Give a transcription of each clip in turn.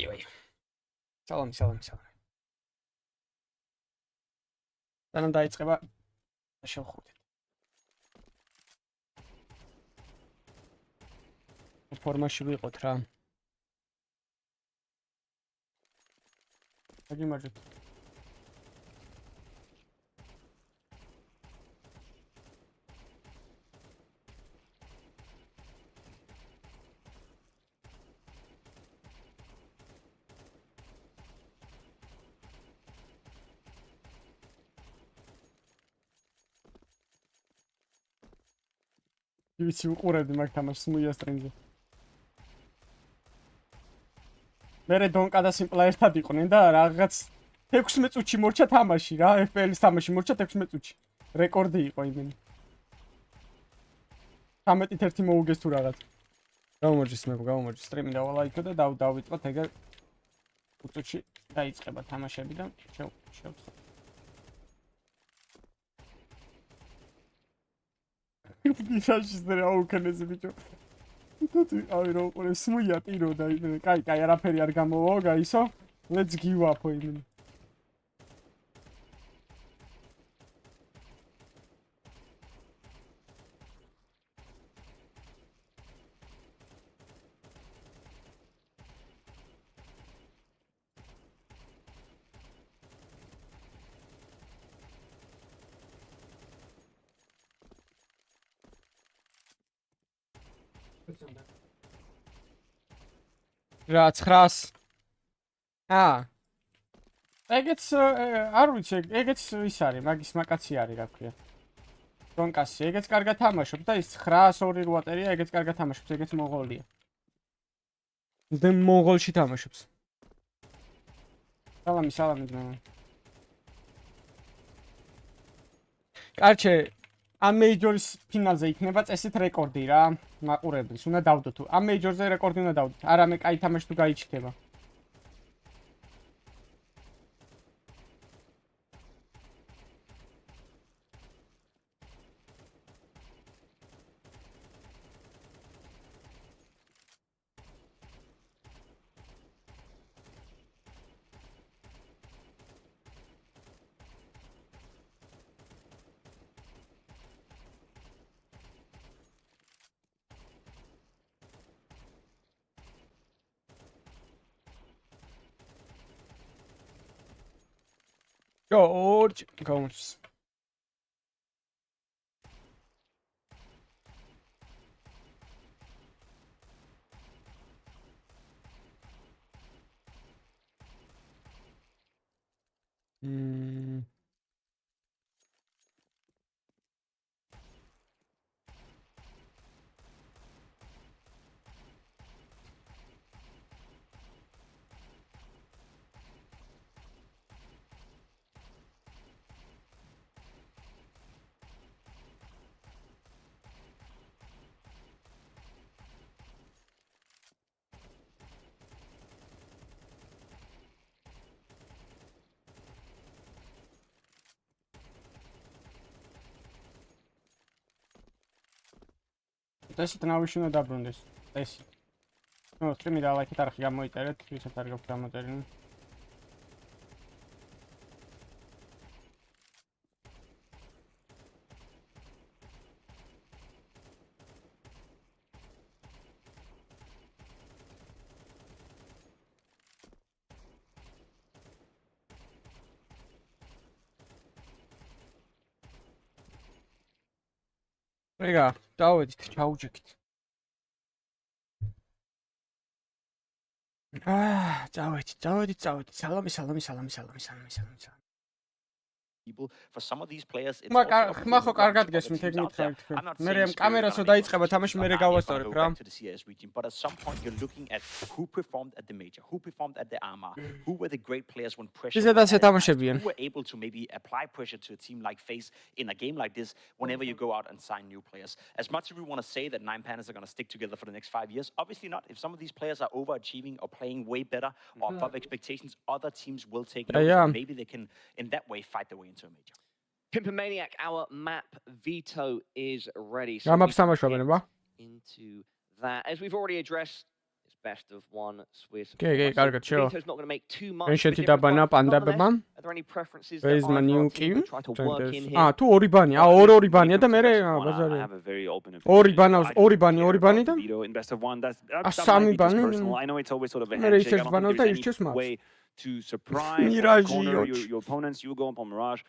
ვაი. სალამი. დანამ დაიწყება შევხვდით. ფორმაში ვიყოთ რა. აგიმარჯოთ. ვიცი უყურებდი მაგ თამაშს სმუია სტრიმზე. მერე დონკა და სიმპლა ერთად იყვნენ და რაღაც 16 წუთში მორჩა თამაში რა, FPS თამაში მორჩა 16 წუთში. რეკორდი იყო იმენი. 13-1 მოუგეს თუ რაღაც. გამომოჯის სტრიმი დავალაიქო და დავიწყოთ ეგრე 5 წუთში დაიწყება თამაშები და შევწყო. Сейчас რა უკანეზე ბიჭო. აი რა უყურე სმუია ტირო და იმენ კაი არაფერი არ გამოვა გაისო. Let's give up იმენ. რა 900 ეგეც არ ვიცი ეგეც ის არის მაგის მაკაცი არის რა ქვია დონკასი ეგეც კარგად თამაშობს და ის 902 რუატერია ეგეც კარგად თამაშობს ეგეც მონღოლია და მონღოლში თამაშობს სალამი ძმა კარჩე ამ მეიჯორის ფინალზე იქნება წესით რეკორდი რა მაყურებლის უნდა დავდო თუ ამ მეიჯორზე რეკორდი უნდა დავდოთ არამე კაი თამაში თუ გაიჩქება George comes. Tessit NAVI-ში უნდა დაბრუნდეს. Tessit. ნუ სტრიმი დალაიქეთ არხი გამოიწერეთ, ვისაც არ გაქვთ გამოწერილი. Rega, დავედით, ჩაუჯექით. წავედით. სალამი. People for some of these players it's ხმახო კარგად გესმით ეგ მითხარით თქვენ. მე კამერასო დაიწყება თამაში მე გავასწორებ რა. But at some point you're looking at who performed at the major, who performed at the RMR, who were the great players when pressure who were able to maybe apply pressure to a team like FaZe in a game like this whenever you go out and sign new players. As much as we want to say that 9 Panthers are going to stick together for the next 5 years, obviously not. If some of these players are overachieving or playing way better or above expectations, other teams will take notice and maybe they can in that way fight their way into a major. Pimpomaniac, our map veto is ready. So into that. As we've already addressed, it's best of one Swiss. Okay, კარგად, შევა. Vito's not going to make too much. Ensheti დაბანა პანდაბებმა. Are there any preferences that Raise either menu our team key. would try to work in here? თუ ორი ბანი, ორი ბანია და მე ბაზარი. I have a very open ორი opinion. ბანავს, ორი ბანი და Vito in best of one. That სამი might be just ბანი. personal. I know it's always sort of a მე handshake. I ისევ don't ბანავ think და there's ირჩევს any მას. way to surprise Mirage, or corner yoch. your opponents. You go on Mirage.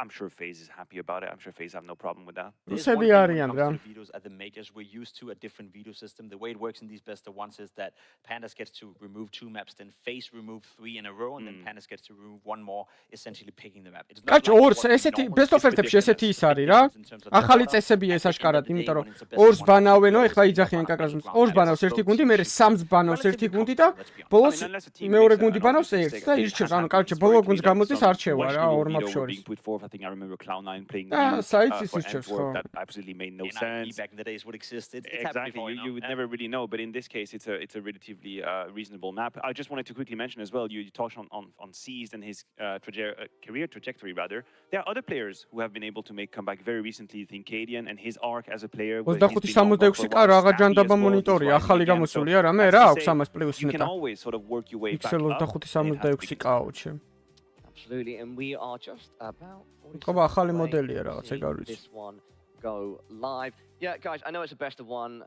I'm sure FaZe is happy about it. I'm sure FaZe have no problem with that. რუსები არიან რა. Vetoes at the majors, we're used to a different veto system. The way it works in these best of ones is that Pandas gets to remove 2 maps, then FaZe remove 3 in a row, and then Pandas gets to remove 1 more, essentially picking the map. It's not კაჩ like ორს what we ესეთი normally best of see with ერთ-ებში different ესეთი maps. ის The არის big რა. difference in terms of the ახალი order, წესებია ეს at the end აშკარად, of the day, იმიტომ რომ when it's a best of ორს one, ბანავენო, it's ეხლა always იძახიან one კაკრას. versus one. ორს And ბანავს it's ერთი both გუნდი, მე teams სამს ბანავს relatively ერთი გუნდი და comfortable, let's be honest. ბოლოს unless a team მეორე makes გუნდი an ბანავს obvious ერთს mistake, და I think it ირჩევს. has ანუ happened კაჩ ბოლო historically გუნდს that გამოდის some არჩევა რა questionable ორ მაპ Vito were შორის. being put forth. I think I remember Cloud9 playing Ah, EU, sites for is just Antwerp. for- That absolutely made no In NAVI sense. back in the days would exist. It's happened Exactly, before, you would know? never really know, but in this case, it's a relatively reasonable map. I just wanted to quickly mention as well. You touched on Seized and his career trajectory. Rather, there are other players who have been able to make comeback very recently. Think Cadian and his arc as a player. where he's been known for 25-66 a კა while. რაღა Snappy ჯანდაბა as well, he's მონიტორი riding ახალი again, so გამოსულია რა მე that's რა to აქვს say, 300 პლუს You can ნეტა. always sort of work your way back up. 25-66 კაოჩი. Absolutely, and we are just about 40 მიტყობა ახალი seconds away მოდელია from რაღაც, ეგ seeing არ ვიცი. this one go live. Yeah, guys, I know it's a best of one.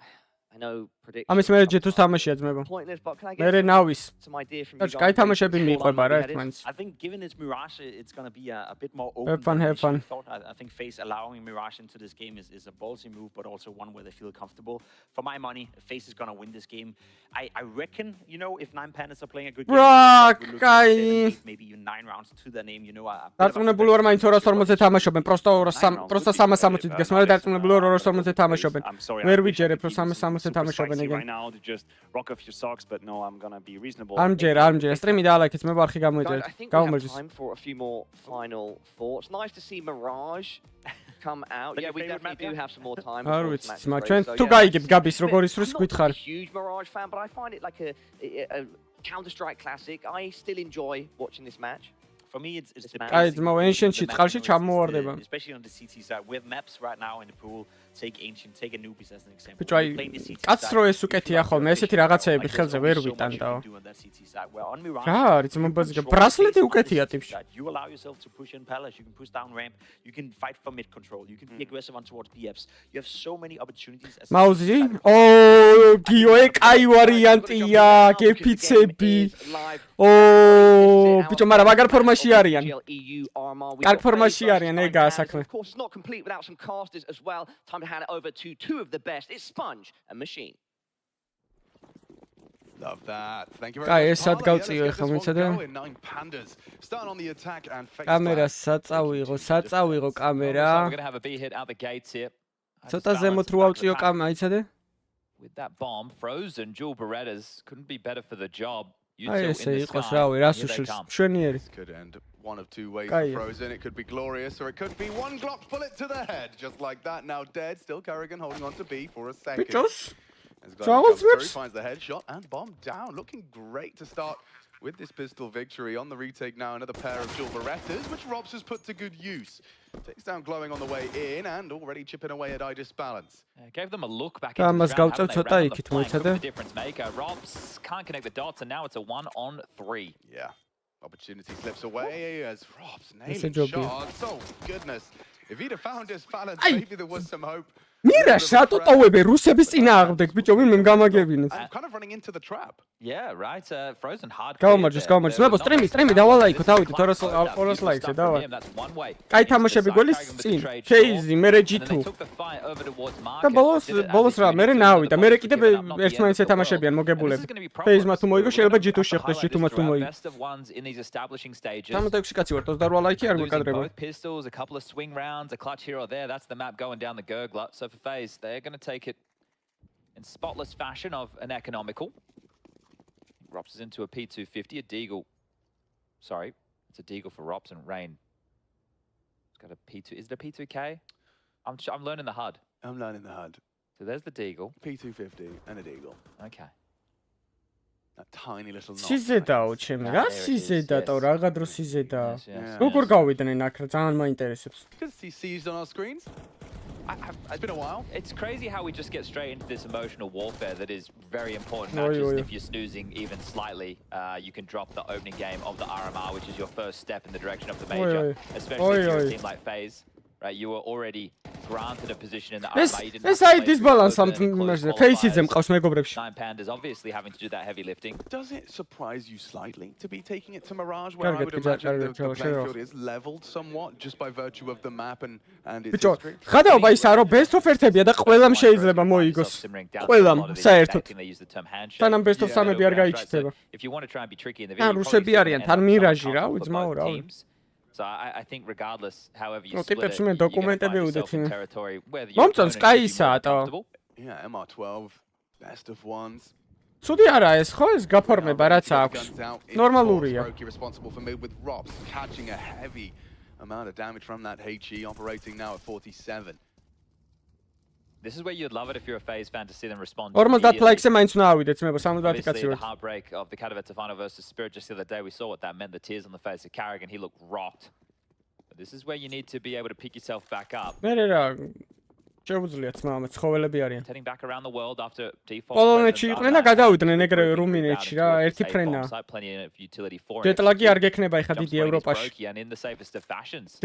I know predictions. ამის მე ჯეთუს თამაშია ძმებო. Pointless, but can I მე get ნავის. some idea from you კაჩ guys? კაი თამაშები How მიყვება რა long ერთმანეთს. I think given it's Mirage, it's going to be a bit more open. Have fun, than have initially fun. thought. I think FaZe allowing Mirage into this game is a ballsy move, but also one where they feel comfortable. For my money, FaZe is going to win this game. I reckon, you know, if 9 Pandas are playing a good game, Bro, we're looking at Kai. 7, 8, maybe even 9 rounds to their name, you know. დარწმუნებული ვარ მაინც 240-ზე თამაშობენ, პროსტო 360 დგეს, მაგრამ დარწმუნებული ვარ 240-ზე თამაშობენ. ვერ ვიჯერებ რომ 360-ზე თამაშობენ ეგენ. Right now to just rock off your socks, but no, I'm gonna be reasonable. არ სტრიმი დაალაიქეთ, მე არხი Guys, გამოიწერეთ. I think we have გამომეჯეს. time for a few more final thoughts. Nice to see Mirage come out. But Yeah, your we favorite definitely map, do yeah? have some more time. არ before ვიცი, this match ძმა, breaks, ჩვენ so თუ yeah, გაიგებ გაბის როგორ ისვრს I'm გითხარ. not a huge Mirage fan, but I find it like a Counter-Strike classic. I still enjoy watching this match. For me, it's the Აი, basic ძმა, way Ancient-ში the წყალში map noise is ჩამოვარდება. especially on the CT side. We have maps right now in the pool. Take Ancient, take Anubis as an example. ბიჭო, When აი, you're playing the CT კაცს side, რო ეს you უკეთია feel like ხოლმე, you're ესეთი efficient, რაღაცეები like, ხელზე there's ვერ only so much you ვიტანდაო. can do on that CT side. Where on Mirage, რა არის you მომბაზი control ბრასლეტი the pace on the უკეთია CT ტიპში. side. You allow yourself to push in palace, you can push down ramp, you can fight for mid control, you can be aggressive on towards BFs. You have so many opportunities as a მაუსი? CT side. ო, გიო, კაი ვარიანტია, გეფიცები. ო, ბიჭო, მაგრამ მაგარ ფორმაში არიან. კარგ ფორმაში არიან, ეგაა საქმე. Of course, it's not complete without some casters as well. Time to hand it over to two of the best. It's Sponge and Machine. Love that. Thank you Kay, very ეს much. სად გავწიო ეხლა მეცადე? Starting on the attack and face კამერა საწავიღო კამერა. We're going to have a B hit out the gates here. ცოტა ზემოთ რო ავწიო კამერა, აიცადე? With that bomb, Frozen dual Berettas couldn't be better for the job. You აი two ესე in the იყოს sky. რავი, რას Here they უშლის? come. მშვენიერი. could end one of two ways Kay. for Frozen. It could be glorious or it could be one Glock bullet to the head. Just like that. Now dead. Still Kerrigan holding on to B for a second. ბიჭოს, As So Glenn what's comes through, this? finds the headshot and bomb down. Looking great to start with this pistol victory. On the retake now, another pair of dual Berettas, which Robs has put to good use. Takes down Glowing on the way in and already chipping away at Idis balance. Gave them a look back და into ამას this round, გავწევ haven't they? ცოტა Round on the იქით, flank, მოიცადე? could be the difference maker. Robs can't connect the dots, and now it's a 1-on-3. Yeah. Opportunity slips away as Robs That's a nailing job, yeah. shots. Oh, goodness. If he'd have found his balance, Ay. maybe there was some hope. მირა შატო ტოვებე რუსების წინააღმდეგ, ბიჭო, ვინმე გამაგებინეს. I'm kind of running into the trap. Yeah, right. Frozen hard. გამომარჯოს, გამომარჯოს. მებო, სტრიმი დავალაიქო, დავიდეთ 200 ლაიქზე, დავა. კაი თამაშები გოლის წინ. ფეიზი, მერე G2. და ბოლოს რა, მერე ნავი და მერე კიდე ერთმანეთს ეთამაშებიან მოგებულები. ფეიზმა თუ მოიგო, შეიძლება G2 შეხვდეს, G2-მა თუ მოიგო. 66 კაცი ვარ, 28 ლაიქი არ მეკადრება. Both pistols, a couple of swing rounds, a clutch here or there. That's the map going down the gurgler. So for FaZe, they're going to take it in spotless fashion of an economical. Rops is into a P250, a Deagle. Sorry, it's a Deagle for Rops and Rain. It's got a P2. Is it a P2K? I'm learning the HUD. I'm learning the HUD. So there's the Deagle. P250 and a Deagle. Okay. That tiny little knot. სიზედაო ჩემი, რა სიზედაო, რაღაცა დრო სიზედა. Yes, yes, როგორ yes. გავიდნენ აქ, ძალიან მაინტერესებს. Good to see seized on our screens. It's been a while. It's crazy how we just get straight into this emotional warfare that is very important matches. And if you're snoozing even slightly, you can drop the opening game of the RMR, which is your first step in the direction of the major, especially if you're a team like FaZe. Right, you were already granted a position in the RMR. You didn't have to play disbalance something. FaZe-ზე მყავს მეგობრებში. Nine Pandas obviously having to do that heavy lifting. Does it surprise you slightly to be taking it to Mirage, where I would imagine the playing field is leveled somewhat just by virtue of the map and its history? ხადაობა ისაა, რომ best of 1-ებია და ყველამ შეიძლება მოიგოს. ყველამ საერთოდ. თანამ best of 3-ები არ გაიჩნდება. If you want to try and be tricky in the video, ან რუსები არიან, თან მირაჟი რა, უძმაო რა. So I think regardless, however you split ტიპებს it, მე you're gonna დოკუმენტები find yourself in უდეთ. territory where the მომწონს opponent კაი should be ისაა more და comfortable. Yeah, MR12, best of ones. ცუდი არა ეს ხო ეს გაფორმება რაც აქვს. ნორმალურია. Responsible for mid with Rops catching a heavy amount of damage from that HE, operating now at 47. This is where you'd love it if you're a FaZe fan to see them respond. 50 like-ზე მაინც უნდა ავიდეთ მე 70 კაცი Obviously, the ვარ. heartbreak of the Katowice final versus Spirit just the other day, we saw what that meant, the tears on the face of Carrigan. He looked rocked. But this is where you need to be able to pick yourself back up. მე რა შეუძლიათ მაგრამ ცხოველები arიან. Heading back around the world after default. პოლონეთში იყვნენ და გადავიდნენ ეგრევე რუმინეთში რა, ერთი ფრენა. ჯეტლაგი არ გექნება ეხა დიდი ევროპაში.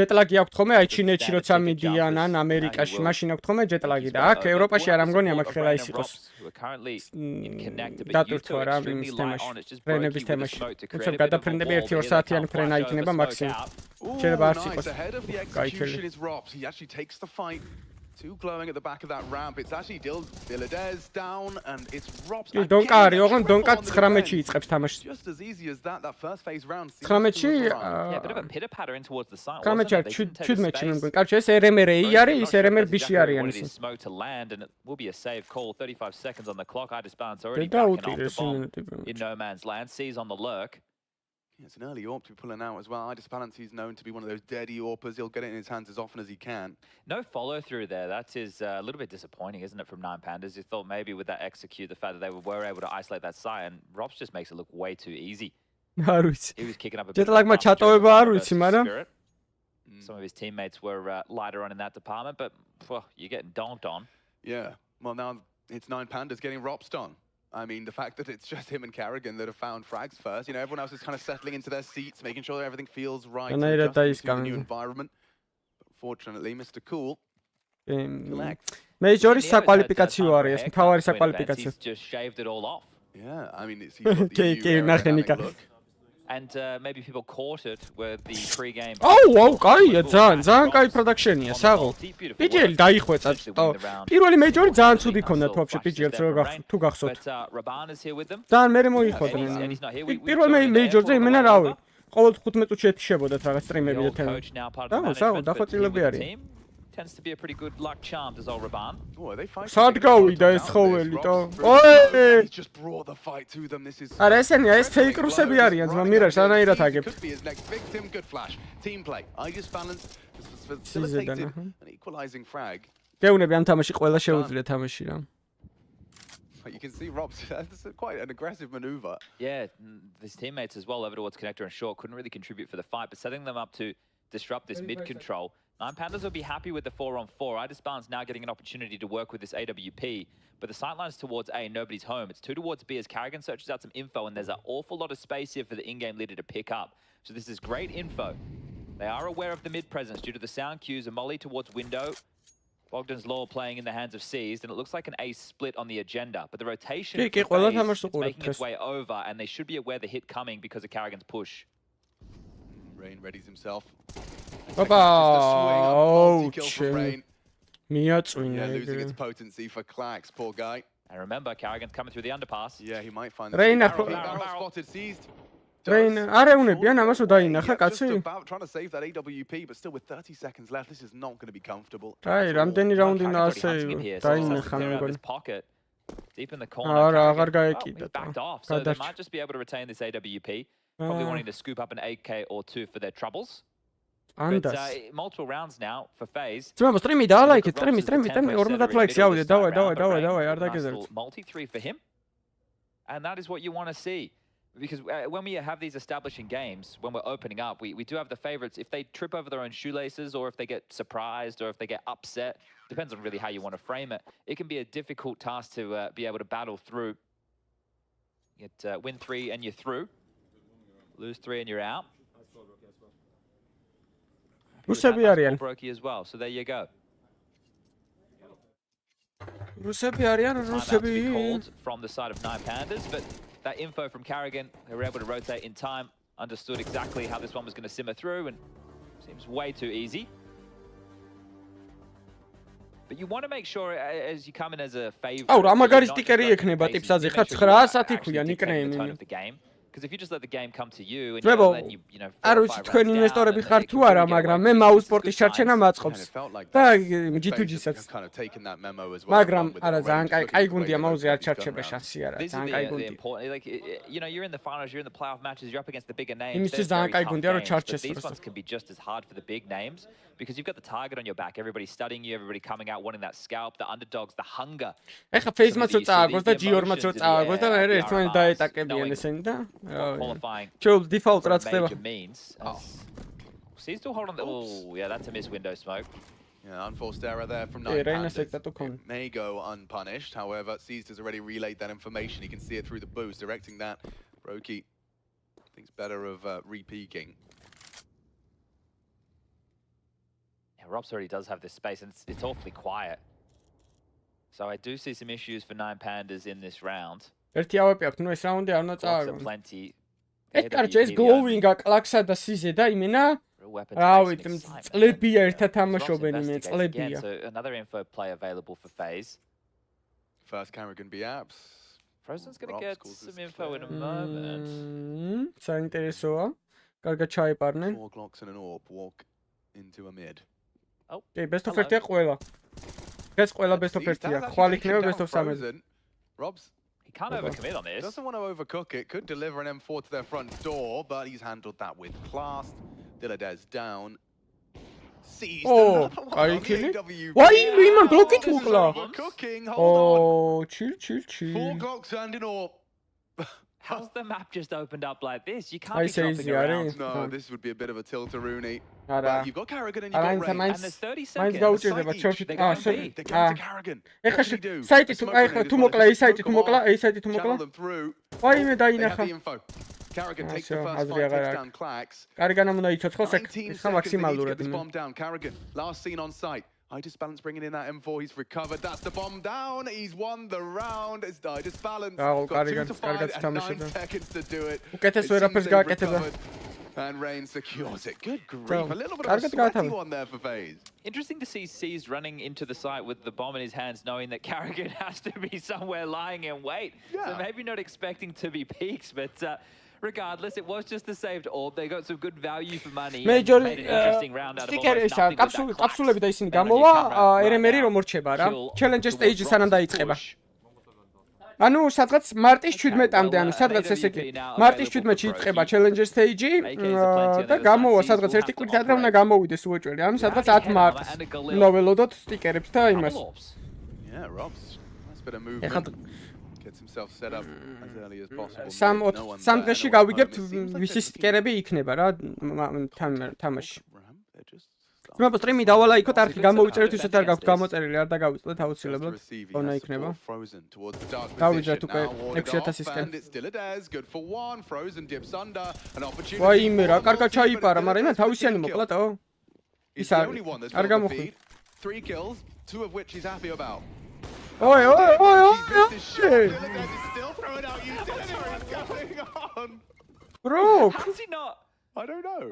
ჯეტლაგი აქვთ ხოლმე აი ჩინეთში როცა მიდიან ან ამერიკაში, მაშინ აქვთ ხოლმე ჯეტლაგი და აქ ევროპაში არ ამგონია მაგ ხელა ის იყოს. დატვირთვა რა იმის თემაში, ფრენების თემაში. უცებ გადაფრენდები 1-2 საათიანი ფრენა იქნება მაქსიმუმ. შეიძლება არც იყოს. გაიქელი. He actually takes the fight. Two glowing at the back of that ramp. It's actually Dilladez down, and it's Robs. Donka არის, ოღონ Donka 19-ში იწყებს თამაშს. Just as easy as that first phase round. 19-ში Yeah, bit of a pitter patter in towards the side. 19-ში 17-ში მე მგონი. კარჩე ეს RMR-ი არის, ის RMR B-ში არიან ისინი. Smoke to land, and it will be a save call. 35 seconds on the clock. I just balance already backing off the bomb in no man's land. Sees on the lurk. Yeah, it's an early AWP to be pulling out as well. I Balance, he's known to be one of those deady AWPers. He'll get it in his hands as often as he can. No follow through there. That is a little bit disappointing, isn't it, from Nine Pandas? You thought maybe with that execute, the fact that they were able to isolate that side, and Robs just makes it look way too easy. არ ვიცი. He was kicking up a bit. ჯეტლაგმა ჩატოვება არ ვიცი, მაგრამ some of his teammates were lighter on in that department, but you're getting donked on. Yeah. Well, now it's Nine Pandas getting Ropsed on. I mean, the fact that it's just him and Carrigan that have found frags first. You know, everyone else is kind of settling into their seats, making sure that everything feels right. Adjusting to the new environment. But fortunately, Mr. Cool. Major-ის საკვალიფიკაციო არის ეს, მთავარი საკვალიფიკაციო. He's just shaved it all off. Yeah, I mean, it's look. And maybe people caught it with the pre-game. Oh, კაია, ძალიან კაი პროდაქშენია, საღო. PGL დაიხვეწა. პირველი მეჯორი ძალიან ცუდი ქონდა თვაფში PGL-ს თუ გახსოვთ. ძალიან მერე მოიხოდნენ. პირველ მეჯორზე იმენა რავი. ყოველ 15 წუთში ეთიშებოდათ რაღაც სტრიმები და თემები. საღო, დახოცილები არიან. Tends to be a pretty good luck charm, does Raban. Oh, they fight. სად გავიდა ეს ხოველი და? oi! Just brought the fight to them. This is არა ესენია, ეს fake რუსები არიან, ძმა მირაშ ანაირად აგებ. Could be his next victim. Good flash. Team play. I just balanced. Facilitated an equalizing frag. გეუნები ამ თამაში ყველა შეუძლია თამაში რა. You can see Rob's that's quite an aggressive maneuver. Yeah, his teammates as well over towards connector and short couldn't really contribute for the fight, but setting them up to disrupt this mid control. Nine Pandas will be happy with the 4-on-4. Balance now getting an opportunity to work with this AWP, but the sightlines towards A, nobody's home. It's 2 towards B as Carrigan searches out some info, and there's an awful lot of space here for the in-game leader to pick up. So this is great info. They are aware of the mid presence due to the sound cues. A molly towards window. Bogdan's Law playing in the hands of Seized, and it looks like an ace split on the agenda, but the rotation is making its way over, and they should be aware the hit coming because of Carrigan's push. Rain readies himself. Oh, yeah, losing its potency for Clax, poor guy. And remember, Carrigan's coming through the underpass. Yeah, he might find the barrel spotted, Seized. Rain, არეუნებიან ამას დაინახა კაცი. Trying to save that AWP, but still with 30 seconds left, this is not going to be comfortable. Აი, რამდენი რაუნდი ნაასე დაინახა მე მგონი. Deep in the corner. არა, აღარ გაეკიდა. Backed off, so they might just be able to retain this AWP. Probably wanting to scoop up an 8K or 2 for their troubles. But multiple rounds now for FaZe. ძმაო, სტრიმი დაალაიქეთ, სტრიმი 50 ლაიქს ავიდე, დავაი, არ დაგეზერეთ. Multi 3 for him. And that is what you want to see. Because when we have these establishing games, when we're opening up, we do have the favorites. If they trip over their own shoelaces, or if they get surprised, or if they get upset, depends on really how you want to frame it. It can be a difficult task to be able to battle through. You get win 3 and you're through. Lose 3 and you're out. Brokey as well. So there you go. Called from the side of 9 Pandas, but that info from Carrigan, they were able to rotate in time, understood exactly how this one was going to simmer through, and seems way too easy. But you want to make sure as you come in as a favorite. Oh, ამაგარი სტიკერი ექნება ტიპსაზე ხა 900 ქვია ნიკნეიმი. Because if you just let the game come to you and then you know, არ ვიცი თქვენ ინვესტორები ხართ თუ არა, მაგრამ მე მაუსპორტის ჩარჩენა მაწყობს. და G2G-საც. მაგრამ არა, ძალიან კაი გუნდია, მაუზე არ ჩარჩება შანსი არა, ძალიან კაი გუნდია. Like, you know, you're in the finals, you're in the playoff matches, you're up against the bigger names. იმისთვის ძალიან კაი გუნდია, რომ ჩარჩეს. These ones can be just as hard for the big names because you've got the target on your back, everybody studying you, everybody coming out wanting that scalp, the underdogs, the hunger. ეხა FaZe-მაც რო წააგოს და G2-მაც რო წააგოს და მე ერთმანეთს დაეტაკებიან ესენი და qualifying default რაც ხდება. He's still holding the... Oh, yeah, that's a miss window smoke. Yeah, unforced error there from 9 Pandas. It may go unpunished. However, Seized has already relayed that information. He can see it through the boost, directing that. Brokey thinks better of re-peeking. Yeah, Robs already does have this space, and it's awfully quiet. So I do see some issues for 9 Pandas in this round. ერთი ავები აქვს, ნუ ეს რაუნდი არ უნდა წააგო. Plenty. ეს კარჩე ეს glowing-ა კლაქსა და სიზე და იმენა რავი წლებია ერთად თამაშობენ იმენ წლებია. So another info play available for FaZe. First camera can be apps. Frozen's going to get some info in a moment. საინტერესოა. კარგად ჩაეპარნენ. 4 Glocks and an AWP walk into a mid. Oh. Okay, best of 1-ია ყველა. ეს ყველა best of 1-ია. ხვალ იქნება best of 3. Robs can't overcommit on this. Doesn't want to overcook it. Could deliver an M4 to their front door, but he's handled that with class. Diladez down. Seized. Oh, are you kidding? Why are you even blocking overcooking? Oh, chill. 4 Glocks and an AWP. How's the map just opened up like this? You can't be jumping around. No, this would be a bit of a tilt-a-rooney. But you've got Carrigan and you've got Ray. And there's 30 seconds. They're going to Carrigan. What do you do? თუ მოკლა ის საიტი თუ მოკლა, ეს საიტი თუ მოკლა. Channel them through. ვაიმე დაინახა. Carrigan takes the first 5, takes down Clax. კარგანამ უნდა იცოცხლოს ეგ ხა 19 მაქსიმალურად. seconds, bomb down. Carrigan, last seen on site. Idis Balance bringing in that M4, he's recovered. That's the bomb down. He's won the round. It's Idis Balance. Got 2 to 5 and 9 seconds to do it. უკეთეს ვერაფერს გააკეთებდა. And Rain secures it. Good grief. A little bit of a sweaty one there for FaZe. Interesting to see Seized running into the site with the bomb in his hands, knowing that Carrigan has to be somewhere lying in wait. Yeah. So maybe not expecting to be peaks, but regardless, it was just a saved orb. They got some good value for money. Major made an interesting round out of almost nothing. კაფსულები და ისინი გამოვა, RMR რომ მორჩება რა. Challenge stage სანამ დაიწყება. ანუ სადღაც მარტის 17-მდე, ანუ სადღაც ესე იგი მარტის 17-ში იწყება challenger stage და გამოვა სადღაც ერთი კვირით ადრე უნდა გამოვიდეს უეჭველი. ანუ სადღაც 10 მარტს უნდა ველოდოთ სტიკერებს და იმას. Yeah, Robs. Nice bit of movement. Gets himself set up as early as possible. სამ დღეში გავიგებთ ვისი სტიკერები იქნება რა თამაში. Remember stream-ი დავალა იქოთ არხი გამოვიწერეთ ვისაც არ გაქვთ გამოწერილი არ დაგავიწყდეთ აუცილებლად. ონა იქნება. დავიძრათ უკვე 6000-ისკენ. ვაიმე რა კარგად ჩაიპარა, მაგრამ იმან თავისიანი მოკლატო. ის არ გამოხვდა. 3 kills, 2 of which he's happy about. Oi. Bro, how's he not? I don't know.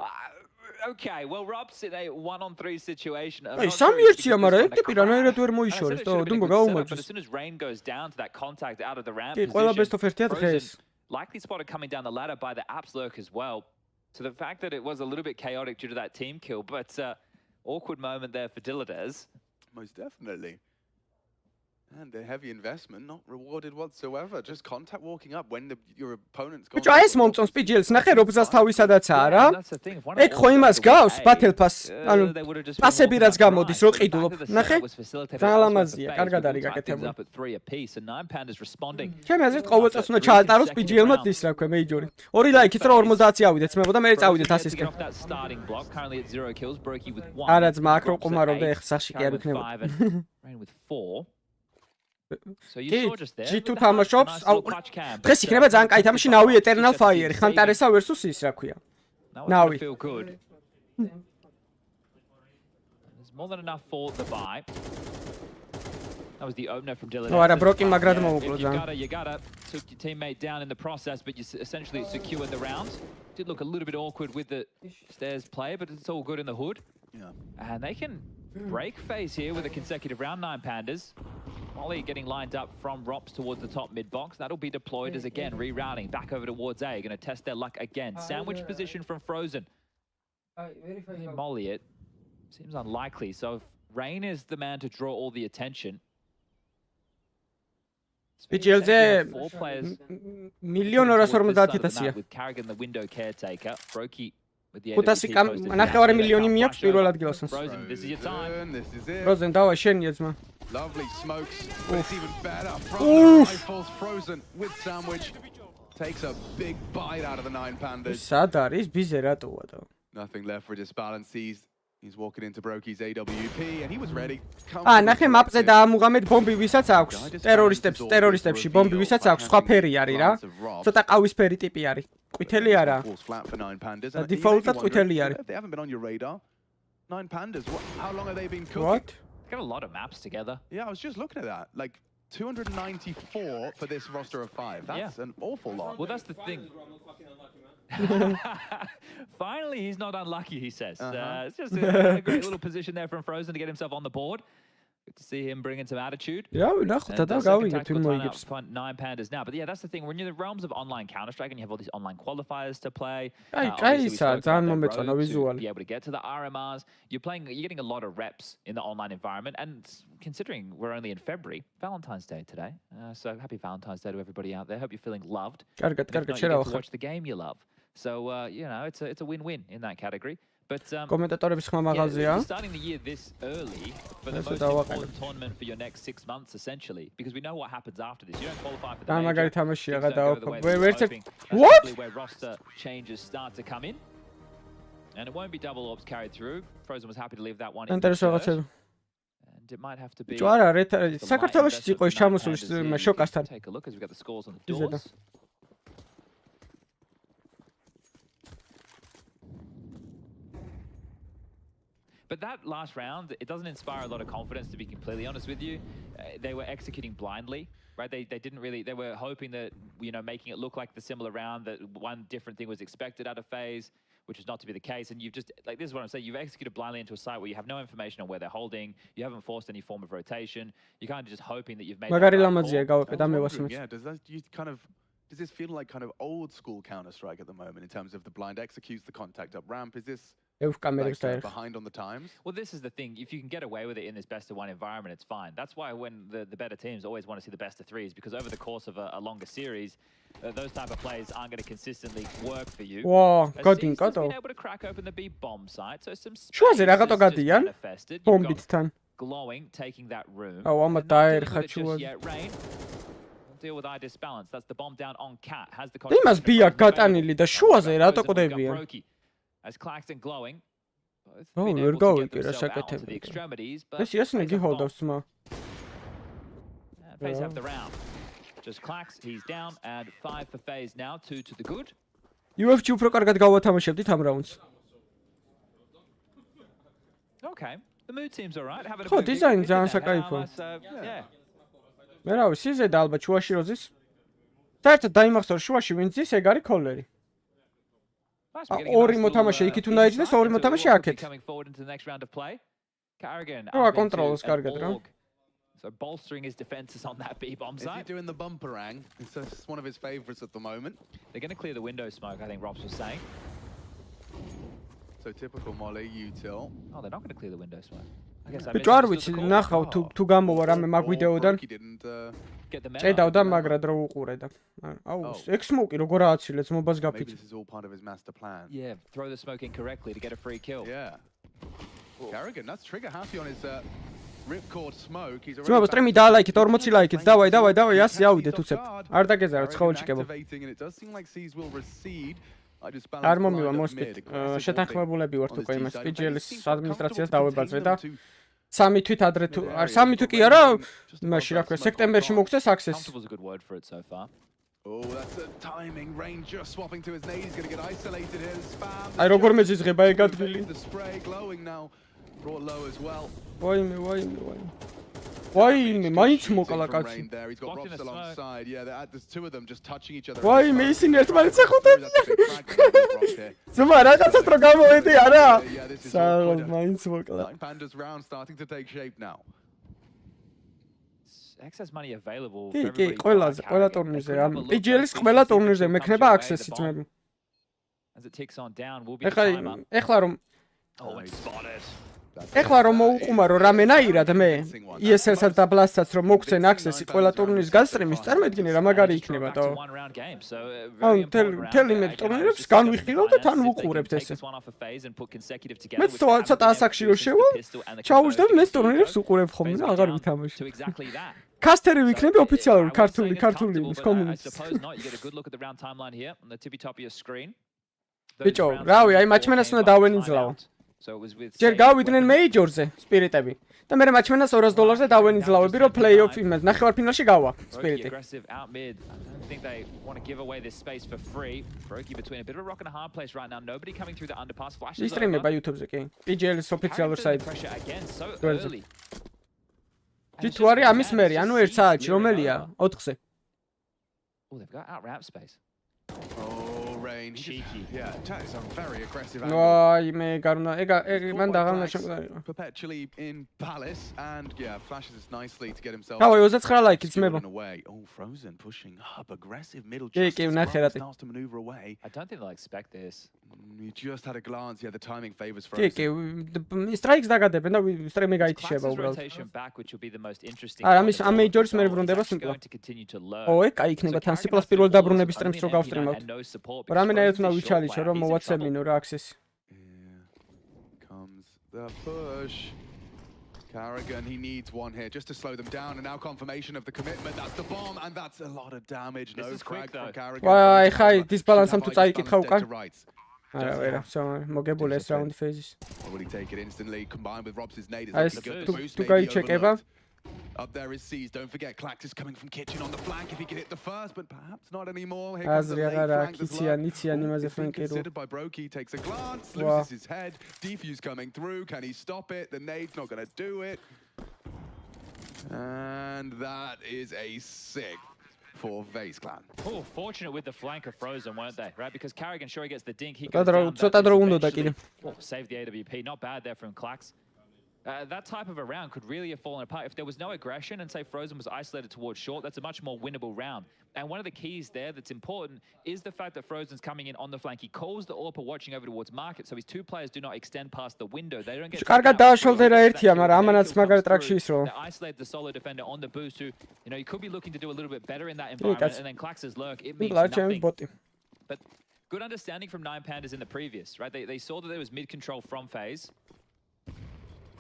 Okay, well, Rob's in a 1-on-3 situation. სამიერთია, მაგრამ ეტიპი რანაირად ვერ მოიშორეს, და დუმბო გაუმოჭრეს. As soon as Rain goes down to that contact out of the ramp კი, ყველა best of 1-ია დღეს. Likely spotted coming down the ladder by the apps lurk as well. So the fact that it was a little bit chaotic due to that team kill, but awkward moment there for Diladez. Most definitely. And the heavy investment not rewarded whatsoever. Just contact walking up when your opponent's gone. ბიჭო, ეს მომწონს PGL-ს, ნახე რობზას თავისადაცაა რა. ეგ ხო იმას გავს, Battle Pass, ანუ პასები რაც გამოდის, რო ყიდულობ. ნახე? ძალიან ლამაზია, კარგად არის გაკეთებული. ჩემი აზრით ყოველწელს უნდა ჩაატაროს PGL-მა დის რა ქვია, მეიჯორი. 2 ლაიქით რო 50 ავიდეთ, ძმებო და მე წავიდეთ 100-ისკენ. არა ძმა, აქ რო ყუმარობდა, ეხ სახში კი არ იქნება. G2 თამაშობს, დღეს იქნება ძალიან კაი თამაში NAVI Eternal Fire, ხანტარესა versus ის რა ქვია. NAVI. There's more than enough for the buy. That was the opener from Dylan. არა, ბროკი მაგრად მოუკლო ძალიან. You gotta took your teammate down in the process, but you essentially secured the round. Did look a little bit awkward with the stairs play, but it's all good in the hood. Yeah. And they can break phase here with a consecutive round 9 pandas. Molly getting lined up from Rops towards the top mid box. That'll be deployed as again rerouting back over towards A. Going to test their luck again. Sandwich position from Frozen. Molly it seems unlikely. So if Rain is the man to draw all the attention. PGL-ზე Four players 1,250,000-ია. with Carrigan the window caretaker. Brokey with the 500 მილიონი მიაქვს პირველ ადგილას. Frozen, this is your time. This is it. Frozen დავა შენია ძმა. Lovely smokes, but it's even better. From rifles, Frozen with sandwich takes a big bite out of the 9 pandas. სად არის ბიზე რატოა და? Nothing left for disbalance. He's walking into Brokey's AWP and he was ready. ნახე მაპზე დაამუღამეთ ბომბი ვისაც აქვს. ტერორისტებში ბომბი ვისაც აქვს, სხვა ფერი არის რა. ცოტა ყავისფერი ტიპი არის. ყვითელი არა. Default-ად ყვითელი არის. They haven't been on your radar. 9 pandas. How long have they been cooking? What? Got a lot of maps together. Yeah, I was just looking at that. Like 294 for this roster of 5. That's an awful lot. Well, that's the thing. Finally, he's not unlucky, he says. It's just a great little position there from Frozen to get himself on the board. Good to see him bringing some attitude. Yeah, ნახოთ და გავიგებთ იმ მოიგებს. 9 pandas now. But yeah, that's the thing. When you're in the realms of online Counter-Strike and you have all these online qualifiers to play. კაისა, ძალიან მომეწონა ვიზუალი. Be able to get to the RMRs. You're getting a lot of reps in the online environment. And considering we're only in February, Valentine's Day today. So happy Valentine's Day to everybody out there. Hope you're feeling loved. კარგად, You get შერავახ. to watch the game you love. So, you know, it's a win-win in that category. But კომენტატორების ხმა მაღალზეა. starting the year this early for the most important tournament for your next 6 months, essentially, because we know what happens after this. You don't qualify for the major. მაგარი თამაშია Things don't go the way that გადავა. you're hoping. That's where roster changes start to come in. And it won't be double orbs carried through. Frozen was happy to leave that one in. ინტერესო. And it might have to be. ბიჭო არა, საქართველოშიც იყო ის ჩამოსული შოკასთან. Take a look as we got the scores on the doors. But that last round, it doesn't inspire a lot of confidence, to be completely honest with you. They were executing blindly, right? They didn't really, they were hoping that, you know, making it look like the similar round, that one different thing was expected out of phase, which is not to be the case. And you've just, like, this is what I'm saying, you've executed blindly into a site where you have no information on where they're holding, you haven't forced any form of rotation, you're kind of just hoping that you've made მაგარი ლამაზია გავაკეთე და მე ვასმის. Yeah, does this feel like kind of old school Counter-Strike at the moment in terms of the blind executes, the contact up ramp? Is this like behind on the times? Well, this is the thing. If you can get away with it in this best of 1 environment, it's fine. That's why when the better teams always want to see the best of 3s, because over the course of a longer series, those type of plays aren't going to consistently work for you. Wow, been able to crack open the B bomb site, so some შუაზე რაღაცა გადიან ბომბითთან. Glowing, taking that room. აუ ამა დაერხა შუაზე. Deal with eye disbalance. That's the bomb down on Cat. Has the იმას ბია გატანილი და შუაზე რატო ყდებიან? As Claxton glowing. Oh, ვერ გავიგე რა საკეთებია. ეს იასნეგი ჰოლდავს ძმა. FaZe have the round. Just Clax, he's down and 5 for FaZe now, 2 to the good. UFC უფრო კარგად გავათამაშებდით ამ რაუნდს. Okay. The mood seems all right. ხო, დიზაინი ძალიან საკაიფოა. Yeah. მე რა ვიცი, ზედა ალბათ შუაში როზის. საერთოდ დაიმახსოვრ შუაში ვინც ზის, ეგ არის კოლერი. ორი მოთამაშე იქით უნდა იჯდეს, ორი მოთამაშე აქეთ. რა კონტროლს კარგად რა. So bolstering his defenses on that B bomb site. Is he doing the bumperang? It's one of his favorites at the moment. They're going to clear the window smoke, I think Robs was saying. So typical Molly, util. Oh, they're not going to clear the window smoke. ბიჭო არ ვიცი ნახავ თუ გამოვა რამე მაგ ვიდეოდან ჭედავდა მაგრა დრო უყურე და აუ ეგ სმოკი როგორ ააცილეთ მობას გაფით Yeah, throw the smoke in correctly to get a free kill. Yeah. Carrigan, that's trigger happy on his ripcord smoke. He's ძმებო სტრიმი დაალაიქეთ 40 ლაიქით დავაი ასე ავიდეთ უცებ არ დაგეზარო ცხოელში კებო It does seem like C's will recede. I just არ მომივა მოსპით შეთანხმებულები ვართ უკვე იმას PGL-ის ადმინისტრაციას დავებაძვე და სამი თვით ადრე თუ არ სამი თვი კი არა იმაში რა ქვია სექტემბერში მოგცეს access Comfortable is a good word for it so far. Oh, that's a timing. Ranger swapping to his nade. He's going to get isolated here. Spam. აი როგორ მეძიძღება ეგ ადგილი The spray glowing now. Brought low as well. ვაიმე მაინც მოკლა From კაცი rain there. He's got Robs alongside. Yeah, there's two of them just touching each other. ვაიმე ისინი ერთმანეთს ეხოთებიან That's a big frag from Robs here. ზმა რაღაცა რო გამოვედი არა Yeah, this is საღოლ მაინც მოკლა Nine Panda's round starting to take shape now. Access money available კი for კი everybody. ყველა ტურნირზე ამ PGL-ის ყველა ტურნირზე მექნება access-ი ძმები As it ticks on down, will be the timer. ეხლა რომ Oh, it's spotted. ეხლა რომ მოუყუმარო რამენაირად მე ESL-საც და Blast-საც რომ მოგცენ access-ი ყველა ტურნირის გასტრიმის წარმოედგინე რა მაგარი იქნება Back to და one round game, so აუ very important round. თელი მე ტურნირებს განვიხილავ და თან ვუყურებთ ესე მეც ცოტა ასაკში რო შევა ჩაუშვებ მე ტურნირებს უყურებ ხოლმე და აღარ ვითამაშე To exactly that. კასტერი ვიქნები ოფიციალური ქართული იმის კომუნიკის Suppose not. You get a good look at the round timeline here on the tippy top of your screen. ბიჭო რავი აი მაჩმენას უნდა დავენიძლაო So it was with ჯერ გავიდნენ მეიჯორზე სპირიტები და მე მაჩმენას $200-ზე დავენიძლავები რომ პლეი-ოფ იმას ნახევარფინალში გავა სპირიტი aggressive out mid. I don't think they want to give away this space for free. Brokey between a bit of a rock and a hard place right now. Nobody coming through the underpass. Flashes ისტრიმება YouTube-ზე კი PGL-ის ოფიციალურ საიტზე pressure again so Where's it? early. ჯითუ არის ამის მერი ანუ 1 საათში რომელია 4-ზე Oh, they've got out ramp space. Oh, rain. Cheeky. Yeah, that is a very aggressive angle. ვაიმე გარუნა ეგ მან დაღამნა შემდგარი Perpetually in Palace and yeah, flashes us nicely to get himself. დავაი 29 ლაიქი ძმებო Driven away. Oh, Frozen pushing up aggressive middle. კი, Just კი, as ვნახე Frozen რატი. starts to maneuver away. I don't think they'll expect this. You just had a glance. Yeah, the timing favors კი Frozen. კი სტრაიქს დაგადებენ და სტრიმი გაითიშება Clax's უბრალოდ rotation back, which will be the most interesting. არა part ამის of ამ all. მეიჯორის მე It's ბრუნდება actually სიმპლა going to continue to learn. ო ეგ იქნება თან C++ პირველ დაბრუნების სტრიმს რო გავსტრიმავთ რამენაირად უნდა ვიჩალიჩო რომ მოვაცემინო რა access Yeah. Comes the push. Carrigan, he needs one here just to slow them down, and now confirmation of the commitment. That's the bomb, and that's a lot of damage. This No is quick, frag from though. Carrigan. ვაი ხაი დისბალანსამ თუ Should have წაიკითხა Hyperx უკან dead to rights. არა ვერა всё მოგებული ეს რაუნდი ფეიზის Will he take it instantly? Combined with Robs' nade, it's აი looking good. თუ The boost თუ may be გაიჩეკება overlooked. Up there is C's. Don't forget, Clax is coming from kitchen on the flank. If he can hit the first, but perhaps not anymore. Here comes the აზრი late აღარა flank. There's კიციან love. იციან Oh, იმაზე it's being ფლანკერო considered by Brokey. Takes a glance, Wow. loses his head. Defuse coming through. Can he stop it? The nade's not going to do it. And that is a sick for Vase Clan. Oh, fortunate with the flank of Frozen, weren't they? Right, because Carrigan sure he gets the dink. He ცოტა goes დრო down. ცოტა დრო უნდა და კიდე Save the AWP. Not bad there from Clax. That type of a round could really have fallen apart. If there was no aggression and say Frozen was isolated towards short, that's a much more winnable round. And one of the keys there that's important is the fact that Frozen's coming in on the flank. He calls the AWP watching over towards market, so his two players do not extend past the window. They don't get კარგად დააშალდა რა ერთია, მაგრამ ამანაც მაგარი ტრაქში ისრო. They isolate the solo defender on the boost who, you know, you could be looking to do a little bit better in that environment, and then Clax's lurk, it means nothing. But good understanding from 9 Pandas in the previous, right? They saw that there was mid control from phase.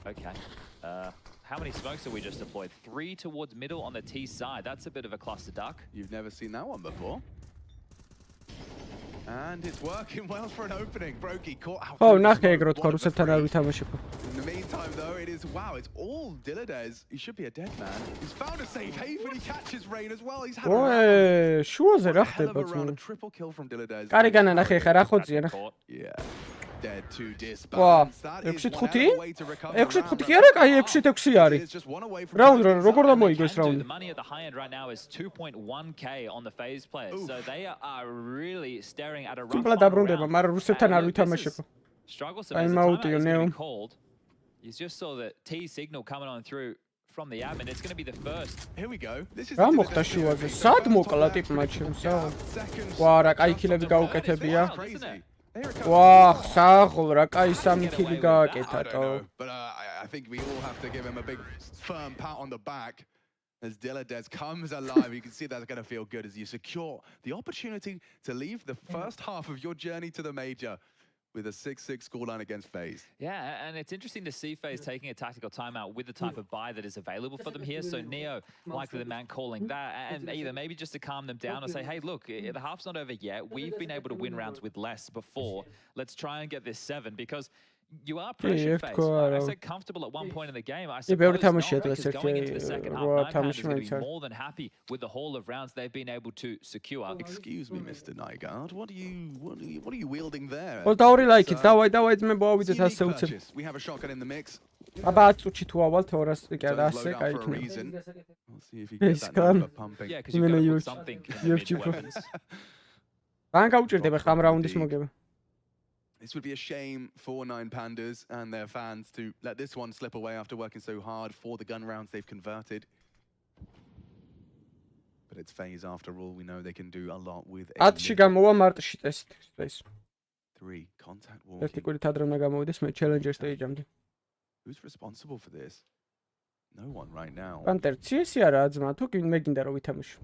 Okay. How many smokes have we just deployed? 3 towards middle on the T side. That's a bit of a cluster duck. You've never seen that one before. And it's working well for an opening. Brokey caught out. ო ნახე ეგ რო თქვა რუსეთთან არ ვითამაშებ. In the meantime, though, it is wow. It's all Dilladez. He should be a dead man. He's found a safe haven. He catches Rain as well. He's had ოე შუაზე რა hell of a ხდება round. A ძმო. triple kill from Dilladez. კარიგანა ნახე ხა რა ხოძია ნახე. Yeah. Dead to ვა disbalance. That is 6-5? one hell of a way to recover a 6-5 round. კი არა, კაი 6-6 არის. It's just one away from რაუნდ Dilladez. როგორ დამოიგო ეს The რაუნდი? money at the high end right now is 2.1k on the phase players. Oof. So they are really staring at a rough სიმპლა final დაბრუნდება, round. მაგრამ რუსეთთან And არ look, this ვითამაშებ. is struggle Time semester. out, Timeout you is gonna know. be called. You just saw the T signal coming on through from the admin. It's going to be the first. Here we go. This is რა the მოხდა Dilladez შუაზე? POV. სად First მოკლა top ტიპმა left, ჩემს? second ვა რა კაი shot ქილები of the გაუკეთებია. crazy. Here it comes. ვა საღოლ რა კაი სამი ქილი გააკეთა I don't ტო. know, but I I think we all have to give him a big firm pat on the back as Dilladez comes alive. You can see that's going to feel good as you secure the opportunity to leave the first half of your journey to the major with a 6-6 scoreline against FaZe. Yeah, and it's interesting to see FaZe taking a tactical timeout with the type of buy that is available for them here. So Neo, likely the man calling that, and either maybe just to calm them down or say, hey, look, the half's not over yet. We've been able to win rounds with less before. Let's try and get this 7 because you are pressured, FaZe. I said comfortable at one point in the game. I suppose not, because going into the second half, 9 Pandas are going to be more than happy with the haul of rounds they've been able to secure. Excuse me, Mr. Nygaard, what are you wielding there? Well, დაური ლაიქით, დავაი ძმებო, ავიდეთ ასე უცებ. We have a shotgun in the mix. აბა 10 წუთში თუ ავალთ 200 კი არა ასე კაი იქნება. Let's see if you get that number pumping. Yeah, because you've got to put something in the mid-weapons. რან გაუჭირდება ხამ რაუნდის მოგება? This would be a shame for 9 Pandas and their fans to let this one slip away after working so hard for the gun rounds they've converted. But it's FaZe after all. We know they can do a lot with 10-ში გამოვა მარტში ეს. 3 contact walking. ერთი კვირით ადრე უნდა გამოვიდეს მე challenger stage-ამდე. Who's responsible for this? No one right now. პანტერ CS-ი არა ძმა, თუ კი მე გინდა რომ ვითამაშო.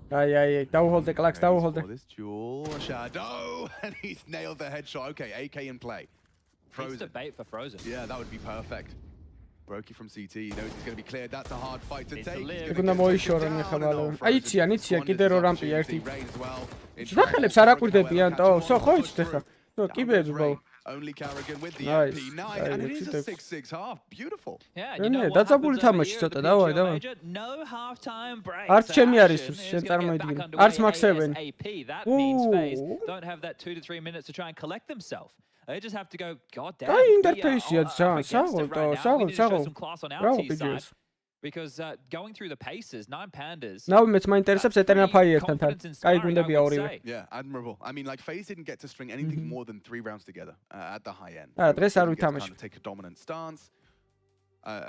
Ay, დაუჰოლდე კლაკს, დაუჰოლდე. This duel, Shadow, and he's nailed the headshot. Okay, AK in play. Frozen. It's a bait for Frozen. Yeah, that would be perfect. Brokey from CT, he knows he's going to be cleared. That's a hard fight to take. ეგუნა მოიშორონ ახლა მალე. აი იციან კიდე რო რამპია ერთი. შეხელებს არ აკვირდებიან თო, ხო იცით ახლა. თო კიბები ბო. Only Carrigan with the MP9 and it is a 6-6 half. Beautiful. Yeah, you know, დაძაბული თამაში ცოტა, დავაი. No half-time break. არც ჩემი არის შენ წარმოიდგინე. არც Max 7. That means FaZe don't have that 2 to 3 minutes to try and collect themselves. They just have to go, god damn. Აი ინტერფეისია საღოლ. Bravo, PGL. Because going through the paces, 9 Pandas. ნავი მეც მაინტერესებს ეტერნა ფაიერთან თან. კაი გვინდებია ორივე. Yeah, admirable. I mean, like FaZe didn't get to string anything more than 3 rounds together at the high end. დღეს არ ვითამაშე. Take a dominant stance.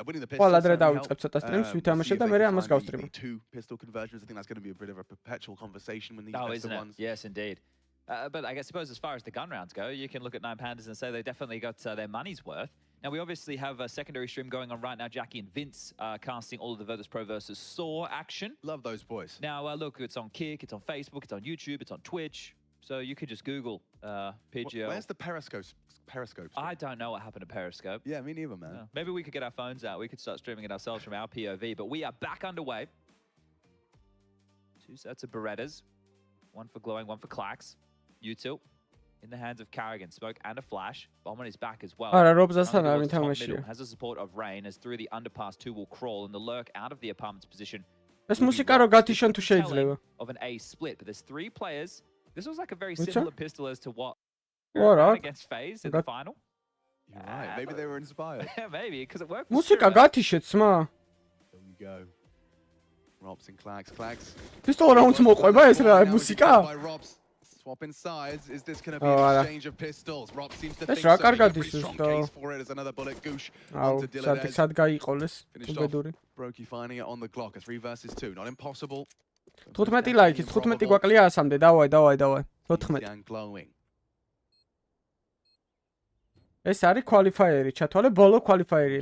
Winning the pistol. ყველა დღე დავიწყებ ცოტა სტრიმს, ვითამაშე და მე ამას გავსტრიმო. 2 pistol conversions. I think that's going to be a bit of a perpetual conversation when these isn't it? Yes, indeed. But I suppose as far as the gun rounds go, you can look at 9 Pandas and say they definitely got their money's worth. Now, we obviously have a secondary stream going on right now. Jackie and Vince casting all of the Virtus Pro versus Saw action. Love those boys. Now, look, it's on Kick, it's on Facebook, it's on YouTube, it's on Twitch. So you could just Google PGL. Where's the Periscope? I don't know what happened to Periscope. Yeah, me neither, man. Maybe we could get our phones out. We could start streaming it ourselves from our POV. But we are back underway. 2 sets of Berettas. 1 for glowing, 1 for clacks. U-tilt. In the hands of Carrigan, smoke and a flash. Bomb on his back as well. Has the support of Rain as through the underpass 2 will crawl and the lurk out of the apartment's position. This მუსიკა რო გათიშან თუ შეიძლება. Of an A split, but there's 3 players. This was like a very similar pistol as to what against FaZe in the final. You're right. Maybe they were inspired. Yeah, maybe because it worked. მუსიკა გათიშეთ ძმა. There we go. Robs and Clags. Pistol rounds მოყვება ეს რა მუსიკა. Swapping sides. Is this going to be an exchange of pistols? Rob seems to think so. Strong case for it as another bullet goosh onto Dilladez. სად გაიყოლეს? უბედური. Brokey finding it on the clock. It's 3 versus 2. Not impossible. 15 ლაიქით, 15 გვაკლია 100-მდე. დავაი. 14. ეს არის qualifier-ი, ჩათვალე ბოლო qualifier-ი.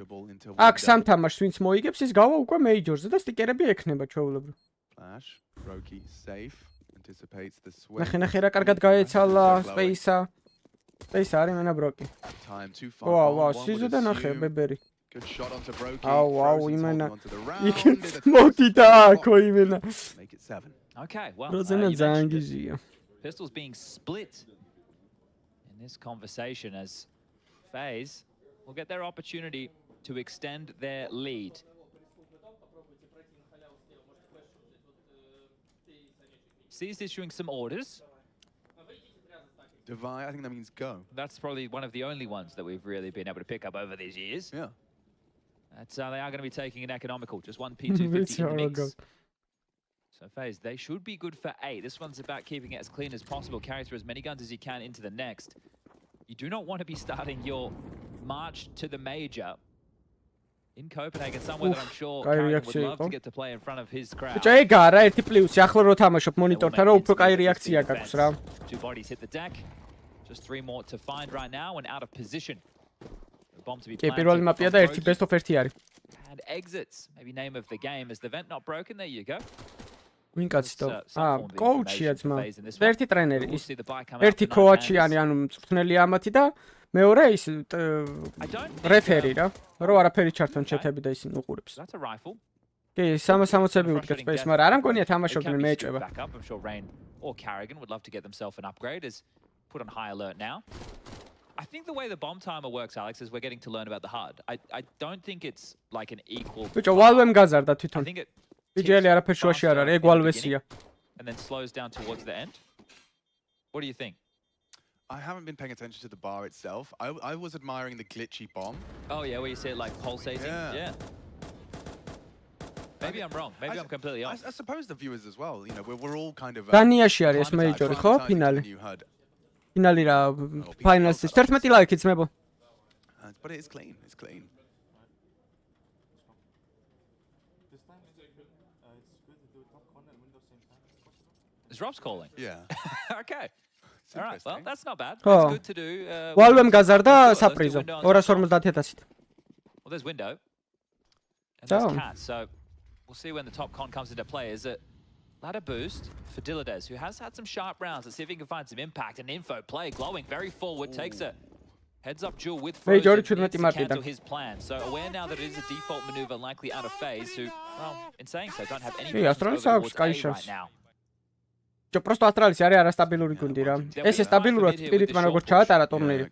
აქ სამ თამაშს ვინც მოიგებს, ის გავა უკვე majors-ზე და სტიკერები ექნება ჩვეულებრივ. Flash. Brokey safe. Anticipates the swing. ნახე რა კარგად გაეცალა space-ა. Space არის მენა ბროკი. Time too far. ვაუ, სიზოდა ნახე ბებერი. Good shot onto Brokey. ვაუ, იმენა. Smoky და აქო იმენა. Make it 7. Okay, well. როზენა ძალიან გიზია. Pistols being split in this conversation as FaZe will get their opportunity to extend their lead. C's issuing some orders. Divide, I think that means go. That's probably one of the only ones that we've really been able to pick up over these years. Yeah. That's they are going to be taking an economical, just 1 P250 in the mix. So FaZe, they should be good for 8. This one's about keeping it as clean as possible, carry through as many guns as you can into the next. You do not want to be starting your march to the major in Copenhagen, somewhere that I'm sure Carrigan would love to get to play in front of his crowd. ბიჭო, ეგ არა, ერთი პლუსი, ახლა რო თამაშობ მონიტორთან, რომ უფრო კაი რეაქცია გაქვს რა. 2 bodies hit the deck. Just 3 more to find right now and out of position. bomb to be კი, planted. პირველი მაპია და ერთი from best of 1 არის. And exits, maybe name of the game. Is the vent not broken? There you go. ვინ კაცი და? კოუჩია ძმა. This ერთი ტრენერი, We'll ის see the buy come out ერთი for კოაჩიანი, nine-handers. ანუ მწვრთნელი ამათი და მეორე ის რეფერი რა. რო არაფერი ჩართონ ჩეთები და ისინი უყურებს. That's a rifle. კი, 360-ები უდგეთ სპეის, მაგრამ არ მგონია თამაშობდნენ It can be მეეჭება. back up. I'm sure Rain or Carrigan would love to get themselves an upgrade. Is put on high alert now. I think the way the bomb timer works, Alex, is we're getting to learn about the HUD. I don't think it's like an equal. ბიჭო, ვალვემ გაზარდა I თვითონ. think it PGL ticks არაფერ შუაში არ faster არის, ეგ in the ვალვესია. beginning and then slows down towards the end. What do you think? I haven't been paying attention to the bar itself. I was admiring the glitchy bomb. Oh yeah, where you see it like pulsating. Yeah. Maybe I'm wrong. Maybe I'm completely off. I suppose the viewers as well. You know, we're all kind of. დანიაში არის ეს მეიჯორი, ხო? ფინალი. ფინალი რა, ფაინალში 11 ლაიქი ძმებო. But it is clean. It's clean. Is Rob's calling? Yeah. Okay. All right. Well, that's not bad. Oh. That's good to do. ვალვემ გაზარდა Let's do საპრიზო window on top. 250,000-ით. Well, there's window. And So. there's cat. So we'll see when the top con comes into play. Is it ladder boost for Dilladez, who has had some sharp rounds. Let's see if he can find some impact. And info play glowing very forward. Takes it. Heads up duel with Major Frozen. should Needs not to be cancel his plan. So aware now that it is a default maneuver, likely out of phase. Who, well, in saying so, don't have any Yeah, options Australia over sucks, towards A Sky right shots. now. ჯო პროსტო ავსტრალიის არის არასტაბილური გუნდი რა. ესე სტაბილურად სპირიტმა როგორ ჩაატარა ტურნირი.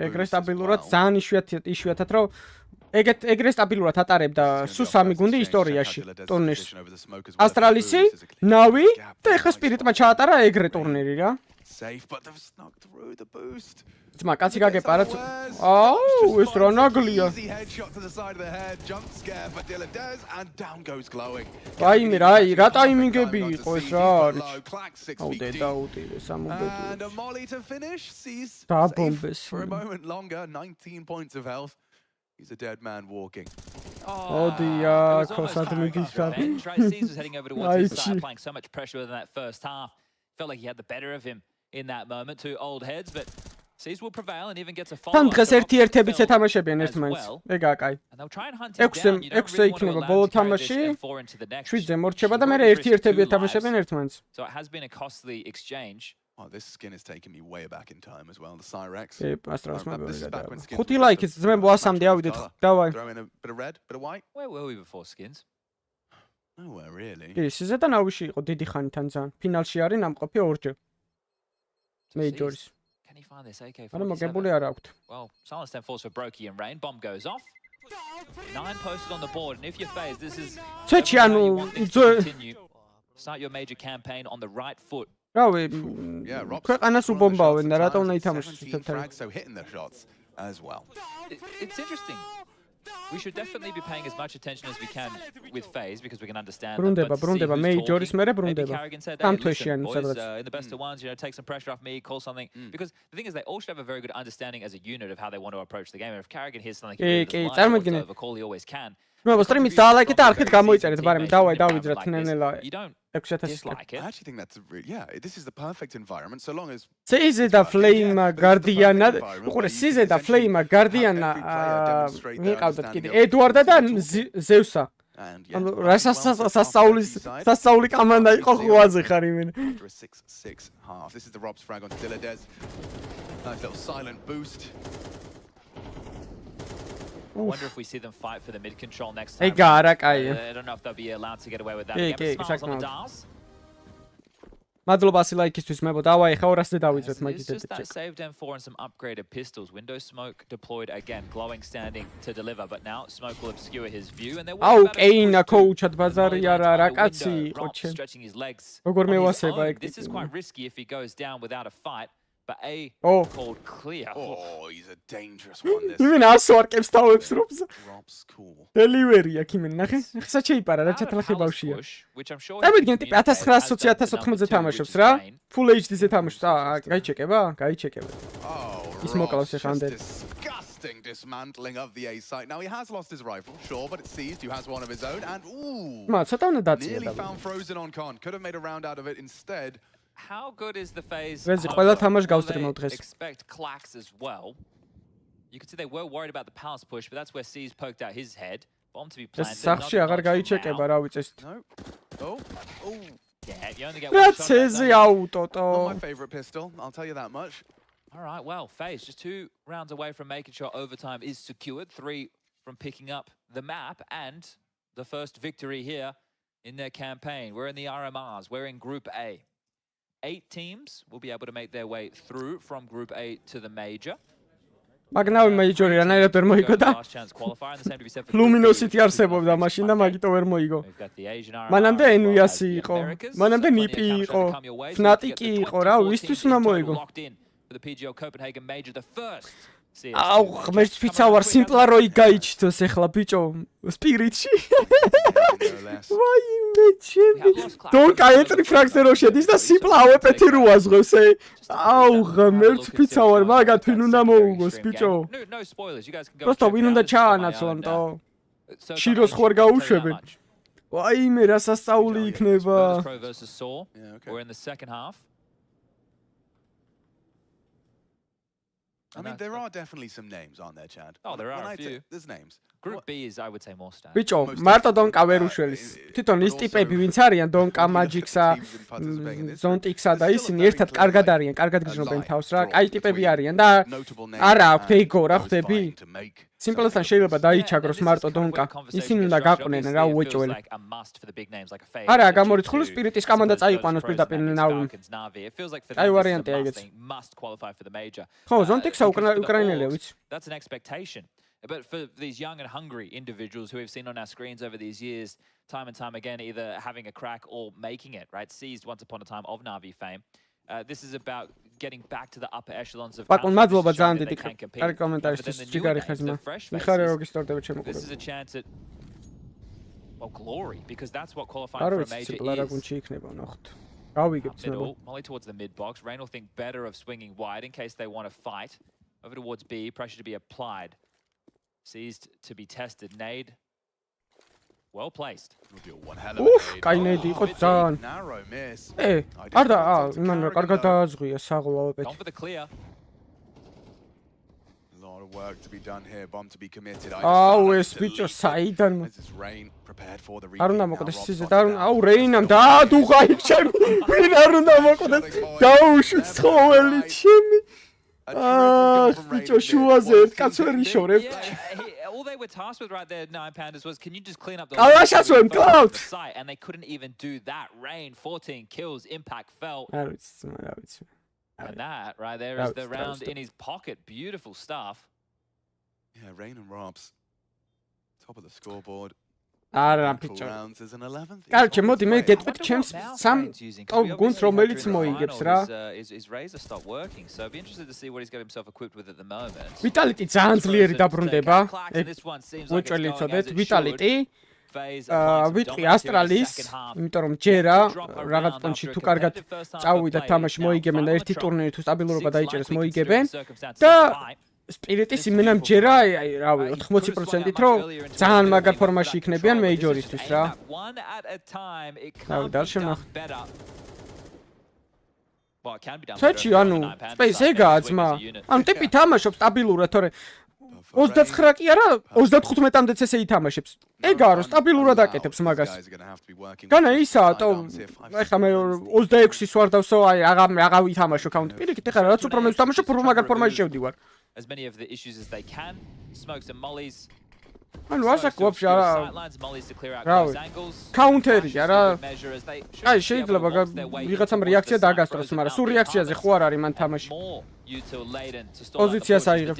ეგრე სტაბილურად ძალიან იშვიათად რომ ეგრე სტაბილურად ატარებდა სულ 3 გუნდი ისტორიაში ტურნირს. ავსტრალისი, ნავი და ეხლა სპირიტმა ჩაატარა ეგრე ტურნირი რა. Safe, but they've snuck through the boost. ძმა კაცი გაგეპარა. აუ, ეს რა ნაგლია. Easy headshot to the side of the head, jump scare for Dilladez, and down goes glowing. რაიმე რა ტაიმინგები იყო ეს რა არის. Clack 6 აუ feet deep. დაუტირე სამუბედური. And a molly to finish, sees Dabombe safe for a moment longer, 19 points of health. He's a dead man walking. Oh, the Crosshair Ben Tracy's was heading over towards his Nice. side, applying so much pressure within that first half. Felt like he had the better of him in that moment. 2 old heads, but Seas will prevail and even gets a თან follow-up. დღეს ერთ-ერთებით ეთამაშებიან ერთმანეთს. ეგაა კაი. And they'll try and hunt him down. You don't ექვსზე really want to იქნება allow ბოლო him to carry this თამაში. M4 into the next. 7-ზე მორჩება და He's მე already ერთ-ერთები risked 2 ეთამაშებიან lives. ერთმანეთს. So it has been a costly exchange. Oh, this skin is taking me way back in time as well. The Cyrex. კი, პასტრას This is back when მოგებია. skins 5 were ლაიქიც just a ძმებო 100-მდე ავიდეთ. დავაი. Throw in a bit of red, bit of white. Where were we before skins? Nowhere really. კი, სიზე და ნავიში იყო დიდი ხანიდან ძალიან. ფინალში არის ნამყოფი ორჯერ. მეიჯორის. Can he find this AK-47? არა მოგებული არ აქვთ. Well, silence then falls for Brokey and Rain. Bomb goes off. 9 posted on the board, and if you're phased, this is ცეჩი how ანუ you want things to continue. Start your major campaign on the right foot. რავი, Yeah, Rob's ქვეყანას one of the უბომბავენ და shots რატომ უნდა at times, ითამაშოს 17 თეთრ. frags, so hitting the shots as well. It's interesting. We should definitely be paying as much attention as we can with FaZe because we can understand. ბრუნდება, but to see ბრუნდება, who's მეიჯორის talking, mერე maybe ბრუნდება. Carrigan said, Tam "Hey, listen, თვეშიანი boys, სადღაც. in the best of ones, take some pressure off me, call something." Because the thing is, they all should have a very good understanding as a unit of how they want to approach the game. And if Carrigan hears something, he really doesn't like, or wants to overcall, he always can. ნუ სტრიმის დაალაიქეთ და არხით გამოიწერეთ, მაგრამ დავაი დავიძრათ ნენელა You don't 6000. dislike it. I actually think that's a really, yeah, this is the perfect environment so long as სიზე და ფლეიმა გარდიანა, უყურე სიზე და ფლეიმა გარდიანა მიყავდათ კიდე ედვარდა და ზევსა. and ანუ სასაული კამანდა იყო ხვაზე ხარ იმენ. after a 6-6 half. This is the Rob's frag on Dilladez. Nice little silent boost. I wonder if we see them fight for the mid control next time. ეგა არა კაია. I don't know if they'll be allowed to get away with that. კი, Again, კი, smiles on the საკმაოდ. dials. მადლობა 100 ლაიქისთვის მებო, დავაი ხა 200-ზე დავიძრეთ It's მაგით just that ეტეჭ. saved M4 and some upgraded pistols. Window smoke deployed again. Glowing standing to deliver, but now smoke will obscure his view. And they're აუ, კეინა კოუჩად ბაზარი არა, რა კაცი იყო ჩემ. Stretching his legs. როგორ on his მევასება own. ეგ This is ტიპი. quite risky if he goes down without a fight. But A Oh. called clear. Oh, he's a dangerous one. This იმენ ასო არკებს თავებს რობს. Rob's cool. დელივერი აქ იმენ ნახე. ხსა შეიპარა რა Out of ჩათლახე Palace ბავშია. push, which I'm sure წამიდგენ his ტიპი communicator has 1920 done for 1080-ზე number 2, თამაშობს which რა. is fine. Full HD-ზე თამაშობს. გაიჩეკება? გაიჩეკება. Oh, He's Rob's more close to just handed. disgusting dismantling of the A site. Now he has lost his rifle, sure, but it's seized. Who has one of his own, and ooh, მა ცოტა უნდა დაწია nearly და. found Frozen on con. Could have made a round out of it instead. How good is the phase? Rezi, home ყველა run? თამაშს Will გავსტრიმავ they დღეს. expect clacks as well. You could see they were worried about the pounce push, but that's where C's poked out his head. Bomb to be planted. ეს სახში აღარ გაიჩეკება, რა ვიცი. No. Oh. Oh. Yeah, you only get one რაც shot. at ეზე that. აუტოტო. Not my favorite pistol, I'll tell you that much. All right, well, FaZe just 2 rounds away from making sure overtime is secured. 3 from picking up the map and the first victory here in their campaign. We're in the RMRs. We're in Group A. 8 teams will be able to make their way through from Group A to the major. მაგნავი მეიჯორი რანაირად ვერ მოიგო და Last chance qualifier, and the same to be said for ლუმინოსიტი არსებობდა მაშინ და მაგიტო ვერ მოიგო. We've got the Asian RMR, მანამდე as well NVS as the იყო. Americas. მანამდე So NIP plenty of იყო. counter come your way, so Fnatic-ი you get the იყო რა, 24 ვისთვის teams უნდა in total მოიგო. locked in for the PGL Copenhagen major, the first. აუ, ღმერთს ფიცავარ სიმპლა როი გაიჩითოს ეხლა ბიჭო სპირიტში. ვაიმე ჩემი. დონკა ენტრი ფრაგზე რო შედის და სიმპლა ავეპეთი რო აზღავს ე. აუ, ღმერთს ფიცავარ მაგათ ვინ უნდა მოუგოს ბიჭო. No spoilers, you guys can go. პროსტო ვინ უნდა ჩაანაცვლონ ტო. შიროს ხوار გაუშვებენ. ვაიმე რა სასწაული იქნება. Pro versus Saw. Yeah, okay. We're in the second half. I mean, there are definitely some names, aren't there, Chad? Oh, there When are a I few. There's names. Group B is, I would say, more standard. ბიჭო, მარტო დონკა ვერ უშველის. თვითონ ის ტიპები ვინც არიან დონკა მაჯიქსა, ზონტიქსა და ისინი ერთად კარგად არიან, კარგად გზნობენ თავს რა. კაი ტიპები არიან და არა აქვთ ეგო რა ხვდები. სიმპლესთან შეიძლება დაიჩაგროს მარტო დონკა. ისინი უნდა გაყვნენ რა უეჭველი. არა, გამორიცხული სპირიტის კომანდა წაიყვანოს პირდაპირ ნავი. კაი ვარიანტია ეგეც. ხო, ზონტიქსა უკრაინელია ვიცი. That's an expectation. But for these young and hungry individuals who we've seen on our screens over these years, time and time again, either having a crack or making it, right? Seized once upon a time of NAVI fame. This is about getting back to the upper echelons of ბაკონ მადლობა ძალიან they დიდი can compete. კარი კომენტარისთვის ჯიგარი ხაზმა. მიხარე რომ გისტორდება ჩემო This is a chance at, well, glory, because that's what qualifying არ for a ვიცი major ციფლა რა is. გუნჩი იქნება ნახოთ. გავიგებთ ნება. Middle, Molly towards the mid box. Rain will think better of swinging wide in case they want to fight. Over towards B, pressure to be applied. Seized to be tested. Nade. Well placed. უფ, კაი ნედი იყო ძალიან. Narrow miss. არ და იმან რა კარგად დააზღვია საღლავებეთ. Gone for the clear. A lot of work to be done here. Bomb to be committed. აუ ეს ბიჭო საიდან This is Rain prepared for the არ უნდა მოკვდეს სიზე და აუ რეინამ დაადუღა იქ ჩემი. ვინ არ უნდა მოკვდეს? დაუშვით ცხოველი ჩემი. ბიჭო შუაზე ერთ კაცს ვერ იშორებთ. All they were tasked with right there, Nine Pandas, was can you just clean up the site? And they couldn't even do that. Rain, 14 kills, impact felt. არ ვიცი, რა ვიცი. And that right there is the round in his pocket. Beautiful stuff. Yeah, Rain and Robs. Top of the scoreboard. არა ბიჭო. Rounds is an 11th. კარჩე მოდი მე გეტყვით ჩემს სამ გუნდს რომელიც მოიგებს რა. Is Razer stop working? So I'd be interested to see what he's got himself equipped with at the moment. ვიტალიტი ძალიან ძლიერი დაბრუნდება. უჭველი წოდეთ ვიტალიტი. ვიტყვი ასტრალის, იმიტომ რომ ჯერა რაღაც პონჩი თუ კარგად წავიდა თამაში მოიგებენ და ერთი ტურნირი თუ სტაბილურობა დაიჭერეს მოიგებენ და სპირიტის იმენამ ჯერა აი რავი 80%-ით რომ ძალიან მაგარ ფორმაში იქნებიან მეიჯორისთვის რა. რავი დარშემახ. საჩი ანუ სპეის ეგაა ძმა. ანუ ტიპი თამაშობს სტაბილურად თორე 29 კი არა 35-მდეც ესე ითამაშებს. ეგაა რომ სტაბილურად აკეთებს მაგას. განა ისაა ტო ეხლა მე 26-ის ვარდავსო აი აღარ ვითამაშო კაუნტ პირიქით ეხლა რაც უფრო მე ვთამაშო უფრო მაგარ ფორმაში შევდივარ. As many of the issues as they can. Smokes and mollies. ანუ ასაკ ვაფშე არა. რავი. კაუნტერია რა. აი შეიძლება ვიღაცამ რეაქცია დაგასწროს, მაგრამ სულ რეაქციაზე ხო არ არის მან თამაში. პოზიციას აიღებ.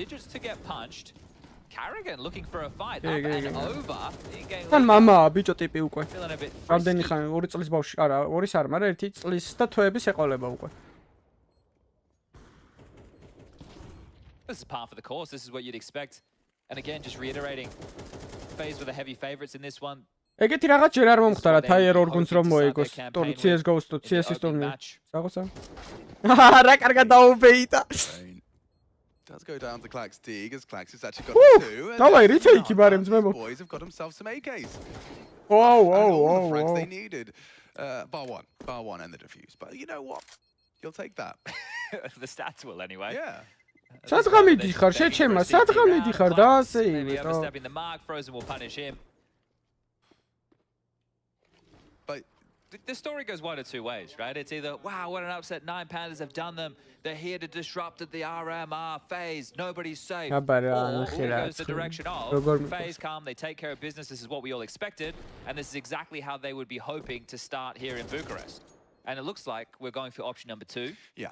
Carrigan looking for a fight up and over. თან მამაა ბიჭო ტიპი უკვე. რამდენი ხანი 2 წლის ბავშვი არა 2-ის არ, მაგრამ 1 წლის და თვეების ეყოლება უკვე. This is par for the course. This is what you'd expect. And again, just reiterating, FaZe were the heavy favorites in this one. ეგეთი რაღაც ჯერ არ მომხდარა Tier 2 გუნდს რომ მოიგოს. ტურნი CS:GO-ს თუ CS-ის ტურნირი. საღოსა. რა კარგად დაუბეიტა. Does go down to Clax D because Clax has actually got 2. დავაი რითეიკი ბარემ ძმებო. Boys have got themselves some AKs. Whoa. They needed bar one and the defuse. But you know what? You'll take that. The stats will anyway. Yeah. სადღა მიდიხარ შეჩემა სადღა მიდიხარ და ასე Maybe ივე overstepping the mark. Frozen will punish him. But The story goes one of two ways, right? It's either, wow, what an upset, 9 Panthers have done them. They're here to disrupt the RMR phase. Nobody's safe. Or it goes the direction of phase calm, they take care of business. This is what we all expected. And this is exactly how they would be hoping to start here in Bucharest. And it looks like we're going for option number 2. yeah.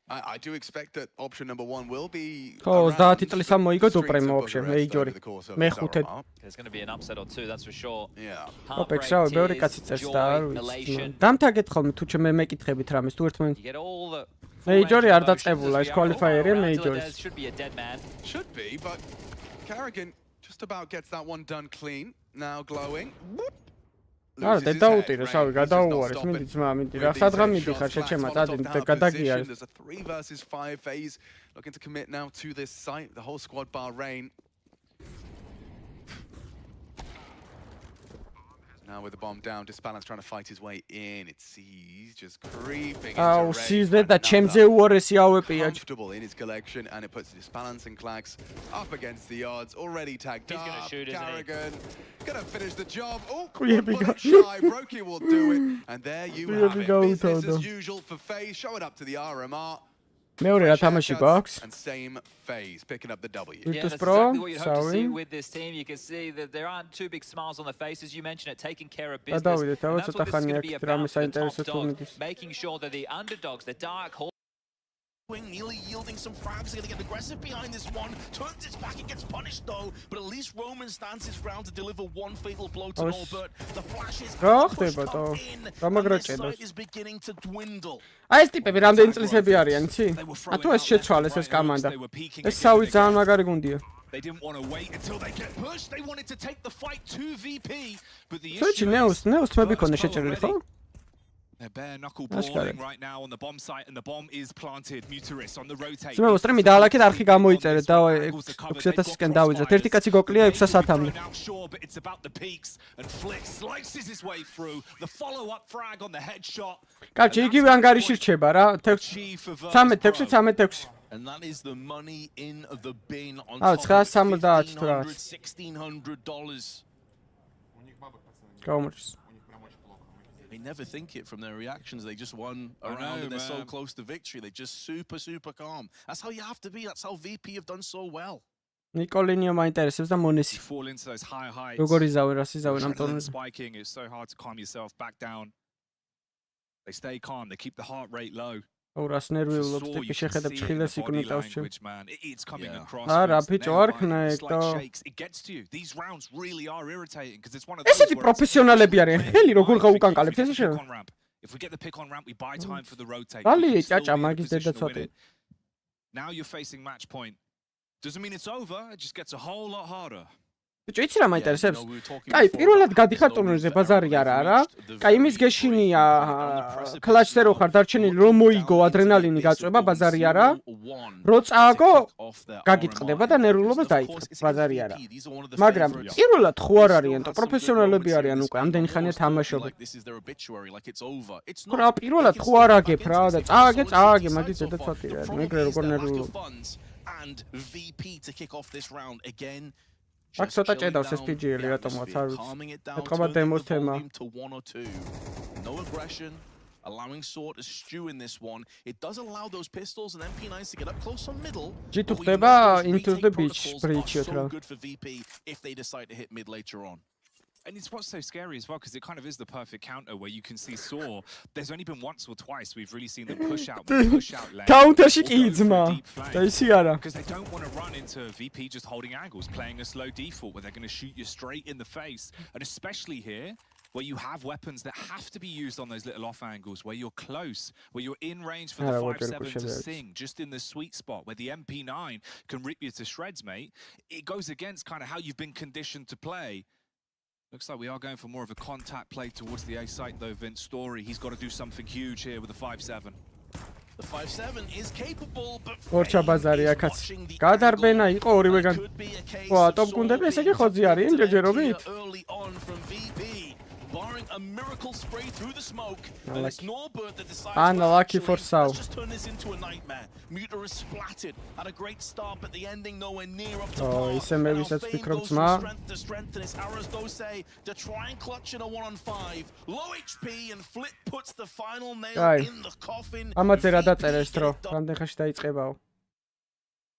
I do expect that option number 1 will be. ხო 30 წლის ამოიგო დუპრემო вообще მეიჯორი მეხუთე There's going to be an upset or two, that's for sure. Yeah. ოპექს რა ბევრი კაცი წერს და არ ვიცი დამთაგეთ ხოლმე თუ მე მეკითხებით რამეს თუ ერთმანეთს You get all the მეიჯორი არ დაწყებულა ეს qualifier-ია მეიჯორის should be a dead man. Should be, but Carrigan just about gets that one done clean. Now glowing. არა და დაუტირე შავი გადაუვარეს მინდი ძმა მინდი რა სადღა მიდიხარ შეჩემა დადი გადაგიარეს There's a 3 versus 5 phase looking to commit now to this site. The whole squad bar Rain. Now with the bomb down, Disbalance trying to fight his way in. It sees just creeping into აუ Rain. სიზდე და ჩემზე უარესი ავეპია Comfortable in his collection, and it puts Disbalance and Klax up against the odds. Already tagged He's up. gonna shoot, isn't he? Carrigan gonna finish the job. Oh, Here one we go. bullet shy. Brokey will do it, and there you Here have we it. go, Business Toto. as usual for FaZe. Show it up to the RMR. მეორე რა თამაში გვაქვს And same FaZe picking up the W. Yeah, Virtus that's Pro, exactly what you'd hope to see Zowie. with this team. You can see that there aren't two big smiles on the faces. You mentioned it, taking care of და business. დავიდეთ And აუ that's ცოტა what this is ხანი going to be აქ რამე about for the საინტერესო top თუ dog, მიდის making sure that the underdogs, the dark horse, Nearly yielding some frags, going to get aggressive behind this one. Turns its back, it gets punished though. But at least Roman stands his ground to deliver one fatal blow to Norbert. The flashes რა and the push ხდება come თო in, and გამაგრა this ჭედოს site is beginning to dwindle. აი ეს ტიპები რამდენი წლისები არიან იცი ა თუ ეს შეცვალეს ეს კომანდა ეს სავი ძალიან მაგარი გუნდია They didn't want to wait until they get pushed. They wanted to take the fight to VP. But the სოჩი issue ნეოს is ნეოს თმები ქონდა შეჭერილი ხო they're bare knuckle That's brawling correct. right now on the bomb site, and the bomb is planted. Muteris on the rotate. ძმებო სტრიმი დაალაკეთ არხი გამოიწერეთ და 6000-ისკენ დავიძრათ ერთი კაცი გოკლია 600-მდე Now sure, but it's about the peaks, and Flick slices his way through. The follow-up frag on the headshot. კარგი იგივე ანგარიში რჩება რა 13-6 And that is the money in the bin on Ah, top of $970 თუ რაღაც. $1,600. გამორჩს They never think it from their reactions. They just won around and they're so close to victory. They're just super, super calm. That's how you have to be. That's how VP have done so well. ნიკოლინიო მაინტერესებს და მონესი Fall into those high heights. როგორ იზავენ რას იზავენ ამ Adrenaline ტურნირზე spiking. It's so hard to calm yourself back down. They stay calm. They keep the heart rate low. ორას ნერვიულობს You ტიპი can შეხედებ see it in ჩხილეს the body იქნიტავს ჩემ language, man. It's coming across. არა with ბიჭო nail არ biting, ქნა slight ეკტო shakes. It gets to you. These rounds really are irritating because it's one of those ესეთი where it's პროფესიონალები არიან ხელი როგორ გაუკანკალებთ if we ესე get the შენ pick on ramp, if we get the pick on ramp, we buy time for the rotate. რალი We can still ჭაჭა be in a მაგის position დედა to win ცოტი it. Now you're facing match point. Doesn't mean it's over. It just gets a whole lot harder. ბიჭო იცი რა მაინტერესებს კაი პირველად გადიხარ ტურნირზე ბაზარი არა რა კაი იმის გეშინია კლაჩზე რო ხარ დარჩენილი რომ მოიგო ადრენალინი გაწვება ბაზარი არა რო წააგო გაგიტყდება და ნერვულობას დაიწყებს ბაზარი არა მაგრამ პირველად ხო არ არიან და პროფესიონალები არიან უკვე ამდენი ხანია თამაშობენ რა პირველად ხო არ აგებ რა და წააგე მაგის ზედა ცოტი რა მეგრე როგორ ნერვულობა And VP to kick off this round again. აქ ცოტა ჭედავს ეს PGL-ი რატომაც არ ვიცი ეთქობა დემოს თემა No aggression, allowing Sword to stew in this one. It does allow those pistols and MP9s to get up close on middle. G2 ხდება into the beach bridge-იოთ რა. So good for VP if they decide to hit mid later on. And it's what's so scary as well, because it kind of is the perfect counter where you can see Saw. There's only been once or twice we've really seen them push out lane. Counter-ში კი იძმა. და ისი არა. Because they don't want to run into VP just holding angles, playing a slow default where they're going to shoot you straight in the face. And especially here, where you have weapons that have to be used on those little off angles, where you're close, where you're in range for the 5-7 to sing, just in the sweet spot, where the MP9 can rip you to shreds, mate. It goes against kind of how you've been conditioned to play. Looks like we are going for more of a contact play towards the A site though, Vince Story. He's got to do something huge here with the 5-7. The 5-7 is capable, but ორჩა ბაზარი აქაც გადარბენა იყო ორივეგან ვა ტოპ გუნდები ესე იგი ხოძი არის იმჯერჯერობით early on from VP, barring a miracle spray through the smoke. And it's Norbert that decides, Unlucky for Sau. let's just turn this into a nightmare. Muta is splattered. Had a great start, but the ending nowhere near up to par. ისე მე And ვისაც our fame ვფიქრობ goes ძმა. from strength to strength, and it's arrows go say to try and clutch in a 1-on-5. Low HP, and Flip puts the final nail Guy. in the coffin. ამაზე რა დაწერა ეს დრო? რამდენ ხანში დაიწყებაო?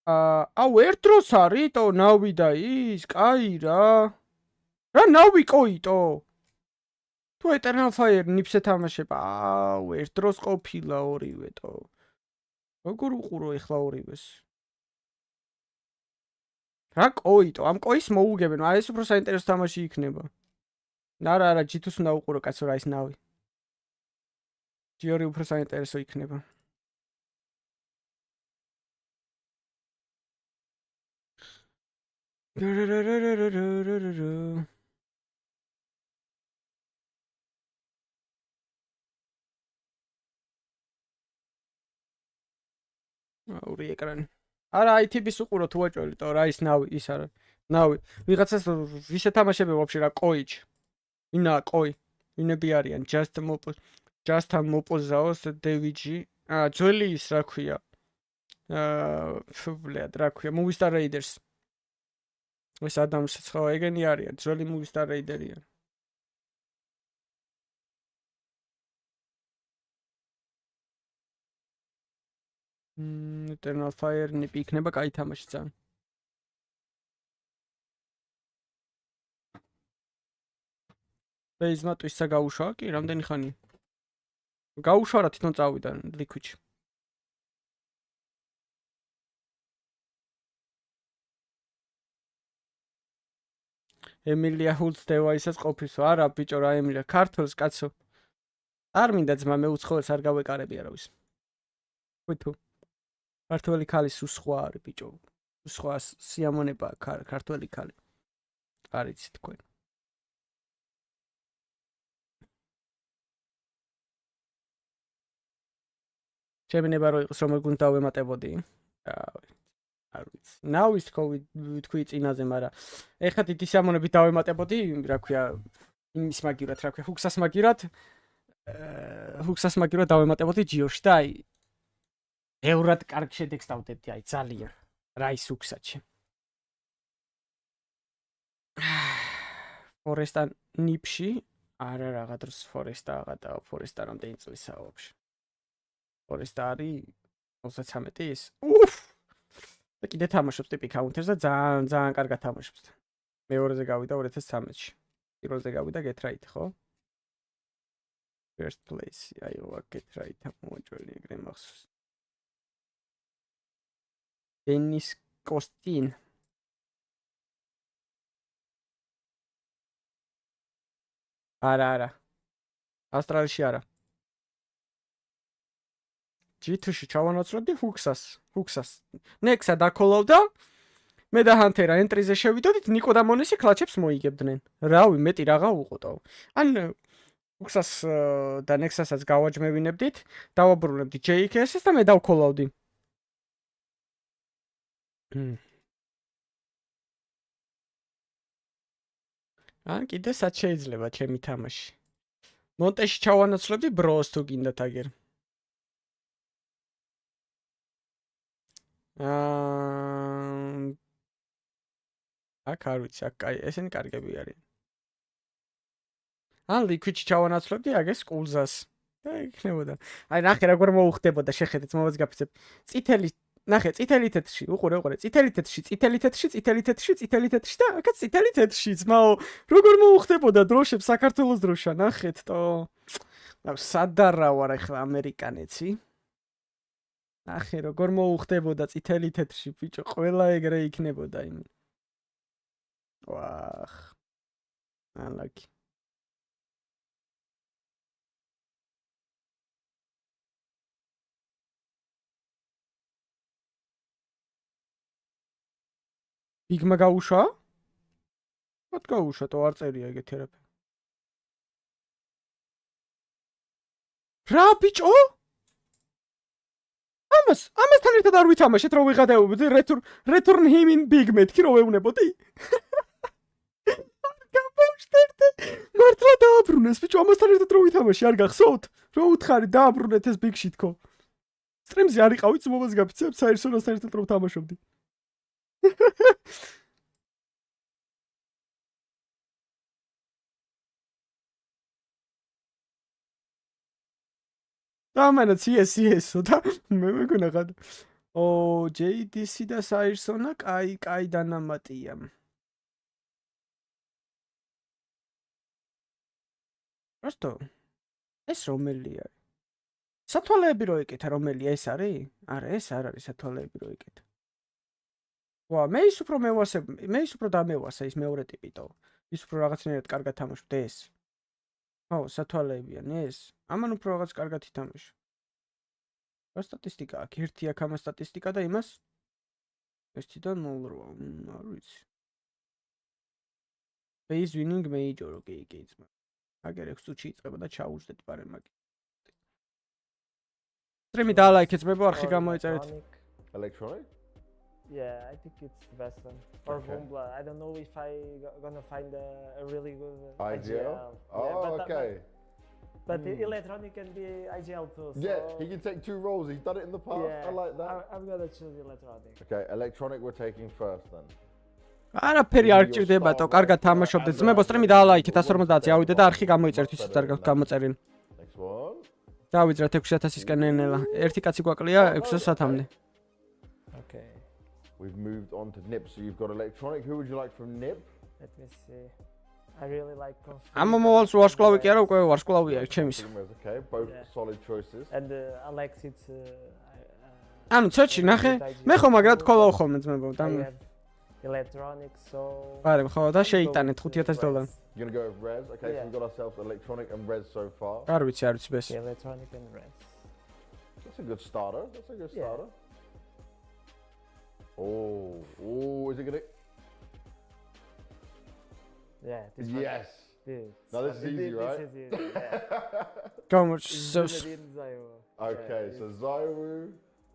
აუ ერთ დროს არისო ნავი და ის, კაი რა. რა ნავი ყოიტო? თუ Eternal Fire ნიფსე თამაშება, აუ ერთ დროს ყოფილა ორივეტო. როგორ უყურო ეხლა ორივეს? რა ყოიტო? ამ ყოის მოუგებენ, აი ეს უფრო საინტერესო თამაში იქნება. არა, G2-ს უნდა უყურო კაცო რა ის ნავი. G2 უფრო საინტერესო იქნება. ორი ეკრანი. არა, IT-ის უყურო თუ ვაჭველი, თო რა ის ნავი, ის არა. ნავი. ვიღაცას ვისე თამაშები ვაფშე რა ყოიჩ. ინა ყოი. ინები არიან just ამ მოპოზაოს DVG. ძველი ის რა ქვია. ბლედ რა ქვია, Movie Star Raiders. ეს ადამიანს ხო ეგენი არიან, ძველი Movie Star Raiderია. Eternal Fire ნიპი იქნება კაი თამაში ძალიან. Phase-მა twist-ა გაუშვა კი, რამდენი ხანი? გაუშვა რა თვითონ წავიდა Liquid-ში. ემილია ჰულცდევა ისაც ყოფილსო. არა ბიჭო რა ემილია, ქართველს კაცო. არ მინდა ძმა მე უცხოელს არ გავეკარები არავის. ხუთო. ქართველი ქალის უსხვა არის ბიჭო. უსხვა სიამონება ქართველი ქალი. არ იცი თქვენ. შემენება რომ იყოს რომ გუნდ დავემატებოდი. არ ვიცი. ნავის თქვი წინაზე, მაგრამ ეხლა დიდი სიამონებით დავემატებოდი, რა ქვია, იმის მაგივრად, რა ქვია, ჰუქსას მაგივრად დავემატებოდი ჯიოში და აი ევრად კარგ შედეგს დავდებდი, აი ძალიან. რა ის ჰუქსაჩი. ფორესტა ნიფში, არა რაღაც დროს ფორესტა აღადა, ფორესტა რამდენი წლისაა ვაფშე. ფორესტა არის 33 ის. უფ! და კიდე თამაშობს ტიპი კაუნტერს და ძალიან კარგად თამაშობს. მეორეზე გავიდა 2013-ში. პირველზე გავიდა Get Right, ხო? First place. აიო, Get Right მოაჭველი ეგრე მახსოვს. Dennis Costin. არა. ავსტრალიაში არა. G2-ში ჩავანაცვლოდი ჰუქსას. ნექსა დაკოლავდა. მე და ჰანტერა ენტრიზე შევიდოდით, ნიკო და მონესი კლაჩებს მოიგებდნენ. რავი, მეტი რაღა უყოტო. ან ჰუქსას და ნექსასაც გავაჯმევინებდით, დავაბრუნებდით JKS-ს და მე დავკოლავდი. ან კიდე სად შეიძლება ჩემი თამაში. მონტეში ჩავანაცვლოდი ბროს თუ გინდათ აგერ. აქ არ ვიცი, აქ კაი, ესენი კარგები არიან. ან Liquid-ში ჩავანაცვლოდი აგეს კულზას. და იქნებოდა. აი ნახე როგორ მოუხდებოდა, შეხედეთ, მომაც გაფიცებ. ნახე, წითელი თეთრში, უყურე, წითელი თეთრში და აქაც წითელი თეთრში, ძმაო, როგორ მოუხდებოდა დროშებს საქართველოს დროშა, ნახეთ თო. სადარა ვარ ახლა ამერიკანეცი. ნახე, როგორ მოუხდებოდა წითელი თეთრში, ბიჭო, ყველა ეგრე იქნებოდა იმ. ვახ. unlucky. Bigma გაუშვა? მათ გაუშვა, თო არ წერია ეგეთი არაფერი. რა ბიჭო? ამასთან ერთად არ ვითამაშეთ, რომ ვიღადაობდი return him in big methki რომ ვეუნებოდი? მართლა დააბრუნეს ბიჭო, ამასთან ერთად რო ვითამაში არ გახსოვთ? რო უთხარი დააბრუნეთ ეს ბიგში თქო. სტრიმზე არ იყავით, მომას გაფიცებ საერსონასთან ერთად რო ვთამაშობდი. დამანაც CS-ო და მე მეგონა ხარ. ო, JDC და საერსონა კაი დანამატია. Просто ეს რომელია? სათვალეები რო ეკეთა რომელია ეს არის? არა, ეს არ არის სათვალეები რო ეკეთა. ვა, მე ის უფრო დამევასა ის მეორე ტიპიტო. ის უფრო რაღაცნაირად კარგად თამაშობდა ეს. ო, სათვალეებიან ეს. ამან უფრო რაღაც კარგად ითამაშა. რა სტატისტიკა აქვს? ერთი აქ ამას სტატისტიკა და იმას 1-დან 0-8, არ ვიცი. Phase winning major, okay, ძმა. აგერ 6 წუთში იწყება და ჩაუჯდეთ პარემაკი. სტრიმი დაალაიქეთ, ძმებო, არხი გამოიწერეთ. Electronic? Yeah, I think it's the best one. Or Vumbla. I don't know if gonna find a really good IGL? Oh, okay. But the electronic can be IGL too. So Yeah, he can take 2 roles. He's done it in the past. yeah, I like that. I'm gonna choose electronic. Okay, electronic we're taking first then. არაფერი არ ჭირდებათო, კარგად თამაშობდეთ. ძმებო, სტრიმი დაალაიქეთ 150-ი ავიდე და არხი გამოიწერთ ვისაც არ გაქვთ გამოწერილი. Next one. დავიძრათ 6000-ისკენ ნენელა. ერთი კაცი გვაკლია 600-მდე. Okay. We've moved on to NIP, so you've got electronic. Who would you like from NIP? Let me see. I really like Config. ამ მომავალს ვარსკვლავი კი არა, უკვე ვარსკვლავია ჩემის. Okay, both Yeah. solid choices. And Alex, it's. ანუ ცოტში ნახე, მე ხომ მაგრად თქოლავ ხოლმე ძმებო და I have electronic, so. არა, ხო და შეიტანეთ $5000. You're gonna go with Res. Okay, so Yeah. we've got ourselves electronic and Res so far. არ ვიცი ბეს. Yeah, electronic and red. That's a good starter. That's a good starter. Oh, is it gonna? Yeah. This Yes. One, Now this is easy, right? This is easy. Yeah. გამოჩს. Okay, so Zowie,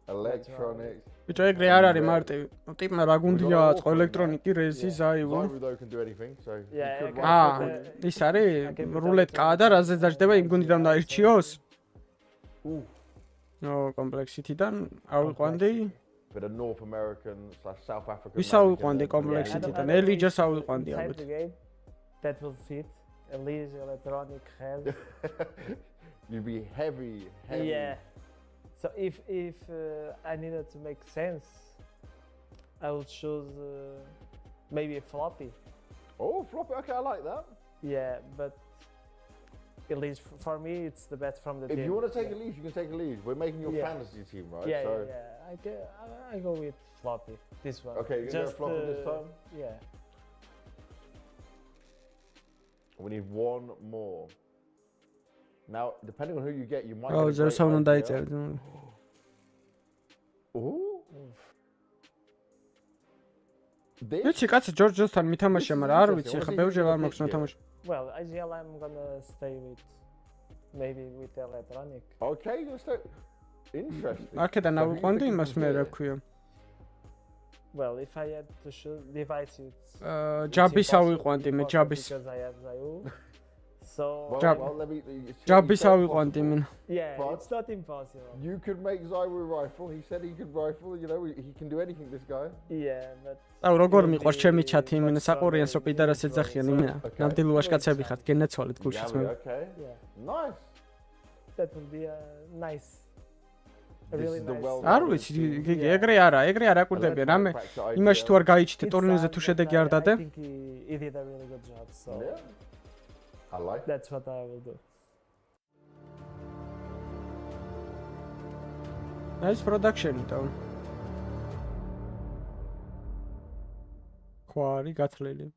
electronics. ბიჭო, ეგრე არ არის მარტივი. ტიპმა რა გუნდია აწყო ელექტრონიკი, რეზი, ზაივო. Zowie though can do anything, so he Yeah, could I run. can- ის არის რულეტკაა და რაზე დაждდება იმ გუნდიდან დაირჩიოს? ნო, კომპლექსიტიდან ავიყვანდი. Bit of North American / South African. ვის ავიყვანდი კომპლექსიტიდან? ელიჯას ავიყვანდი Inside ალბათ. the game, that will fit. At least electronic has. You'd be heavy. Yeah. So if I needed to make sense, I would choose maybe a floppy. Oh, floppy. Okay, I like that. Yeah, but at least for me, it's the best from the team. If you want to take a lead, you can take a lead. We're making your Yeah. fantasy team, right? Yeah, So, yeah. I go with floppy. This one. Okay, you're gonna go floppy this time? Yeah. We need one more. Now, depending on who you get, you might. Oh, get a there's great someone idea. დაიწერა. Ooh. This? ვიცი, კაცი ჯორჯოსთან მითამაშია, მაგრამ არ ვიცი, ხა ბევრჯერ არ მაქვს ნათამაში. Well, IGL, I'm gonna stay with maybe with electronic. Okay, you're gonna stay. Interesting. აქედან So who you ავიყვანდი thinking იმას from მე რა there? ქვია. Well, if I had to choose device, it's. ჯაბის it's ავიყვანდი მე impossible ჯაბის. Because I have Zayu. So. Well, let me. it's ჯაბის certainly ავიყვანდი possible. მე. Yeah, But- it's not impossible. You could make Zowie rifle. He said he could rifle. You know, he can do anything. This guy. Yeah, but. აუ როგორ მიყვარს ჩემი ჩათი იმენა საყურიანს რო პიდარას ეძახიან იმენა. Okay. ნამდვილი ვაშკაცები ხართ, გენაცვალეთ გულშიც Zowie, მე. okay. Yeah, Nice. that would be nice. A This really is the nice. well- არ ვიცი, გიგი, ეგრე არ აკვირდებიან. რამე იმაში თუ არ გაიჩიტე ტურნირზე თუ შედეგი არ დადე. I think he did a really good job. So Yeah. I like it. that's what I will do. Nice production though. ხვარი გათლილი.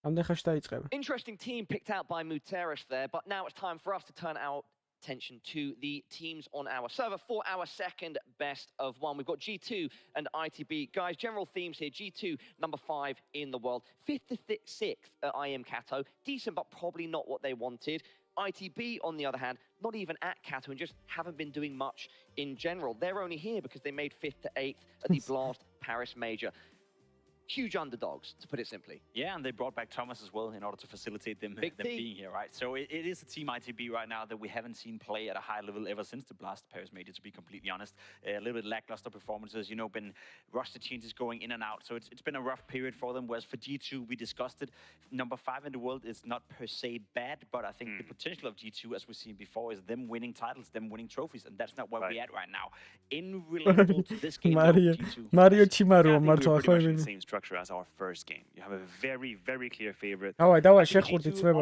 ამდენ ხაშ დაიწყება. Interesting team picked out by Muteris there, but now it's time for us to turn our attention to the teams on our server for our second best of one. We've got G2 and ITB. Guys, general themes here. G2, number 5 in the world. 5th to 6th at IM Kato. Decent, but probably not what they wanted. ITB, on the other hand, not even at Kato and just haven't been doing much in general. They're only here because they made 5th to 8th at the Blast Paris Major. huge underdogs, to put it simply. Yeah, and they brought back Thomas as well in order to facilitate them being here, right? So it is a team ITB right now that we haven't seen play at a high level ever since the Blast Paris Major, to be completely honest. A little bit lackluster performances, you know, been roster changes going in and out. So it's been a rough period for them, whereas for G2, we discussed it. Number 5 in the world is not per se bad, but I think the potential of G2, as we've seen before, is them winning titles, them winning trophies, and that's not where we're at right now. In relation to this game, Mario Chimaru, the same structure as our first game. You have a very, very clear favorite. Давай, შეხურდით ძმებო.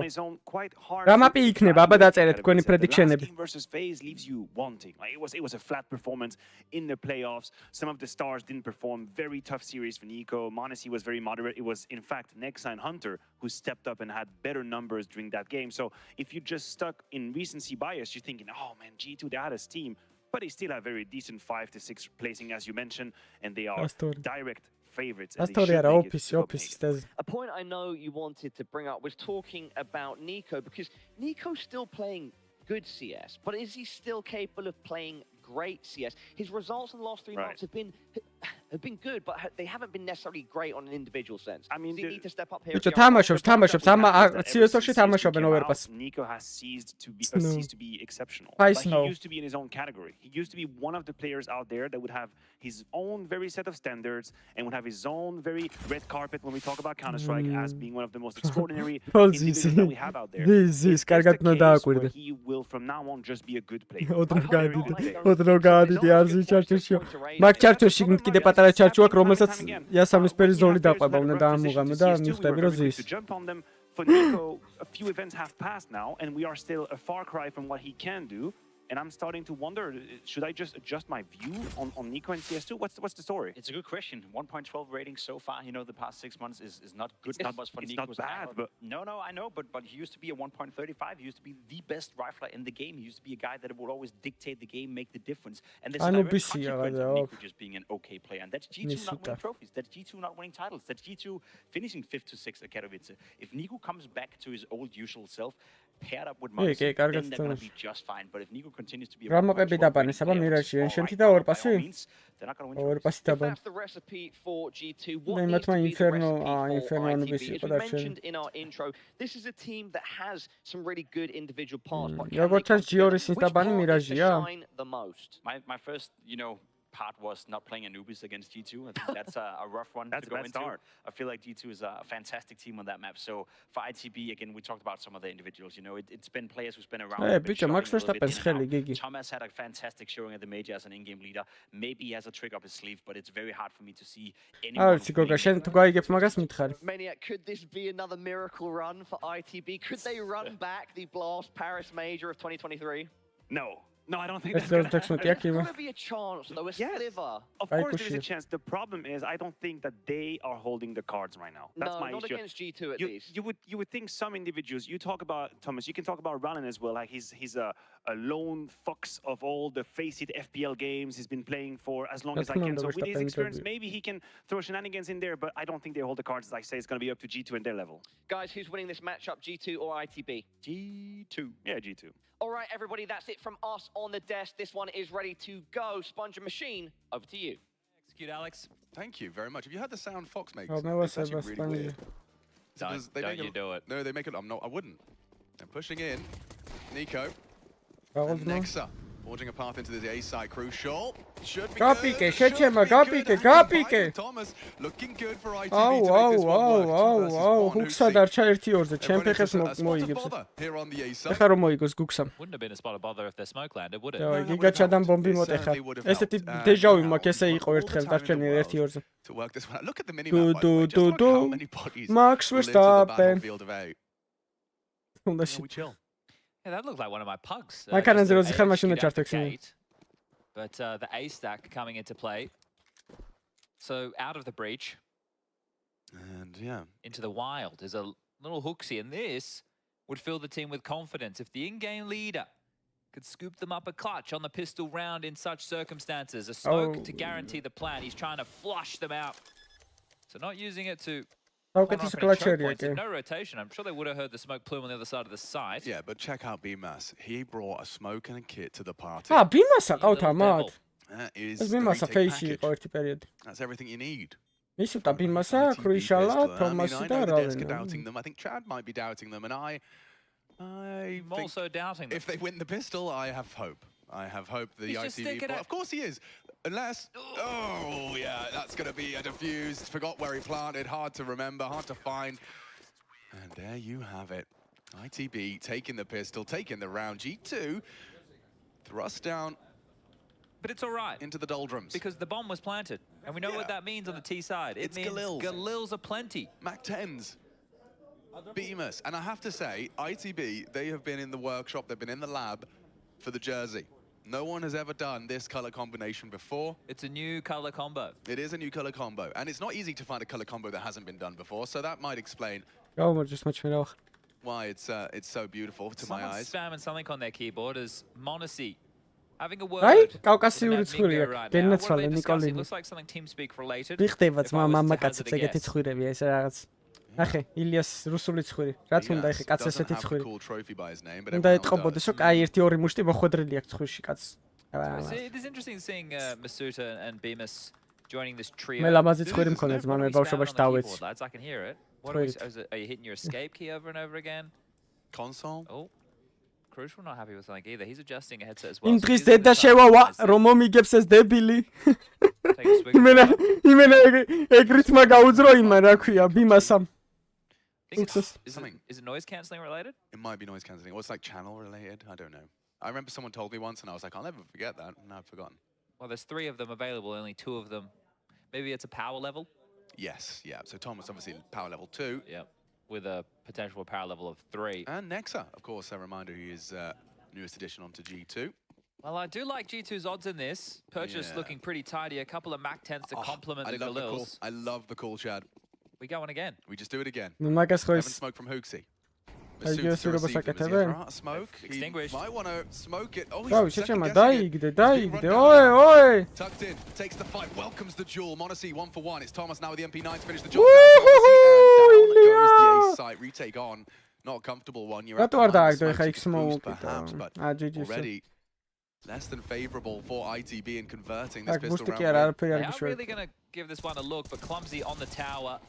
რა მაპი იქნება, აბა დაწერეთ თქვენი prediction-ები. Team versus FaZe leaves you wanting. Like it was a flat performance in the playoffs. Some of the stars didn't perform. Very tough series for Nico. Monesi was very moderate. It was in fact Nexa and Hunter who stepped up and had better numbers during that game. So if you just stuck in recency bias, you're thinking, oh man, G2, they had a team, but they still have very decent 5 to 6 placing, as you mentioned, and they are direct favorites. And they should make it to top 8. A point I know you wanted to bring up was talking about Nico, because Nico's still playing good CS, but is he still capable of playing great CS? His results in the last 3 months have been good, but they haven't been necessarily great on an individual sense. I mean, does he need to step up here? თამაშობს, ამა CS2-ში თამაშობენ overpass. Nico has ceased to be exceptional. Like, he used to be in his own category. He used to be one of the players out there that would have his own very set of standards and would have his own very red carpet when we talk about Counter-Strike as being one of the most extraordinary individuals that we have out there. This is კარგად უნდა დააკვირდე. He will from now on just be a good player. ოდრო გადიდი არზი ჩარჩოშიო. მაგ ჩარჩოში კიდე პატარა ჩარჩო აქვს, რომელსაც იასამნისფერი ზოლი დაყვება, უნდა დაამუღამო და მიხვდები რომ ზის. For Nico, a few events have passed now, and we are still a far cry from what he can do. And I'm starting to wonder, should I just adjust my view on Nico and CS2? What's the story? It's a good question. 1.12 rating so far, you know, the past 6 months is not good numbers for Nico. It's not bad, but... No, I know, but he used to be a 1.35. He used to be the best rifler in the game. He used to be a guy that would always dictate the game, make the difference. And there's a direct consequence of Nico just being an okay player. And that's G2 not winning trophies. That's G2 not winning titles. That's G2 finishing 5th to 6th at Katowice. If Nico comes back to his old usual self, paired up with Mausy, then they're going to be just fine. But if Nico continues to be a რამოყები დაბანეს, აბა მირაჟი, ენშენტი და ორპასი? ორპასი დაბან. That's the recipe for G2. მე What needs to მათმა be the ინფერნო, recipe for ინფერნო ITB? ნუბისი As იყო we დარჩენილი. mentioned in our intro, this is a team that has some really good individual parts, but can როგორც they ჩანს G2-ის which part დაბანი needs to მირაჟია? shine the most? My first, you know, part was not playing Anubis against G2. I think that's a rough one to go into. Start. I feel like G2 is a fantastic team on that map. So for ITB, again, we talked about some of the individuals. You know, it's been players who's been around. Thomas had a fantastic showing at the major as an in-game leader. Maybe he has a trick up his sleeve, but it's very hard for me to see anyone. Maniac, could this be another miracle run for ITB? Could they run back the Blast Paris Major of 2023? No, I don't think that's going to happen. There's going to be a chance, though, a sliver. Of course there is a chance. The problem is I don't think that they are holding the cards right now. That's my not issue. Against G2 at least. You would think some individuals, you talk about Thomas, you can talk about Ranan as well. Like he's a lone fox of all the face-it FPL games. He's been playing for as long as I can. So with his experience, maybe he can throw shenanigans in there, but I don't think they hold the cards. As I say, it's going to be up to G2 and their level. Guys, who's winning this matchup, G2 or ITB? G2. Yeah, G2. All right, everybody, that's it from us on the desk. This one is ready to go. Sponge and Machine, over to you. Execute, Alex. Thank you very much. Have you heard the sound Fox makes? Oh, It's actually really weird. Don't you do it. No, they make it. I wouldn't. They're pushing in. Nico. And Nexa. Forging a path into the A side, crucial. Should be good. Thomas looking good for ITB to make this one work. Hooks დარჩა 1-2-ზე, ჩემფეხებს მოიგებს. Here on the A side. ეხლა რომ მოიგოს გუქსამ. Wouldn't have been a spot of bother if their smoke landed, would it? გიგაჩადან ბომბი მოტეხა. ესეთი დეჟავი მაქვს, ესე იყო ერთხელ დარჩენილი 1-2-ზე. To work this one out. Look at the minimap. Just look how many bodies Max Verstappen. We chill. Yeah, that looked like one of my pugs. I can't answer those machine but the A stack coming into play. So out of the breach. And yeah. Into the wild. There's a little hooksy, and this would fill the team with confidence. If the in-game leader could scoop them up a clutch on the pistol round in such circumstances, a smoke to guarantee the plan. He's trying to flush them out. So not using it to... No rotation. I'm sure they would have heard the smoke plume on the other side of the site. Yeah, but check out BMAS. He brought a smoke and a kit to the party. BMAS-ა ყავთ ამათ. That is BMAS-ა face-ი იყო ერთი პერიოდი. That's everything you need. მისუტა ბიმასა, ქრიშალა, თომასი და რავენი. Doubting them. I think Chad might be doubting them, and I I'm think also doubting them. if they win the pistol, I have hope. I have hope the He's just ITV. sticking it. Of course he is. Unless, oh yeah, that's going to be a defused. Forgot where he planted. Hard to remember, hard to find. And there you have it. ITB taking the pistol, taking the round. G2 thrust down. But it's all right. Into the doldrums. Because the bomb was planted. And we know what that means on the T side. It means Galils are plenty. Mac 10s. Beamers. And I have to say, ITB, they have been in the workshop, they've been in the lab for the jersey. No one has ever done this color combination before. It's a new color combo. It is a new color combo. And it's not easy to find a color combo that hasn't been done before. So that might explain why it's so beautiful to my eyes. Someone's spamming something on their keyboard as Monacy having a word. Აი, with კავკასიური that ცხვირი Mingo აქვს. right now. What are გენაცვალე they discussing? ნიკოლინი. Looks like something TeamSpeak related. ვიხდება If I ძმა was to მამაკაცებს hazard a ეგეთი guess. ცხვირები, ეს რაღაც. ნახე, ილიას რუსული ცხვირი. რაც უნდა ეხე კაცს Doesn't ესეთი have a ცხვირი. cool trophy by his name, but უნდა everyone else ეთყობოდეს, does. რომ კაი 1-2 მუშტი მოხვედრილი აქვს ცხვირში კაცს. It is interesting seeing Masuta and Bemis joining this trio. მე ლამაზი ცხვირი მქონდა ძმა მე ბავშვობაში დავეცი. Lads, I can hear it. What are, are you hitting your escape key over and over again? Console. Oh. Crucial not happy with something either. He's adjusting a headset as well. იმ დღის ზედა შევავა, რომ მომიგებს ეს დებილი. Take a swig. იმენა ეგ რითმა გაუძრო იმან, რა ქვია, ბიმასამ. Is it noise cancelling related? It might be noise cancelling, or it's like channel related. I don't know. I remember someone told me once, and I was like, I'll never forget that, and I've forgotten. Well, there's 3 of them available, only 2 of them. Maybe it's a power level? Yes, yeah. So Thomas obviously power level 2. Yeah, with a potential power level of 3. And Nexa, of course, a reminder, he is newest addition onto G2. Well, I do like G2's odds in this. Purchase looking pretty tidy. A couple of Mac 10s to complement the Galils. I love the call, Chad. We going again. We just do it again. მაგას ხო Haven't ის smoke from Hooksy. smoke. Extinguished. Might want to smoke it. Oh, Wow, he's შეჭამა second-guessing it. დაიგდე. ოე. Tucked in, takes the fight, welcomes the duel. Monacy 1 for 1. It's Thomas now with the MP9 to finish the job. Down goes the ace site. Retake on. Not a comfortable one. You're at რატო არ minus დააგდო ეხა 96 X boost მოუკიდო. perhaps, but GG. already less than favorable for ITB in converting this Tak, pistol boosty round. კი არა, They are really going to give this one a look, but clumsy on the tower.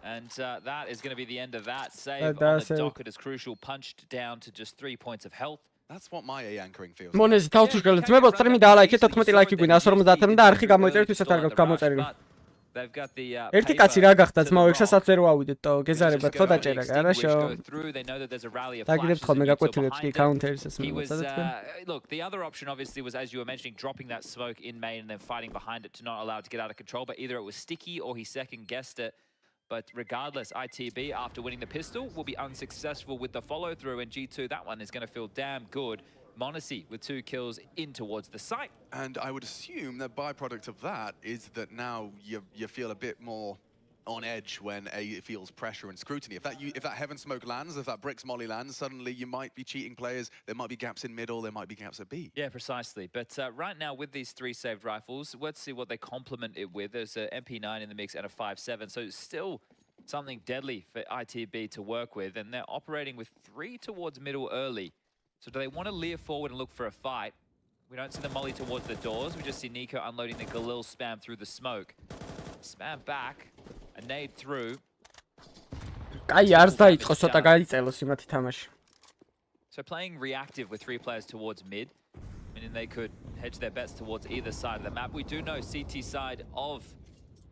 And that is going to be the end of that. Save on the docket is crucial. Punched down to just 3 points of health. That's what my A anchoring feels. მონეზი თავშეშკელეთ ძმებო, სტრიმი დაალაიქეთ 14 ლაიქი გვინდა 150-მ და არხი გამოიწერეთ ვისაც არ გაქვთ გამოწერილი. They've got the ერთი კაცი რა გახდა ძმაო, ექსასაც ვერ ვავიდეთ თო, გეზარებათ ხო დაჭერა, არაშო. დაგიდებთ ხოლმე გაკვეთილებს კი counter-ს ეს მოწადეთ. Look, the other option obviously was, as you were mentioning, dropping that smoke in main and then fighting behind it to not allow it to get out of control, but either it was sticky or he second guessed it. But regardless, ITB, after winning the pistol, will be unsuccessful with the follow-through, and G2, that one is going to feel damn good. Monacy with 2 kills in towards the site. And I would assume that byproduct of that is that now you feel a bit more on edge when A feels pressure and scrutiny. If that heaven smoke lands, if that bricks molly lands, suddenly you might be cheating players. There might be gaps in middle, there might be gaps at B. Yeah, precisely. But right now with these 3 saved rifles, let's see what they complement it with. There's an MP9 in the mix and a 5.7, so still something deadly for ITB to work with, and they're operating with 3 towards middle early. So do they want to leer forward and look for a fight? We don't see the molly towards the doors. We just see Nico unloading the Galil spam through the smoke. Spam back, a nade through. კაი არც დაიწყო, ცოტა გაიწელოს იმათი თამაში. So playing reactive with 3 players towards mid, meaning they could hedge their bets towards either side of the map. We do know CT side of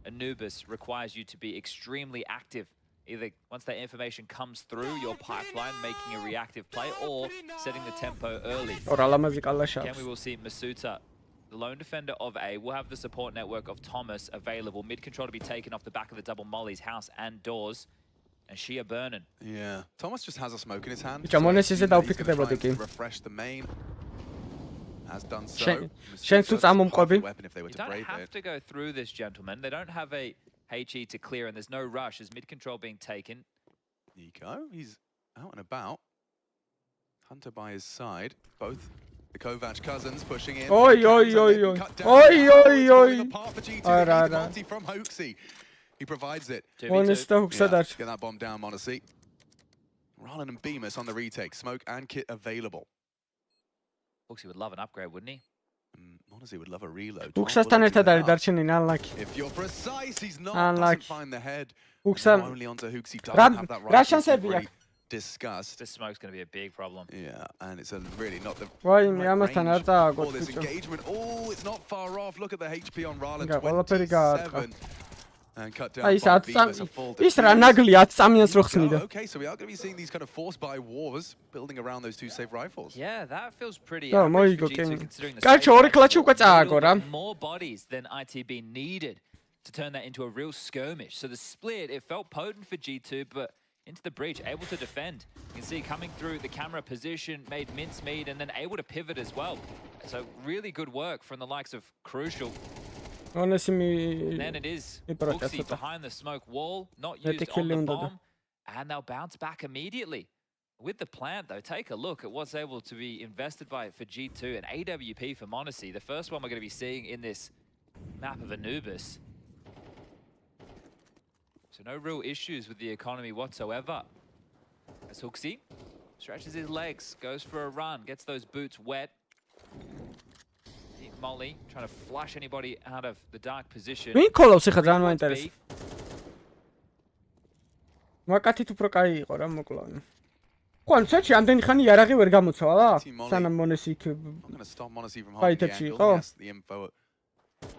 Anubis requires you to be extremely active. Either once that information comes through your pipeline, making a reactive play, or setting the tempo early. Again, we will see Masuta, the lone defender of A, will have the support network of Thomas available. Mid control to be taken off the back of the double mollies, house and doors. And Shia burning. Yeah, Thomas just has a smoke in his hand. Refresh the main. Has done so. შენ თუ წამომყვები? You don't have to go through this, gentlemen. They don't have a HE to clear, and there's no rush as mid control being taken. Nico, he's out and about. Hunter by his side. Both the Kovac cousins pushing in. Oi, oi, oi, oi. Oi, oi, oi. From Hooksy. He provides it. Get that bomb down, Monacy. Rollin and Bemis on the retake. Smoke and kit available. Hooksy would love an upgrade, wouldn't he? Honestly, would love a reload. Uksastan ერთად არის დარჩენილი unlucky. If you're precise, he's not. Unlucky. Doesn't find the head. Uksa Only onto Hooks. He doesn't have that რა right. შანსები აქვს? Discussed. This smoke's going to be a big problem. Yeah, and it's a really not the ვაიმე ამასთან არ for წააგოთ this ბიჭო. engagement. Oh, it's not far off. Look at the HP on Ryland. Იგა, ყველაფერი გაარტყა. 27. And cut down აი by ის Bemis, a full ის რა defense. ნაგლი 10 წამიანს რო ხსნიდა. Okay, so we are going to be seeing these kind of forced by wars building around those two safe rifles. Yeah, that feels pretty და average for მოიგო G2 კენ. considering the კაჩო ორი კლაჩი უკვე წააგო რა. more bodies than ITB needed to turn that into a real skirmish. So the split, it felt potent for G2, but into the breach, able to defend. You can see coming through the camera position, made mincemeat, and then able to pivot as well. So really good work from the likes of Crucial. Honestly, And then it is Uxie behind the smoke wall, not used on the bomb, and they'll bounce back immediately. With the plant, though, take a look at what's able to be invested by for G2 and AWP for Monacy. The first one we're going to be seeing in this map of Anubis. So no real issues with the economy whatsoever. As Uxie stretches his legs, goes for a run, gets those boots wet. Molly trying to flush anybody out of the dark position. ვინ კოლავს ახლა ძალიან მაინტერესებს. ვაკათით უფრო კაი იყო რა მოკლავი. ხო, ანუ საჩი ამდენი ხანი იარაღი ვერ გამოცვალა? სანამ მონესი იქ ფაითებში იყო?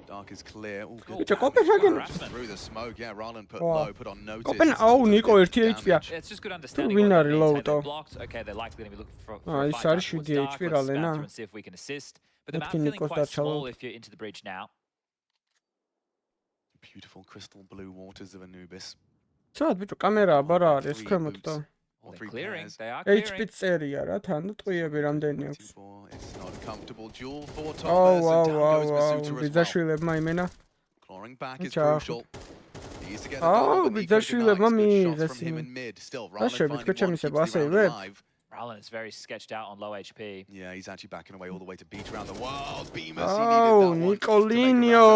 Dark is clear. All good. Bicho, Copenhagen. Through the smoke, yeah, Ryland put low, put on notice. Oh, Nico, 1 HP-ა. It's just good understanding. Winner low though. Okay, they're likely going to be looking for ის არის 7 HP რალენა. and see if we can assist. But the map feeling quite small if you're into the breach now. Beautiful crystal blue waters of Anubis. ცოტა ბიჭო, კამერაა ბარა არის ქვემოთ და All They're three clearing. pairs. They are HP clearing. წერია რა, თან ტყვიები რამდენი აქვს. It's not a comfortable duel for Oh, Thomas. wow, And down wow, goes wow. Masuta as well. ბიძაშვილებმა იმენა. Clawing back is Ciao. crucial. He used to get a Oh, goal, but Nico ბიძაშვილებმა denies. Good shots მიიღეს from him იმენა. in mid. Still, რა Ryland შეგვით finding one, შეჩემისება keeps the round ასევე? alive. Ryland is very sketched out on low HP. Yeah, he's actually backing away all the way to beat around the world. Bemis, Oh, he needed that one just to make a round out of Nicolinho.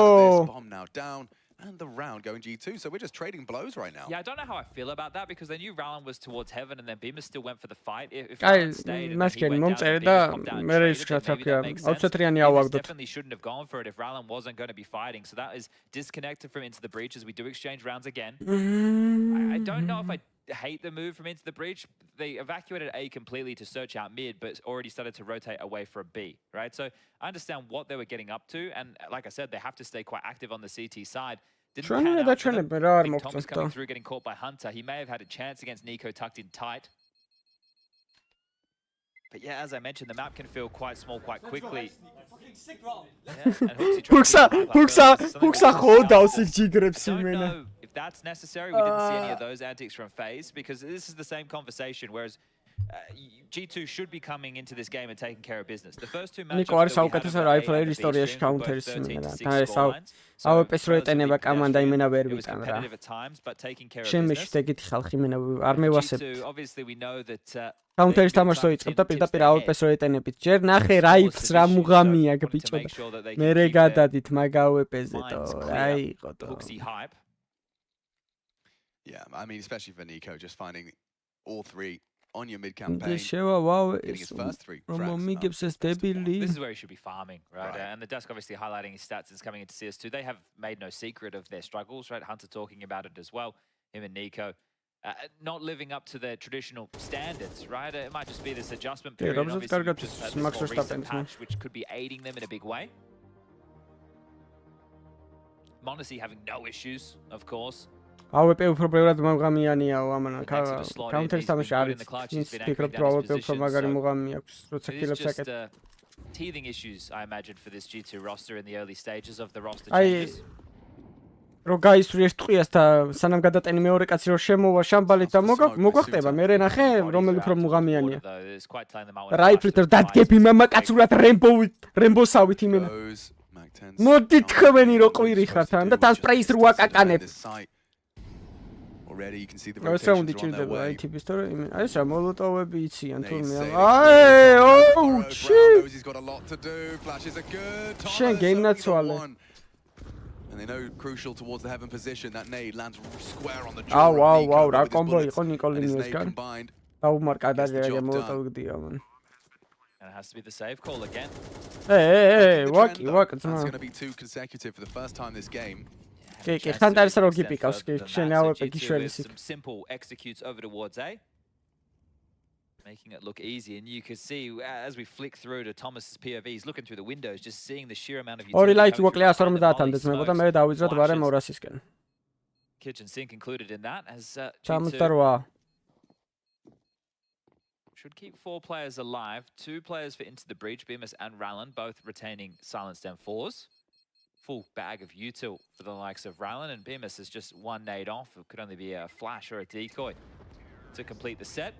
this. Bomb now down. And the round going G2, so we're just trading blows right now. Yeah, I don't know how I feel about that because they knew Ryland was towards heaven and then Bemis still went for the fight. If აი, Ryland stayed and მას he კი went down მომწერე and და Bemis popped out and მე traded, ის then maybe ჩათაფია. that makes sense. 23-იანი Bemis ავაგდოთ. definitely shouldn't have gone for it if Ryland wasn't going to be fighting. So that is disconnected from Into the Breach as we do exchange rounds again. I don't know if I hate the move from Into the Breach. They evacuated A completely to search out mid, but already started to rotate away for a B, right? So I understand what they were getting up to. And like I said, they have to stay quite active on the CT side. Didn't pan out for them. I think Thomas coming through, getting caught by Hunter. He may have had a chance against Nico tucked in tight. But yeah, as I mentioned, the map can feel quite small quite quickly. Huksa ხოვდავს იქ ჯიგრებს I don't იმენა. know if that's necessary. We didn't see any of those antics from FaZe because this is the same conversation. Whereas G2 should be coming into this game and taking care of business. The first two matchups Nico არის საუკეთესო რაიფლერი ისტორიაში counter-ის იმენა. და ეს AWP-ს რო ეტენება კამანდა იმენა ვერ ვიტან რა. შემეში ეგეთი ხალხი იმენა არ მევასებთ. Obviously we know that counter-ის თამაშს რო იწყებ და პირდაპირ AWP-ს რო ეტენებით. ჯერ ნახე რაიფს რა მუღამია ბიჭო. მე რე გადადით მაგ AWP-ზე თო რა იყო თო. Yeah, I mean, especially for Nico, just finding all three on your mid campaign. შევა ვაუ Getting his first three რომ frags. მომიგებს ეს დებილი. This is where he should be farming, right? And the desk obviously highlighting his stats since coming into CS2. They have made no secret of their struggles, right? Hunter talking about it as well, him and Nico. Not living up to their traditional standards, right? It might just be this adjustment period. Robert's Obviously, got we've just had this Max this more Verstappen, recent patch, which could be aiding them in a big way. Monacy having no issues, of course. AWP უფრო ბევრად მომღამიანიაო ამანა counter-ის თამაში არის. ის ფიქრობ რომ AWP უფრო მაგარი მუღამი აქვს, როცა კილებს აკეთებს. Teething issues, I imagine, for this G2 roster in the early stages of the roster აი changes. რო გაისვრიეს ტყვიას და სანამ გადატენი მეორე კაცი რო შემოვა შამბალით და მოგვახტება მე რე ნახე რომელი უფრო მუღამიანია რაიფლით რომ დადგები მამაკაცურად რემბოსავით იმენა მოდი თქვენი რო ყვირი ხარ თან და თან სპრეის რო აკაკანებ Already you can see the rotations rotations on on their way. IT-ის თორე იმენა აი ეს რა მოლოტოვები იციან თურმე აი ოუ shit He's got a lot to do. Flashes are good. შენ გეიმნაცვალე And they know crucial towards the heaven position. That nade lands square on the jaw. აუ აუ აუ რა კომბო იყო ნიკოლინიოსგან დაუმარკა და რა მოლოტოვი გდია მან And it has to be the save call again. Hey, walkie, That's going to be 2 consecutive for the first time this game. კი, ხანდარის რო გიპიკავს, კი, შენი ავეპე გიშველის. Some simple executes over towards A, making it look easy. And you can see as we flick through to Thomas's POV, he's looking through the windows, just seeing the sheer amount of utility. ორი ლაიქი მოკლე 150-დან დეცმებოდა, მე დავიძროთ ვარე 200-ისკენ. Kitchen sink included in that as G2 should keep 4 players alive. 2 players for Into the Breach, Bemis and Rallen, both retaining silenced M4s. Full bag of util for the likes of Rallen, and Bemis is just 1 nade off. It could only be a flash or a decoy to complete the set.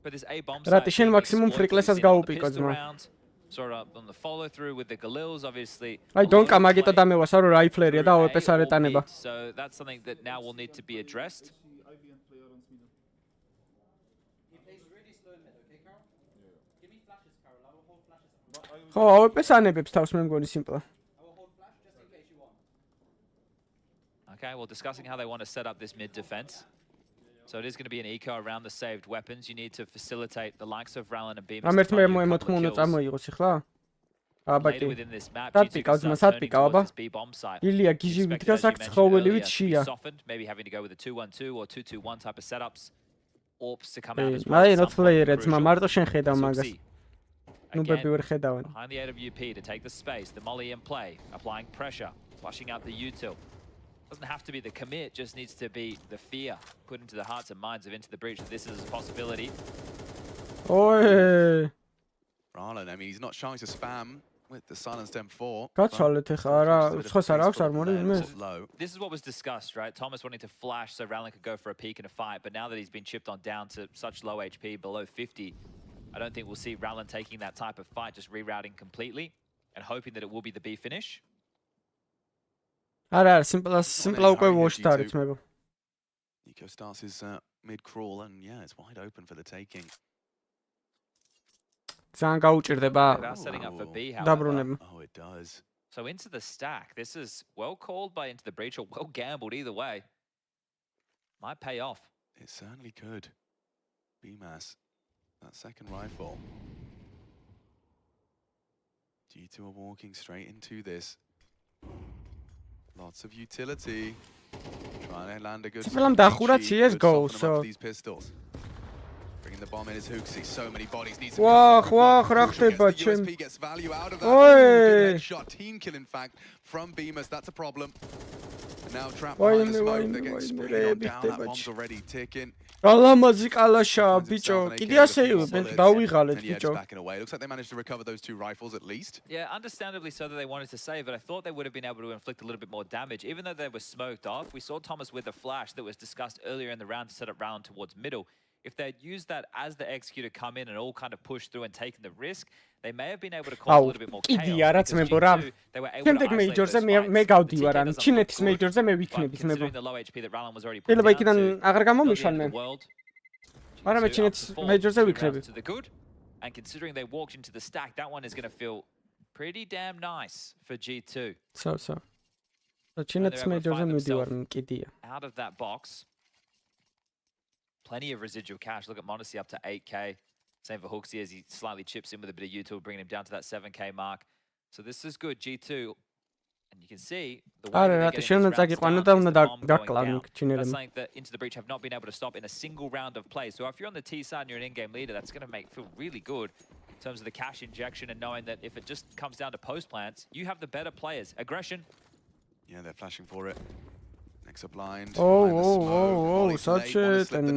But this A bomb site Ratishin maximum freaklessas gaupiko dzma. Sort of on the follow through with the Galils, obviously. Ai donka magito damevasa ro rifleria da OP-s არ ეტანება. So that's something that now will need to be addressed. ხო, OP-s ანებებს თავს მე მგონი სიმპლა. Okay, well, discussing how they want to set up this mid defense. So it is going to be an eco around the saved weapons. You need to facilitate the likes of Rallen and Bemis. ამერთმე მოემოთხმ უნდა წამოიღოს ახლა. აბაკი. სატპიკავს მას სატპიკავ აბა. ილია გიჟი ვითქავს აქ ცხოველივით შია. Maybe having to go with a 2-1-2 or 2-2-1 type of setups. Orps to come out as well. აი not player ძმა მარტო შენ ხედავ მაგას. ნუბები ვერ ხედავენ. Behind the AWP to take the space, the molly in play, applying pressure, flushing out the util. Doesn't have to be the commit, just needs to be the fear put into the hearts and minds of Into the Breach that this is a possibility. Oi! Rallen, I mean, he's not shy to spam with the silenced M4. გაცვალეთ ახლა არა, ხოს არ აქვს არმორი მე. This is what was discussed, right? Thomas wanting to flash so Rallen could go for a peek and a fight, but now that he's been chipped on down to such low HP, below 50, I don't think we'll see Rallen taking that type of fight, just rerouting completely and hoping that it will be the B finish. არა, სიმპლა უკვე ვოშტ არის მე. Nico starts his mid crawl and yeah, it's wide open for the taking. ძალიან გაუჭირდება. დაბრუნება. Oh, it does. So into the stack. This is well called by Into the Breach or well gambled either way. Might pay off. It certainly could. BMAS, that second rifle. G2 are walking straight into this. Lots of utility. Trying to land a good CSGO, so these pistols. Bringing the bomb in his hooks. See so many bodies. Needs to USP gets value out of that. Good headshot. Team kill, in fact, from Bemis. That's a problem. And now trapped behind the smoke. They're getting sprayed on down. That bomb's already ticking. ალამაზი კალაშა ბიჭო. კიდე ასეივებენ დავიღალეთ ბიჭო. Looks like they managed to recover those 2 rifles at least. Yeah, understandably so that they wanted to save, but I thought they would have been able to inflict a little bit more damage. Even though they were smoked off, we saw Thomas with a flash that was discussed earlier in the round to set up Rallen towards middle. If they'd used that as the executor come in and all kind of push through and taken the risk, they may have been able to cause a little bit more chaos. იდია რაც მე ბორა. შემდეგ მეიჯორზე მე გავდივარ, ანუ ჩინეთის მეიჯორზე მე ვიქნებით მე ბო. შეიძლება იქიდან აღარ გამომიშან მე. არა მე ჩინეთის მეიჯორზე ვიქნები. And considering they walked into the stack, that one is going to feel pretty damn nice for G2. So. ჩინეთის მეიჯორზე მივდივარ კიდია. Out of that box. Plenty of residual cash. Look at Monacy up to 8k. Same for Hooksy as he slightly chips in with a bit of util, bringing him down to that 7k mark. So this is good, G2. And you can see the way that that's something that Into the Breach have not been able to stop in a single round of play. So if you're on the T side and you're an in-game leader, that's going to feel really good in terms of the cash injection and knowing that if it just comes down to post plants, you have the better players. Aggression. Yeah, they're flashing for it. Next up blind. Oh, such it and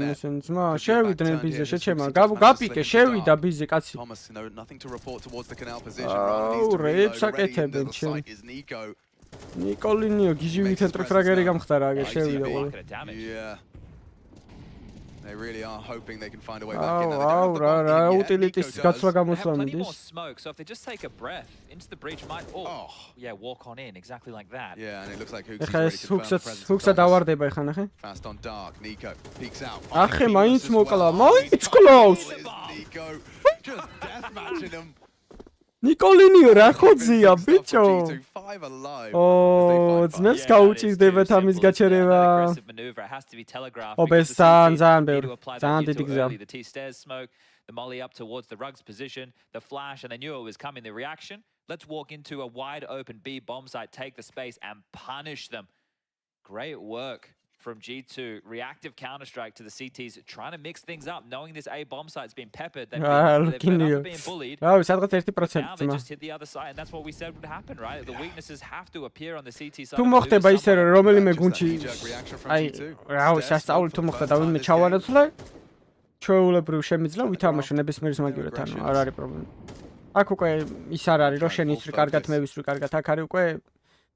ძმა შევიდნენ ბიზე შეჩემა გაპიკე შევიდა ბიზე კაცი. Thomas, nothing to report towards the canal position. Oh, რეებს აკეთებენ ჩემ. ნიკოლინიო გიჟივი ცენტრი ფრაგერი გამხდარა აგე შევიდა ყველა. Yeah. They really are hoping they can find a way back in. რა utilities გაცვლა გამოსვლა მიდის. So if they just take a breath, Into the Breach might walk on in exactly like that. Yeah, and it looks like Hooks დავარდება ხან ახე. Fast on dark. Nico peeks out. ახე მაინც მოკლა, მაინც კლავს. Nico just death matching him. ნიკოლინიო რა ხოძია ბიჭო. Oh, ძმებს გაუჭირდება თამის გაჩერება. ობეს ძალიან ბევრი. ძალიან დიდი გზა. The molly up towards the Rugs position, the flash, and they knew it was coming, the reaction. Let's walk into a wide open B bomb site, take the space, and punish them. Great work from G2. Reactive counter-strike to the CTs, trying to mix things up, knowing this A bomb site's been peppered. They've been being bullied. Now they just hit the other side, and that's what we said would happen, right? The weaknesses have to appear on the CT side. თუ მოხდება ისე რომ რომელიმე გუნდში აი რავი სასწაული თუ მოხდა და ვინმე ჩავანაცვლე ჩვეულებრივ შემიძლია ვითამაშო ნებისმიერ მაგივრად, ანუ არ არის პრობლემა. აქ უკვე ის არ არის რომ შენ ისრი კარგად მე ვისრი კარგად, აქ არის უკვე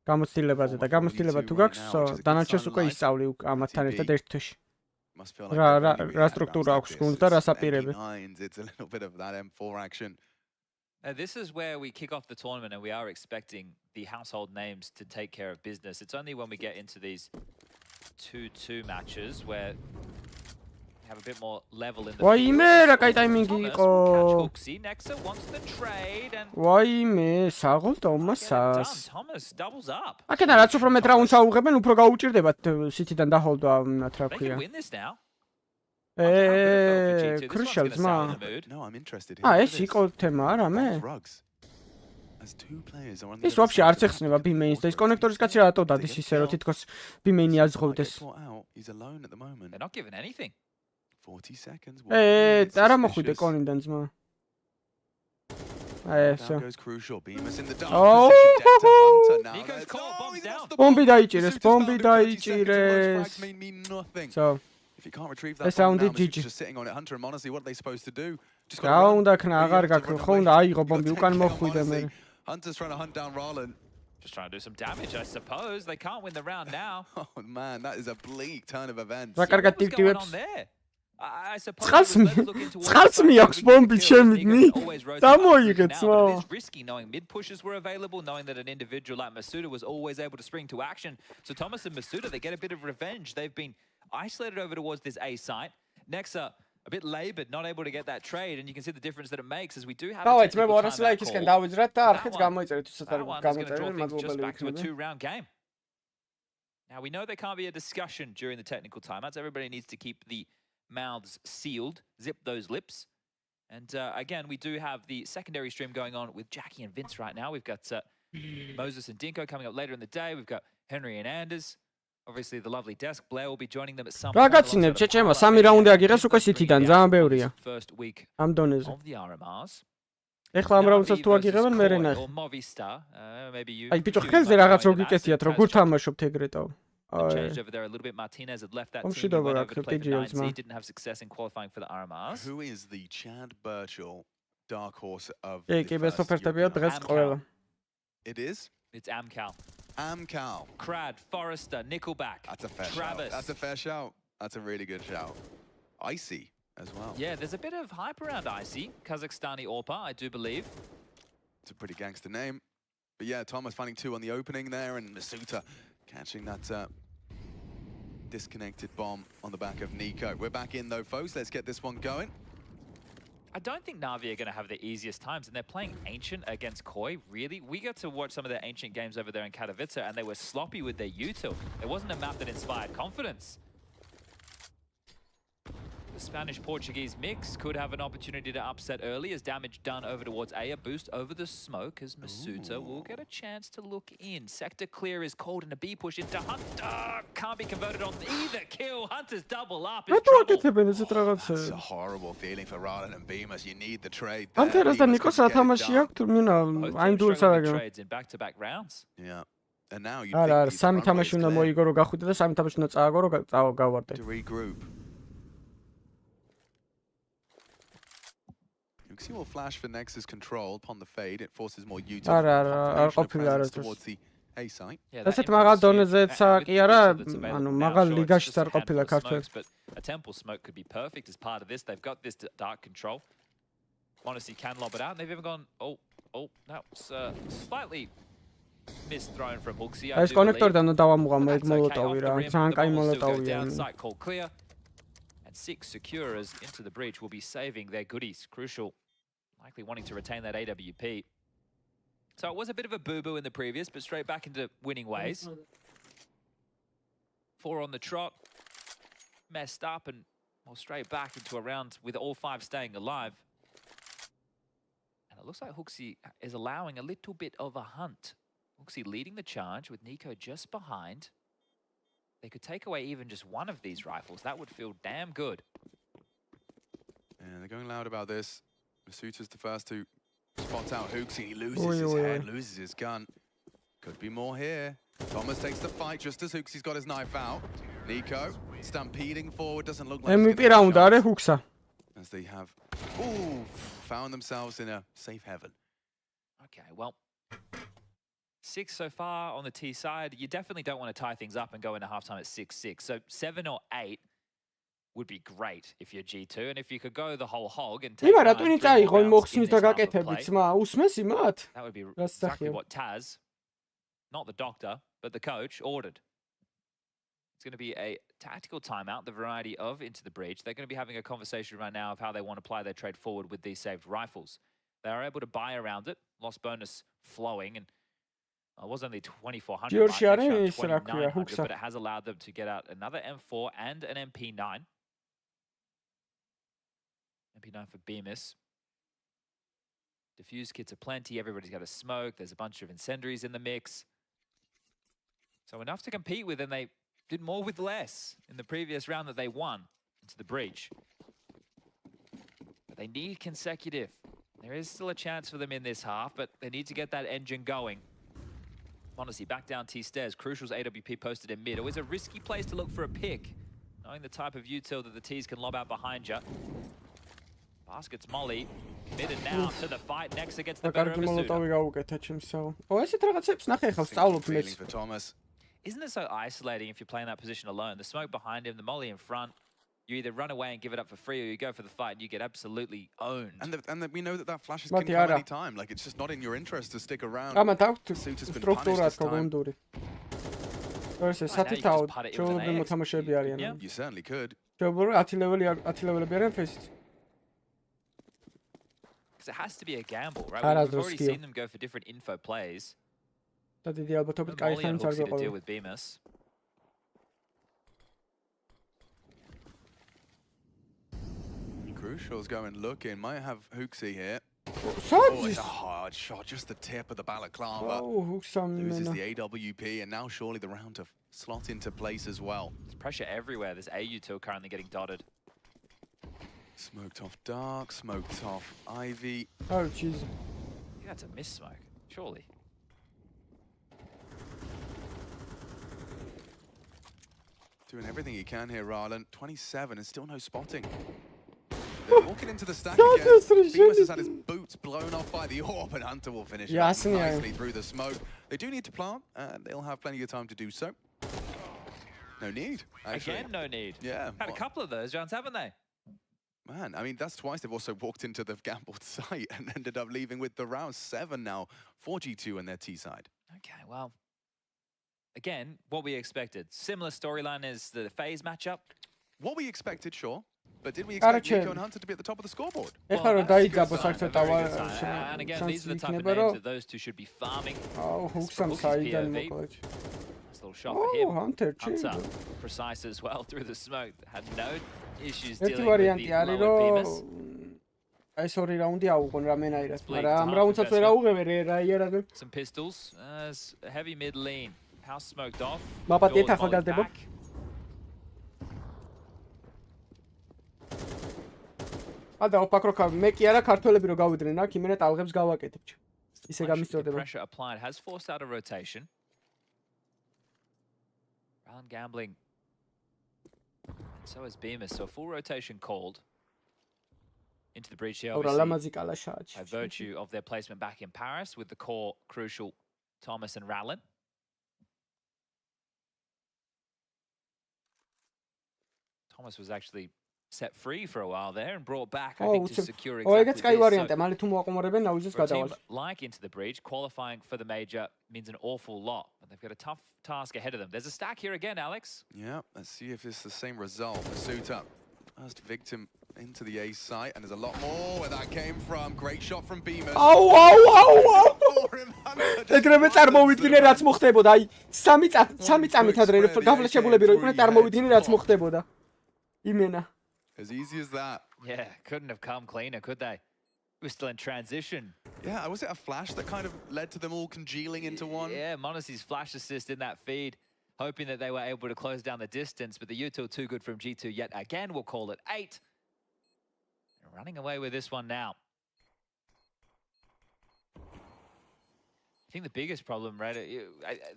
გამოცდილებაზე და გამოცდილება თუ გაქვს დანარჩენს უკვე ისწავლი ამათთან ერთად ერთ თვეში. რა სტრუქტურა აქვს გუნდს და რა საპირები. This is where we kick off the tournament and we are expecting the household names to take care of business. It's only when we get into these 2-2 matches where we have a bit more level in the ვაიმე რა კაი ტაიმინგი იყო. Nexa wants the trade and ვაიმე საღოლ თომასას. Thomas doubles up. აქედან რაც უფრო მეტ რაუნდს აუღებენ, უფრო გაუჭირდებათ სიტიდან დაჰოლდვა მათ რა They ქვია. can win this now. Crucial ძმა. ეს იყო თემა არა მე? ის ვაფშე არც ეხსნება B mains და ის კონექტორის კაცი რატო დადის ისე რომ თითქოს B main-ი აზღოვდეს. They're not given anything. 40 seconds. არა მოხვიდე კონიდან ძმა. Now goes crucial. Bemis in the dark Oh! position. Dead to Hunter now. Nico's call, bombs down. Bombi daicires, bombi Daicires. daicires. Mean nothing. So, if you can't retrieve that ეს bomb now, რაუნდი Masuda's GG. just sitting on it. Hunter and honestly, what are they supposed to do? Just რაუნდა ქნა აღარ გაქვს, ხო უნდა აიღო bombi, უკან მოხვიდე მე. Hunter's trying to hunt down Roland. Just trying to do some damage, I suppose. They can't win the round now. Oh man, that is a bleak turn of events. რა კარგად What's going on ტივტივებს. there? I suppose Წყალს it was looking towards წყალს the side, მიაქვს we can bombi kill, ჩემიდნი. Nico always rotates up დამოიგეთ now, სვა. but it is risky knowing mid pushes were available, knowing that an individual like Masuda was always able to spring to action. So Thomas and Masuda, they get a bit of revenge. They've been isolated over towards this A site. Nexa a bit labored, not able to get that trade, and you can see the difference that it makes as we do have a დავაიც მე technical 200 timeout ლაიქისკენ call. დავიძრათ და არხიც გამოიწერეთ თუსაც არ That one is going to draw გამოიწერეთ things just მადლობელი back to a ვიქნები. 2-round game. Now we know there can't be a discussion during the technical timeouts. Everybody needs to keep the mouths sealed, zip those lips. And again, we do have the secondary stream going on with Jackie and Vince right now. We've got Moses and Dinko coming up later in the day. We've got Henry and Anders. Obviously, the lovely desk. Blair will be joining them at some point. გაგაცინებ ჩეჩემა 3 რაუნდი აგიღეს უკვე სიტიდან ძალიან ბევრია. First week ამ დონეზე. of the RMRs. ეხლა ამ რაუნდსაც თუ აგიღებენ მე რენახ. Or Movistar. Maybe you. აი ბიჭო ხელზე რაღაც რო გიკეთიათ რო გურ თამაშობთ ეგრეტო. Changed over there a little bit. Martinez had left that team. He went over to play for 9C. Didn't have success in qualifying for the RMRs. Who is the Chad Birchall dark horse of კი, კი, ბეს ოფერტებია დღეს ყველა. It is? It's Amcal. Amcal. Crad, Forrester, Nickelback. That's a fair Travis. shout. That's a fair shout. That's a really good shout. Icy as well. Yeah, there's a bit of hype around Icy. Kazakhstani Orpa, I do believe. It's a pretty gangster name. But yeah, Thomas finding 2 on the opening there, and Masuda catching that disconnected bomb on the back of Nico. We're back in though, folks. Let's get this one going. I don't think Navi are going to have the easiest times, and they're playing Ancient against Koi. Really? We got to watch some of their Ancient games over there in Katowice, and they were sloppy with their util. It wasn't a map that inspired confidence. The Spanish-Portuguese mix could have an opportunity to upset early as damage done over towards A. A boost over the smoke as Masuda will get a chance to look in. Sector clear is called and a B push into Hunter. Can't be converted on either kill. Hunter's double up is trouble. That's a horrible feeling for Roland and Bemis. You need the trade there. ანტერას და ნიკოს ათამაში აქვს თურმენა აი დულს არაგო. Trades in back-to-back rounds. Yeah. And now you არა, სამი თამაში უნდა მოიგო რომ გახვიდე და სამი თამაში უნდა წააგო რომ გავარდე. To regroup. You can see more flash for Nexus control upon the fade. It forces more util. არა, ყოფილი არა towards the A site. ესეთ მაღალ დონეზეც კი არა, ანუ მაღალ ლიგაშიც არ ყოფილა ქართველს. But a temple smoke could be perfect as part of this. They've got this dark control. Monacy can lob it out. And they've even gone, oh, that was slightly misthrown from Hooksy. ეს კონექტორიდან უნდა დავამუღამო ეგ მოლოტოვი რა. ძალიან კაი მოლოტოვია. Site call clear. And 6 securers into the breach will be saving their goodies. Crucial. Likely wanting to retain that AWP. So it was a bit of a boo-boo in the previous, but straight back into winning ways. 4 on the trot. Messed up and Well, straight back into a round with all 5 staying alive. And it looks like Hooksy is allowing a little bit of a hunt. Hooksy leading the charge with Nico just behind. They could take away even just one of these rifles. That would feel damn good. And they're going loud about this. Masuita's the first to spot out Hooksy. He loses his head, loses his gun. Could be more here. Thomas takes the fight just as Hooksy's got his knife out. Nico stampeding forward, doesn't look like MVP round are Hooksa. as they have found themselves in a safe heaven. Okay, well, 6 so far on the T side. You definitely don't want to tie things up and go into halftime at 6-6. So 7 or 8 would be great if you're G2, and if you could go the whole hog and take that would be exactly what Taz, not the doctor, but the coach, ordered. It's going to be a tactical timeout, the variety of Into the Breach. They're going to be having a conversation right now of how they want to apply their trade forward with these saved rifles. They are able to buy around it, lost bonus flowing, and it was only 2,400, but it has allowed them to get out another M4 and an MP9. MP9 for Bemis. Diffuse kits are plenty, everybody's got a smoke, there's a bunch of incendiaries in the mix. So enough to compete with, and they did more with less in the previous round that they won Into the Breach. But they need consecutive. There is still a chance for them in this half, but they need to get that engine going. Honestly, back down T stairs. Crucial's AWP posted in mid. Always a risky place to look for a pick, knowing the type of util that the T's can lob out behind you. Basket's Molly, committed now to the fight. Next against the better of Feeling for Thomas. Isn't it so isolating if you're playing that position alone? The smoke behind him, the Molly in front. You either run away and give it up for free, or you go for the fight and you get absolutely owned. And we know that flashes can come any time. Like, it's just not in your interest to stick around. Suita's been punished this time. You certainly could. Because it has to be a gamble, right? We've already seen them go for different info plays. Molly and Hooksy to deal with Bemis. Crucial's going looking. Might have Hooksy here. Oh, it's a hard shot. Just the tip of the balaclava. Loses the AWP, and now surely the round to slot into place as well. There's pressure everywhere. There's AU2 currently getting dotted. Smoked off Dark, smoked off Ivy. Oh, jeez. I think that's a miss smoke, surely. Doing everything he can here, Rylan. 27 and still no spotting. They're walking into the stack again. Bemis has had his boots blown off by the orb, and Hunter will finish it off nicely through the smoke. They do need to plant, and they'll have plenty of time to do so. No need, actually. Again, no need. Yeah. Had a couple of those rounds, haven't they? Man, I mean, that's twice they've also walked into the gambled site and ended up leaving with the round 7 now for G2 on their T side. Okay, well, again, what we expected. Similar storyline as the FaZe matchup. What we expected, sure. But did we expect Nico and Hunter to be at the top of the scoreboard? Well, and again, these are the type of names that those two should be farming. Oh, Hook's side and nice little shot for him. Hunter, precise as well through the smoke. Had no issues dealing with the lower Bemis. Some pistols. A heavy mid lean. House smoked off. Back. Pressure applied has forced out a rotation. Round gambling. And so is Bemis. So full rotation called. Into the breach here, obviously, by virtue of their placement back in Paris with the core Crucial, Thomas and Rallin. Thomas was actually set free for a while there and brought back, I think, to secure exactly this. So for a team like Into the Breach, qualifying for the major means an awful lot, but they've got a tough task ahead of them. There's a stack here again, Alex. Yeah, let's see if it's the same result. Masuita, first victim into the A site, and there's a lot more where that came from. Great shot from Bemis. ეგრევე წარმოვიდგინე რაც მოხდებოდა. აი 3 წამით ადრე გაფლეშებულები რო იყვნენ წარმოვიდგინე რაც მოხდებოდა. იმენა As easy as that. Yeah, couldn't have come cleaner, could they? We're still in transition. Yeah, was it a flash that kind of led to them all congealing into one? Yeah, monesi's flash assist in that feed, hoping that they were able to close down the distance, but the util too good from G2 yet again. We'll call it 8. Running away with this one now. I think the biggest problem, right?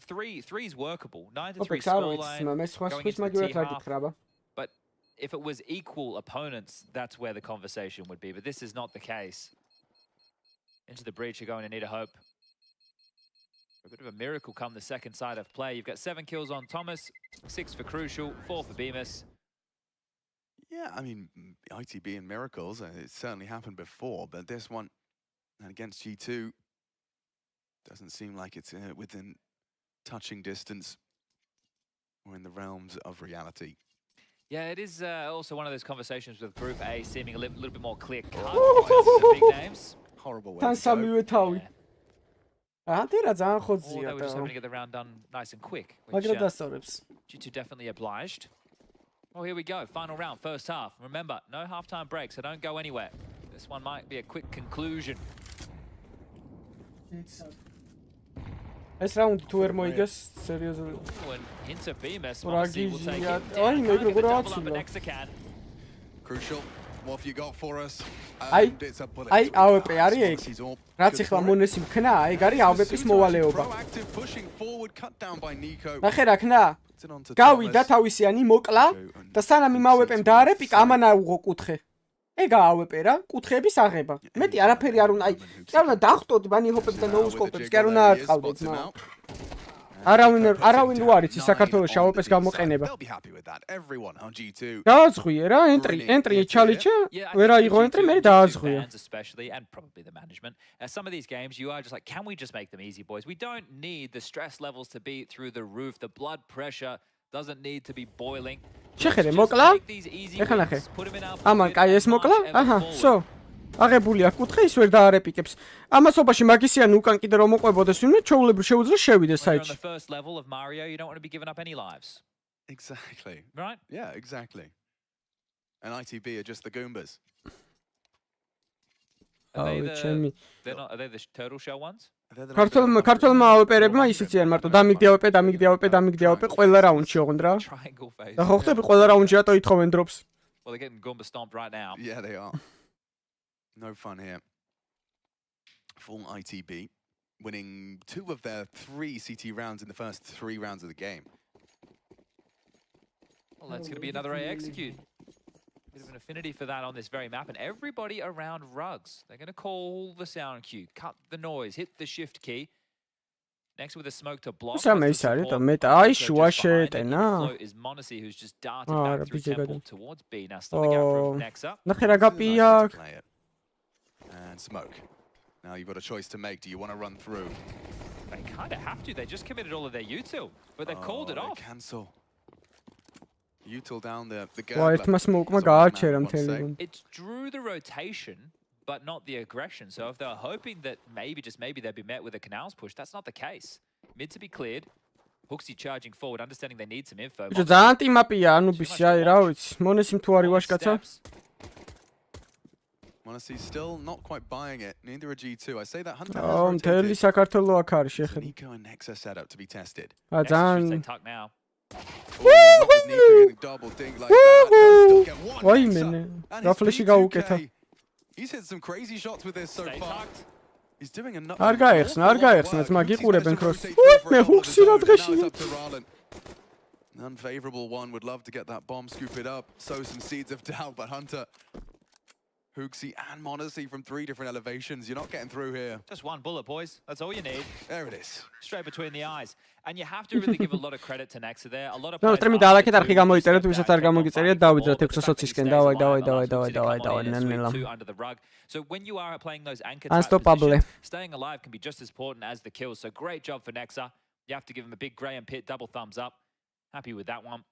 3 is workable. 9-3 scoreline going into the T-half. But if it was equal opponents, that's where the conversation would be. But this is not the case. Into the breach, you're going to need a hope. A bit of a miracle come the second side of play. You've got 7 kills on Thomas, 6 for Crucial, 4 for Bemis. Yeah, I mean, ITB and miracles, it certainly happened before, but this one against G2 doesn't seem like it's within touching distance or in the realms of reality. Yeah, it is also one of those conversations with Group A seeming a little bit more clear-cut. The big names. Horrible way to go. Yeah. Or they were just hoping to get the round done nice and quick. Which, G2 definitely obliged. Oh, here we go. Final round, first half. Remember, no halftime break, so don't go anywhere. This one might be a quick conclusion. ეს რაუნდი თუ ვერ მოიგეს სერიოზულად. Into Bemis, Monesi will take it down. Crucial. What have you got for us? აი AWP არის ეგ. რაც ახლა მონესიმ ქნა, ეგ არის AWP-ის მოვალეობა. ნახე რა ქნა? გავიდა თავისიანი მოკლა და სანამ იმ AWP-მ დაარეპიკა, ამან აუღო კუთხე. ეგ AWP რა, კუთხეების აღება. მეტი არაფერი არ უნდა, აი, კი არ უნდა დახტოთ ბანი ჰოპებს და ნოუსკოპებს, კი არ უნდა არტყავდეთ, მა. არავინ რო არის ის საქართველოს AWP-ს გამოყენება. დააზღვიე რა, entry challenge, ვერ აიღო entry, მე დააზღვია. Especially and probably the management. Some of these games you are just like, can we just make them easy, boys? We don't need the stress levels to be through the roof. The blood pressure doesn't need to be boiling. შეხედე, მოკლა? ეხლა ნახე. ამან კაი ეს მოკლა? აჰა, სო. აღებულია კუთხე, ის ვერ დაარეპიკებს. ამასობაში მაგისიანი უკან კიდე რომ მოყვებოდეს ვინმე, ჩაულებრივ შეუძლია შევიდეს საიტში. On the first level of Mario, you don't want to be giving up any lives. Exactly. Right? Yeah, exactly. And ITB are just the Goombas. Are they the turtle shell ones? ქართულმა AWP-რებმა ისიც არ მარტო დამიგდი AWP, ყველა რაუნდში ოღონდ რა. და ხო ხტები ყველა რაუნდში რატო ითხოვენ დროპს? Well, they're getting Goomba stomped right now. Yeah, they are. No fun here. Full ITB, winning 2 of their 3 CT rounds in the first 3 rounds of the game. Well, that's going to be another A execute. Bit of an affinity for that on this very map, and everybody around rugs. They're going to call the sound cue, cut the noise, hit the shift key. Next with a smoke to block. Is Monesi, who's just darted back through temple towards B. Now stopping out from Nexa. And smoke. Now you've got a choice to make. Do you want to run through? They kind of have to. They just committed all of their util, but they've called it off. Cancel. Util down the It's drew the rotation, but not the aggression. So if they're hoping that maybe they'd be met with a canals push, that's not the case. Mid to be cleared. Hooksy charging forward, understanding they need some info. Monesi's still not quite buying it. Neither are G2. I say that Hunter has rotated. Nico and Nexa set up to be tested. Tuck now. Double dink like that. He's hit some crazy shots with this so far. He's doing enough. An unfavorable one, would love to get that bomb, scoop it up, sow some seeds of doubt, but Hunter, Hooksy and Monesi from 3 different elevations. You're not getting through here. Just one bullet, boys. That's all you need. There it is. Straight between the eyes. And you have to really give a lot of credit to Nexa there. A lot of players... under the rug. So when you are playing those anchor type positions, staying alive can be just as important as the kills. So great job for Nexa. You have to give him a big Graham Pitt double thumbs up. Happy with that one.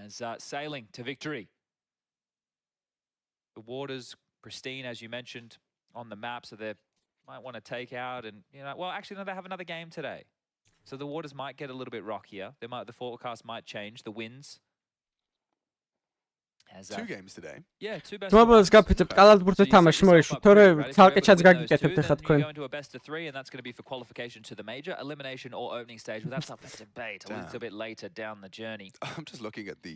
As sailing to victory. The water's pristine, as you mentioned, on the map, so they might want to take out and, well, actually, no, they have another game today. So the waters might get a little bit rockier. The forecast might change, the winds. 2 games today. Yeah, 2 best. Globals გაფიცებ კალათბურთზე თამაში მოეშვით, თორე ცალკე ჩაც გაგიკეთებთ ახლა თქვენ. Going to a best of 3 and that's going to be for qualification to the major, elimination or opening stage. Well, that's up for debate a little bit later down the journey. I'm just looking at the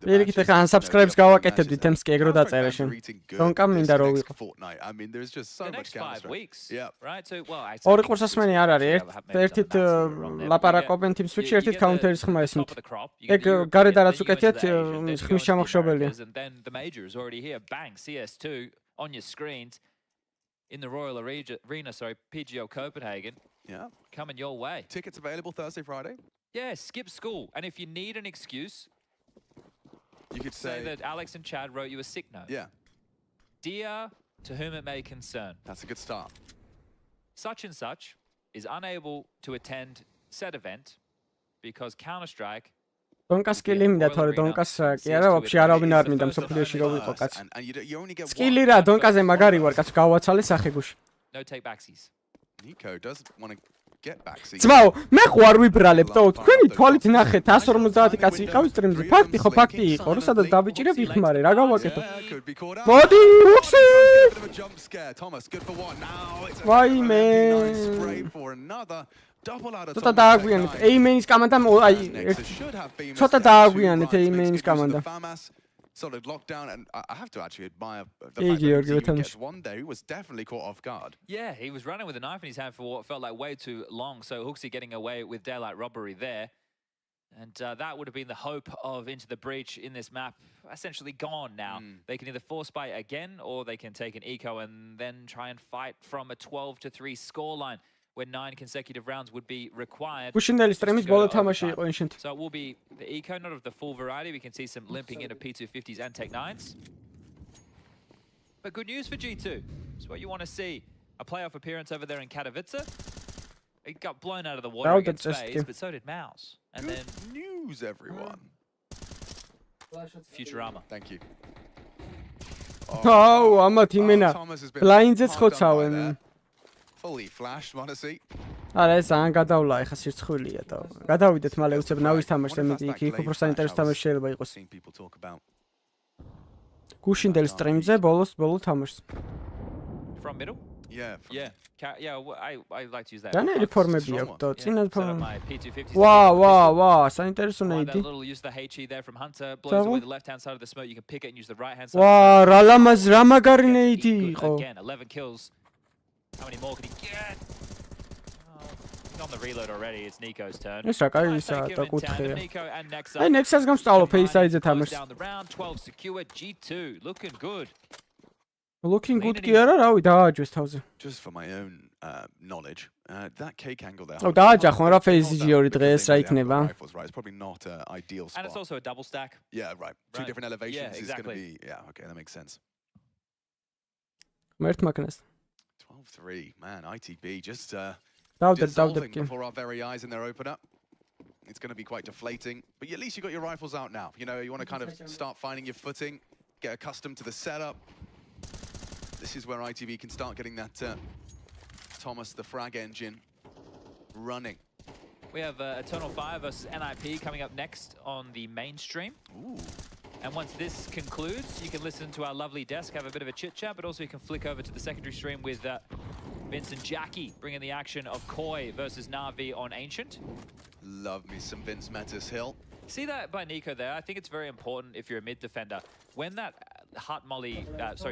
პირიქით ახლა unsubscribes გავაკეთებდით ემს კი ეგრო დაწერა შენ. Დონკა მინდა რო ვიყო. I mean, there's just so The much next 5 weeks. Yeah. Right? So, well, I ორი ყურსასმენი არ არის. ერთით ლაპარაკობენ team switch-ი, ერთით counter-ის ხმა ესმით. ეგ გარედან რაც უკეთიათ ხმის ჩამოხშობელია. And then the major is already here. Bang, CS2 on your screens in the Royal Arena, sorry, PGL Copenhagen. Yeah. Coming your way. Tickets available Thursday, Friday? Yeah, skip school. And if you need an excuse, you could say that Alex and Chad wrote you a sick note. Yeah. Dear to whom it may concern. That's a good start. Such and such is unable to attend said event because Counter-Strike დონკას სკილი მინდა, თორე დონკას კი არა, ვაფშე არავინ არ მინდა მსოფლიოში რო ვიყო კაცი. სკილი რა, დონკაზე მაგარი ვარ, კაცი გავაცალე სახეგუში. No take backsies. Nico does want to get backsies. ძმაო, მე ხო არ ვიბრალებდო, თქვენი თვალით ნახეთ 150 კაცი იყავს სტრიმზე. ფაქტი ხო ფაქტი იყო, რომ სადაც დავიჭირე ვიხმარე, რა გავაკეთო. მოდი, უქსი! ვაიმე. ცოტა დააგვიანეთ A-main-ის კამანდა, აი, ცოტა დააგვიანეთ A-main-ის კამანდა. Solid lockdown, and I have to actually admire the fact that the team gets one there. He was definitely caught off guard. Yeah, he was running with a knife in his hand for what felt like way too long, so Hooksy getting away with daylight robbery there. And that would have been the hope of Into the Breach in this map, essentially gone now. They can either force buy again, or they can take an eco and then try and fight from a 12-3 scoreline, where 9 consecutive rounds would be required. So it will be the eco, not of the full variety. We can see some limping in of P250s and Tech 9s. But good news for G2. It's what you want to see. A playoff appearance over there in Katowice. It got blown out of the water against FaZe, but so did Mouse. And good then news, everyone. Futurama. Thank you. Oh, ამა თიმენა. ბლაინდზეც ხოცავენ. Fully flashed, honestly. არა, ეს ან გადავლა, ეხა სირცხვილია და გადავიდეთ მალე უცებ ნავის თამაშს ემედი იქ უფრო საინტერესო თამაში შეიძლება იყოს. გუშინდელ სტრიმზე ბოლო თამაშს. From middle? Yeah. Yeah, I like to use that. განელი ფორმები აქვს და წინა P250s. ვა, საინტერესო ნეიდი. Little use the HE there from Hunter, blows away the left-hand side of the smoke. You can pick it and use the right-hand side. ვა, რა ლამაზ, რა მაგარი ნეიდი იყო. Again, 11 kills. How many more can he get? On the reload already, it's Nico's turn. ეს რა კაი ისა და კუთხეა. აი, Nexus გამსწავლო Face-ide-ზე თამაშს. Down the round, 12 secure, G2 looking good. Looking good კი არა, რავი, დააჯვეს თავზე. Just for my own knowledge, that cake angle there. ო, დააჯახონ რა Face-ი ორი დღეს რა იქნება. It's probably not an ideal spot. And it's also a double stack. Yeah, right. Two different elevations yeah, exactly. is going to be okay, that makes sense. მერტ მაკნეს. 12-3, man, ITB just dissolving before our very eyes in their opener. It's going to be quite deflating, but at least you got your rifles out now. You know, you want to kind of start finding your footing, get accustomed to the setup. This is where ITV can start getting that Thomas the frag engine running. We have Eternal Fire versus NIP coming up next on the mainstream. Ooh. And once this concludes, you can listen to our lovely desk, have a bit of a chit-chat, but also you can flick over to the secondary stream with Vince and Jackie bringing the action of Koi versus Navi on Ancient. Love me some Vince Metis Hill. See that by Nico there? I think it's very important if you're a mid defender. When that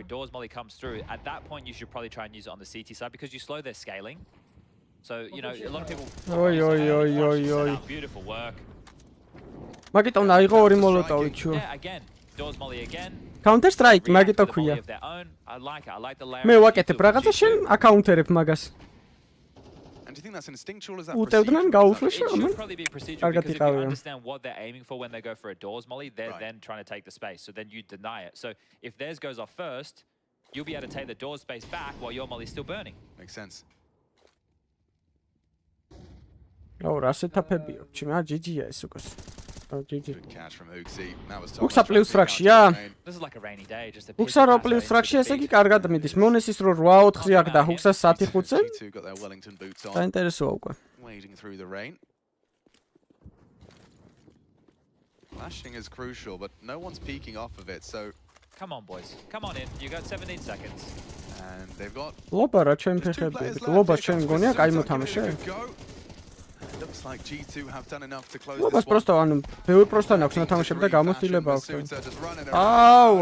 doors molly comes through, at that point you should probably try and use it on the CT side because you slow their scaling. So, you know, a lot of people... Beautiful work. მაგიტომ აიღო ორი მოლოტოვი ჩუ. Yeah, again. Doors molly again. Counter strike მაგიტო ქვია. I like the layer. მე ვაკეთებ რაღაცა შენ აკაუნტერებ magას. And do you think that's instinctual as that? უტევდნენ გაუსვლეშა It ამან. should probably be procedural because if you understand what they're aiming for when they go for a doors molly, they're then trying to take the space. So then you deny it. So if theirs goes off first, you'll be able to take the doors space back while your molly's still burning. Makes sense. Oh, რა სეტაპებია? ჩიმა GG-ია ეს უკოს. Oh, GG. Good catch from Uxie. That was Uxa plus fractia. This is like a rainy day, just a Uxa ro plus fractia, ესე კი კარგად მიდის. მონესის რო 8-4 აქვს და Uxa 10-5-ზე. G2 got their Wellington boots on. საინტერესოა უკვე. Wading through the rain. Flashing is crucial, but no one's peeking off of it, so... Come on, boys. Come on in. You got 17 seconds. And they've got... Loba რა ჩემ ფეხები. Loba ჩემ გონია, კაი მოთამაშე. Looks like G2 have done enough to close Lobas this one. просто ანუ ბევრი პროსთან აქვს მოთამაშები და გამოსtileba აქვს. აუ.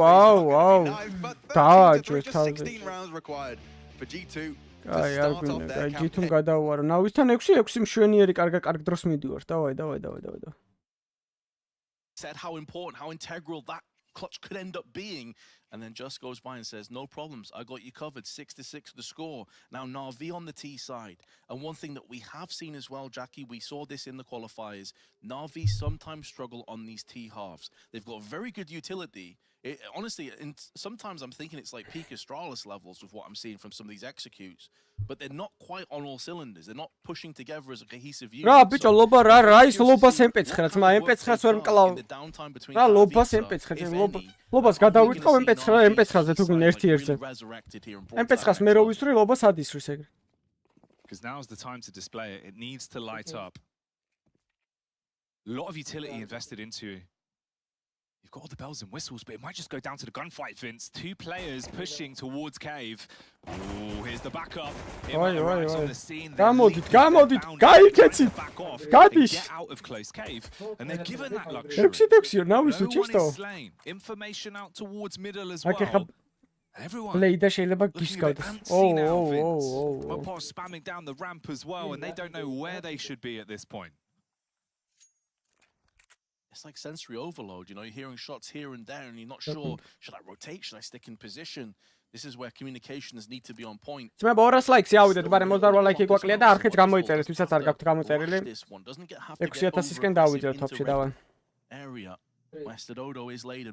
დააჭვეს თავზე. 16 rounds required for G2. აი, არ გვინდა. აი, G2-მ გადაუარო. ნავისთან 6 მშვენიერი კარგ დროს მიდივარ. დავაი. Said how important, how integral that clutch could end up being, and then just goes by and says, no problems, I got you covered. 6-6 the score. Now NAVI on the T side. And one thing that we have seen as well, Jackie, we saw this in the qualifiers, NAVI sometimes struggle on these T halves. They've got very good utility. Honestly, sometimes I'm thinking it's like peak Astralis levels with what I'm seeing from some of these executes, but they're not quite on all cylinders. They're not pushing together as a cohesive unit. რა ბიჭო, ლობა რა ის ლობას MP9-ს, მა MP9-ს ვერ მკლავ. რა ლობას MP9-ს, ლობას გადავიტყავ MP9-ზე თუ გინ ერთ-ერთზე. MP9-ს მე რო ვისვრი, ლობას ადისვრის ეგრე. Because now's the time to display it. It needs to light up. A lot of utility invested into. You've got all the bells and whistles, but it might just go down to the gunfight, Vince. 2 players pushing towards cave. Oh, here's the backup. Arrives on the scene. გამოდით, გაიქეცით. გადის. Get out of close cave, and they're given that luxury. 6-6-ი ნავის No one უჩისტო. is slain. Information out towards middle as well. Everyone. Play-და შეიძლება გისკავდეს. Mopar spamming down the ramp as well, and they don't know where they should be at this point. It's like sensory overload, you know, you're hearing shots here and there and you're not sure, should I rotate, should I stick in position? This is where communications need to be on point. ძმებო 200 ლაიქს ავიდეთ, მაგრამ 28 ლაიქი გვაკლია და არხიც გამოიწერეთ, ვისაც არ გაქვთ გამოწერილი. 6000-ისკენ დავიძროთ თოპში დავან.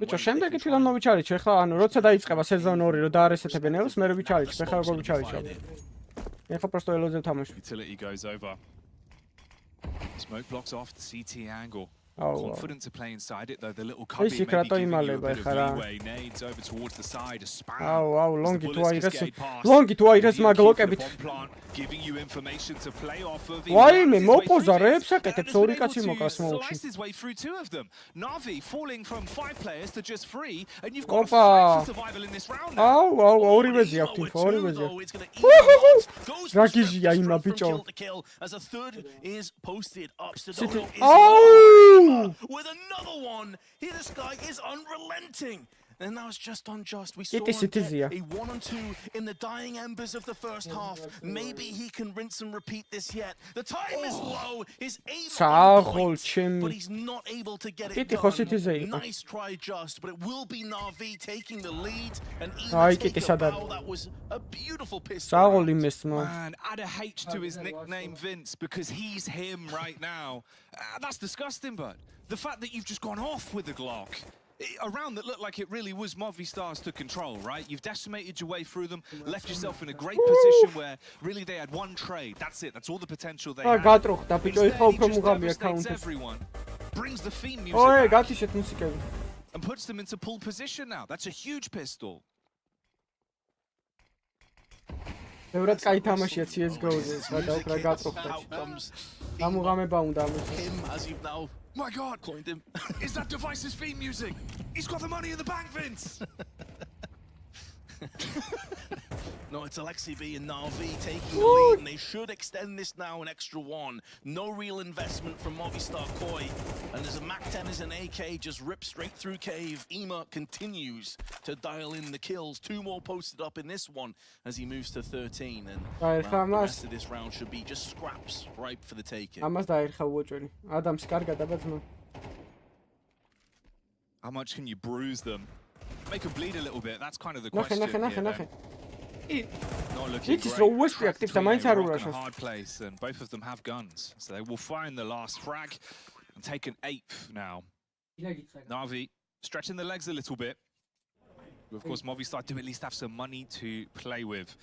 ბიჭო, შემდეგი თვითონ მოვიჩარიჩე ხა, ანუ როცა დაიწყება სეზონ 2 რო დაარესეთებენ ელოს, მე ვიჩარიჩე, ხა როგორ ვიჩარიჩე. ეხლა просто ელოზე ვთამაშობ. Utility goes over. Smoke blocks off the CT angle. Confident to play inside it though. The little cubby maybe giving you a bit of leeway. Nades over towards the side. A spam. Longi to aires maglokebit. Giving you information to play off of. Why me mopoza reps აკეთებს ორი კაცი მოკრას მოვში. Sliced his way through 2 of them. NAVI falling from 5 players to just 3, and you've got to fight for survival in this round. ორივეზე აქვს info, ორივეზე. რაგიჟია იმა ბიჭო. As a third is posted up. With another one. Here this guy is unrelenting. And that was just unjust. We saw him get a 1-on-2 in the dying embers of the first half. Maybe he can rinse and repeat this yet. The time is low. His aim on point, but he's not able to get it done. Nice try, Just, but it will be NAVI taking the lead. And that was a beautiful pistol. Man, add a H to his nickname, Vince, because he's him right now. That's disgusting, but the fact that you've just gone off with the Glock. A round that looked like it really was Movistars to control, right? You've decimated your way through them, left yourself in a great position where really they had one trade. That's it. That's all the potential they had. Everyone brings the theme music and puts them into pole position now. That's a huge pistol. ბევრად კაი თამაშია CS:GO-ზე, გადაუკრა გაწუხდა. გამუღამება უნდა ამის. My God! Is that Device's theme music? He's got the money in the bank, Vince! No, it's Alexi B and NAVI taking the lead, and they should extend this now an extra 1. No real investment from Movistar Koi. And there's a MAC-10 as an AK just ripped straight through cave. Ema continues to dial in the kills. 2 more posted up in this one as he moves to 13. And the rest of this round should be just scraps ripe for the taking. How much can you bruise them? Make them bleed a little bit. That's kind of the question. Not looking great. In a hard place, and both of them have guns, so they will find the last frag and take an 8th now. NAVI stretching the legs a little bit. Of course, Movistar do at least have some money to play with.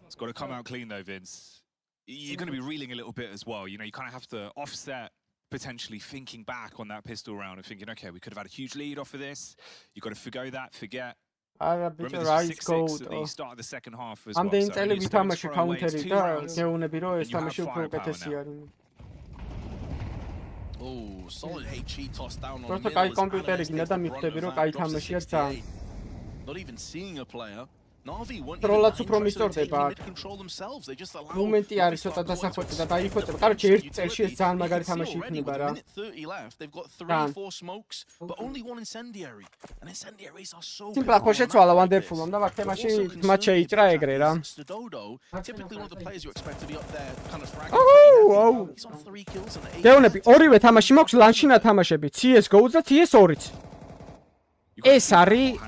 It's got to come out clean though, Vince. You're going to be reeling a little bit as well. You know, you kind of have to offset. Potentially thinking back on that pistol round and thinking, okay, we could have had a huge lead off of this. You've got to forgo that, forget. Remember, this was 6-6 at the start of the second half as well. So you Oh, solid HE tossed down on Просто the кай middle. კომპიუტერი გინდა და მიხვდები რომ კაი თამაშია ძალიან. Not even seeing a player. NAVI weren't Trollats even უფრო interested in მისწორდება. taking mid-control themselves. They just allow მომენტი არის ცოტა დასახოჭი და დაიხოჭება. კაროჩე ერთ წელში ეს ძალიან მაგარი თამაში იქნება რა. Minute 30 left. They've got 3-4 smokes, but only one incendiary. And incendiaries are so Simpla ხო შეცვალა Wonderful-მა და ვარ თემაში თმაც შეიჭრა ეგრე რა. Stododo, typically one of the players you expect to be up there kind of fragging. აუ. He's on 3 kills and 8. გეუნები ორივე თამაში მაქვს ლანჩინა თამაშები. CS:GO და CS2-ც. ეს არის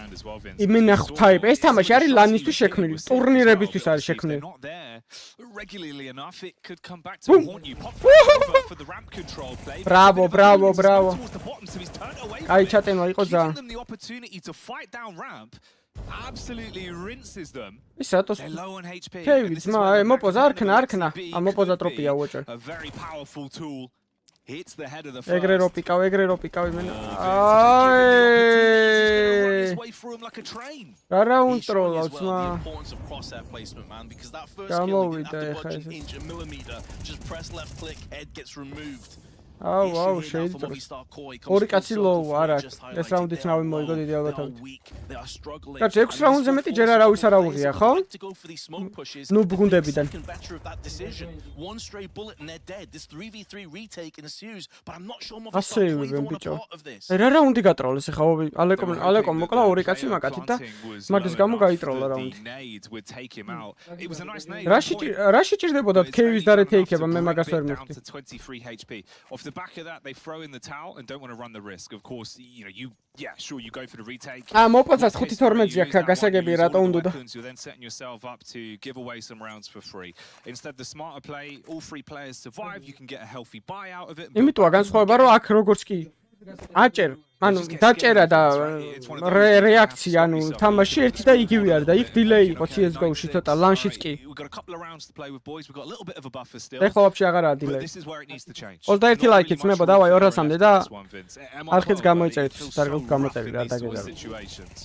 იმენახთაებ. ეს თამაში არის ლანისთვის შექმნილი. ტურნირებისთვის არის შექმნილი. Regularly enough, it could come back to haunt you. Pop for the ramp control play. Bravo, bravo, bravo. Towards the bottom, so he's turned away from კაი it, ჩატენვა იყო giving ძალიან. them the opportunity to fight down ramp. Absolutely rinses them. ის რატოს They're low on HP. Hey, and this is ძმა, where the მოპოზა, macro არქნა, არქნა. B ა, მოპოზა could ტროპია, be უოჭერ. a very powerful tool. Hits the head of the ეგრე რო first. პიკავ, ეგრე რო პიკავ იმენა. His აი. way through him like a train. რა რა He's showing უნტროლა as well the ძმა. importance of crosshair placement, man, because that first kill, he didn't have გამოვიდა to ეხა budge ეს. an inch, a millimeter, just press left click, head gets removed. აუ, აუ, Issue here now for შეიძლება. Movistar Core, he comes ორი full კაცი circle low for არა. it, just ეს highlighting რაუნდიც they ნავი are მოიგო low, დიდი they are ალბათობით. weak, they are struggling. კაც 6 And რაუნდზე this მეტი will ჯერ force არავის არ players აუღია, that ხო? like to go for these smoke pushes ნუ to take ბგუნდებიდან. second better of that decision. One stray bullet and they're dead. This 3v3 retake ensues, but I'm not sure Movistar ასე Core even ივებენ want a ბიჭო. part of this. რა რაუნდი გატროლეს ეხა ალეკომ მოკლა ორი კაცი მაგათი და მაგის გამო გაიტროლა რაუნდი. რა შეჭირდებოდა KV-ს და რეთეიქება მე მაგას ვერ მივხვდი. 23 HP. Off the back of that, they throw in the towel and don't want to run the risk. Of course, sure, you go for the retake. მოპოზას 5-12 აქვს გასაგები რატო უნდა და You're then setting yourself up to give away some rounds for free. Instead, the smarter play, all 3 players survive. You can get a healthy buy out of it. იმიტოა განსხვავება რომ აქ როგორც კი აჭერ ანუ დაჭერა და რეაქცია ანუ თამაში ერთი და იგივე არის და იქ დილეი იყო CS:GO-ში ცოტა ლანშიც კი We've got a couple of rounds to play with boys. We've got a little bit of a buffer still. ეხლა ვაფშე აღარაა But დილეი. this is where it needs to change. 21 ლაიქი ძმებო დავაი 200-მდე და არხიც გამოიწერეთ Feels დარგოთ so გამოწერი rough რა in these sort of დაგეძარო. situations.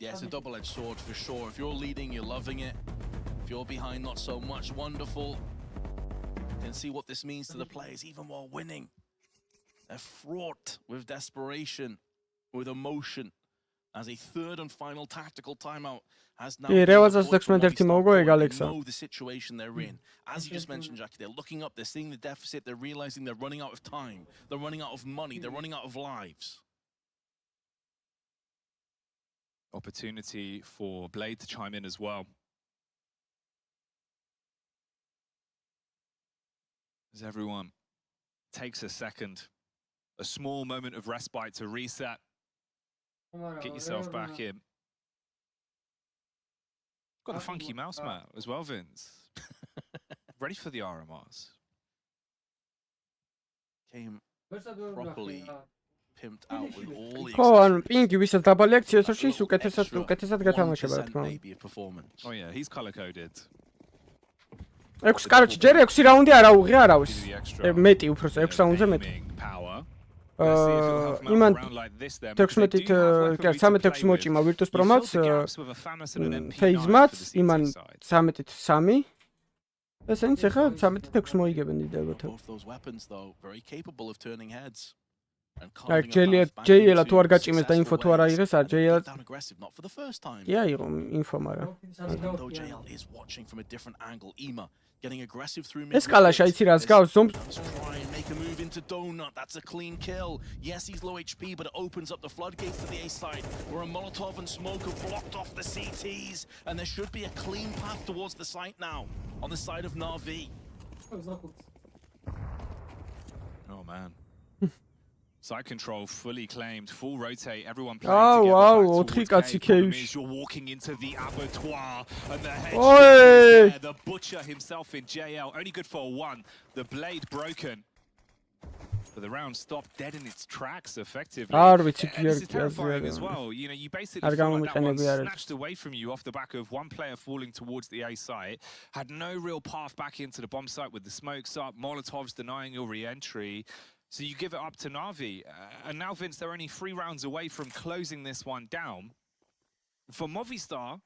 Yeah, it's a double-edged sword for sure. If you're leading, you're loving it. If you're behind, not so much. Wonderful. Then see what this means to the players, even while winning. They're fraught with desperation, with emotion, as a third and final tactical timeout has now been deployed from Movistar Core. They know the situation they're in. As you just mentioned, Jackie, they're looking up, they're seeing the deficit, they're realizing they're running out of time, they're running out of money, they're running out of lives. Opportunity for Blade to chime in as well. As everyone takes a second, a small moment of respite to reset, get yourself back in. Got the funky mouse mat as well, Vince. Ready for the RMRs. Came properly pimped out with all the ხო ანუ პინგი ვისაც დაბალი აქვს CS-ში ის უკეთესად გათამაშება რა თქმა უნდა. maybe a performance. Oh yeah, he's color coded. 6 კაროჩი ჯერ 6 რაუნდი არ აუღია არავის. მეტი უბრალოდ 6 რაუნდზე მეტი. იმან 16-ით კი 13-6 მოჭიმა Virtus Pro-მაც FaZe-მაც იმან 13-ით 3 ესენიც ახლა 13-ით 6 მოიგებენ დიდებოთ. Both those weapons though very capable of turning heads. აი JL-ა თუ არ გაჭიმეს და ინფო თუ არ აიღეს არ JL down aggressive not for the first time. კი აიღო ინფო მაგრამ Though JL is watching from a different angle. Ema getting aggressive through mid. ეს კალაშა იცი რას გავს ზომს Try and make a move into Donut. That's a clean kill. Yes, he's low HP, but it opens up the floodgates to the A side, where a Molotov and smoke have blocked off the CTs, and there should be a clean path towards the site now on the side of NAVI. Oh man. Side control fully claimed, full rotate, everyone Oh, playing wow, together. back towards K. Problem is you're walking into the abattoir and the head Oi! there, the butcher himself in JL, only good for 1. The blade broken. But the round stopped dead in its tracks effectively. And this is terrifying as well. You basically feel like that one snatched away from you off the back of one player falling towards the A site. Had no real path back into the bomb site with the smokes up, Molotovs denying your re-entry. So you give it up to NAVI. And now, Vince, they're only 3 rounds away from closing this one down. For Movistar,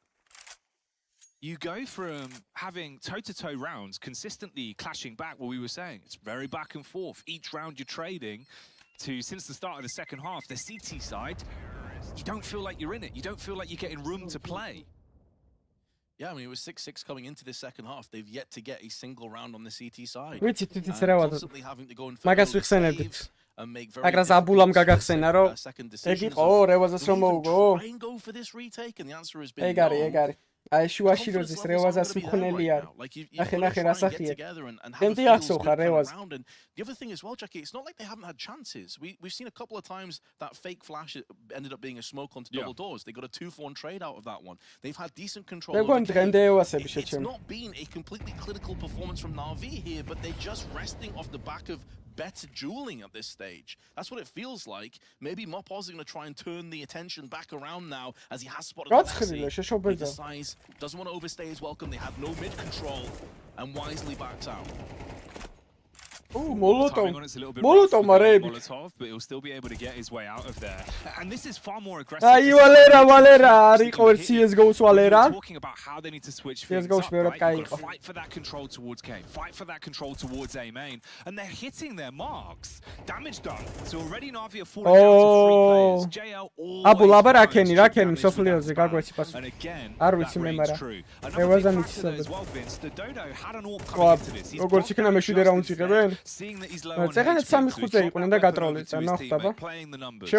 You go from having toe-to-toe rounds consistently clashing back, what we were saying. It's very back and forth. Each round you're trading to, since the start of the second half, the CT side, you don't feel like you're in it. You don't feel like you're getting room to play. Yeah, I mean, it was 6-6 coming into this second half. They've yet to get a single round on the CT side. Constantly having to go and saves and make very difficult second decisions. Try and go for this retake, and the answer has been no. აი შუაში როზის რევაზას მქონელი არის. ნახე რასახია. გემდი ახსოვხარ რევაზ. And the other thing as well, Jackie, it's not like they haven't had chances. We've seen a couple of times that fake flash ended up being a smoke onto double doors. They got a 2-for-1 trade out of that one. They've had decent control. It's not been a completely clinical performance from NAVI here, but they're just resting off the back of better dueling at this stage. That's what it feels like. Maybe Mopoz is going to try and turn the attention back around now as he has spotted the he decides, doesn't want to overstay his welcome. They had no mid control and wisely backs out. Ooh, Molotov. Molotov, Molotov, but he'll still be able to get his way out of there. And this is far more aggressive. Valera, CSGO Valera. Talking about how they need to switch things up, right? Fight for that control towards K, fight for that control towards A main, and they're hitting their marks. Damage done. So already NAVI are falling down to 3 players. JL always and again, that rings true. Another big factor as well, Vince, the Dodo had an AWP coming into this. He's seeing that he's low on HP, playing the numbers.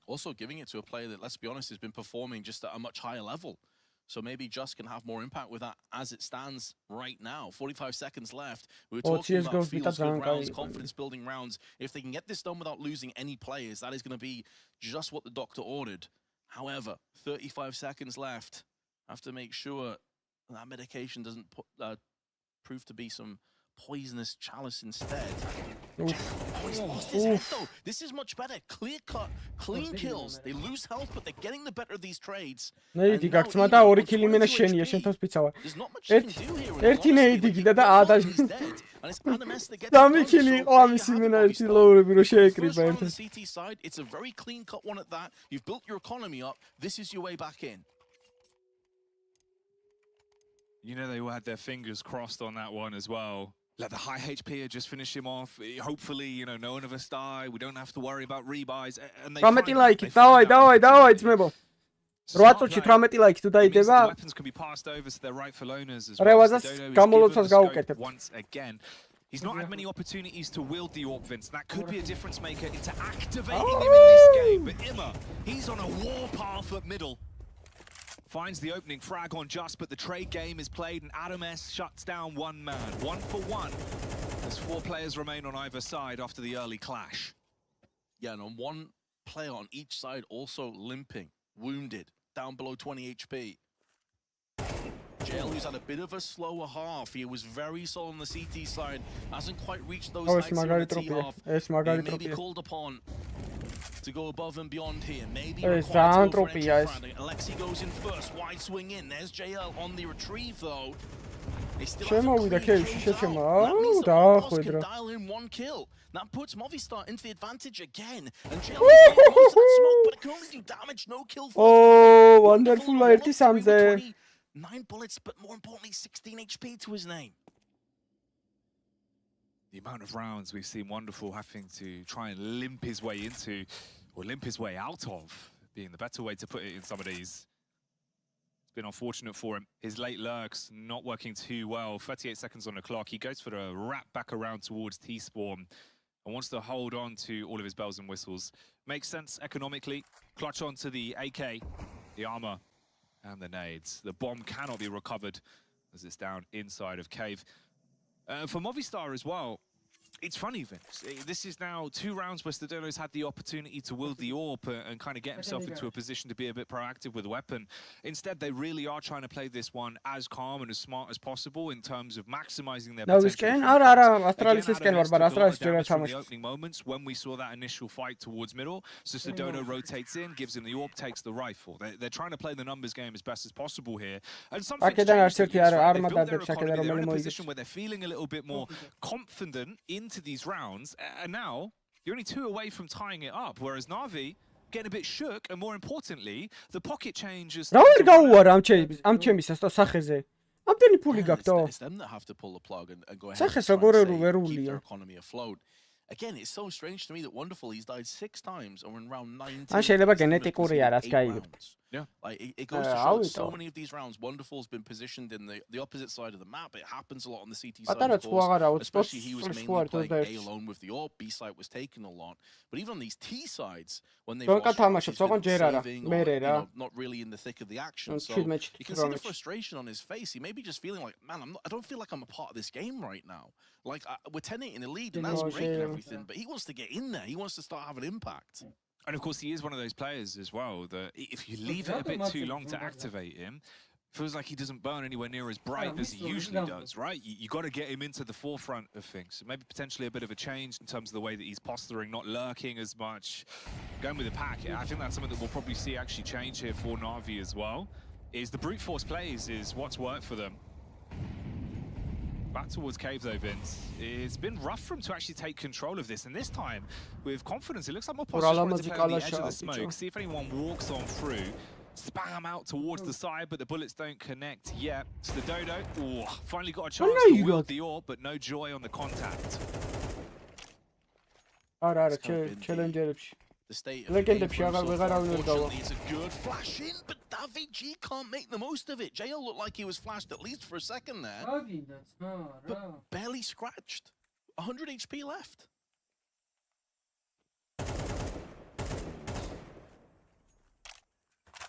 Also giving it to a player that, let's be honest, has been performing just at a much higher level. So maybe Just can have more impact with that as it stands right now. 45 seconds left. We were talking about feels-good rounds, confidence-building rounds. If they can get this done without losing any players, that is going to be just what the doctor ordered. However, 35 seconds left. Have to make sure that medication doesn't prove to be some poisonous chalice instead. He's lost his head though. This is much better. Clear cut, clean kills. They lose health, but they're getting the better of these trades. There's not much you can do here. And it's Adames that gets on the CT side. It's a very clean cut one at that. You've built your economy up. This is your way back in. You know, they all had their fingers crossed on that one as well. Let the high HP just finish him off. Hopefully, you know, no one of us die. We don't have to worry about rebuys. And they find ძმებო. 8 წუთში 18 ლაიქი თუ დაიდება. Weapons can be passed over to their rightful owners as well. Once again. He's not had many opportunities to wield the AWP, Vince. That could be a difference maker into activating him in this game. But Imma, he's on a warpath at middle. Finds the opening frag on Just, but the trade game is played and Adames shuts down one man. 1 for 1. As 4 players remain on either side after the early clash. Yeah, and on one player on each side also limping, wounded, down below 20 HP. JL, who's had a bit of a slower half. He was very solid on the CT side. Hasn't quite reached those heights in the T half. He may be called upon to go above and beyond here. Maybe Alexi goes in first, wide swing in. There's JL on the retrieve though. They still have that means that can dial in 1 kill. That puts Movistar into the advantage again. And JL is that smoke, but it can only do damage, no kill. Oh, wonderful! 9 bullets, but more importantly, 16 HP to his name. The amount of rounds we've seen Wonderful having to try and limp his way into, or limp his way out of, being the better way to put it in some of these. It's been unfortunate for him. His late lurks not working too well. 38 seconds on the clock. He goes for the wrap back around towards T-Spawn and wants to hold on to all of his bells and whistles. Makes sense economically. Clutch onto the AK, the armor, and the nades. The bomb cannot be recovered as it's down inside of Cave. For Movistar as well, it's funny, Vince. This is now 2 rounds where Stadono's had the opportunity to wield the AWP and kind of get himself into a position to be a bit proactive with the weapon. Instead, they really are trying to play this one as calm and as smart as possible in terms of maximizing their potential. The opening moments when we saw that initial fight towards middle, so Stadono rotates in, gives him the AWP, takes the rifle. They're trying to play the numbers game as best as possible here. And something's changed. They built their economy. They're in a position where they're feeling a little bit more confident into these rounds, and now you're only 2 away from tying it up, whereas NAVI, getting a bit shook, and more importantly, the pocket change is. რა ვერ გაუარა ამ ჩემისას თო სახეზე. ამდენი ფული გაქვთ? It's them that have to pull the plug and go ahead. სახეს and როგორ try and save, ვერულია. keep their economy afloat. Again, it's so strange to me that Wonderful, he's died 6 times or in round 19. ან შეიძლება გენეტიკურია რაც გაიგებთ. Yeah. Like it goes to show that so many of these rounds, Wonderful's been positioned in the opposite side of the map. It happens a lot on the CT side, of course, especially he was mainly playing A alone with the AWP. B side was taken a lot. But even on these T sides, when they've lost, saving or, not really in the thick of the action. So you can see the frustration on his face. He may be just feeling like, man, I don't feel like I'm a part of this game right now. Like we're 10-8 in the lead, and that's great and everything. But he wants to get in there. He wants to start having impact. And of course, he is one of those players as well that if you leave it a bit too long to activate him, feels like he doesn't burn anywhere near as bright as he usually does, right? You got to get him into the forefront of things. So maybe potentially a bit of a change in terms of the way that he's posturing, not lurking as much, going with the pack. I think that's something that we'll probably see actually change here for NAVI as well, is the brute force plays is what's worked for them. Back towards cave though, Vince. It's been rough for him to actually take control of this, and this time, with confidence, it looks like more positive to play on the edge of the smoke, see if anyone walks on through, spam out towards the side, but the bullets don't connect yet. It's the Dodo, finally got a chance to wield the AWP, but no joy on the contact. The state of the game for him so far, unfortunately, it's a good flash in, but G can't make the most of it. JL looked like he was flashed at least for a second there, but barely scratched. 100 HP left.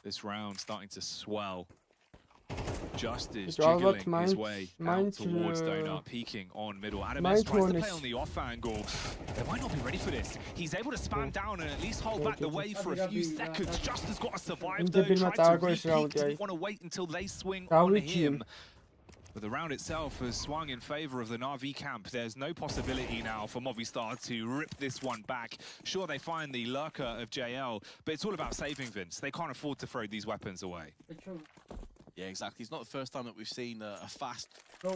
This round starting to swell. Justice jiggling his way out towards Donut, peeking on middle. Adames tries to play on the off angle. They might not be ready for this. He's able to spam down and at least hold back the wave for a few seconds. Justice got to survive though. Tried to re-peek, didn't want to wait until they swing on him. But the round itself has swung in favor of the NAVI camp. There's no possibility now for Movistar to rip this one back. Sure, they find the lurker of JL, but it's all about saving, Vince. They can't afford to throw these weapons away. Yeah, exactly. It's not the first time that we've seen a fast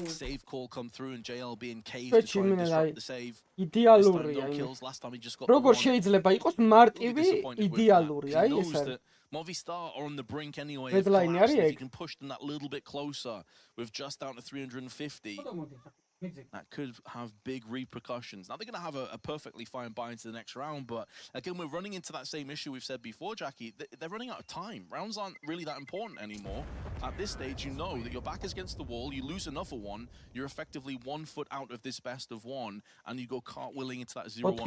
save call come through and JL being caved to try and disrupt the save. No kills. Last time he just got როგორ შეიძლება იყოს მარტივი იდეალური, აი ეს არის. Movistar are on the brink anyway. If you can push them that little bit closer with just down to 350, that could have big repercussions. Now they're going to have a perfectly fine buy into the next round, but again, we're running into that same issue we've said before, Jackie. They're running out of time. Rounds aren't really that important anymore. At this stage, you know that your back is against the wall, you lose another one, you're effectively 1 foot out of this best of one, and you go cartwheeling into that 0-1.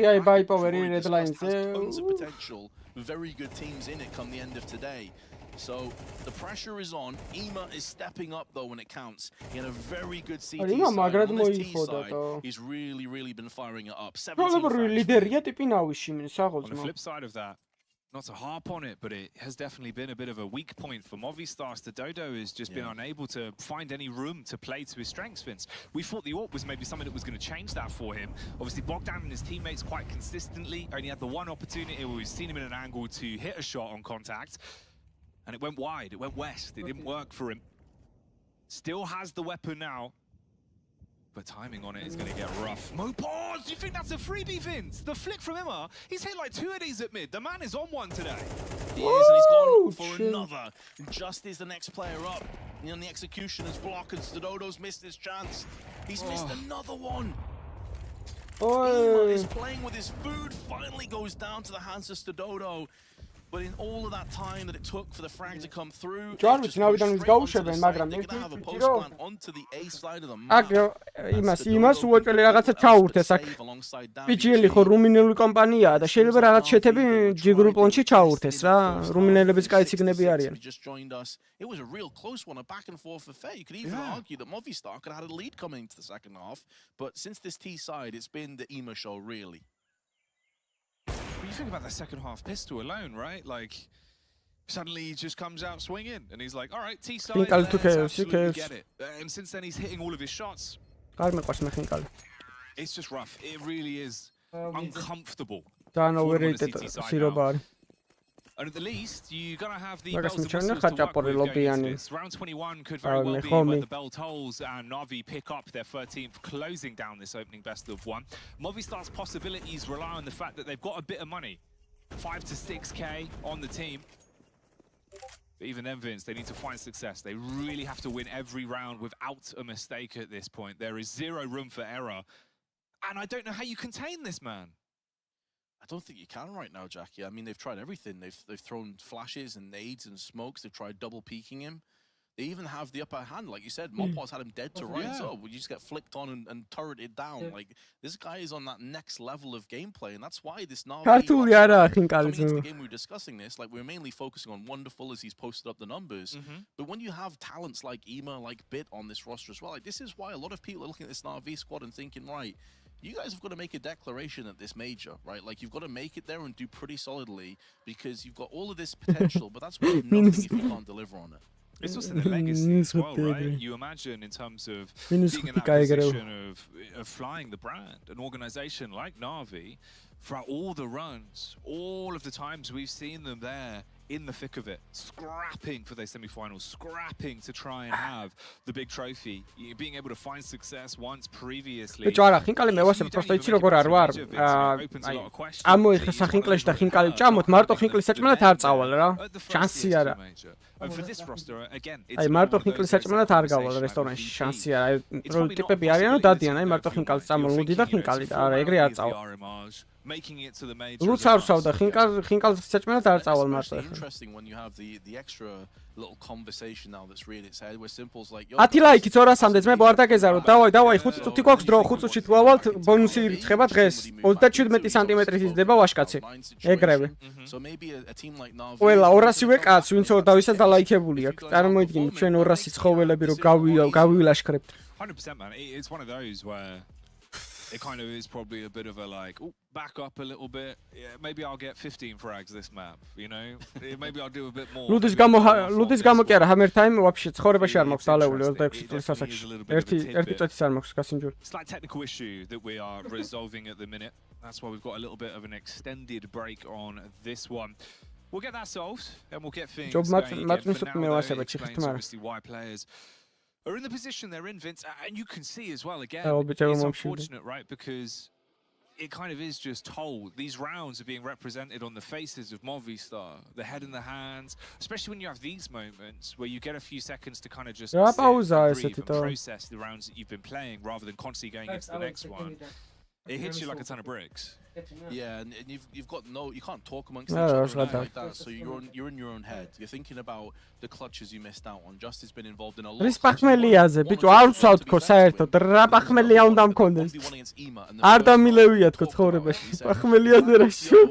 Has tons of potential, very good teams in it come the end of today. So the pressure is on. Ema is stepping up though when it counts. He had a very good CT side. On this T side, he's really been firing it up. 17 On the flip side of that, not to harp on it, but it has definitely been a bit of a weak point for Movistar. The Dodo has just been unable to find any room to play to his strengths, Vince. We thought the AWP was maybe something that was going to change that for him. Obviously, Bogdan and his teammates quite consistently only had the one opportunity where we've seen him in an angle to hit a shot on contact. And it went wide, it went west, it didn't work for him. Still has the weapon now, but timing on it is going to get rough. Mopaz, you think that's a freebie, Vince? The flick from Emma, he's hit like 2 of these at mid. The man is on one today. He is, and he's gone for another. Just is the next player up. And the executioner's block, and Stododo's missed his chance. He's missed another one. Ema is playing with his food, finally goes down to the hands of Stododo. But in all of that time that it took for the frag to come through, they're going to have a post plant onto the A side of the map. იმას უოჭველი რაღაცა ჩაურთეს აქ. PGL ხო რუმინელი კომპანიაა და შეიძლება რაღაც შეთები ჯიგრულ პონჩი ჩაურთეს რა. რუმინელების კაი ციგნები არიან. It was a real close one, a back and forth affair. You could even argue that Movistar could have had a lead coming into the second half, but since this T side, it's been the Ema show really. You think about the second half pistol alone, right? Like, suddenly he just comes out swinging, and he's like, all right, T-side, let's absolutely get it. And since then, he's hitting all of his shots. It's just rough. It really is uncomfortable. And at the least, you're going to have the bells and whistles to work with going into this. Round 21 could very well be when the bell tolls and NAVI pick up their 13th, closing down this opening best of one. Movistar's possibilities rely on the fact that they've got a bit of money. 5 to 6K on the team. But even then, Vince, they need to find success. They really have to win every round without a mistake at this point. There is zero room for error. And I don't know how you contain this man. I don't think you can right now, Jackie. I mean, they've tried everything. They've thrown flashes and nades and smokes. They've tried double peeking him. They even have the upper hand, like you said. Mopos had him dead to rights. Oh, you just get flicked on and turreted down. Like, this guy is on that next level of gameplay, and that's why this Navi coming into the game, we were discussing this. Like, we're mainly focusing on Wonderful as he's posted up the numbers. But when you have talents like Ema, like Bit on this roster as well, like this is why a lot of people are looking at this Navi squad and thinking, right, you guys have got to make a declaration at this major, right? Like, you've got to make it there and do pretty solidly because you've got all of this potential, but that's worth nothing if you can't deliver on it. It's also the legacy as well, right? You imagine in terms of being in that position of flying the brand, an organization like Navi, throughout all the runs, all of the times we've seen them there in the thick of it, scrapping for their semi-finals, scrapping to try and have the big trophy, being able to find success once previously. Băi, ხინკალი მე ვასებ, просто იცი როგორ არ ვარ. ამოიხსნა სახინკლეში და ხინკალი ვჭამოთ, მარტო ხინკლის საჭმელად არ წავალ რა. შანსი არა. აი, მარტო ხინკლის საჭმელად არ გავალ რესტორანში, შანსი არა. აი, პროტოტიპები არიან, დადიან, აი, მარტო ხინკალს წამოლუდი და ხინკალი და არა, ეგრე არ წავალ. Interesting when you have the extra little conversation now that's reared its head where Simple's like yo Atila iki 200-მდე მე ვარ დაგეზარო დავაი 5 წუთი გვაქვს დრო 5 წუთში თუ ავალთ ბონუსი ირიცხება დღეს 37 სანტიმეტრის იზრდება ვაშკაცი ეგრევე ყველა 200-ვე კაც ვინც დავისაც დალაიქებული აქვს წარმოიდგინეთ ჩვენ 200 ცხოველები რომ გავივლაშქრებთ 100% man it's one of those where it kind of is probably a bit of a like, oh, back up a little bit. Yeah, maybe I'll get 15 frags this map, you know? Maybe I'll do a bit more. ლუდის გამო კი არა, hammer time вообще ცხოვრებაში არ მაქვს დალეული 26 წლის ასაკში. ერთი წუთიც არ მაქვს გასინჯური. Slight technical issue that we are resolving at the minute. That's why we've got a little bit of an extended break on this one. We'll get that solved and we'll get things going again. For now, though, it explains obviously why players are in the position they're in, Vince, and you can see as well, again, it's unfortunate, right, because it kind of is just told. These rounds are being represented on the faces of Movistar, the head in the hands, especially when you have these moments where you get a few seconds to kind of just sit, breathe, and process the rounds that you've been playing rather than constantly going into the next one. It hits you like a ton of bricks. Yeah, and you've got you can't talk amongst each other like that. So you're in your own head. You're thinking about the clutches you missed out on. Justi's been involved in a lot. Რისპახმელიაზე, ბიჭო, არ ვსავთ თქო საერთოდ, რა პახმელია უნდა მქონდეს. არ დამილევია თქო ცხოვრებაში. პახმელიაზე რა შევ.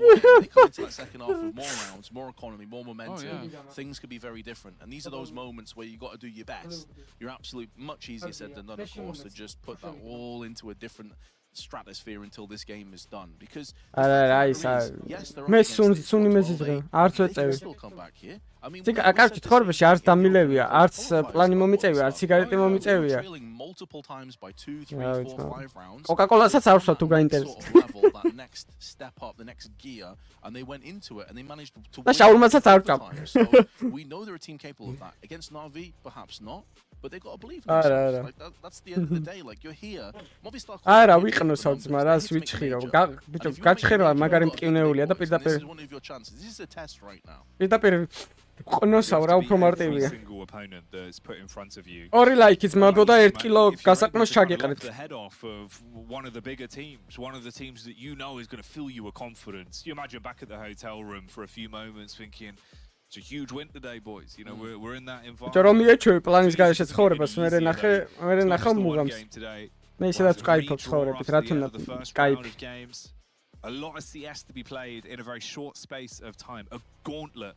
Second half of more rounds, more economy, more momentum. Things could be very different. And these are those moments where you got to do your best. You're absolutely much easier said than done, of course, to just put that all into a different stratosphere until this game is done because მე სუნი მეზიზღე არც ვეწევი კაცი ცხოვრებაში არც დამილევია არც პლანი მომიწევია არც სიგარეტი მომიწევია კოკაკოლასაც არ ვსვა თუ გაინტერესებს და შაურმასაც არ ვჭამ But they got to believe themselves. Like that's the end of the day. Like you're here. არა ვიყნო საძმა რა სვიჩხირო ბიჭო გაჩხერო მაგარი მტკივნეულია და პირდაპირ This is one of your chances. This is a test right now. პირდაპირ ყნოსავ რა უფრო მარტივია single opponent that's put in front of you. ორი ლაიქიც მოდოდა 1 კილო გასაყნოს ჩაგეყრეთ. The head off of one of the bigger teams, one of the teams that you know is going to fill you with confidence. You imagine back at the hotel room for a few moments thinking it's a huge win today, boys. You know, we're in that environment. რომ მიეჩვევი პლანის გარეშე ცხოვრებას, მე ნახე მუღამს. მე ისედაც ვკაიფობ ცხოვრებით, რა თქმა უნდა, კაიფი. A lot of CS to be played in a very short space of time. A gauntlet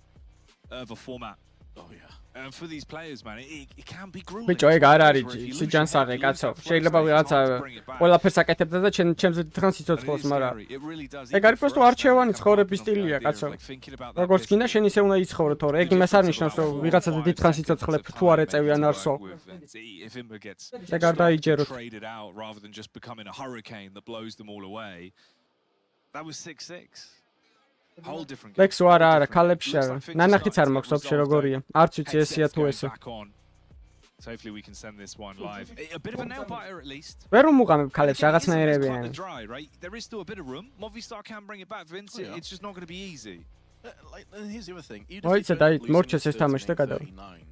of a format. Oh yeah. And for these players, man, it can be grueling. ბიჭო, ეგ არ არის სიჯანსაღე, კაცო. შეიძლება ვიღაცა ყველაფერს აკეთებდა და ჩემზე თხან სიცოცხლოს, მაგრამ ეგ არის просто არჩევანი ცხოვრების სტილია, კაცო. როგორც გინდა შენ ისე უნდა იცხოვრო, თორე ეგ იმას არ ნიშნავს, რომ ვიღაცაზე დიდხან სიცოცხლე თუ არ ეწევიან არსო. ეგ არ დაიჯეროთ. Rather than just becoming a hurricane that blows them all away. That was 6-6. Whole different game. ლექსო არა, კალებში არა. ნანახიც არ მაქვს ოფში როგორია. არც ვიცი ესია თუ ესე. So hopefully we can send this one live. A bit of a nail biter at least. ვერ უმუყამებ ქალებს Again, it is რაღაცნაირები quite ან. dry, right? There is still a bit of room. Movistar can bring it back, Vince. It's just not going to be easy. Like, and here's the other thing. მოიცა მორჩეს ეს თამაში და გადავიდა.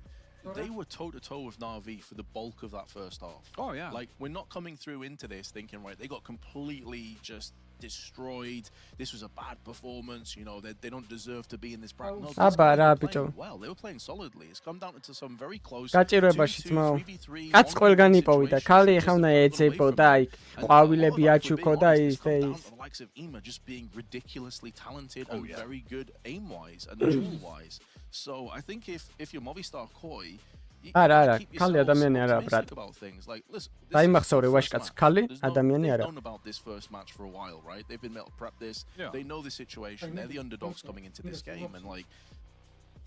They were toe-to-toe with NAVI for the bulk of that first half. Oh, yeah. Like, we're not coming through into this thinking, right, they got completely just destroyed. This was a bad performance. You know, they don't deserve to be in this bracket. No, well, they were playing solidly. It's come down to some very close 2-2, 3v3. კაც ყველგან იპოვიდა. ქალი ეხა უნდა ეძებოდა იქ. ყვავილები აჩუქო და ის და ის. The likes of Ema just being ridiculously talented and very good aim-wise and duel-wise. So I think if you're Movistar Koi, არა, ქალი ადამიანი არა, ბრატ. დაიმახსოვრე ვაშკაც, ქალი ადამიანი არა. About this first match for a while, right? They've been able to prep this. They know the situation. They're the underdogs coming into this game and like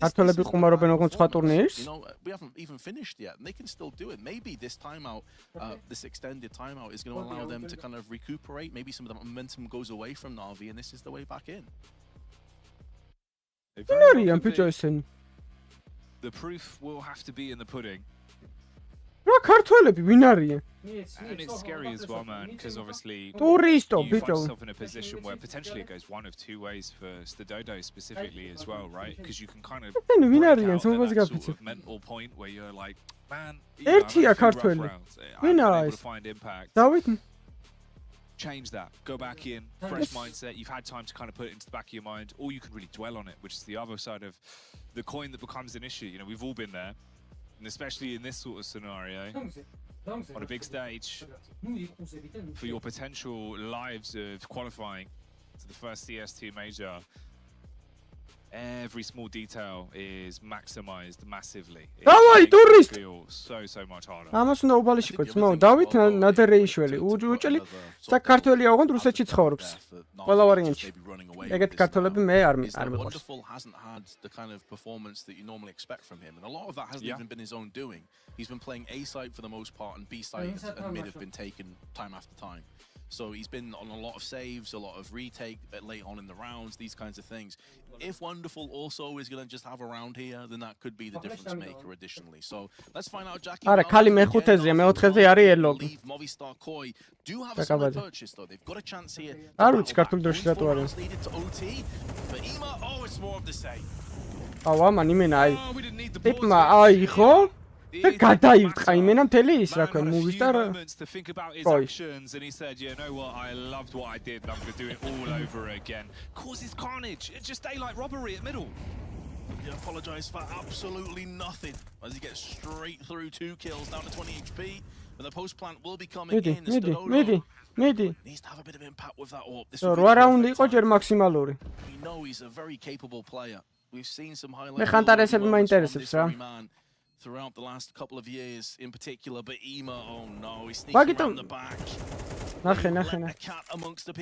ქართველები ხუმარობენ როგორც სხვა ტურნირს. You know, we haven't even finished yet and they can still do it. Maybe this timeout, this extended timeout is going to allow them to kind of recuperate. Maybe some of the momentum goes away from NAVI and this is the way back in. The proof will have to be in the pudding. რა ქართველები ვინ არიან? And it's scary as well, man, because obviously ტურისტო, you find ბიჭო. yourself in a position where potentially it goes one of two ways for Stadodo specifically as well, right? Because you can kind of ვინ break არიან? out at ზოგადად that გაფიცე. sort of mental point where you're like, man, you know, I've ერთია had a few rough ქართველი. rounds. I ვინ haven't been არის? able to find impact. დავით Change that. Go back in, fresh mindset. You've had time to kind of put it into the back of your mind, or you can really dwell on it, which is the other side of the coin that becomes an issue. You know, we've all been there, and especially in this sort of scenario, on a big stage, for your potential lives of qualifying to the first CS2 major, every small detail is maximized massively. Давай, турист! Feel so much harder. ამას უნდა უბალიშიკო ძმაო, დავით ნადერეიშვილი, უჭელი საქართველია ოღონდ რუსეთში ცხოვრობს. ყველა ვარიანტში. ეგეთ ქართველები მე არ მიყვარს. Wonderful hasn't had the kind of performance that you normally expect from him, and a lot of that hasn't even been his own doing. He's been playing A side for the most part, and B side and mid have been taken time after time. So he's been on a lot of saves, a lot of retake late on in the rounds, these kinds of things. If Wonderful also is going to just have a round here, then that could be the difference maker additionally. So let's find out Jackie. არა, ქალი მეხუთეზე, მეოთხეზე არის ელობი. Movistar Koi do have a solid purchase though. They've got a chance here. არ ვიცი ქართული დროში რატო არის. For Ema, oh, it's more of the same. აუ, ამან იმენა აი. ტიპმა აი ხო? და გადაირტყა იმენა მთელი ის რა ქვია, Movistar. To think about his actions, and he said, you know what, I loved what I did, and I'm going to do it all over again. Causes carnage. It's just daylight robbery at middle. You apologise for absolutely nothing as he gets straight through 2 kills down to 20 HP. But the post plant will be coming in. მიდი. Needs to have a bit of impact with that orb. This 8 რაუნდი იყო ჯერ მაქსიმალური. We know he's a very capable player. We've seen some highlights. მე ხანტარესები მაინტერესებს რა. Throughout the last couple of years in particular, but Ema, oh no, he's sneaking around the back. ნახე.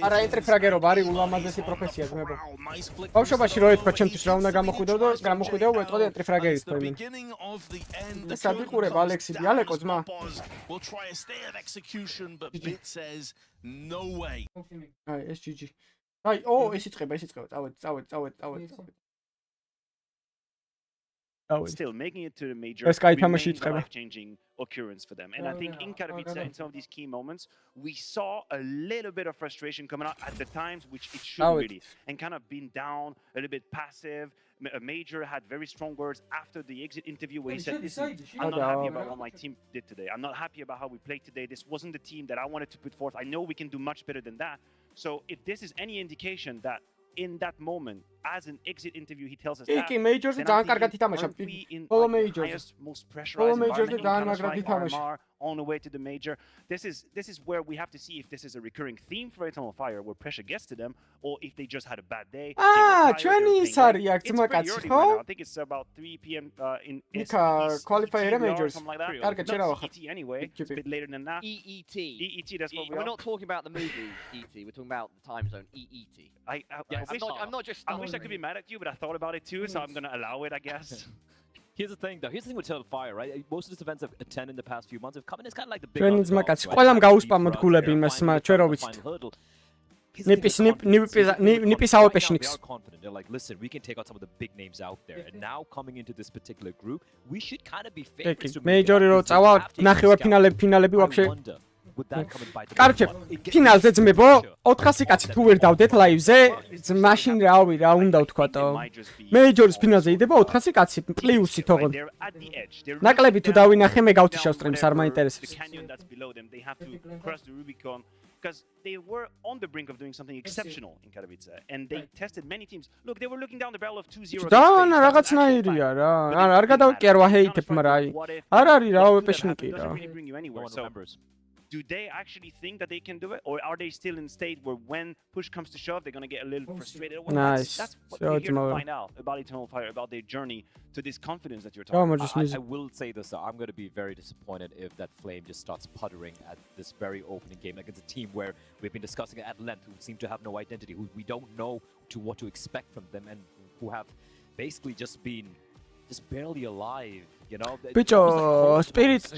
არა, ენტრი ფრაგერობა არის ულამაზესი პროფესია ძმებო. ბავშვობაში რო ეთქვა ჩემთვის რა უნდა გამოხვიდეო, ვეტყოდი ენტრი ფრაგერის თემი. სადიყურებ ალექსი, დიალეკო ძმა. We'll try a stay of execution, but Bit says no way. აი, ეს GG. აი, ო, ეს იწყება. წავედ. Still making it to the major remains a life-changing occurrence for them. And I think in Katowice, in some of these key moments, we saw a little bit of frustration coming out at the times, which it shouldn't really, and kind of been down, a little bit passive. A major had very strong words after the exit interview where he said, listen, I'm not happy about what my team did today. I'm not happy about how we played today. This wasn't the team that I wanted to put forth. I know we can do much better than that. So if this is any indication that in that moment, as an exit interview, he tells us that. Majors ძალიან კარგად ითამაშა. Follow majors. Most pressurized environment like RMR on the way to the major. This is where we have to see if this is a recurring theme for Eternal Fire, where pressure gets to them, or if they just had a bad day. ჩვენი ის არის აქ ძმაკაცი, ხო? I think it's about 3 p.m. in qualifier majors. კარგად შერავახარ. Anyway, it's a bit later than that. EET. That's what we're not talking about the movie ET. We're talking about the time zone EET. I'm not just. I wish I could be mad at you, but I thought about it too, so I'm gonna allow it, I guess. Here's the thing, though. Here's the thing with Eternal Fire, right? Most of these events I've attended in the past few months have come in as kind of like the big ჩვენი ძმაკაცი, ყველამ გაუსპამოთ გულები იმას, ჩვენ რო ვიცით. Nipis AWP-ში. confident. They're like, listen, we can take out some of the big names out there. And now coming into this particular group, we should kind of be favorites to make it Major-ი რო out. წავა, ნახევარ ფინალები ვაფშე. კარჩე, ფინალზე ძმებო, 400 კაცი თუ ვერ დავდეთ ლაივზე, მაშინ რავი, რა უნდა ვთქვათო. მეიჯორის ფინალზე იდება 400 კაცი პლუსი თოღონ. ნაკლები თუ დავინახე, მე გავთიშავ სტრიმს, არ მაინტერესებს. Because they were on the brink of doing something exceptional in Katowice, and they tested many teams. Look, they were looking down the barrel of 2-0. და რაღაცნაირია რა. არ გადავკიარო ჰეიტებ, მაგრამ აი არ არის რა AWP-ში რა. Really bring you anywhere. So, do they actually think that they can do it, or are they still in a state where when push comes to shove, they're going to get a little frustrated? Well, Nice. That's what we're here to find out about Eternal Fire, about their journey to this confidence that you're talking about. I will say this, though. I'm going to be very disappointed if that Flame just starts puttering at this very opening game against a team where we've been discussing it at length, who seem to have no identity, who we don't know what to expect from them, and who have basically just been barely alive, you know. ბიჭო, Spirits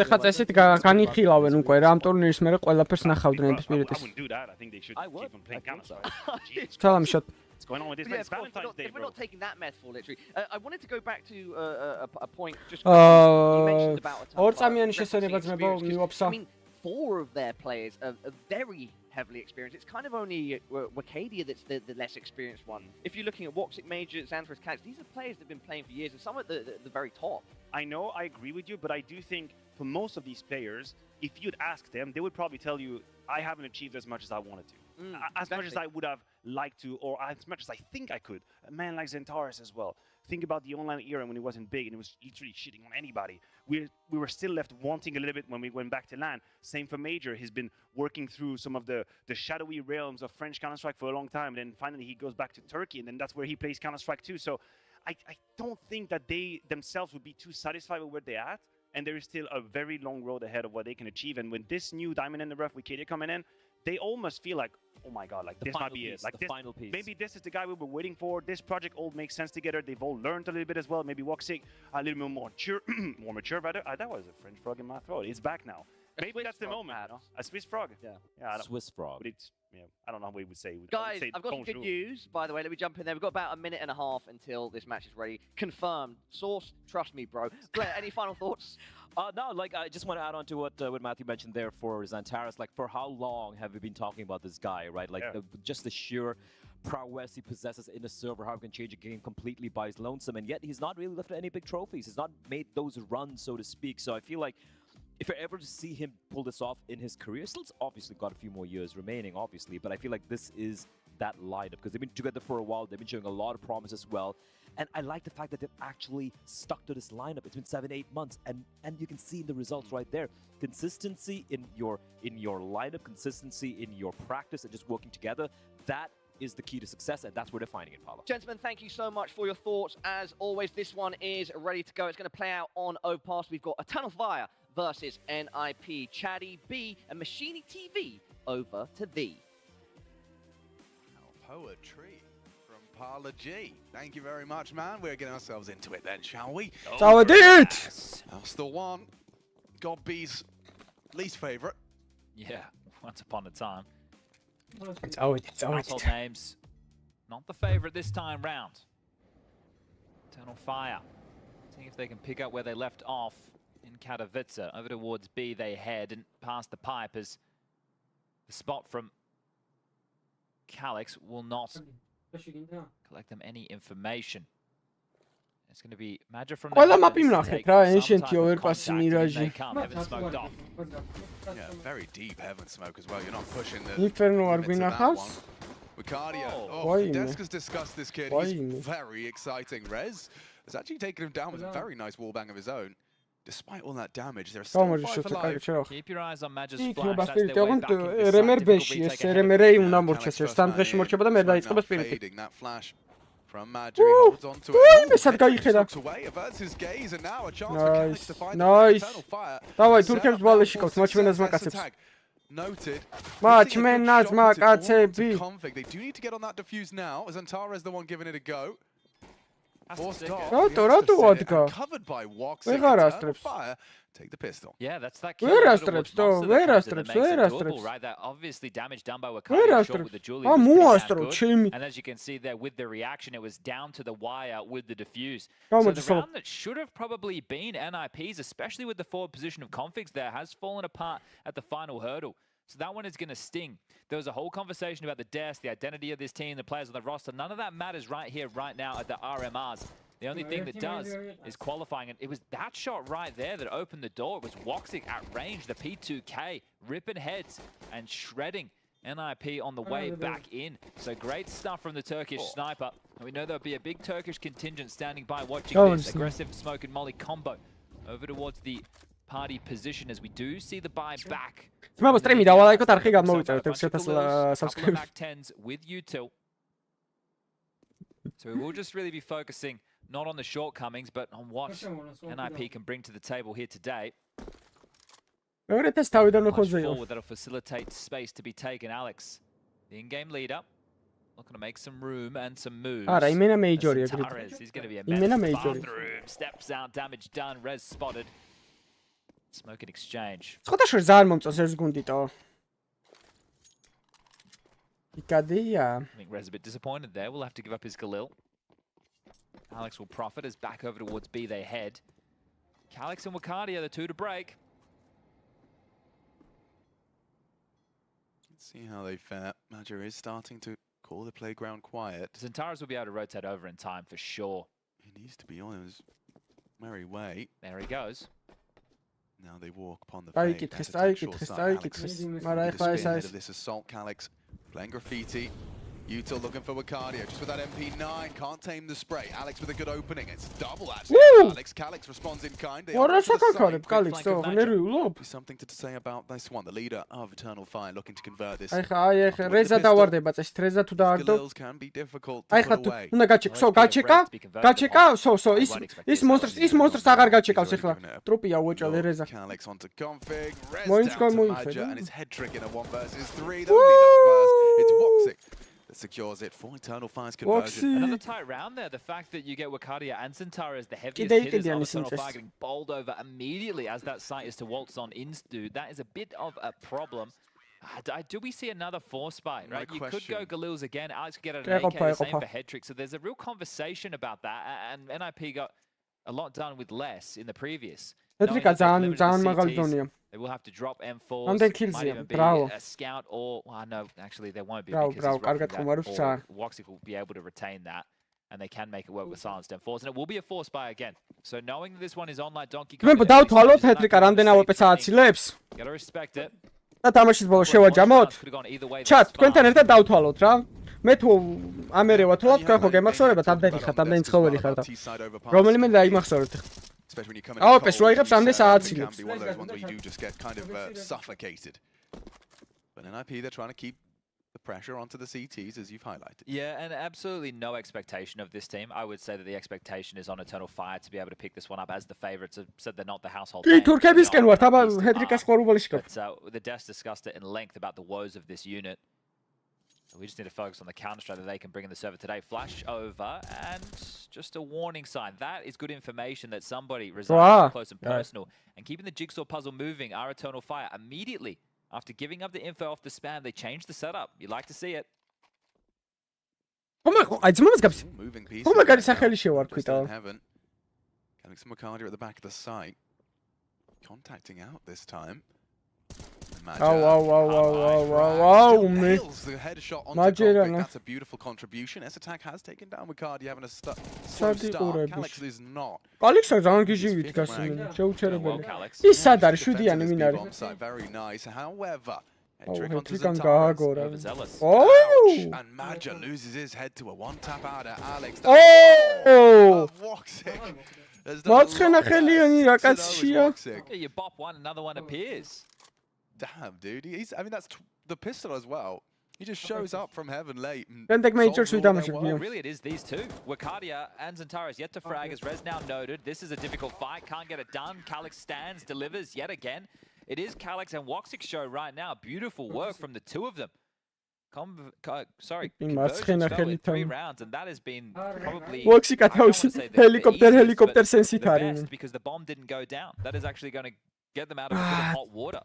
ეხლა წესით განიხილავენ უკვე რა ამ ტურნირის მერე ყველაფერს ნახავდნენ Spirits. I wouldn't do that. I think they should keep on playing Counter-Strike. Salam shot. What's going on with this? Yeah, It's Valentine's Day, if we're bro. not taking that metaphor literally, I wanted to go back to a point just you mentioned about ორ წამიანი შესაძლებლობა ძმებო მივაფსა. I mean, 4 of their players are very heavily experienced. It's kind of only Wakadia that's the less experienced one. If you're looking at Woxic Major, Xanthras Cats, these are players that have been playing for years, and some at the very top. I know, I agree with you, but I do think for most of these players, if you'd ask them, they would probably tell you, I haven't achieved as much as I wanted to. As much as I would have liked to, or as much as I think I could. A man like Xantares as well. Think about the online era when it wasn't big and it was literally shitting on anybody. We were still left wanting a little bit when we went back to LAN. Same for Major. He's been working through some of the shadowy realms of French Counter-Strike for a long time. And then finally he goes back to Turkey, and then that's where he plays Counter-Strike too. So I don't think that they themselves would be too satisfied with where they're at. And there is still a very long road ahead of what they can achieve. And when this new diamond in the rough with Kadia coming in, they almost feel like, oh my god, like this might be it. Like this, maybe this is the guy we were waiting for. This project all makes sense together. They've all learned a little bit as well. Maybe Woxic a little bit more mature, rather. That was a French frog in my throat. It's back now. Maybe that's the moment. You know? A Swiss frog. Yeah. Swiss frog. But it's, I don't know what we would say. Guys, I've got some good news, by the way. Let me jump in there. We've got about a minute and a half until this match is ready. Confirmed. Source, trust me, bro. Blair, any final thoughts? No, like I just want to add on to what Matthew mentioned there for Xantares. Like, for how long have we been talking about this guy, right? Like, just the sheer prowess he possesses in a server, how he can change a game completely by his lonesome, and yet he's not really lifted any big trophies. He's not made those runs, so to speak. So I feel like if you're ever to see him pull this off in his career, still's obviously got a few more years remaining, obviously, but I feel like this is that lineup because they've been together for a while. They've been showing a lot of promise as well. And I like the fact that they've actually stuck to this lineup. It's been 7-8 months, and you can see the results right there. Consistency in your lineup, consistency in your practice, and just working together. That is the key to success, and that's where they're finding it, Paolo. Gentlemen, thank you so much for your thoughts. As always, this one is ready to go. It's going to play out on Overpass. We've got Eternal Fire versus NIP, Chaddy B, and Machini TV. Over to thee. Poetry from Parla G. Thank you very much, man. We're getting ourselves into it then, shall we? So I did! That's the one. God B's least favourite. Yeah, once upon a time. It's always Household names. Not the favourite this time round. Eternal Fire. Seeing if they can pick up where they left off in Katowice. Over towards B they head and past the pipe as the spot from Calix will not collect them any information. It's going to be Major from the Yeah, very deep heaven smoke as well. You're not pushing the Inferno limits of that Arbina one. Wicadia. Why Deska's discussed this kid. He's very exciting. Rez has actually taken him down with a very nice wallbang of his own. Despite all that damage, there's still 5 alive. Keep your eyes on Major's flash. That's their way back into this RMR difficult ბეში ეს retake RMR უნდა მორჩეს, სამ დღეში მორჩება და მე დაიწყება სპირიტი. That flash from Major, he holds on to it. მესად გაიხედა. Averts his gaze, and now a chance for Calix to find Nice. Eternal Fire. დავაი თურქებს ბალეში ყავს, მაჩვენას მაკაცებს. Noted. მაჩვენას მაკაცები. They do need to get on that defuse now, as Antara is the one giving it a go. Forced stick off. it. He has to Rato sit it, vodka. and covered by Woxic. Where are Eternal strips? Fire. Take the pistol. Yeah, that's that Where kill are over strips, towards though? Monster that Where are comes in strips? that makes Where it are doable, strips? right? That obviously damage done by Where Wakari are shot with the strips? Julie Ah, was pretty more damn strips, good. Jimmy. And as you can see there with the reaction, it was down to the wire with the defuse. Come So on, the so- round that should have probably been NIP's, especially with the forward position of Configs there, has fallen apart at the final hurdle. So that one is going to sting. There was a whole conversation about the deaths, the identity of this team, the players on the roster. None of that matters right here, right now at the RMRs. The only thing that does is qualifying, and it was that shot right there that opened the door. It was Woxic at range, the P2K, ripping heads and shredding NIP on the way back in. So great stuff from the Turkish sniper. And we know there'll be a big Turkish contingent standing by watching this aggressive smoke and molly combo over towards the party position as we do see the buy back. ძმებო სტრიმი დავალაიქოთ არხი გამოვიწერეთ 6000 subscribe. Back 10s with util. So we will just really be focusing not on the shortcomings, but on what NIP can bring to the table here today. მეორე ეს თავიდან Much მოხოზე იყო. forward that'll facilitate space to be taken. Alex, the in-game leader, looking to make some room and some moves. არა, იმენა მეიჯორია გრით. Tares, he's going to be a იმენა mess. მეიჯორი. Bathroom, steps out, damage done, res spotted. Smoke and exchange. ხოთაშორ ძალიან მომწონს ეს გუნდიტო. იკადია. I think Rez a bit disappointed there. We'll have to give up his Galil. Alex will profit as back over towards B they head. Calix and Wakadi are the two to break. Let's see how they fare. Major is starting to call the playground quiet. Zentaras will be able to rotate over in time for sure. He needs to be on his merry way. There he goes. Now they walk upon the Წაიკითხეს, წაიკითხეს, წაიკითხეს. მაგრამ ეხლა ეს არის. This assault, Calix playing graffiti. Util looking for Wacardio, just with that MP9, can't tame the spray. Alex with a good opening, it's double actually. Woo! Calix responds in kind. They არა are to the საკაკარებ side. კალიქს თო ნერვიულობ. Something to say about this one, the leader of Eternal Fire looking to convert this. აი ხა რეზა დავარდება წეს რეზა თუ დაარდო. Skills can be difficult to აი ხა put away. უნდა გაჩეკო, გაჩეკა, ის მონსტრს აღარ გაჩეკავს ეხლა. ტრუპია უეჭალე რეზა. Calix onto config, Rez Moin's down to going Major, Moin's, and his head trick in a 1v3. The only the first, it's Woxic that secures it for Eternal Fire's conversion. Another tight round there. The fact that you get Wacardia and Zentara as the heaviest Კიდე hitters იკიდიან of ის Eternal Fire ინტერესს. getting bowled over immediately as that site is to waltz on into. That is a bit of a problem. Do we see another force buy, right? You could go Galil's again. Alex could get an AK, the same for head trick. So there's a real conversation about that. And NIP got a lot done with less in the previous. ეტრიკა ძალიან მაღალი დონეა. They will have to drop M4s. Ამდენ Might kills-ია, even be bravo. a scout or no, actually they won't be Bravo, because bravo, he's roughing კარგად that, ხომარობს or ძალიან. Woxic will be able to retain that, and they can make it work with silenced M4s, and it will be a force buy again. So knowing that this one is on like Donkey Kong, მე დავთვალოთ ეტრიკა რამდენ AWP-ს ააცილებს. gotta respect it. და თამაშის ბოლოს შევაჯამოთ. Could have gone either way. ჩატ, თქვენთან ერთად დავთვალოთ რა. მე თუ ამერე ვათვალოთ, თქვენ ხო გემახსოვრებათ, ამდენი ხართ, ამდენი ცხოველი ხართ. რომელიმე დაიმახსოვრეთ ახლა. Especially when you come in Oh, cold, pes roigებს ამდენ it სააცილებს. can be one of those ones where you do just get kind of suffocated. But NIP, they're trying to keep the pressure onto the CTs, as you've highlighted. Yeah, and absolutely no expectation of this team. I would say that the expectation is on Eternal Fire to be able to pick this one up as the favourites. Said they're not the household კი name. თურქებისკენ They're ვართ, აბა not the ეტრიკას star. ყორულში გქ. But the desk discussed it in length about the woes of this unit. We just need to focus on the counter-strike that they can bring in the server today. Flash over, and just a warning sign. That is good information that somebody resides close and personal. And keeping the jigsaw puzzle moving, our Eternal Fire immediately, after giving up the info off the spam, they changed the setup. You like to see it. აი ძმობას გაფს. Moving pieces. ხო მაგარი სახელი შევარქვიტო. Having some Wacardia at the back of the site. Contacting out this time. Nails the headshot onto Config. That's a beautiful contribution. S attack has taken down Wacardia, having a slow start. Calix is not. კალიქსა ძალიან გიჟივით გასული, შეუჩერებელი. ის სად არის? 7-იანი ვინ არის? Very nice. However, ეტრიკან გააგორა. And Major loses his head to a one-tap out at Alex. Oh! Matskhena ხელიანი რა კაცშია. You bop one, another one appears. Damn, dude. I mean, that's the pistol as well. He just shows up from heaven late. Really, it is these two. Wacardia and Zentara is yet to frag, as Rez now noted. This is a difficult fight. Can't get it done. Calix stands, delivers yet again. It is Calix and Woxic's show right now. Beautiful work from the two of them. Sorry, მარცხენა conversions fell in 3 ხელით rounds, and that has been probably ვოქსიკა I don't wanna თავისი say the ჰელიკოპტერ easiest, but სენსით the არის. best, because the bomb didn't go down. That is actually going to get them out of a bit of hot water.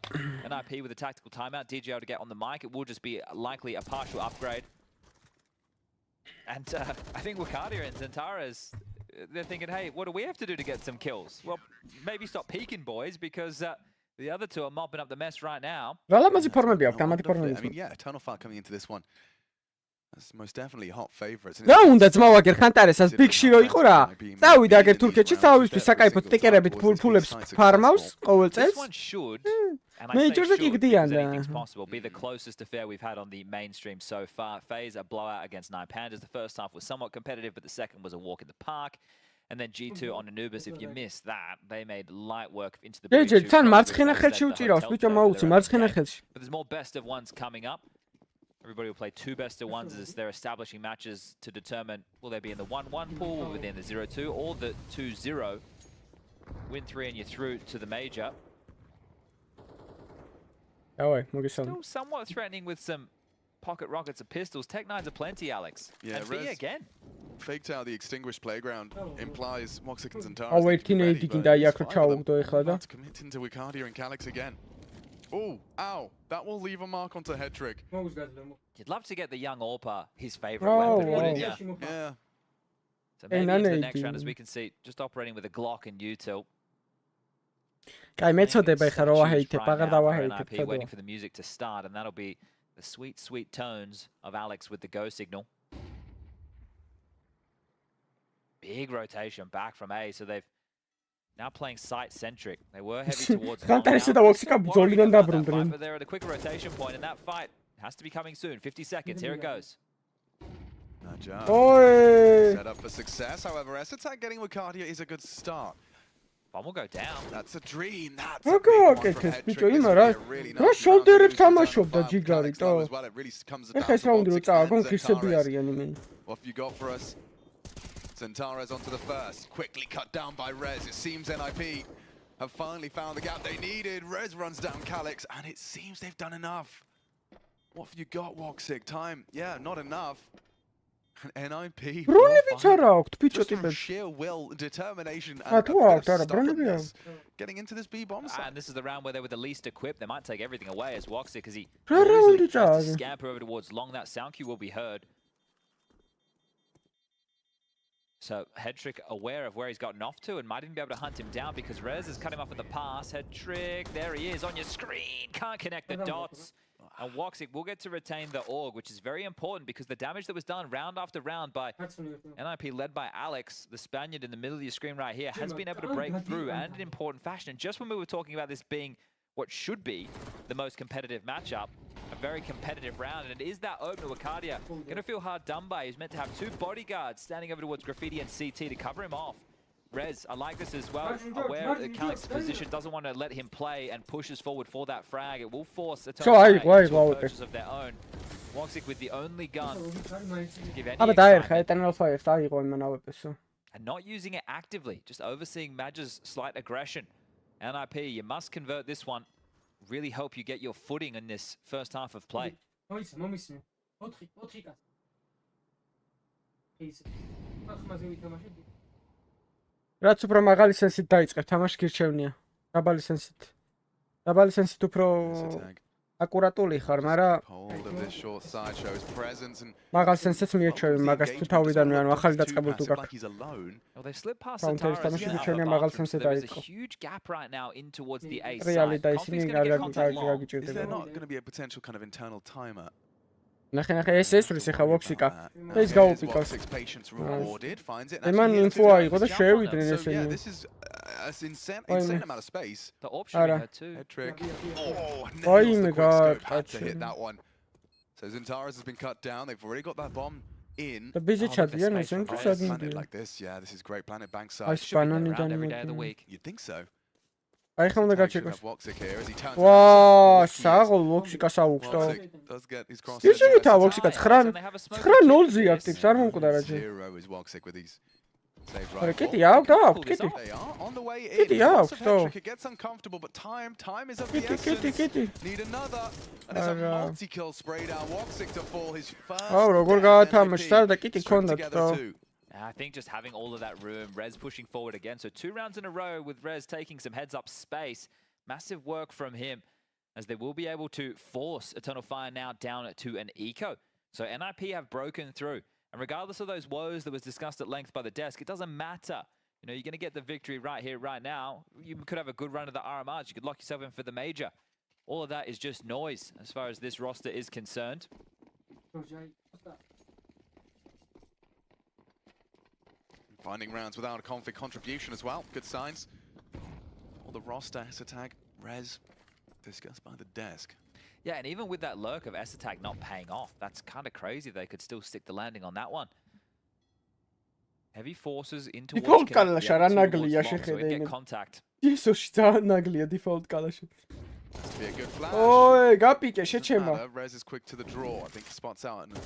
NIP with a tactical timeout, DGL to get on the mic. It will just be likely a partial upgrade. And I think Wakadia and Zentaras, they're thinking, hey, what do we have to do to get some kills? Well, maybe stop peeking, boys, because the other two are mopping up the mess right now. რალამაზი ფორმები აქვს, No ამათი wonder ფორმები. I mean, yeah, Eternal Fire coming into this one. That's most definitely hot favorites. რა უნდა ძმავაგერ ხანტარესას ბიგში რო იყო რა. წავიდა აგერ თურქეთში, თავისთვის საკაიფო სტიკერებით ფულებს ფარმავს ყოველ This წელს. one should, and I Major-ზე say კი should, გდიან because და. anything's possible, be the closest affair we've had on the mainstream so far. FaZe a blowout against 9 Pandas. The first half was somewhat competitive, but the second was a walk in the park. And then G2 on Anubis, if you missed that, they made light work into the breach. ჯეჯე, თან მარცხენა ხელში უჭირავს ბიჭო მაუსი, მარცხენა ხელში. But there's more best of ones coming up. Everybody will play 2 best of ones as they're establishing matches to determine will they be in the 1-1 pool, will they be in the 0-2, or the 2-0. Win 3 and you're through to the major. დავაი, მოგესალმებით. Still somewhat threatening with some pocket rockets and pistols. Tech-9s aplenty, Alex. Yeah, and V Rez again. faked out the extinguished playground implies Moxic and Zentaras. აუ ერთი ნეიდი კიდე აიაქრო ჩაუგდო ეხლა და. Commit into Wakadia and Calyx again. Oh, ow. That will leave a mark onto head trick. You'd love to get the young Orpa his favorite Oh, weapon, wouldn't wow. you? Yeah. So maybe into the next round, nane as we can see, just operating with a Glock and util. კაი, მეწოდება ეხლა რო ვაჰეითებ, Right აღარ now for დავაჰეითებ NIP, თქო. waiting for the music to start, and that'll be the sweet, sweet tones of Alex with the go signal. Big rotation back from A, so they've now playing site-centric. They were heavy towards long. ხანტარესი და Now, ვოქსიკა still ბძოლიდან worried about that დაბრუნდნენ. fight, but they're at a quicker rotation point, and that fight has to be coming soon. 50 seconds, here it goes. Good job. ოე! Set up for success. However, S-Attack getting Wakadia is a good start. Bomb will go down. That's a dream. That's a რა big one from გააკეთეს head ბიჭო, trick. This იმა would რა be a really რა nasty round to შოლდერებ lose to თამაშობდა Eternal Fire. ჯიგარი Calyx თო. low as well. It really comes down ეხლა ეს to რაუნდი რო Moxic წააგონ and ღირსები Zentaras. არიან იმენი. What have you got for us? Zentaras onto the first. Quickly cut down by Rez. It seems NIP have finally found the gap they needed. Rez runs down Calyx, and it seems they've done enough. What have you got, Woxic? Time? Yeah, not enough. NIP. ბრუნებიც არა აქვთ ბიჭო Just from ტიპებს. sheer will, determination, Ah, and თუ a აქვთ, bit არა, of ბრუნები stubbornness getting into this B bomb site. And this is the round where they were the least equipped. They might take everything away as Woxic, because he რა easily რაუნდი tries to წააგე. scamper over towards long. That sound cue will be heard. So Headtrick aware of where he's gotten off to and might even be able to hunt him down because Rez has cut him off with the pass. Headtrick, there he is on your screen. Can't connect the dots. And Woxic will get to retain the AUG, which is very important because the damage that was done round after round by NIP led by Alex, the Spaniard in the middle of your screen right here, has been able to break through and in important fashion. And just when we were talking about this being what should be the most competitive matchup, a very competitive round, and it is that opener Wakadia. Gonna feel hard done by. He's meant to have 2 bodyguards standing over towards Graffiti and CT to cover him off. Rez, I like this as well. Aware that Calyx's position doesn't want to let him play and pushes forward for that frag. It will force a purchase of their own. Woxic with the only gun to give any აბა დაერხა excitement. Eternal Fire დაიღო იმან ავეპესო. And not using it actively, just overseeing Madge's slight aggression. NIP, you must convert this one. Really hope you get your footing in this first half of play. რაც უფრო მაღალი სენსით დაიწყებ თამაში გირჩევნია. დაბალი სენსით. დაბალი სენსით უფრო აკურატული ხარ, მაგრამ Hold of this short side shows presence and მაღალ სენსიც მიეჩვევი მაგას თუ თავიდანვე ანუ ახალი დაწყებული თუ გაქვს. he's alone. Well, they've slipped past Counter-ს Zentaras თამაში now, გირჩევნია but მაღალ Bartram, სენსზე so there is a დაიწყო. huge gap right now in towards the A რეალი side. და Coffee's ისინი gonna get contact long. Is there გაგიჭირდება. not going to be a potential kind of internal timer? ნახე ეს ესვრის ახლა ვოქსიკა. და ის გაუპიკავს. Woxic's patience rewarded, finds it. and ემან actually he has ინფო to აიღო და jump on შეევიდნენ them. So yeah, ესენი. this is an insane amount of space. The option we Ara. had too. Head trick. Oh, Oi, nails the my quick scope. God, Had to that's- hit that one. So Zentaras has been cut down. They've already got that bomb in. და ბიზე ჩადიან space ესენი for თუ Rez. სად Planet მიდიან. like this, yeah, this is great. Planet bank აი side. სპანონიდან Every day of the მიდიან. week. You'd think so. აი ხა უნდა Should გაჩეკოს. have Woxic here as he turns ვა, around. საღოლ ვოქსიკას აუხსო. Woxic does get his cross. ისინი თა ვოქსიკა 9-0-ზე აქტივს არ მომკვდა რა ჯერ. 0 is Woxic with these Saved Ωραία, rifle. κοίτι, άουκ, άουκ, κοίτι. They are on the way in. Κοίτι, Lots άουκ, of το. head trick. It gets uncomfortable, but time is of the Κοίτι, κοίτι, essence. κοίτι. Need another. And it's a multi-kill spray down. Woxic to fall his first. Άου, როგორ გაათამაშა და კიტი String ქონდა together თო. too. I think just having all of that room, Rez pushing forward again. So 2 rounds in a row with Rez taking some heads-up space. Massive work from him, as they will be able to force Eternal Fire now down to an eco. So NIP have broken through. And regardless of those woes that was discussed at length by the desk, it doesn't matter. You know, you're going to get the victory right here, right now. You could have a good run of the RMRs. You could lock yourself in for the major. All of that is just noise as far as this roster is concerned. Finding rounds without a config contribution as well. Good signs. All the roster, S-Attack, Rez, discussed by the desk. Yeah, and even with that lurk of S-Attack not paying off, that's kind of crazy they could still stick the landing on that one. Heavy forces in towards Default Connect, კალაშა რა towards ნაგლია long, so შეხედე we get იმენ. contact. ისოში ძალიან ნაგლია default კალაში. Must be a good flash. ოი, გაპიკე, Doesn't შეჩემა. matter, Rez is quick to the draw. I think spots out. And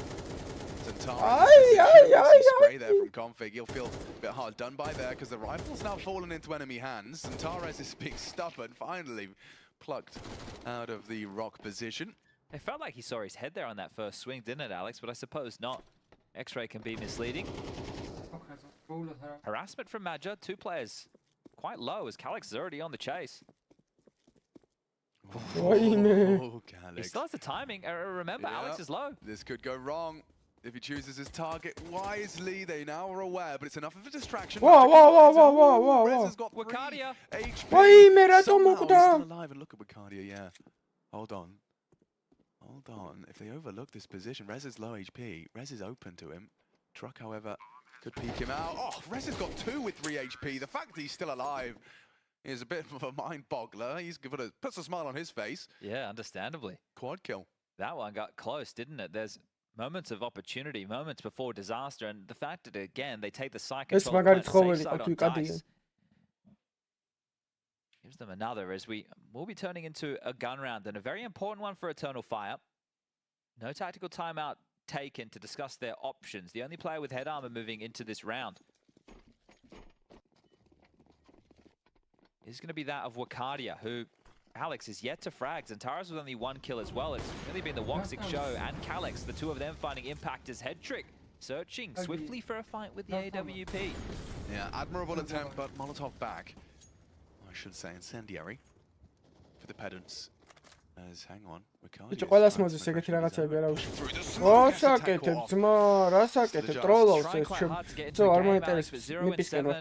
spray there from config. He'll feel a bit hard done by there because the rifle's now fallen into enemy hands. And Tares is being stubborn, finally plucked out of the rock position. It felt like he saw his head there on that first swing, didn't it, Alex? But I suppose not. X-ray can be misleading. Harassment from Madja, 2 players quite low as Calix is already on the chase. Oh, He still has the timing. Remember, Yeah. Alex is low. This could go wrong if he chooses his target wisely. They now are aware, but it's enough of a distraction. Whoa. Rez has got 3 Wakadia. HP. ვაიმე, რატომ Somehow he's მოკვდა? still alive, and look at Wakadia, yeah. Hold on. If they overlook this position, Rez is low HP. Rez is open to him. Truck, however, could peek him out. Oh, Rez has got 2 with 3 HP. The fact that he's still alive is a bit of a mind boggler. He's puts a smile on his face. Yeah, understandably. Quad kill. That one got close, didn't it? There's moments of opportunity, moments before disaster, and the fact that, again, they take the side ეს control მაგარი safe ცხოველი side ყავ on კადია. dice. Gives them another as we will be turning into a gun round, and a very important one for Eternal Fire. No tactical timeout taken to discuss their options. The only player with head armor moving into this round is going to be that of Wakadia, who, Alex, is yet to frag. Zentaris with only 1 kill as well. It's really been the Woxic show and Calix, the 2 of them finding impact as head trick, searching swiftly for a fight with the AWP. Yeah, admirable attempt, but Molotov back. I should say incendiary for the pedants. As, hang on, ბიჭო, ყველას მოძეს ეგეთი რაღაცები არა უშ. ო, საკეთებ, ძმა, რა საკეთებ, ტროლავს ეს ჩემ. ძო, არ მოინტერესებს ნიპისკენ რა.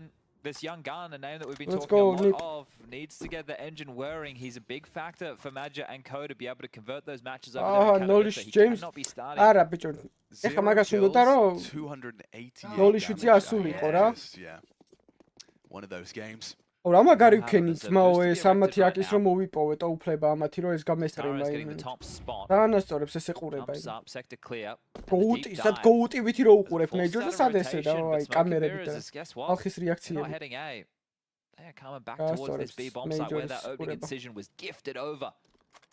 This young gun, a name that we've been Let's talking go, a Nip. lot of, needs to get the engine whirring. He's a big factor for Madja and Co to be able to convert those matches over there. in Canada, so he James. cannot be starting. არა, ბიჭო. ეხლა მაგას უნდა რომ 280. ნოლის ვიცი ასულიყო რა. Yeah. One of those games. ო, რა მაგარი ვქენი ძმაო, ეს ამათი აკის რომ მოვიპოვე და უფლება ამათი რომ ეს გამესტრიმა Tara's getting the იმენ. top spot. რა ანასწორებს ეს ეყურება Jumps იმ. up, sector clear. გოუტი, სად გოუტივითი რო უყურებ მეჯორს და სად ესე და აი Smoking კამერებით და mirrors, guess what? ხალხის They're not რეაქციები. heading A. They're coming back Ah, towards this sorry, B bomb site where major that opening skureba. incision was gifted over.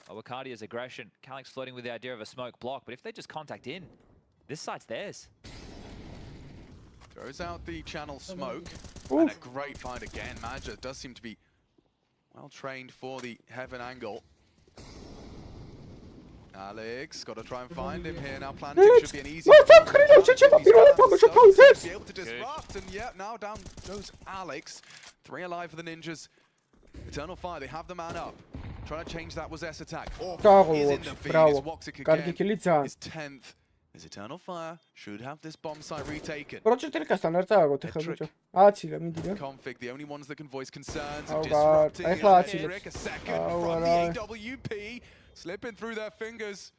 Wakaadia's aggression. Calix flirting with the idea of a smoke block, but if they just contact in, this site's theirs. Throws out the channel smoke. And a great find again. Madja does seem to be well trained for the heaven angle. Alex, got to try and find him here. Now planting should be an easy one. Be able to disrupt, and yeah, now down goes Alex. 3 alive for the ninjas. Eternal Fire, they have the man up. Trying to change that was S-Attack. Oh, is in the feed. It's Woxic again. His 10th. His Eternal Fire should have this bomb site retaken. პროჭერტიკასთან არ წავაგოთ ეხლა ბიჭო. აცილე მიდი რა. Config, the only ones that can voice concerns Oh, of God. disrupting ეხლა a აცილებს. trick. A second Oh, from the right. AWP. Slipping through their fingers.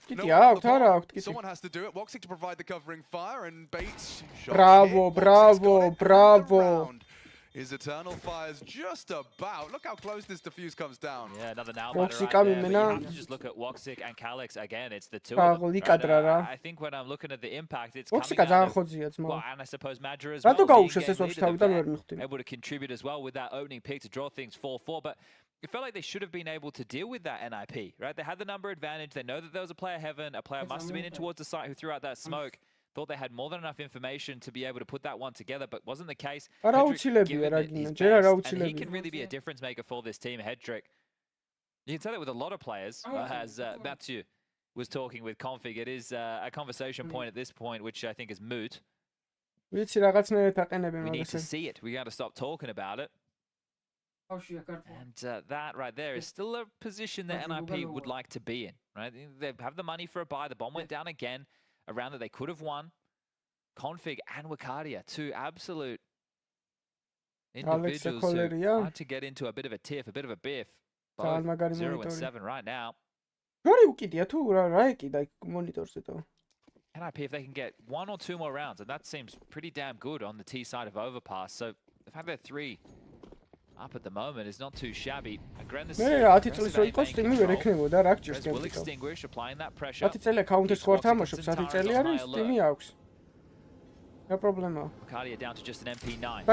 კიტი No one on აქვთ, the არა bomb. აქვთ კიტი. Someone has to do it. Woxic to provide the covering fire, and Bates shot Bravo, hit. Woxic's bravo, got it. bravo. And the round His Eternal Fire's just about. Look how close this defuse comes down. Yeah, another nail Woxic biter right there, but you ამიმენა. have to just look at Woxic and Calix again. It's the 2 of them. გაღლი right? კადრა რა. I think when I'm looking at the impact, it's coming ვოქსიკა out ძალიან of, ხოძია ძმა. well, and I suppose Madja as well. რატო being გაუშვეს game ეს ვოქსი leader, the თავიდან vet, ვერ მივხვდი. able to contribute as well with that opening pick to draw things 4-4, but it felt like they should have been able to deal with that NIP, right? They had the number advantage. They know that there was a player heaven. A player must have been in towards the site who threw out that smoke. thought they had more than enough information to be able to put that one together, but wasn't the case. Hedrick given given his it best, and he can really be a difference maker for this team, Hedrick. You can tell that with a lot of players, as Mathieu was talking with Config. It is a conversation point at this point, which I think is moot. We need to see it. We got to stop talking about it. And that right there is still a position that NIP would like to be in, right? They have the money for a buy. The bomb went down again, a round that they could have won. Config and Wakadia, two absolute individuals who had to get into a bit of a tiff, a bit of a biff. Both 0-7 right now. NIP, if they can get 1 or 2 more rounds, and that seems pretty damn good on the T side of Overpass. So the fact that 3 up at the moment is not too shabby. Will extinguish, applying that pressure. No problem. Wakadia down to just an MP9.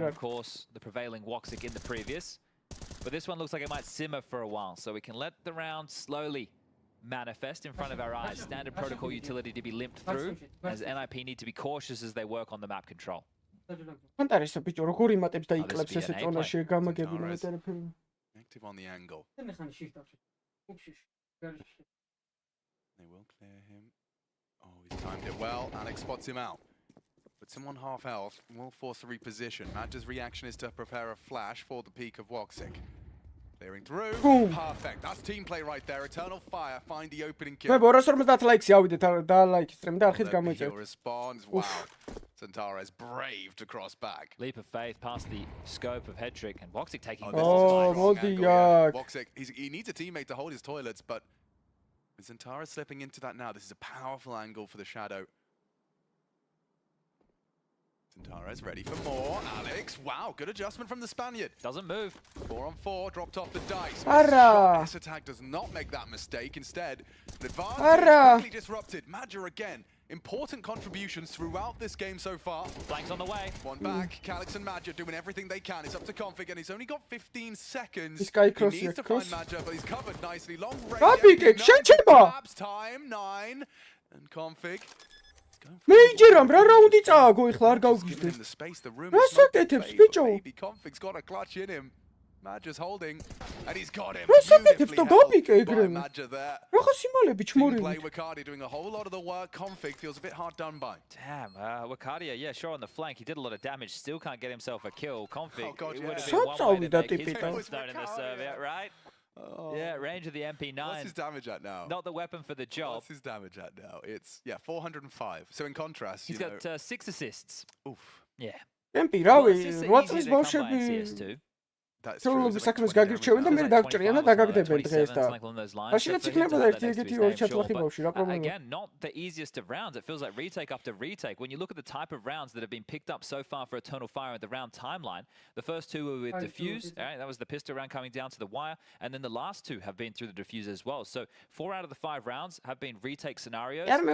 Of course, the prevailing Woxic in the previous. But this one looks like it might simmer for a while, so we can let the round slowly manifest in front of our eyes. Standard protocol utility to be limped through, as NIP need to be cautious as they work on the map control. Active on the angle. They will clear him. Oh, he's timed it well. Alex spots him out. Puts him on half health. Will force a reposition. Madge's reaction is to prepare a flash for the peak of Woxic. Clearing through. Boom. Perfect. That's team play right there. Eternal Fire. Find the opening kill. He'll respond. Wow. Centaurus brave to cross back. Leap of faith past the scope of Hedrick, and Woxic taking Woxic, he needs a teammate to hold his toilets, but with Centaurus slipping into that now, this is a powerful angle for the Shadow. Centaurus ready for more. Alex, wow, good adjustment from the Spaniard. Doesn't move. 4 on 4, dropped off the dice. This attack does not make that mistake. Instead, the advantage quickly disrupted. Major again. Important contributions throughout this game so far. Flanks on the way. One back. Calix and Major doing everything they can. It's up to Config, and he's only got 15 seconds. This guy he needs to find Major, but he's covered nicely. Long range. Perhaps time 9. And Config. Config's got a clutch in him. Major's holding, and he's got him. Beautifully held by Major there. Team play Wakadia doing a whole lot of the work. Config feels a bit hard done by. Damn, Wakadia, yeah, sure on the flank. He did a lot of damage, still can't get himself a kill. Config, oh God, it yeah. would have been one way to make his first stone in the server, right? Oh. Yeah, range of the MP9. What's his damage at now? Not the weapon for the job. What's his damage at now? It's, yeah, 405. So in contrast, he's got 6 assists. Oof. Yeah. MP, what's his bullshit? That's საქმეს გაგირჩევენ და მე დაგჭრიან და დაგაგდებენ დღეს და მაშინაც იქნებოდა ერთი-ერთი 2 4 ბავშვი რა პრობლემაა. Again, not the easiest of rounds. It feels like retake after retake. When you look at the type of rounds that have been picked up so far for Eternal Fire at the round timeline, the first 2 were with Diffuse, all right, that was the pistol round coming down to the wire, and then the last 2 have been through the Diffuse as well. So 4 out of the 5 rounds have been retake scenarios. Again,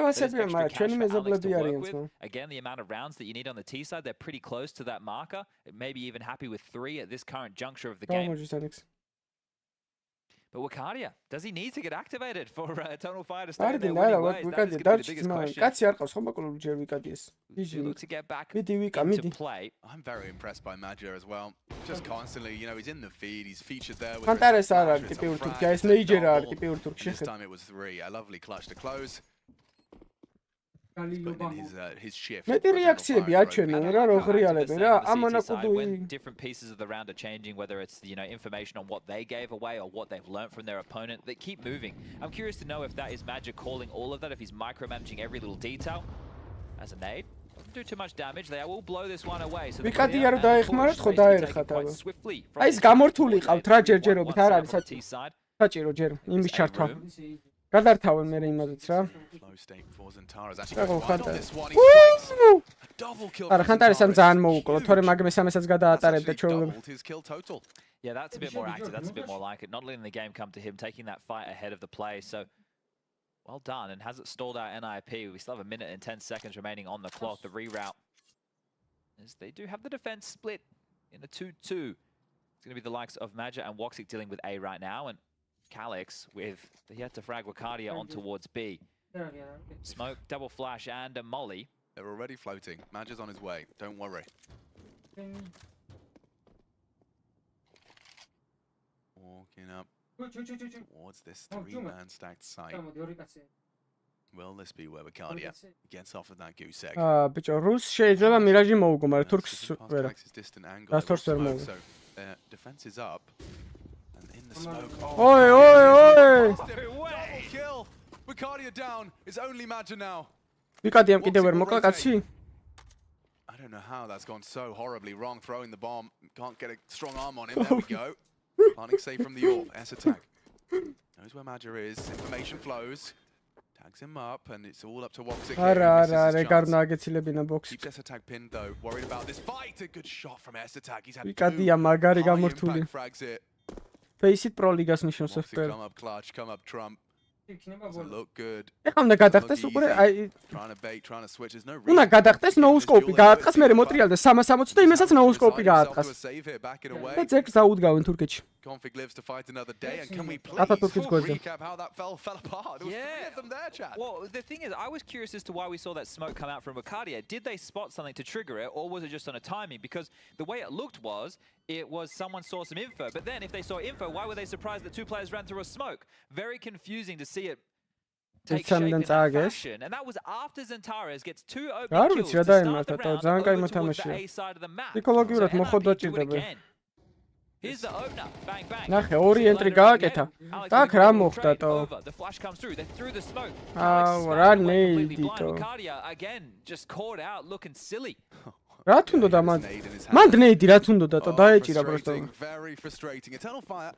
the amount of rounds that you need on the T side, they're pretty close to that marker. Maybe even happy with 3 at this current juncture of the game. But Wakadia, does he need to get activated for Eternal Fire to start in their winning ways? That is going to be the biggest question. Look to get back into play. I'm very impressed by Major as well. Just constantly, you know, he's in the feed, he's featured there. With this time it was 3. A lovely clutch to close. His shift. When different pieces of the round are changing, whether it's information on what they gave away or what they've learned from their opponent, they keep moving. I'm curious to know if that is Magic calling all of that, if he's micromanaging every little detail. As a nade, doesn't do too much damage. They will blow this one away. So swiftly. გადართავენ მე იმაზეც რა. არა, ხანტარესამ ძალიან მოუკლო, თორე მაგმესამესაც გადაატარებდა ჩვეულებრივ. Yeah, that's a bit more active. That's a bit more like it. Not letting the game come to him, taking that fight ahead of the play. So, well done. And has it stalled out NIP? We still have 1 minute and 10 seconds remaining on the clock. The reroute, as they do have the defense split in the 2-2. It's going to be the likes of Major and Woxic dealing with A right now. And Calyx with he had to frag Wakadia on towards B. Smoke, double flash, and a molly. They're already floating. Maj is on his way. Don't worry. Walking up towards this three-man stacked site. Will this be where Wakadia gets off of that goose egg? ბიჭო, რუს შეიძლება მირაჟი მოუგო, მაგრამ თურქს ვერა. Hyperx's distant angle. That's torch They've got thermal. smoke, so their defense is up. And in the smoke. Oi, oi, oi! Double kill. Wakadia down. It's only Maj now. ვიკადიამ კიდევ ვერ მოკლა კაცი? I don't know how that's gone so horribly wrong. Throwing the bomb. Can't get a strong arm on him. There we go. Planting safe from the AWP. S attack. Knows where Maja is. Information flows. Tags him up, and it's all up to Woxic. არა, გარნა აგეცილებინა ბოქსი. Keeps S attack pinned though. Worried about this fight. A good shot from S attack. He's had ვიკადია მაგარი გამორთული. frags it. Face-it Pro Ligas ნიშნავს Woxic ახლა. come up clutch. Come up Trump. Doesn't look good. ეხლა უნდა გადახტეს უკვე აი Trying to bait, trying to switch. There's no უნდა reason. გადახტეს ნოუსკოპი, გააწყას მე მოტრიალდა 360 და იმასაც ნოუსკოპი გააწყას. და ძერს აუდგავენ თურქეთში. Config lives to fight another day, and can we please Atatürk'ün golü. recap how that fell apart? There was three of them there, chat. Well, the thing is, I was curious as to why we saw that smoke come out from Wakadia. Did they spot something to trigger it, or was it just on a timing? Because the way it looked was, it was someone saw some info. But then if they saw info, why were they surprised that two players ran through a smoke? Very confusing to see it take shape in that fashion. And that was after Zentares gets two open kills to start the round over towards the A side of the map. ფსიქოლოგიურად So მოხდა NIP do it ჭირდება. again. Here's the opener. Bang, bang. ნახე, ორი ენტრი გააკეთა. Так რა მოხდა თო? The flash comes through. They threw the smoke. რა ნეიდი თო? Wakadia again just caught out looking silly. რა თუნდოდა მან? მან ნეიდი რა თუნდოდა თო? დაეჭირა Frustrating, პროსტო. very frustrating. Eternal Fire.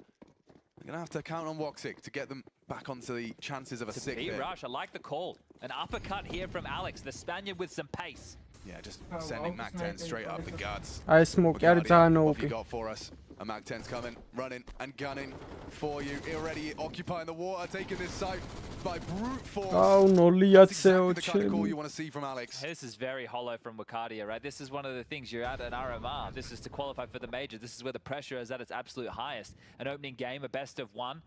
They're gonna have to count on Woxic to get them back onto the chances of a sick hit. Rush, I like the call. An uppercut here from Alex, the Spaniard with some pace. Yeah, just sending Mac 10 straight up the guts. აი სმოკი არის ძალიან What have you ოუპი. got for us? A Mac 10's coming, running and gunning for you. Already occupying the water, taking this site by brute force. აუ That's exactly ნოლიაცეო the kind of call ჩემი. you want to see from Alex. This is very hollow from Wakadia, right? This is one of the things you're at an RMR. This is to qualify for the major. This is where the pressure is at its absolute highest. An opening game, a best of one.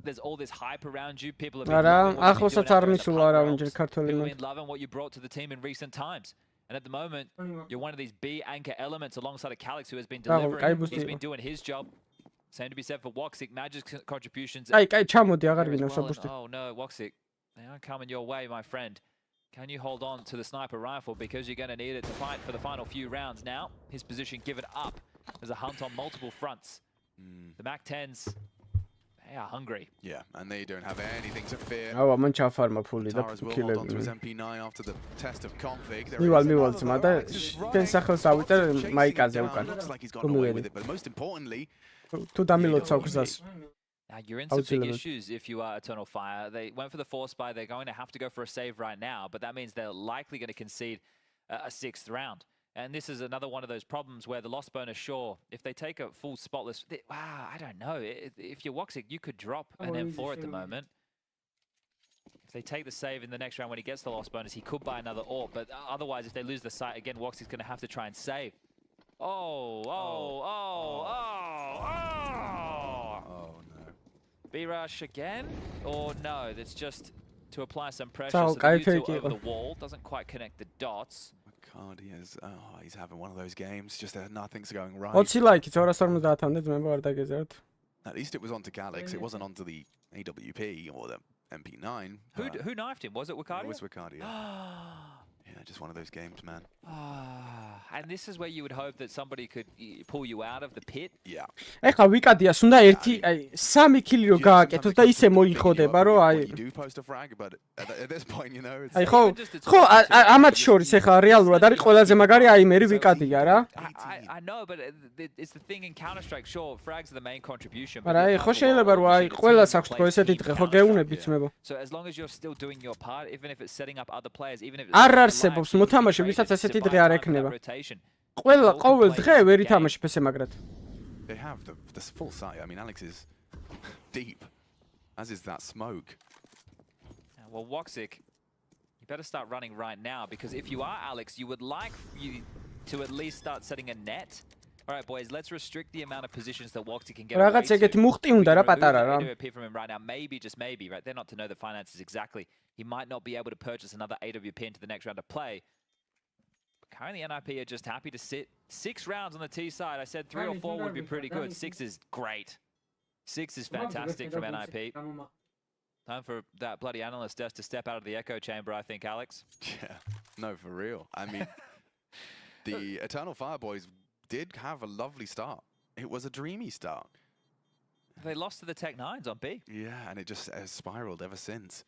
There's all this hype around you. People have been არა, loving what you've been ახლოსაც doing არ out there in the მისულა pub არავინჯერ realms. ქართველი People მან. have been loving what you brought to the team in recent times. And at the moment, you're one of these B anchor elements alongside a Calyx who has been delivering. He's been doing his job. Same to be said for Woxic. Magic's contributions. აი, ჩამოდი, აღარ there as გინავს well. აბუსტი. Oh no, Woxic, they are coming your way, my friend. Can you hold on to the sniper rifle because you're going to need it to fight for the final few rounds now? His position given up. There's a hunt on multiple fronts. The Mac 10s, they are hungry. Yeah, and they don't have anything to fear. აუ, მან ჩაფარმა ფული და Tara's will hold on to his კილები. MP9 after the test of config. There მივალ is მივალ another ძმა though. და Alex is შენ right. სახელს ავიტერ Chasing მაიკაზე him უკან. down. Looks like he's gotten away with it, but most importantly, თუ დამილოცა გზას. Now, you're in some big Auxiliary. issues if you are Eternal Fire. They went for the force buy. They're going to have to go for a save right now, but that means they're likely going to concede a sixth round. And this is another one of those problems where the lost bonus, sure, if they take a full spotless... Wow, I don't know. If you're Woxic, you could drop an M4 at the moment. If they take the save in the next round when he gets the lost bonus, he could buy another AWP. But otherwise, if they lose the sight, again, Woxic's going to have to try and save. Oh. B-Rush again? Or no, that's just to apply some pressure so the U2 over the wall doesn't quite connect the dots. Wakadia he's having one of those games, just nothing's going right. 20 ლაიქით 250-მდე ძმება არ დაგეზარდ. At least it was onto Calyx, it wasn't onto the AWP or the MP9. Who knifed him? Was it Wakadia? It was Wakadia. Yeah, just one of those games, man. And this is where you would hope that somebody could pull you out of the pit. Yeah. ეხლა ვიკადიას უნდა ერთი, აი, 3 კილი რო გააკეთოს და ისე მოიხოდება, რომ აი You do post a frag, but at this point, you know, it's აი ხო ამათ შორის ეხლა რეალურად არის ყველაზე მაგარი აიმერი ვიკადია რა. I know, but it's the thing in Counter-Strike, sure, frags are the main contribution. არა, აი ხო შეიძლება რომ აი ყველას აქვს თქო ესეთი დღე, ხო გეუნებით ძმებო. So as long as you're still doing your part, even if it's setting up other players, even if it's არ არსებობს მოთამაშე, ვისაც ესეთი დღე არ ექნება. ყოველ დღე ვერ ითამაშებ ესე მაგრად. They have the full sight. I mean, Alex is deep, as is that smoke. Well, Woxic, you better start running right now, because if you are Alex, you would like you to at least start setting a net All right, boys, let's restrict the amount of positions that Woxy can get. რაღაც ეგეთი მუხტი უნდა რა პატარა რა. From him right now, maybe, just maybe, right? They're not to know the finances exactly. He might not be able to purchase another AWP into the next round of play. But currently, NIP are just happy to sit 6 rounds on the T side. I said 3 or 4 would be pretty good. 6 is great. 6 is fantastic from NIP. Time for that bloody analyst desk to step out of the echo chamber, I think, Alex. Yeah, no, for real. I mean, the Eternal Fire boys did have a lovely start. It was a dreamy start. They lost to the Tech Nines on B. Yeah, and it just has spiraled ever since.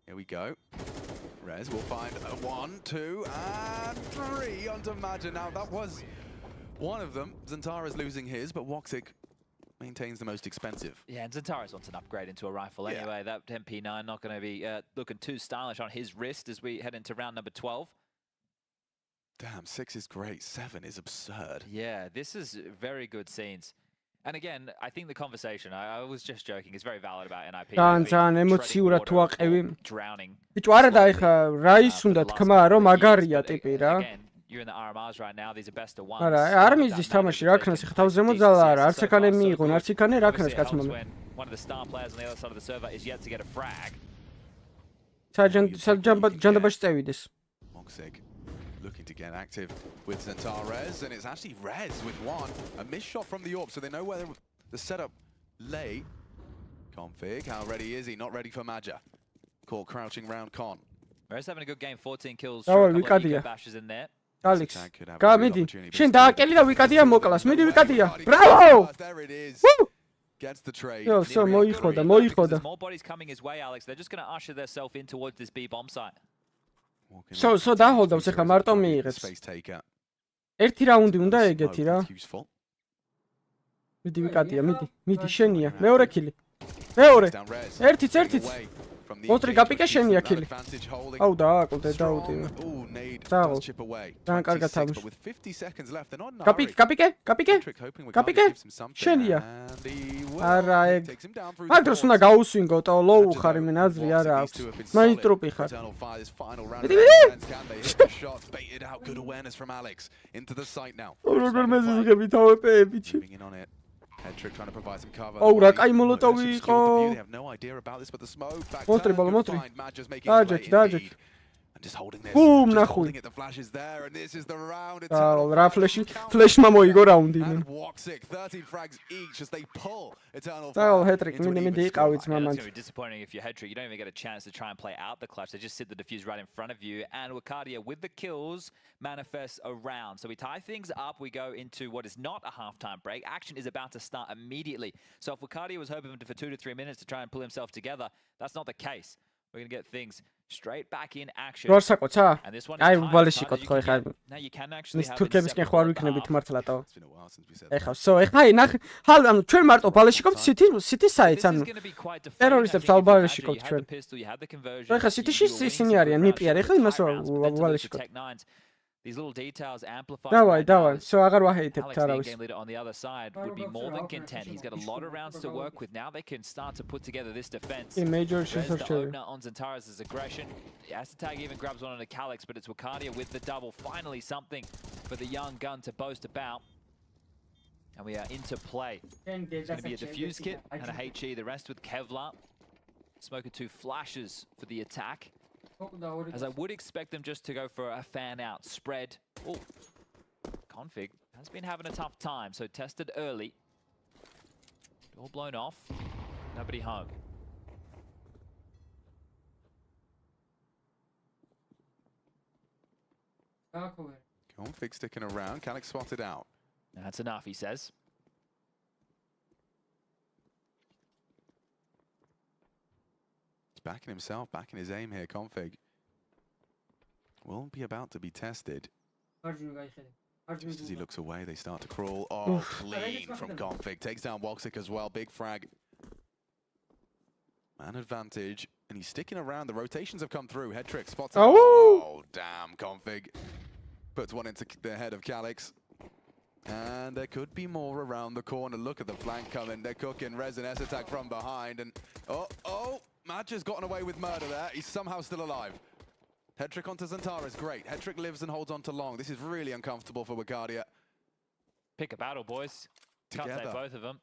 Here we go. Rez will find a 1, 2, and 3 onto Maja. Now, that was one of them. Zantara's losing his, but Woxic maintains the most expensive. Yeah, and Zantara's wants an upgrade into a rifle anyway. That MP9 not going to be looking too stylish on his wrist as we head into round number 12. Damn, 6 is great. 7 is absurd. Yeah, this is very good scenes. And again, I think the conversation, I was just joking, is very valid about NIP. ძალიან ემოციურად თუ აყევი. Drowning. ბიჭო, არა და ეხა რაის უნდა თქმა რომ მაგარია ტიპი რა. Again, you're in the RMRs right now, these are best of ones. არა, არ მიზის თამაში რა ქნას ეხა თავზე მოძალა არა, არც ეკანე მიიღონ, არც იკანე რა ქნას კაცმა. One of the star players on the other side of the server is yet to get a frag. ჯანდაბაში წევიდეს. Woxic looking to get active with Zantara, and it's actually Rez with 1. A missed shot from the AWP, so they know where the setup lay. Config, how ready is he? Not ready for Maja. Call crouching round Con. Rez having a good game, 14 kills, a couple of eco bashes in there. Alex, გამიდი. შენ დააკელი და ვიკადია მოკლას. მიდი ვიკადია. Bravo! There it is. Woo! Gets the trade. Yo, so მოიხოდა, მოიხოდა. There's more bodies coming his way, Alex. They're just going to usher themselves in towards this B bomb site. So დაჰოლდავს ეხლა მარტო მიიღებს. ერთი რაუნდი უნდა ეგეთი რა. მიდი ვიკადია, მიდი შენია. მეორე კილი. მეორე. ერთიც. Otri გაპიკე შენია კილი. აუ დააკლდე დაუტი. დააღო. ძალიან კარგად თამაში. გაპიკე. შენია. არა ეგ. მაგდროს უნდა გაუსვინგო, ლოუ ხარ მე ნაზრი არა აქვს. მაინც ტრუპი ხარ. როგორ მეზიზღები თავეპეები ჩი. Hyperx trying to provide some cover. Oh, რა კაი მოლოტოვი იყო. They have no idea about this, but the smoke back. Motri. დაჯექი. Just holding this. Boom, just ნახული. holding it. The flash is there, and this is the round. რა ფლეშმა მოიგო რაუნდი. And Woxic, 13 frags each as they pull Eternal Fire. Hat-trick, მიდი იყავით მამან. It's going to be disappointing if you're Headtrick. You don't even get a chance to try and play out the clutch. They just sit the defuse right in front of you. And Wakadia with the kills manifests around. So we tie things up. We go into what is not a halftime break. Action is about to start immediately. So if Wakadia was hoping for 2 to 3 minutes to try and pull himself together, that's not the case. We're going to get things straight back in action. And this one is აი tied. ვალეში კოთხო ეხა. Now you can actually have თურქებისკენ ხო არ ვიქნებით მართლატო. It's been a while since we said ეხა ეხა ნახე. ანუ ჩვენ მარტო ვალეში ყოფთ city sites ანუ ტერორისტებს ალბარეში ყოფთ ჩვენ. ეხა city-ში ისინი არიან, ნიპი არის, ეხა იმას ვალეში ყოფთ. These little details amplify. დავაი. So აღარ ვაჰეითებთ Alex, the არავის. game leader on the other side, would be more than content. He's got a lot of rounds to work with. Now they can start to put together this defense. Major Rez, the shit. opener on Zantara's aggression. Tag even grabs one on the Calix, but it's Wakadia with the double. Finally something for the young gun to boast about. And we are into play. It's going to be a defuse kit and a HE. The rest with Kevlar. Smoker 2 flashes for the attack. As I would expect them just to go for a fan out spread. Oh, Config has been having a tough time, so tested early. All blown off. Nobody home. Config sticking around. Calix spotted out. That's enough, he says. Backing himself, backing his aim here, Config. Will be about to be tested. Just as he looks away, they start to crawl. Oh, clean from Config. Takes down Woxic as well. Big frag. Man advantage. And he's sticking around. The rotations have come through. Headtrick spots. Oh, damn. Config puts one into the head of Calix. And there could be more around the corner. Look at the flank coming. They're cooking. Rez and S-attack from behind. And oh. Match has gotten away with murder there. He's somehow still alive. Headtrick onto Zantara is great. Headtrick lives and holds on to long. This is really uncomfortable for Wakadia. Pick a battle, boys. Can't say Together. both of them.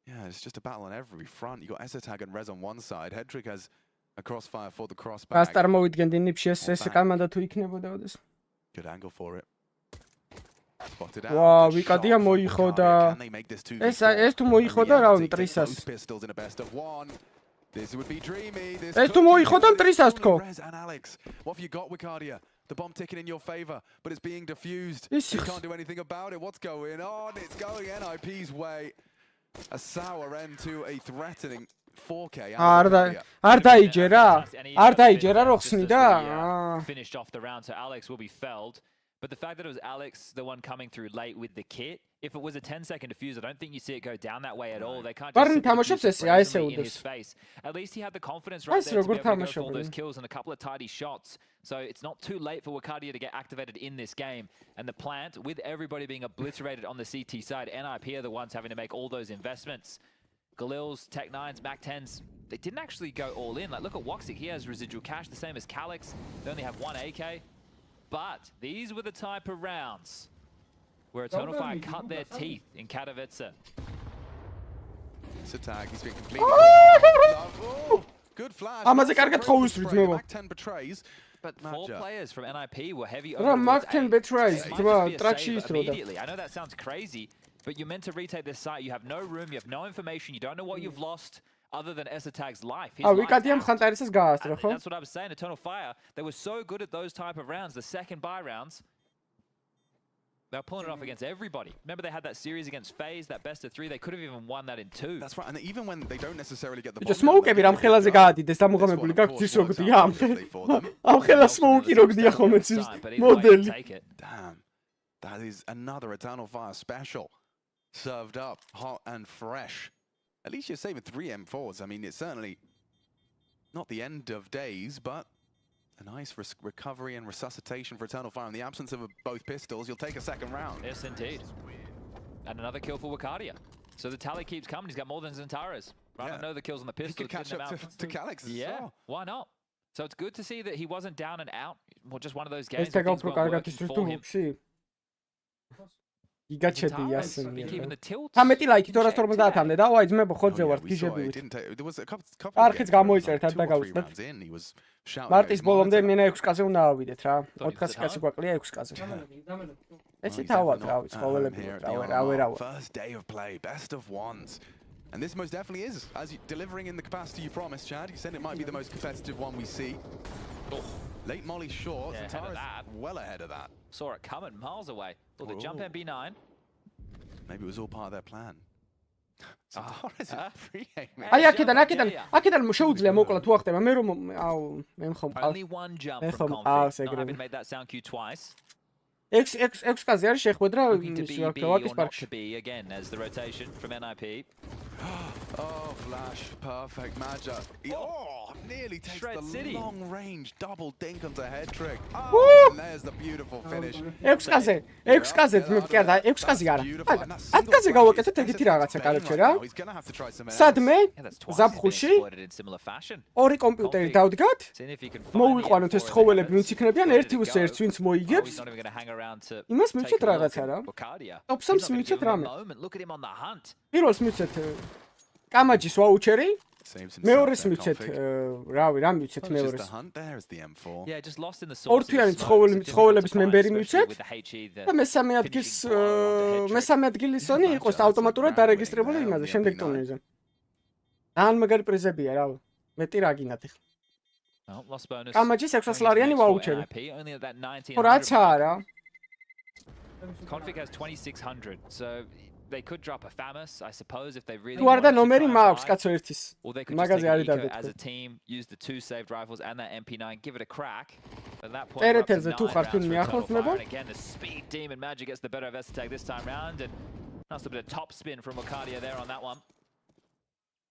Yeah, it's just a battle on every front. You got Ezatag and Rez on one side. Headtrick has a crossfire for the crossback. Kas წარმოვიდგენდი ნიფშეს ეს კამანდა თუ იქნებოდა ოდეს. Good angle for it. Spotted out. Wow, Good ვიკადია shot from მოიხოდა. Vicaria. Can they make this 2v4? ეს თუ მოიხოდა რა Reality, take მტრისას. those pistols in a best of one. This would be dreamy. This ეს თუ could be მოიხოდა good. მტრისას თქო. Rez and Alex. What have you got, Vicaria? The bomb ticking in your favor, but it's being diffused. Is- You can't do anything about it. What's going on? It's going NIP's way. A sour end to a threatening 4K. არ დაიჯერა? არ დაიჯერა რო ხსნიდა? Finished off the round, so Alex will be felled. But the fact that it was Alex, the one coming through late with the kit, if it was a 10-second defuse, I don't think you see it go down that way at all. They can't Barney just თამაშობს defuse ესე, აი ესე brazenly in უდეს. his face. At least he had the confidence right ეს there to be როგორ able to go for თამაშობენ? all those kills and a couple of tidy shots. So it's not too late for Wakadia to get activated in this game. And the plant, with everybody being obliterated on the CT side, NIP are the ones having to make all those investments. Galil's, Tech 9s, Mac 10s, they didn't actually go all in. Like, look at Woxic, he has residual cash, the same as Calix. They only have one AK. But these were the type of rounds where Eternal Fire cut their teeth in Katowice. Ezatag, he's been completely. Oh, good flash. ამაზე კარგად ხოვისვრით მე. Mac 10 betrays. But 4 players from NIP were heavy რა over Mac 10 betrays, ძმა, ტრაქში ისროდა. immediately. I know that sounds crazy, but you're meant to retake this site. You have no room, you have no information, you don't know what you've lost other than Ezatag's life. His life's ვიკადიამ out. ხანტარისას გაასწრო, And ხო? that's what I was saying, Eternal Fire, they were so good at those type of rounds, the second buy rounds. They were pulling it off against everybody. Remember they had that series against FaZe, that best of 3, they could have even won that in 2. That's right, and even when they don't necessarily get the ბიჭო, bomb down, სმოუკები they're რამ ხელაზე გაადიდეს დამოღამებული გაქვს ის როგდია ამ. ამ ხელა სმოუკი როგდია ხოლმე ცის But either way, მოდელი. take it. Damn, that is another Eternal Fire special. Served up, hot and fresh. At least you're saving 3 M4s. I mean, it's certainly not the end of days, but a nice recovery and resuscitation for Eternal Fire. In the absence of both pistols, you'll take a second round. Yes, indeed. And another kill for Wakadia. So the tally keeps coming. He's got more than Zentaras. Right, Yeah. I know the kills on the He pistol. could catch getting up them out. to Calix as Yeah, well. why not? So it's good to see that he wasn't down and out. Well, just one of those games ეს where და things გავფრო weren't კარგად working ისრით for თუ him. მოხში. იგაჩები Zentaras been ასენი. keeping the tilt. 13 ლაიქი in check 250-მდე და აი ძმებო Oh, ხოძე yeah, ვარ we saw it. გიჟებივით. Didn't take, there was a couple არხიც of games where, გამოიწერეთ, like, არ 2 or 3 დაგავიწყდეთ. rounds in, he was shouting at მარტის his ბოლომდე monitor. მენა 6 კაზე უნდა ავიდეთ რა. Thought he was 400 at კაცი home. გვაკლია 6 კაზე. Oh, ეცი he's თავად definitely რა not ვიცი at home ყოველები here at რავერავ. First day of play, best of ones. And this most definitely is, as you, delivering in the capacity you promised, Chad. You said it might be the most competitive one we see. Late Molly short, Yeah, and ahead of Tara's that. well ahead of that. Saw it coming miles away. Well, the jump Ooh. MB9. Maybe it was all part of their plan. So Tara's huh? pre-aiming. აი აქედან შეუძლია მოკლა თუ ახტება მე რომ აუ მე მხომ Only one jump Ეხლა from მყავს Config. Not ეგრევე. having made that sound cue twice. 6 კაზე არის შეხვედრა Looking to be B ვაკის or not პარკში. to be again as the rotation from NIP. Oh, flash, perfect Maja. Oh, nearly takes Shred the City. long range double dink onto head trick. Woo! Oh, and there's the beautiful finish. 6 კაზე 6 კაზე ძმები კი არა 6 კაზი არა 10 კაზე გავაკეთეთ ეგეთი რაღაცა კაროჩე რა He's gonna have to try something else. სადმე Yeah, that's twice. He's been ზაფხულში exploited in similar fashion. ორი კომპიუტერი დავდგათ Seeing if he can find the მოვიყვანოთ ეს M4 ცხოველები and ვინც იქნებიან ready ერთი to უს go. ერთს ვინც Oh, მოიგებს he's not even going to hang around to იმას take მივცეთ a look რაღაცა at რა Wakadia. Top He's sums not gonna მივცეთ give him a რამე moment. Look at him on the hunt. პირველს მივცეთ კამაჯის ვაუჩერი Saves himself მეორეს there, მივცეთ Config. რავი რა მივცეთ Well, it's just მეორეს the hunt there is the M4. Yeah, just lost in the source. ორთვიანი ცხოველების მემბერი მივცეთ და მესამე ადგილს მესამე ადგილის სონი იყოს ავტომატურად დარეგისტრირებული იმაზე შემდეგ ტურნირზე ძალიან მაგარი პრიზებია რა მეტი რა გინათ ახლა Oh, lost bonus. კამაჯის 600 ლარიანი ვაუჩერი NIP, only at that 1900. ხო რაცაა რა Config has 2600, so they could drop a FAMAS, I suppose, if they really თუ არა და wanted to ნომერი try and მაქვს buy. კაცო ერთის Or they could just მაგაზე take არის an eco დადო as თქო a team, use the 2 saved rifles and that MP9, give it a crack. At that point, წერეთელზე თუ 9 ხარ rounds თუ for მიახავს Eternal ნება Fire. And again, the speed demon magic gets the better of Ezatag this time round, and that's a bit of top spin from Wakadia there on that one.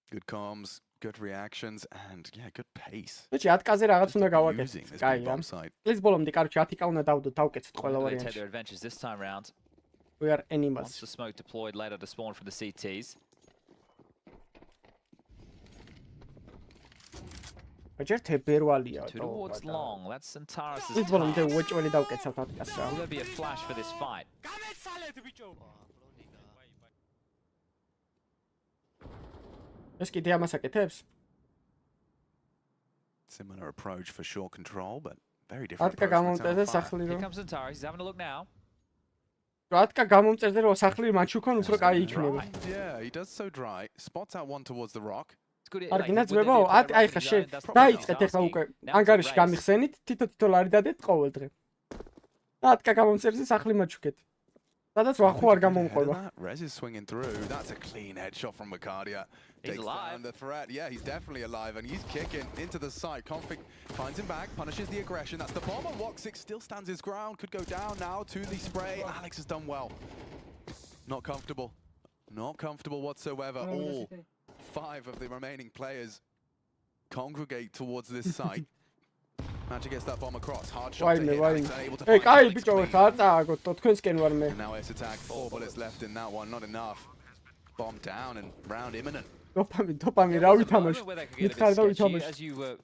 Good comms, good reactions, and yeah, good pace. ბიჭი 10 კაზე რაღაც უნდა Using გავაკეთოთ this კაი big რა bomb site. ეს ბოლომდე კაროჩე 10 კა უნდა დავდოთ დავკეთოთ ყველა Whether they take ვარიანტი their adventures this time round. we are Once animals the smoke deployed later to spawn from the CTs. ჯერ თებერვალია 2 towards long. That's Centaurus' ეს ბოლომდე task. უოჭველი დავკეცავთ 10 კას რა Will there be a flash for this fight? ეს კიდე ამას აკეთებს? Similar approach for short control, but very different. ატკა გამომწერდა სახლი Here რომ. comes Zantaras. He's having a look now. ატკა გამომწერდა რომ სახლი მაჩუკონ უფრო კაი იქნება. Yeah, he does so dry. Spots out one towards the rock. It's good. არ გინაცვლებაო? აი ხა შე დაიწყეთ ეხლა უკვე ანგარიში გამიხსენით, თითო ლარი დადეთ ყოველ დღე. ატკა გამომწერდა სახლი მაჩუკეთ. სადაც ვახო არ გამომყვება. Rez is swinging through. That's a clean headshot from Macardia. Takes down the threat. Yeah, he's definitely alive, and he's kicking into the side. Config finds him back, punishes the aggression. That's the bomb, and Woxic still stands his ground. Could go down now to the spray. Alex has done well. Not comfortable. Not comfortable whatsoever. All 5 of the remaining players congregate towards this site. Magic gets that bomb across. Hard shot to hit. Alex unable to find კაი Alex ბიჭო clean. ხა არ წააგოთ, თქვენსკენ ვარ მე. Now S attack, 4 bullets left in that one, not enough. Bomb down and round imminent. დოპამი რა ვითამაშ. მითხარ და ვითამაშ. As you were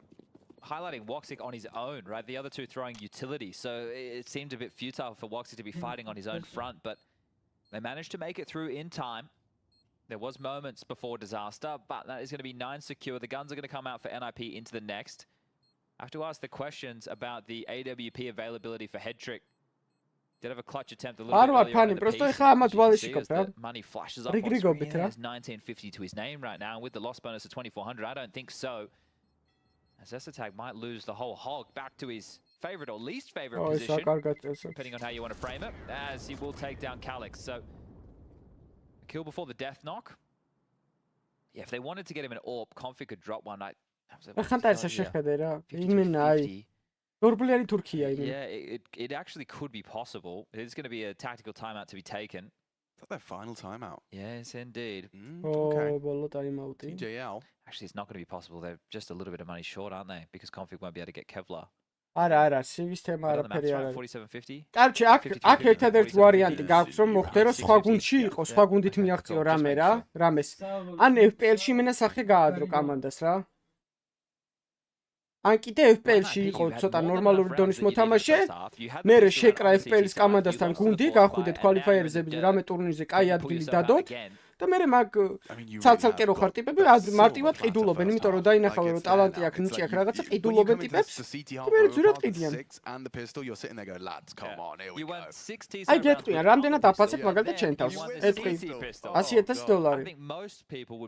highlighting Woxic on his own, right? The other two throwing utility, so it seemed a bit futile for Woxic to be fighting on his own front, but they managed to make it through in time. There was moments before disaster, but that is going to be 9 secure. The guns are going to come out for NIP into the next. I have to ask the questions about the AWP availability for Headtrick. Did have a clutch attempt a little bit earlier in the piece. You see as the money flashes up on screen. He has 1950 to his name right now, and with the loss bonus of 2400, I don't think so. As S-Attack might lose the whole hog back to his favorite or least favorite position, depending on how you want to frame it, as he will take down Calix. So, a kill before the death knock. Yeah, if they wanted to get him an AWP, Config could drop one. Yeah, it actually could be possible. It is going to be a tactical timeout to be taken. Is that their final timeout? Yes, indeed. Okay. PGL. Actually, it's not going to be possible. They're just a little bit of money short, aren't they? Because Config won't be able to get Kevlar. არა, CV თემა On the map, არაფერი არ right? არის. 4750. კარჩი, აქ ერთადერთი ვარიანტი გაქვს, რომ მოხდე, რომ სხვა გუნდში იყო, სხვა გუნდით მიაღწიო რამეს. ან FPL-ში მენასახე გაადრო კომანდას რა. ან კიდე FPL-ში იყო ცოტა ნორმალური დონის მოთამაშე. მე შეკრა FPL-ის კომანდასთან გუნდი, გავხვიდეთ კვალიფაიერზე რამე ტურნირზე კაი ადგილი დადოთ. და მე მაგ ცალ-ცალკე რო ხარ ტიპები მარტივად ყიდულობენ, იმიტომ რომ დაინახავენ რომ ტალანტი აქვს, ნიჭი აქვს რაღაცა, ყიდულობენ ტიპებს. მე ძვირად ყიდიან. აი გეტყვიან, რამდენად აფასებ მაგალითად ჩემ თავს. ეტყვი $100,000.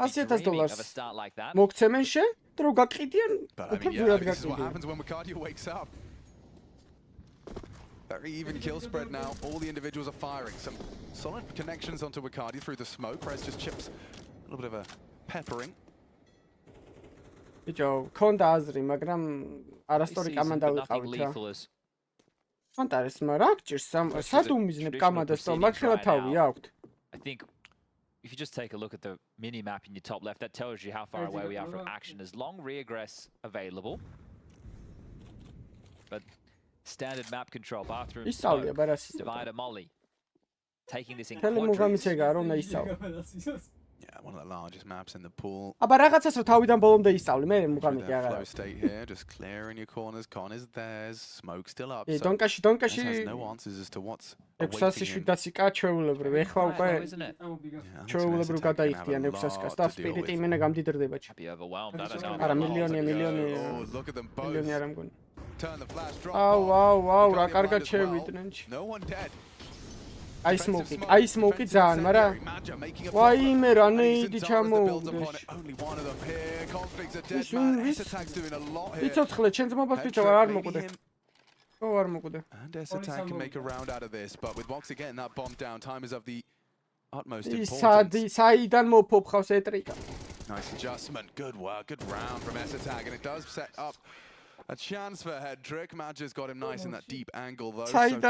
$100,000 მოგცემენ შენ, და რო გაყიდიან, უფრო ძვირად გაყიდიან. Very even kill spread now. All the individuals are firing. Some solid connections onto Wicardi through the smoke. Rez just chips a little bit of a peppering. ბიჭო, ქონდა აზრი, მაგრამ არასტორი კომანდა ვიყავით რა. ფანტასტიკა, რა გჭირს სად უმიზნებ კომანდას, რომ მაგხელა თავი აქვთ. I think if you just take a look at the mini map in your top left, that tells you how far away we are from action. There's long regress available, but standard map control, bathroom, smoke, divider, molly. Taking this in quadrants. Yeah, one of the largest maps in the pool. აბა რაღაცას რომ თავიდან ბოლომდე ისწავლე, მე მუღამიკი აღარა. Flow state here, just clearing your corners. Con is theirs. Smoke still up. დონკაში has no answers as to what's 607 კა ჩვეულებრივ. ეხლა უკვე ჩვეულებრივ გადაიხდიან 600 კას და სპირიტი იმენა გამდიდრდება. არა მილიონი. Oh, look at them both. მილიონი არ ამგონი. Turn the flash drop. აუ, რა კარგად შევიდნენ. No one dead. I smoke it ძალიან, მაგრამ ვაიმე რა ნეიდი ჩამოუგდეს. Only one of them here. Configs are dead man. S-Attack's doing a lot here. იცოცხლე, ჩვენს მობას ბიჭო არ მოკვდე. არ მოკვდე. And S-Attack can make a round out of this, but with Woxic getting that bomb down, time is of the utmost importance. საიდან მოფობხავს ეტრიკა. Nice adjustment. Good work. Good round from S-Attack, and it does set up a chance for Headtrick. Madge's got him nice in that deep angle though. So 10,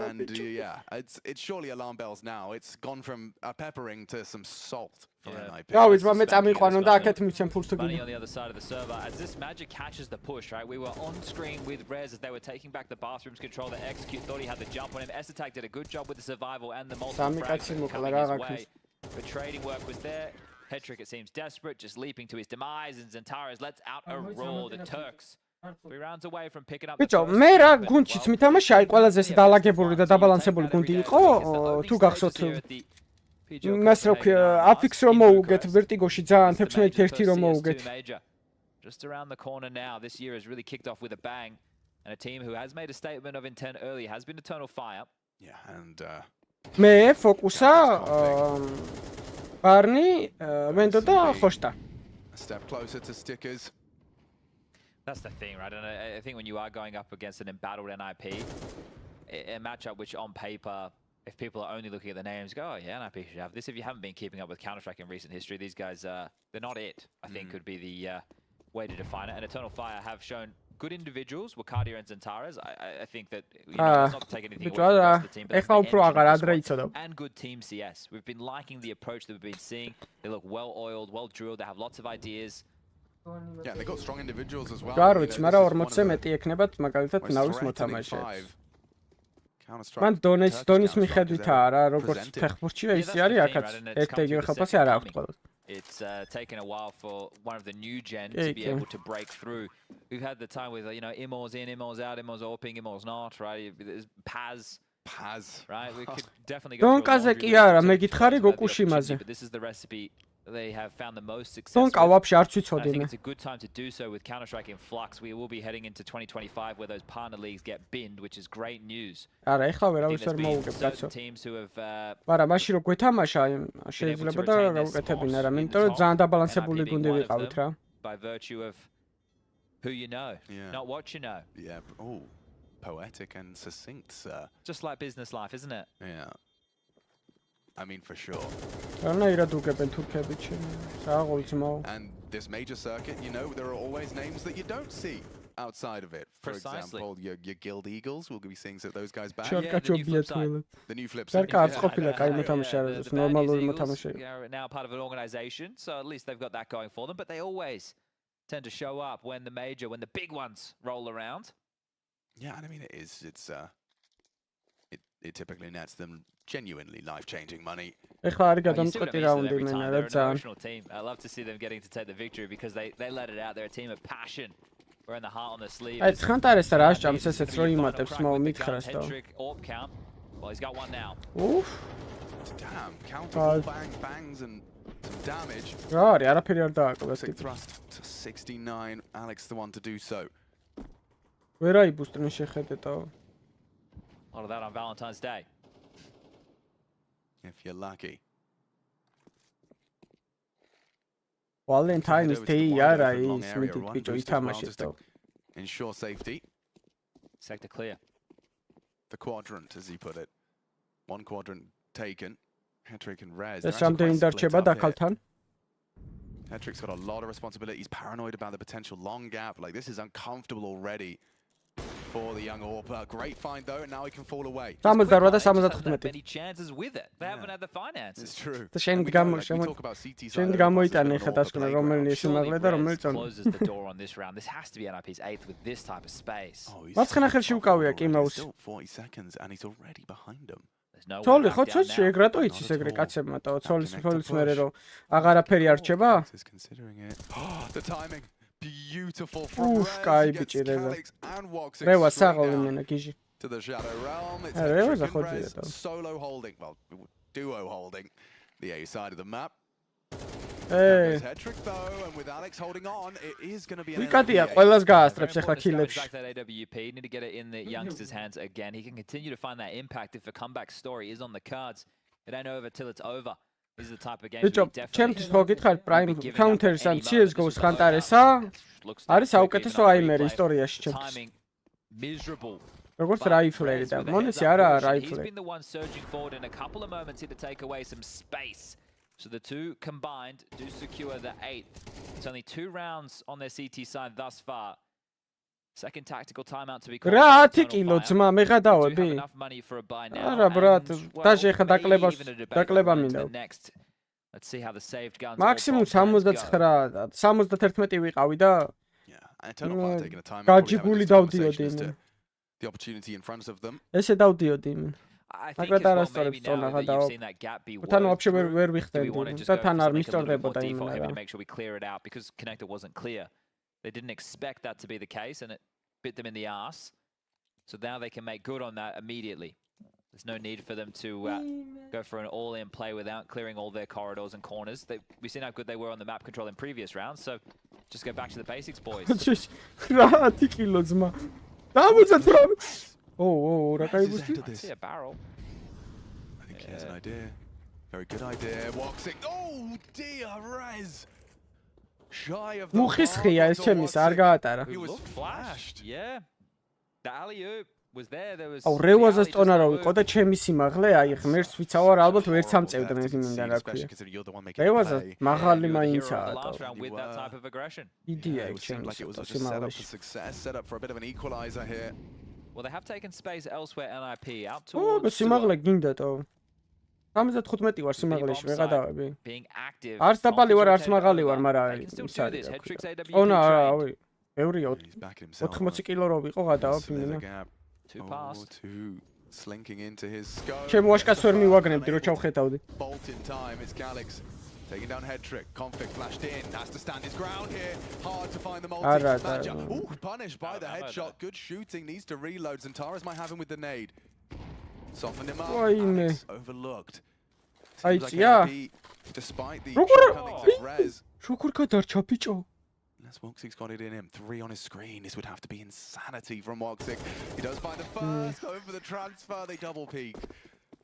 and yeah, it's surely alarm bells now. It's gone from a peppering to some salt from NIP. რა ვიცი, მე წამიყვანო და აქეთ მიცემ ფულს თუ Money on the other side of the server as this Magic catches the push, right? We were on screen with Rez as they were taking back the bathroom's control. The execute thought he had the jump on him. S-Attack did a good job with the survival and the multiple frags coming his way. The trading work was there. Headtrick, it seems desperate, just leaping to his demise, and Zantaras lets out a roar. The Turks 3 rounds away from picking up. ბიჭო, მე რა გუნდშიც მითამაშე, აი ყველაზე ეს დალაგებული და დაბალანსებული გუნდი იყო, თუ გახსოვთ. მას რო აფიქს რომ მოუგეთ ვერტიგოში ძალიან 16-1 რომ მოუგეთ. Just around the corner now. This year has really kicked off with a bang, and a team who has made a statement of intent early has been Eternal Fire. Yeah, and მე ფოკუსა ბარნი ვენდო და ხოშტა. a step closer to stickers. That's the thing, right? And I think when you are going up against an embattled NIP, a matchup which on paper, if people are only looking at the names, go, oh yeah, NIP should have this. If you haven't been keeping up with Counter-Strike in recent history, these guys, they're not it, I think could be the way to define it. And Eternal Fire have shown good individuals, Wakadia and Zentaras. I think that, you know, it's not to take anything away from the rest of the team, but and good team CS. We've been liking the approach that we've been seeing. They look well-oiled, well-drilled, they have lots of ideas. Yeah, they got strong individuals as well. რა ვიცი, მაგრამ 40-ზე მეტი ექნებათ მაგალითად ნავის მოთამაშეებს. მან დონის მიხედვითაა რა, როგორც ფეხბურთშია ისე არის აქაც. ერთ იგივე ხელფასი არ აქვს ყველას. It's taken a while for one of the new gen to be able to break through. We've had the time with, you know, Immor's in, Immor's out, Immor's AWPing, Immor's not, right? There's Paz, right? We could definitely go დონკაზე კი არა, მე გითხარი გოკუშიმაზე. But this is the recipe they have found the most success. დონკა ვაფშე არ ვიცოდი I think მე. it's a good time to do so with Counter-Strike in flux. We will be heading into 2025 where those partner leagues get binned, which is great news. არა, ეხლა ვერავის ვერ მოუგებ კაცო. Teams who have მაგრამ მაშინ რო გვეთამაშა, შეიძლება და გავუკეთებინა რა, იმიტომ რომ ძალიან დაბალანსებული გუნდი ვიყავით რა. By virtue of who you know, not what you know. Yeah, oh, poetic and succinct, sir. Just like business life, isn't it? Yeah. I mean, for sure. And this major circuit, you know, there are always names that you don't see outside of it. For example, your Guild Eagles, we'll be seeing those guys back. Yeah, the new flip side. The new flip side. They're now part of an organization, so at least they've got that going for them, but they always tend to show up when the major, when the big ones roll around. Yeah, and I mean, it typically nets them genuinely life-changing money. Emotional team. I love to see them getting to take the victory because they let it out. They're a team of passion. We're in the heart on the sleeve. Well, he's got one now. Oof. Damn, counter bangs and some damage. Classic thrust to 69. Alex the one to do so. A lot of that on Valentine's Day. If you're lucky. Valentine's Day, ensure safety. Sector clear. The quadrant, as he put it. One quadrant taken. Hetrick and Rez. Hetrick's got a lot of responsibility. He's paranoid about the potential long gap. Like, this is uncomfortable already for the young Orpa. Great find though, and now he can fall away. Many chances with it. They haven't had the finances. It's true. We talk about CT side. Closes the door on this round. This has to be NIP's 8th with this type of space. Oh, he's still 40 seconds, and he's already behind him. Toli, ხო ცოტა ეგრატო იცის ეგრე კაცებმა და ცოლის მერე რომ აღარაფერი არჩება? The timing. Beautiful from Rez, and Wox to the Shadow Realm. It's solo holding, well, duo holding the A side of the map. Hetrick though, and with Alex holding on, it is going to be an that AWP, need to get it in the youngster's hands again. He can continue to find that impact if a comeback story is on the cards. It ain't over till it's over. This is the type of game ჩემთვის ხო გითხარ prime counter-ს ან CS:GO-ს ხანტარესა? არის საუკეთესო აიმერი ისტორიაში ჩემთვის. როგორც რაიფლერი და მონესი არა რაიფლერი. He's been the one surging forward in a couple of moments here to take away some space. So the two combined do secure the 8th. It's only 2 rounds on their CT side thus far. Second tactical timeout to be called. რა 10 კილო ძმა მე გადავები? არა ბრატ, დაჟე ხა დაკლება მინდა. Let's see how the saved guns. მაქსიმუმ 69, 71 ვიყავი და გაჯიბული დავდიოდი მე. The opportunity in front of them. ესე დავდიოდი მე. მაგრამ არასწორებს წონა გადავა. თან ვაფშე ვერ ვიხდები და თან არ მისწორდებოდა იმენა. Make sure we clear it out because connector wasn't clear. They didn't expect that to be the case, and it bit them in the ass. So now they can make good on that immediately. There's no need for them to go for an all-in play without clearing all their corridors and corners. We've seen how good they were on the map control in previous rounds, so just go back to the basics, boys. Oh, I think he has an idea. Very good idea. Waxing. Oh dear, Rez. Shy of the He was flashed. Yeah. The alley-oop was there. There was. აუ რევაზას ტონა რა ვიყო და ჩემი სიმაღლე აი ღმერთს ვიცავარ ალბათ ვერ სამწევდნენ ეს მინდა რა ქვია რევაზა მაღალი მაინცაა იდეა იქ ჩემს სიმაღლეში set up for a bit of an equalizer here. Well, they have taken space elsewhere. NIP out towards. Oh, სიმაღლე გინდათო 75 ვარ სიმაღლეში ვეღადავები არც დაბალი ვარ არც მაღალი ვარ მაგრამ ის არის ონა რავი ევრია 80 კილო რო ვიყო გადავა ფინალა Two slinking into his scope. ჩემ ვაშკას ვერ მივაგნებდი რო ჩავხედავდი Bolt in time. It's Calix taking down head trick. Conflict flashed in. Has to stand his ground here. Hard to find the multi. Ooh, punished by the headshot. Good shooting. Needs to reload. Zentaras might have him with the nade. Soften him up. Alex overlooked. Seems like NAVI, despite the shortcomings of Rez. შუქურ გადარჩა ბიჭო Woxig's got it in him. 3 on his screen. This would have to be insanity from Woxig. He does find the first. Going for the transfer. They double peak.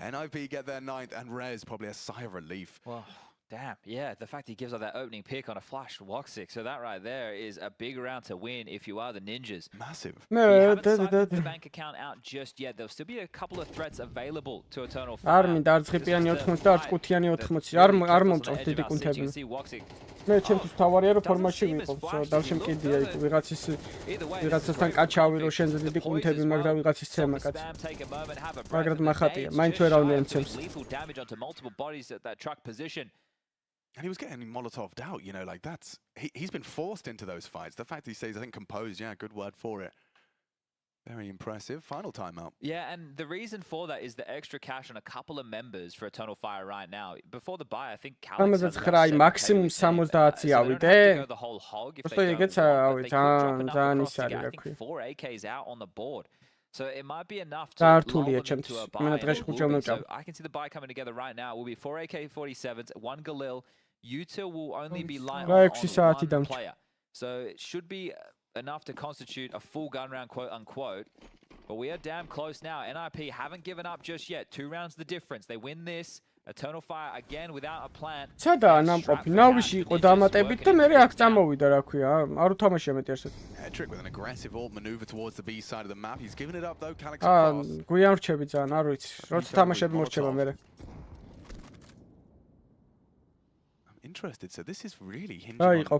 NIP get their 9th, and Rez probably a sigh of relief. Well, damn. Yeah, the fact he gives up that opening pick on a flash Woxig. So that right there is a big round to win if you are the Ninjas. Massive. We haven't signed the bank account out just yet. There'll still be a couple of threats available to Eternal Fire. არ მინდა არც ღიპიანი 80 და არც ყუთიანი 80. არ მომწონს დიდი კუნთები. მე ჩემთვის თავარია რომ ფორმაში ვიყო. დავშემკიდია იქ ვიღაცასთან კაჩავი რომ შენზე დიდი კუნთები მაგრამ ვიღაცის ცემა კაცი. მაგრამ მახატია. მაინც ვერავინ მცემს. And he was getting Molotov'd out, you know, like that's he's been forced into those fights. The fact that he stays, I think, composed, yeah, good word for it. Very impressive. Final timeout. Yeah, and the reason for that is the extra cash on a couple of members for Eternal Fire right now. Before the buy, I think Calix has maximum 70 ავიდე. The whole hog. If they get ძალიან ის არის რა ქვია. 4 AKs out on the board. So it might be enough to lull them into a buy. So I can see the buy coming together right now. It will be 4 AK-47s, 1 Galil. You two will only be light on one player. So it should be enough to constitute a full gun round, quote unquote. But we are damn close now. NIP haven't given up just yet. 2 rounds the difference. They win this. Eternal Fire again without a plan. სადაა ნამყოფი? ნავიში იყო დამატებით და მე აქ წამოვიდა რა ქვია. არ უთამაშია მეტი არსად. Trick with an aggressive ult maneuver towards the B side of the map. He's given it up though. Calix across. გვიან რჩები ძალიან, არ ვიცი. როცა თამაშები მორჩება მე. I'm interested. So this is really hinging on იყო.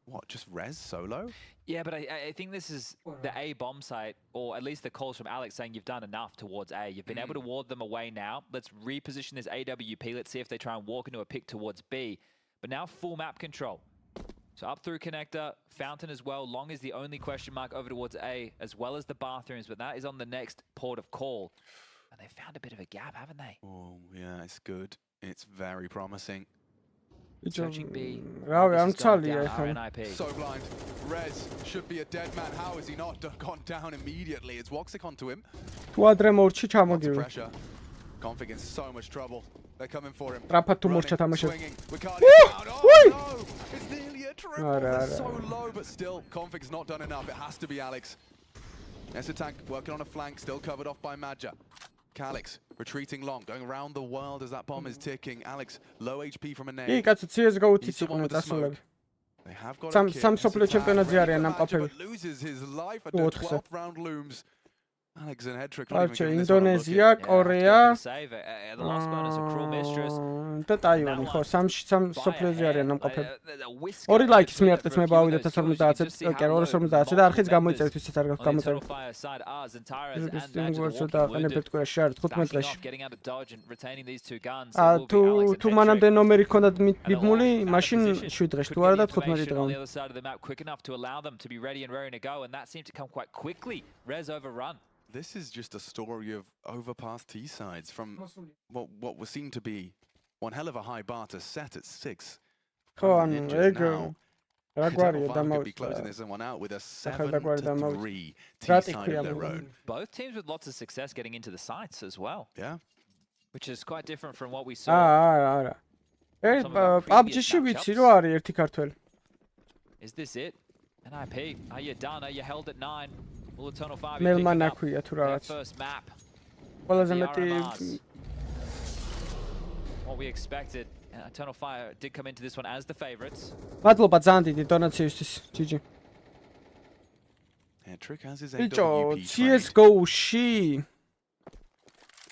What, just Rez solo? Yeah, but I think this is the A bomb site, or at least the calls from Alex saying you've done enough towards A. You've been able to ward them away now. Let's reposition this AWP. Let's see if they try and walk into a pick towards B. But now full map control. So up through connector, fountain as well. Long is the only question mark over towards A, as well as the bathrooms. But that is on the next port of call. And they found a bit of a gap, haven't they? Oh, yeah, it's good. It's very promising. Searching B. So blind. Rez should be a dead man. How is he not gone down immediately? It's Woxic onto him. Pressure. Config in so much trouble. They're coming for him. Swinging. Oh no! It's nearly a triple. They're so low, but still, Config's not done enough. It has to be Alex. Nessa Tank working on a flank, still covered off by Madja. Calix retreating long, going around the world as that bomb is ticking. Alex, low HP from a nade. They have got a kill. But loses his life at the 12th round looms. Alex and Headtrick not even giving this Indonesia, Korea. The last bonus of Cruel Mistress. და ტაივანი ხო სამ სოფლიოზე არიან ნამყოფები. ორი ლაიქის მიაღწევს მე ბავშვი 2050-ზე, კი 250-ზე და არხიც გამოიწერეთ ვისაც არ გაქვს გამოწერილი. თუ მანამდე ნომერი ქონდათ მიბმული, მაშინ 7 დღეში თუ არა და 15 დღეში. This is just a story of overpass T sides from what was seen to be one hell of a high bar to set at 6. Now, რა გვარია Could be დამავიწყდა. closing this one out with a დაგვარი 7-3 Strat T side იქვია of their მოგონი. own. Both teams with lots of success getting into the sites as well, Yeah. which is quite different from what we saw. არა. PUBG-ში ვიცი რომ არის ერთი ქართველი. Is this it? NIP, are you done? Are you held at 9? Will Eternal Fire be მელმან picking up აქვია თუ their რაღაც. first map? ყველაზე The მეტი RMRs. What we expected. Eternal Fire did come into this one as the favorites. მადლობა ძალიან დიდი დონაციისთვის. GG. Trick has his ბიჭო, AWP. CS:GO-ში.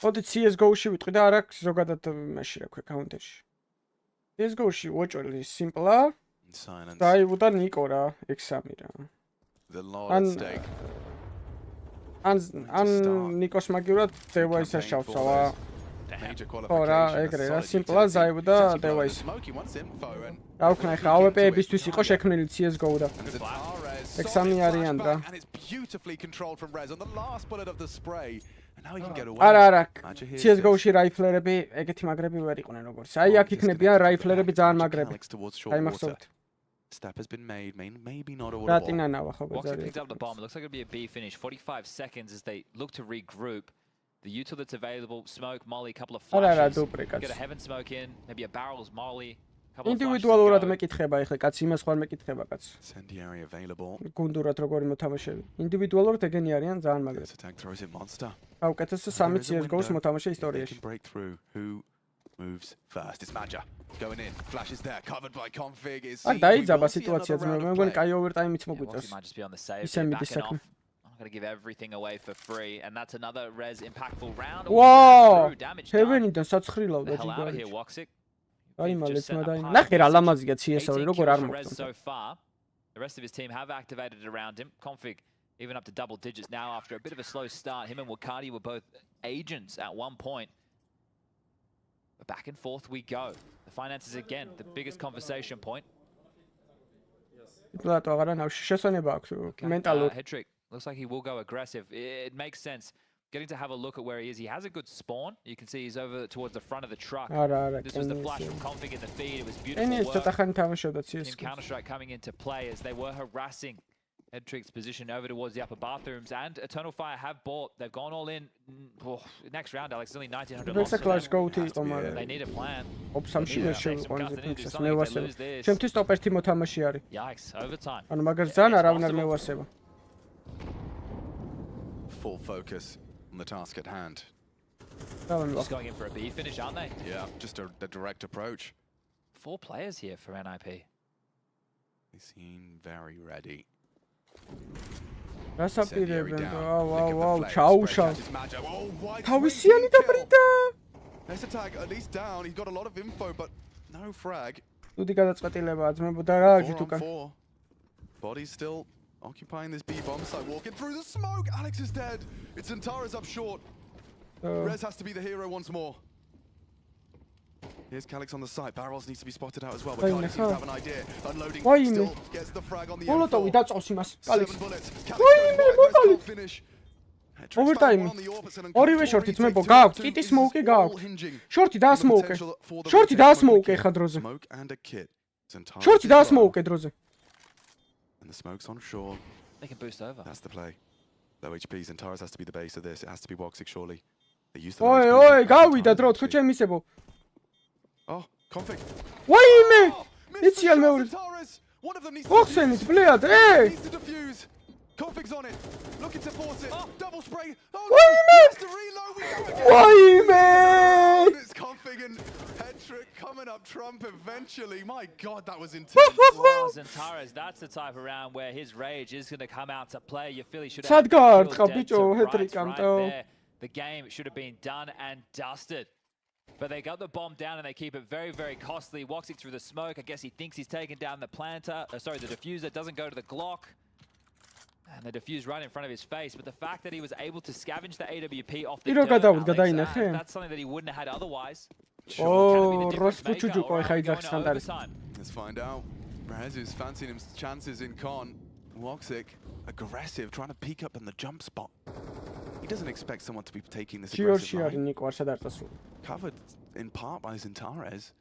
მოდი CS:GO-ში ვიტყვი და არ აქვს ზოგადად მაშინ რა ქვია კაუნტერში. CS:GO-ში უოჭველი სიმპლა. Silence. დაიბუდა ნიკო რა, X3 რა. The lot at stake. ან ნიკოს მაგივრად დევაისს შავსავა. Major ხო რა, ეგრე რა, სიმპლა დაიბუდა დევაისს. Smokey wants info and რა ვქნა ხა AWP-ებისთვის იყო შექმნილი CS:GO და X3 არიან რა. and it's beautifully controlled from Rez on the last bullet of the spray. And now he can get away. არა, CS:GO-ში რაიფლერები ეგეთი მაგრები ვერ იყვნენ როგორც. აი აქ იქნებიან რაიფლერები ძალიან მაგრამ. აი მახსოვთ. Step has been made, maybe not all. რატინანავა ხო Woxy ბაზარი. picked up the bomb. It looks like it'll be a B finish. 45 seconds as they look to regroup. The util that's available, smoke, molly, couple of არა რა flashes. დუპრიკაც. Get a heaven smoke in, maybe a barrels, molly, couple of flashes. ინდივიდუალურად მეკითხება ახლა კაც იმას ხوار მეკითხება კაც. Incendiary available. გუნდურად როგორი მოთამაშეები. ინდივიდუალურად ეგენი არიან ძალიან მაგრები. This attack throws it monster. გაუკეთესო 3 CS:GO-ს მოთამაშე They ისტორიაში. can break through. Who moves first? It's Maja going in. Flash is there, covered by config. Is აქ დაიძაბა სიტუაცია ძმები. მე მგონი კაი ოვერტაიმიც Yeah, მოგვიწევს. Woxy might just be on the save. Ისე here, მიდის backing საქმე. off. I'm gonna give everything away for free, and that's another res impactful round. Wow! Damage done. ჰევენიდან საცხრილავდა The hell out of here, ჯიგარი. Woxy. აი Just მალეც sent a მადაინა. pass ნახე რა message. ლამაზია CS-ი 18 როგორ kills არ for Rez მოგწონს. so far. The rest of his team have activated around him. Config even up to double digits now after a bit of a slow start. Him and Wakadi were both agents at one point. But back and forth we go. The finances again, the biggest conversation point. პლატო აღარა ნავში შესანება აქვს მენტალურ. Head trick. Looks like he will go aggressive. It makes sense. Getting to have a look at where he is. He has a good spawn. You can see he's over towards the front of the truck. არა, This was the flash from Config in the feed. It was ენი beautiful ცოტა work. ხანი თამაშობდა Team CS-ს. Counter-Strike coming into play as they were harassing Headtrick's position over towards the upper bathrooms, and Eternal Fire have bought. They've gone all in. Next round, Alex, it's only 1900 lost. Clash go-to იყო They მაგრამ. need a plan. ოპსამში Yeah. ვერ Take some შევიყვანზე guts and do ფუნქციას something if they მევასება. lose this. ჩემთვის ტოპ 1 მოთამაშე არის. Yikes, overtime. ანუ მაგას ძალიან არავინ არ მევასება. Full focus on the task at hand. Just going in for a B finish, aren't they? Yeah, just the direct approach. 4 players here for NIP. They seem very ready. რასაპირებენ? ვაუ, ჩაუშა. თავისიანი Თავისიანი და ბრიდა. Nice attack, at least down. He's got a lot of info, but no frag. დუდი გადაწყვეტილებაა ძმებო და რა 4 აჯით on უკან. 4. Body's still occupying this B bomb site, walking through the smoke. Alex is dead. It's Zantara's up short. Rez has to be the hero once more. Here's Calix on the site. Barrels needs to be spotted out as well. But Cardi seems to have an idea. Unloading still gets the frag on the მოლოტოვი M4. დაწავს იმას. 7 კალიქს. bullets. ვაიმე, მოკალი. Finish. Overtime. ორივე შორტი ძმებო გააქვთ. კიტის მოუკე გააქვთ. შორტი დაასმოუკე. შორტი დაასმოუკე ხა დროზე. Smoke and a kit. შორტი დაასმოუკე დროზე. And the smoke's on shore. They can boost over. That's the play. Low HP. Zantara's has to be the base of this. It has to be Woxic, surely. They use the ოი, გავიდა დრო, თქო ჩემისებო. Oh, config. ვაიმე! იციან მეორე. Zantara's. One of them needs ოხსენით, ბლიად, ე! needs to defuse. Config's on it. Looking to force it. Double spray. Oh, Why, has to reload. We go again. ვაიმე! It's config and head trick coming up Trump eventually. My God, that was intense. Well, Zantara's, that's the type of round where his rage is going to come out to play. You feel he should have სადგარ killed ხა dead ბიჭო, to ჰეტრიკ rights right ამტო. there. The game should have been done and dusted. But they got the bomb down and they keep it very, very costly. Woxic through the smoke. I guess he thinks he's taken down the planter. Sorry, the diffuser doesn't go to the Glock. And the diffuse right in front of his face. But the fact that he was able to scavenge the AWP off the ირო dirt, გადავით, Alex, გადაინახე? that's something that he wouldn't have had otherwise. ო, როსპუჩუჯუკო ხა იძახს ხანდარი. Let's find out. Rez is fancying his chances in con. Woxic, aggressive, trying to peek up in the jump spot. He doesn't expect someone to be taking this aggressive ჭიორში არის line. ნიკო არ სადარტასული. Covered in part by Zantares.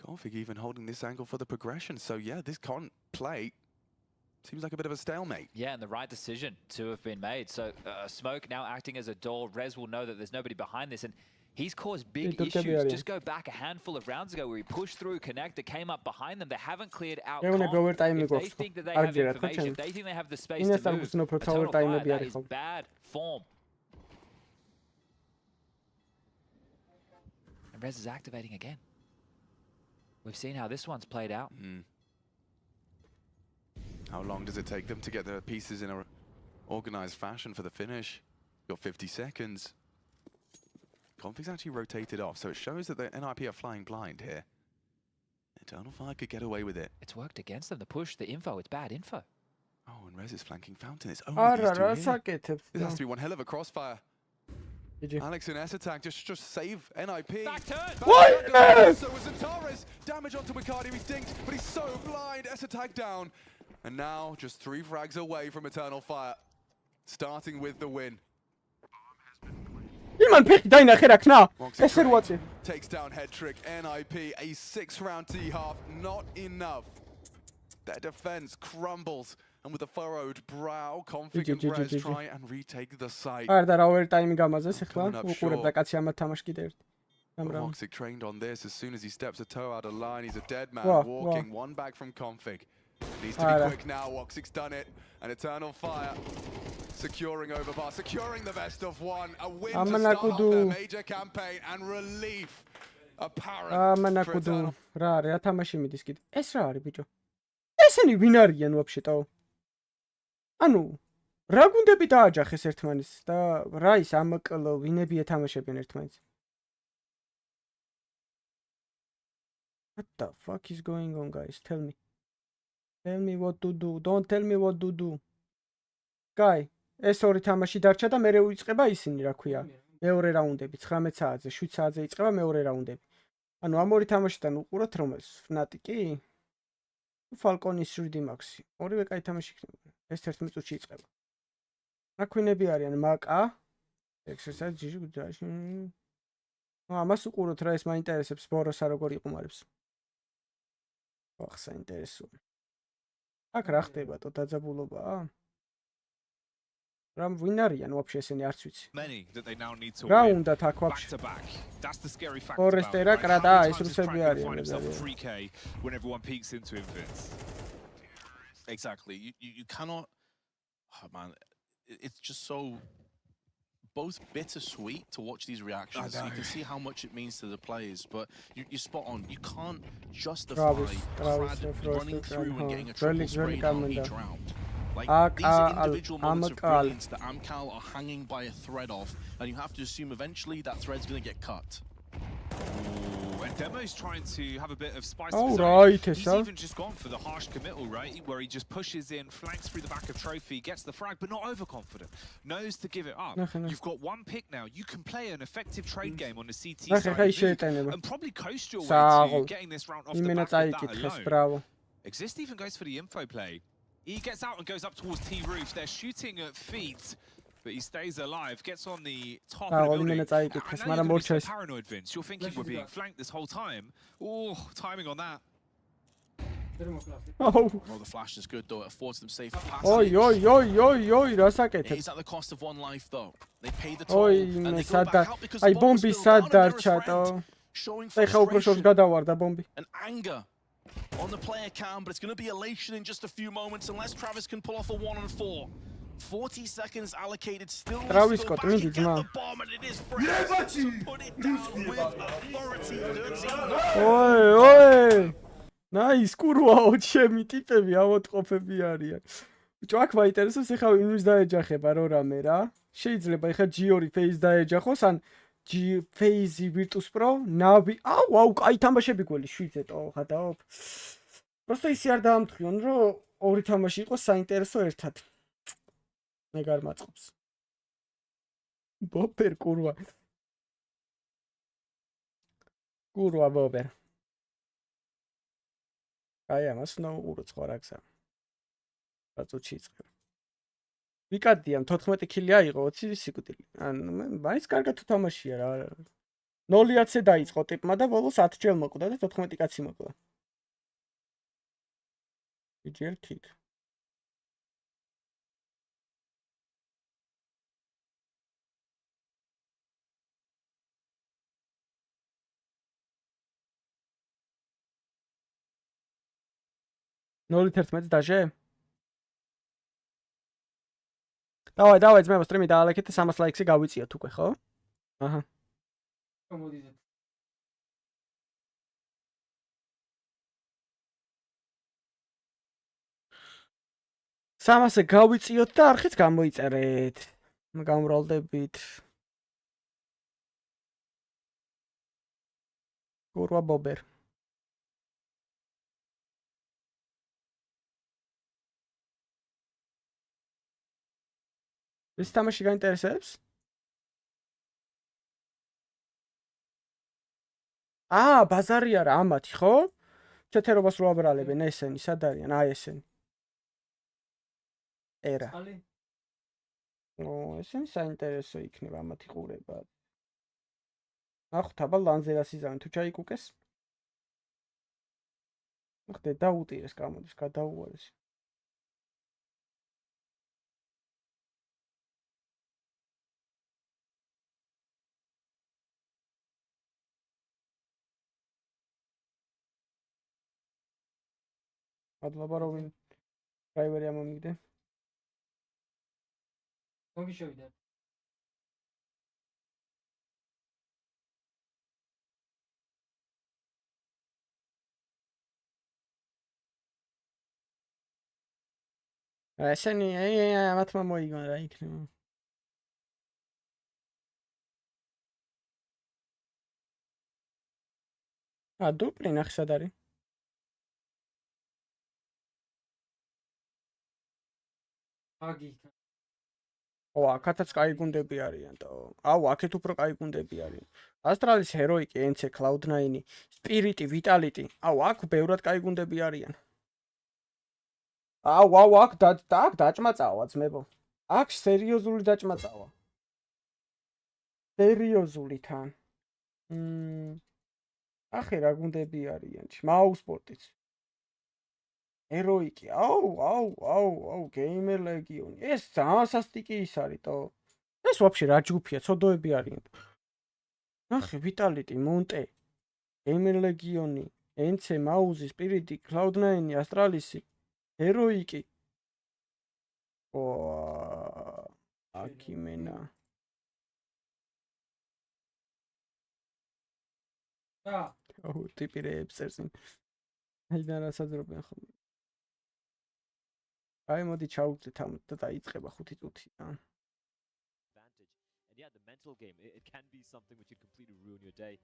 Config even holding this angle for the progression. So yeah, this can't play. Seems like a bit of a stalemate. Yeah, and the right decision to have been made. So Smoke now acting as a door. Rez will know that there's nobody behind this, and he's caused big issues. Just go back a handful of rounds ago where he pushed through connector, came up behind them. They haven't cleared out. If they think that they have information, if they think they have the space to move, a total fire, that is bad form. And Rez is activating again. We've seen how this one's played out. How long does it take them to get the pieces in a organized fashion for the finish? Got 50 seconds. Config's actually rotated off, so it shows that the NIP are flying blind here. Eternal Fire could get away with it. It's worked against them. The push, the info, it's bad info. Oh, and Rez is flanking Fountain. It's only these two here. This has to be one hell of a crossfire. Alex in S attack just save NIP. Back turn! What? So was Antares. Damage onto Mikadi. He's dinked, but he's so blind. S attack down. And now just 3 frags away from Eternal Fire. Starting with the win. Takes down Head Trick. NIP, a 6-round T-half. Not enough. Their defense crumbles. And with a furrowed brow, Config and Rez try and retake the site. Voxic trained on this. As soon as he steps a toe out of line, he's a dead man. Walking one back from Config. Needs to be quick now. Voxic's done it. And Eternal Fire securing overbar, securing the best of one. A win to start off their major campaign and relief apparent for Eternal. ანუ რა გუნდები დააჯახეს ერთმანეთს და რა ის ამკლ ვინები ეთამაშებიან ერთმანეთს. What the fuck is going on, guys? Tell me. Tell me what to do. Don't tell me what to do. Guy, ეს ორი თამაში დარჩა და მერე უიწყება ისინი, რა ქვია. მეორე რაუნდები 19 საათზე, 7 საათზე იწყება მეორე რაუნდები. ანუ ამ ორი თამაშიდან უყუროთ რომელს? Fnatic-ი? Falcon-ის 3D Max. ორივე კაი თამაში იქნება. ეს 11 წუთში იწყება. რა ქვინები არიან? მაკა, exercise ჯიჟი გუდაში. ამას უყუროთ რა, ეს მაინტერესებს ბოროსა როგორ იყუმარებს. ახ საინტერესოა. აქ რა ხდება? თო დაძაბულობაა? Ram win arიან вообще ესენი არც ვიცი. რა უნდათ აქ вообще? That's the scary fact. Forestera კრატა ეს რუსები არიან. When everyone peeks into Infinite. Exactly. You cannot. Oh man, it's just so both bittersweet to watch these reactions. You can see how much it means to the players, but you're spot on. You can't justify running through and getting a triple spray down each round. Like, these are individual moments of brilliance that Amcal are hanging by a thread of, and you have to assume eventually that thread's going to get cut. Ooh, and Demo's trying to have a bit of spice. He's even just gone for the harsh committal, right? Where he just pushes in, flanks through the back of Trophy, gets the frag, but not overconfident. Knows to give it up. You've got one pick now. You can play an effective trade game on the CT side and probably coast your way to getting this round off the back of that alone. Exist even goes for the info play. He gets out and goes up towards T-Roof. They're shooting at feet, but he stays alive. Gets on the top of the building. And now you're getting paranoid, Vince. You're thinking we're being flanked this whole time. Oh, timing on that. Oh, the flash is good though. It affords them safe passage. It is at the cost of one life though. They pay the toll and they go back out because the bomb is still down and there is Rent, showing frustration and anger on the player cam, but it's going to be elation in just a few moments unless Travis can pull off a 1-4. 40 seconds allocated, still needs to go back and get the bomb, and it is Travis to put it down with authority. 13. Nice, kurwa, ჩემი ტიპები ავოტყოფები არიან. ბიჭო, აქ მაინტერესებს ეხლა ვინმის დაეჯახება რო რამე რა. შეიძლება ეხლა G2 phase დაეჯახოს, ან G phase Virtus Pro, NAVI. აუ, კაი თამაშები გველი 7-ზე ხადაობ. Просто ისე არ დაამთხიონ, რომ ორი თამაში იყოს საინტერესო ერთად. მე გარმაწყობს. ბოპერ kurva. Kurva ბოპერ. აი ამას ნუ უყუროთ ხო რა გზა. რა წუთში იწყება. ვიკადიამ 14 კილი აიღო 20 სიკვდილი. ანუ მაინც კარგად თამაშია რა. 0-10-ზე დაიწყო ტიპმა და ბოლოს 10 ჯერ მოკვდა და 14 კაცი მოკვდა. PGL kick. ნოლი-11 დაჟე? დავაი, ძმებო, სტრიმი დაალექეთ და 300 ლაიქსი გავიწიოთ უკვე, ხო? აჰა. კომოდიზეთ. სამასე გავიწიოთ და არხიც გამოიწერეთ. გამრავლდებით. გურვა ბობერ. ეს თამაში გაინტერესებს? ბაზარი არა ამათი, ხო? ჩეთერობას რო აბრალებენ ესენი, სად არიან? ესენი. ერა. ესენი საინტერესო იქნება ამათი ყურება. ნახოთ, აბა ლანზერას იზამენ თუ ჩაიკუკეს. ხდე დაუტირეს გამოდის, გადაუვალეს. მადლობა რომ დრაივერი ამომიგდე. მოგიშოვიდა. ესენი ამათმა მოიგონ რა იქნება. დუპლი ნახე სად არის? აქაც კაი გუნდები არიან და აქეთ უფრო კაი გუნდები არიან. ასტრალის ჰეროიკი, NC, Cloud9, სპირიტი, ვიტალიტი. აქ ბევრად კაი გუნდები არიან. აქ დაჭმაწავა ძმებო. აქ სერიოზული დაჭმაწავა. სერიოზული თან. ახე რა გუნდები არიან? მაუსპორტიც. ჰეროიკი, გეიმერ ლეგიონი. ეს ძალიან სასტიკი ის არის, თო. ეს ვაფშე რა ჯგუფია, ცოდოები არიან. ნახე, ვიტალიტი, მონტე, გეიმერ ლეგიონი, NC, მაუზი, სპირიტი, Cloud9, ასტრალისი, ჰეროიკი. აკიმენა. ტიპირებს წერსინ. აიდან რასაძრობენ ხოლმე. მოდი ჩავუგდეთ ამ და დაიწყება 5 წუთი. And yeah, the mental game, it can be something which could completely ruin your day.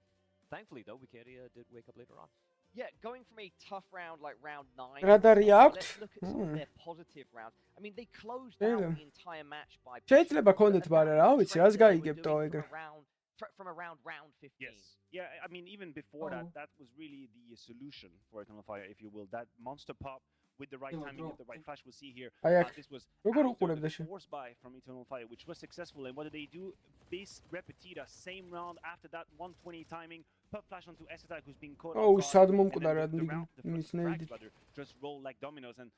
Thankfully, though, Wikipedia did wake up later on. Yeah, going from a tough round like round 9. Radari out. Let's look at some of their positive rounds. I mean, they closed out the entire match by. შეიძლება კონდეთ ბარა რა ვიცი, რას გაიგებდო ეგ. From around round 15. Yes. Yeah, I mean, even before that was really the solution for Eternal Fire, if you will. That monster pop with the right timing of the right flash, we'll see here. This was the force buy from Eternal Fire, which was successful. And what did they do? Base repetita, same round after that 120 timing, pop flash onto Essetai, who's been caught just roll like dominoes. And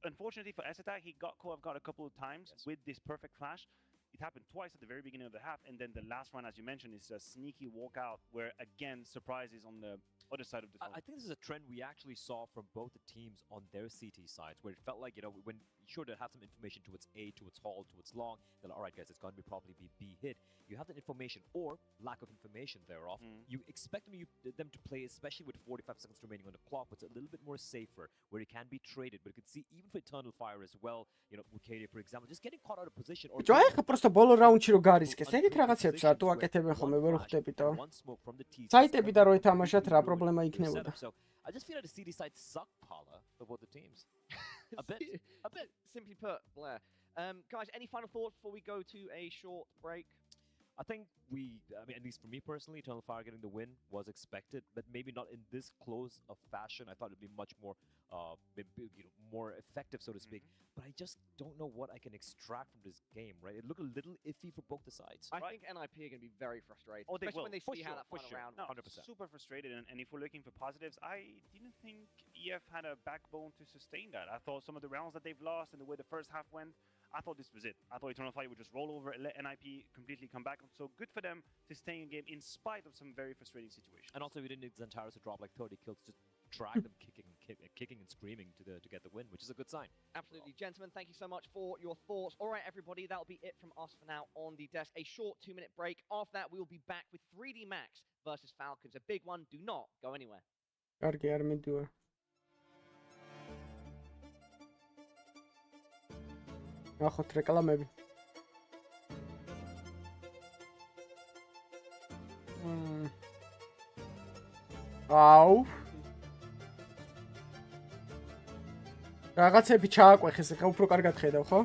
unfortunately for Essetai, he got caught off guard a couple of times with this perfect flash. It happened twice at the very beginning of the half, and then the last one, as you mentioned, is a sneaky walkout where, again, surprises on the other side of the phone. I think this is a trend we actually saw from both the teams on their CT sides, where it felt like, when sure they had some information towards A, towards Hall, towards Long, they're like, all right, guys, it's going to probably be B hit. You have that information, or lack of information thereof. You expect them to play, especially with 45 seconds remaining on the clock, but it's a little bit more safer, where it can be traded. But you can see, even for Eternal Fire as well, Wikipedia, for example, just getting caught out of position. Or просто ბოლო რაუნდში რო გარისკეს, ეგეთ რაღაცებს რატო აკეთებენ ხოლმე ვერ ხვდებითო. საიტები და რო ეთამაშათ რა პრობლემა იქნებოდა. I just feel like the CD side suck, Paula, for both the teams. A bit. Simply put, Blair. Guys, any final thoughts before we go to a short break? I think I mean, at least for me personally, Eternal Fire getting the win was expected, but maybe not in this close of fashion. I thought it'd be much more, more effective, so to speak. But I just don't know what I can extract from this game, right? It looked a little iffy for both the sides. I think NIP are going to be very frustrated, Oh, they especially will, when they for see how that final round No, 100%. super frustrated. And if we're looking for positives, I didn't think EF had a backbone to sustain that. I thought some of the rounds that they've lost and the way the first half went, I thought this was it. I thought Eternal Fire would just roll over and let NIP completely come back. So good for them to stay in game in spite of some very frustrating situations. And also, we didn't need Xantares to drop like 30 kills to drag them kicking and screaming to get the win, which is a good sign. Absolutely. Gentlemen, thank you so much for your thoughts. All right, everybody, that'll be it from us for now on the desk. A short 2-minute break. After that, we will be back with 3D Max versus Falcons. A big one. Do not go anywhere. კარგი, არ მიდივა. ნახოთ რეკლამები. აუ. რაღაცები ჩააყვეხეს, ხა უფრო კარგად ხედავ, ხო?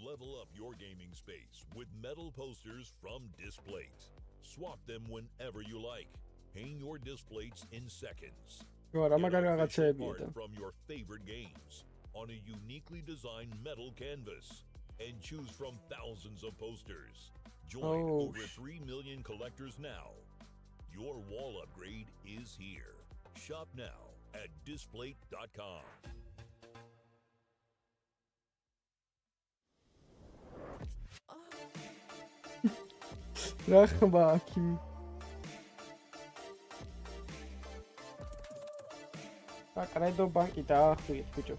Level up your gaming space with metal posters from Displates. Swap them whenever you like. Hang your Displates in seconds. Get official art from your favorite games on a uniquely designed metal canvas and choose from thousands of posters. Join over 3 million collectors now. Your wall upgrade is here. Shop now at Displate.com. Rachbaki. Აკრედო ბანკი დაახვიეთ ბიჭო.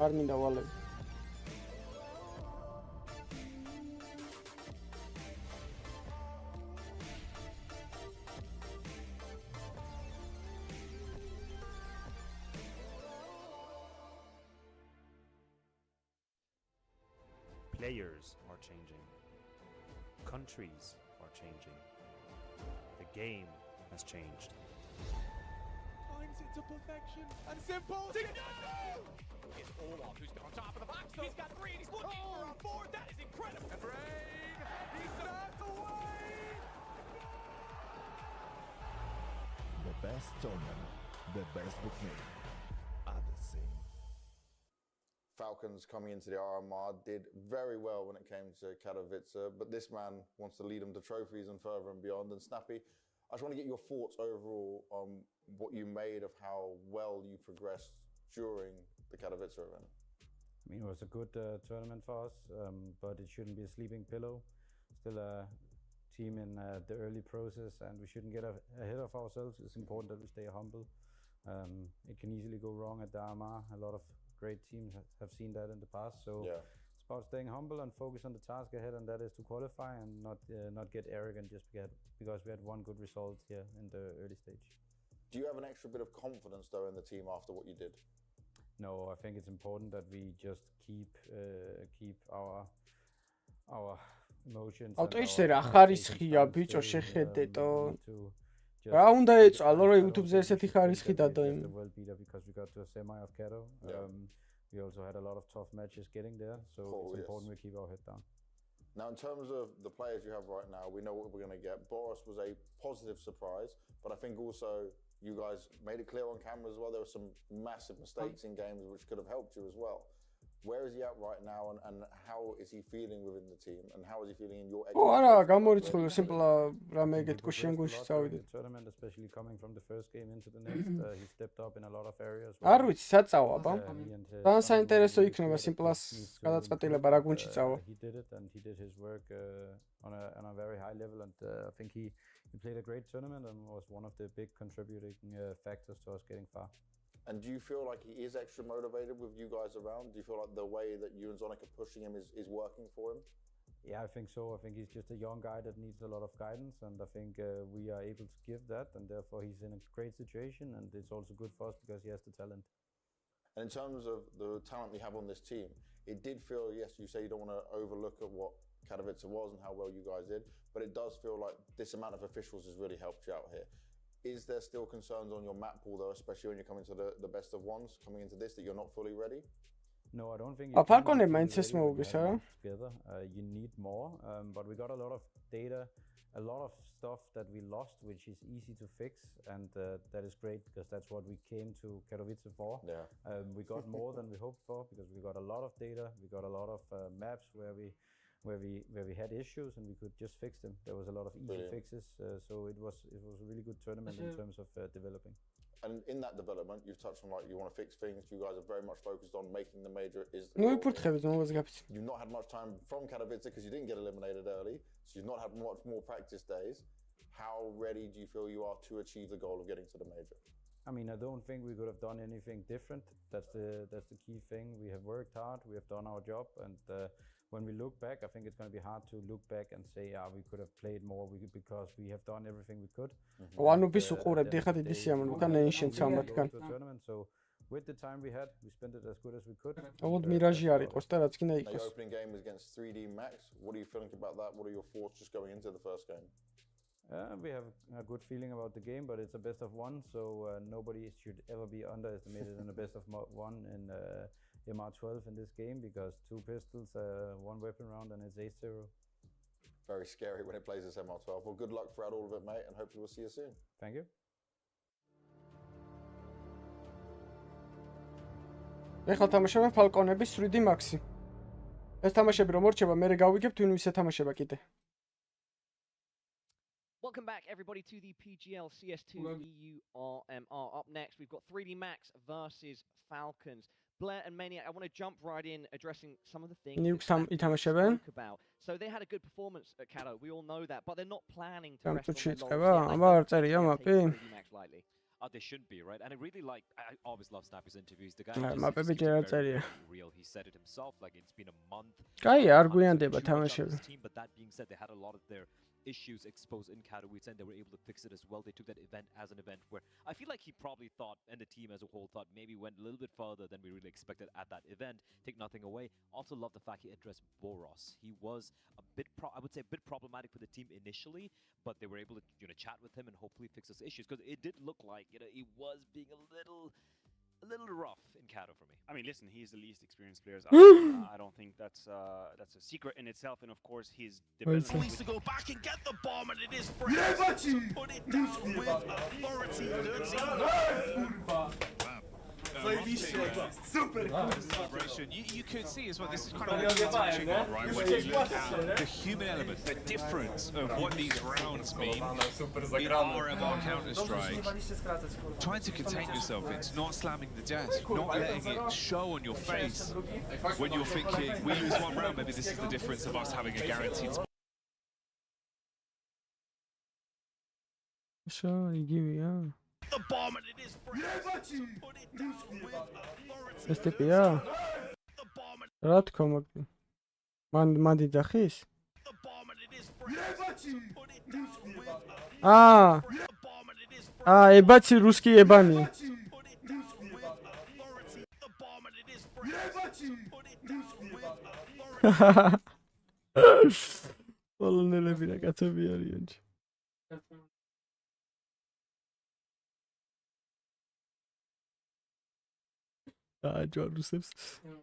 არ მინდა ვალები. Players are changing. Countries are changing. The game has changed. Times it to perfection and simple. It's Olaf who's been on top of the box. Though. He's got 3 and he's looking for a 4th. That is incredible. And Rain, he starts away. The best tournament, the best bookmaker are the same. Falcons coming into the RMR did very well when it came to Katowice, but this man wants to lead them to trophies and further and beyond. And Snappy, I just want to get your thoughts overall on what you made of how well you progressed during the Katowice event. I mean, it was a good tournament for us, but it shouldn't be a sleeping pillow. Still a team in the early process, and we shouldn't get ahead of ourselves. It's important that we stay humble. It can easily go wrong at the RMR. A lot of great teams have seen that in the past. So it's about staying humble and focus on the task ahead, and that is to qualify and not get arrogant just because we had one good result here in the early stage. Do you have an extra bit of confidence though in the team after what you did? No, I think it's important that we just keep our emotions. ავტოიშზე რა ხარისხია ბიჭო შეხედეთო. რა უნდა ეწვალო რომ YouTube-ზე ესეთი ხარისხი დადო იმ. Because we got to a semi of Kato. We also had a lot of tough matches getting there, so it's important we keep our head down. Now, in terms of the players you have right now, we know what we're going to get. Boris was a positive surprise, but I think also you guys made it clear on camera as well. There were some massive mistakes in games which could have helped you as well. Where is he at right now, and how is he feeling within the team, and how is he feeling in your? არა, გამორიცხული სიმპლა რამე ეგეთკო შენგულში წავიდე. Tournament, especially coming from the first game into the next, he stepped up in a lot of areas. არ ვიცი, საწავა აბა. ძალიან საინტერესო იქნება სიმპლას გადაწყვეტილება რა გუნდში წავა. He did it, and he did his work on a very high level, and I think he played a great tournament and was one of the big contributing factors to us getting far. And do you feel like he is extra motivated with you guys around? Do you feel like the way that you and Zonic are pushing him is working for him? Yeah, I think so. I think he's just a young guy that needs a lot of guidance, and I think we are able to give that, and therefore he's in a great situation, and it's also good for us because he has the talent. And in terms of the talent we have on this team, it did feel, yes, you say you don't want to overlook at what Katowice was and how well you guys did, but it does feel like this amount of officials has really helped you out here. Is there still concerns on your map pool though, especially when you're coming to the best of ones, coming into this, that you're not fully ready? No, I don't think. Falcon mindset together. You need more, but we got a lot of data, a lot of stuff that we lost, which is easy to fix, and that is great because that's what we came to Katowice for. Yeah. We got more than we hoped for because we got a lot of data, we got a lot of maps where we had issues and we could just fix them. There was a lot of easy fixes, so it was a really good tournament in terms of developing. And in that development, you've touched on like you want to fix things. You guys are very much focused on making the major. You've not had much time from Katowice because you didn't get eliminated early, so you've not had much more practice days. How ready do you feel you are to achieve the goal of getting to the major? I mean, I don't think we could have done anything different. That's the key thing. We have worked hard. We have done our job, and when we look back, I think it's going to be hard to look back and say, we could have played more because we have done everything we could. So with the time we had, we spent it as good as we could. The opening game was against 3D Max. What are you feeling about that? What are your thoughts just going into the first game? We have a good feeling about the game, but it's a best of one, so nobody should ever be underestimated in a best of one in MR12 in this game because 2 pistols, 1 weapon round, and it's 8-0. Very scary when it plays this MR12. Well, good luck throughout all of it, mate, and hopefully we'll see you soon. Thank you. ეხლა თამაშობენ Falcon-ების 3D Max-ი. ეს თამაშები რომ მორჩება, მე გავიგებ თუ ვინმე თამაშება კიდე. Welcome back, everybody, to the PGL CS2 EU RMR. Up next, we've got 3D Max versus Falcons. Blair and Maniac, I want to jump right in addressing some of the things that spoke about. So they had a good performance at Kato, we all know that, but they're not planning to rest on their laurels lightly. They shouldn't be, right? And I really I always love Snappy's interviews. The guy is very real. He said it himself, like it's been a month. But that being said, they had a lot of their issues exposed in Katowice and they were able to fix it as well. They took that event as an event where I feel like he probably thought, and the team as a whole thought, maybe went a little bit further than we really expected at that event. Take nothing away. Also love the fact he addressed Boros. He was a bit, I would say, a bit problematic for the team initially, but they were able to chat with him and hopefully fix those issues because it did look like he was being a little rough in Kato for me. I mean, listen, he's the least experienced player. I don't think that's a secret in itself, and of course, his development. Needs to go back and get the bomb, and it is fresh to put it down with authority. 13. Celebration. You could see as well, this is kind of what you're touching on, right? When you look at the human element, the difference of what these rounds mean in RMR Counter-Strike. Trying to contain yourself, it's not slamming the desk, not letting it show on your face. When you're thinking, we lose one round, maybe this is the difference of us having a guaranteed spot. Sure, The bomb and it is fresh to put it down with authority. ეს ტიპია? რა თქმა უნდა. მან დიძახის? ებაცი რუსკი ებანი. პოლონელები და კაცები არიან.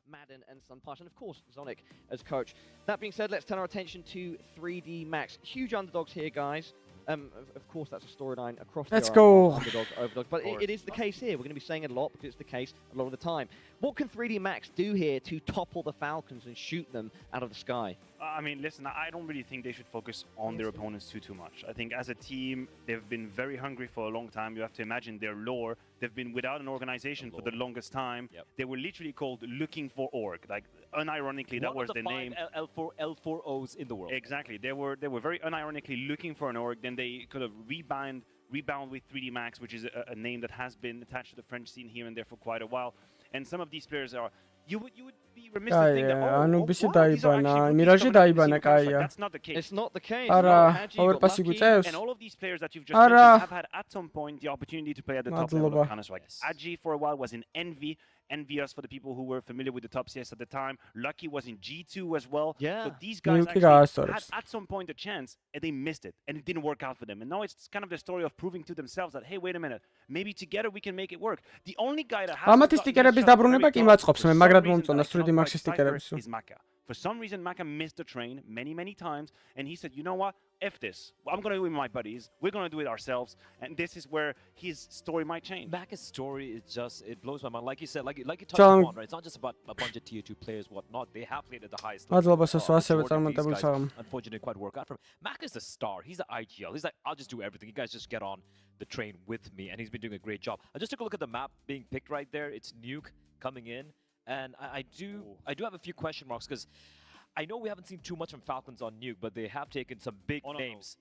Madden and Sunpash, and of course Zonic as coach. That being said, let's turn our attention to 3D Max. Huge underdogs here, guys. Of course, that's a storyline across the underdogs, overdogs, but it is the case here. We're going to be saying it a lot because it's the case a lot of the time. What can 3D Max do here to topple the Falcons and shoot them out of the sky? I mean, listen, I don't really think they should focus on their opponents too much. I think as a team, they've been very hungry for a long time. You have to imagine their lore. They've been without an organization for the longest time. Yep. They were literally called Looking for Org. Like, unironically, that was the name. L4Os in the world. Exactly. They were very unironically looking for an org. Then they could have rebound with 3D Max, which is a name that has been attached to the French scene here and there for quite a while. And some of these players are... You would be remiss to think that, that's not the case. It's not the case. And all of these players that you've just mentioned have had at some point the opportunity to play at the top level of Counter-Strike. Agi for a while was in NAVI, envious for the people who were familiar with the top CS at the time. Lucky was in G2 as well. Yeah. So these guys Nuke actually had at some point a chance and they missed it and it didn't work out for them. And now it's kind of the story of proving to themselves that, hey, wait a minute, maybe together we can make it work. The only guy that has ამათი სტიკერების დაბრუნება კი მაწყობს მე, მაგრამ მომწონდა 3D Max-ის სტიკერების. is Maka. For some reason, Maka missed the train many times, and he said, you know what, F this. I'm going to do it with my buddies. We're going to do it ourselves, and this is where his story might change. Maka's story is just, it blows my mind. Like you said, like you touched upon, right? It's not just about a bunch of tier 2 players, whatnot. They have played at the highest level. Unfortunately, quite work out for him. Maka's the star. He's the IGL. He's like, I'll just do everything. You guys just get on the train with me, and he's been doing a great job. I just took a look at the map being picked right there. It's Nuke coming in. And I do have a few question marks because I know we haven't seen too much from Falcons on Nuke, but they have taken some big names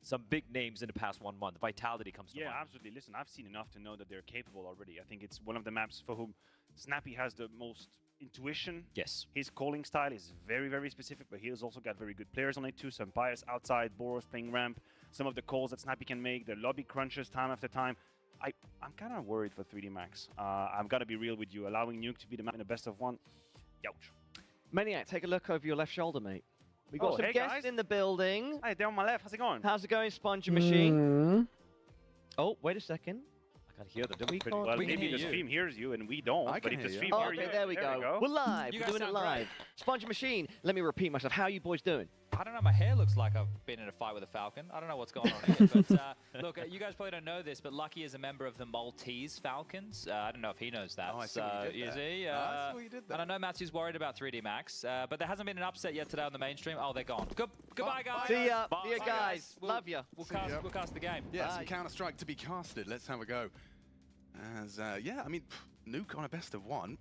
in the past 1 month. Vitality comes to mind. Yeah, absolutely. Listen, I've seen enough to know that they're capable already. I think it's one of the maps for whom Snappy has the most intuition. Yes. His calling style is very specific, but he has also got very good players on it too. Some bias outside, Boros, ping ramp, some of the calls that Snappy can make, the lobby crunches time after time. I'm kind of worried for 3D Max. I've got to be real with you. Allowing Nuke to be the map in the best of 1, ouch. Maniac, take a look over your left shoulder, mate. We got some hey guests guys. in the building. Hey, they're on my left. How's it going? How's it going, Sponge Machine? Oh, wait a second. I can't hear them. Well, maybe the stream hears you and we don't. But if the stream hears you, there we go. We're live. We're doing it live. Sponge Machine, let me repeat myself. How are you boys doing? I don't know, my hair looks like I've been in a fight with a falcon. I don't know what's going on here, but look, you guys probably don't know this, but Lucky is a member of the Maltese Falcons. I don't know if he knows that. Oh, I see what you did there. I see what you did there. And I know Matthew's worried about 3D Max, but there hasn't been an upset yet today on the mainstream. Oh, they're gone. Goodbye, guys. See ya. Bye. See ya, guys. Love ya. We'll cast the game. Yeah, some Counter-Strike to be casted. Let's have a go. As, yeah, I mean, Nuke on a best of 1.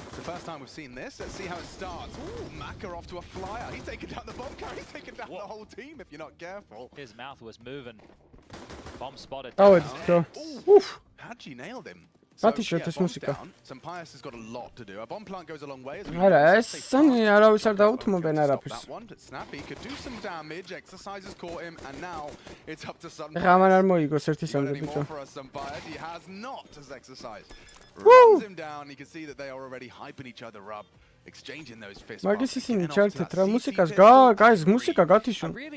It's the first time we've seen this. Let's see how it starts. Ooh, Maka off to a flyer. He's taking down the bomb carrier. He's taking down the whole team if you're not careful. His mouth was moving. Bomb spotted. Oh, it's go. Oof. Hadji nailed him. So, yeah, bomb's down. Some Pius has got a lot to do. A bomb plant goes a long way. As we that one, but Snappy could do some damage. Exercises caught him, and now it's up to Sunfire. For us, Sunfire. He has not as Exercise. Runs him down. You can see that they are already hyping each other up, exchanging those fists. I really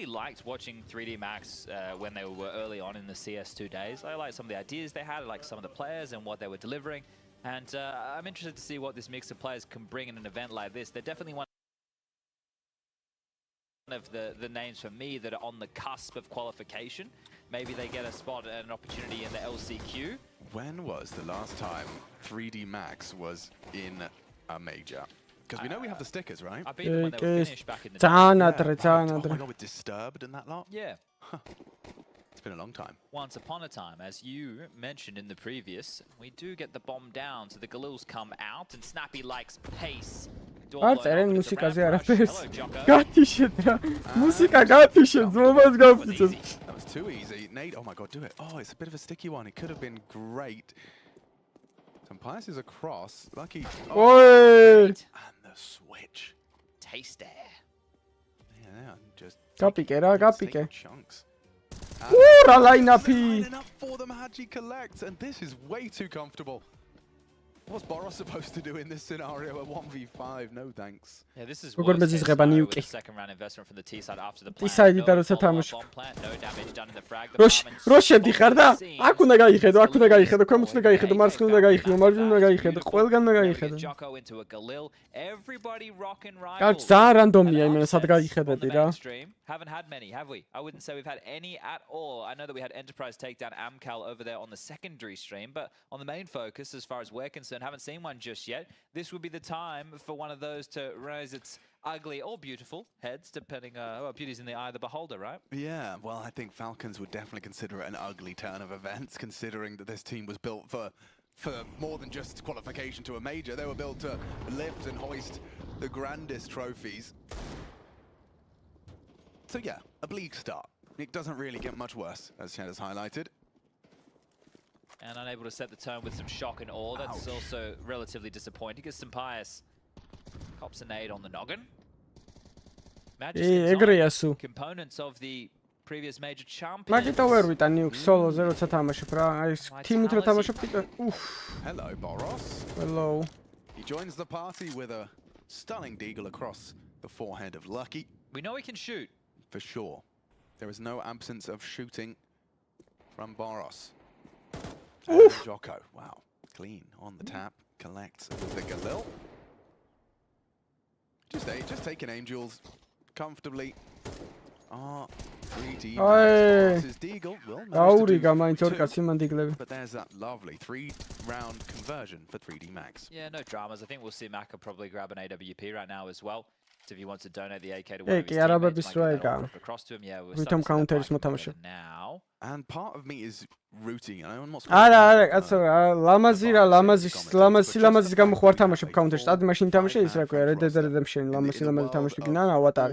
liked watching 3D Max when they were early on in the CS2 days. I liked some of the ideas they had, I liked some of the players and what they were delivering. And I'm interested to see what this mix of players can bring in an event like this. They're definitely one of the names for me that are on the cusp of qualification. Maybe they get a spot and an opportunity in the LCQ. When was the last time 3D Max was in a major? Because we know we have the stickers, right? I beat them when they were finished back in the day. Oh my god, with Disturbed and that lot? Yeah. It's been a long time. Once upon a time, as you mentioned in the previous, we do get the bomb down, so the Galils come out, and Snappy likes pace. That was too easy. Nate, oh my god, do it. Oh, it's a bit of a sticky one. It could have been great. Some Pius is across. Lucky. Oh, and the switch. Taste there. Yeah, just chunks. Enough for them, Hadji collects, and this is way too comfortable. What's Boros supposed to do in this scenario at 1v5? No thanks. Yeah, this is with the second round investment from the T side after the plant. No damage done in the frag. Jocko into a Galil. Everybody rocking rivals. Haven't had many, have we? I wouldn't say we've had any at all. I know that we had Enterprise take down Amcal over there on the secondary stream, but on the main focus, as far as we're concerned, haven't seen one just yet. This would be the time for one of those to raise its ugly or beautiful heads, depending, well, beauty's in the eye of the beholder, right? Yeah, well, I think Falcons would definitely consider it an ugly turn of events, considering that this team was built for more than just qualification to a major. They were built to lift and hoist the grandest trophies. So yeah, a bleak start. It doesn't really get much worse, as Chad has highlighted. And unable to set the tone with some shock and awe. That's also relatively disappointing, because Pius cops a nade on the noggin. Magic components of the previous major champions. Hello, Boros. Hello. He joins the party with a stunning deagle across the forehead of Lucky. We know he can shoot. For sure. There is no absence of shooting from Boros. And Jocko, wow, clean on the tap, collects with the Galil. Just taking Angels comfortably. 3D versus Deagle will manage to do 2, but there's that lovely 3-round conversion for 3D Max. Yeah, no dramas. I think we'll see Maka probably grab an AWP right now as well. So if he wants to donate the AK to one of his teammates, might get that all across to him. Yeah, we're starting to see that now. And part of me is rooting. I'm not არა, კაცო, ლამაზის გამოხوار თამაშობ counter-ში. სტადი მაშინ თამაშე ის რა ქვია, Red Dead Redemption, ლამაზი თამაში გინა ავატარი.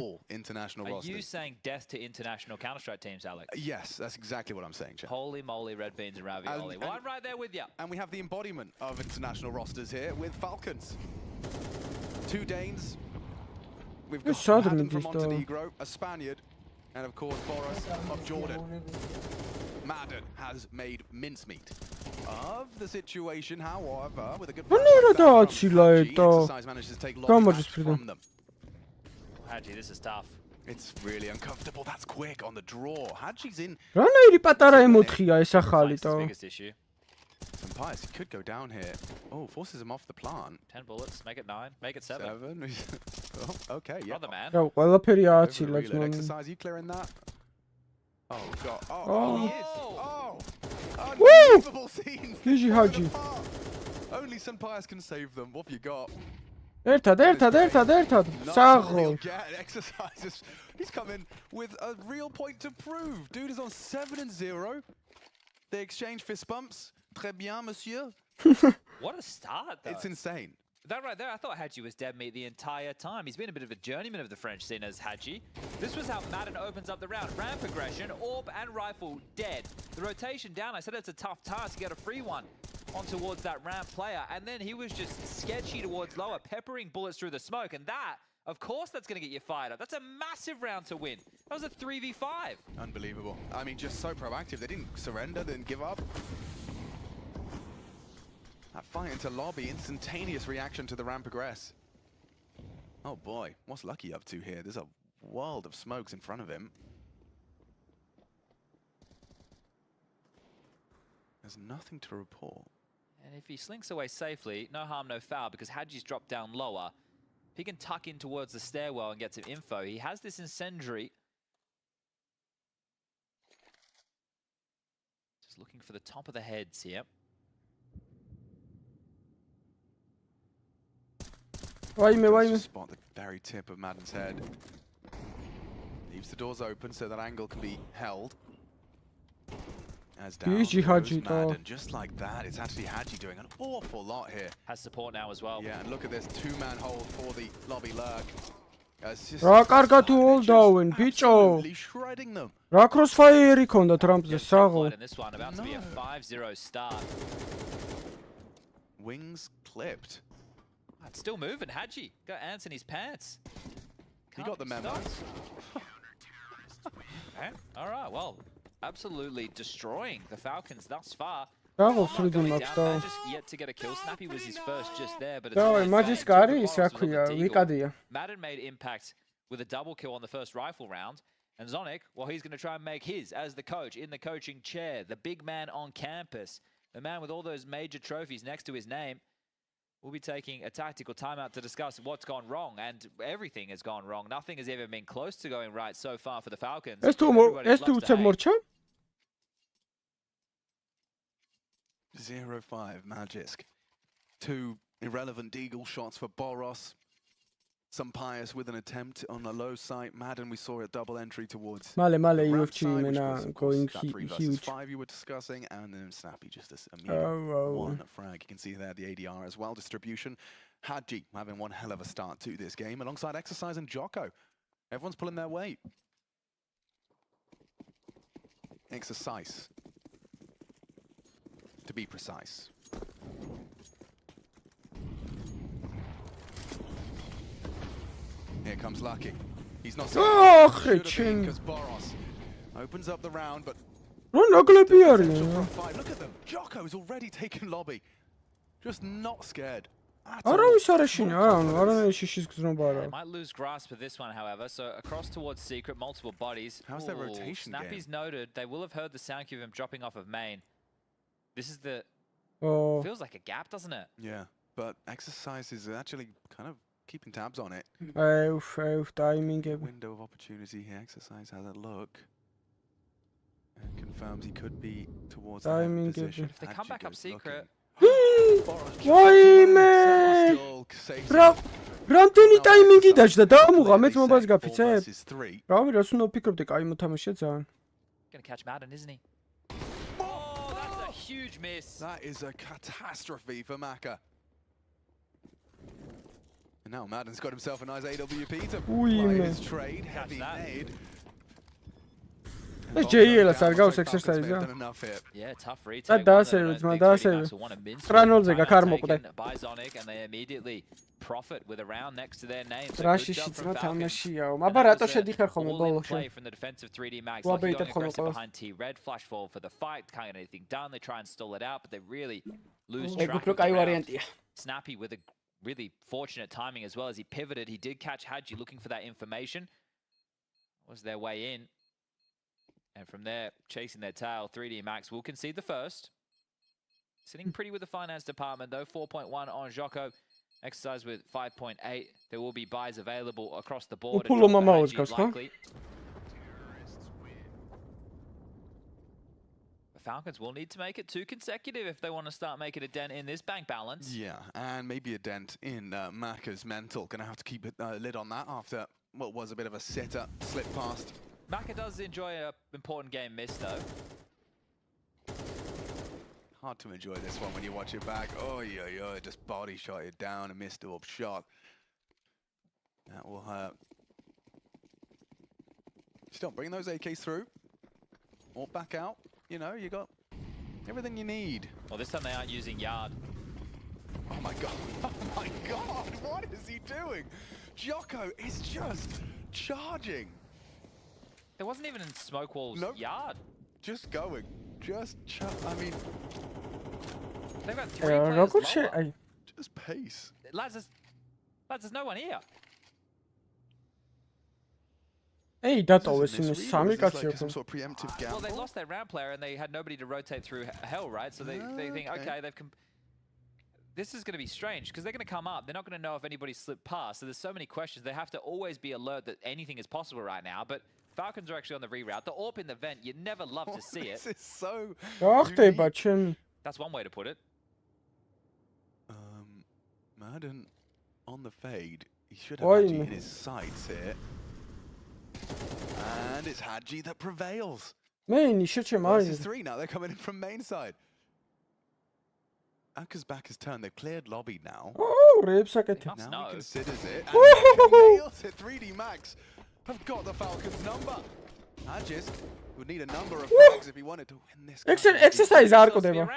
Are you saying death to international Counter-Strike teams, Alex? Yes, that's exactly what I'm saying, Chad. Holy moly, red beans and ravioli. Well, I'm right there with you. And we have the embodiment of international rosters here with Falcons. 2 Danes. We've got Madden from Montenegro, a Spaniard, and of course Boros of Jordan. Madden has made mincemeat of the situation, however, with a good exercise manages to take lots from them. Hadji, this is tough. It's really uncomfortable. That's quick on the draw. Hadji's in. That's the biggest issue. Pius could go down here. Oh, forces him off the plant. 10 bullets, make it 9, make it 7. 7. Oh, okay, yeah. Brother man. Exercise, you clearing that? Oh god. Oh, he is. Oh. Unbelievable scenes. Only Pius can save them. What have you got? Exercises. He's coming with a real point to prove. Dude is on 7-0. They exchange fist bumps. Très bien, monsieur. What a start, though. It's insane. That right there, I thought Hadji was dead meat the entire time. He's been a bit of a journeyman of the French scene as Hadji. This was how Madden opens up the round. Ramp progression, AWP and rifle dead. The rotation down, I said it's a tough task to get a free one on towards that ramp player. And then he was just sketchy towards lower, peppering bullets through the smoke. And that, of course, that's going to get you fired up. That's a massive round to win. That was a 3v5. Unbelievable. I mean, just so proactive. They didn't surrender, they didn't give up. That fight into lobby, instantaneous reaction to the ramp progress. Oh boy, what's Lucky up to here? There's a world of smokes in front of him. There's nothing to report. And if he slinks away safely, no harm, no foul, because Hadji's dropped down lower. If he can tuck in towards the stairwell and get some info, he has this incendiary. Just looking for the top of the heads here. Spot the very tip of Madden's head. Leaves the doors open so that angle can be held. As down goes Madden, just like that. It's actually Hadji doing an awful lot here. Has support now as well. Yeah, and look at this 2-man hold for the lobby lurk. Absolutely shredding them. Crosshair ქონდა ტრამპზე საღო. In this one, about to be a 5-0 start. Wings clipped. It's still moving. Hadji got ants in his pants. He got the memo. Okay. All right. Well, absolutely destroying the Falcons thus far. Just yet to get a kill. Snappy was his first just there, but Madden made impact with a double kill on the first rifle round. And Zonic, well, he's going to try and make his as the coach in the coaching chair, the big man on campus, the man with all those major trophies next to his name. We'll be taking a tactical timeout to discuss what's gone wrong, and everything has gone wrong. Nothing has ever been close to going right so far for the Falcons. 0-5 Magisk. 2 irrelevant deagle shots for Boros. Some Pius with an attempt on a low sight. Madden, we saw a double entry towards Male the ramp UFC side, which was, of course, going that 3 versus huge. 5 you were discussing, and then Snappy just a Oh. one frag. You can see there the ADR as well. Distribution. Hadji having one hell of a start to this game, alongside Exercise and Jocko. Everyone's pulling their weight. Exercise, to be precise. Here comes Lucky. He's not because Boros opens up the round, but look at them. Jocko's already taken lobby. Just not scared. არავის არ ეშინა, არანაირი შიშის გზნობა არა. They might lose grasp of this one, however. So across towards Secret, multiple bodies. How's their rotation Snappy's noted. They will have heard the sound cue of him dropping off of main. This is the... Oh. Feels like a gap, doesn't it? Yeah, but Exercise is actually kind of keeping tabs on it. Timing. Window of opportunity here. Exercise has a look. And confirms he could be towards the head position. If they come back up Secret... ვაიმე! რამდენი ტაიმინგი დაჭდა დაამუღა მეც მომბას გაფიცებ? რავი, რას უნდა ვფიქრობდი, კაი მოთამაშეა ძალიან. Gonna catch Madden, isn't he? Oh, that's a huge miss. That is a catastrophe for Maka. And now Madden's got himself a nice AWP to play his trade. Heavy nade. ეს JL-ს არ გავს exercise-ა. Yeah, tough retake. და დაასერვე, ძმა, დაასერვე. 9-0-ზე გაქ არ მოყვდე. Bizonic and they immediately profit with a round next to their name. რაშიში ძმა თამაშიაო. აბა რატო შედიხარ ხოლმე ბოლოში? From the defensive 3D Max. Behind T Red flash forward for the fight. Can't get anything done. They try and stall it out, but they really lose track of the round. Snappy with a really fortunate timing as well as he pivoted. He did catch Hadji looking for that information. Was their way in. And from there, chasing their tail, 3D Max will concede the first. Sitting pretty with the finance department, though. 4.1 on Jocko. Exercise with 5.8. There will be buys available across the board. The Falcons will need to make it 2 consecutive if they want to start making a dent in this bank balance. Yeah, and maybe a dent in Maka's mental. Gonna have to keep a lid on that after what was a bit of a sitter, slip past. Maka does enjoy an important game miss, though. Hard to enjoy this one when you watch it back. Oh, yeah, just body shot it down, a missed up shot. That will hurt. Still, bring those AKs through. Or back out. You know, you got everything you need. Well, this time they aren't using Yard. Oh, my God. Oh, my God. What is he doing? Jocko is just charging. There wasn't even in Smoke Wall's Yard. Just going. I mean... They've got 3 players lower. Just pace. Lads, there's no one here. Hey, დატოვეს იმის სამი კაცი some sort of preemptive gamble. Well, they lost their round player and they had nobody to rotate through hell, right? So they think, okay, this is going to be strange because they're going to come up. They're not going to know if anybody slipped past. So there's so many questions. They have to always be alert that anything is possible right now. But Falcons are actually on the reroute. The AWP in the vent, you never love to see it. This is so... That's one way to put it. Madden on the fade. He should have Hadji in his sights here. And it's Hadji that prevails. Man, you should your mind. This is 3 now. They're coming in from main side. Aka's back is turned. They've cleared lobby now. Oh, ribs are getting. Now he considers it. And nails it. 3D Max have got the Falcons' number. Hadjis would need a number of flags if he wanted to win this. Exercise arco deva.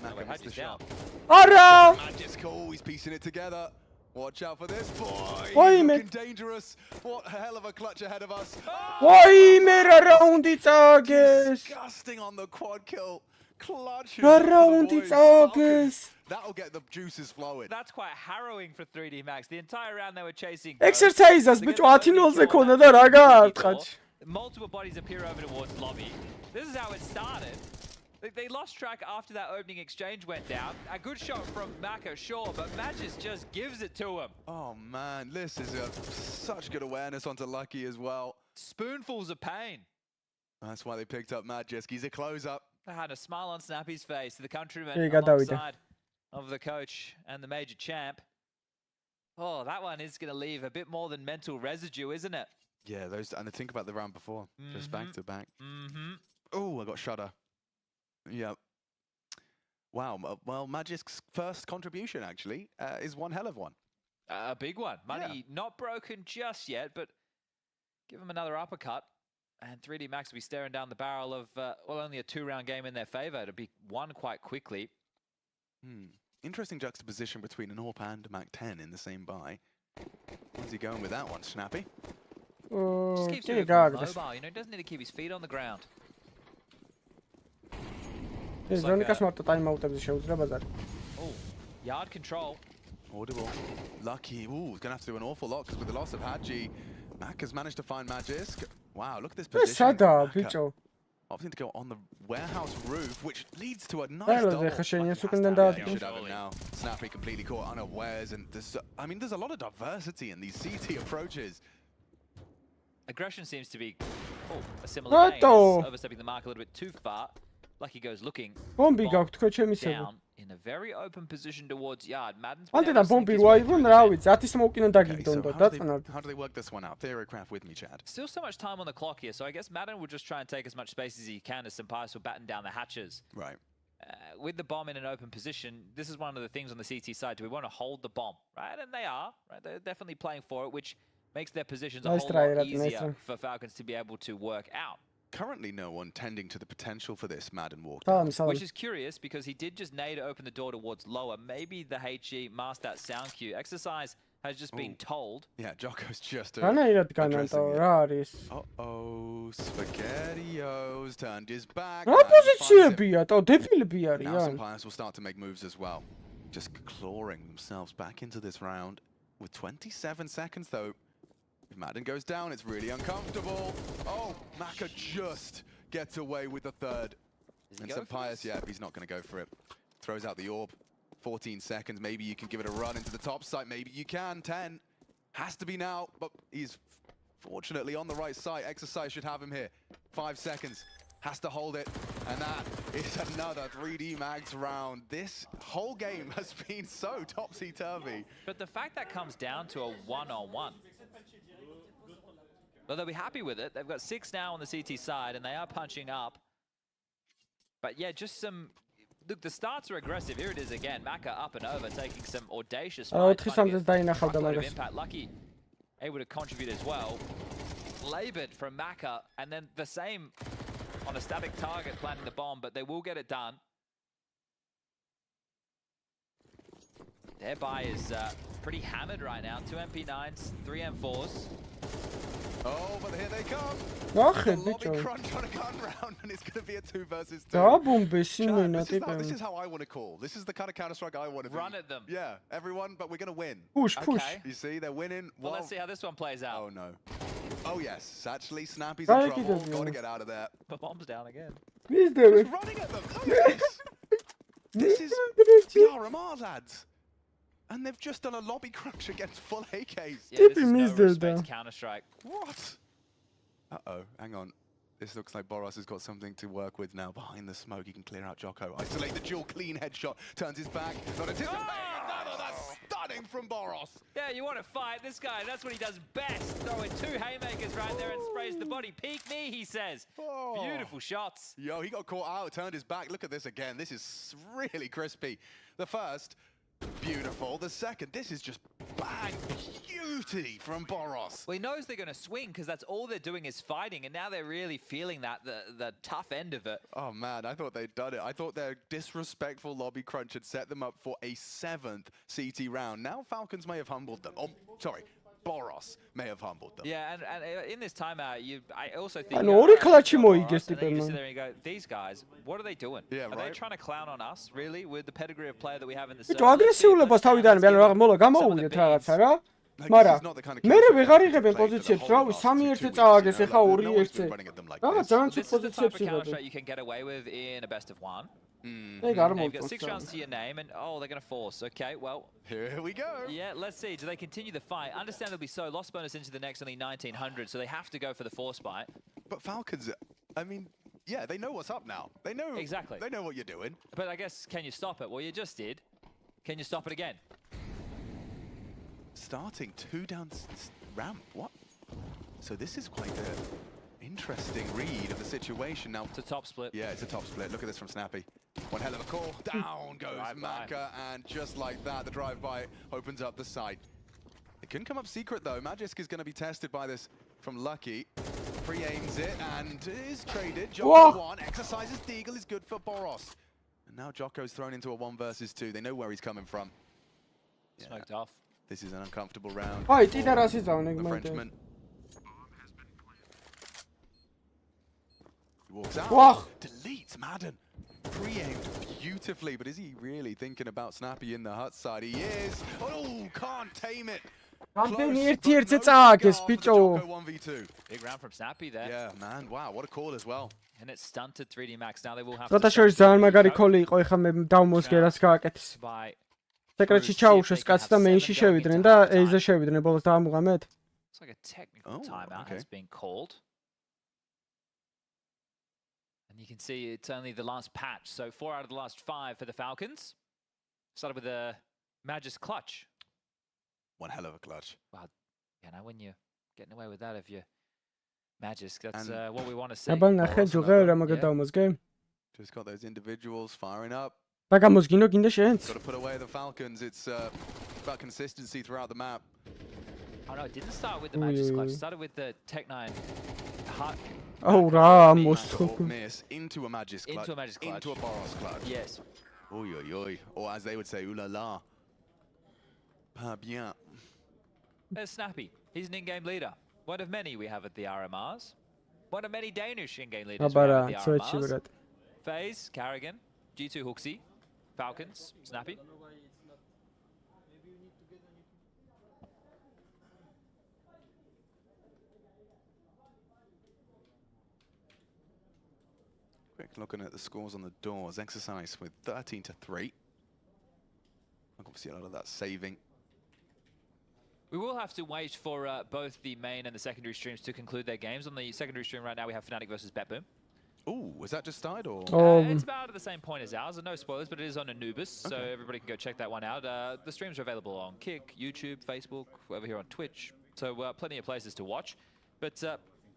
Maka missed the shot. Ara! Hadjis cool. He's piecing it together. Watch out for this boy. He's looking dangerous. What a hell of a clutch ahead of us. Around it against. Disgusting on the quad kill. Clutch. Around it against. That'll get the juices flowing. That's quite harrowing for 3D Max. The entire round they were chasing. Exercise as bitch 10-0-ზე ქონდა და რა გაარტყა. Multiple bodies appear over towards lobby. This is how it started. They lost track after that opening exchange went down. A good shot from Maka, sure, but Magis just gives it to him. Oh man, this is such good awareness onto Lucky as well. Spoonfuls of pain. That's why they picked up Magisk. He's a close-up. They had a smile on Snappy's face, the countryman alongside of the coach and the major champ. Oh, that one is going to leave a bit more than mental residue, isn't it? Yeah, those, and think about the round before, just back to back. Oh, I got Shudder. Yep. Wow. Well, Magisk's first contribution actually is one hell of one. A big one. Money not broken just yet, but give him another uppercut. And 3D Max will be staring down the barrel of, well, only a 2-round game in their favor. It'll be won quite quickly. Interesting juxtaposition between an AWP and a Mac-10 in the same buy. Where's he going with that one, Snappy? Just keeps moving mobile, you know, he doesn't need to keep his feet on the ground. ეს ზონიკას მარტო ტაიმ აუტებზე შეუძლია ბაზარი. Oh, yard control. Audible. Lucky. Ooh, he's going to have to do an awful lot because with the loss of Hadji, Mac has managed to find Magisk. Wow, look at this position. Opting to go on the warehouse roof, which leads to a nice double. You should have him now. Snappy completely caught unawares, and there's, I mean, there's a lot of diversity in these CT approaches. Aggression seems to be a similar vein, overstepping the mark a little bit too far. Lucky goes looking down in a very open position towards yard. Madden's How do they work this one out? Theorycraft with me, Chad. Still so much time on the clock here, so I guess Madden will just try and take as much space as he can as Sampaius will batten down the hatches. Right. With the bomb in an open position, this is one of the things on the CT side. Do we want to hold the bomb? Right, and they are. Right, they're definitely playing for it, which makes their positions a whole lot easier for Falcons to be able to work out. Currently no one tending to the potential for this Madden walk. Which is curious because he did just nade to open the door towards lower. Maybe the HE masked that sound cue. Exercise has just been told. Yeah, Jocko's just Uh-oh, SpaghettiOs turned his back. Now Sampaius will start to make moves as well. Just clawing themselves back into this round. With 27 seconds though. If Madden goes down, it's really uncomfortable. Oh, Maka just gets away with the third. And Sampaius, yeah, he's not going to go for it. Throws out the orb. 14 seconds. Maybe you can give it a run into the top side. Maybe you can. 10. Has to be now, but he's fortunately on the right side. Exercise should have him here. 5 seconds. Has to hold it. And that is another 3D Mags round. This whole game has been so topsy-turvy. But the fact that comes down to a one-on-one. Well, they'll be happy with it. They've got 6 now on the CT side, and they are punching up. But yeah, just some... Look, the starts are aggressive. Here it is again. Maka up and over, taking some audacious fights. Impact. Lucky able to contribute as well. Labored from Maka, and then the same on a static target planting the bomb, but they will get it done. Their buy is pretty hammered right now. 2 MP9s, 3 M4s. Oh, but here they come. The lobby crunch on a gun round, and it's going to be a 2 versus 2. This is how I want to call. This is the kind of Counter-Strike I want to run at them. Yeah, everyone, but we're going to win. Push. You see, they're winning. Well, let's see how this one plays out. Oh, no. Oh, yes. Actually, Snappy's in trouble. Got to get out of there. The bomb's down again. He's running at them. Look at this. This is the RMR, lads. And they've just done a lobby crunch against full AKs. Yeah, this is no respect Counter-Strike. What? Uh-oh, hang on. This looks like Boros has got something to work with now. Behind the smoke, he can clear out Jocko. Isolate the dual clean headshot. Turns his back. Not anticipated. Oh, that's stunning from Boros. Yeah, you want to fight this guy. That's what he does best. Throwing 2 haymakers right there and sprays the body. Peek me, he says. Beautiful shots. Yo, he got caught out. Turned his back. Look at this again. This is really crispy. The first... Beautiful. The second, this is just bang beauty from Boros. Well, he knows they're going to swing because that's all they're doing is fighting, and now they're really feeling that, the tough end of it. Oh, man, I thought they'd done it. I thought their disrespectful lobby crunch had set them up for a 7th CT round. Now Falcons may have humbled them. Oh, sorry. Boros may have humbled them. Yeah, and in this timeout, I also think... And all the clutch more you just sit there and you go, these guys, what are they doing? Yeah, are right? they trying to clown on us, really, with the pedigree of player that we have in the server? აგრესიულობას თავიდან ბიალ მოლა გამოუვიდეთ რაღაცა რა. მაგრამ მე ვეღარ იღებენ პოზიციებს რა, 3-1 წააგეს ახლა 2-1. რაღაც ძალიან ცუდ პოზიციებს იღებენ. You can get away with in a best of 1. You've got 6 rounds to your name, and they're going to force. Okay, well, here we go. Yeah, let's see. Do they continue the fight? Understandably so. Lost bonus into the next, only 1900, so they have to go for the force fight. But Falcons, I mean, yeah, they know what's up now. They know exactly. They know what you're doing. But I guess, can you stop it? Well, you just did. Can you stop it again? Starting 2 down ramp. What? So this is quite an interesting read of the situation now. It's a top split. Yeah, it's a top split. Look at this from Snappy. One hell of a call. Down goes Maka, and just like that, the drive-by opens up the site. It can come up secret, though. Magisk is going to be tested by this from Lucky. Pre-aims it and is traded. Jocko 1. Exercises Deagle is good for Boros. And now Jocko's thrown into a 1 versus 2. They know where he's coming from. Smoked off. This is an uncomfortable round. Oh, it's either as is down. The Frenchman. He walks out. Deletes Madden. Pre-aimed beautifully, but is he really thinking about Snappy in the hut side? He is. Oh, can't tame it. Რამდენი ერთ-ერთი წააგეს ბიჭო. 1v2. Big round from Snappy there. Yeah, man. Wow, what a call as well. And it's stunted 3D Max. Now they will have Ცოტა შორის ძალიან მაგარი ქოლი იყო, ეხლა მე დავმოსგე რაც გააკეთეს. სეკრეტში ჩაუშვეს კაცს და მეინში შევიდნენ და ეიზე შევიდნენ ბოლოს დაამუღამეთ. It's like a technical timeout has been called. And you can see it's only the last patch. So 4 out of the last 5 for the Falcons. Started with a Magus clutch. One hell of a clutch. Wow. Yeah, now when you're getting away with that of your Magus, that's what we want to see. აბა ნახე ჯუღე რა მაგა დავმოსგე. Just got those individuals firing up. და გამოსგინო გინდა შენც. Got to put away the Falcons. It's about consistency throughout the map. Oh no, it didn't start with the Magus clutch. It started with the Tech9 hut. Oh, რა მოსხო. Miss into a Magus clutch. Into a Magus clutch. Into a Boros clutch. Yes. Oy, oy, oy. Or as they would say, ooh la la. Pas bien. There's Snappy. He's an in-game leader. One of many we have at the RMRs. One of many Danish in-game leaders we have at the RMRs. FaZe, Carrigan, G2 Hooksy, Falcons, Snappy. Quick looking at the scores on the doors. Exercise with 13-3. Obviously a lot of that saving. We will have to wait for both the main and the secondary streams to conclude their games. On the secondary stream right now, we have Fnatic versus BetBoom. Oh, was that just started or? It's about at the same point as ours. No spoilers, but it is on Anubis, so everybody can go check that one out. The streams are available on Kick, YouTube, Facebook, over here on Twitch. So plenty of places to watch. But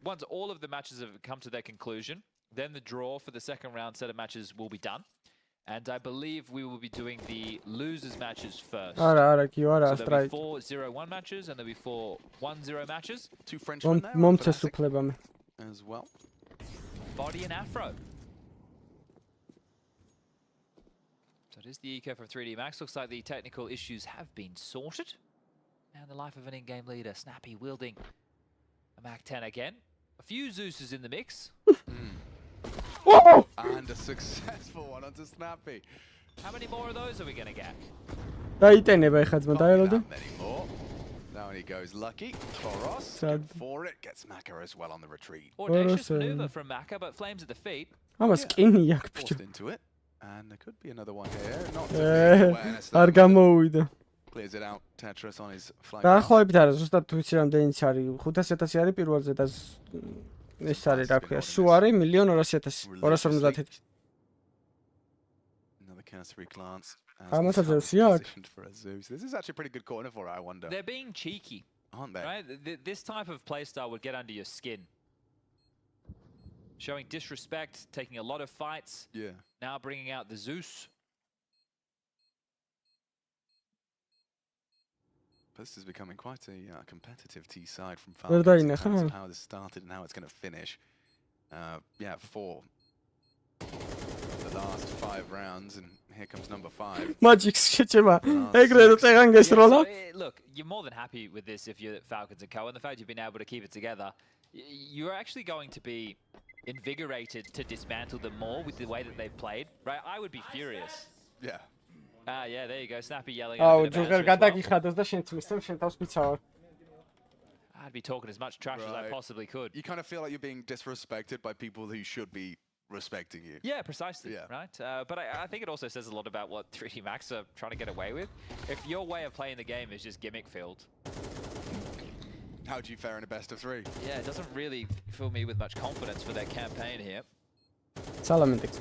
once all of the matches have come to their conclusion, then the draw for the second round set of matches will be done. And I believe we will be doing the losers matches first. So there'll be 4 0-1 matches and there'll be 4 1-0 matches. 2 Frenchmen there as well. Body and Afro. So it is the eco from 3D Max. Looks like the technical issues have been sorted. And the life of an in-game leader, Snappy wielding a Mac 10 again. A few Zeuses in the mix. And a successful one onto Snappy. How many more of those are we going to get? დაიტენება ეხლა ძმა დაელოდო. Down he goes, lucky. Boros, good for it. Gets Maka as well on the retreat. Audacious maneuver from Maka, but Flames at the feet. ამას კინი აქვს ბიჭო. Forced into it. And there could be another one here. Not to be awareness. არ გამოვიდა. Clears it out. Tetris on his flank. დაახლოებით არა, ზუსტად ვიცი რამდენიც არის. 500,000 არის პირველზე და ეს არის რა ქვია, სულ არის 1,200,000. 250. Another cursory glance. ამასაც ზევსია. This is actually a pretty good corner for it, I wonder. They're being cheeky, aren't they? Right? This type of playstyle would get under your skin. Showing disrespect, taking a lot of fights. Yeah. Now bringing out the Zeus. This is becoming quite a competitive T side from Falcons in terms of how this started and how it's going to finish. Yeah, 4. The last 5 rounds, and here comes number 5. Magic's შეჭება. ეგრე რო წეგან გესროლა. Look, you're more than happy with this if you're Falcons and Co. And the fact you've been able to keep it together, you're actually going to be invigorated to dismantle them more with the way that they've played, right? I would be furious. Yeah. Yeah, there you go. Snappy yelling. Oh, ჯუღერ გადაგიხადოს და შენ წმისებ, შენ თავს მიცავარ. I'd be talking as much trash as I possibly could. You kind of feel like you're being disrespected by people who should be respecting you. Yeah, precisely. Yeah. Right. But I think it also says a lot about what 3D Max are trying to get away with. If your way of playing the game is just gimmick filled. How do you fare in a best of 3? Yeah, it doesn't really fill me with much confidence for their campaign here. Salamentics.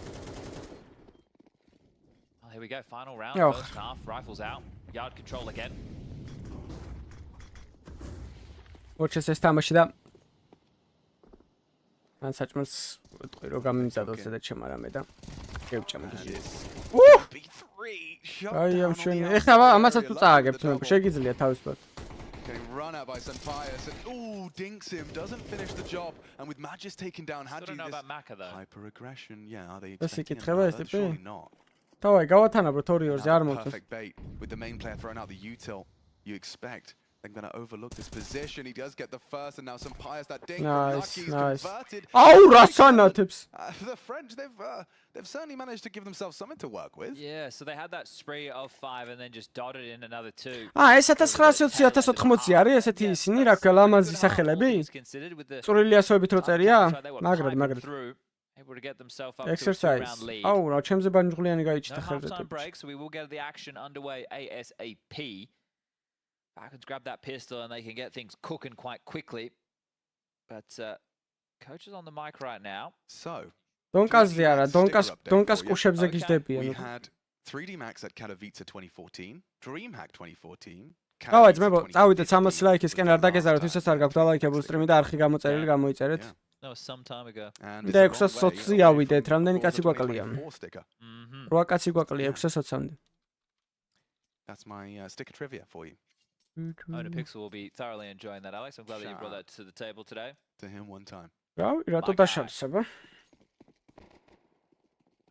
Well, here we go. Final round. First half. Rifles out. Yard control again. Watch this time, Ashida. And such much. რო გამიმზადოს და ჩემარამე და შევჭამ გიჟე. აი ამ შენ ეხლა ამასაც თუ წააგებ თუ შეგიძლია თავისუფლად. Getting run out by Senpius and ooh, dinks him, doesn't finish the job, and with Magis taken down, had to do this hyper aggression. Yeah, are they surely not? დავაი გავათანაბროთ 2-2-ზე არ მოწონს. Perfect bait with the main player throwing out the util. You expect They're going to overlook this position. He does get the first, and now some pious that ding Nice, from Lucky's nice. converted. Oh, Rasanatips. The French, they've certainly managed to give themselves something to work with. Yeah, so they had that spree of 5 and then just dotted in another 2. ეს 1920-1080 არის ესეთი ისინი, რა ქვია, ლამაზი სახელები? წვრილი ასოებით რო წერია? მაგრად. Able to get themselves up to a Exercise. two-round lead. აუ, რა ჩემზე ბანჯღლიანი გაიჭდა No ხელზე. halftime break, so we will get the action underway ASAP. Falcons grab that pistol and they can get things cooking quite quickly. But coach is on the mic right now. So, დონკაზე არა, დონკას კუშებზე გიждებიან. We had 3D Max at Katowice 2014, DreamHack 2014. დავაი ძმებო, წავიდეთ 300 ლაიქისკენ არ დაგეზაროთ, ვისაც არ გაქვთ ლაიქებულ სტრიმი და არხი გამოწერილი გამოიწერეთ. That was some time ago. და 620-ზე ავიდეთ, რამდენი კაცი გვაკლია? 8 კაცი გვაკლია 620-მდე. That's my sticker trivia for you. Owner Pixel will be thoroughly enjoying that, Alex. I'm glad that you brought that to the table today. To him one time. რავი, რატო დაშავსება?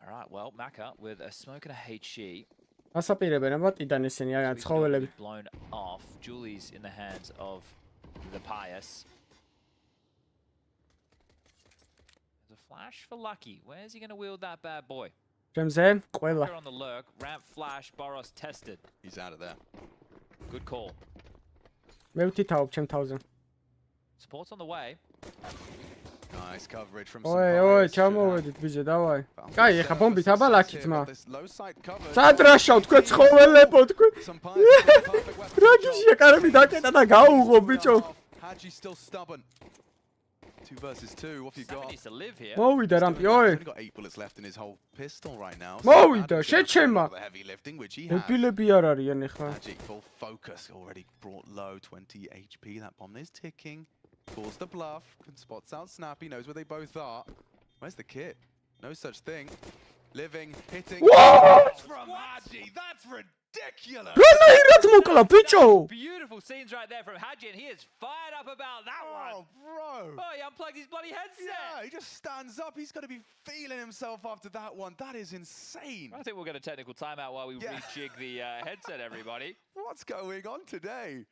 All right, well, Maka with a smoke and a HG. ასაპირებენ აბატიდან ისინი არიან ცხოველები. Blown off. Julie's in the hands of the Pious. There's a flash for Lucky. Where's he going to wield that bad boy? ჩემზე ყველა. On the lurk, ramp flash, Boros tested. He's out of there. Good call. მე ვთითაობ ჩემ თავზე. Support's on the way. Nice coverage from ой, ჩამოვედით ბიჭე, დავაი. კაი, ეხა ბომბით აბა ლაკი ძმა. სად რაშავ თქვენ ცხოველებო თქვენ. რა გიშია კარები დაკეტა და გაუღო ბიჭო. Haji still stubborn. 2 versus 2, what have you got? Needs to live here. მოვიდა რამპი, oi. He's only got 8 bullets left in his whole pistol right now. მოვიდა, შეჩემა. The heavy lifting which he has. ეპილები არ არიან ეხა. Haji full focus, already brought low, 20 HP. That bomb is ticking. Calls the bluff, spots out Snappy, knows where they both are. Where's the kit? No such thing. Living, hitting. What? From Haji, that's ridiculous! Beautiful scenes right there from Haji, and he is fired up about that one. Oh, bro! Oh, he unplugged his bloody headset. Yeah, he just stands up. He's got to be feeling himself after that one. That is insane. I think we'll get a technical timeout while we rejig the headset, everybody. What's going on today?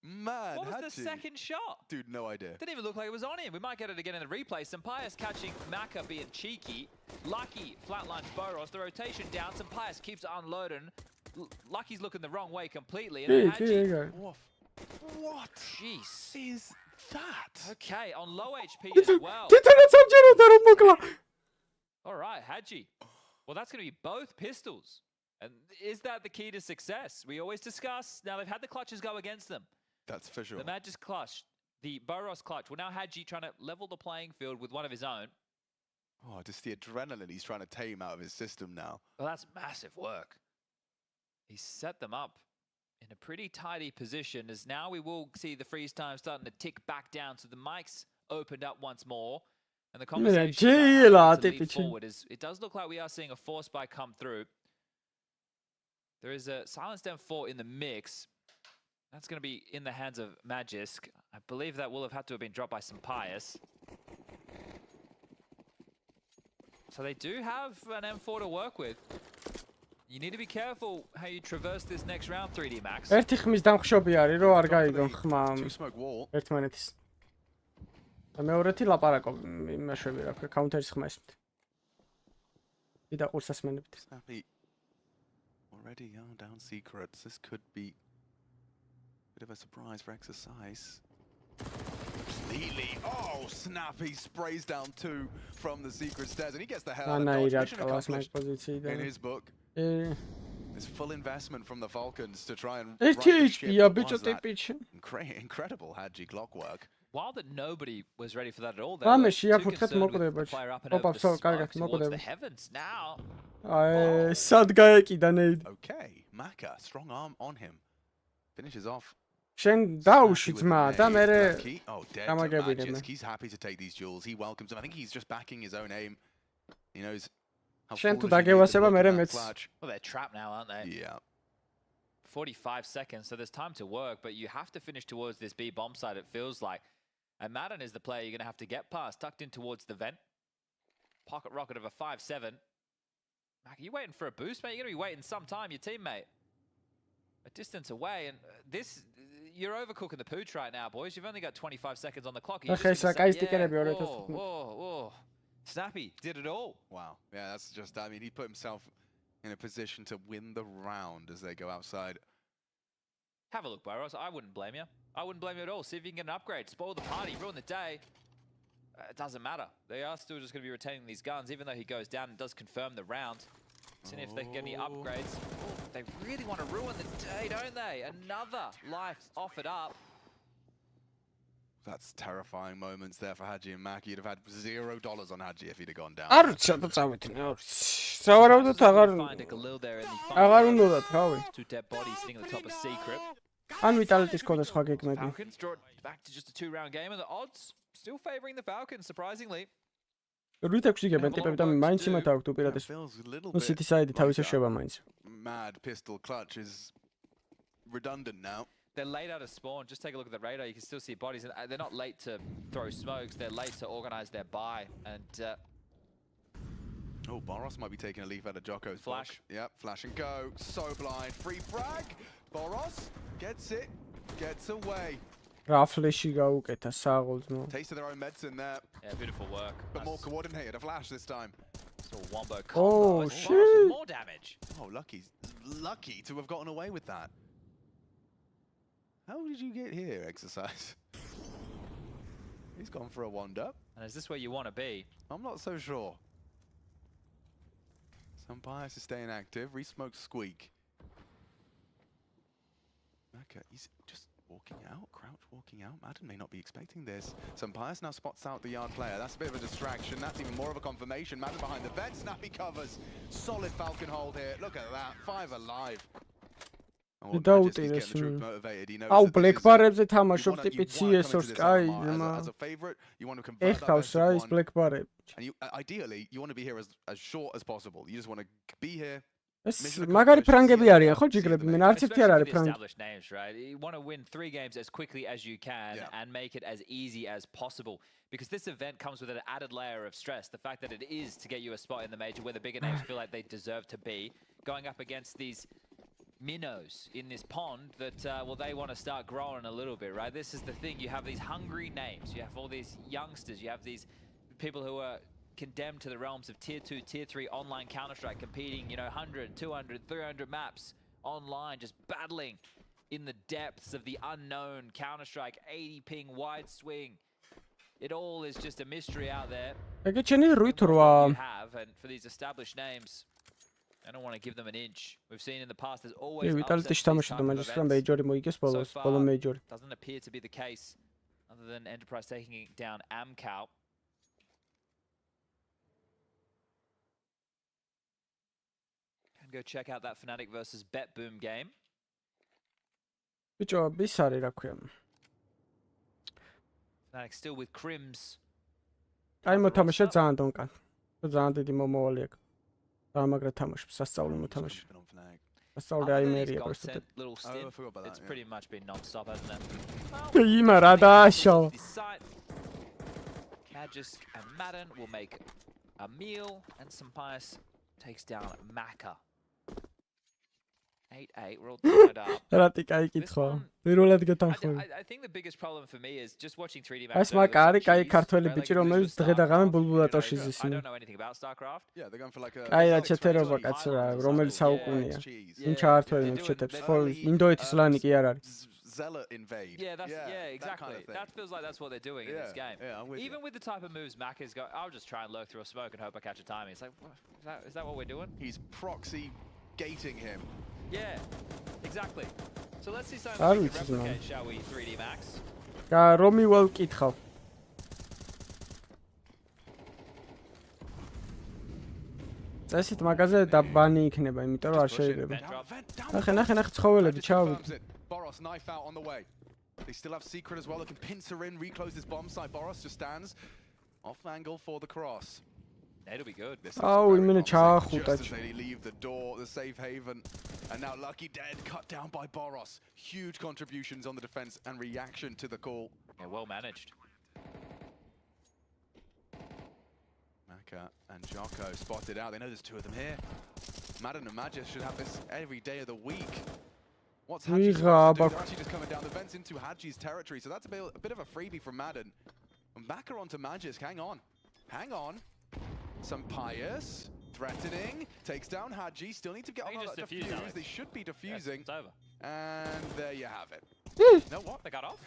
Man, what was the second shot? Dude, no idea. Didn't even look like it was on him. We might get it again in the replay. Sampaius catching Maka being cheeky. Lucky flatlines Boros. The rotation down. Sampaius keeps it unloading. Lucky's looking the wrong way completely. And Haji... What? Jeez. Is that? Okay, on low HP as well. All right, Haji. Well, that's going to be both pistols. And is that the key to success? We always discuss. Now, they've had the clutches go against them. That's for sure. The Magis clutch, the Boros clutch. Well, now Haji trying to level the playing field with one of his own. Oh, just the adrenaline he's trying to tame out of his system now. Well, that's massive work. He's set them up in a pretty tidy position, as now we will see the freeze time starting to tick back down. So the mics opened up once more. And the conversation to lead forward is, it does look like we are seeing a force spike come through. There is a silenced M4 in the mix. That's going to be in the hands of Magisk. I believe that will have had to have been dropped by Sampaius. So they do have an M4 to work with. You need to be careful how you traverse this next round, 3D Max. ერთი ხმის დამხშობი არის, რომ არ გაიგონ ხმა ერთმანეთის. და მეორეთი ლაპარაკო იმაშვები რა ქვია, counter-ის ხმა ისმით. იდა ყურსასმენებით. Snappy already down secrets. This could be a bit of a surprise for exercise. Completely. Oh, Snappy sprays down 2 from the secret stairs, and he gets the hell out of dodge. Mission accomplished in his book. This full investment from the Falcons to try and right the ship. Incredible Haji clockwork. Wild that nobody was ready for that at all. They were too concerned with the player up and over the smoke towards the heavens now. Okay, Maka, strong arm on him. Finishes off. შენ დაუშვი ძმა და მე გამაგებინებ. He's happy to take these duels. He welcomes them. I think he's just backing his own aim. He knows how შენ თუ დაგევასება მე მეც. Well, they're trapped now, aren't they? Yeah. 45 seconds, so there's time to work, but you have to finish towards this B bomb site, it feels like. And Madden is the player you're going to have to get past, tucked in towards the vent. Pocket rocket of a 5-7. Mac, are you waiting for a boost, mate? You're going to be waiting some time, your teammate. A distance away, and this, you're overcooking the pooch right now, boys. You've only got 25 seconds on the clock. Whoa. Snappy did it all. Wow. Yeah, that's just, I mean, he put himself in a position to win the round as they go outside. Have a look, Boros. I wouldn't blame you. I wouldn't blame you at all. See if you can get an upgrade. Spoil the party, ruin the day. It doesn't matter. They are still just going to be retaining these guns, even though he goes down and does confirm the round. Seeing if they can get any upgrades. Oh, they really want to ruin the day, don't they? Another life offered up. That's terrifying moments there for Hadji and Maki. You'd have had $0 on Hadji if he'd have gone down. Two dead bodies sitting on the top of Secret. Falcons draw back to just a 2-round game, and the odds still favoring the Falcons, surprisingly. Mad pistol clutch is redundant now. They're late out of spawn. Just take a look at the radar. You can still see bodies. And they're not late to throw smokes. They're late to organize their buy. And oh, Boros might be taking a leaf out of Jocko's flash. book. Yep, flash and go. So blind. Free frag. Boros gets it. Gets away. Taste of their own medicine there. Yeah, beautiful work. But more coordinated. A flash this time. Still wombo combo. Oh, shit. More damage. Oh, lucky to have gotten away with that. How did you get here, Exercise? He's gone for a wand up. And is this where you want to be? I'm not so sure. Some bias is staying active. Re-smoke squeak. Okay, he's just walking out. Crouch walking out. Madden may not be expecting this. Some bias now spots out the yard player. That's a bit of a distraction. That's even more of a confirmation. Madden behind the vent. Snappy covers. Solid Falcon hold here. Look at that. 5 alive. აუ ბლეკბარებზე თამაშობს ტიპი CS-ს კაი ეხავს რა ის ბლეკბარები ideally you want to be here as short as possible. You just want to be here. ეს მაგარი ფრანგები არიან ხო ჯიგრები მე არც ერთი არ არის ფრანგი. Established names, right? You want to win 3 games as quickly as you can and make it as easy as possible, because this event comes with an added layer of stress. The fact that it is to get you a spot in the major where the bigger names feel like they deserve to be, going up against these minnows in this pond that, well, they want to start growing a little bit, right? This is the thing. You have these hungry names. You have all these youngsters. You have these people who are condemned to the realms of Tier 2, Tier 3 online Counter-Strike, competing, 100, 200, 300 maps online, just battling in the depths of the unknown Counter-Strike, 80 ping, wide swing. It all is just a mystery out there. You have, and for these established names, I don't want to give them an inch. We've seen in the past there's always upsets. So far, doesn't appear to be the case, other than Enterprise taking down Amcal. And go check out that Fnatic versus Bet Boom game. Fnatic still with Crims. Little stint. It's pretty much been non-stop, hasn't it? Magisk and Madden will make a meal, and Sampius takes down Maka. 8-8, we're all tied up. I think the biggest problem for me is just watching 3D maps. I don't know anything about StarCraft. Yeah, they're going for like a... Zealot invade. Yeah, exactly. Kind of that feels like that's what they're doing in this game. Even with the type of moves Maka's got, I'll just try and lurk through a smoke and hope I catch a timing. It's like, is that what we're doing? He's proxy gating him. Yeah, exactly. So let's see something we can replicate, shall we, 3D Max? რომი ვაკითხავ. წესით მაგაზე დაბანი იქნება, იმიტომ რომ არ შეიძლება. ნახე, ცხოველები ჩავი. Boros knife out on the way. They still have Secret as well. They can pincer in, reclose this bomb site. Boros just stands off angle for the cross. That'll be good. Oh, just as they leave the door, the safe haven. And now Lucky dead, cut down by Boros. Huge contributions on the defense and reaction to the call. Yeah, well managed. Maka and Jocko spotted out. They know there's 2 of them here. Madden and Magisk should have this every day of the week. What's Hadji supposed to do? They're actually just coming down the vents into Hadji's territory, so that's a bit of a freebie from Madden. And back her onto Magisk. Hang on. Some Pious. Threatening. Takes down Hadji. Still need to get on that defuse. They should be defusing. It's over. And there you have it. No, what? They got off?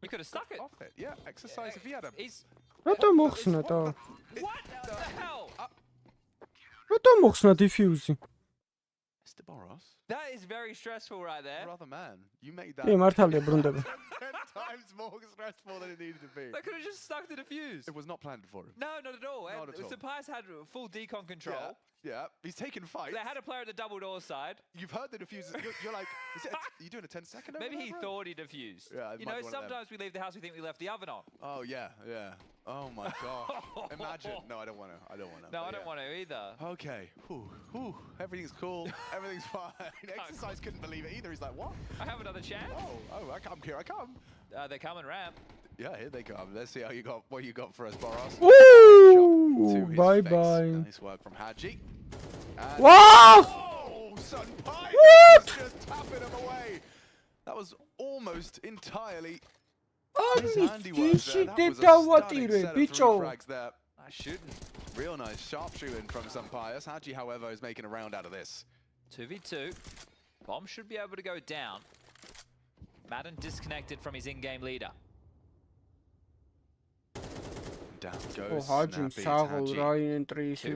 We could have stuck it. Off it. Yeah, exercise if he had a... Რატომ მოხსნა და? What the hell? რატომ მოხსნა diffuse? Mr. Boros. That is very stressful right there. Brother man, you made that კი, მართალია ბრუნდება. 10 times more stressful than it needed to be. They could have just stuck the defuse. It was not planned for him. No, not at all. Not at all. Surprise had full decon control. Yeah, he's taking fights. They had a player at the double door side. You've heard the diffuse. You're like, are you doing a 10-second? Maybe he thought he diffused. Yeah, you know, sometimes we leave the house, we think we left the oven on. Oh yeah. Oh my god. Imagine. No, I don't want to. No, I don't want to either. Okay. Whew. Everything's cool. Everything's fine. Exercise couldn't believe it either. He's like, what? I have another chance. Oh, here I come. They come and ramp. Yeah, here they come. Let's see what you got for us, Boros. Woo! Bye. Nice work from Hadji. Wow! Oh, son, just tapping him away. That was almost entirely his handiwork there. That was a stunning set of 3 frags there. Nice shooting. Real nice sharpshooting from some Pious. Hadji, however, is making a round out of this. 2v2. Bomb should be able to go down. Madden disconnected from his in-game leader. Down goes Hadji. Two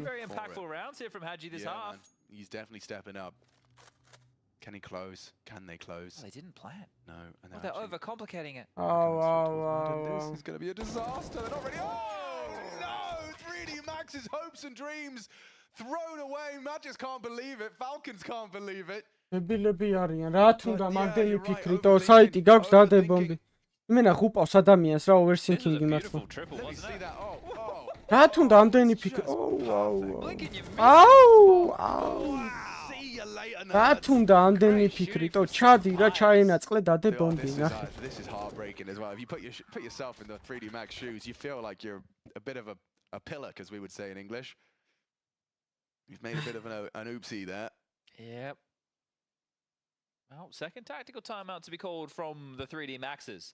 very impactful rounds here from Hadji this half. Man. He's definitely stepping up. Can he close? Can they close? Oh, they didn't plan. No. And they're overcomplicating it. Oh. This is going to be a disaster. They're not ready. Oh, no! 3D Max's hopes and dreams thrown away. Magic can't believe it. Falcons can't believe it. ებილები არიან. რა თუნდა მაგდენი ფიქრიტო, საიტი გაქვს დადებომდი. იმენა ხუპავს ადამიანს რა overthinking-ი მართლა. რა თუნდა ამდენი ფიქრი. რა თუნდა ამდენი ფიქრიტო, ჩადი რა ჩაენაწყლე დადებომდი, ნახე. This is heartbreaking as well. If you put yourself in the 3D Max shoes, you feel like you're a bit of a pillock, as we would say in English. You've made a bit of an oopsie there. Yep. Well, second tactical timeout to be called from the 3D Maxes.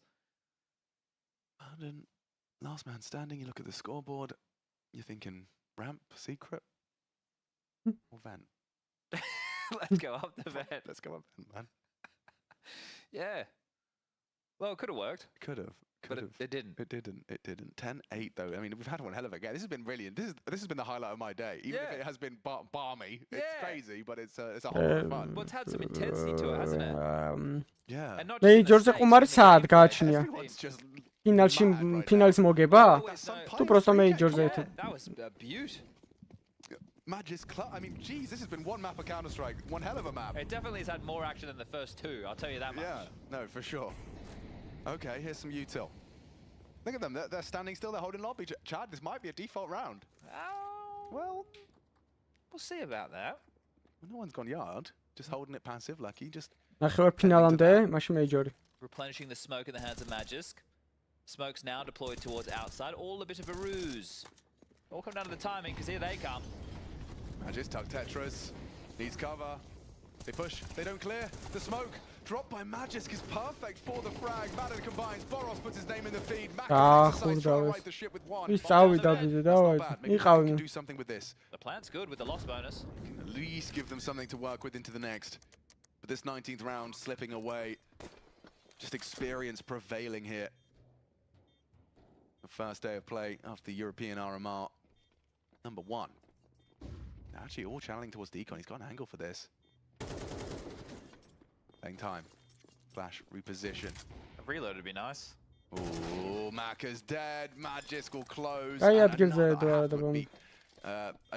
And last man standing, you look at the scoreboard, you're thinking, ramp, secret, or vent? Let's go up the vent. Let's go up vent, man. Yeah. Well, it could have worked. Could have. But it didn't. It didn't. 10-8 though. I mean, we've had one hell of a game. This has been brilliant. This has been the highlight of my day. Even if it has been balmy, it's crazy, but it's a whole lot of fun. Well, it's had some intensity to it, hasn't it? Yeah. Major-ზე ყუმარი საათ გააჩნია. ფინალის მოგება? თუ просто major-ზე ეთო. That was a beaut. Magisk Club. I mean, geez, this has been one map of Counter-Strike. One hell of a map. It definitely has had more action than the first two. I'll tell you that much. Yeah. No, for sure. Okay, here's some util. Look at them. They're standing still. They're holding lobby. Chad, this might be a default round. Well, we'll see about that. Well, no one's gone yard. Just holding it passive, lucky. Just. ნახევარფინალამდე, მაშინ major-ი. Replenishing the smoke in the hands of Magisk. Smoke's now deployed towards outside. All a bit of a ruse. All come down to the timing, because here they come. Magisk tuck Tetris. Needs cover. They push. They don't clear. The smoke. Dropped by Magisk is perfect for the frag. Madden combines. Boros puts his name in the feed. Mac decides to right the ship with one. Is can do something with this. The plan's good with the loss bonus. Can at least give them something to work with into the next. But this 19th round slipping away. Just experience prevailing here. The first day of play after the European RMR. Number 1. Actually all channeling towards Decon. He's got an angle for this. Playing time. Flash, reposition. A reload would be nice. Ooh, Maka's dead. Magisk will close.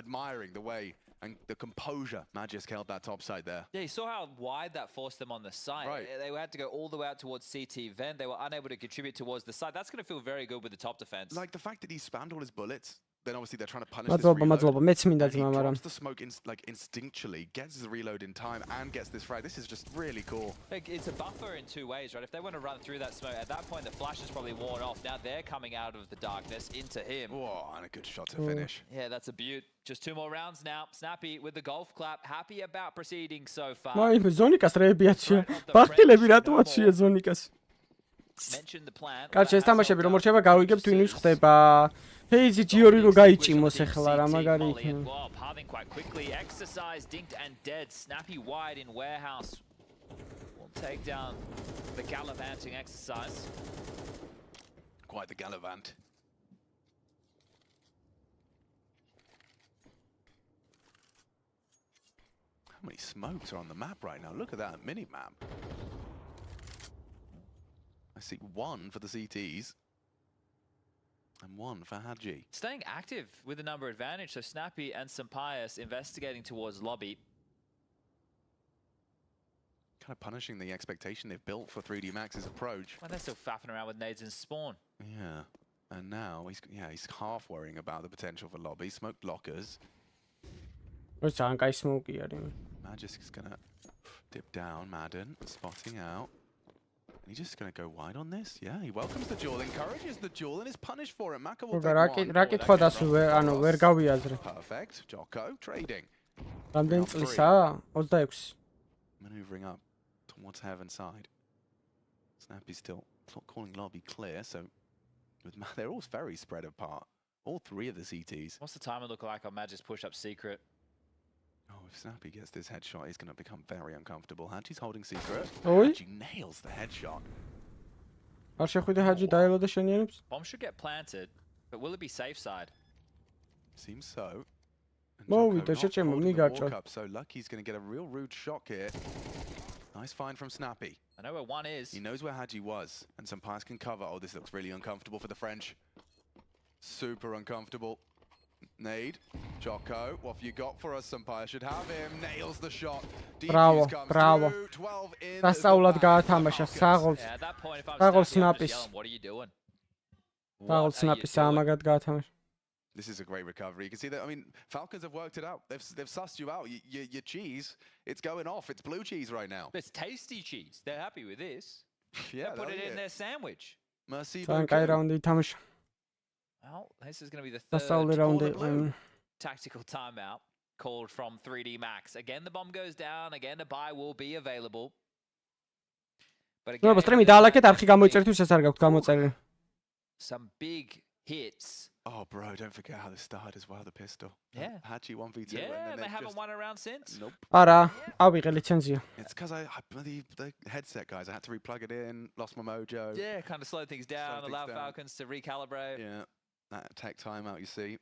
Admiring the way and the composure Magisk held that top side there. Yeah, you saw how wide that forced them on the side. Right. They had to go all the way out towards CT vent. They were unable to contribute towards the side. That's going to feel very good with the top defense. Like the fact that he spammed all his bullets then obviously they're trying to punish this reload. And he drops the smoke like instinctually, gets his reload in time, and gets this frag. This is just really cool. It's a buffer in two ways, right? If they want to run through that smoke, at that point the flash is probably worn off. Now they're coming out of the darkness into him. Whoa, and a good shot to finish. Yeah, that's a beaut. Just 2 more rounds now. Snappy with the golf clap. Happy about proceeding so far. Zonikas რეებიაჩია. ბახტილები რატოა ზონიკას? Mentioned the plan. კაცი ეს თამაშები რომ რჩება გავიგებთ ვინ ის ხდება. Phase G2 რო გაიჭიმოს ახლა რა მაგარი იქნება. Halving quite quickly. Exercise dinked and dead. Snappy wide in warehouse. Will take down the gallivanting exercise. Quite the gallivant. How many smokes are on the map right now? Look at that mini map. I see 1 for the CTs and 1 for Hadji. Staying active with the number advantage, so Snappy and Sampaius investigating towards lobby. Kind of punishing the expectation they've built for 3D Max's approach. Well, they're still faffing around with nades in spawn. Yeah, and now he's half worrying about the potential for lobby. Smoke blockers. Magic's gonna dip down. Madden spotting out. He's just going to go wide on this. Yeah, he welcomes the duel, encourages the duel, and is punished for it. Maka will take one. Perfect. Jocko trading. Maneuvering up towards heaven side. Snappy's still calling lobby clear, so they're all very spread apart. All 3 of the CTs. What's the timer look like on Magic's push-up secret? Oh, if Snappy gets this headshot, he's going to become very uncomfortable. Hadji's holding secret. Oi. Hadji nails the headshot. Bomb should get planted, but will it be safe side? Seems so. So Lucky's going to get a real rude shock here. Nice find from Snappy. I know where 1 is. He knows where Hadji was, and Sampaius can cover. Oh, this looks really uncomfortable for the French. Super uncomfortable. Nade, Jocko, what have you got for us? Sampaius should have him. Nails the shot. Bravo, bravo. 12 in. Დასწავლად გაათამაშა საღოლს. Yeah, at that point, if I was Snappy, I'd be Snappy's. yelling, what are you doing? საღოლს Snappy's ამაგად გაათამაშა. This is a great recovery. You can see that. I mean, Falcons have worked it out. They've sussed you out. Your cheese, it's going off. It's blue cheese right now. It's tasty cheese. They're happy with this. Yeah, they put it in their sandwich. Merci. ძალიან კაი რაუნდი ითამაშა. Well, this is going to be the დასწავლე რაუნდი. tactical timeout called from 3D Max. Again, the bomb goes down. Again, the buy will be available. But again, some big hits. Oh, bro, don't forget how this started as well, the pistol. Yeah. Hadji 1v2. Yeah, and they haven't won a round since. Nope. It's because the headset, guys, I had to replug it in, lost my mojo. Yeah, kind of slowed things down, allow Falcons to recalibrate. Yeah, that tech timeout, you see.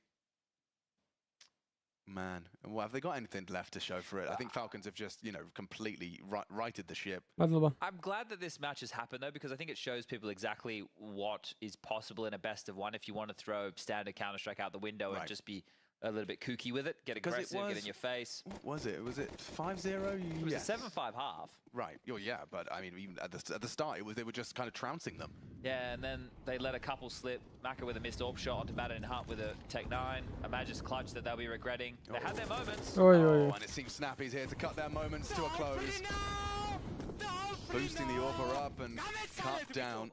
Man, well, have they got anything left to show for it? I think Falcons have just, completely righted the ship. I'm glad that this match has happened, though, because I think it shows people exactly what is possible in a best of 1 if you want to throw standard Counter-Strike out the window and just be a little bit kooky with it, get aggressive, get in your face. What was it? Was it 5-0? It was a 7-5 half. Right. Oh, yeah, but I mean, even at the start, they were just kind of trouncing them. Yeah, and then they let a couple slip. Maka with a missed AWP shot onto Madden and Hunt with a Tech 9. A Magic's clutch that they'll be regretting. They had their moments. And it seems Snappy's here to cut their moments to a close. Boosting the AWP up and cut down.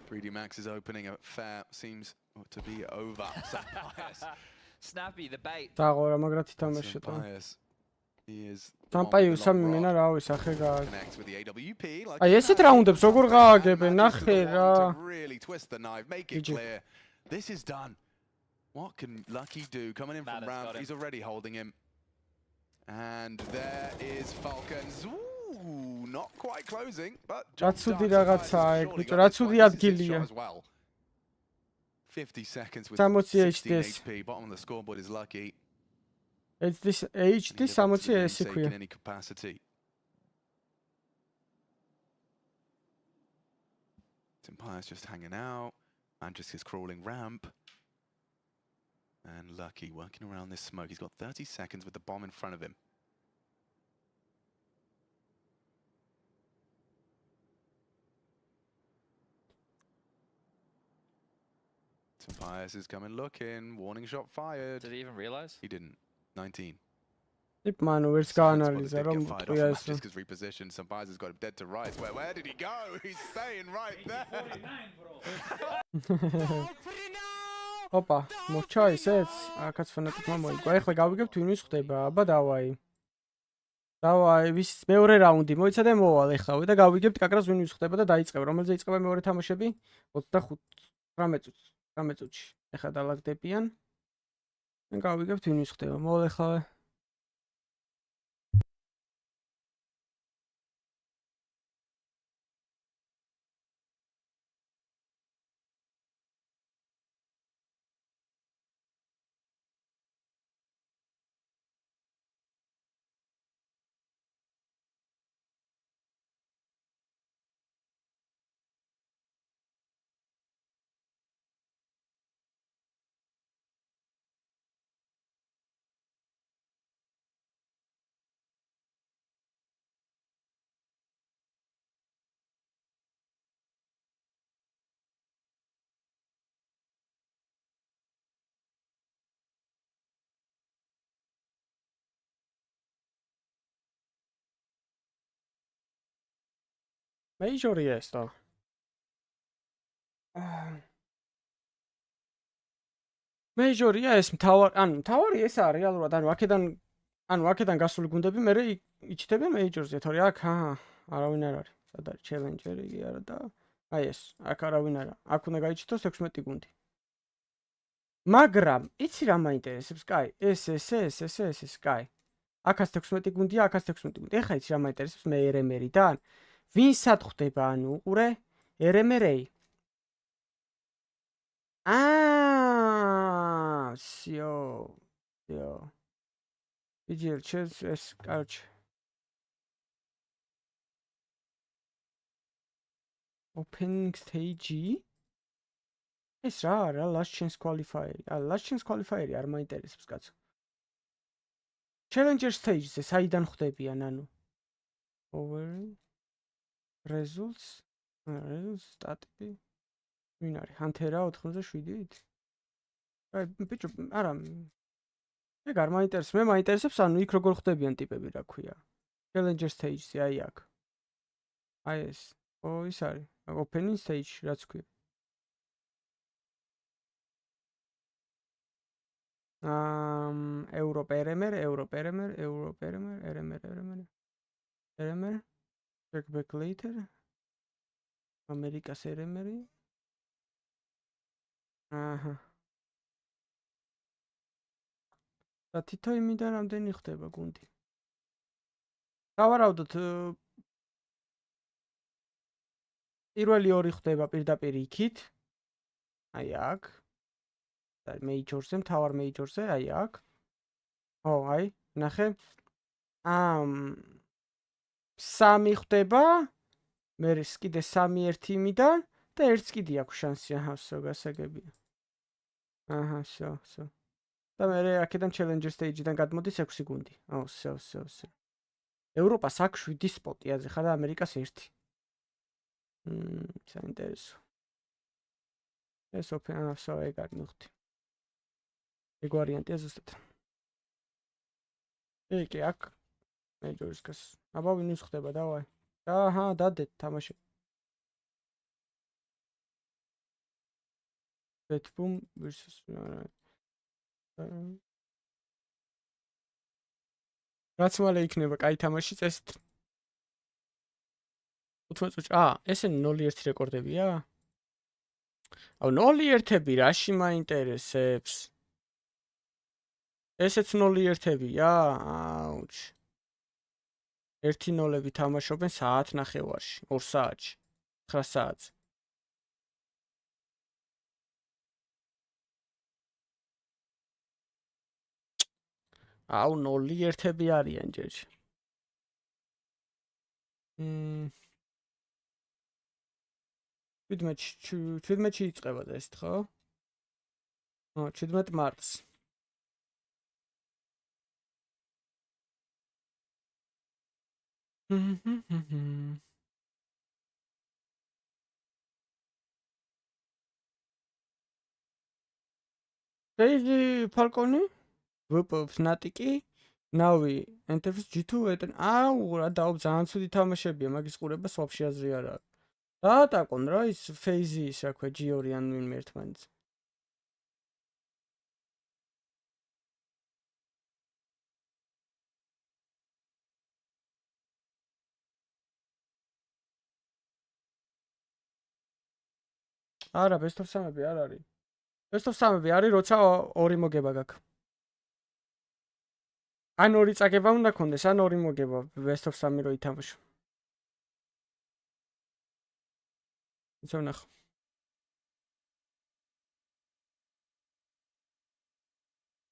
3D Max is opening a fair, seems to be over. Snappy, the bait. Sampaius. He is. Sampaius მინა რა ვიცი ახე connects with the AWP. Like აი ესეთ რაუნდებს როგორ გააგებენ ნახე რა. Really twist the knife, make it clear. This is done. What can Lucky do? Coming in from round, he's already holding him. And there is Falcons. Ooh, not quite closing, but რაც ცუდი რაღაცაა ეგ, ბიჭო, რა ცუდი ადგილია. 50 seconds with 16 HP. Bottom of the scoreboard is Lucky. It's this HD 60 ეს იქვია. In any capacity. Sampaius just hanging out. Andris is crawling ramp. And Lucky working around this smoke. He's got 30 seconds with the bomb in front of him. Bias is coming looking. Warning shot fired. Did he even realize? He didn't. 19. ტიპ მანუ ვერც გაანალიზა რომ მოტყია ეს. Just because repositioned, some Bias has got him dead to rights. Where did he go? He's staying right there. ოპა, მოჩა ისეც, აქაც ფანატიკმა მოიგო. ეხლა გავიგებთ ვინ ვის ხდება. აბა დავაი. დავაი, ვის მეორე რაუნდი მოიცა და მოვალ ეხლავე და გავიგებთ კაკრას ვინ ვის ხდება და დაიწყება. რომელზე იწყება მეორე თამაშები? 19 წუთში. ეხლა დალაგდებიან. და გავიგებთ ვინ ვის ხდება. მოვალ ეხლავე. მეიჟორია ეს და მეიჟორია ეს მთავარი ეს არის რეალურად აქედან გასული გუნდები მე იჩდებიან მეიჟორზე თორე აქ არავინ არ არის სად არის ჩელენჯერი კი არა და აი ეს აქ არავინ არა აქ უნდა გაიჩნდოს 16 გუნდი მაგრამ იცი რა მაინტერესებს კაი ეს კაი აქაც 16 გუნდია აქაც 16 გუნდი ეხა იცი რა მაინტერესებს მე RMR-დან ვინსად ხდება ანუ უყურე RMR-ი всё PGL CS короче opening stage ეს რა last chance qualifier last chance qualifier არ მაინტერესებს კაცო challenger stage-ზე საიდან ხდებიან ანუ over results სტატები ვინ არის ჰანთერა 87-ით აი ბიჭო არა ეგ არ მაინტერესებს მე მაინტერესებს ანუ იქ როგორ ხდებიან ტიპები რა ქვია challenger stage-ზე აი აქ აი ეს ის არის opening stage რაც ქვია Europe RMR check back later America's RMR და თითო იმიდან რამდენი ხდება გუნდი გავარავდოთ პირველი ორი ხდება პირდაპირ იქით აი აქ და მეიჯორზე მთავარ მეიჯორზე აი აქ აი ნახე სამი ხდება მე კიდე სამი ერთი იმიდან და ერთს კიდე აქვს შანსი ვსო გასაგებია ვსო და მე აქედან challenger stage-დან გადმოდის 6 გუნდი ვსო ევროპას აქვს 7 სპოტი აზრიხა და ამერიკას 1 საინტერესო ეს ვსო ეგ არ მივხვდი ეგ ვარიანტია ზუსტად კი აქ მეჯორის გას აბა ვინ ის ხდება დავაი დადეთ თამაში ბეთბუმ versus რაც მალე იქნება კაი თამაში წესით 18 წუთი ესენი 0-1 რეკორდებია აუ 0-1-ები რაში მაინტერესებს ესეც 0-1-ებია აუჩ 1-0-ები თამაშობენ საათ ნახევარში 2 საათში 9 საათზე აუ 0-1-ები არიან ჯერჯი 17-ში იწყება და ეს ხო 17 მარტს Crazy Falcon-ი, Fnatic-ი, NAVI, Interface G2 ეტენ. აუ, რა დაობ ძალიან ცუდი თამაშებია, მაგის ყურება სვაფში აზრი არ აქვს. დაატაკონ რა ის Phase-ი ის რა ქვია, G2 ან ვინმე ერთმანეთს. არა, best of 3-ები არ არის. Best of 3-ები არის, როცა ორი მოგება გაქვს. ან ორი წაგება უნდა კონდეს, ან ორი მოგება best of 3 რო ითამაშო. იცი ვნახო.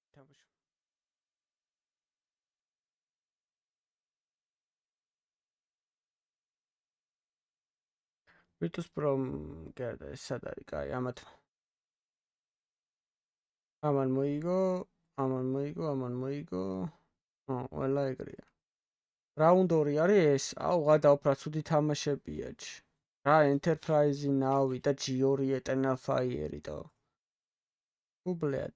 ითამაშო. Virtus Pro გარდა ეს სად არის? კაი, ამათ. ამან მოიგო. ყველა ეგრეა. Round 2 არის ეს. აუ, გადავფრა ცუდი თამაშებია. რა Enterprise-ი, NAVI და G2 ეტენა Fire-იტო. უბლედ.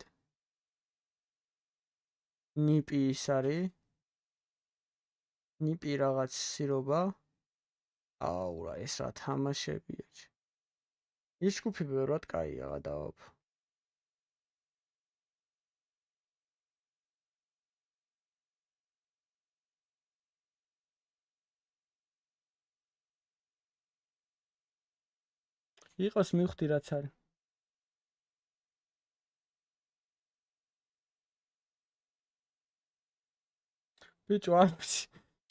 ნიპი ის არის. ნიპი რაღაც სირობა. აუ, რა ეს რა თამაშებია. ის ჯგუფი ბევრად კაია, გადავაფრა. იყოს მივხვდი რაც არის. ბიჭო, არ ვიცი.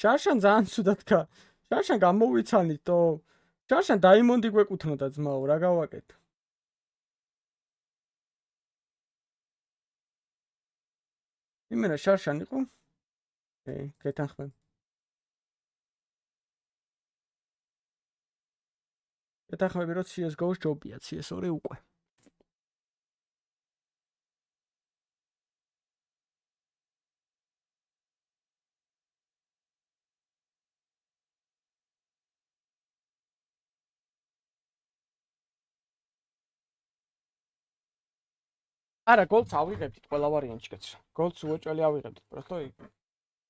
შარშან ძალიან ცუდად გა. შარშან გამოვიცანითო. შარშან დაიმონდი გვეკუთვნოდა ძმაო, რა გავაკეთო? იმენა შარშან იყო? გეთანხმებ. გეთანხმები რომ CS:GO-ს ჯობია, CS2 უკვე. არა, გოლს ავიღებდით ყველა ვარიანტში კაცო. გოლს უეჭველი ავიღებდით, პროსტო იქ.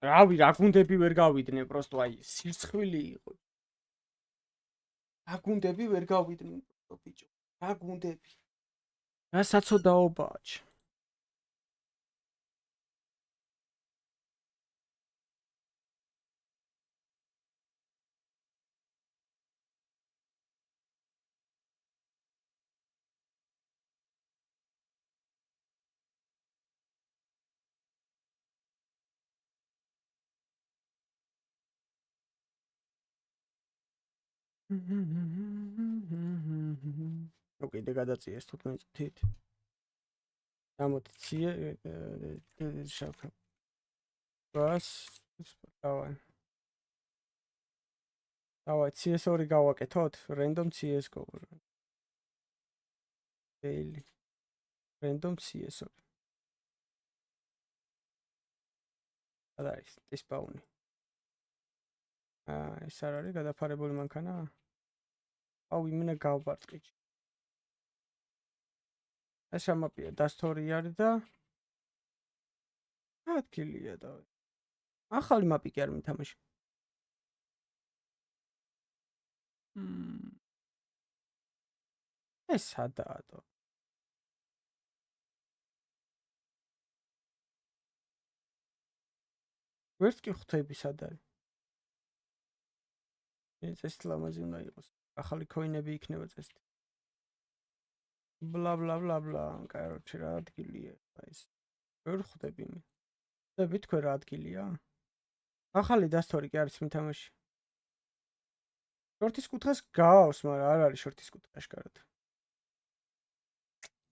რავი, რა გუნდები ვერ გავიდნენ, პროსტო აი სირცხვილი იყო. რა გუნდები ვერ გავიდნენ, ბიჭო. რა გუნდები? რა საცოდაობაა. ოკეი, გადაწია ეს 15 წუთით. ამოციე შავქა. ბას, დავაი. დავაი, CS2 გავაკეთოთ, random CS:GO. daily. random CS2. არა ის სპაუნი. ეს არ არის გადაფარებული მანქანა? აუ, იმენა გავბარტყი. ეს ამაპია დასტორი არის და ადგილია და ახალი მაპი კი არ მითამაში. ეს სადაა? ვერც კი ხვდები სად არის. ეს ლამაზი უნდა იყოს. ახალი კოინები იქნება წესი. ბლა ბლა ბლა ბლა, კაროჩე რა ადგილია ეს. ვერ ხვდები მე. ხვდები თქვენ რა ადგილია? ახალი დასტორი კი არის მითამაში. შორტის კუთხეს გავს, მაგრამ არ არის შორტის კუთხე აშკარად.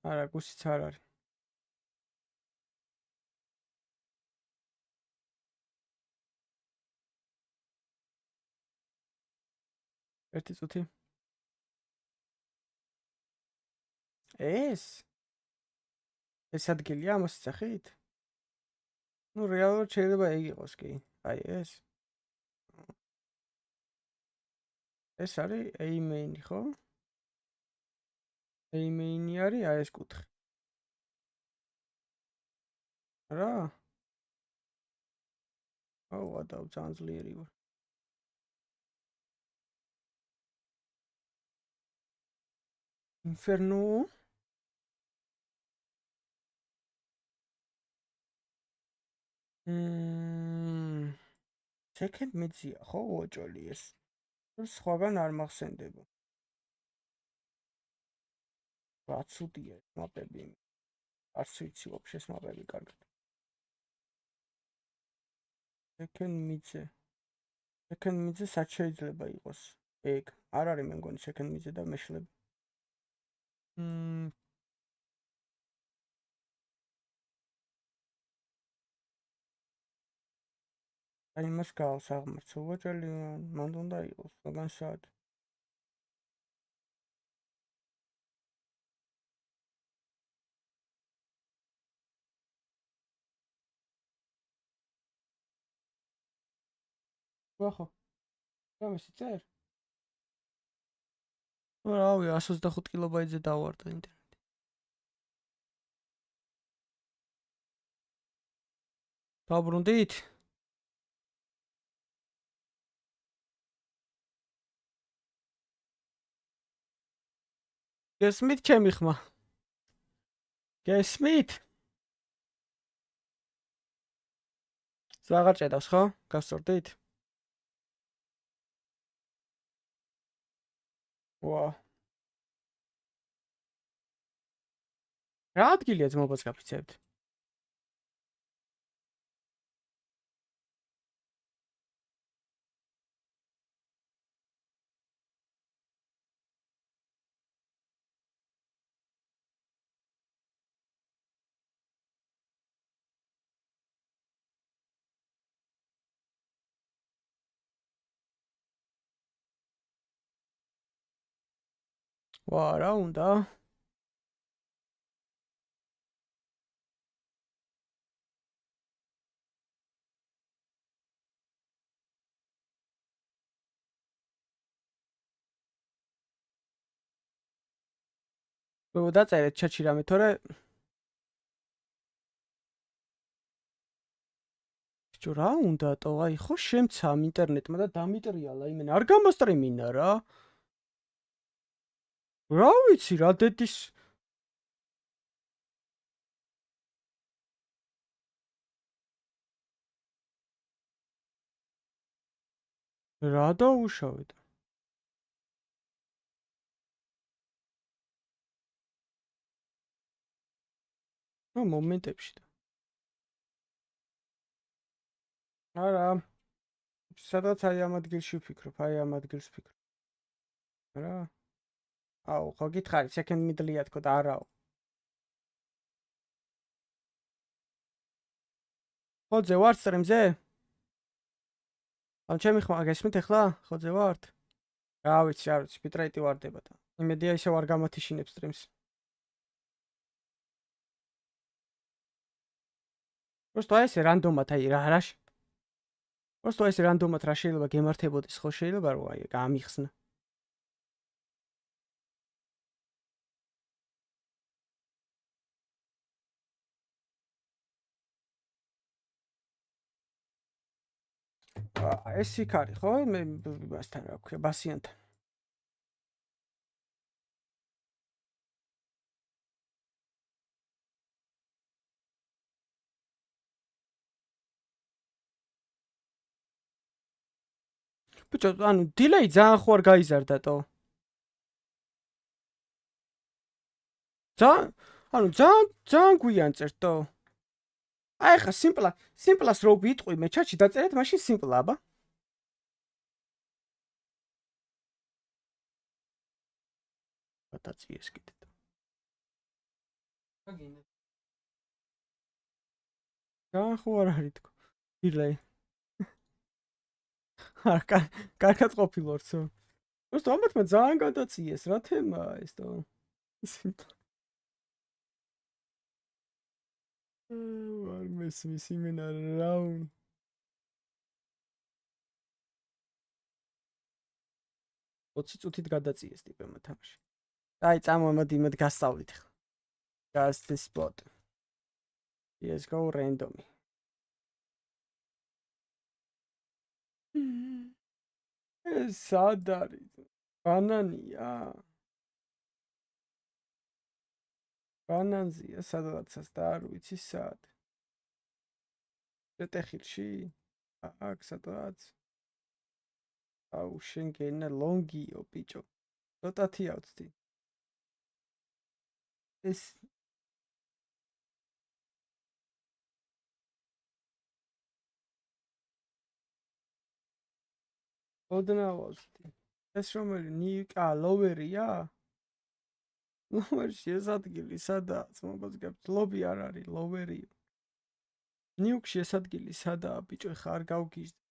არა, გუსიც არ არის. ერთი წუთი. ეს ადგილია ამას სახით? ნუ რეალურად შეიძლება ეგ იყოს კი. აი ეს. ეს არის A main-ი, ხო? A main-ი არის აი ეს კუთხე. რა? აუ, ვადაო, ძალიან ძლიერი ვარ. Inferno. Second mid-ია, ხო, ოჭოლი ეს. სხვაგან არ მახსენდება. რა ცუდია ეს მაპები. არც ვიცი ვაფშე ეს მაპები კარგად. Second mid-ზე. Second mid-ზე სად შეიძლება იყოს? ეგ, არ არის მე მგონი second mid-ზე და მეშლები. აი მას გავს აღმარცხო ვაჭალი, მანდ უნდა იყოს, სხვაგან სად? ვახო. გამისი წერ? რავი, 125 კილობაიტზე დავარდა ინტერნეტი. დაბრუნდით? გესმით ჩემი ხმა? გესმით? ზაღარ ჭედავს, ხო? გასწორდით? ვა. რა ადგილია ძმობას გაფიცებთ? ვა, რა უნდა? დაწერეთ ჩატში რამე, თორე ბიჭო, რა უნდა ტო? აი, ხო შემცა ინტერნეტმა და დამიტრიალა იმენ. არ გამოსტრიმინა რა. რა ვიცი, რა დედის რა დაუშავეთ? მომენტებში და არა, სადაც აი ამ ადგილში ვფიქრობ, აი ამ ადგილს ვფიქრობ. რა? აუ, ხო გითხარი, second mid-ლია თქო და არაო. ხოძე ვარ სტრიმზე? ან ჩემი ხმა გესმით ახლა? ხოძე ვართ? რა ვიცი, არ ვიცი, ბიტრეიტი ვარდება და იმედია ისევ არ გამათიშინებს სტრიმს. Просто ეს რანდომად აი რა Просто ეს რანდომად რა შეიძლება გემართებოდეს, ხო შეიძლება რომ აი გამიხსნა. ეს იქ არის, ხო? მე მასთან რა ვქია, ბასიანთან. ბიჭო, ანუ დილეი ძალიან ხო არ გაიზარდა ტო. ძალიან გვიან წერტ ტო. აი ხა სიმპლას რო ვიტყვი მე ჩატში დაწერეთ მაშინ სიმპლა აბა. ბატაციეს კიდე. აგინე. ხო არ არის თქო. დილეი. კარგად ყოფილორცო. просто ამათმა ძალიან გადაწიეს, რა თემაა ეს თო. არ მესმის იმენა რა. 20 წუთით გადაწიეს ტიპებმა თამაში. აი წამომად იმად გასწავლით ხა. Just the spot. CSGO რენდომი. ეს სად არის? ბანანია. ბანანზია სადღაცას და არ ვიცი სად. ეტეხილში? აქ სადღაც. აუ შენ გენა ლონგიო ბიჭო. ცოტათი ავწდი. ეს ოდნავავსდი. ეს რომელი ნიკა ლოვერია? ლოვერში ეს ადგილი სადაა? მოგწგებთ ლობი არ არის ლოვერიო. ნიუკში ეს ადგილი სადაა ბიჭო ხა არ გავგიჟდა.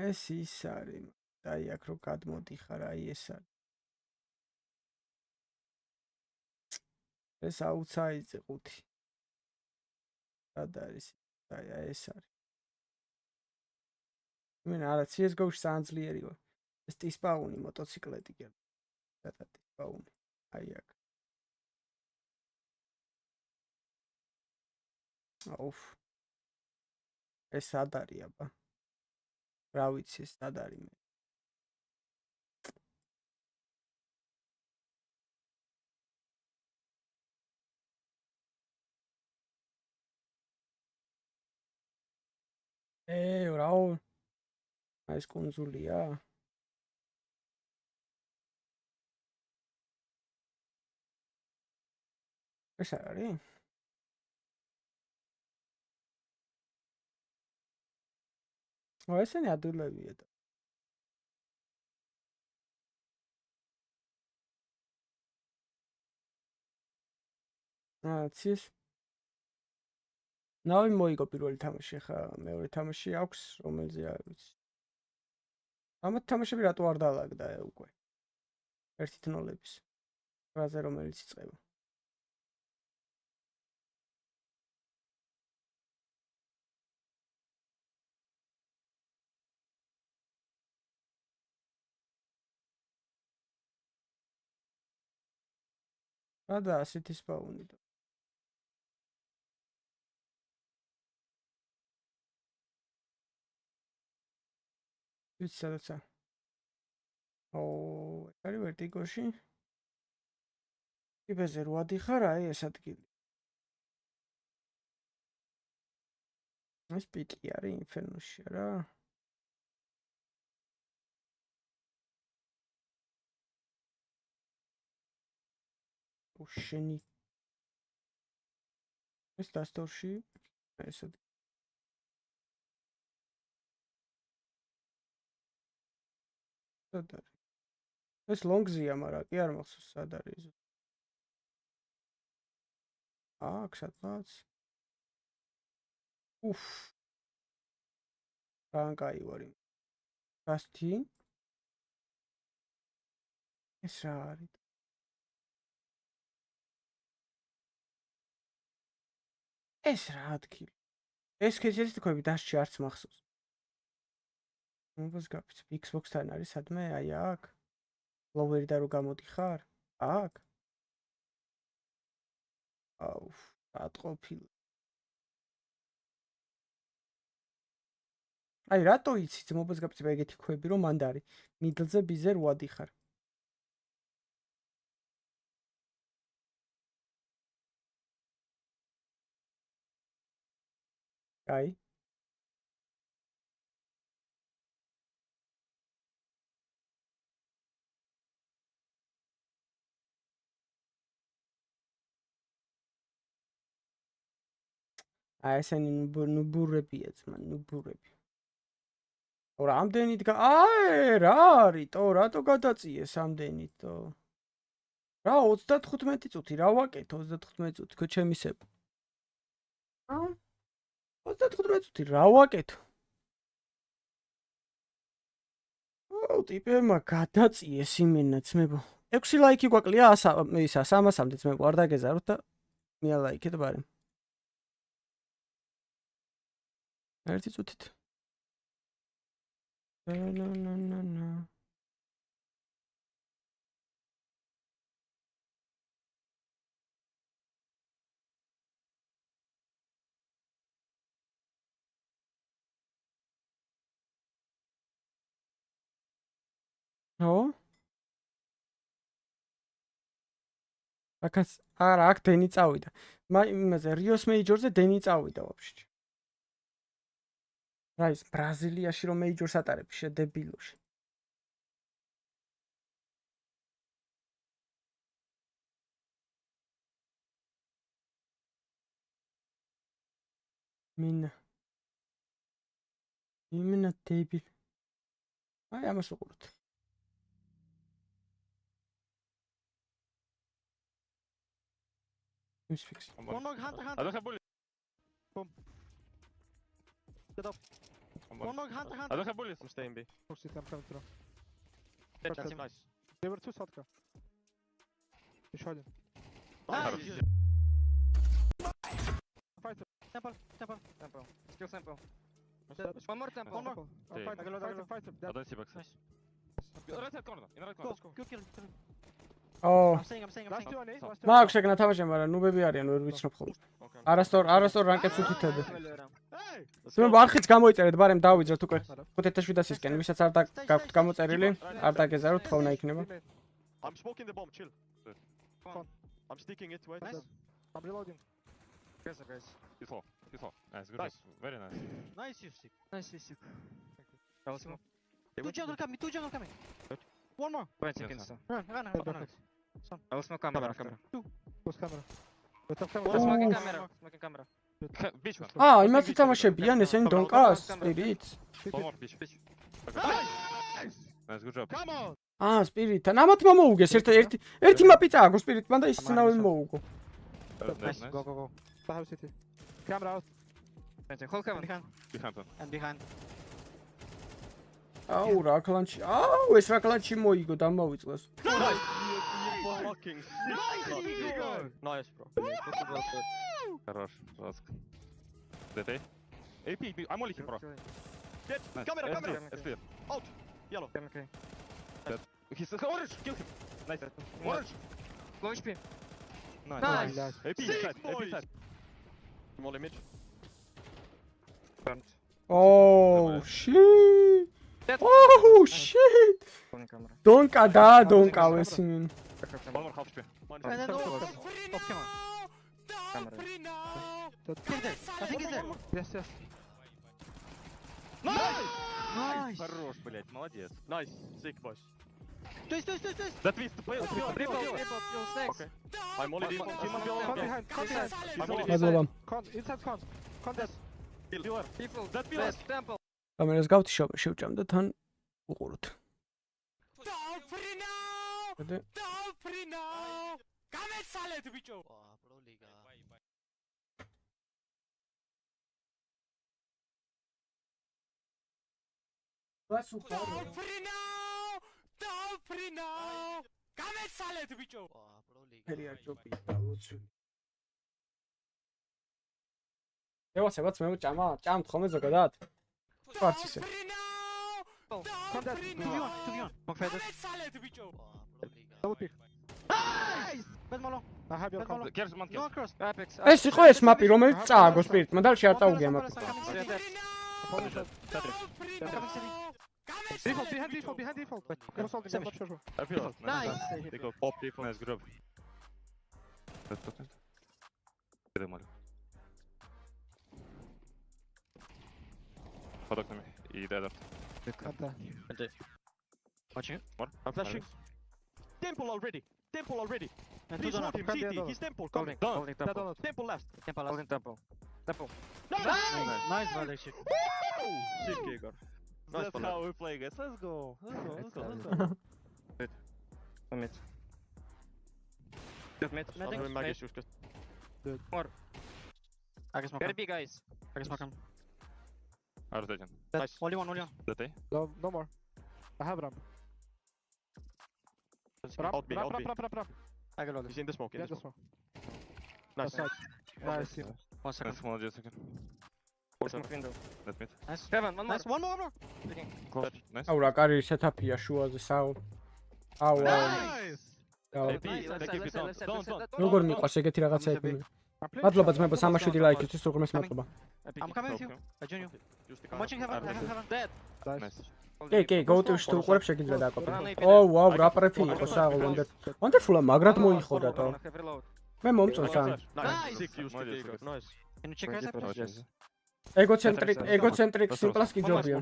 ეს ის არის. აი აქ რო გადმოდიხარ აი ეს არის. ეს აუცაიძე 5. სად არის? აი ეს არის. მე არა CSGO-ში საანძლიერი ვარ. ეს ტისპაუნი მოტოციკლეტი კი არა. და ტისპაუნი. აი აქ. აუფ. ეს სად არის აბა? რა ვიცი ეს სად არის მე. რაო ეს კონსოლია? ეს არის? ესენი ადვილებია და. CS ნავი მოიგო პირველი თამაში, ხა მეორე თამაში აქვს, რომელზე არ ვიცი. ამათ თამაშები რატო არ დაალაგდა უკვე? 1-0-ების. Razer რომელიც იწყება. და ასეთი სპაუნი და. ვიცი სადაცა. არის ვერტიგოში. ტიპეზე რო ადიხარ აი ეს ადგილი. ეს პიკი არის ინფერნოში რა. შენი ეს დასტორში ეს სად არის? ეს ლონგზია, მაგრამ კი არ მახსოვს სად არის. აქ სადღაც. კაი ვარი. გასთი? ეს რა არის? ეს რა ადგილი? ეს ქეჩერის თქოები დასში არც მახსოვს. მოგოს გაფიც Xbox-თან არის სადმე აი აქ. ლოვერი და რო გამოდიხარ? აქ? აუ, ატყოფილი. აი რატო იცით მოგოს გაფიც ეგეთი ქვები რომ მანდ არის. მიდლზე ბიზე რო ადიხარ. აი ესენი ნუბურებია ძმა, ნუბურები. რამდენით რა არის თო, რატო გადაწიეს ამდენით თო? რა 35 წუთი, რა ვაკეთო 35 წუთი, ხო ჩემისებო. 35 წუთი, რა ვაკეთო? ტიპებმა გადაწიეს იმენა ძმებო. 6 ლაიქი გვაკლია ისა 300-მდე ძმებო, არ დაგეზაროთ და მიალაიქეთ ბარემ. ერთი წუთით. No? Akaz არა, აქ დენი წავიდა. იმაზე რიოს მეიჯორზე დენი წავიდა ვაფშე. რა ის ბრაზილიაში რომ მეიჯორს ატარებს შედებილოში. Იმენა დებილ. აი ამას უყუროთ. Who's fixing? One more, hunter. Boom. Get up. One more, hunter. I don't have bullets. I'm staying B. I'm coming through. That's nice. They were two Sotka. You shot him. Nice. Fighter. Temple. Skill sample. One more temple. One more. Fighter. I don't see box. Nice. Right hand corner. In right corner. Go kill. Oh. I'm saying. მაქვს ეგ ნათავაშე, მაგრამ ნუბები არიან, ვერ ვიცნობ ხოლმე. არასწორ რანკებს უთითებდი. თუმცა არხიც გამოიწერეთ, ბარემ დავიძრათ უკვე 5700-ისკენ, ვისაც არ გაქვთ გამოწერილი, არ დაგეზაროთ, თხოვნა იქნება. I'm smoking the bomb, chill. I'm sticking it, wait. Nice. I'm reloading. Guys. Beautiful. Nice, good job. Very nice. Nice you sick. Two jungle coming. One more. 20 seconds. Run. I will smoke camera. Two. Who's camera? Smoking camera. Beach one. იმას ითამაშებიან ესენი დონკას, სპირიტს. One more beach. Nice, good job. Come on. სპირიტთან. ამათმა მოუგეს ერთი მაპი წააგო სპირიტთან და ის ნავი მოუგო. Nice. Go. Behind city. Camera out. Hold camera. Behind. And behind. აუ რა კლანჩი. აუ ეს რა კლანჩი მოიგო დამავიწყლეს. Fucking nice, bro. Хорош, жестко. DT. AP, I'm only here, bro. Get camera. It's clear. Out. Yellow. Okay. Dead. He's orange. Kill him. Nice. Orange. Low HP. Nice. AP side. Small image. Burnt. Oh shit. Oh shit. Donka დაადონკავეს იმენ. One more half HP. I think it's there. Yes. Nice. Хорош, блядь, молодец. Nice. Sick, boys. Стой. That twist. Okay. I'm only default. Team on behind. I'm only მადლობა. Inside con. Contest. Pillar. That pillar. Temple. კამერას გავთიშავ შევჭამ და თან უყუროთ. გამეცალეთ ბიჭო. პრო ლიგა. დაუფრინო. გამეცალეთ ბიჭო. პრო ლიგა. ფერია ჯობი დავუცვი. ევასებაც მე ჭამთ ხოლმე ზოგადად? Parts ისე. Contest. 2v1. Mokfedes. გამეცალეთ ბიჭო. Double pick. Nice. Bedmalo. I have your counter. Cares one kill. No cross. Hyperx. ეს იყო ეს მაპი, რომელიც წააგო სპირიტმა და არ წაუგია მაპი. Behind default. I feel it. Nice. They go pop deep. Nice, good job. Под окнами. И дедер. Watching. More. I'm flashing. Temple already. And Please hold him. CT. He's temple. Coming. Temple left. Temple. Nice validation. Sick, Igor. That's how we play, guys. Let's go. Wait. One mid. Good mid. I'm doing magic shoes. Good. More. I can smoke him. Very guys. I can smoke him. I was taken. Nice. Only one. DT. No more. I have ramp. Out B. I can load it. He's in the smoke. Get the smoke. Nice. Nice. 1 second. Nice, one second. Smoke window. That's mid. Nice. Heaven. One more. Nice. One more. Close. Nice. აუ რა კარი სეტაპია შუაზე საუ. აუ. Nice. როგორ მიყვარს ეგეთი რაღაცაები? მადლობა ძმებო 37 ლაიქისთვის, უღრმეს მადლობა. I'm coming with you. I join you. I'm watching heaven. Dead. Nice. კი, GoTo-ში თუ უყურებ შეგიძლია დააკოპიო. ო, ვაუ, რა პრეფი იყო საღო, wonderful-ა, მაგრად მოიხოდა თო. მე მომწონს ამ. Nice. Can you check Razer? Yes. Egocentric simple კი ჯობია.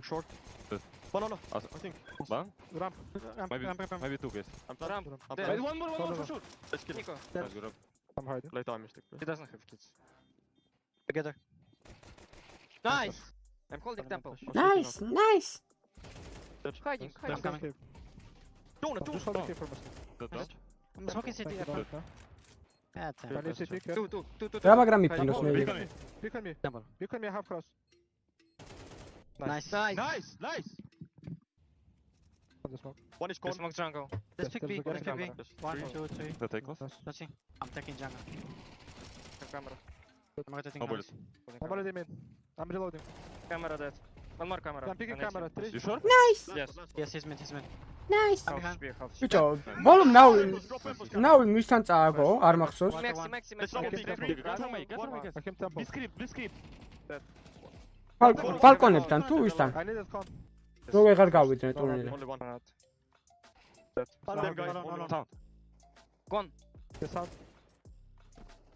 Banana. I think. One? Ramp. Maybe two guys. Ramp. Dead. One more for sure. Let's kill. Nico. Nice, good. I'm hiding. Late time mistake. He doesn't have kids. Together. Nice! I'm holding temple. Nice. Hiding. I'm coming. Don't. I'm smoking city. Two. რა მაგრამ მიფინდოს მე. Pick on me. Pick on me, I have cross. Nice. On the smoke. One is gone. Smoke jungle. Let's pick B. Let's pick B. 1, 2, 3. The take us. Touching. I'm taking jungle. Camera. I'm rotating. No bullets. I'm already in. I'm reloading. Camera dead. One more camera. I'm picking camera. 3. You sure? Nice. Yes, he's mid. Nice. I'm behind. ბიჭო, ბოლომ ნავი მისთან წააგო, არ მახსოვს. Maxi. Blitzkrieg. ბალკონებთან თუ ისთან. I need a con. რო ვეღარ გავიძნე ტურნირზე. Only one. No. Gone. This out.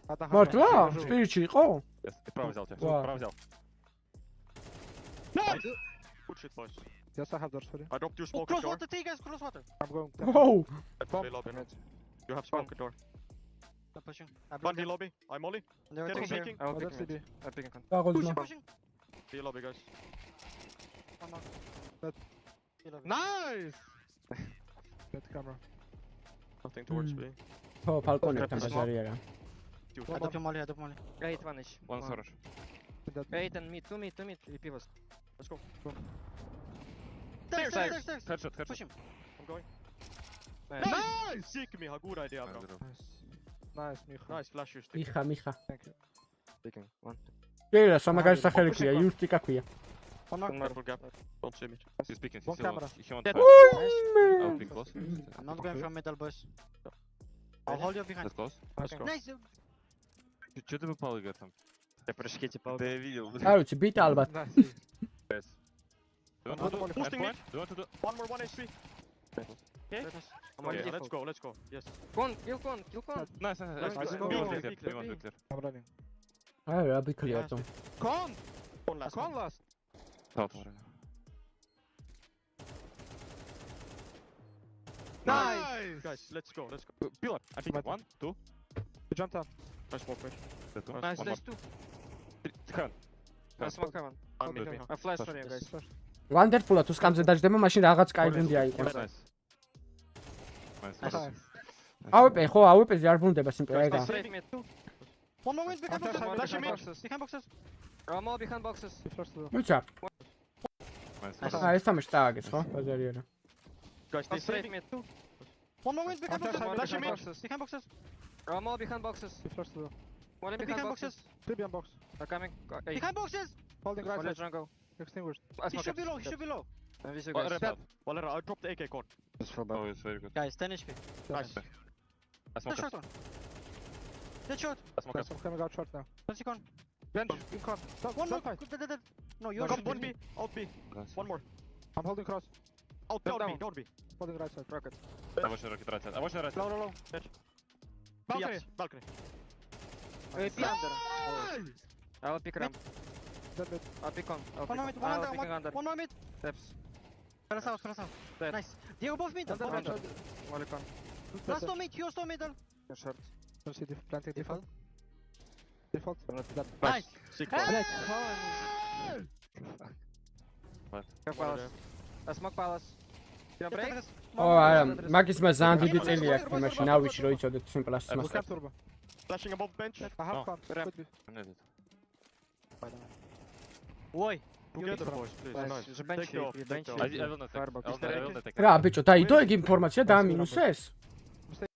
მართლა? სპირიტში იყო? Yes, право взял тебя. Wow. Право взял. Nice. Good shit, boys. Yes, I have doors for you. I dropped your smoke Cross door. water, take guys, cross water. I'm going. Whoa. Play lobby. You have smoke door. I'm pushing. One B lobby. I'm Molly. They're Careful taking peeking. I will pick CD. I'm picking con. დაღოძმა. Pushing. B lobby, guys. Nice! Bad camera. Nothing towards B. ხო, ბალკონებთან ბაზარი არა. I drop your molly. 8 one ish. One storage. 8 and mid. 2 mid. EP was. Let's go. Stairs. Headshot. Push him. I'm going. Nice! Sick me, good idea, bro. Nice, Micha. Nice flash you stick. მიხა. Thank you. Picking. One. შეიძლება სამაგარი სახელი ქვია, იუსტიკა ქვია. One marble gap. Don't see me. He's picking. One camera. He won't Dead. fight. I'll pick close. I'm not going from middle, boys. I'll hold you behind. Let's close. Let's go. Nice. Что ты попал, Игорь, там? Я прыжки типа. Да я видел. არ ვიცი, ბიტ ალბათ. Yes. Do you want to do boosting me? Do you want to do one more 1 HP? Okay. Okay, let's go. Yes. Con, kill con. Nice. Let's go. We want to clear. I'm running. აი რა ბიკლია თო. Con! One last. Con last. Top. Nice! Guys, let's go. Pillar. I think 1, 2. You jumped up. Nice smoke, mate. Nice, One nice more. 2. Come. I smoke heaven. I'm with me. I flash for you guys. Wonderful-ა თუ სკამზე დაждდება, მაშინ რაღაც კაი გუნდი აიყოს. Nice. ავეპე ხო, ავეპეზე არ ვუნდება სიმპლე ეგა. One more wins behind boxes. Behind boxes. All behind boxes. მუჩა. Nice. აა ეს თამაში დააგეს ხო? ბაზარი არა. Guys, they saving me. One more wins behind Flashing me. Behind boxes. All behind boxes. One behind boxes. Behind box. They're coming. Behind boxes. Holding right One side. jungle. Extinguished. He should be low. And we see guys. Valera, I dropped the AK cord. Oh, it's very good. Guys, 10 HP. Nice. I The smoke short one. Dead short. Guys, I'm coming out short now. Let's con. Bench, in con. One more. Side. Dead. No, you're Come, 1 B. Out B. One more. I'm holding cross. Out Down. B. Holding right side. Rocket. I watch the rocket right side. Low. Balcony. Balcony. AP under. I will pick ramp. Dead mid. I'll pick on. One more mid. One more mid. Steps. Press out. Dead. Nice. Diego both mid. Under. One con. Last two mid. You're still middle. Short. Don't see planting default. Default. Nice. Sick. Palace. I smoke palace. You break? ო არა, მაგის მას ძალიან დიდი წელი აქვს იმაში, ნავიში რო იცოდეთ სიმპლას მას. Flashing above bench. I have con. Ramp. Oi. Together, boys, please. Nice. The bench. Bench. I will not take. რა ბიჭო, დაიდო ეგ ინფორმაცია დაამინუსეს?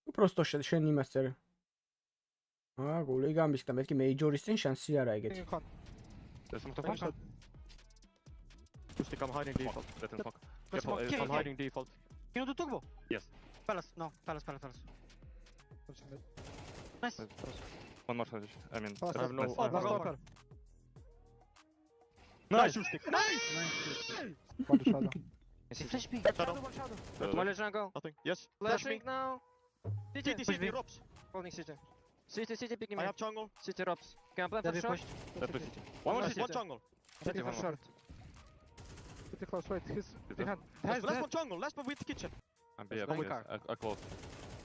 უბრალოდ შენ იმას წერე. აა, გული გამის და მეთქი მეიჯორის წინ შანსი არა ეგეთ. There's some stuff. I'm hiding default. I'm hiding default. You want to turbo? Yes. Palace. Palace. Nice. One more side. I mean, Palace. I have no. Oh, nice. Nice. One shot. Flash B. Shadow. Molly jungle. Nothing. Yes. Flash me. Flashing now. CT, Push B. CT, Robs. Holding CT. CT picking me. I have jungle. CT Robs. Can I plan for short? Let's play CT. One more CT, one jungle. CT for short. CT close, wait, he's behind. Last one jungle, last one with the kitchen. I'm I close.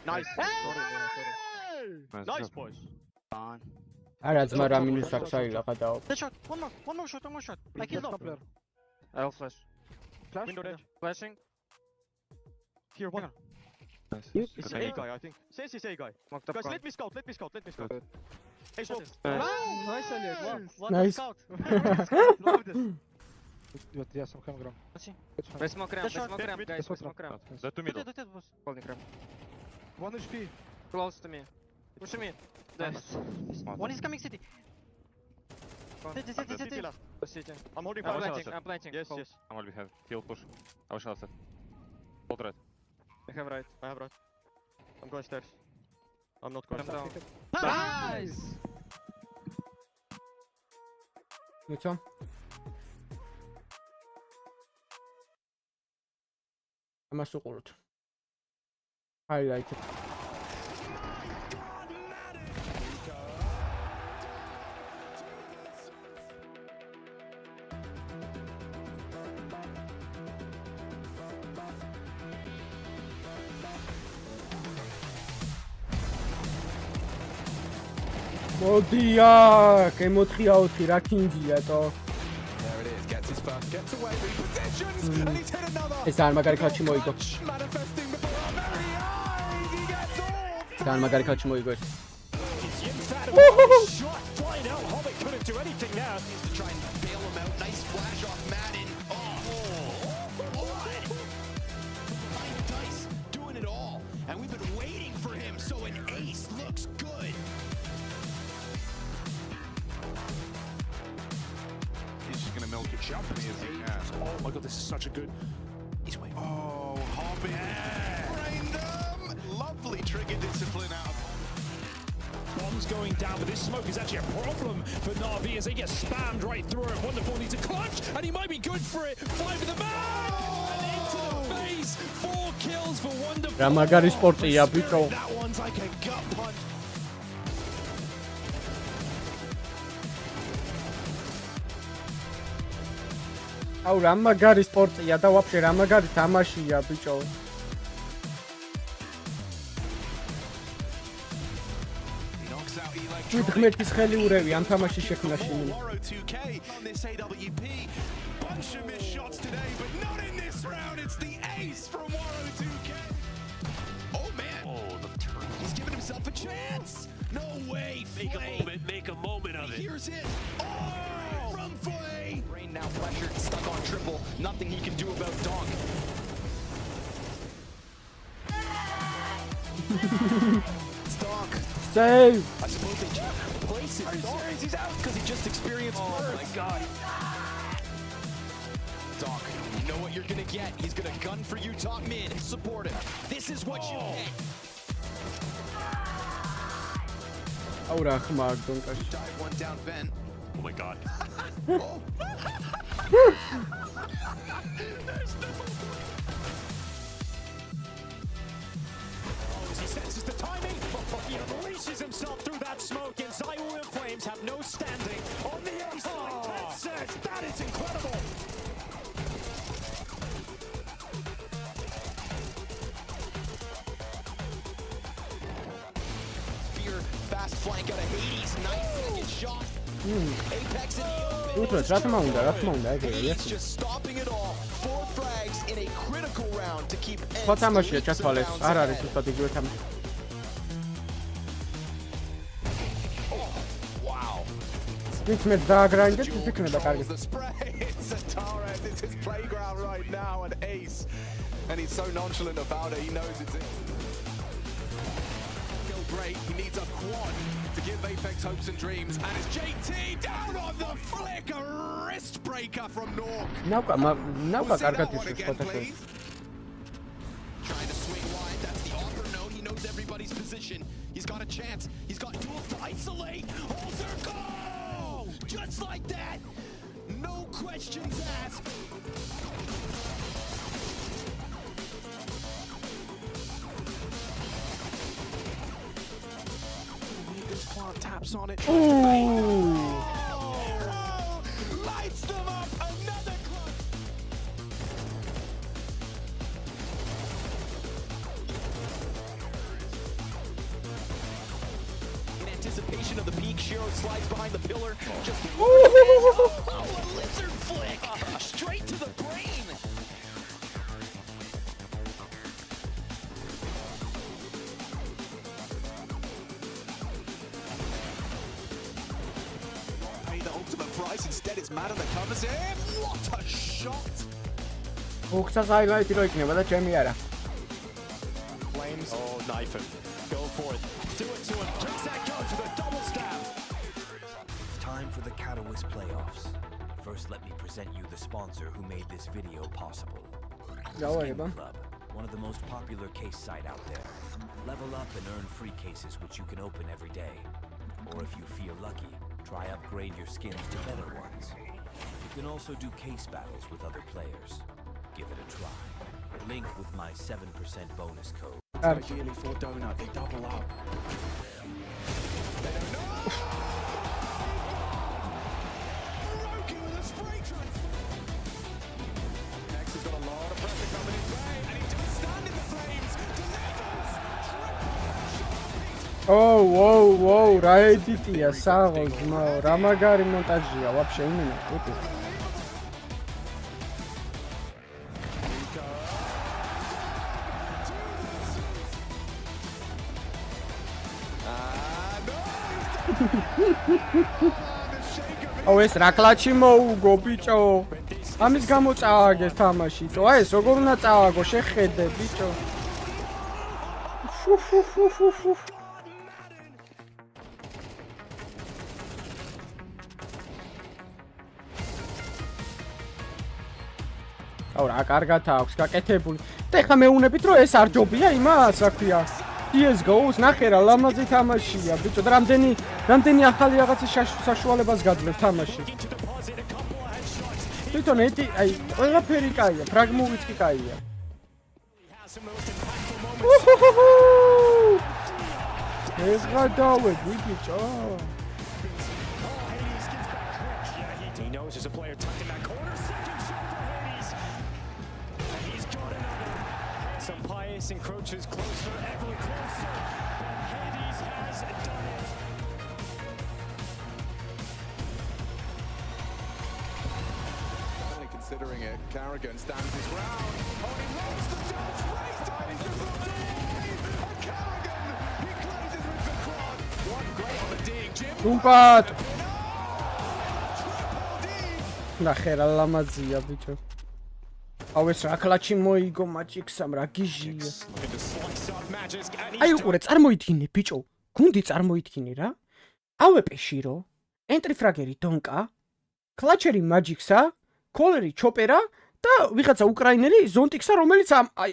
Nice. Hey! Nice, boys. On. არა ძმა რა მინუს აქვს აი ლაპადაო. Shot. One more shot. I killed off. I'll flash. Flash. Window edge. Flashing. Here, one. Nice. It's A guy, I think. Sense is A guy. Guys, let me scout. Hey, smoke. Nice, Elliot. Wow. Nice. Scout. Love this. But yes, I'm coming around. Let's smoke ramp, guys. Let's smoke ramp. That to middle. Holding ramp. 1 HP. Close to me. Push me. Nice. One is coming city. City. City. I'm holding I'm fire. I'm planting. Yes. I'm already have heal push. I was shot. Hold right. I have right. I'm going stairs. I'm not going down. Nice! Which one? ამას უყუროთ. Highlighted. მოდია, გემოთხიაოთი რა კინგია თო. There it is, gets his first, gets away, repositions, and he's hit another. ეს არ მაგარი ქალჩი მოიგო. Manifesting before our very eyes, he gets off. და არ მაგარი ქალჩი მოიგო ეს. He's incredible. Shot flying out, Hobbit couldn't do anything there. Needs to try and bail him out. Nice flash off Madden. Dice doing it all, and we've been waiting for him, so an ace looks good. He's just gonna milk it jumping as he can. Oh my god, this is such a good. He's waiting. Oh, Hobbit. Brained them. Lovely trigger discipline out. Bombs going down, but this smoke is actually a problem for NAVI as they get spammed right through it. Wonderful needs a clutch, and he might be good for it. 5 in the bag, and into the face. 4 kills for Wonderful. რა მაგარი სპორტია ბიჭო. That one's like a gut punch. აუ რა მაგარი სპორტია და ვაფშე რა მაგარი თამაშია ბიჭო. გითხმეთის ხელი ურევი ამ თამაშის შექმნაში. Warrow 2K on this AWP. Bunch of missed shots today, but not in this round. It's the ace from Warrow 2K. Oh man. Oh, the turn. He's giving himself a chance. No way. Make a moment of it. Here's it. Oh, from Flay. Rain now pressured, stuck on triple. Nothing he can do about Donk. Donk. Save. I suppose they just place it. Are you serious? He's out because he just experienced birth. My God. Donk, you know what you're gonna get. He's gonna gun for you top mid. Support him. This is what you get. აუ რა ხმა დონკაში. Dive one down Ven. Oh my god. He senses the timing. He releases himself through that smoke, and Zowie in flames have no standing on the ace. That is incredible. Spear, fast flank out of Hades. Nice second shot. Apex in the open. უბრალოდ რა თქმა უნდა ეგ He's just stopping it all. 4 frags in a critical round to keep სხვა თამაშია ჩათვალეს არ არის უბრალოდ იგივე თამაში. Wow. ვინც მე დააგრაინდეთ ის იქნება კარგი. The spray. It's Zatara. It's his playground right now, an ace. And he's so nonchalant about it. He knows it's it. Feel great. He needs a quad to give Apex hopes and dreams. And it's JT down on the flick. A wrist breaker from Nork. ნავკა კარგად ისვენს ფოტოშოპში. Trying to swing wide. That's the offer. No, he knows everybody's position. He's got a chance. He's got tools to isolate. Holzer, go! Just like that. No questions asked. Quant taps on it. Ooh. Lights them up. Another clutch. In anticipation of the peak, Shiro slides behind the pillar. Just a lizard flick straight to the brain. The ultimate price instead it's Madden that covers him. What a shot! Uxas highlight რო იქნება და ჩემი არა. Flames. Oh, knife him. Go for it. Do it to him. Takes that coach with a double stab. It's time for the Catalyst playoffs. First, let me present you the sponsor who made this video possible. Skin Club, one of the most popular case site out there. Level up and earn free cases which you can open every day. Or if you feel lucky, try upgrade your skins to better ones. You can also do case battles with other players. Give it a try. Link with my 7% bonus code. Ideally for Donut, they double up. They don't know. Roki with a spray transfer. Next has got a lot of pressure coming his way, and he does stand in the flames. Delivers. Whoa, რა ედიტია, საღო, ძმაო, რა მაგარი მონტაჟია, вообще იმენა, კუტი. აუ ეს რა კლაჩი მოუგო ბიჭო. ამის გამო წააგეს თამაში. აი ეს როგორ უნდა წააგო, შეხედე ბიჭო. აუ რა კარგად აქვს გაკეთებული. და ეხლა მეუნებით რომ ეს არ ჯობია იმას, რა ქვია. CS:GO-ს ნახე რა ლამაზი თამაშია ბიჭო და რამდენი ახალი რაღაცის საშუალებას გაძლევ თამაში. თვითონ აი ყველაფერი კაია, ფრაგმოვიც კი კაია. ეს გადავედი ბიჭო. He knows there's a player tucked in that corner. Second shot for Hades. And he's got another. Some Pius encroaches closer, ever closer. But Hades has done it. Only considering it, Carrigan stands his ground. Oh, he lost the dodge race time. He's just looked away. And Carrigan, he closes with the quad. One great on the dig. Jim. Umpat. ნახე რა ლამაზია ბიჭო. აუ ეს რა კლაჩი მოიგო მაჯიქსამ რა გიჟია. აი უყურე წარმოიდგინე ბიჭო. გუნდი წარმოიდგინე რა. AWP შირო, ენტრი ფრაგერი დონკა, კლაჩერი მაჯიქსა, კოლერი ჩოპერა და ვიღაცა უკრაინელი ზონტიქსა რომელიც აი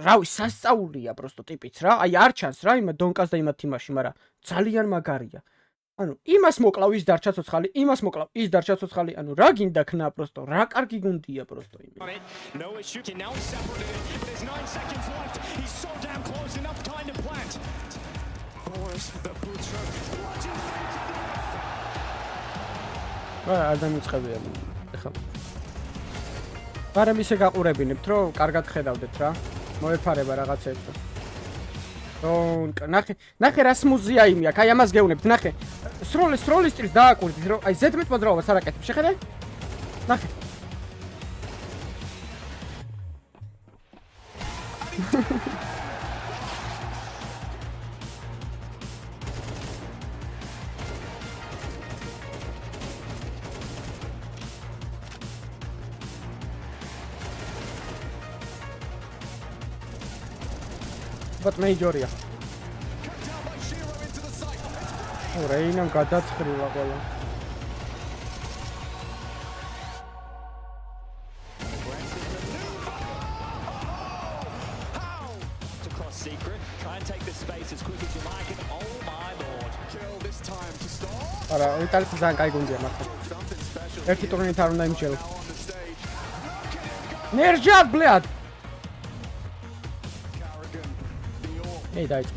რავი სასწაულია პროსტო ტიპიც რა. აი არ ჩანს რა იმ დონკას და იმ თიმაში, მაგრამ ძალიან მაგარია. ანუ იმას მოკლავ ის დარჩა ცოცხალი, იმას მოკლავ ის დარჩა ცოცხალი, ანუ რა გინდა ქნა პროსტო, რა კარგი გუნდია პროსტო იმე. No issue. Now he's separated it, but there's 9 seconds left. He's so damn close, enough time to plant. Boris, the butcher. არ დამიწყებია. ეხლა. მაგრამ ისე გაყურებინებთ, რომ კარგად ხედავდეთ რა. მოეფარება რაღაცებს. ნახე რას მუზია იმი აქ, აი ამას გეუნებთ, ნახე. სროლის სტრილს დააკურდით, რომ აი ზედმეტ მოძრაობას არ აკეთებ, შეხედე? ნახე. But majorია. რეინამ გადაცხრილა ყველა. არა, იტალიის ძალიან კაი გუნდია მართლა. ერთი ტურნირით არ უნდა იმჩელო. ნერჯად, ბლად. Hey, died.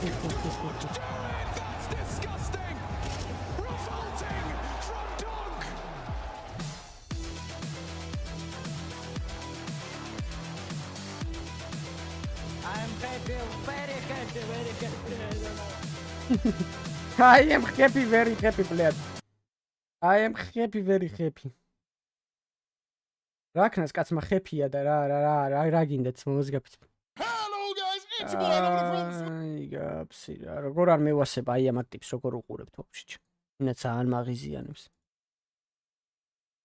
That's disgusting! Revolting from Dunk! I'm happy, very happy, very happy. I am happy, very happy, bled. I am happy, very happy. რაკნას კაცმა ხეფია და რა გინდათ მომზგაფით. Hello guys, it's your boy Adam from აი გაფსი რა, როგორ არ მევასებ აი ამ ტიპს როგორ უყურებთ ვაფშე. ინა ძალიან მაღიზიანებს.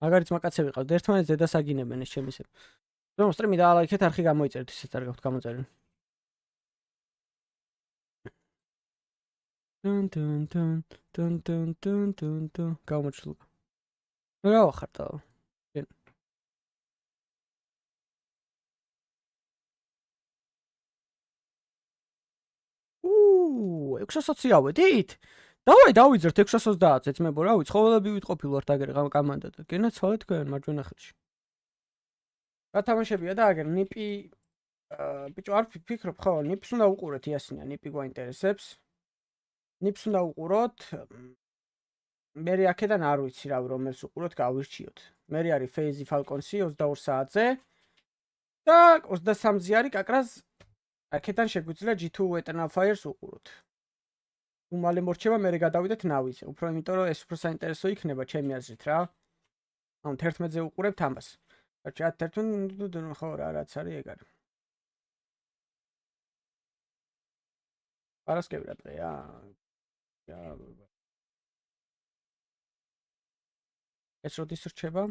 მაგარიც მაკაცები ყავთ, ერთმანეთს დედას აგინებენ ეს ჩემის. რომ სტრიმი დაალაიქეთ, არხი გამოიწერეთ, ისეც არ გაქვთ გამოწერილი. დუნ. გამოჩლო. რა ვახარ და? Უ 620 ავედით? დავიძერთ 630-ს, ეცმებო რა ვიცი, ხოველები ვიტყოფილ ვართ აგერ კამანდა და გენა ცალე თქვენ მარჯვენა ხელში. რა თამაშებია და აგერ ნიპი ბიჭო არ ფიქრობ ხო, ნიპს უნდა უყურეთ იასინია, ნიპი გვაინტერესებს. ნიპს უნდა უყუროთ. მე აქედან არ ვიცი რა რომელს უყუროთ, გავირჩიოთ. მე არის Phase Falcon-ი 22 საათზე და 23-ზე არის კაკრას აქედან შეგვიძლია G2 Eternal Fires უყუროთ. უმალე მორჩება მე გადავიდეთ NAVI-ზე. უფრო იმიტომ რომ ეს უფრო საინტერესო იქნება ჩემი აზრით რა. ანუ 11-ზე უყურებთ ამას. რა 11 ხო რა რაც არის ეგ არის. პარასკევი რა დღეა? ეს როდის რჩება?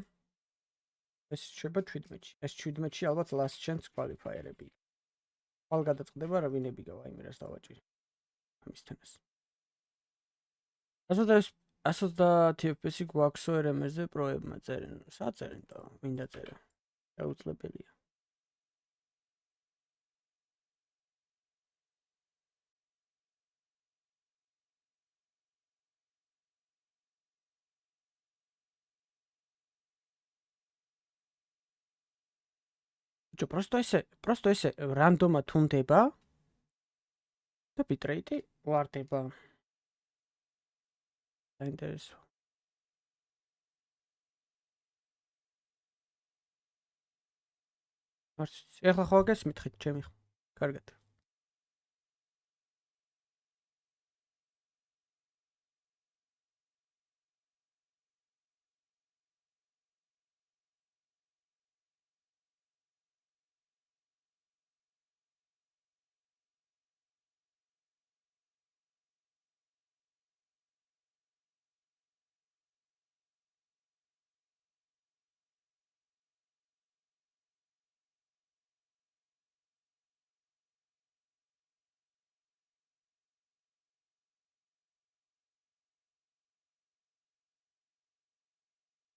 ეს რჩება 17-ში. ეს 17-ში ალბათ last chance qualifier-ები. ხვალ გადაწყდება რა ვინები გავა იმერას დავაჭირი. ამისთანაც. 130 FPS-ი გვაქვსო RMR-ზე პროებმა წერენ. საწერენ და მინდა წერა. შეუძლებელია. просто ესე რანდომად თუნდება და bitrate ვარდება. საინტერესო. ეხლა ხო გესმით ჩემი კარგად.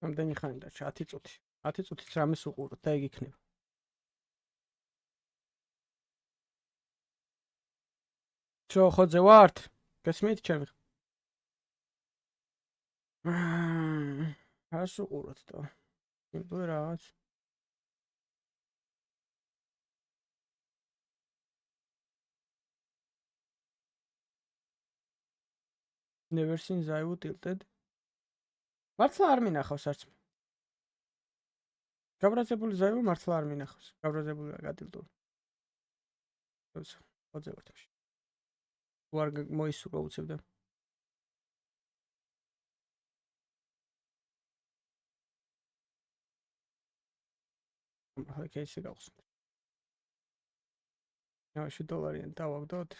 რამდენი ხანი დარჩა? 10 წუთი. 10 წუთიც რამეს უყუროთ და ეგ იქნება. ხოძე ვართ? გესმით ჩემი? რას უყუროთ და? იმბო რაღაც. Never seen Zowie tilted. მართლა არ მინახავს არც. გაბრაზებული Zowie მართლა არ მინახავს. გაბრაზებული გადილტო. ხოძე ვართ. ვარ მოისურვა უცებდა. Okay, ისე გავხსნით. ნავში $1 დავაგდოთ.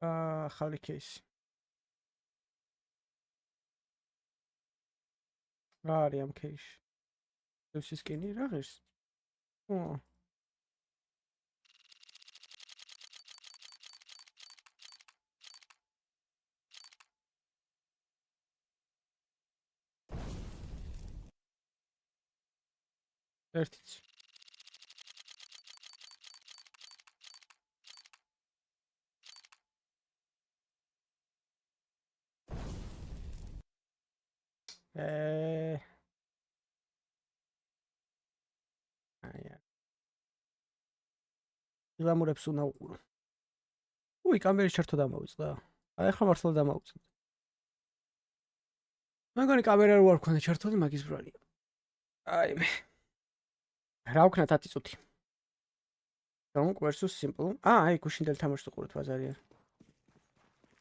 ახალი кейსი. რა არის ამ кейსში? ეს სკინი რა ღირს? ერთიც. გლამურებს უნდა უყურო. უი, კამერის ჩართო დამოვიწყდა. აი ახლა მართლა დამოვიწყდა. მეგონი კამერა რო არ ქონდა ჩართული, მაგის ბრალია. აი მე. რა ვქნა 10 წუთი. Donk versus simple. აი გუშინდელი თამაშს უყურეთ ბაზარი არ.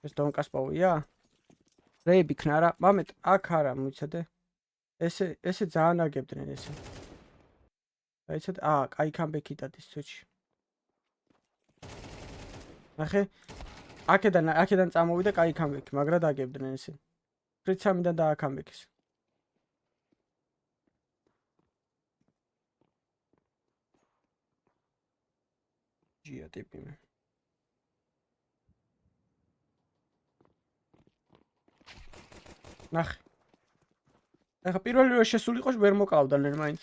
ეს დონკას პოვია? რეიბი ქნა რა. მამეთ, აქ არა, მოიცადე. ესე ძალიან აგებდნენ ესე. აიცად, კაი კამბექი დადის სვიჩი. ნახე, აქედან წამოვიდა კაი კამბექი, მაგრად აგებდნენ ესე. ფრიცამიდან დააკამბექის. ჯია ტიპი მე. ნახე. ახლა პირველი რო შესულიყო ვერ მოკავდნენ მაინც.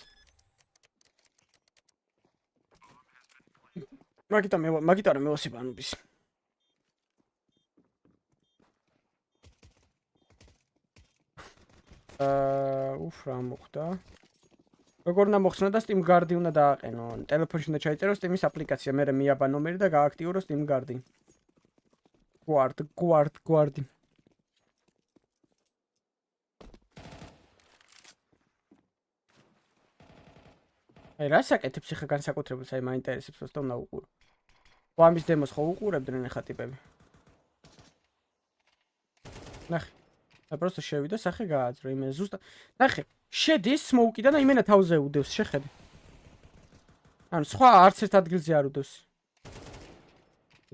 მაგიტარა მევასება ანუბის. რა მოხდა? როგორ უნდა მოხსნა და Steam Guard-ი უნდა დააყენო. ტელეფონში უნდა ჩაიწერო Steam-ის აპლიკაცია, მერე მიაბა ნომერი და გააქტიურო Steam Guard-ი. Guard-ი. აი რა საკეთებს ხა განსაკუთრებულს, აი მაინტერესებს უბრალოდ უნდა უყურო. ამის დემოს ხო უყურებდნენ ხა ტიპები. ნახე. და просто შევიდა სახე გააძრო იმენ ზუსტად. ნახე, შედის სმოუკიდან და იმენა თავზე უდევს, შეხედე. ანუ სხვა არც ერთ ადგილზე არ უდევს.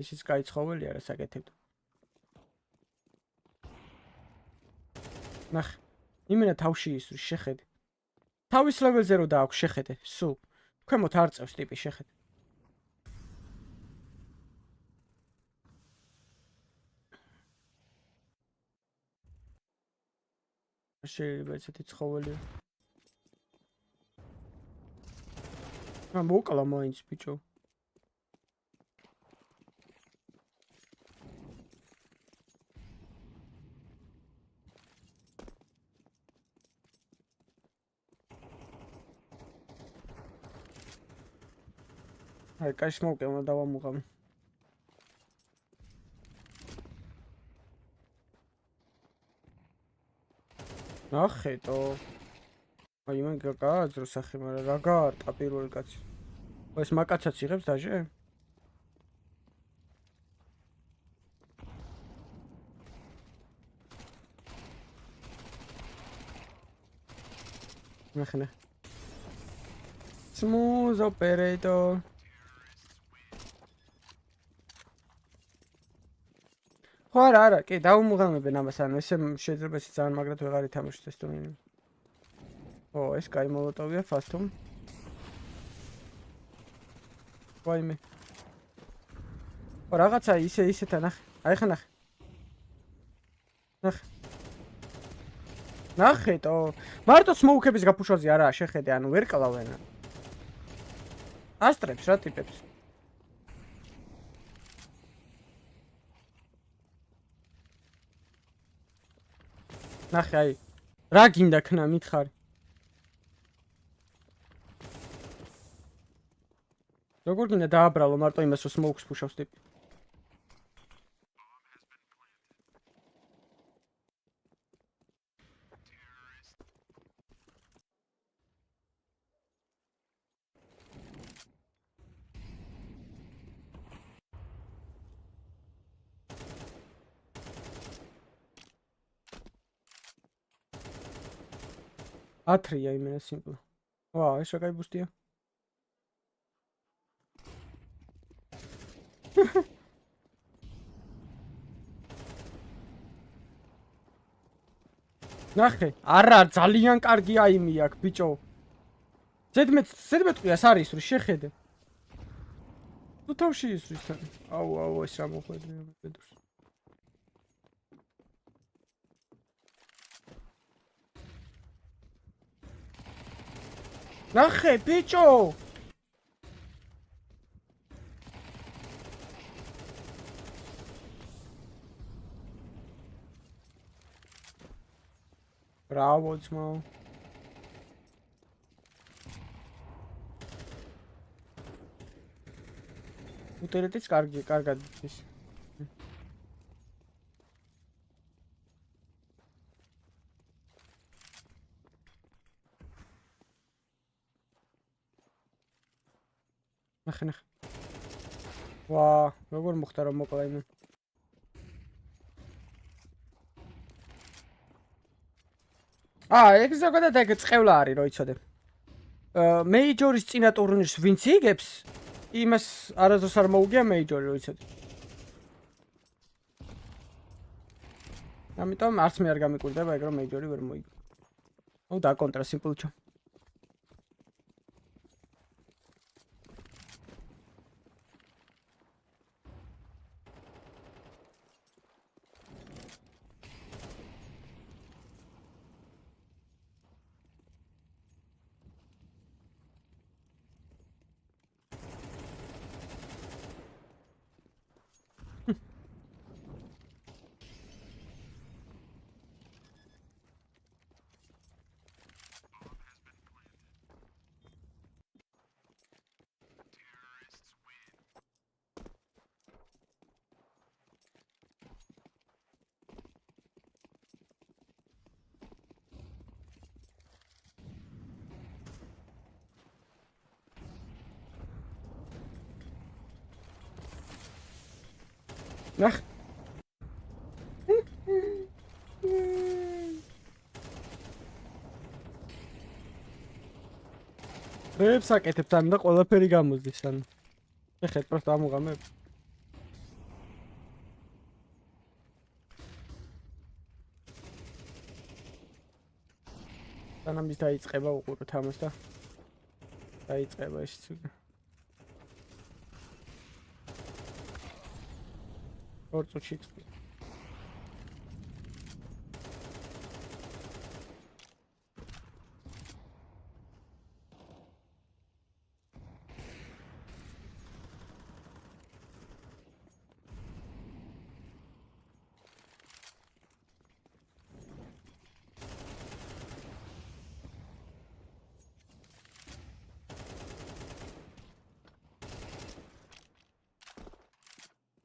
ისიც კაი ცხოველია რა საკეთებდა. ნახე, იმენა თავში ისვრის, შეხედე. თავის ლეველზე რო დააქვს, შეხედე, სულ. ქვემოთ არ წევს ტიპი, შეხედე. შეიძლება ესეთი ცხოველია. მოკლა მაინც ბიჭო. აი, კაი სმოუკი უნდა დავამუღამი. ნახეთო. აი მან გააძრო სახე, მაგრამ რა გაარტყა პირველი კაცი. ეს მაკაცაც იღებს დაჟე? ნახე. Smooth operator. ხო არა, კი, დავუმღამებენ ამას, ანუ ესე შეიძლება ეს ძალიან მაგრად ვეღარ ითამაშოთ ეს ტურნირი. ო, ეს კაი მოლოტოვია, ფასტუმ. ვაიმე. ო, რაღაცა ისეთა ნახე. აი ხა ნახე. ნახეთო. მარტო სმოუკების გაფუშვაზე არაა შეხედე, ანუ ვერ კლავენ. ასტრებს რა ტიპებს. ნახე აი რა გინდა ქნა მითხარი როგორ გინდა დააბრალო მარტო იმას რომ სმოუკს ფუშავს ტიპი ატრია იმენა სიმპლ. ვა, ეს რა კაი ბუსტია. ნახე, არა, ძალიან კარგი აიმი აქვს, ბიჭო. ზედმეტ ყიას არის რომ შეხედე. თუ თავში ისვრის თან. აუ, ეს რა მოხვედრია ბედურს. ნახე, ბიჭო! ბრავო, ძმაო. უტერეტიც კარგად ის. ნახე. ვა, როგორ მოხდა რომ მოკლა იმენ. ეგ ზოგადად ეგ წყევლა არის, რო იცოდე. მეიჯორის წინა ტურნირს ვინც იგებს, იმას არასდროს არ მოუგია მეიჯორი, რო იცოდე. ამიტომ არც მე არ გამიკვირდება ეგ რომ მეიჯორი ვერ მოიგო. ნუ დაკონტრა სიმპლჩო. ნახ. რებს აკეთებს ან და ყველაფერი გამოდის ან. ეხეთ პროსტა ამოღამებ. სანამ ის დაიწყება უყურო თამაშს და დაიწყება ის ცუდი. ორ წუთში იწყება.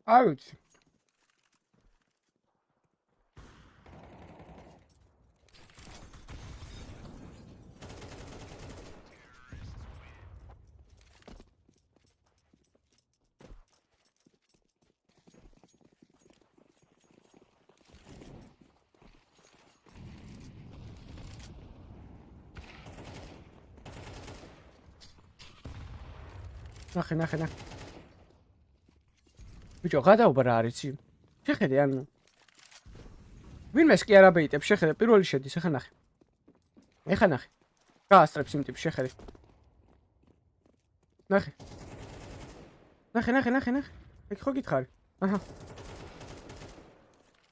Out. ნახე. ბიჭო, გადაუბრა არიცი. შეხედე ანუ. ვინმეს კი არ აბეიტებს, შეხედე, პირველი შედის, ახლა ნახე. ეხა ნახე. გაასწრებს იმ ტიპს, შეხედე. ნახე. ნახე. ეგ ხო გითხარი? აჰა.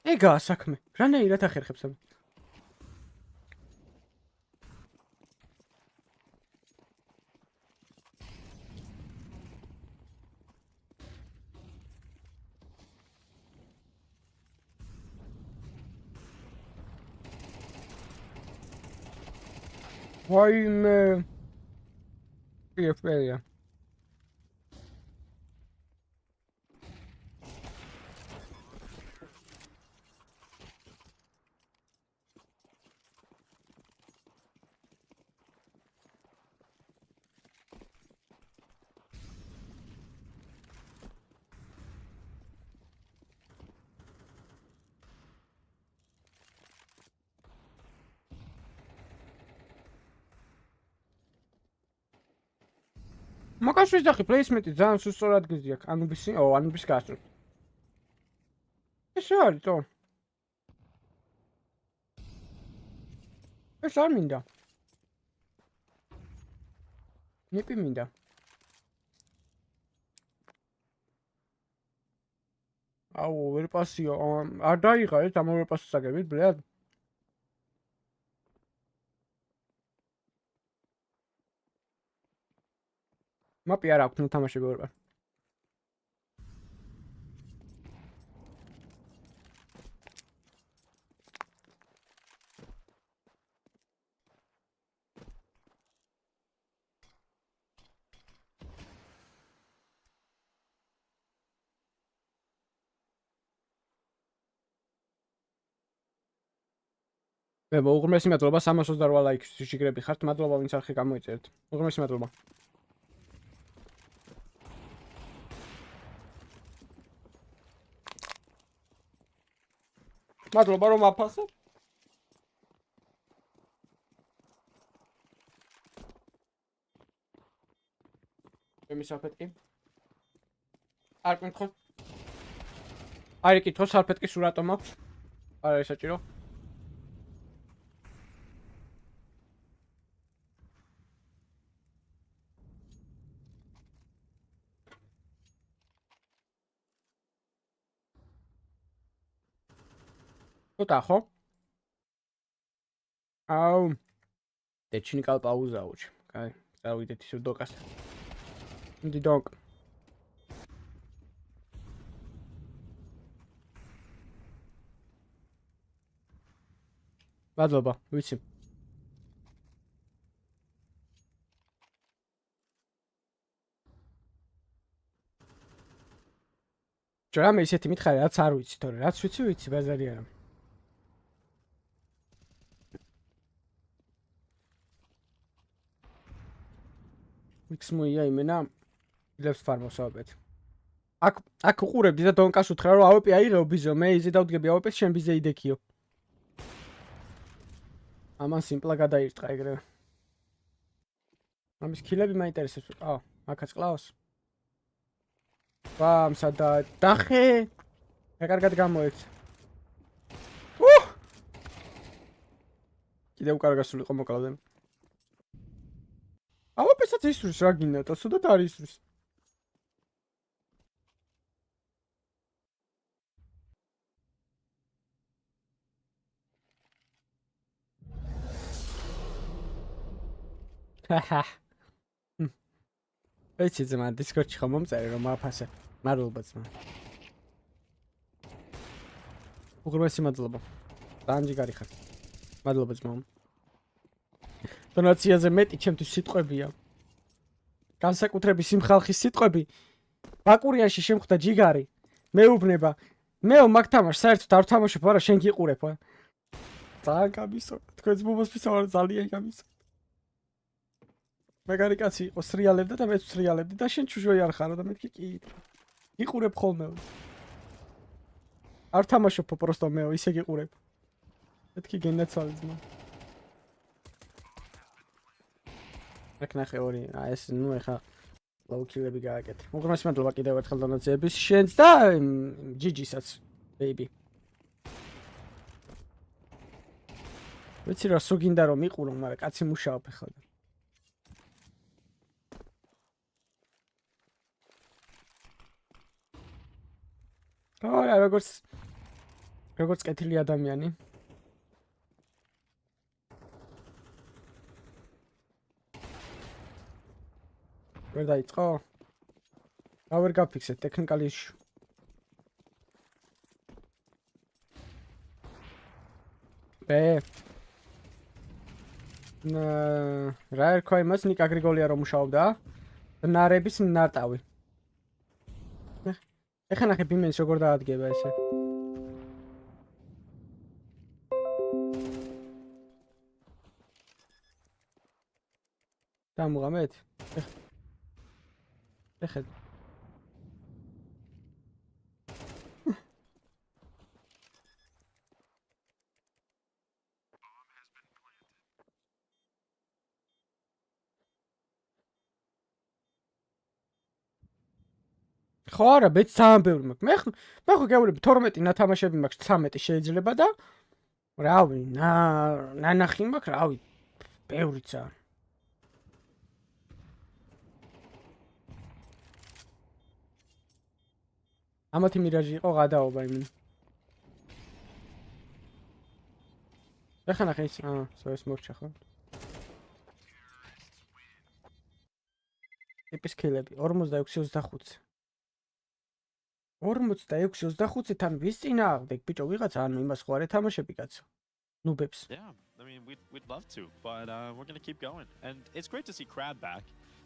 ეგაა საქმე. რანაირად ახერხებს ამ? ვაიმე. პიეფერია. მაგას ვიზახი პლეისმენტი ძალიან სუსტ ადგილზე აქვს. ანუბის გასწრებ. ეს არის თო. ეს არ მინდა. ნიპი მინდა. აუ, ვერ პასიო. არ დაიღა ეს ამავე პასს აგებით, ბლედ. მაპი არ აქვს, ნუ თამაშები ვერ ვარ. უღრმესი მადლობა 328 ლაიქისთვის შეგრები ხართ. მადლობა ვინც არხი გამოიწერეთ. უღრმესი მადლობა. მადლობა რომ აფასე. ჩემი საფეთკი. არ მეკითხო. არ იკითხო საფეთკი სულ რატომ აქვს? არ არის საჭირო. Tota, ხო? აუ. ტექნიკალ პაუზა უჩი. კაი, წავიდეთ ისევ დოკასთან. Indy dog. მადლობა, ვიცი. ჯერამე ისეთი მითხარი, რაც არ ვიცი, თორე რაც ვიცი, ბაზარი არა. X მოია იმენა ლებს ფარმოსავებეთ. აქ უყურებდი და დონკას უთხრა რომ AWP აიღეო ბიზო, მე იზე დავდგები AWP-ს შენ ბიზე იდექიო. ამან სიმპლა გადაირტყა ეგრევე. ამის კილები მაინტერესებს. აუ, აქაც ყლავს. ბამ, სადა დახე. რა კარგად გამოეც. კიდევ უკარგასულიყო მოკლავდე. AWP-საც ისვრის რა გინდა, სუდად არ ისვრის. ჰაჰა. ეცი ძმა დისკორდში ხომ მომწერე რომ აფასე. მადლობა ძმა. უღრმესი მადლობა. დაანჯიგარი ხარ. მადლობა ძმა. დონაციაზე მეტი ჩემთვის სიტყვებია. განსაკუთრების იმ ხალხის სიტყვები. ბაკურიანში შემხვდა ჯიგარი. მეუბნება. მეო მაგ თამაშს საერთოდ არ ვთამაშობ, არა შენ გიყურებ. ძალიან გამისო. თქვენს მომოსვლის არ ძალიან გამისო. მაგარი კაცი იყო სრიალებდა და მეც სრიალებდი და შენ ჩუჟოი არ ხარო და მეთქი კი. გიყურებ ხოლმე. არ თამაშობ პროსტო მეო ისე გიყურებ. მეთქი გენაცვალე ძმა. ეკნახე ორი, ეს ნუ ეხა ლოუკილები გააკეთე. უღრმესი მადლობა კიდევ ერთხელ დონაციების შენს და ჯიჯისაც, ბეიბი. ვიცი რა სულ გინდა რომ მიყურო, მაგრამ კაცი მუშაობ ეხლა. არა, როგორც კეთილი ადამიანი. ვერ დაიწყო? რა ვერ გაფიქსეთ ტექნიკალი ისუ. რა ერქვა იმას ნიკა გრიგოლია რომ მუშაობდა? ნარების ნარტავი. ეხლა ნახე ბიმენს როგორ დაადგება ესე. დამუღამეთ? ეხეთ. ხო არა, მეც ძალიან ბევრი მაქვს. მე ხო გეუბნები 12 ნათამაშები მაქვს, 13 შეიძლება და რავი, ნანახი მაქვს, რავი, ბევრიც არა. ამათი მირაჟი იყო გადაობა იმენ. ეხლა ნახე ის, ეს მორჩა ხო? ტიპის კილები 46-25. 46-25-თან ვის წინააღმდეგ ბიჭო ვიღაცა ანუ იმას ხო არ ეთამაშები კაცო. ნუბებს. Yeah, I mean we'd love to, but we're going to keep going. And it's great to see Crab back.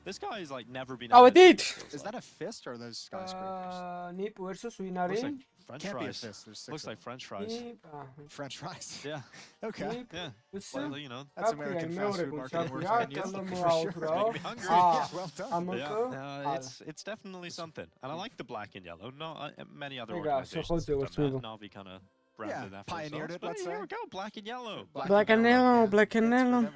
This guy is like never been. Oh, it did. Is that a fist or are those skyscrapers? Nip versus Winari. French Can't be a fries. fist. There's 6 Looks of like French fries. French fries. Yeah. Okay. Yeah. Well, you know, that's American fast food marketing works on you. For sure. Make me hungry. Yeah, well done. Yeah. It's definitely something, and I like the black and yellow. Not many other organizations have done that. Navi kind of branded that for pioneered it. But Let's here say. we go, black and yellow. Black and yellow, black and yellow.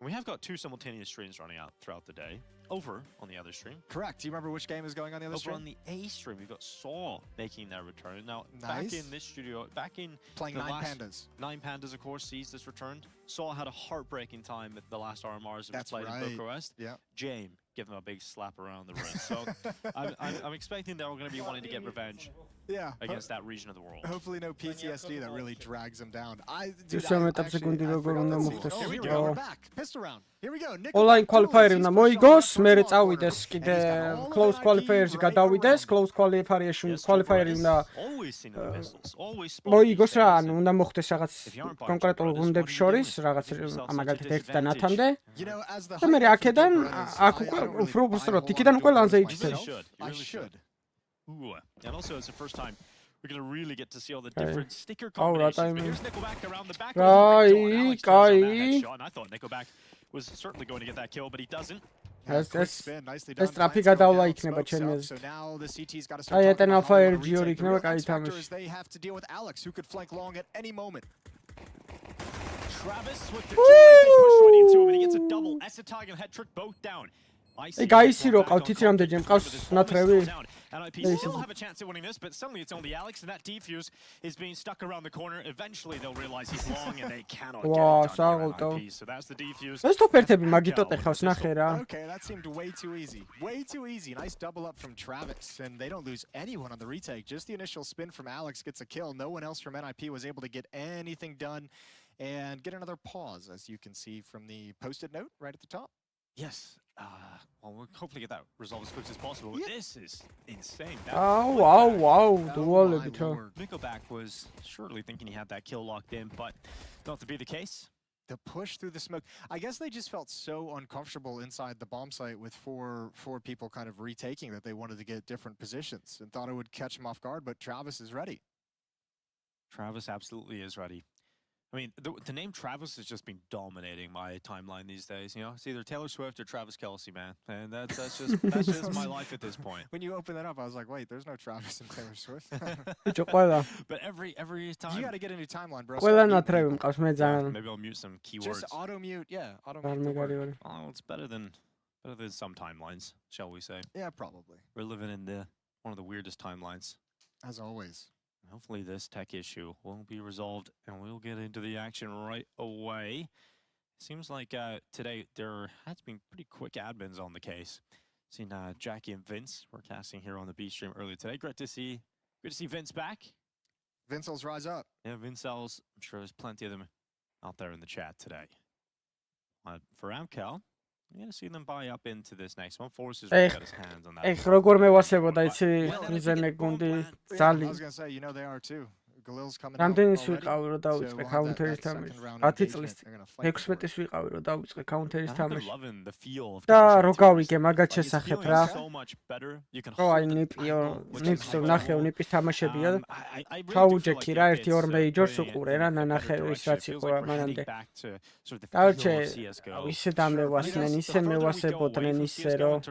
We have got 2 simultaneous streams running out throughout the day. Over on the other stream. Correct. Do you remember which game is going on the other stream? Over on the A stream, we've got Saw making their return. Now, Nice. back in this studio, back in Playing the 9 last- Pandas. 9 Pandas, of course, sees this returned. Saw had a heartbreaking time at the last RMRs that was That's played right. in Bucharest. Yeah. James give them a big slap around the ring. So I'm expecting they're going to be wanting to get revenge. Yeah. Against that region of the world. Hopefully no PTSD that really drags them down. We're back. Pistol round. Here we go. Online qualifier უნდა მოიგოს, მერე წავიდეს კიდე close qualifier-ში გადავიდეს, close qualifier-ში qualifier-ი უნდა მოიგოს რა, ანუ უნდა მოხდეს რაღაც კონკრეტულ გუნდებს შორის, რაღაც მაგალითად 1-დან 10-მდე. და მერე აქედან აქ უკვე უფრო უბრალოდ იქიდან უკვე ლანზე იჭრება. I should. Ooh, and also it's the first time we're going to really get to see all the Okay. different sticker Oh, right, combinations. But I'm- here's Nickelback around the back. Kai, Kai. And I thought Nickelback was certainly going to get that kill, but he doesn't. ეს ტრაფი გადავლა იქნება ჩემი აზრით. So now the CT's got to აი start ეტენა talking fire about how GR they იქნება retake. The კაი real X factor თამაში. is they have to deal with Alex, who could flank long at any moment. Travis with the Julius, they push right into him, and he gets a double. Esatag and Hetrick both down. აი გაისირო ყავთ იცი რამდენი მყავს ნათრევი? NIP still have a chance at winning this, but suddenly it's only Alex, and that defuse is being stuck around the corner. Eventually they'll realize he's long, and they cannot get Wow, it done საღოლტო. here, NIP. So that's the defuse. ეს თოფერთები მაგიტო ტეხავს ნახე რა. Okay, that seemed way too easy. Way too easy. Nice double up from Travis, and they don't lose anyone on the retake. Just the initial spin from Alex gets a kill. No one else from NIP was able to get anything done and get another pause, as you can see from the posted note right at the top. Yes. Well, we'll hopefully get that resolved as quick as possible. This is insane. Wow, dualებით რა. Nickelback was surely thinking he had that kill locked in, but not to be the case. The push through the smoke. I guess they just felt so uncomfortable inside the bomb site with four people kind of retaking that they wanted to get different positions and thought it would catch them off guard, but Travis is ready. Travis absolutely is ready. I mean, the name Travis has just been dominating my timeline these days. You know, it's either Taylor Swift or Travis Kelce, man, and that's just my life at this point. When you open that up, I was like, wait, there's no Travis and Taylor Swift. But every time you got to get a new timeline, bro. ყველა ნათრევი მყავს მე ძალიან. Maybe I'll mute some keywords. Just auto mute, yeah, auto არ mute. მეგარი. Oh, it's better than some timelines, shall we say? Yeah, probably. We're living in one of the weirdest timelines. As always. Hopefully this tech issue will be resolved and we'll get into the action right away. Seems like today there has been pretty quick admins on the case. Seen Jackie and Vince were casting here on the B stream earlier today. Great to see Vince back. Vincels rise up. Yeah, Vincels. I'm sure there's plenty of them out there in the chat today. For Amcal, I'm going to see them buy up into this next one. Forces really got his hands on that. როგორ მევასებოდა იცი მიზანე გუნდი ძალი. I was going to say, you know they are too. Galil's coming out რამდენის already. ვიყავი რომ დავიწყე counter-ის თამაში. 10 წლის 16-ის ვიყავი რომ დავიწყე counter-ის თამაში. და რო გავიგე მაგათ შესახებ რა. რო აი ნიპს ნახევ ნიპის თამაშებია. ჩაუჯექი რა 1-2 მეიჯორს უყურე რა ნანახე ის რაც იყო მანამდე. დავჭე ისე დამევასნენ, ისე მევასებოდნენ ისე რომ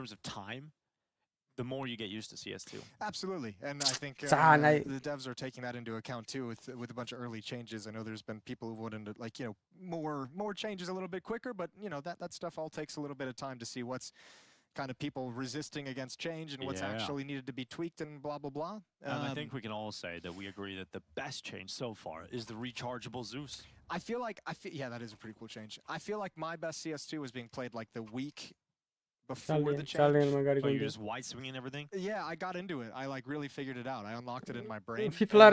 the more you get used to CS2. Absolutely, and I think the devs are taking that into account too with a bunch of early changes. I know there's been people who wanted to more changes a little bit quicker, but that stuff all takes a little bit of time to see what's kind of people resisting against change and what's actually needed to be tweaked and blah blah blah. And I think we can all say that we agree that the best change so far is the rechargeable Zeus. I feel yeah, that is a pretty cool change. I feel like my best CS2 was being played like the week before the change. So you're just wide swinging everything? Yeah, I got into it. I really figured it out. I unlocked it in my brain. FIFA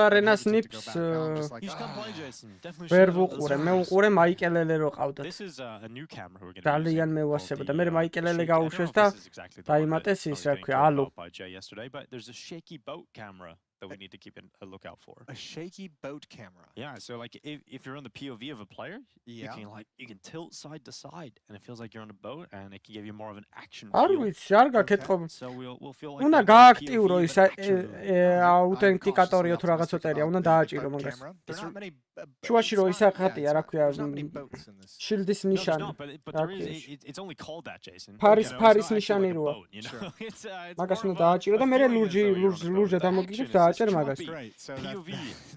Arenas nips. ვერ ვუყურე, მე უყურე მაიკელელე რო ყავდათ. This is a new camera we're going to ძალიან მევასებოდა. მე მაიკელელე გაუშვეს და დაიმატეს ის რა ქვია, ალო. Yesterday, but there's a shaky boat camera that we need to keep a lookout for. A shaky boat camera. Yeah, so like if you're on the POV of a player, Yeah. you can tilt side to side, and it feels like you're on a boat, and it can give you more of an action არ feel. ვიცი, არ გაკეთყოფ. So we'll feel like უნდა we're in a გააქტიურო POV, ის but action. აუთენტიკატორიო თუ რაღაცა წერია, უნდა დააჭირო მაგას. There's not many შუაში რო ისახატია, რა ქვია, there's not many boats in this. შილდის No, there's ნიშანი. not, but there is. It's only called that, Jason. Paris- You know, Paris it's not actually ნიშანი like a როა. boat, you know? It's მაგას more უნდა of a- დააჭირო და a მე feeling ლურჯი as though you're on a boat. ლურჯად The ამოგიგებ action is დააჭერ მაგას. Great. So that, POV.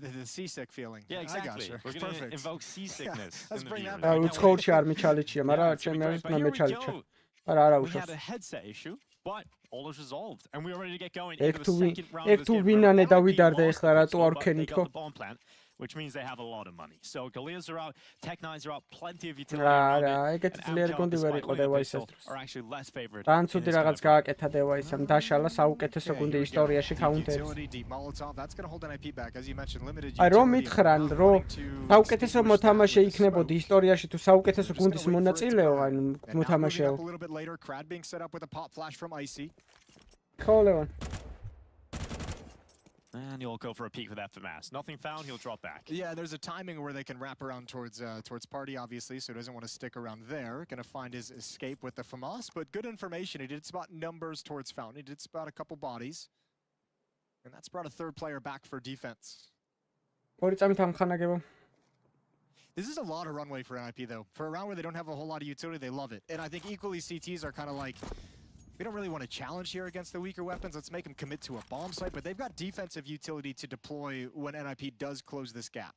the seasick feeling. Yeah, I exactly. gotcha. We're gonna Perfect. invoke seasickness. Let's in the bring that viewers. back. I can't უცხოურში wait. არ მიჩალიჩია, მაგრამ Yeah, it's gonna be ჩემი great, არის but უნდა here we მეჩალიჩა. go. არა არა We had უშავს. a headset issue, but all is resolved, and we are ready to get going ეგ into თუ the ვინ second round ეგ of თუ this game. ვინანე Remember, დავიდარდე NAVI ეხლა lost რატო the არ pistol, but ქენი they თქო. got the bomb plant, which means they have a lot of money. So Galeas are out, Tech9s are out, plenty of utility around რა, it, ეგეთი and ძლიერი Amcal, გუნდი ვერ despite იყო winning a დევაისის pistol, დროს. are actually less favored ძალიან in ცუდი this kind რაღაც of fight. გააკეთა დევაისამ, დაშალა საუკეთესო გუნდი ისტორიაში ქაუნტერი. Utility, deep Molotov, that's going to hold NIP back, as you mentioned, limited აი რომ utility, მითხრან not რომ wanting to საუკეთესო extinguish that მოთამაშე with the იქნებოდი smoke. ისტორიაში თუ საუკეთესო Just გუნდის gonna wait for it to მონაწილეო, burn. ანუ And now moving მოთამაშეო. up a little bit later, Crad being set up with a pop flash from Icy. ხო ლევან. And he'll go for a peek with FMS. Nothing found, he'll drop back. Yeah, there's a timing where they can wrap around towards Party, obviously, so he doesn't want to stick around there. Going to find his escape with the FAMAS, but good information. He did spot numbers towards Fountain. He did spot a couple bodies. And that's brought a third player back for defense. ორი წამით ამხანაგებო. This is a lot of runway for NIP, though. For a round where they don't have a whole lot of utility, they love it. And I think equally CTs are kind of like, we don't really want to challenge here against the weaker weapons. Let's make them commit to a bomb site, but they've got defensive utility to deploy when NIP does close this gap.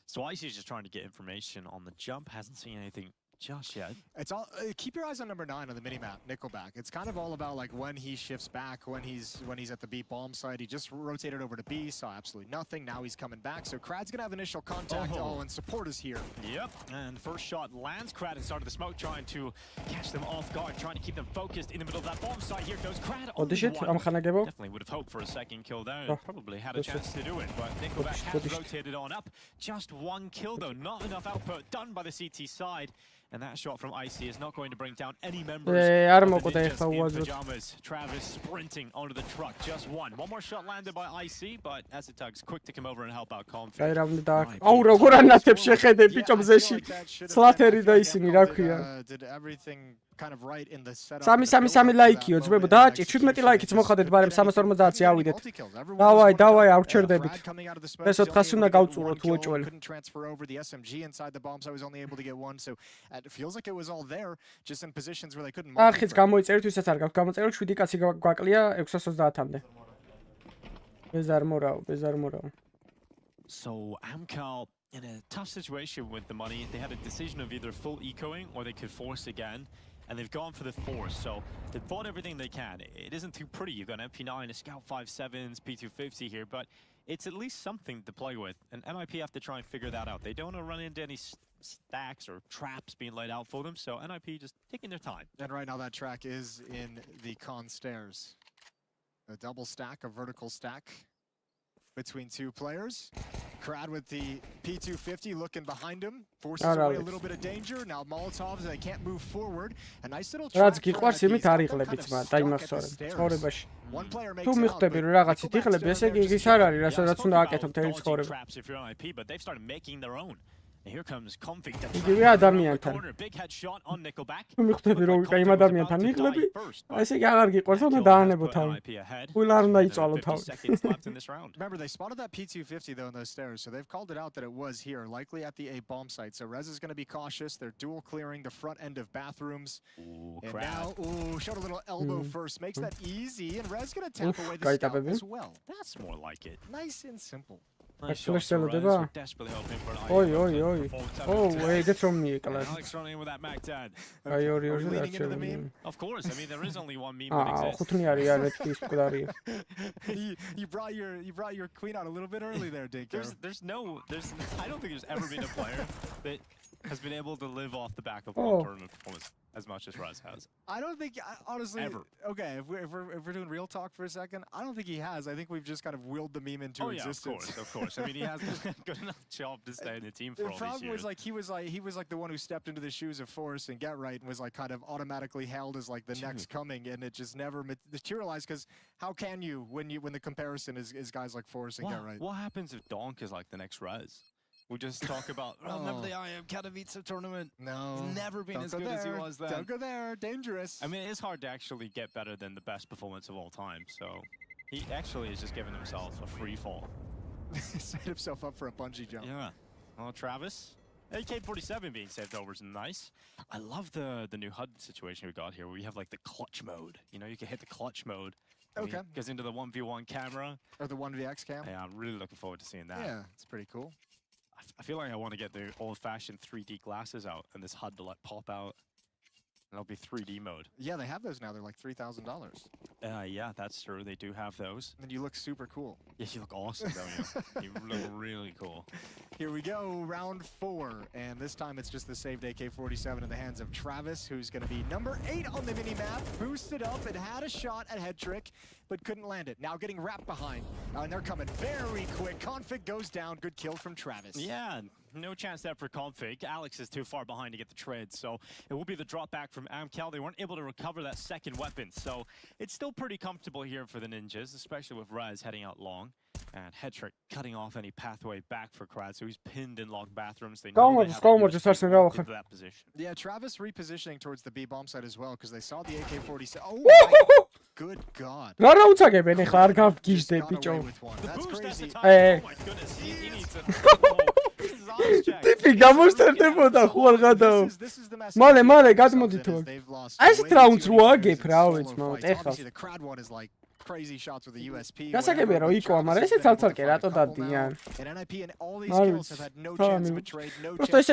So Icy's just trying to get information on the jump, hasn't seen anything just yet. It's all keep your eyes on number 9 on the minimap, Nickelback. It's kind of all about like when he shifts back, when he's at the B bomb site. He just rotated over to B, saw absolutely nothing. Now he's coming back. So Krad's gonna have initial contact. Oh, and support is here. Yep, and first shot lands. Krad inside of the smoke, trying to catch them off guard, trying to keep them focused in the middle of that bomb site. Here goes Krad. ოდიშით ამხანაგებო. Definitely would have hoped for a second kill there. Oh, Probably had a chance to do it, but Nickelback has rotated on up. Just one kill though, not enough output done by the CT side. And that shot from Icy is not going to bring down any members არ of the მოკვდა Ninjas ეხლა in უაზროდ. pajamas. Travis sprinting onto the truck, just one. One more shot landed by Icy, but Azitag's quick to come over and help out Config. აი რა უნდა და აუ როგორ ანათებს შეხედე ბიჭო მზეში. სლათერი და ისინი რა ქვია. Did everything kind of right in the setup. 3 ლაიქიო ძმებო დააჭი 17 ლაიქიც მოხადეთ ბარემ 350 ავიდეთ. დავაი ავრჩერდებით. ეს 400 უნდა გავწურო თუ ოჭველი. Couldn't transfer over the SMG inside the bombs. I was only able to get one, so it feels like it was all there, just in positions where they couldn't. არხიც გამოიწერეთ, ვისაც არ გაქვთ გამოწერილი, 7 კაცი გვაკლია 630-მდე. ეს არ მორაო. So Amcal in a tough situation with the money. They had a decision of either full ecoing or they could force again. And they've gone for the force, so they've bought everything they can. It isn't too pretty. You've got an MP9, a Scout 5.7s, P250 here, but it's at least something to play with. And NIP have to try and figure that out. They don't want to run into any stacks or traps being laid out for them, so NIP just taking their time. And right now that track is in the con stairs. A double stack, a vertical stack between two players. Krad with the P250 looking behind him, forces away a little bit of danger. Now Molotovs, they can't move forward. A nice little რაც track გიყვარს for იმით NIP. არ იღლებიც მაგრამ დაიმახსოვრე ცხოვრებაში. One player makes თუ it out, მიხდები but რომ რაღაცით იღლები, ესე იგი ის არ არის, რასაც უნდა აკეთო მთელი ცხოვრება. Traps if you're NIP, but they've started making their own. And here comes Config. იგივე ადამიანთან. Big headshot on Nickelback. თუ მიხდები რომ ვიყა იმ ადამიანთან იღლები, ესე იგი აღარ გიყვარს, უნდა დაანებო თავი. ყველა არ უნდა იწვალო თავი. Remember, they spotted that P250 though in those stairs, so they've called it out that it was here, likely at the A bomb site. So Rez is going to be cautious. They're dual clearing the front end of bathrooms. And now, showed a little elbow first, makes that easy, and Rez going to tap away the scout as well. That's more like it. Nice and simple. Flash selloდება. ოი. ეგეც რომ მიეკლას. Alex running with that Mac Dad. აი ორი დაჩერებული. Of course, I mean there is only one meme that exists. ხუთნი არის არეთქის მკვდარია. You brought your queen out a little bit early there, Dinko. I don't think there's ever been a player that has been able to live off the back of one tournament performance as much as Raz has. I don't think, honestly, Ever. okay, if we're doing real talk for a second, I don't think he has. I think we've just kind of willed the meme into existence. Of course. I mean, he has a good enough job to stay in the team for all these years. The problem was he was like the one who stepped into the shoes of Forrest and Get Right and was like kind of automatically hailed as like the next coming, and it just never materialized because how can you when the comparison is guys like Forrest and Get Right? What happens if Donk is like the next Raz? We just talk about remember the IM Katowice tournament? No. He's never been as good as he was then. Don't go there. Dangerous. I mean, it's hard to actually get better than the best performance of all time, so he actually is just giving himself a free fall. Set himself up for a bungee jump. Yeah. Well, Travis, AK-47 being saved over is nice. I love the new HUD situation we got here where we have like the clutch mode. You know, you can hit the clutch mode. Okay. Goes into the 1v1 camera. Or the 1vx cam. Yeah, I'm really looking forward to seeing that. Yeah, it's pretty cool. I feel like I want to get the old-fashioned 3D glasses out and this HUD to like pop out. And it'll be 3D mode. Yeah, they have those now. They're like $3,000. Yeah, that's true. They do have those. And you look super cool. Yeah, you look awesome, don't you? You look really cool. Here we go, round 4. And this time it's just the saved AK-47 in the hands of Travis, who's going to be number 8 on the mini-map. Boosted up and had a shot at head trick, but couldn't land it. Now getting wrapped behind. And they're coming very quick. Config goes down. Good kill from Travis. Yeah, no chance there for Config. Alex is too far behind to get the trade, so it will be the drop back from Amcal. They weren't able to recover that second weapon, so it's still pretty comfortable here for the Ninjas, especially with Raz heading out long. And Headtrick cutting off any pathway back for Krad, so he's pinned in long bathrooms. They know into that position. Yeah, Travis repositioning towards the B bomb site as well, because they saw the AK-47. Oh, good God. რა უცაგებენ ახლა არ გავგიჟდე ბიჭო. That's crazy. Oh my goodness, he needs a ტიპი გამოსტერდებოდა ხო არ გადაო. მალე გადმოდი თუ. აი ესეთ რაუნდს რო აგებ რა ვიცი მოთ ეხლა. The Krad one is like crazy shots with the USP. გასაგებია რომ იქო, მაგრამ ესე ცალ-ცალკე රატო დადიან. And NIP and all these kills have had no chance of a trade, no chance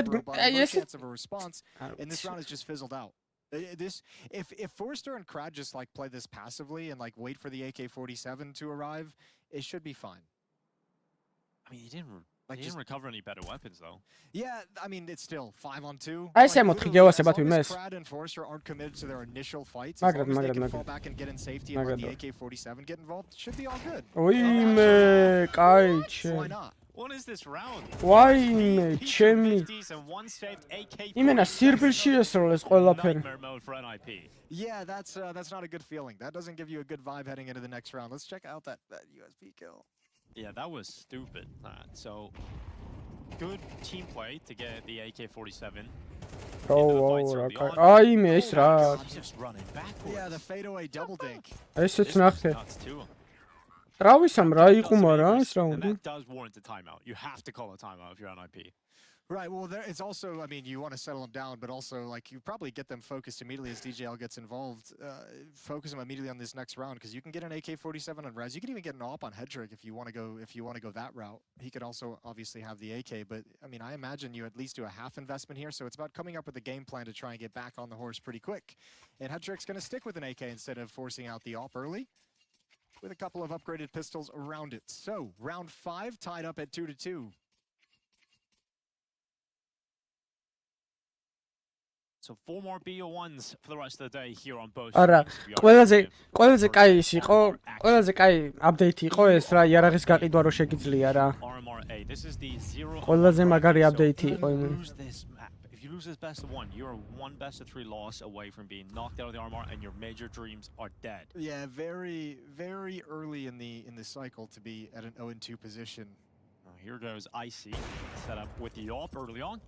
of a response, and this round has just fizzled out. If Forrester and Krad just like play this passively and like wait for the AK-47 to arrive, it should be fine. I mean, he didn't recover any better weapons though. Yeah, I mean it's still 5-on-2. აი ესე მოთხი გევასებათ ვიმეს. Krad and Forrester aren't committed to their initial fights. As long as they can fall back and get in safety and let the AK-47 get involved, should be all good. ოიმე, კაიჩე. Why not? What is this round? ვაიმე, ჩემი. იმენა სირბილში ესროლეს ყველაფერი. Yeah, that's not a good feeling. That doesn't give you a good vibe heading into the next round. Let's check out that USP kill. Yeah, that was stupid. So, good team play to get the AK-47. აიმე ეს რა. Yeah, the fadeaway double dink. ესეც ნახე. Რავისამ რა იყუმა რა ეს რაუნდი. That does warrant a timeout. You have to call a timeout if you're on IP. Right, well, it's also, I mean, you want to settle them down, but also, like, you probably get them focused immediately as DJL gets involved. Focus them immediately on this next round, because you can get an AK-47 on Res. You can even get an AWP on Headtrick if you want to go that route. He could also obviously have the AK, but, I mean, I imagine you at least do a half investment here, so it's about coming up with a game plan to try and get back on the horse pretty quick. And Headtrick's going to stick with an AK instead of forcing out the AWP early, with a couple of upgraded pistols around it. So, round 5 tied up at 2-2. So 4 more BO1s for the rest of the day here on both. არა, ყველაზე კაი ის იყო, ყველაზე კაი აპდეიტი იყო ეს რა, იარაღის გაყიდვა რო შეგიძლია რა. RMR. This is the 0. ყველაზე მაგარი აპდეიტი იყო იმენ. If you lose this best of 1, you're 1 best of 3 loss away from being knocked out of the RMR and your major dreams are dead. Yeah, very very early in the cycle to be at an 0-2 position. Here goes Icy, set up with the AWP early on.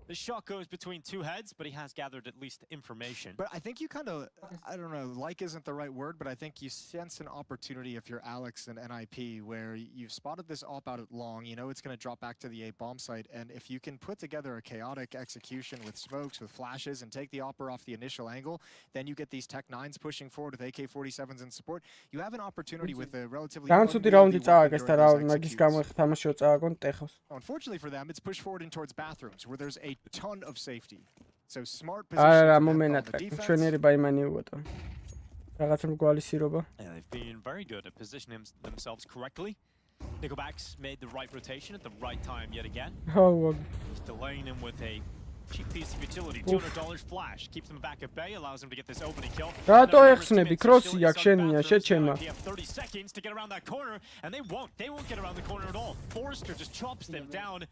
The shot goes between 2 heads, but he has gathered at least information. But I think you kind of, I don't know, like isn't the right word, but I think you sense an opportunity if you're Alex and NIP, where you've spotted this AWP out at long, you know it's going to drop back to the A bomb site, and if you can put together a chaotic execution with smokes, with flashes, and take the AWPer off the initial angle, then you get these Tech 9s pushing forward with AK-47s in support. You have an opportunity with a relatively... Unfortunately for them, it's pushed forward in towards bathrooms, where there's a ton of safety. So smart position. Yeah, they've been very good at positioning themselves correctly. Nickelback's made the right rotation at the right time yet again. He's delaying him with a cheap piece of utility. $200 flash keeps them back at bay, allows them to get this opening kill. Rato ეხსნები Crosshair აქ შეჩემა. 30 seconds to get around that corner, and they won't get around the corner at all. Forrester just chops them down,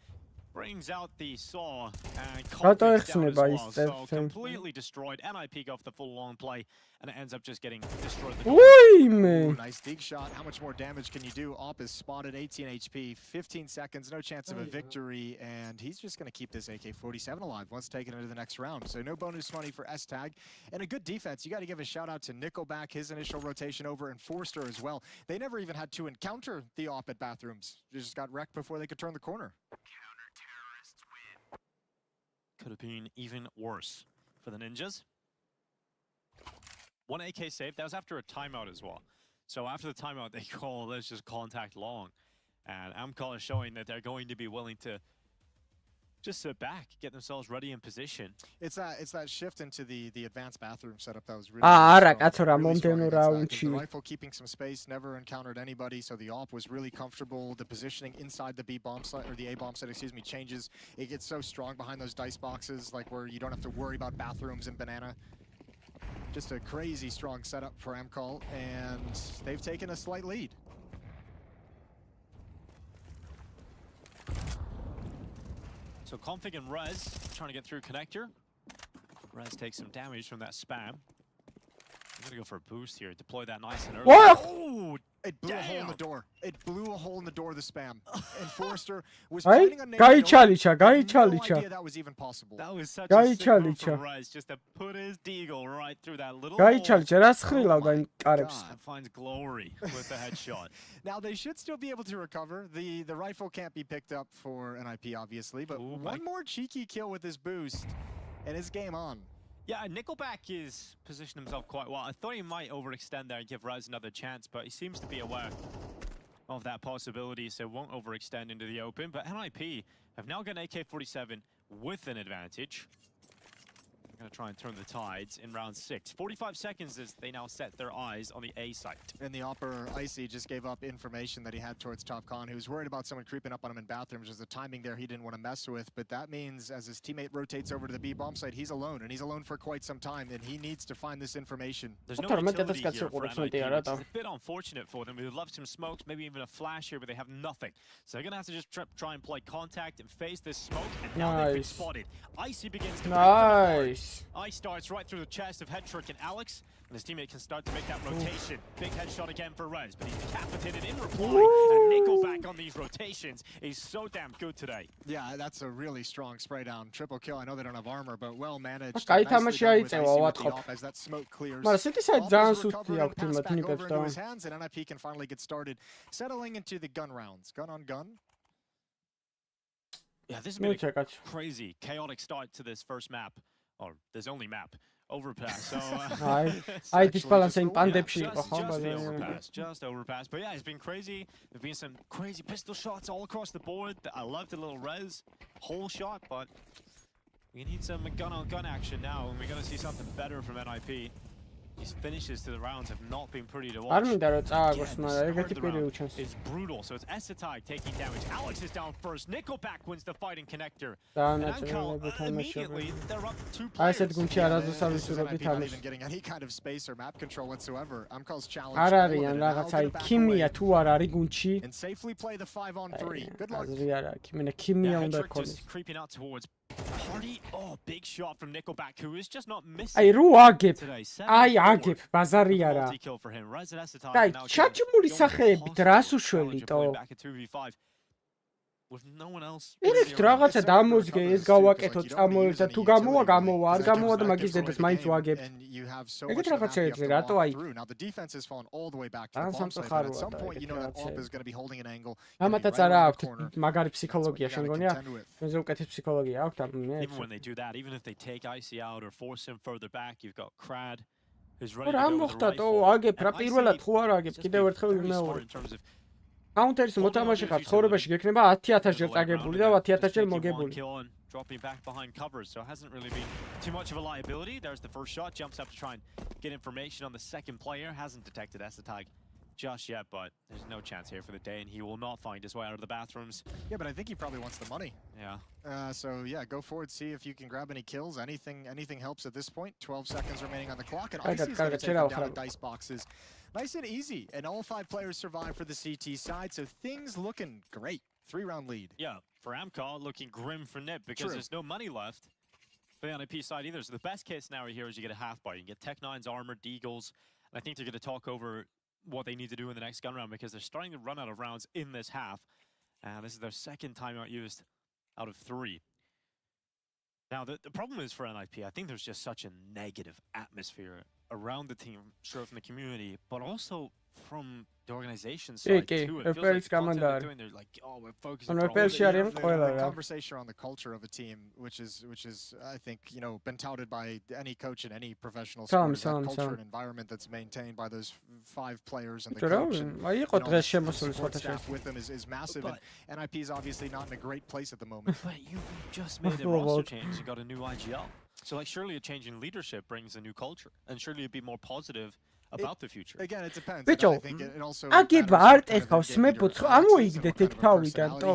brings out the saw, and Rato Conflict's down as ეხსნება well. ის So წერს. completely destroyed. NIP go for the full long play, and it ends up just getting destroyed. Ui, Nice dig shot. How much more damage can you do? Op is spotted, 18 HP, 15 seconds, no chance of a victory, and he's just going to keep this AK-47 alive once taken into the next round. So no bonus money for S-Tag, and a good defense. You got to give a shout out to Nickelback, his initial rotation over, and Forster as well. They never even had to encounter the Op at bathrooms. They just got wrecked before they could turn the corner. Could have been even worse for the Ninjas. One AK save. That was after a timeout as well. So after the timeout, they call, let's just contact long. And Amcol is showing that they're going to be willing to just sit back, get themselves ready in position. It's that shift into the advanced bathroom setup that was really არა, strong, კაცო რა really strong მომდენო against that, 'cause რაუნდში. the rifle keeping some space, never encountered anybody, so the op was really comfortable. The positioning inside the B bomb site, or the A bomb site, excuse me, changes. It gets so strong behind those dice boxes, like where you don't have to worry about bathrooms and banana. Just a crazy strong setup for Amcol, and they've taken a slight lead. So Config and Rez trying to get through connector. Rez takes some damage from that spam. I'm gonna go for a boost here. Deploy that nice and early. What? Oh, it blew a hole in the door. It blew a hole in the door, the spam. And Forrester was Აი, planning on nailing გაიჩალიჩა, no გაიჩალიჩა. idea that was even possible. That was such a sick move გაიჩალიჩა. from Rez, just to put his deagle right through that little გაიჩალიჩა, რა სხრილავდა იმ კარებს. and finds glory with the headshot. Now they should still be able to recover. The rifle can't be picked up for NIP, obviously, but one more cheeky kill with this boost, and it's game on. Yeah, Nickelback is positioned himself quite well. I thought he might overextend there and give Rez another chance, but he seems to be aware of that possibility, so won't overextend into the open. But NIP have now got an AK-47 with an advantage. Going to try and turn the tides in round 6. 45 seconds as they now set their eyes on the A site. And the opper, Icy, just gave up information that he had towards Top Con, who was worried about someone creeping up on him in bathrooms. There's the timing there he didn't want to mess with, but that means as his teammate rotates over to the B bomb site, he's alone, and he's alone for quite some time, and he needs to find this information. There's no utility here for NIP, which is a bit unfortunate for them. We would love some smokes, maybe even a flash here, but they have nothing. So they're going to have to just try and play contact and face this smoke, and now they've been spotted. Icy begins to Nice. Ice starts right through the chest of Headtrick and Alex, and his teammate can start to make that rotation. Big headshot again for Rez, but he's decapitated in reply. And Nickelback on these rotations is so damn good today. Yeah, that's a really strong spray down. Triple kill. I know they don't have armor, but well managed. კაი Nicely თამაში done with აიწევა, Icy with the ვატყობ. op as that smoke clears. მაგრამ სიტი საით Op ძალიან is სუსტი recovered აქვს and თიმად passed back ნიკებს over და into his hands, and NIP can finally get started, settling into the gun rounds. Gun on gun. Yeah, this has been a crazy, chaotic start to this first map, or this only map. Overpass. So აი this balance in pandepshi just the overpass, just overpass. But yeah, it's been crazy. There've been some crazy pistol shots all across the board. I love the little Rez hole shot, but we need some gun-on-gun action now, and we're going to see something better from NIP. These finishes to the rounds have not been pretty to watch. არ მინდა რომ წააგოს, Again, the მაგრამ start ეგეთი of the პირი round უჩენს. is brutal, so it's Esatag taking damage. Alex is down first. Nickelback wins the fighting connector. And immediately, they're up 2 აი players. ესეთ გუნდში არასდროს არ This is ვისურვებდი NIP not თამაში. even getting any kind of space or map control whatsoever. Amcal's challenge. არ არიან რაღაც აი ქიმია თუ არ არის გუნდში. And safely play the 5-on-3. Good luck. აზრი არ აქვს. იმენა ქიმია Yeah, უნდა Headtrick ქონდეს. just creeping out towards Party. Oh, big shot from Nickelback, who is just not missing. აი რო აგებ. today. აი აგებ, ბაზარი არა. Multi-kill for him. Razer Esatag და now ჩაჭმული სახელებით რას უშველი თო? back at 2v5 with no one else. ერთ რაღაცა დამოზგე ეს გავაკეთო წამოერთა თუ გამოვა გამოვა არ გამოვა და მაგის დედას მაინც ვაგებ. ეგეთ რაღაცა ეძე რატო აი Now the defense has fallen all the way back to the ან bomb site, but სამწუხაროა at some და point you know that ეგეთ op is going to be holding an angle. ამათაც არა აქვთ მაგარი ფსიქოლოგია შენ გონია? მეზე უკეთეს ფსიქოლოგია აქვთ ამ Even when they do that, even if they take Icy out or force him further back, you've got Crad who's ready to რა go with the მოხდა თო rifle. აგებ რა პირველად ხო არ აგებ კიდევ ერთხელ მეორე კაუნტერის მოთამაშე ხარ ცხოვრებაში გექნება 10000 ჯერ წაგებული და 10000 ჯერ მოგებული dropping back behind covers, so it hasn't really been too much of a liability. There's the first shot, jumps up to try and get information on the second player, hasn't detected Esatag just yet, but there's no chance here for the day, and he will not find his way out of the bathrooms. Yeah, but I think he probably wants the money. Yeah. So yeah, go forward, see if you can grab any kills. Anything helps at this point. 12 seconds remaining on the clock, and Icy's going to take him down to dice boxes. Nice and easy, and all 5 players survive for the CT side, so things looking great. 3-round lead. Yeah, for Amcar, looking grim for Nip because there's no money left for the NIP side either. So the best case scenario here is you get a half buy. You can get Tech 9's armor, Deagles, and I think they're going to talk over what they need to do in the next gun round because they're starting to run out of rounds in this half. This is their second timeout used out of 3. Now, the problem is for NIP, I think there's just such a negative atmosphere around the team, sure from the community, but also from the organization side too. It feels like content they're doing, they're like, oh, we're focusing on the conversation around the culture of a team, which is I think, you know, been touted by any coach in any professional sport. That culture and environment that's maintained by those 5 players and the coach and the support staff with them is massive. And NIP is obviously not in a great place at the moment. But you just made a roster change and got a new IGL. So like surely a change in leadership brings a new culture, and surely it'd be more positive about the future. Again, it depends. Bicho, აგება არ ეხავს მეფოც ამოიგდეთ ეგ თავიდანტო.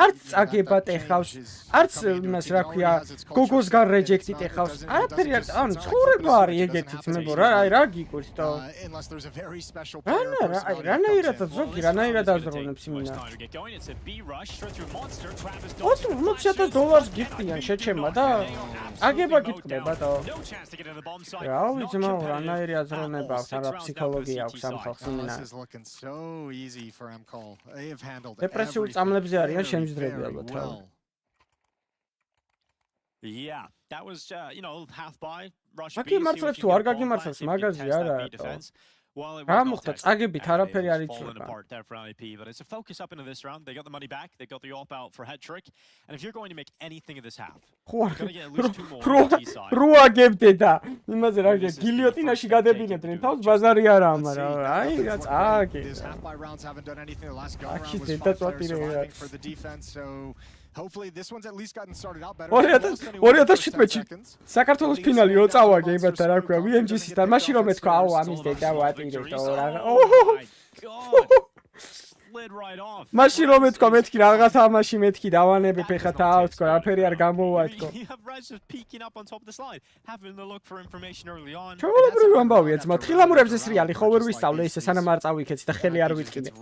არც აგება ეხავს, არც იმას რა ქვია, გოგოსგან რეჯექტით ეხავს. არაფერი არ, ანუ ცხოვრება არის ეგეთიც მებო რა, აი რა გიკვირს თო. რანაირად ზოგი რანაირად აზროვნებს იმინა. $20,000 გიხდიან შეჩემა და აგება გიტყდება თო. რა ვიცი მაო რანაირი აზროვნება psychology აქვს ამ ხალხს იმინა. დეპრესიულ წამლებზე არიან შემიძლები ალბათ რა. Yeah, that was you know, half by rush. აკი მართლაც თუ არ გაგიმართავს მაგაზი არა. რა მოხდა წაგებით არაფერი არ იცვლება. But it's a focus up into this round. They got the money back. They got the op out for head trick. And if you're going to make anything of this half, you're going to get at least 2 more on the T side. რო აგებდე და იმაზე რა გე გილიოტინაში გადებინებდნენ თავს ბაზარი არა ამარა. აი რა წააგე. აქ შეიძლება წვატირე. Hopefully this one's at least gotten started out better. 2017-ში საქართველოს ფინალი რო წავაგე იმათ რა ქვია VMG-სთან მაშინ რომ ეთქვა აუ ამის დედა ვატირეთო რა. მაშინ რომ ეთქვა მეთქი რაღაც ამაში მეთქი დავანები ფეხა თავს თქო რაფერი არ გამოვა თქო. ჩვეულებრივი ამბავია ძმა თხილამურებზე სრიალი ხო ვერ ვისწავლე ისე სანამ არ წავიქეცი და ხელი არ ვიწყიდე.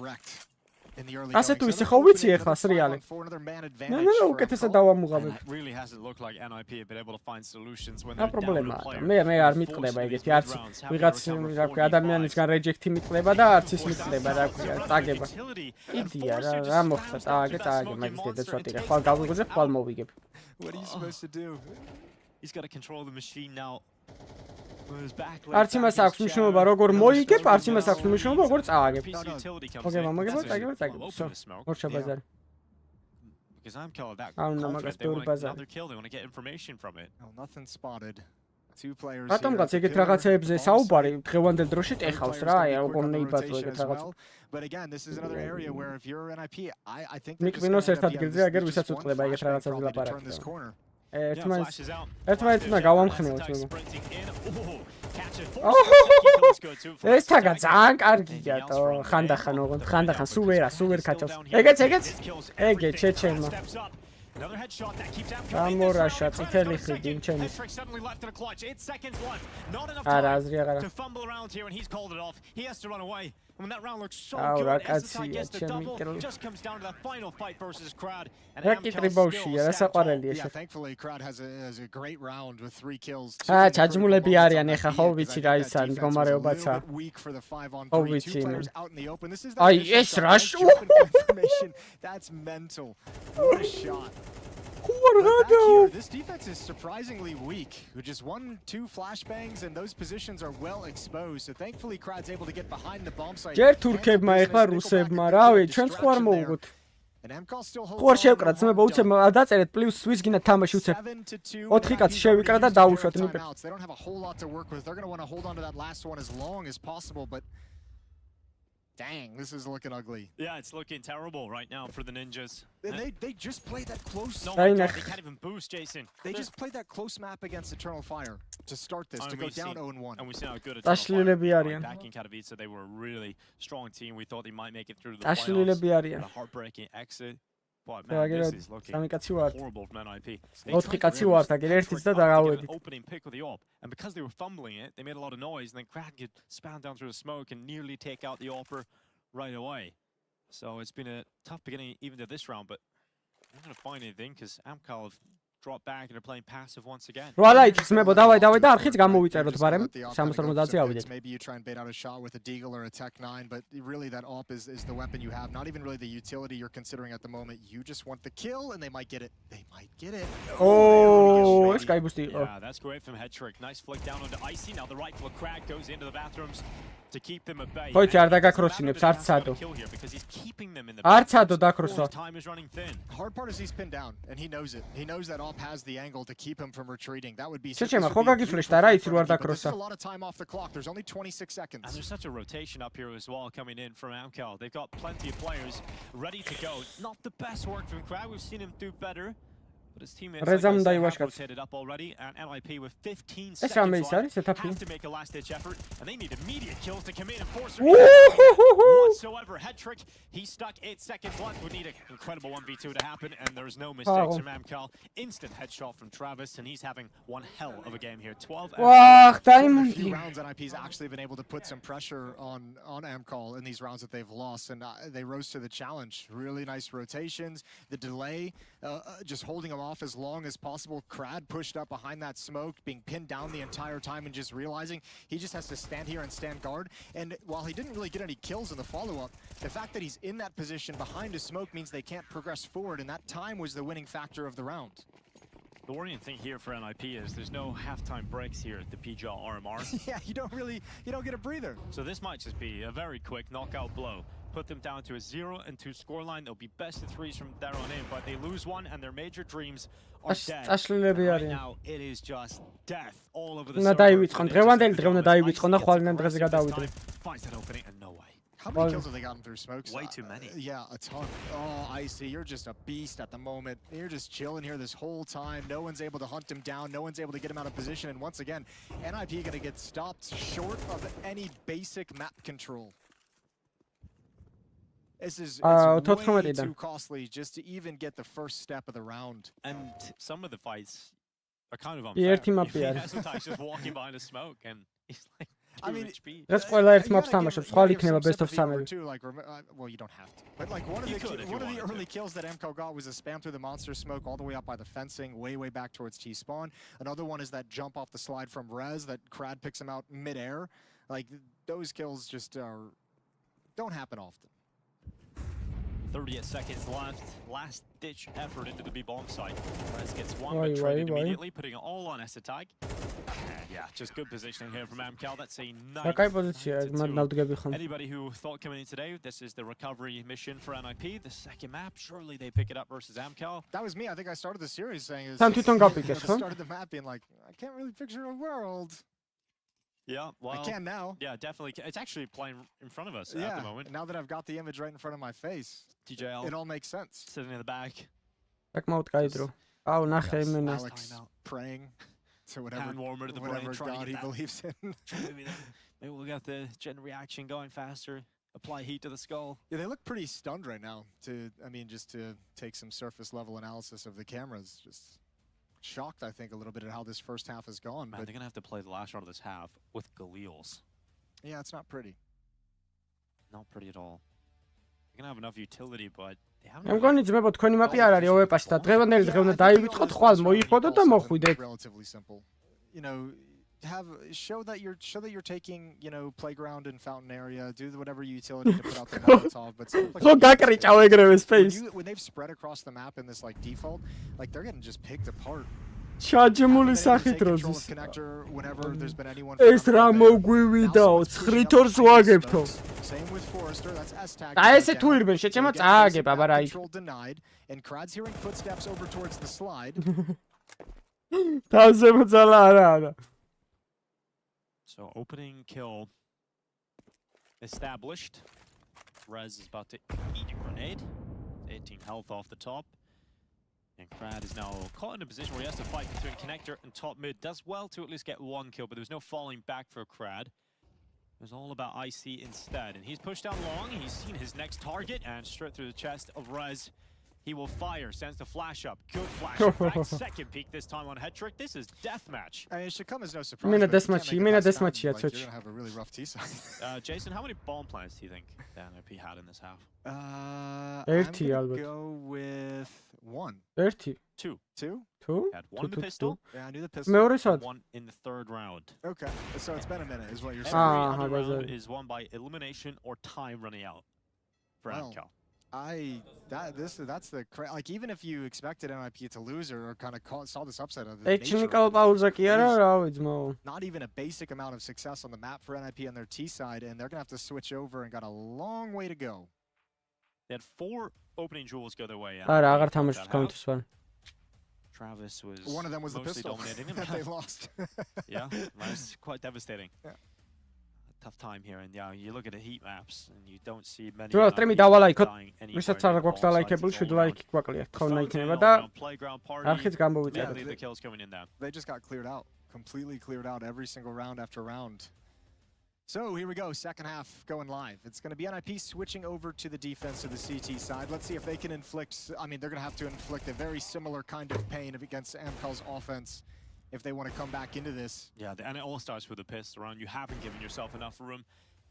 ასე თუ ისე ხო ვიცი ახლა სრიალი. ნუ უკეთესად დავამუღავებ. რა პრობლემაა? მე არ მიტყდება ეგეთი არც ვიღაც რა ქვია ადამიანისგან რეჯექტი მიტყდება და არც ის მიტყდება რა ქვია წაგება. იდია რა მოხდა წააგე მაგის დედა ცოტა ხვალ გავიღოზე ხვალ მოვიგებ. What are you supposed to do? He's got to control the machine now. არც იმას აქვს მნიშვნელობა როგორ მოიგებ, არც იმას აქვს მნიშვნელობა როგორ წააგებ. ოკეი, მომაგებო, წაგებ. ორჩა ბაზარი. Because I'm killed that. Another kill. They want to get information from it. Oh, nothing spotted. 2 players. რატომღაც ეგეთ რაღაცეებზე საუბარი დღევანდელ დროში ტეხავს რა, აი როგორ ნეიბაძო ეგეთ რაღაც. But again, this is another area where if you're NIP, I think მიკმინოს ერთ ადგილზე აგერ ვისაც უწყდება ეგეთ რაღაცებზე ლაპარაკი. ერთმანეთმა გავამხნევოთ მე. ეს თაგა ძალიან კარგია თო, ხანდახან ოღონდ, ხანდახან სულ ვერ ქაჭავს. ეგეც, ეგე ჩეჩენმა. გამორაშა წითელი ხიდი ჩემის. არა აზრი აღარა. When that round looks so good, as the side gets the double, just comes down to the final fight versus Crowd. And yeah, thankfully Crowd has a great round with 3 kills. ჩაჯმულები არიან ეხა ხო ვიცი რა ისა მდგომარეობაცა. Oh, vichy. Out in the open. This is აი ეს რა That's mental. What a shot. This defense is surprisingly weak. With just 1-2 flashbangs and those positions are well exposed. So thankfully Crowd's able to get behind the bomb site. ჯერ თურქებმა ეხლა რუსებმა რავი, ჩვენ ხო არ მოვუღოთ. ხო არ შევკრათ ძმებო უცებ დაწერეთ პლუს სვის გინდა თამაში უცებ. 4 კაცი შევიკრა და დაუშვათ ნიპე. They don't have a whole lot to work with. They're going to want to hold on to that last one as long as possible, but Dang, this is looking ugly. Yeah, it's looking terrible right now for the Ninjas. And they just played that close. No, my God, they can't even boost, Jason. They just played that close map against Eternal Fire to start this, to go down 0-1. And we see how good Eternal Fire back in Katowice. They were a really strong team. We thought they might make it through to the playoffs. The heartbreaking exit. But man, this is looking horrible from NIP. They tried to opening pick with the AWP, and because they were fumbling it, they made a lot of noise, and then Crad could span down through the smoke and nearly take out the AWPer right away. So it's been a tough beginning even to this round, but I'm not going to find anything because Amcal have dropped back and they're playing passive once again. Maybe you try and bait out a shot with a Deagle or a Tech 9, but really that AWP is the weapon you have. Not even really the utility you're considering at the moment. You just want the kill, and they might get it. They might get it. Oh, yeah, that's great from Headtrick. Nice flick down onto Icy. Now the right foot Crack goes into the bathrooms to keep them at bay. Because he's keeping them in the time is running thin. Hard part is he's pinned down, and he knows it. He knows that AWP has the angle to keep him from retreating. That would be a lot of time off the clock. There's only 26 seconds. And there's such a rotation up here as well coming in from Amcal. They've got plenty of players ready to go. Not the best work from Craig. We've seen him do better. But his teammates have rotated up already, and NIP with 15 seconds left have to make a last-ditch effort, and they need immediate kills to come in and force whatsoever. Headtrick, he's stuck 8 seconds left. Would need an incredible 1v2 to happen, and there's no mistakes from Amcal. Instant headshot from Travis, and he's having one hell of a game here. 12 a few rounds, NIP's actually been able to put some pressure on Amcal in these rounds that they've lost, and they rose to the challenge. Really nice rotations. The delay, just holding them off as long as possible. Crad pushed up behind that smoke, being pinned down the entire time and just realizing he just has to stand here and stand guard. And while he didn't really get any kills in the follow-up, the fact that he's in that position behind a smoke means they can't progress forward, and that time was the winning factor of the round. The worrying thing here for NIP is there's no halftime breaks here at the PGL RMR. Yeah, you don't get a breather. So this might just be a very quick knockout blow. Put them down to a 0-2 scoreline. They'll be best of threes from there on in, but they lose one and their major dreams are dead. Right now, it is just death all over the server. Finds that opening and no way. How many kills have they gotten through smokes? Way too many. Yeah, a ton. Oh, Icy, you're just a beast at the moment. You're just chilling here this whole time. No one's able to hunt him down. No one's able to get him out of position. And once again, NIP gonna get stopped short of any basic map control. This is way too costly just to even get the first step of the round. And some of the fights are kind of unfair. He's just walking behind a smoke and he's like, I mean, well, you don't have to. But like one of the early kills that MCO got was a spam through the monster smoke all the way up by the fencing, way back towards T-spawn. Another one is that jump off the slide from Rez that Crad picks him out mid-air. Like those kills just don't happen often. 30 seconds left. Last ditch effort into the B bomb site. Rez gets one, but traded immediately, putting it all on Esatag. And yeah, just good positioning here from Amcal. That's a nice. Anybody who thought coming in today, this is the recovery mission for NIP. The second map, surely they pick it up versus Amcal. That was me. I think I started the series saying, started the map being like, I can't really picture a world. Yeah, well, I can now. Yeah, definitely. It's actually playing in front of us at the moment. Now that I've got the image right in front of my face, TJL, it all makes sense. Sitting in the back. Alex praying to whatever God he believes in. Maybe we'll get the gen reaction going faster. Apply heat to the skull. Yeah, they look pretty stunned right now. Just to take some surface level analysis of the cameras, just shocked, I think, a little bit at how this first half has gone. Man, but they're gonna have to play the last round of this half with Galils. Yeah, it's not pretty. Not pretty at all. They're gonna have enough utility, but they haven't. Relatively simple. You know, show that you're taking, playground and fountain area, do whatever utility to put out the Molotov, but when they've spread across the map in this like default, like they're getting just picked apart. ჩაჯმული სახით როზის. ეს რა მოგვივიდაო, 9 თორს ვაგებთო. და ესე თუ ირბენ შეჭემა წააგებ, აბა რა იქ. And Crad's hearing footsteps over towards the slide. თავზე მოძალა არა. So opening kill established. Rez is about to eat a grenade. 18 health off the top. And Crad is now caught in a position where he has to fight between connector and top mid. Does well to at least get one kill, but there was no falling back for Crad. It was all about IC instead. And he's pushed down long. He's seen his next target and straight through the chest of Rez. He will fire, sends the flash up. Good flash. In fact, second peak this time on Hetrick. This is deathmatch. I mean, it should come as no surprise. Imena deathmatch, Imena deathmatch, yeah, you're gonna have a really rough T side. Jason, how many bomb plants do you think the NIP had in this half? I'm ერთი gonna ალბათ. go with one. ერთი. Two. Two? Two? Had one in the pistol. Yeah, I knew the pistol. მეორე სად? One in the third round. Okay, so it's been a minute, is what you're Every saying. other round is won by elimination or time running out for Well, MCAL. That's the like even if you expected NIP to lose or kind of saw this upset of the ტექნიკალ პაუზა კი არა, რა ვიცი, მოუ. not even a basic amount of success on the map for NIP on their T side, and they're gonna have to switch over and got a long way to go. They had 4 opening jewels go their way. არა, აღარ თამაშობს counter spell. Travis was One of them was the mostly pistol dominating them. that they lost. Yeah, that's quite devastating. Yeah. Tough time here, and yeah, you look at the heat maps, and you don't see many. ჯო სტრიმი დავალაიქოთ. ვისაც არ გვაქვს დალაიქებული, 7 ლაიქი გვაკლია. თხოვნა იქნება და არხიც გამოვიწერეთ. They just got cleared out, completely cleared out every single round after round. So here we go, second half going live. It's going to be NIP switching over to the defense of the CT side. Let's see if they can inflict, I mean, they're going to have to inflict a very similar kind of pain against Amcal's offense if they want to come back into this. Yeah, and it all starts with the pistol round. You haven't given yourself enough room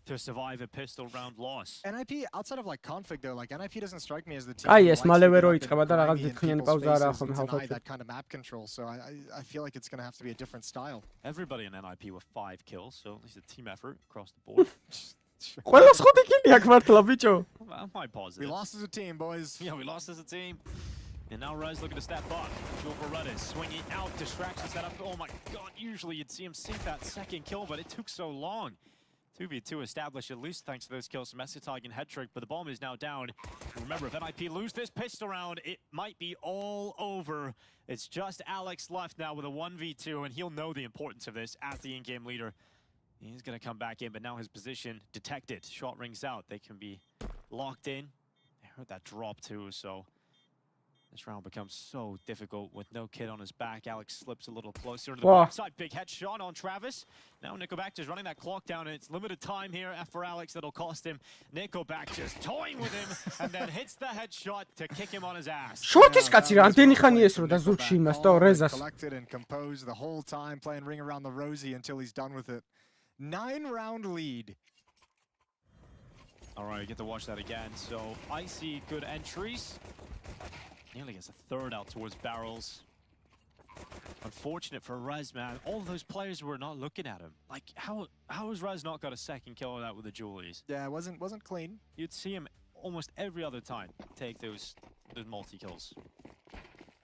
to survive a pistol round loss. NIP, outside of like config though, like NIP doesn't strike me as the team. აი ეს მალევე რო იწყება და რაღაც დიდხნიანი პაუზა არა ხომ ხალხო. That kind of map control, so I feel like it's going to have to be a different style. Everybody in NIP with 5 kills, so at least a team effort across the board. ყველას ხუთი კილი აქვს მართლა ბიჭო. My positive. We lost as a team, boys. Yeah, we lost as a team. And now Rez looking to step up. Joel is swinging out, distraction set up. Oh my god, usually you'd see him sink that second kill, but it took so long. 2v2 established at least thanks to those kills from Esitog and Hetrick, but the bomb is now down. Remember, if NIP lose this pistol round, it might be all over. It's just Alex left now with a 1v2, and he'll know the importance of this as the in-game leader. He's going to come back in, but now his position detected. Shot rings out. They can be locked in. I heard that drop too, so this round becomes so difficult with no kid on his back. Alex slips a little closer to the backside. Big headshot on Travis. Now Nickelback is running that clock down, and it's limited time here for Alex that'll cost him. Nickelback just toying with him, and then hits the headshot to kick him on his ass. შორტის კაცი რამდენი ხანი ესრო და ზურგში იმას და რეზას. Collected and composed the whole time, playing Ring Around the Rosie until he's done with it. 9-round lead. All right, get to watch that again. So I see good entries. Nearly gets a third out towards barrels. Unfortunate for Rez, man. All those players were not looking at him. Like, how has Rez not got a second kill on that with the Julies? Yeah, it wasn't clean. You'd see him almost every other time take those multi-kills.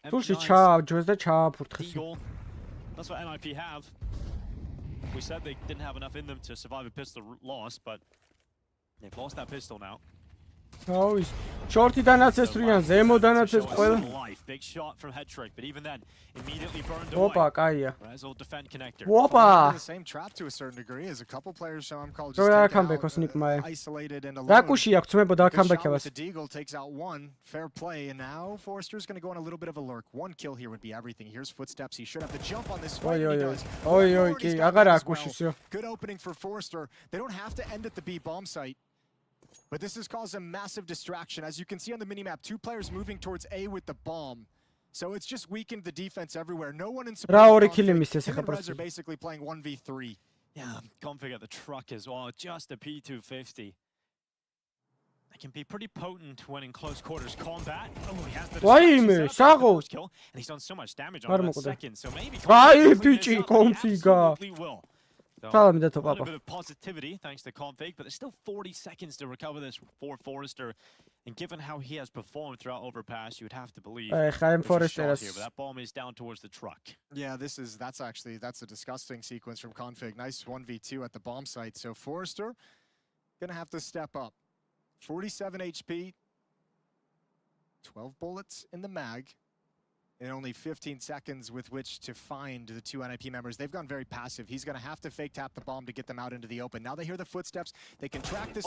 თულში ჩააბჯოს და ჩააფურთხეს. That's what NIP have. We said they didn't have enough in them to survive a pistol loss, but they've lost that pistol now. Oh, shortიდანაც ესვრიან, ზემოდანაც ეს ყველა. Big shot from Hetrick, but even then, immediately burned away. Opa, კაია. Rez will defend connector. Opa! The same trap to a certain degree as a couple players show him called isolated and alone. რაკუში აქვს ძმებო დააკამბექებას. The Deagle takes out one, fair play, and now Forrester's going to go on a little bit of a lurk. One kill here would be everything. Here's footsteps. He should have the jump on this fight. He does. Oi, კი, აღარა აკუშისო. Good opening for Forrester. They don't have to end at the B bomb site. But this has caused a massive distraction. As you can see on the minimap, 2 players moving towards A with the bomb. So it's just weakened the defense everywhere. No one in support. Him and Rez are basically playing 1v3. Yeah, config at the truck as well. Just a P250. It can be pretty potent when in close quarters combat. Oh, he has the first kill, and he's done so much damage on that second. So maybe absolutely will. So, a little bit of positivity thanks to config, but there's still 40 seconds to recover this for Forrester. And given how he has performed throughout Overpass, you would have to believe there's a shot here, but that bomb is down towards the truck. Yeah, that's a disgusting sequence from config. Nice 1v2 at the bomb site. So Forrester gonna have to step up. 47 HP, 12 bullets in the mag. in only 15 seconds with which to find the two NIP members. They've gone very passive. He's going to have to fake tap the bomb to get them out into the open. Now they hear the footsteps. They can track this.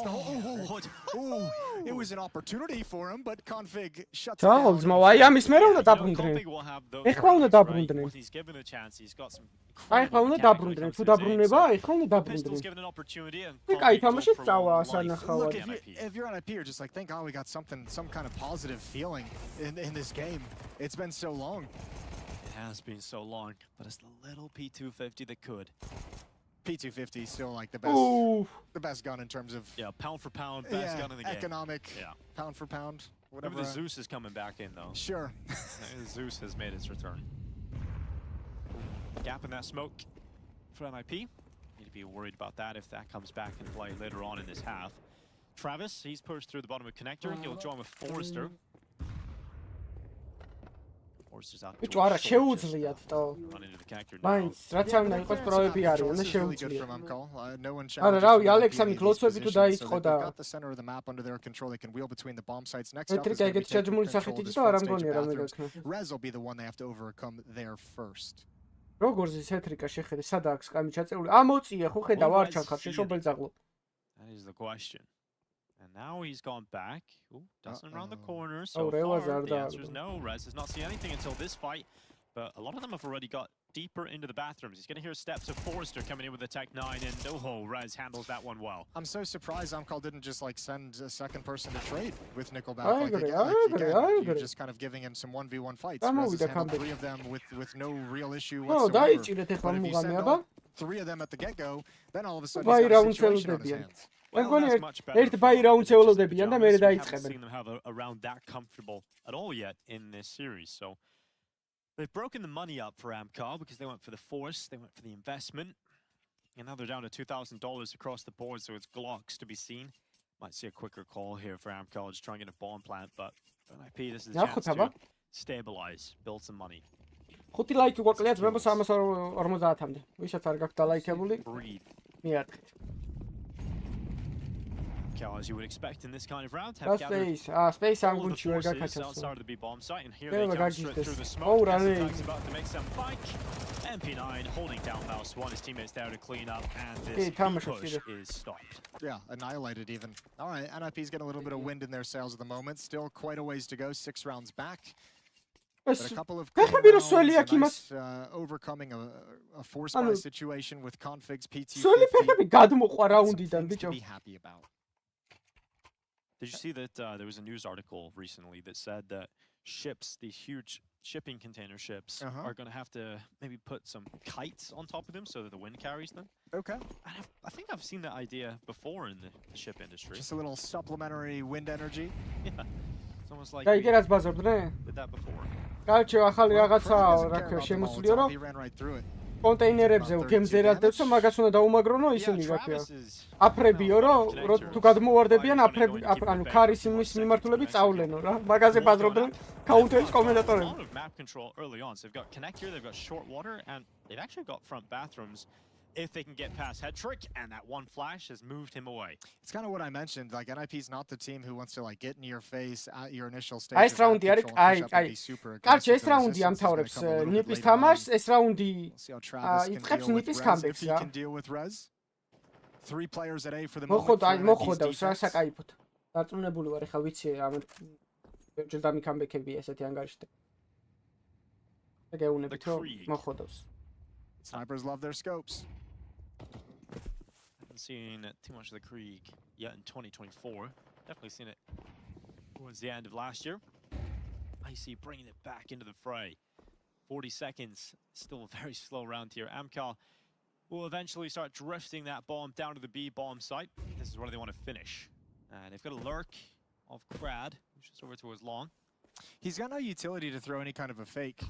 It was an opportunity for him, but Config shuts it down. ამის მე რა უნდა დაბრუნდნენ? ეხლა უნდა დაბრუნდნენ. He's given a chance. He's got some. ეხლა უნდა დაბრუნდნენ. თუ დაბრუნება, ეხლა უნდა დაბრუნდნენ. კაი თამაში წავა ასანახავად. If you're on IP, you're just like, thank God we got some kind of positive feeling in this game. It's been so long. It has been so long, but it's the little P250 that could. P250 is still like the best gun in terms of pound for pound, best gun in the game. Economic, pound for pound, whatever. Maybe the Zeus is coming back in though. Sure. Zeus has made its return. Gap in that smoke for NIP. Need to be worried about that if that comes back in play later on in this half. Travis, he's pushed through the bottom of connector. He'll join with Forrester. ბიჭო არა შეუძლიათ თო მაინც რაც არ უნდა იყოს პროები არიან და შეუძლიათ არა რავი ალექსამი კლოცები თუ დაიწყო და მეტრიკა ეგეთ შეჯმული სახით იჭდა არ ამგონია რა მე გქნა როგორ ზეტრიკა შეხედე სადა აქვს კამი ჩაწეული ამოწია ხო ხედა ვარ ჩახარ შეშობელ ძაღლო That is the question. And now he's gone back. Ooh, doesn't around the corner. So far, the answer is no. Rez has not seen anything until this fight. But a lot of them have already got deeper into the bathrooms. He's going to hear steps of Forrester coming in with the Tech 9. And Rez handles that one well. I'm so surprised Amcal didn't just like send a second person to trade with Nickelback. I agree. You're just kind of giving him some 1v1 fights. Rez has handled 3 of them with no real issue whatsoever. But if you send 3 of them at the get-go, then all of a sudden he's got a situation on his hands. Well, that's ერთ ბაი რაუნდს ელოდებიან და მერე დაიწყებენ. Seeing them have around that comfortable at all yet in this series. So they've broken the money up for Amcal because they went for the force, they went for the investment. And now they're down to $2,000 across the board, so it's Glocks to be seen. Might see a quicker call here for Amcal, just trying to get a bomb plant, but NIP, this is a chance to stabilize, build some money. 5 ლაიქი გვაკლია ძმებო 350-მდე. ვისაც არ გაქვთ დალაიქებული? მიარტყით. As you would expect in this kind of round, have gathered space all the forces outside of the B bomb site, and here they come straight through the smoke. He's about to make some fight. MP9 holding down Mouse 1, his teammates there to clean up, and this push is stopped. Yeah, annihilated even. All right, NIP's getting a little bit of wind in their sails at the moment. Still quite a ways to go, 6 rounds back. But a couple of nice, overcoming a force buy situation with Config's PT. To be happy about. Did you see that there was a news article recently that said that ships, these huge shipping container ships, are going to have to maybe put some kites on top of them so that the wind carries them? Okay. I think I've seen that idea before in the ship industry. Just a little supplementary wind energy. Yeah. It's almost like we did that before. He ran right through it. კონტეინერებზე გემზერადებს და მაგას უნდა დაუმაგრონო ისინი გაქვია. აფრებიო რომ თუ გადმოვარდებიან აფრები ანუ ქარის იმის მიმართულებით წავლენო რა. მაგაზე ბაზრობდნენ კაუნტერის კომენტატორები. Map control early on. So they've got connector, they've got short water, and they've actually got front bathrooms. If they can get past head trick, and that one flash has moved him away. It's kind of what I mentioned. Like NIP's not the team who wants to like get in your face at your initial stage. Այս რაუნდი არის, კარჩე ეს რაუნდი ამთავრებს ნიპის თამაშს, ეს რაუნდი იწყებს ნიპის კამბექს რა. Can deal with Rez. 3 players at A for the moment. მოხოდავს რა საკაიფოთ. დარწმუნებული ვარ, ეხლა ვიცი ამ ჯერ დამიკამბექებია ესეთი ანგარიშზე. ეგეუნებით რომ მოხოდავს. Snipers love their scopes. Haven't seen too much of the Krieg yet in 2024. Definitely seen it towards the end of last year. Icy bringing it back into the fray. 40 seconds, still a very slow round here. Amcal will eventually start drifting that bomb down to the B bomb site. This is where they want to finish. And they've got a lurk of Crad, which is over to his long. He's got no utility to throw any kind of a fake,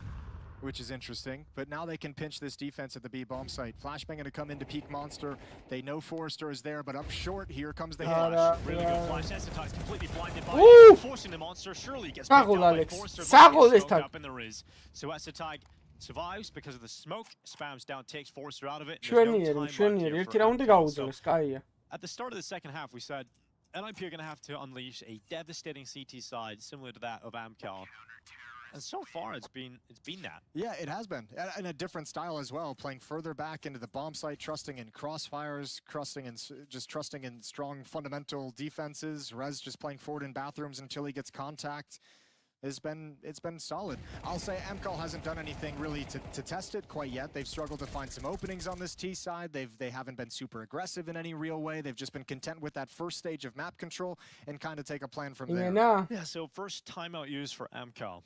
which is interesting, but now they can pinch this defense at the B bomb site. Flashbang gonna come into peak monster. They know Forrester is there, but up short, here comes the hit. Really good flash. Essetai's completely blinded by forcing the monster. Surely gets picked up by Forrester up in the Riz. So Essetai survives because of the smoke, spams down, takes Forrester out of it. At the start of the second half, we said NIP are gonna have to unleash a devastating CT side similar to that of Amcal. And so far, it's been that. Yeah, it has been, and a different style as well. Playing further back into the bomb site, trusting in crossfires, trusting in strong fundamental defenses. Rez just playing forward in bathrooms until he gets contact. It's been solid. I'll say MCAL hasn't done anything really to test it quite yet. They've struggled to find some openings on this T side. They haven't been super aggressive in any real way. They've just been content with that first stage of map control and kind of take a plan from there. Yeah, so first timeout used for MCAL.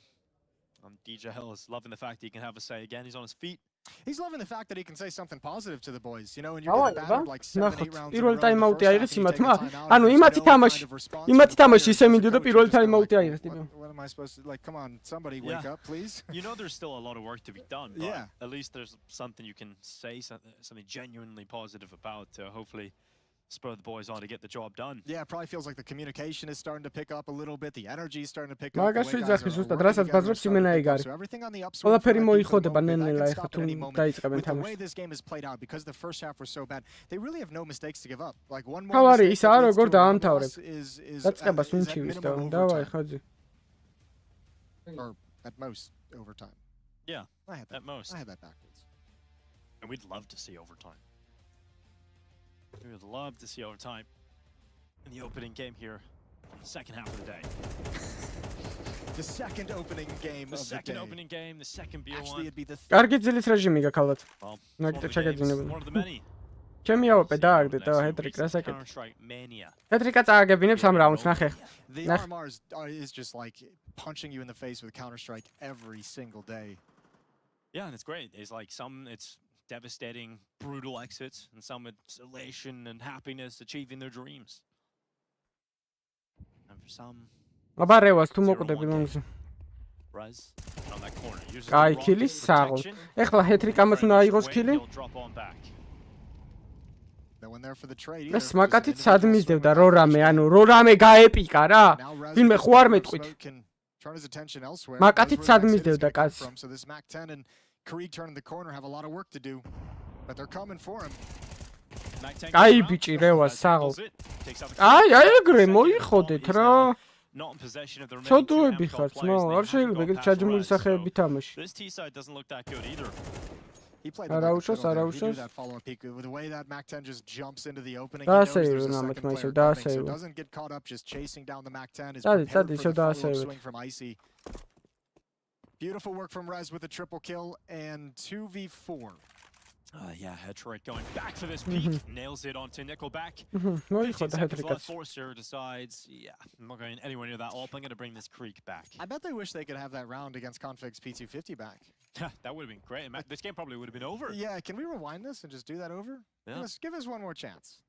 DJ Hill is loving the fact that he can have a say again. He's on his feet. He's loving the fact that he can say something positive to the boys, you know, and you're getting battered like 7-8 rounds in a row. ტაიმაუტი აიღეს იმათმა. ანუ იმათი თამაში ისე მინდოდა პირველი ტაიმაუტი აიღეს ტიპი. What am I supposed to, like, come on, somebody wake up, please. You know there's still a lot of work to be done, but yeah, at least there's something you can say, something genuinely positive about to hopefully spur the boys on to get the job done. Yeah, it probably feels like the communication is starting to pick up a little bit. The energy is starting to pick up. მაგას ვიძახი ზუსტად, რასაც ბაზრობს იმენა ეგარი. ყველაფერი მოიხოდება ნენელა ეხლა თუ დაიწყებენ თამაში. The way this game has played out, because the first half was so bad, they really have no mistakes to give up. Like one more თავარი mistake ისაა როგორ against დაამთავრებ. is დაწყებას ვინ ჩივის და დავაი ხაძი. Or at most overtime. Yeah, I had that, at most. I had that backwards. And we'd love to see overtime. We would love to see overtime in the opening game here, the second half of the day. The second opening game the of second the day. opening game, the second BO1. Actually, it'd be the კარგი ძილის რეჟიმი გაქალბათ. Well, ნაკიტა ჩაგეძინებოდი. one of the many. ჩემი ავოპე დააგდე და ჰეტრიკ რასაკეთე. Counter-Strike mania. ჰეტრიკა წააგებინებს ამ რაუნდს ნახე. The RMR is just like punching you in the face with Counter-Strike every single day. Yeah, and it's great. It's like it's devastating, brutal exits, and some it's elation and happiness, achieving their dreams. And for some, აბა რევას თუ მოკვდები ლონგზე. Rez on that corner. კაი ქილი საღოლ. ეხლა ჰეტრიკამაც უნდა აიღოს ქილი. ეს მაკათით სად მისდევდა რორამე, ანუ რორამე გაეპიკა რა. ვინმე ხო არ მეტყვით. მაკათით სად მისდევდა კაცს. So this Mac 10 and Krieg turning the corner have a lot of work to do, but they're coming for him. კაი ბიჭი რევას საღოლ. აი ეგრე მოიხოდეთ რა. Not in possession of the ჩოდოები ხართ, არ შეიძლება ეგრე ჩაჯმული სახეები თამაში. This T side doesn't look that good either. He played that follow-up peek with the way that Mac 10 just jumps into the opening. He knows there's a second player coming, so doesn't get caught up just chasing down the Mac 10. Is prepared for the follow-up swing from Icy. Beautiful work from Rez with a triple kill and 2v4. Yeah, Hetrick going back for this peak, nails it onto Nickelback. 15 seconds left, Forcer decides, yeah, I'm not going anywhere near that AWP, I'm going to bring this Creek back. I bet they wish they could have that round against Config's P250 back. That would have been great. This game probably would have been over. Yeah, can we rewind this and just do that over? Yeah. Give us one more chance.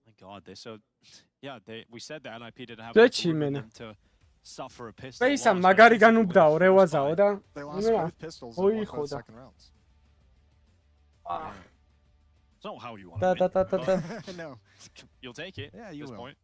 My God, we said that NIP didn't have them to suffer a pistol. Face მაგარი განუბდაო რევაზაო და They lost both pistols in both second rounds. It's not how you want it. No. You'll take it at this point.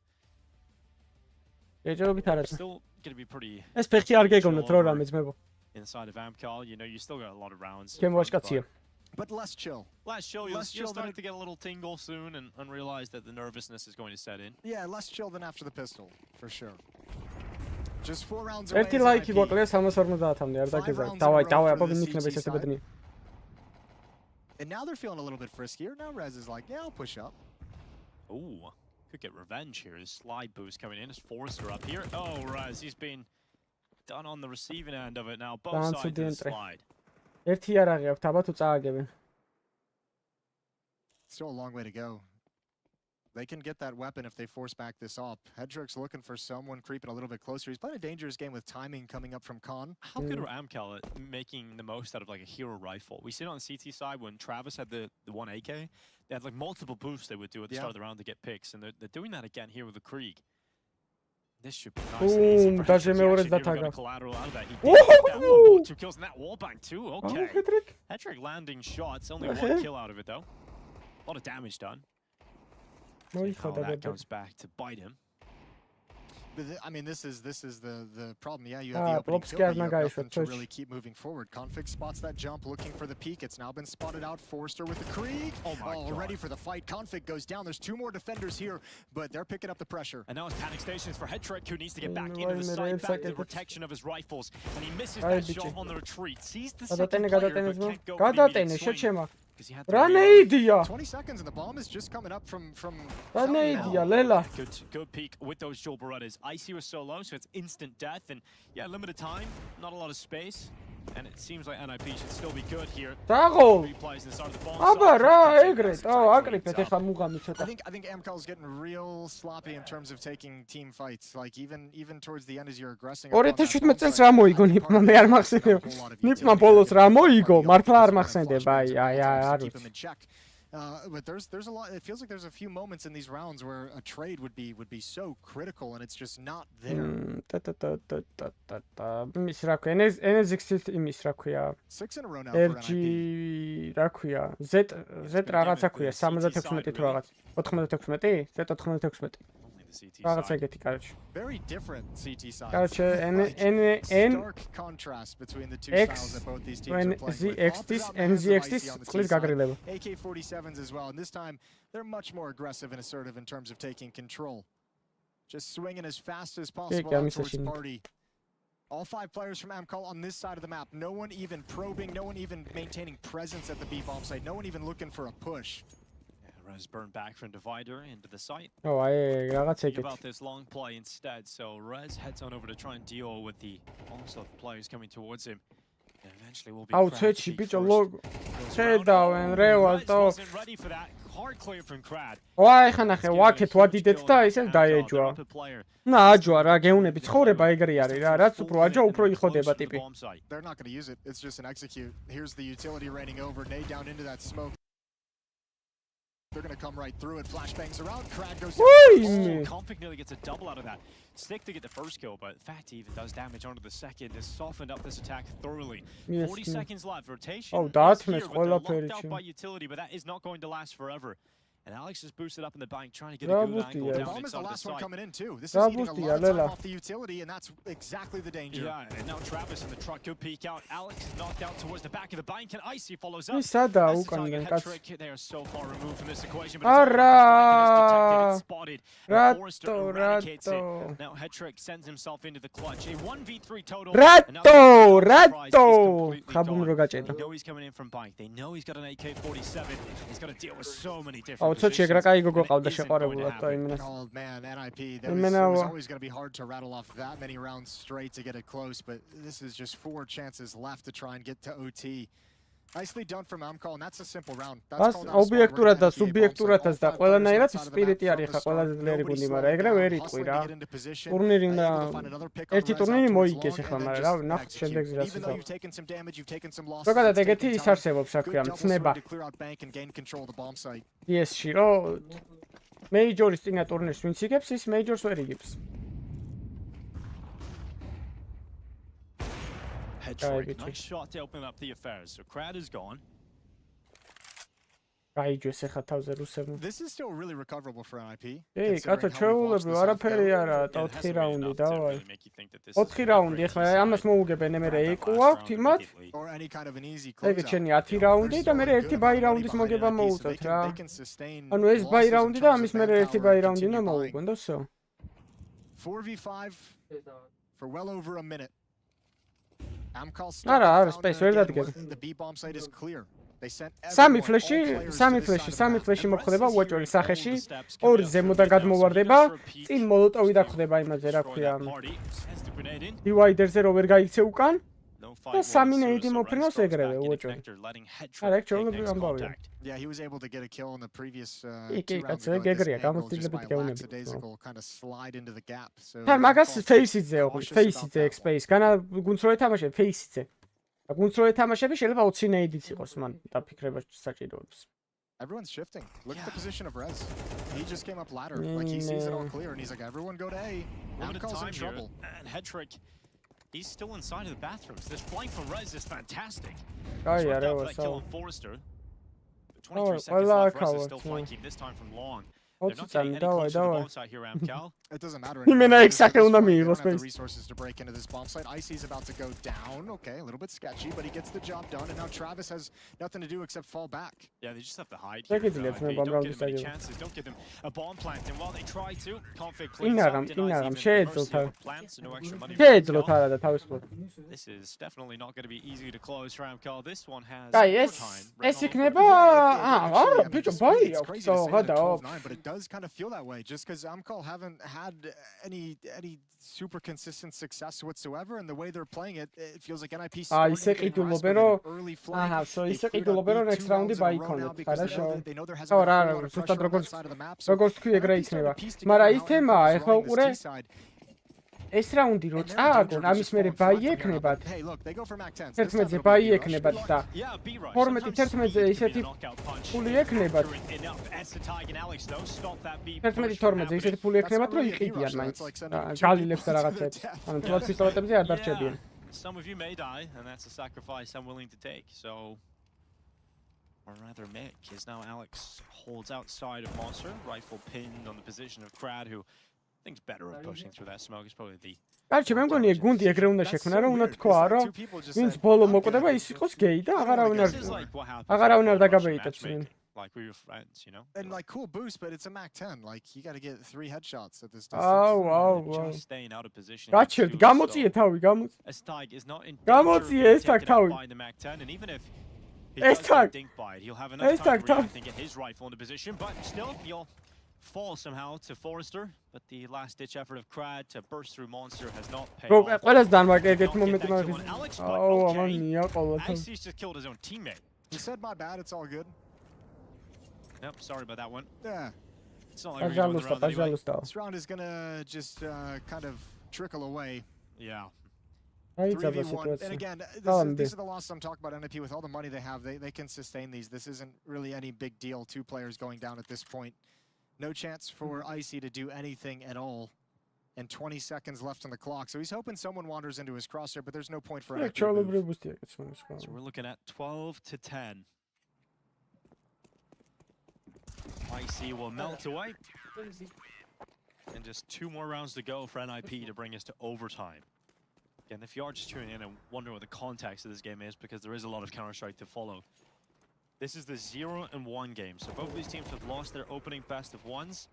ეჯერობით არა. Still going to be pretty. ეს ფეხი არ გეგონოთ რო რამე ძმებო. Inside of AMCAL, you know, you still got a lot of rounds. But less chill. Less chill. You'll start to get a little tingle soon and realize that the nervousness is going to set in. Yeah, less chill than after the pistol, for sure. Just 4 rounds away. ერთი ლაიქი გვაკლია 350-მდე არ დაგეზარდ. დავაი, აბა ვინ იქნება ეს ესებედნი. And now they're feeling a little bit friskier. Now Rez is like, yeah, I'll push up. Ooh, could get revenge here. His slide boost coming in. His Forcer up here. Oh, Rez, he's been done on the receiving end of it now. Both sides of the slide. ერთი არაღი აქვს, აბა თუ წააგებენ. Still a long way to go. They can get that weapon if they force back this op. Hedrick's looking for someone creeping a little bit closer. He's playing a dangerous game with timing coming up from Khan. How good are AMCAL at making the most out of like a hero rifle? We see it on the CT side when Travis had the 1 AK. They had like multiple boosts they would do at the start of the round to get picks, and they're doing that again here with the Krieg. This should be nice and easy for Hedrick. He got a collateral out of that. He did that one, 2 kills in that wallbang too. Okay. Hedrick landing shots, only 1 kill out of it though. A lot of damage done. How that comes back to bite him. I mean, this is the problem. Yeah, you have the opening kill, but you have nothing to really keep moving forward. Config spots that jump, looking for the peak. It's now been spotted out. Forster with the Krieg. Oh my God. Ready for the fight. Config goes down. There's 2 more defenders here, but they're picking up the pressure. And now it's panic stations for Hetrick, who needs to get back into the side, back to the protection of his rifles. And he misses that shot on the retreat. Sees the second player, but can't go for the immediate swing. 20 seconds and the bomb is just coming up from Good peek with those dual Berettas. Icy was so low, so it's instant death. And yeah, limited time, not a lot of space. And it seems like NIP should still be good here. Replays the start of the bomb. I think Amcal's getting real sloppy in terms of taking team fights. Like even towards the end as you're aggressing. 2017 წელს რა მოიგო ნიპმა მე არ მახსენდება. ნიპმა ბოლოს რა მოიგო? მართლა არ მახსენდება. აი არ ვიცი. But there's a lot. It feels like there's a few moments in these rounds where a trade would be so critical, and it's just not there. Mis რა ქვია? NZX იმის რა ქვია? 6 in a row now for RG რა ქვია? Z რაღაცა ქვია 76 თუ რაღაც. 96? Z96. რაღაცა ეგეთი, კაროჩე. Very different CT sides. კაროჩე Stark contrast between the two styles that both these teams are playing. NZX-ის წყლის გაგრილება. AK-47s as well, and this time they're much more aggressive and assertive in terms of taking control. Just swinging as fast as possible towards party. All 5 players from Amcal on this side of the map. No one even probing, no one even maintaining presence at the B bomb site. No one even looking for a push. Rez burned back from Divider into the site. Oh, Think about this long play instead. So Rez heads on over to try and deal with the also the players coming towards him. And eventually will be Outschi bicho logo. Შედავენ რევალტო. Ready for that hard clear from Crad. ვაი ხანახე ვაკეთ ვადიდეთ და ისე დაეჯვა. ნა აჯვა რა გეუნები ცხოვრება ეგრე არის რა. რაც უფრო აჯვა უფრო იხოდება ტიპი. They're not going to use it. It's just an execute. Here's the utility raining over. Nade down into that smoke. They're going to come right through it. Flashbangs around. Crad goes down. Config nearly gets a double out of that. Stick to get the first kill, but the fact he even does damage onto the second has softened up this attack thoroughly. 40 seconds left. Rotation is here, but they're locked out by utility, but that is not going to last forever. And Alex is boosted up in the bank, trying to get a good angle down bomb is the inside last the one site. coming in too. This is eating a lot of time off the utility, and that's exactly the danger. Yeah, and now Travis in the truck, good peek out. Alex knocked out towards the back of the bank, and Icy follows up. Is that the Hat-trick. They are so far removed from this equation, but it's spotted. Forrester eradicates it. Now Hat-trick sends himself into the clutch. A 1v3 total. They know he's coming in from bike. They know he's got an AK-47. He's got to deal with so many different Oh man, NIP, it was always going to be hard to rattle off that many rounds straight to get it close, but this is just 4 chances left to try and get to OT. Nicely done from Amcal, and that's a simple round. That's ობიექტურად და სუბიექტურადაც და ყველანაირად სპირიტი არის ხა ყველაზე ძლიერი გუნდი, მაგრამ ეგრე ვერ იტყვი რა. ტურნირი ერთი ტურნირი მოიგეს ახლა, მაგრამ რა ნახოთ შემდეგზე რა შეცვალა. ზოგადად ეგეთი ის არსებობს, რა ქვია, მცნება. PS-ში რომ მეიჯორის წინა ტურნირს ვინც იგებს, ის მეიჯორს ვერ იგებს. Nice shot to open up the affairs. So Crad is gone. This is still really recoverable for NIP. Ei, კაცო, ჩეულებრივ არაფერი არა, 4 რაუნდი დავაი. 4 რაუნდი, ახლა ამას მოუგებენ მე ეკუ აქვთ იმათ. ეგ ჩენი 10 რაუნდი და მე ერთი ბაი რაუნდის მოგება მოუწევთ რა. ანუ ეს ბაი რაუნდი და ამის მე ერთი ბაი რაუნდი და მოუგონ და всё. 4v5 for well over a minute. Amcal space ვერ დადგეს. The B bomb site is clear. They sent სამი ფლეში მოხდება უაჭველი სახეში, 2 ზემოდან გადმოვარდება, წინ მოლოტოვი დაგხვდება იმაზე, რა ქვია. Divider-ზე რო ვერ გაიქცე უკან. და 3 ნეიდი მოფრინავს ეგრევე უაჭველი. არა, ეგ ჩეულებრივ ამბავია. Yeah, he was able to get a kill in the previous კი, კაცო, ეგ ეგრეა, გამოცდილებით გეუნები. Kind of slide into the gap. So თან მაგას face-ზე ოღონდ, face-ზე space. განა გუნდს რო ეთამაშებ face-ზე. და გუნდს რო ეთამაშები შეიძლება 20 ნეიდიც იყოს მან დაფიქრება საჭიროებს. Everyone's shifting. Look at the position of Rez. He just came up ladder. Like he sees it all clear and he's like, everyone go to A. Amcal's in trouble. And Hetrick, he's still inside of the bathrooms. This flank from Rez is fantastic. Kill on Forrester. 23 seconds left. Rez is still flanking, this time from long. They're not getting any closer to the bomb site here, Amcal. It doesn't matter. Imena exactly They უნდა don't მიიღოს have the space. resources to break into this bomb site. Icy's about to go down. Okay, a little bit sketchy, but he gets the job done. And now Travis has nothing to do except fall back. Yeah, they just have to hide. Here, Don't give them any chances. Don't give them a bomb plant. And while they try to, config cleans up, denies even the mercy of plants, no extra money. This is definitely not going to be easy to close for Amcal. This one has ეს იქნება არა ბიჭო ბაი აქვს გადაო but it does kind of feel that way just because Amcal haven't had any super consistent success whatsoever and the way they're playing it feels like NIP ისე ყიდულობენ რომ აჰა ისე ყიდულობენ რომ next round-ი ბაიქონოთ хорошо რა ზუსტად როგორც თქვი ეგრე იქნება მაგრამ ის თემაა ეხლა უყურე ეს რაუნდი რო წააგონ ამის მერე ბაი ექნებათ 11-ზე ბაი ექნებათ და 12-ზე ისეთი ფული ექნებათ 11-12-ზე ისეთი ფული ექნებათ რომ იყიდიან მაინც გალილებს და რაღაცებს ანუ თვალ პისტოლეტებზე არ დარჩებიან Some of you may die and that's a sacrifice I'm willing to take so or rather Mick is now Alex holds outside of Monster rifle pinned on the position of Crad who thinks better of pushing through that smoke is probably the კარჩე მე მგონია გუნდი ეგრე უნდა შექმნა რომ უნდა თქვა რომ ვინც ბოლო მოკვდება ის იყოს გეი და აღარავინ არ დაგაბეიტებს ვინ like we were friends you know and like cool boost but it's a Mac 10 like you got to get 3 headshots at this distance just staying out of position გაჩერდ გამოწიე თავი Estag is not in გამოწიე Estag თავი by the Mac 10 and even if he does get dinked by it he'll have enough time to react and get his rifle into position but still he'll fall somehow to Forrester, but the last-ditch effort of Crad to burst through Monster has not paid off. ყველას დამაგეგეთ მომენტი მაგის. Icy's just killed his own teammate. He said my bad, it's all good. Nope, sorry about that one. Yeah. It's not like we're going to the round anyway. This round is going to just kind of trickle away. Yeah. 3v1. And again, these are the losses I'm talking about NIP with all the money they have. They can sustain these. This isn't really any big deal. 2 players going down at this point. No chance for Icy to do anything at all. And 20 seconds left on the clock. So he's hoping someone wanders into his crosshair, but there's no point for him. So we're looking at 12-10. Icy will melt away. And just 2 more rounds to go for NIP to bring us to overtime. Again, if you are just tuning in and wondering what the context of this game is, because there is a lot of Counter-Strike to follow. This is the 0-1 game, so both of these teams have lost their opening best of ones.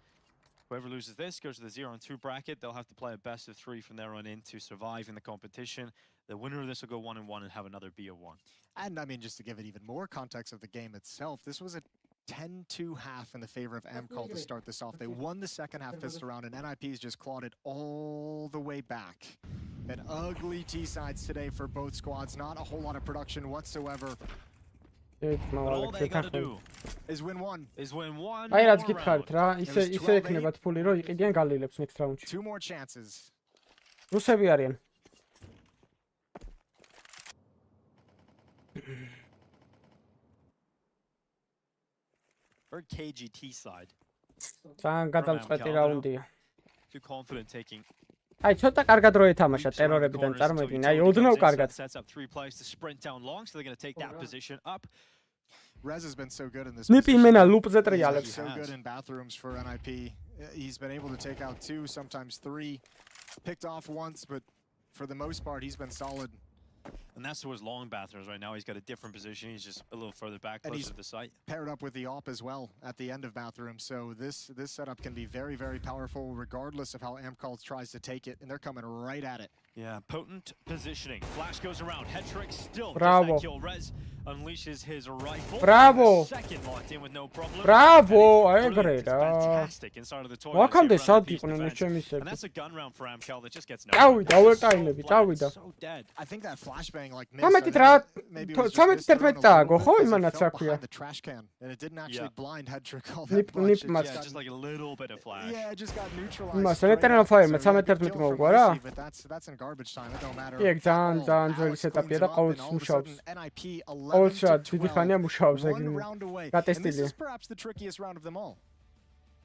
Whoever loses this goes to the 0-2 bracket. They'll have to play a best of 3 from there on in to survive in the competition. The winner of this will go 1-1 and have another B01. And I mean, just to give it even more context of the game itself, this was a 10-2 half in the favor of Amcal to start this off. They won the second half pistol round, and NIP's just clawed it all the way back. And ugly T-sides today for both squads. Not a whole lot of production whatsoever. But all they gotta do is win one. აი რაც გითხარით რა, ისე ექნებათ ფული რომ იყიდიან გალილებს next round-ში. 2 more chances. რუსები არიან. Very KGT side. ძალიან გადამწყვეტი რაუნდია. Too confident taking აი ცოტა კარგად რო ეთამაშა ტერორებიდან წარმოვიდგინე. აი ოდნავ კარგად. Sets up 3 players to sprint down long, so they're going to take that position up. Rez has been so good in this. ნიპი იმენა ლუპზე ტრიალებს. So good in bathrooms for NIP. He's been able to take out 2, sometimes 3. Picked off once, but for the most part, he's been solid. And that's towards long bathrooms right now. He's got a different position. He's just a little further back, closer to the site. Paired up with the AWP as well at the end of bathroom. So this setup can be very, very powerful regardless of how Amcal tries to take it. And they're coming right at it. Yeah, potent positioning. Flash goes around. Hetrick still Bravo. does that kill. Rez unleashes his rifle. Bravo. Second locked in with no problem. Bravo. ეგრე რა. Fantastic inside of the toilet. ვაკამდე სად იყვნენ ეს ჩემისები. And that's a gun round for Amcal that just gets no. წავიდა, ვერტაილები, წავიდა. So dead. I think that flashbang like სამეთით რა 13 წააგო ხო იმანაც რა ქვია. The trash can and it didn't actually blind Hetrick all that much. Yeah, just like a little bit of flash. Yeah, it just got neutralized. მას ელექტრონულ ფაერმა 13 მოუგვა რა. That's in garbage time. It don't matter. იქ ძალიან ძველი სეტაპია და ყოველთვის მუშაობს. ყოველთვის დიდი ხანია მუშაობს ეგ. გატესტილი. This is perhaps the trickiest round of them all.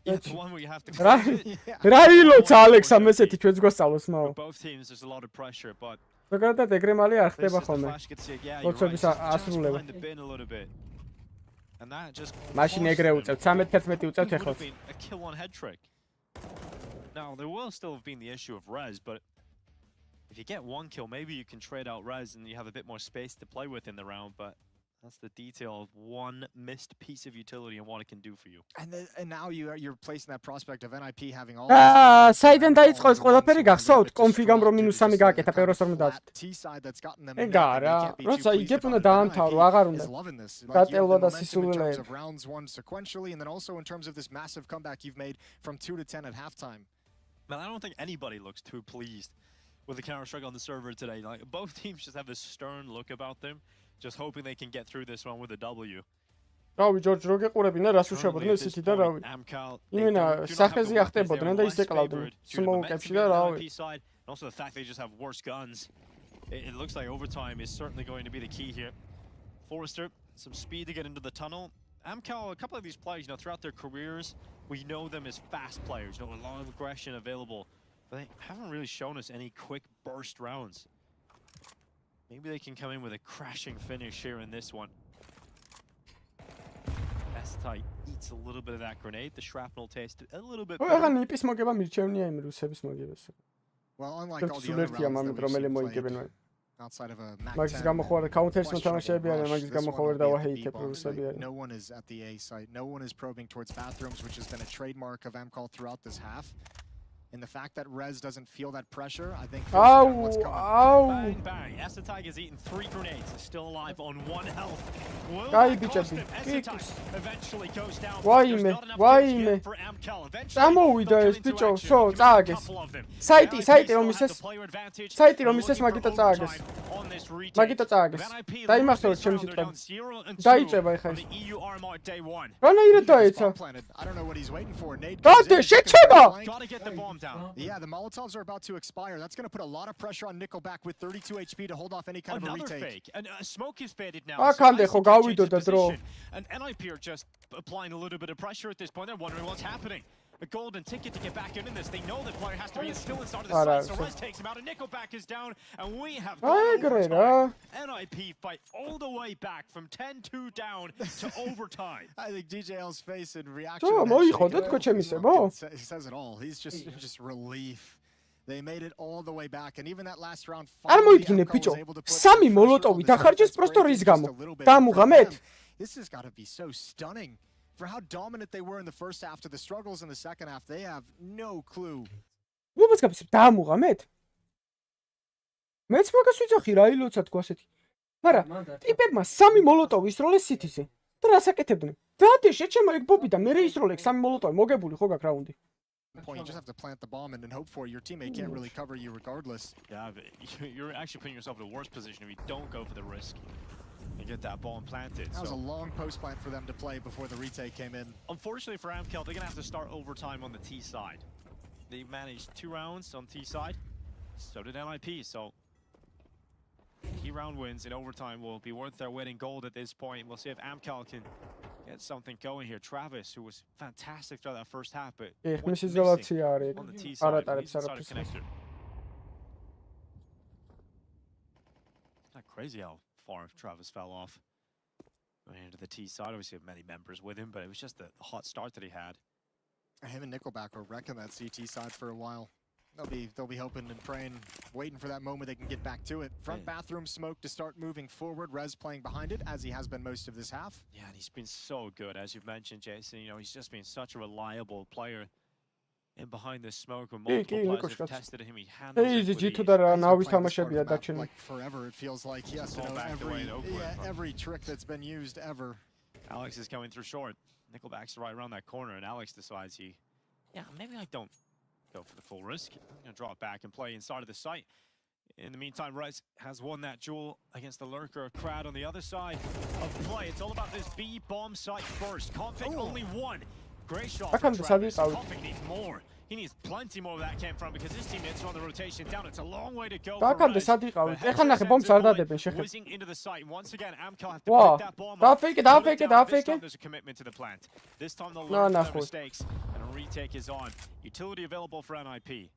Yeah, the one where you have to რა ილოცა ალექსამ ესეთი ჩვენს გვასწავლოს ნო. Both teams there's a lot of pressure, but ზოგადად ეგრე მალე არ ხდება ხოლმე. ლოცვების ასრულება. And that just მაშინ ეგრე უწევთ 13-11 უწევთ ეხლა. A kill on head trick. Now there will still have been the issue of res, but if you get one kill, maybe you can trade out res and you have a bit more space to play with in the round, but that's the detail of one missed piece of utility and what it can do for you. And now you're placing that prospect of NIP having all საიდან დაიწყო ეს ყველაფერი გახსოვთ? კონფიგამ რომ -3 გააკეთა პეროს რომ დაწყო. ეგა რა, როცა იგებ უნდა დაამთავრო, აღარ უნდა. გატელვა და სისულელეები. Rounds won sequentially, and then also in terms of this massive comeback you've made from 2 to 10 at halftime. Man, I don't think anybody looks too pleased with the Counter-Strike on the server today. Like both teams just have this stern look about them. Just hoping they can get through this one with a W. რავი ჯორჯ რო გეყურებინა რას უშებოდნენ ისეთი და რავი. იმენა სახეზე ახტებოდნენ და ისე კლავდნენ სმოუკებში და რავი. Also the fact they just have worse guns. It looks like overtime is certainly going to be the key here. Forrester, some speed to get into the tunnel. Amcal, a couple of these players, throughout their careers, we know them as fast players, a lot of aggression available, but they haven't really shown us any quick burst rounds. Maybe they can come in with a crashing finish here in this one. S-Type eats a little bit of that grenade. The shrapnel tasted a little bit better. აღარ ნიპის მოგება მირჩევნია იმ რუსების მოგებას. Well, unlike all the other rounds that we've played, outside of a მაგის გამოხوار counter-ს მოთამაშეები არიან, მაგის გამოხوار დავაჰეიტებ რუსები არიან. No one is at the A site. No one is probing towards bathrooms, which has been a trademark of MCall throughout this half. And the fact that Rez doesn't feel that pressure, I think. Bang, bang. Esatag has eaten 3 grenades. Is still alive on 1 health. Will that cost him? Esatag eventually goes down. Why me? Წამოვიდა ეს ბიჭო, შო, წააგეს. საიტი რომ ისეს. საიტი რომ ისეს მაგიტო წააგეს. მაგიტო წააგეს. დაიმახსოვრეთ ჩემი სიტყვა. დაიწება ეხლა ეს. რანაირად დაეცა? I don't know what he's waiting for. Nate. დადე, შეჩება. Gotta get the bomb down. Yeah, the Molotovs are about to expire. That's going to put a lot of pressure on Nickelback with 32 HP to hold off any kind of a retake. Fake. And smoke is faded now. აქამდე ხო გავიდოდა დრო. And NIP are just applying a little bit of pressure at this point. They're wondering what's happening. A golden ticket to get back in this. They know the player has to be still inside of the site. So Rez takes him out, and Nickelback is down, and we have overtime. NIP fight all the way back from 10-2 down to overtime. I think DJL's face and reaction. He says it all. He's just relief. They made it all the way back, and even that last round. არ მოიგინე ბიჭო. 3 მოლოტოვი დახარჯეს პროსტო რის გამო. დამუღამეთ. This has got to be so stunning. For how dominant they were in the first half to the struggles in the second half, they have no clue. What was დამუღამეთ? მეც მაგას ვიძახი რა ილოცა თქვა ასეთი. მაგრამ ტიპებმა 3 მოლოტოვი ისროლეს სიტიზე. და რას აკეთებდნენ? დადე შეჩემა ეგ ბობი და მე ისროლე 3 მოლოტოვი მოგებული ხო გაქვს რაუნდი. You just have to plant the bomb and hope for your teammate can't really cover you regardless. Yeah, but you're actually putting yourself in a worse position if you don't go for the risk. And get that bomb planted. That was a long post plant for them to play before the retake came in. Unfortunately for Amcal, they're going to have to start overtime on the T side. They managed 2 rounds on T side. So did NIP. So key round wins in overtime will be worth their weight in gold at this point. We'll see if Amcal can get something going here. Travis, who was fantastic throughout that first half, but missing on the T side. Not crazy how far Travis fell off. Went into the T side. Obviously have many members with him, but it was just the hot start that he had. Him and Nickelback were wrecking that CT side for a while. They'll be hoping and praying, waiting for that moment they can get back to it. Front bathroom smoke to start moving forward. Rez playing behind it, as he has been most of this half. Yeah, and he's been so good, as you've mentioned, Jason. He's just been such a reliable player. In behind the smoke, when multiple players have tested him, he handles it with ease. Like forever, it feels like. Yes, every trick that's been used ever. Alex is coming through short. Nickelback's right around that corner, and Alex decides maybe I don't go for the full risk. I'm going to draw it back and play inside of the site. In the meantime, Rez has won that duel against the lurker crowd on the other side of play. It's all about this B bomb site first. Config only 1. Great shot from Travis. Config needs more. He needs plenty more of that came from because his teammates are on the rotation down. It's a long way to go. Whizzing into the site. Once again, Amcal have to break that bomb up. This time there's a commitment to the plant. This time they'll learn from mistakes and a retake is on. Utility available for NIP.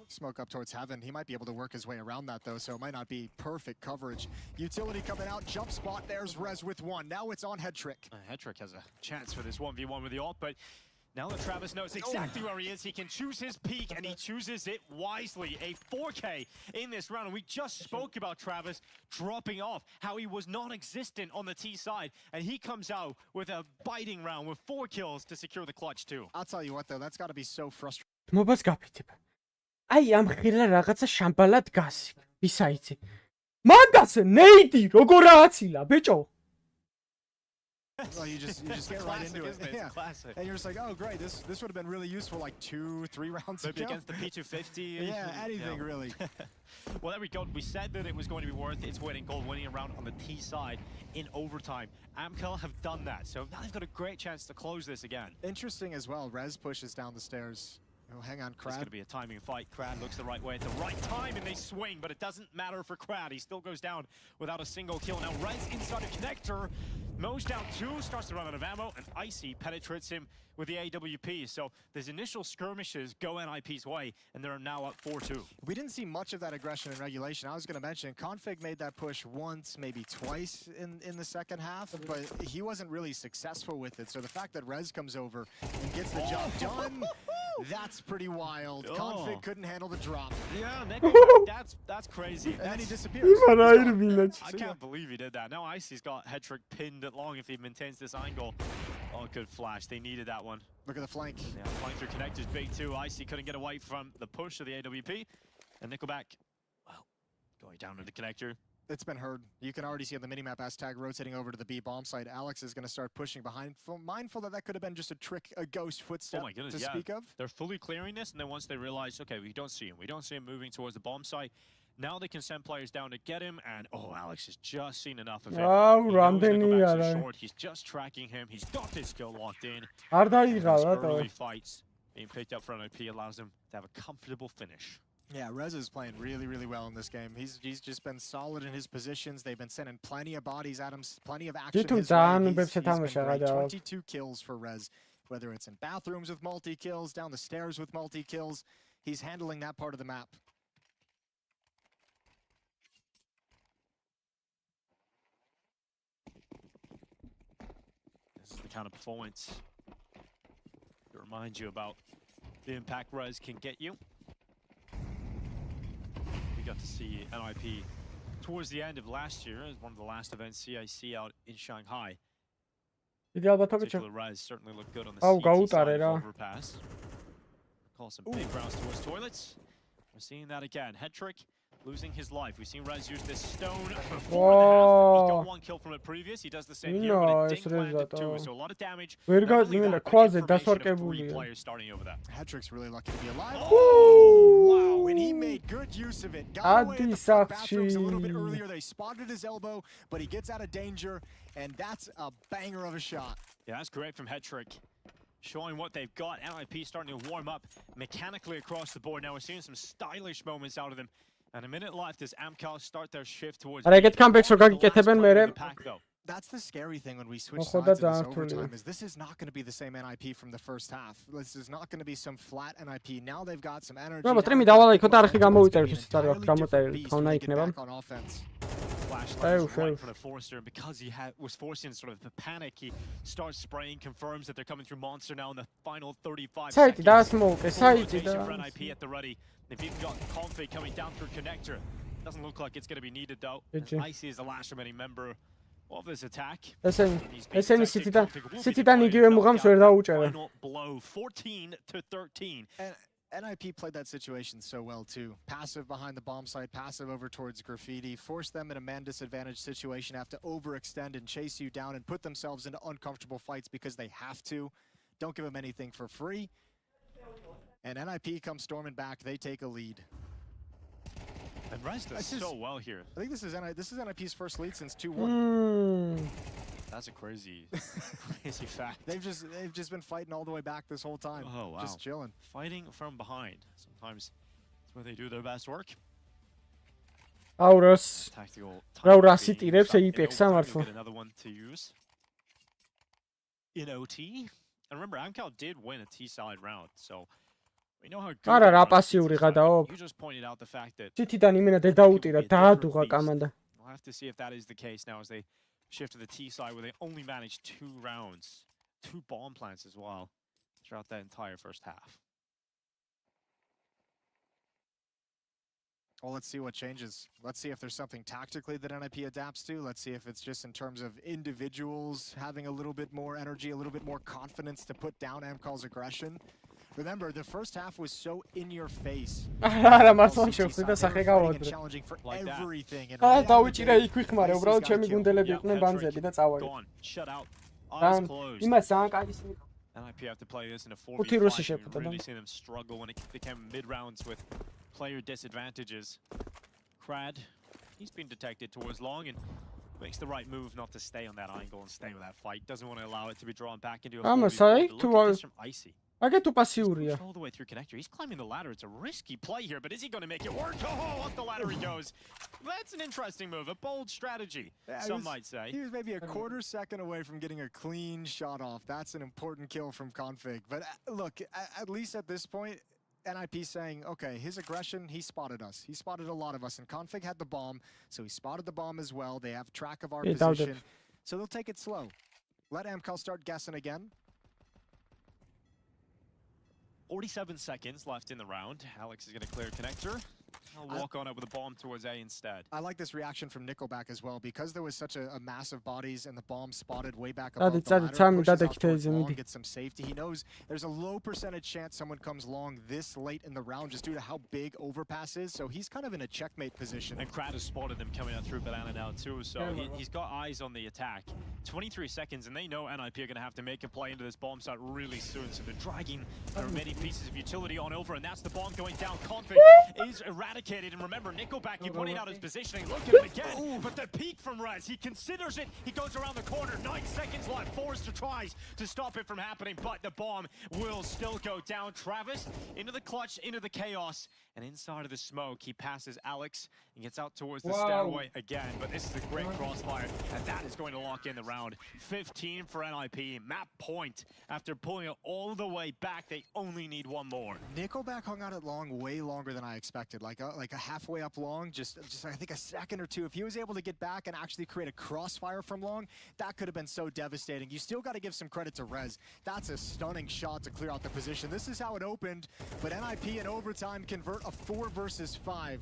smoke up towards heaven. He might be able to work his way around that, though, so it might not be perfect coverage. Utility coming out, jump spot. There's Rez with one. Now it's on Headtrick. Headtrick has a chance for this 1v1 with the ult, but now that Travis knows exactly where he is, he can choose his peak, and he chooses it wisely. A 4K in this round, and we just spoke about Travis dropping off, how he was non-existent on the T side, and he comes out with a biting round with 4 kills to secure the clutch too. I'll tell you what, though, that's got to be so frustrating. მობას გაფიცებ. აი ამ ხილა რაღაცა შამბალად გასი. ისაიცი. მაგას ნეიდი როგორ აცილა, ბიჭო? Well, you just get right into it. Yeah. Classic. And you're just like, oh great, this would have been really useful like 2-3 rounds Maybe ago. against the P250. Yeah, anything really. Well, there we go. We said that it was going to be worth its weight in gold winning a round on the T side in overtime. Amcal have done that, so now they've got a great chance to close this again. Interesting as well. Rez pushes down the stairs. Oh, hang on, It's Crad. going to be a timing fight. Crad looks the right way at the right time, and they swing, but it doesn't matter for Crad. He still goes down without a single kill. Now, Rez inside a connector. Mo's down 2, starts to run out of ammo, and Icy penetrates him with the AWP. So these initial skirmishes go NIP's way, and they're now up 4-2. We didn't see much of that aggression in regulation. I was going to mention, Config made that push once, maybe twice in the second half, but he wasn't really successful with it. So the fact that Rez comes over and gets the job done, that's pretty wild. Config couldn't handle the drop. Yeah, that's crazy. And then he disappears. I can't believe he did that. Now Icy's got Headtrick pinned it long if he maintains this angle. Oh, good flash. They needed that one. Look at the flank. Yeah, flank through connectors big too. Icy couldn't get away from the push of the AWP. And Nickelback, well, going down to the connector. It's been heard. You can already see on the minimap hashtag rotating over to the B bomb site. Alex is going to start pushing behind, mindful that could have been just a trick, a ghost footstep Oh my goodness, to yeah. speak of. They're fully clearing this, and then once they realize, okay, we don't see him moving towards the bomb site, now they can send players down to get him, and oh, Alex has just seen enough of him. Oh, He knows Nickelback's so short. He's just tracking him. He's got his skill locked in. Early fights being picked up for NIP allows him to have a comfortable finish. Yeah, Rez is playing really, really well in this game. He's just been solid in his positions. They've been sending plenty of bodies at him, plenty of action his way. He's been great. 22 kills for Rez, whether it's in bathrooms with multi-kills, down the stairs with multi-kills. He's handling that part of the map. This is the kind of performance that reminds you about the impact Rez can get you. We got to see NIP towards the end of last year as one of the last events CIC out in Shanghai. Particular Rez certainly looked good on the CT side of overpass. Call some big rounds towards toilets. We're seeing that again. Headtrick losing his life. We've seen Rez use this stone before. He got 1 kill from it previous. He does the same here, but it dink landed 2, so a lot of damage. Not only that, but information of 3 players starting over that. Headtrick's really lucky to be alive. Oh, wow, and he made good use of it. Got away in the front bathrooms a little bit earlier. They spotted his elbow, but he gets out of danger, and that's a banger of a shot. Yeah, that's great from Headtrick. Showing what they've got. NIP starting to warm up mechanically across the board. Now we're seeing some stylish moments out of them. And a minute left as Amcal start their shift towards the pack, though. That's the scary thing when we switch sides in this overtime, is this is not going to be the same NIP from the first half. This is not going to be some flat NIP. Now they've got some energy. On offense. Flashlight right in front of Forrester, and because he was forcing sort of the panic, he starts spraying, confirms that they're coming through Monster now in the final 35 seconds. Rotation for NIP at the ready. They've even got Config coming down through connector. Doesn't look like it's going to be needed though. Icy is the last remaining member of this attack. Final blow 14-13. And NIP played that situation so well too. Passive behind the bomb site, passive over towards Graffiti, force them in a man disadvantaged situation, have to overextend and chase you down and put themselves into uncomfortable fights because they have to. Don't give them anything for free. And NIP comes storming back, they take a lead. And Rez does so well here. I think this is NIP's first lead since 2-1. That's a crazy fact. They've just been fighting all the way back this whole time. Oh wow. Just chilling. Fighting from behind. Sometimes that's where they do their best work. Auros. Tactical. Get another one to use. In OT. And remember, Amcal did win a T-side round, so არა რა პასიური გადაო. You just pointed out the fact that ცითიდან იმენა დედაუტირა დაადუღა კამანდა. we'll have to see if that is the case now as they shift to the T side where they only managed 2 rounds, 2 bomb plants as well throughout that entire first half. Well, let's see what changes. Let's see if there's something tactically that NIP adapts to. Let's see if it's just in terms of individuals having a little bit more energy, a little bit more confidence to put down MCall's aggression. Remember, the first half was so in your face. არა მართლა შევხვდი და სახე გავაუდრე. Challenging for everything. And დავიჭირე იქვიხმარე, უბრალოდ ჩემი გუნდელები იყვნენ ბანძები და წავაგე. Shut out. Eyes closed. იმას ძალიან კარგი NIP have to play this in a 5 რუსი 4v5. შეფუთა და Really see them struggle when it became mid-rounds with player disadvantages. Crad, he's been detected towards long and makes the right move not to stay on that angle and stay with that fight. Doesn't want to allow it to be drawn back into a 4v4. Look at this from Icy. აგე თუ პასიურია. All the way through connector. He's climbing the ladder. It's a risky play here, but is he going to make it work? Oh, up the ladder he goes. That's an interesting move, a bold strategy, some might say. He was maybe a quarter second away from getting a clean shot off. That's an important kill from Config. But look, at least at this point, NIP saying, okay, his aggression, he spotted us. He spotted a lot of us, and Config had the bomb, so he spotted the bomb as well. They have track of our position, so they'll take it slow. Let MCall start guessing again. 47 seconds left in the round. Alex is going to clear connector. I'll walk on up with a bomb towards A instead. I like this reaction from Nickelback as well, because there was such a massive bodies and the bomb spotted way back above the ladder, pushes out towards long, gets some safety. He knows there's a low percentage chance someone comes long this late in the round just due to how big overpass is, so he's kind of in a checkmate position. And Crad has spotted them coming out through banana now too, so he's got eyes on the attack. 23 seconds, and they know NIP are going to have to make a play into this bomb site really soon, so they're dragging the remaining pieces of utility on over, and that's the bomb going down. Config is eradicated, and remember, Nickelback, he pointing out his positioning. Look at him again, but the peak from Rez, he considers it, he goes around the corner, 9 seconds left, Forrester tries to stop it from happening, but the bomb will still go down. Travis into the clutch, into the chaos, and inside of the smoke, he passes Alex and gets out towards the stairway again, but this is a great crossfire, and that is going to lock in the round. 15 for NIP, map point. After pulling it all the way back, they only need one more. Nickelback hung out at long way longer than I expected, like a halfway up long, just I think a second or two. If he was able to get back and actually create a crossfire from long, that could have been so devastating. You still got to give some credit to Rez. That's a stunning shot to clear out the position. This is how it opened, but NIP in overtime convert a 4 versus 5.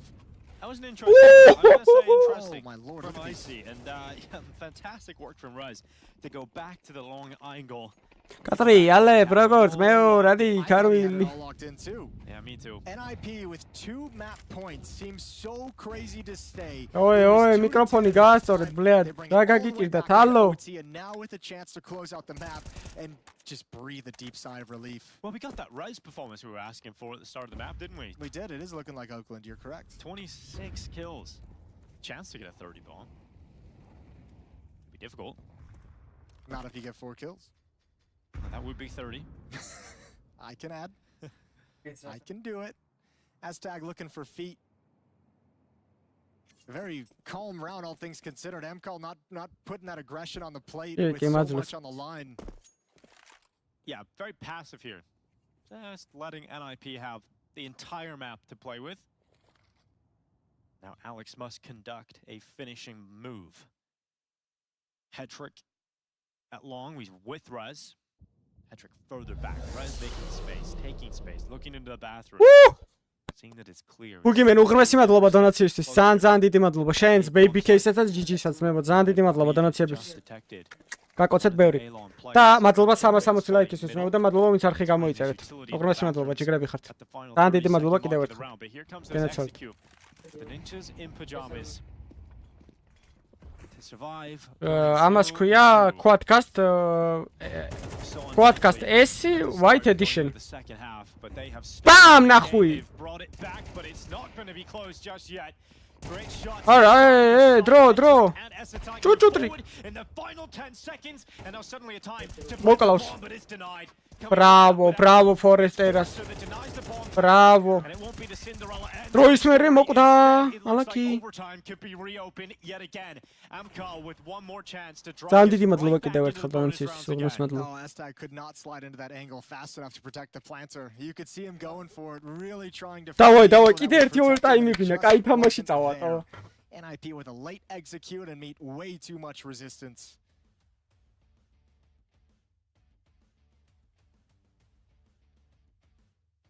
That was an interesting, I'm going to say interesting, my Lord, from Icy, and fantastic work from Rez to go back to the long angle. Katri, alle, progrors, meo, radi, Karvili. Yeah, me too. NIP with 2 map points seems so crazy to stay. Oi, mikrofoni gaastorეთ, bled. რა გაგიკირდათ? Hallo. Now with a chance to close out the map and just breathe a deep sigh of relief. Well, we got that Rez performance we were asking for at the start of the map, didn't we? We did. It is looking like Oakland. You're correct. 26 kills. Chance to get a 30 bomb. Be difficult. Not if you get 4 kills. That would be 30. I can add. I can do it. Hashtag looking for feet. A very calm round, all things considered. MCall not putting that aggression on the plate with so much on the line. Yeah, very passive here. Just letting NIP have the entire map to play with. Now Alex must conduct a finishing move. Hetrick at long, he's with Rez. Hetrick further back. Rez taking space, looking into the bathroom. Seeing that it's clear. Bugimeni, უღრმესი მადლობა დონაციისთვის. ძალიან დიდი მადლობა. შენს baby case-საც GG-საც მებო. ძალიან დიდი მადლობა დონაციებისთვის. გაკოცეთ ბევრი. და მადლობა 360 ლაიქისთვის მებო და მადლობა ვინც არხი გამოიწერეთ. უღრმესი მადლობა, ჯიგრები ხართ. ძალიან დიდი მადლობა კიდევ ერთხელ. The ninjas in pajamas. Ამას ქვია Quadcast S White Edition. Bam, ნახვი. Არა, დრო. ჭუჭუტრი. მოკლავს. Bravo, bravo Foresteras. Bravo. დროის მერე მოკვდა ალაკი. ძალიან დიდი მადლობა კიდევ ერთხელ ბალანსის სულმოს მადლობა. დავაი, კიდე ერთი ოვერტაიმი ვინა, კაი თამაში წავატო. NIP with a late execute and meet way too much resistance.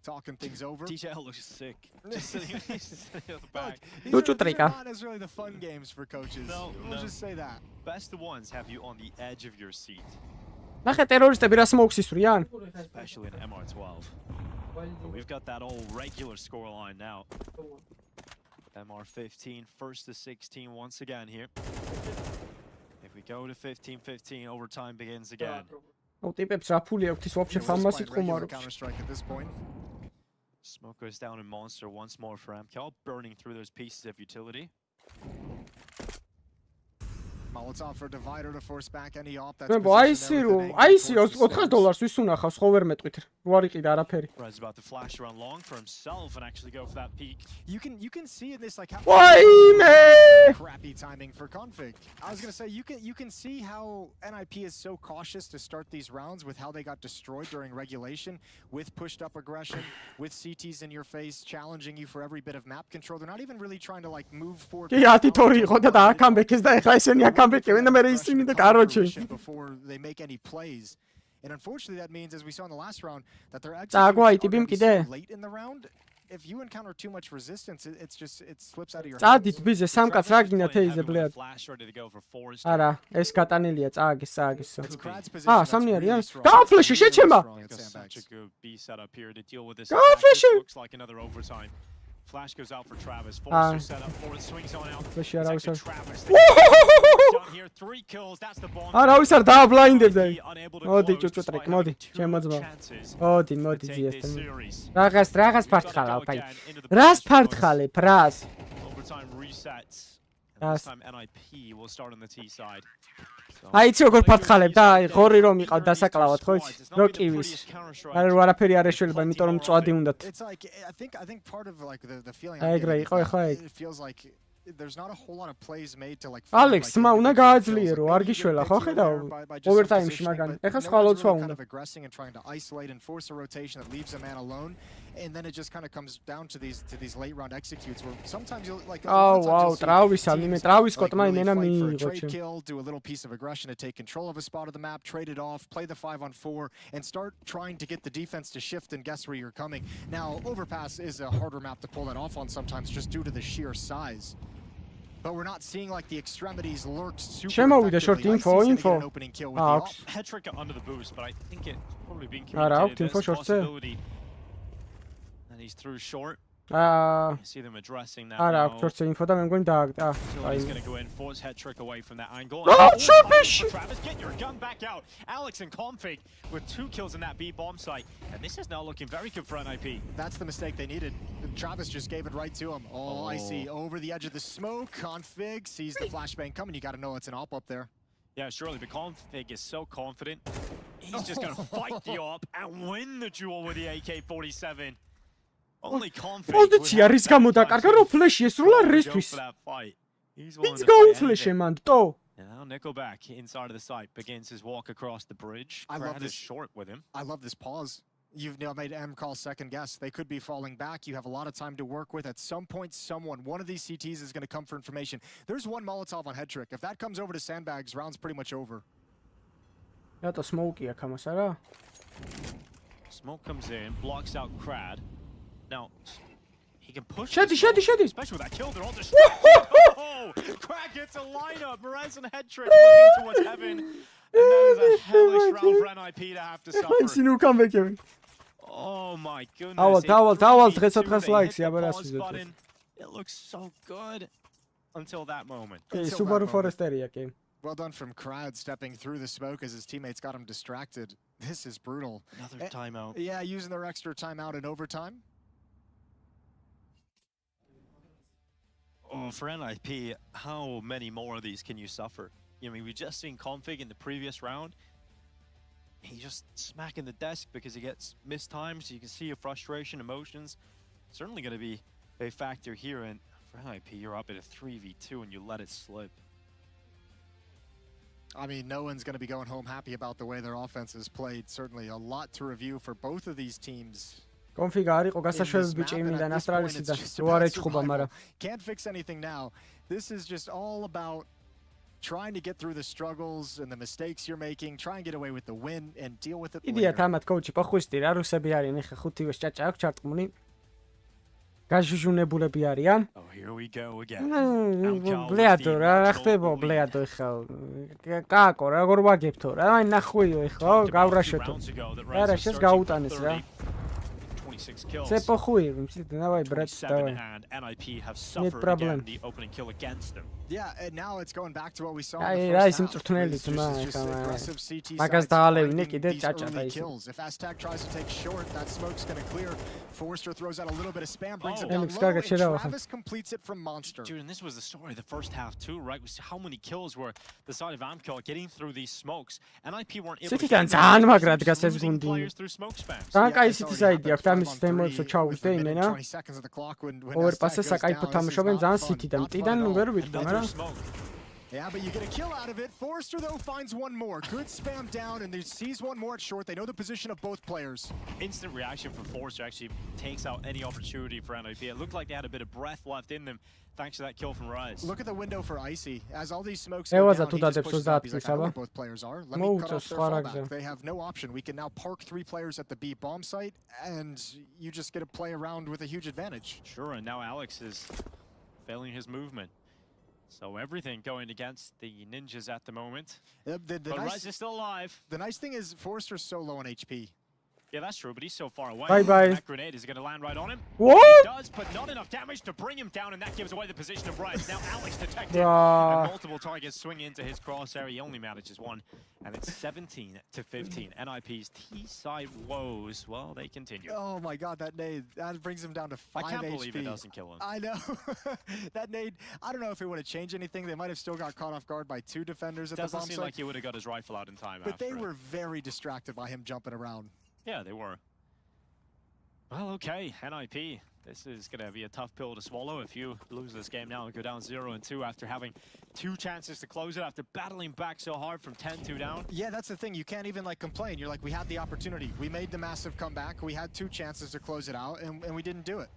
Talking things over. TJL looks sick. Just sitting at the back. These are not necessarily the fun games for coaches. We'll just say that. Best ones have you on the edge of your seat. ნახე ტერორისტები რა smokes ისვრიან? Especially in MR12. But we've got that old regular scoreline now. MR15 first to 16 once again here. If we go to 15-15, overtime begins again. ტიპებს რა ფული აქვს ის ვაფშე ფამასით ყუმარობს. Smoke goes down in Monster once more for MKL, burning through those pieces of utility. Molotov for divider to force back any op. That's აისი $400 ვის უნახავს ხო ვერ მეტყვით. რო არ იყიდა არაფერი. Raz about to flash around long for himself and actually go for that peek. You can see in this like how crappy timing for config. I was going to say you can see how NIP is so cautious to start these rounds with how they got destroyed during regulation with pushed up aggression, with CTs in your face challenging you for every bit of map control. They're not even really trying to like move forward. კი ათიტორი იყო და აკამბექეს და ეხლა ესენი აკამბექებენ და მე ისინი და კაროჩი. Before they make any plays. And unfortunately that means, as we saw in the last round, that they're executing so late in the round. If you encounter too much resistance, it slips out of your hands. წადით ბიზე სამ კაც რა გინდა თეიზე ბლეად. არა, ეს გატანილია წააგეს. სამნი არიან. გააფლეში შეჩემა. გააფლეში. Flash goes out for Travis. Forcer set up for it. Swings on out. Travis. Down here, 3 kills. That's the bomb. არავის არ დააბლაინდებდა. მოდი ჭუჭუტრიკ, მოდი. შემოძმა. მოდი ძიესთან. რაღაც ფარტხალა, ფაი. რას ფარტხალებ, რას? Overtime resets. Time NIP will start on the T side. აი იცი როგორ ფარტხალებ და აი ღორი რომ იყავ დასაკლავად ხო იცი რო კივის არა რო არაფერი არ ეშველება იმიტომ რომ წვადი უნდათ I think part of like the feeling აი ეგრე იყო ეხლა it feels like there's not a whole lot of plays made to like Alex მა უნდა გააძლიერო არ გიშველა ხო ხედავ overtime-ში მაგან ეხლა სხვა ლოცვა უნდა aggressing and trying to isolate and force a rotation that leaves a man alone and then it just kind of comes down to these late round executes where sometimes you'll like oh wow travis anime travis kotma imena miigo kill do a little piece of aggression to take control of a spot of the map trade it off play the 5-on-4 and start trying to get the defense to shift and guess where you're coming now overpass is a harder map to pull that off on sometimes just due to the sheer size but we're not seeing like the extremities lurked super effectively. Short info. Head trick under the boost, but I think it's probably being communicated as a possibility. And he's through short. I see them addressing that now. Short info და მე მგონი დააგდა. He's going to go in, force head trick away from that angle. Travis, get your gun back out. Alex and Config with 2 kills in that B bomb site. And this is now looking very good for NIP. That's the mistake they needed. Travis just gave it right to him. Oh, I see. Over the edge of the smoke. Config sees the flashbang coming. You got to know it's an op up there. Yeah, surely. But Config is so confident. He's just going to fight the op and win the duel with the AK-47. Only confident. პოზიცია რის გამო დაკარგა რომ ფლეში ესროლა რისთვის? It's going flash man. To. Now Nickelback inside of the site begins his walk across the bridge. I love this short with him. I love this pause. You've now made M call second guess. They could be falling back. You have a lot of time to work with. At some point, one of these CTs is going to come for information. There's one Molotov on head trick. If that comes over to sandbags, round's pretty much over. Yeah, the smoky comes out. Smoke comes in, blocks out Crad. Now, he can push. Shady. Especially with that kill, they're all distracted. Oh, Crad gets a lineup. Perez and head trick looking towards heaven. And that is a hellish round for NIP to have to suffer. Oh my goodness. It looks so good until that moment. Subaru Foresteria game. Well done from Crad stepping through the smoke as his teammates got him distracted. This is brutal. Another timeout. Yeah, using their extra timeout in overtime. Oh, for NIP, how many more of these can you suffer? I mean, we just seen Config in the previous round. he's just smacking the desk because he gets missed times. You can see your frustration, emotions. Certainly going to be a factor here. And for NIP, you're up at a 3v2 and you let it slip. I mean, no one's going to be going home happy about the way their offense is played. Certainly a lot to review for both of these teams. Config არისო გასაშვებები ჭიმიდან ავსტრალიისიდან უარ ეჭხობა, მაგრამ can't fix anything now. This is just all about trying to get through the struggles and the mistakes you're making, try and get away with the win and deal with it later. იდეა თამათ კოუჩი პოხვისტი რა რუსები არიან ეხა ხუთივე ჭაჭა აქვს ჩარტყმული. გაჟუჟუნებულები არიან. Oh, here we go again. ბლეადო რა ხდება ბლეადო ეხა. კაკო როგორ ვაგებთო რა? აი ნახვიო ეხა გავრაშეთო. არა შეს გაუტანეს რა. Це похуй, давай, брат, давай. Нет проблем. Yeah, and now it's going back to what we saw in the first half. Aggressive CT მაგას დაალევინე კიდე ჭაჭა early kills. If Aztec tries to take short, that smoke's going to clear. Forrester throws out a little bit of spam, brings it down low, and Travis completes it from Monster. Dude, and this was the story of the first half too, right? We see how many kills were the side of AMCO getting through these smokes. NIP weren't able to get losing players through smoke spams. Საკაი CT side აქვს, ამის დემოზე ჩავუვდე იმენა. Overpass-ს საკაიფო თამაშობენ ძალიან CT-დან. მტიდან ვერ ვიტყვი, მაგრამ Yeah, but you get a kill out of it. Forrester, though, finds one more. Good spam down, and they sees one more at short. They know the position of both players. Instant reaction from Forrester actually takes out any opportunity for NIP. It looked like they had a bit of breath left in them, thanks to that kill from Rise. Look at the window for Icy. As all these smokes go down, he just pushes up. He's like, I know where both players are. Let me cut off their fallback. They have no option. We can now park 3 players at the B bomb site, and you just get to play around with a huge advantage. Sure, and now Alex is failing his movement. So everything going against the Ninjas at the moment. But Rise is still alive. The nice thing is Forrester's so low on HP. Yeah, that's true, but he's so far away. Bye-bye. That grenade is going to land right on him. What? It does, but not enough damage to bring him down, and that gives away the position of Rise. Now Alex detected, and multiple targets swing into his crosshair. He only manages one, and it's 17-15. NIP's T-side woes, well, they continue. Oh my god, that nade, that brings him down to 5 HP. I can't believe it doesn't kill him. I know. That nade, I don't know if it would have changed anything. They might have still got caught off guard by 2 defenders at the bomb site. Doesn't seem like he would have got his rifle out in time. But they were very distracted by him jumping around. Yeah, they were. Well, okay, NIP. This is going to be a tough pill to swallow if you lose this game now and go down 0-2 after having 2 chances to close it, after battling back so hard from 10-2 down. Yeah, that's the thing. You can't even like complain. You're like, we had the opportunity. We made the massive comeback. We had 2 chances to close it out, and we didn't do it.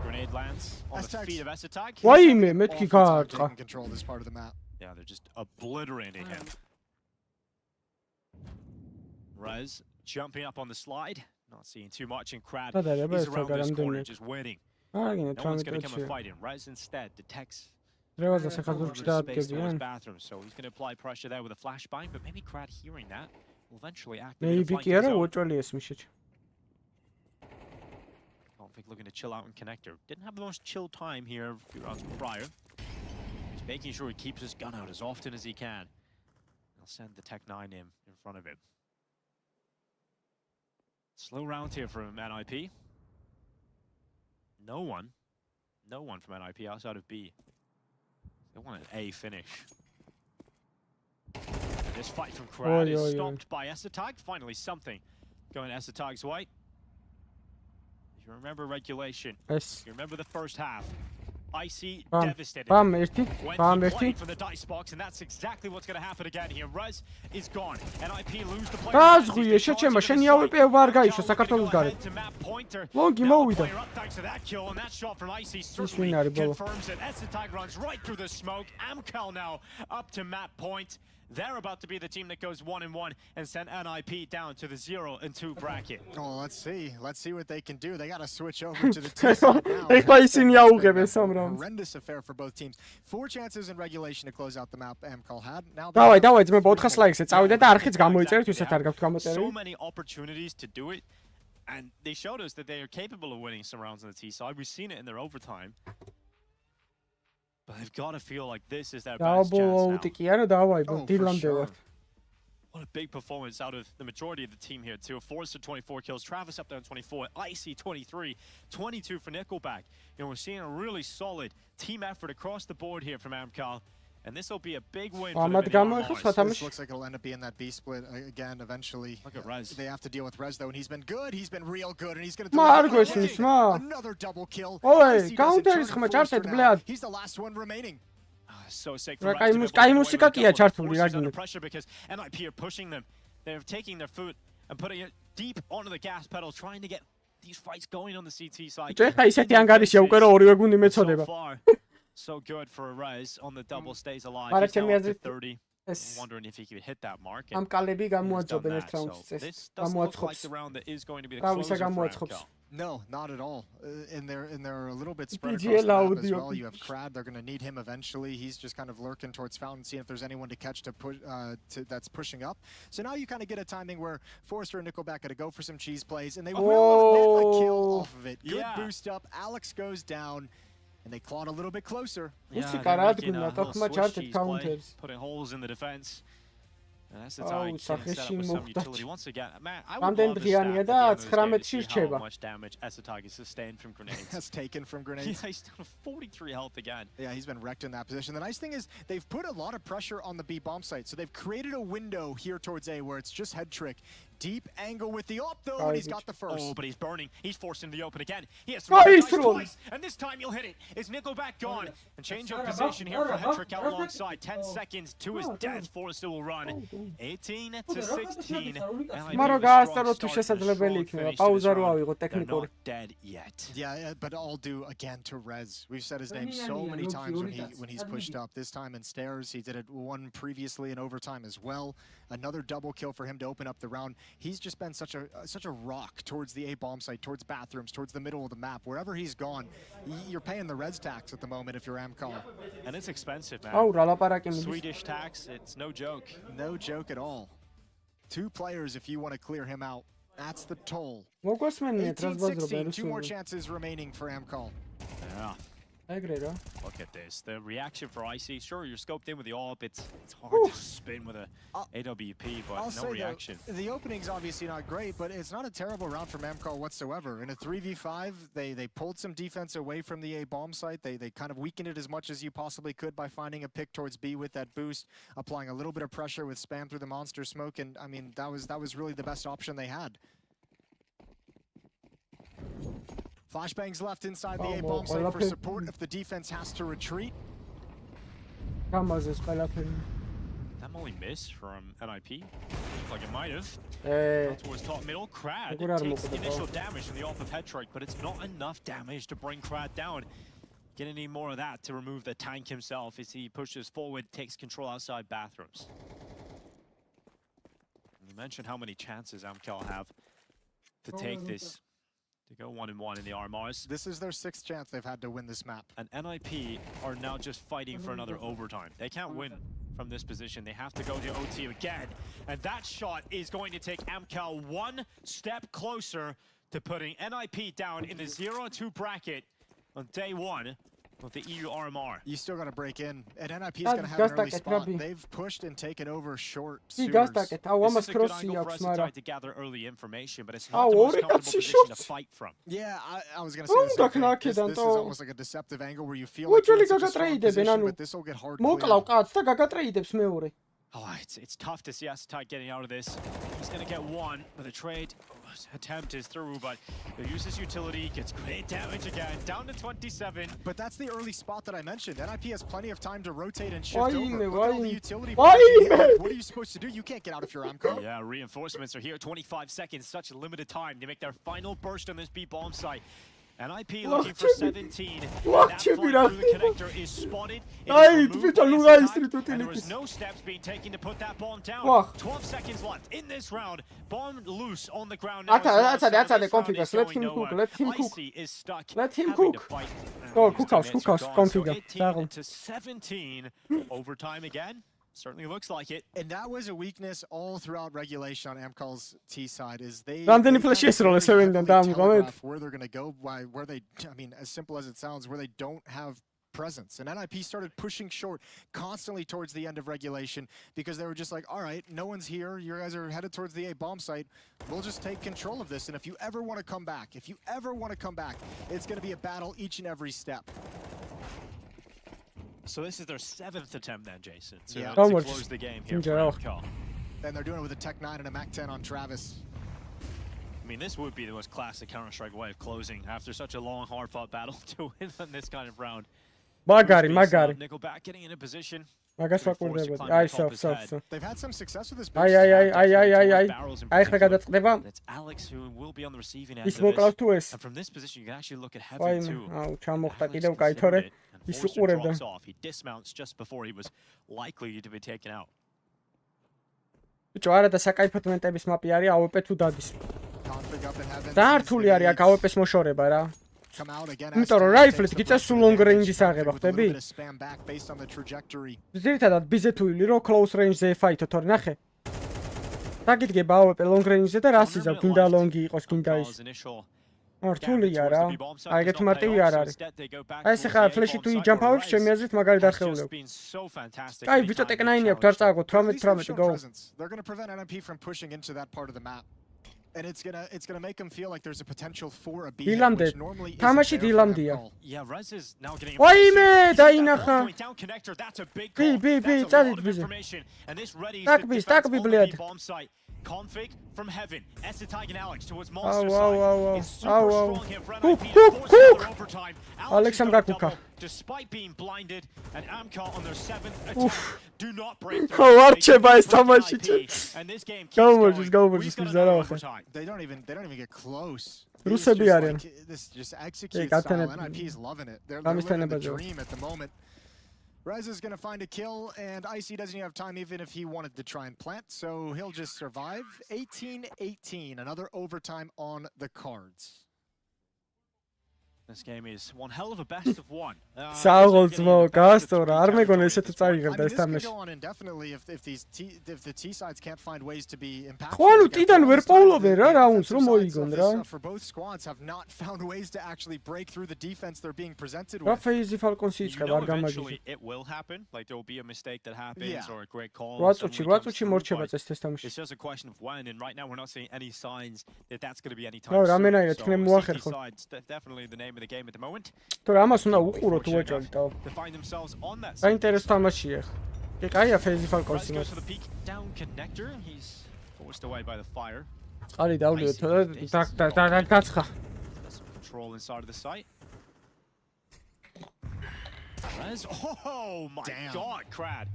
Grenade lands on the feet of Esatag. Why me? Metki taking control this part of the map. Yeah, they're just obliterating him. Rez jumping up on the slide. Not seeing too much in Crad. He's around this corner just waiting. No one's going to come and fight him. Rez instead detects space to his bathroom, so he's going to apply pressure there with a flashbang, but maybe Crad hearing that will eventually activate the flanking zone. Config looking to chill out in connector. Didn't have the most chill time here a few rounds prior. He's making sure he keeps his gun out as often as he can. He'll send the Tech 9 in front of him. Slow round here from NIP. No one from NIP outside of B. They want an A finish. And this fight from Crad is stopped by Esatag. Finally something going Esatag's way. If you remember regulation, if you remember the first half, Icy devastated. Went playing for the dice box, and that's exactly what's going to happen again here. Rez is gone. NIP lose the player. Thanks to that kill, and that shot from Icy certainly confirms it. Esatag runs right through the smoke. Amcal now up to map point. They're about to be the team that goes 1-1 and send NIP down to the 0-2 bracket. Oh, let's see what they can do. They got to switch over to the team now. Horrendous affair for both teams. 4 chances in regulation to close out the map. Amcal had. Now so many opportunities to do it, and they showed us that they are capable of winning some rounds on the T side. We've seen it in their overtime. But they've got to feel like this is their best chance now. What a big performance out of the majority of the team here too. Forrester 24 kills, Travis up there on 24, Icy 23, 22 for Nickelback. You know, we're seeing a really solid team effort across the board here from Amcal. And this will be a big win Oh, for them in the RMRs. This looks like it'll end up being that B split again eventually. Look at Rez. They have to deal with Rez though, and he's been good. He's been real good, and he's going to another double kill. Ой, counter-ის ხმა ჩართეთ, ბლად. He's the last one remaining. So sick რა for კაი მუსიკა კია ჩართული რა გინდა. pressure because NIP are pushing them. They're taking their foot and putting it deep onto the gas pedal, trying to get these fights going on the CT side. ჭეხა ისეთი ანგარიშია უკვე რომ ორივე გუნდი მეწოდება. So good for Rez on the double stays alive. Არა He's down ჩემი to აზრით 30. Wondering if he could hit that mark. ამ კალები გამოაძობენ ერთ რაუნდს წეს. This doesn't look like გამოაცხობს. the round that is going to be the რა closer ვისა for გამოაცხობს. MCAL. No, not at all. And they're a little bit spread PGL across the map as audio. well. You have Crad. They're going to need him eventually. He's just kind of lurking towards Fountain, seeing if there's anyone to catch to push that's pushing up. So now you kind of get a timing where Forrester and Nickelback got to go for some cheese plays, and they will net a kill off of it. Good boost up. Alex goes down, and they clawed a little bit closer. მუსიკა რა დგინა, თოხმა ჩართეთ counter-ს. Putting holes in the defense. And that's the Oh, time to set up with სახეში some მოხდა. utility once again. Man, I would რამდენი love the დღიანია stat და at the end of this game to 19-ში see how რჩება. much damage Esatagi sustained from grenades. That's taken from grenades. Yeah, he's down to 43 health again. Yeah, he's been wrecked in that position. The nice thing is they've put a lot of pressure on the B bomb site. So they've created a window here towards A where it's just head trick. Deep angle with the op though, and he's got the first. Oh, but he's burning. He's forced into the open again. He has Oh, to he's dice thrown. twice, and this time you'll hit it. Is Nickelback gone? And change of position here for Hetrick out alongside. 10 seconds to his death. Forrester will run. 18 to 16. მაგრამ გაასწარო თუ შესაძლებელი იქნება, პაუზა რო ავიღო ტექნიკური. Dead yet. Yeah, but all due again to Rez. We've said his name so many times when he's pushed up. This time in stairs, he did it one previously in overtime as well. Another double kill for him to open up the round. He's just been such a rock towards the A bomb site, towards bathrooms, towards the middle of the map. Wherever he's gone, you're paying the Rez tax at the moment if you're MCAL. And it's expensive, man. აუ რა ლაპარაკი მიდის. Swedish tax, it's no joke. No joke at all. 2 players if you want to clear him out. That's the toll. მოგვასმენიათ რას 18-16, 2 more ბაზრობენ. chances remaining for MCAL. Yeah. ეგრე რა. Look at this. The reaction for Icy. Sure, you're scoped in with the AWP. It's hard to spin with a AWP, but I'll no say reaction. The opening's obviously not great, but it's not a terrible round from MCAL whatsoever. In a 3v5, they pulled some defense away from the A bomb site. They kind of weakened it as much as you possibly could by finding a pick towards B with that boost, applying a little bit of pressure with spam through the monster smoke, and I mean that was really the best option they had. Flashbangs left inside the A bomb site for support if the defense has to retreat. გამაზეს ყველაფერი. That only missed from NIP. Looks like it might have. Eh. Towards top middle. Crad Როგორ არ takes მოკვდება? initial damage from the off of Hetrick, but it's not enough damage to bring Crad down. Gonna need more of that to remove the tank himself as he pushes forward, takes control outside bathrooms. You mentioned how many chances MCAL have to take this. To go 1-1 in the RMRs. This is their 6th chance they've had to win this map. And NIP are now just fighting for another overtime. They can't win from this position. They have to go to OT again. And that shot is going to take MCAL one step closer to putting NIP down in the 0-2 bracket on day 1 of the EU RMR. You still got to break in, and NIP is going to have an early spot. They've pushed and taken over short sewers. This is a good angle for Esatagi to gather early information, but it's not the most comfortable position to fight from. Yeah, I was going to say this is almost like a deceptive angle where you feel like you're in such a strong position, but this will get hard მოკლავ კაცს და გაგატრეიდებს მეორე. Oh, it's tough to see Esatagi getting out of this. He's going to get one, but the trade attempt is through, but he'll use his utility, gets great damage again, down to 27. But that's the early spot that I mentioned. NIP has plenty of time to rotate and shift over. Look at all the utility. What are you supposed to do? You can't get out if you're AMCO. Yeah, reinforcements are here. 25 seconds, such a limited time to make their final burst on this B bomb site. NIP looking for 17. That flank through the connector is spotted. And there was no steps being taken to put that bomb down. 12 seconds left in this round. Bomb loose on the ground now. Let him cook. Icy is stuck. Let him cook. Oh, cookhouse, configure. To 17. Overtime again. Certainly looks like it. And that was a weakness all throughout regulation on AMCAL's T side is they რამდენი ფლეში ესროლა სევენიდან დაამღავეთ. Where they're going to go, where they, I mean, as simple as it sounds, where they don't have presence. And NIP started pushing short constantly towards the end of regulation because they were just like, all right, no one's here. You guys are headed towards the A bomb site. We'll just take control of this. And if you ever want to come back, it's going to be a battle each and every step. So this is their 7th attempt then, Jason, to Almost. close the game here for MK. And they're doing it with a Tech 9 and a Mac 10 on Travis. I mean, this would be the most classic Counter-Strike way of closing after such a long, hard-fought battle to win on this kind of round. Magari. Nickelback getting in a position. Magari ვაკურდებოდი. აი, სოფ. They've had some success with this. აი. აი, ხა გადაწყდება. It's Alex who will be on the receiving end ის of მოკლავს თუ this. ეს. And from this position, you can actually look at Heavy too. აუ, ჩამოხდა კიდევ კაითორე. ის უყურებდა. He dismounts just before he was likely to be taken out. ბიჭო, არა და საკაიფოთ მენტების მაპი არის AWP თუ დადის. და რთული არის აქ AWP-ს მოშორება რა. იმიტომ რომ რაიფლით გიწევს სულ long range-ის აღება, ხვდები? ძირითადად ბიზეთუილი რო close range-ზე ფაითო თორე ნახე. დაგიდგება AWP long range-ზე და რას იზავ, გინდა long-ი იყოს, გინდა ის. რთულია რა. აი ეგეთი მარტივი არ არის. აი ეს ხა ფლეში თუ იჯამპ ავებს, ჩემი აზრით მაგარი დახეულებ. აი ბიჭო Tech 9 აქვს, არ წააგო 18 go. They're going to prevent NMP from pushing into that part of the map. And it's gonna make them feel like there's a potential for a B. დილამდე. თამაში დილამდეა. Yeah, Rez is now getting ვაიმე, დაინახა. ბი, წადით ბიზე. ტაკბი, ბლიად. Config from heaven. Essetag and Alex towards Wow. monster side. It's super strong here for NIP. Cook. Overtime. Alexam gakuka. Despite being blinded, and Amcar on their 7th attempt do not break through. Oh, არჩება ეს თამაში. And this game keeps Gamorjis going. They don't even get close. რუსები არიან. This just execute style. NIP is loving it. They're living the dream at the moment. Rez is going to find a kill, and Icy doesn't even have time even if he wanted to try and plant, so he'll just survive. 18-18, another overtime on the cards. This game is one hell of a best of one. სააღოლწმო გასწორა, არ მეგონა ესეთი წაიღებდა ეს This could თამაში. go on indefinitely if the T sides can't find ways to be impactful. ხო, ანუ ტიდან ვერ პოულობენ რა რაუნდს რომ მოიგონ რა. For both squads have not found ways to actually break through the defense they're being presented რა with. ფეიზი ფალკონსი იწყება, არ გამაგიჟე. It will happen. Like there will be a mistake that happens or a great call. 8 წუთში მორჩება წეს თამაში. It's just a question of when, and right now we're not seeing any signs that that's going to be any time No, soon. რამენაირად იქნება მოახერხო. Definitely the name of the game at the moment. თორე ამას უნდა უყუროთ უეჭალიტო. საინტერესო თამაშია. კი, კაია ფეიზი ფალკონსი. Down connector. He's forced away by the fire. ყალი დავლიოთ და დაცხა. Control inside of the site. Oh my God, Crad.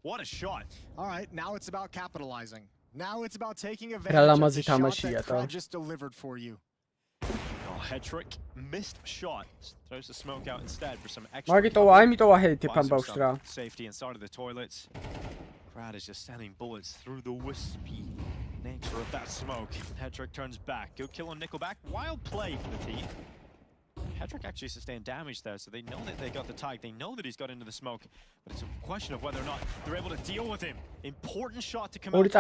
What a shot. All right, now it's about capitalizing. Now it's about taking advantage of the shot that Crad just delivered for you. Head trick, missed shot. Throws the smoke out instead for some extra. Safety inside of the toilets. Crad is just sending bullets through the wispy nature of that smoke. Head trick turns back. Good kill on Nickelback. Wild play for the team. Hedrick actually sustained damage there, so they know that they got the tag. They know that he's got into the smoke, but it's a question of whether or not they're able to deal with him. Important shot to come out.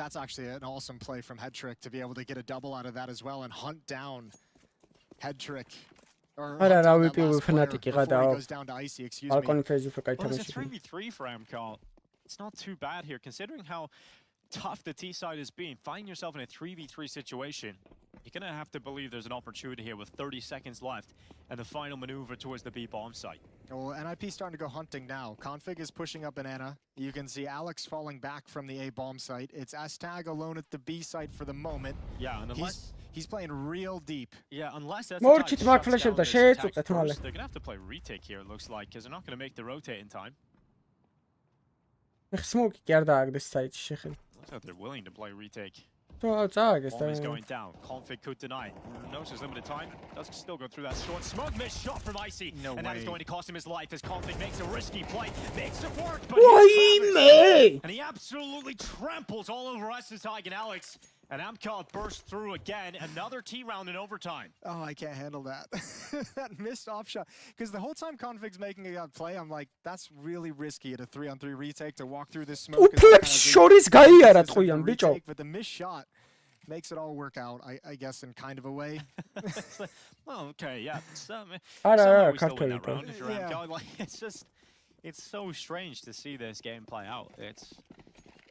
That's actually an awesome play from Hedrick to be able to get a double out of that as well and hunt down Hedrick. არა რა ვიპოვე ფანატიკი რა და Balcony phase for Kaita. Well, it's a 3v3 for MK. It's not too bad here considering how tough the T side has been. Finding yourself in a 3v3 situation, you're going to have to believe there's an opportunity here with 30 seconds left and the final maneuver towards the B bomb site. Well, NIP starting to go hunting now. Config is pushing up Banana. You can see Alex falling back from the A bomb site. It's Astag alone at the B site for the moment. Yeah, and unless he's playing real deep. Yeah, unless that's they're going to have to play retake here, it looks like, because they're not going to make the rotate in time. Smoke this side. Looks like they're willing to play retake. Bomb is going down. Config could deny. Knows there's limited time. Does still go through that short smoke. Missed shot from Icy. And that is going to cost him his life as Config makes a risky play. Makes it work, but and he absolutely tramples all over Essetag and Alex. And Amcal bursts through again. Another T round in overtime. Oh, I can't handle that. That missed off shot. Because the whole time Config's making a play, I'm like, that's really risky at a 3-on-3 retake to walk through this smoke. But the missed shot makes it all work out, I guess, in kind of a way. Well, okay, yeah. It's just, it's so strange to see this game play out.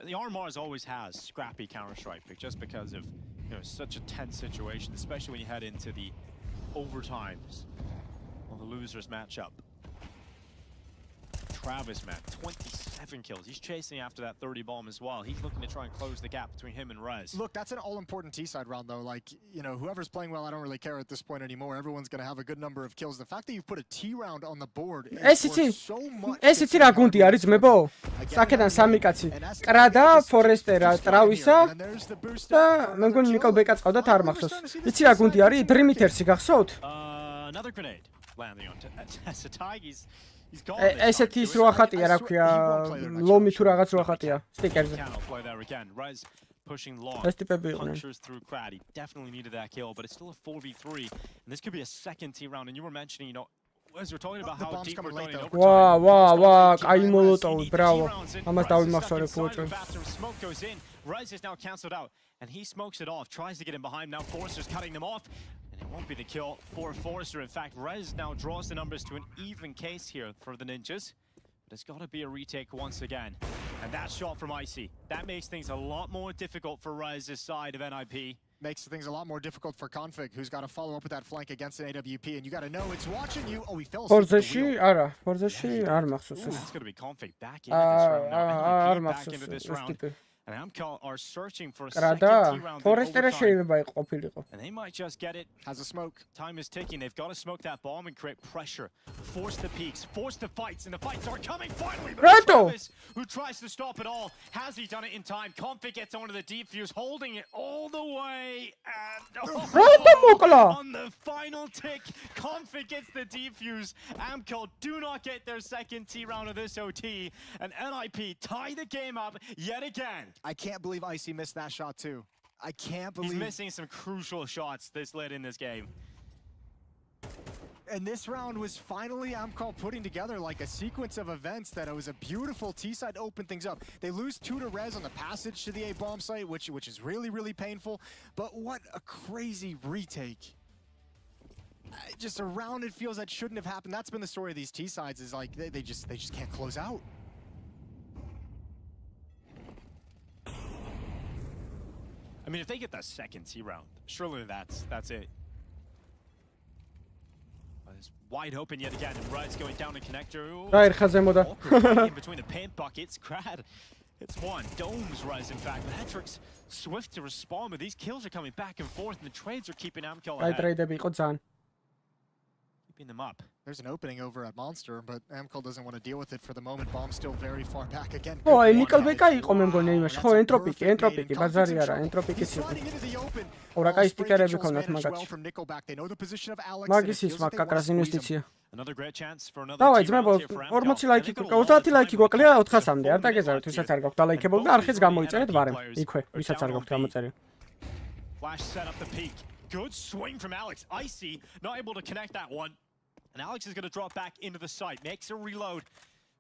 The RMR always has scrappy Counter-Strike pick just because of such a tense situation, especially when you head into the overtimes of the losers matchup. Travis, man, 27 kills. He's chasing after that 30 bomb as well. He's looking to try and close the gap between him and Rez. Look, that's an all-important T-side round, though. Like, you know, whoever's playing well, I don't really care at this point anymore. Everyone's going to have a good number of kills. The fact that you put a T round on the board is worth so much. ესიც რა გუნდი არის ძმებო? საკედან სამი კაცი. კრადა, ფორესტერა, ტრავისა და მე მგონი ნიკელბეკა წავდათ არ მახსოვს. იცი რა გუნდი არის? დრიმითერსი გახსოვთ? Another grenade landing on Satagis. ესეთი ის რო ახატია, რა ქვია, ლომი თუ რაღაც რო ახატია, სტიკერზე. Pushing long, punctures through crowd. He definitely needed that kill, but it's still a 4v3, and this could be a second T round. And you were mentioning, you know, as we're talking about how deep we're going in overtime. Wow, კაი მოლოტოვი, ბრავო. ამას დავიმახსოვრე ფუჭო. Smoke goes in. Rez is now cancelled out, and he smokes it off. Tries to get him behind. Now Forrester's cutting them off, and it won't be the kill for Forrester. In fact, Rez now draws the numbers to an even case here for the Ninjas. There's got to be a retake once again. And that shot from Icy, that makes things a lot more difficult for Rez's side of NIP. Makes things a lot more difficult for Config, who's got to follow up with that flank against an AWP, and you got to know it's watching you. Oh, he fell asleep. Forzeshi, არა, Forzeshi არ მახსოვს. It's going to be Config back into this round now. არ Back into this round. მახსოვს. And AMCAL are searching for a second კრადა, T round. ფორესტერა შეიძლება იყოფილიყო. And they might just get it. Has a smoke. Time is ticking. They've got to smoke that bomb and create pressure. Force the peaks, force the fights, and the fights are coming finally. But Travis, who tries to stop it all, has he done it in time? Config gets onto the defuse, holding it all the way, and on the final tick, Config gets the defuse. AMCAL do not get their second T round of this OT, and NIP tie the game up yet again. I can't believe Icy missed that shot too. I can't believe he's missing some crucial shots this late in this game. And this round was finally AMCAL putting together like a sequence of events that it was a beautiful T-side to open things up. They lose 2 to Rez on the passage to the A bomb site, which is really, really painful. But what a crazy retake. Just a round it feels that shouldn't have happened. That's been the story of these T-sides, is like they just can't close out. I mean, if they get that second T round, surely that's it. It's wide open yet again, and Rez going down the connector. In between the paint buckets, Crad. It's one. Domes Rez, in fact. Hedrick's swift to respond, but these kills are coming back and forth, and the trades are keeping AMCAL ahead. Keeping them up. There's an opening over at Monster, but AMCAL doesn't want to deal with it for the moment. Bomb's still very far back again. Oh, ნიკელბეკა იყო მე მგონი იმაში. ხო, ენტროპიკი, ბაზარი არა, ენტროპიკის იყო. ორა კაი სტიკერები ქონათ მაგაში. მაგის ის მაგაკრას ინვესტიცია. Another great chance for another. დავაი ძმებო, 40 ლაიქი, 30 ლაიქი გვაკლია 400-მდე. არ დაგეზაროთ, ვისაც არ გაქვთ დალაიქებული და არხიც გამოიწერეთ ბარემ. იქვე, ვისაც არ გაქვთ გამოწერილი. Flash set up the peak. Good swing from Alex. Icy not able to connect that one. And Alex is going to drop back into the site. Makes a reload.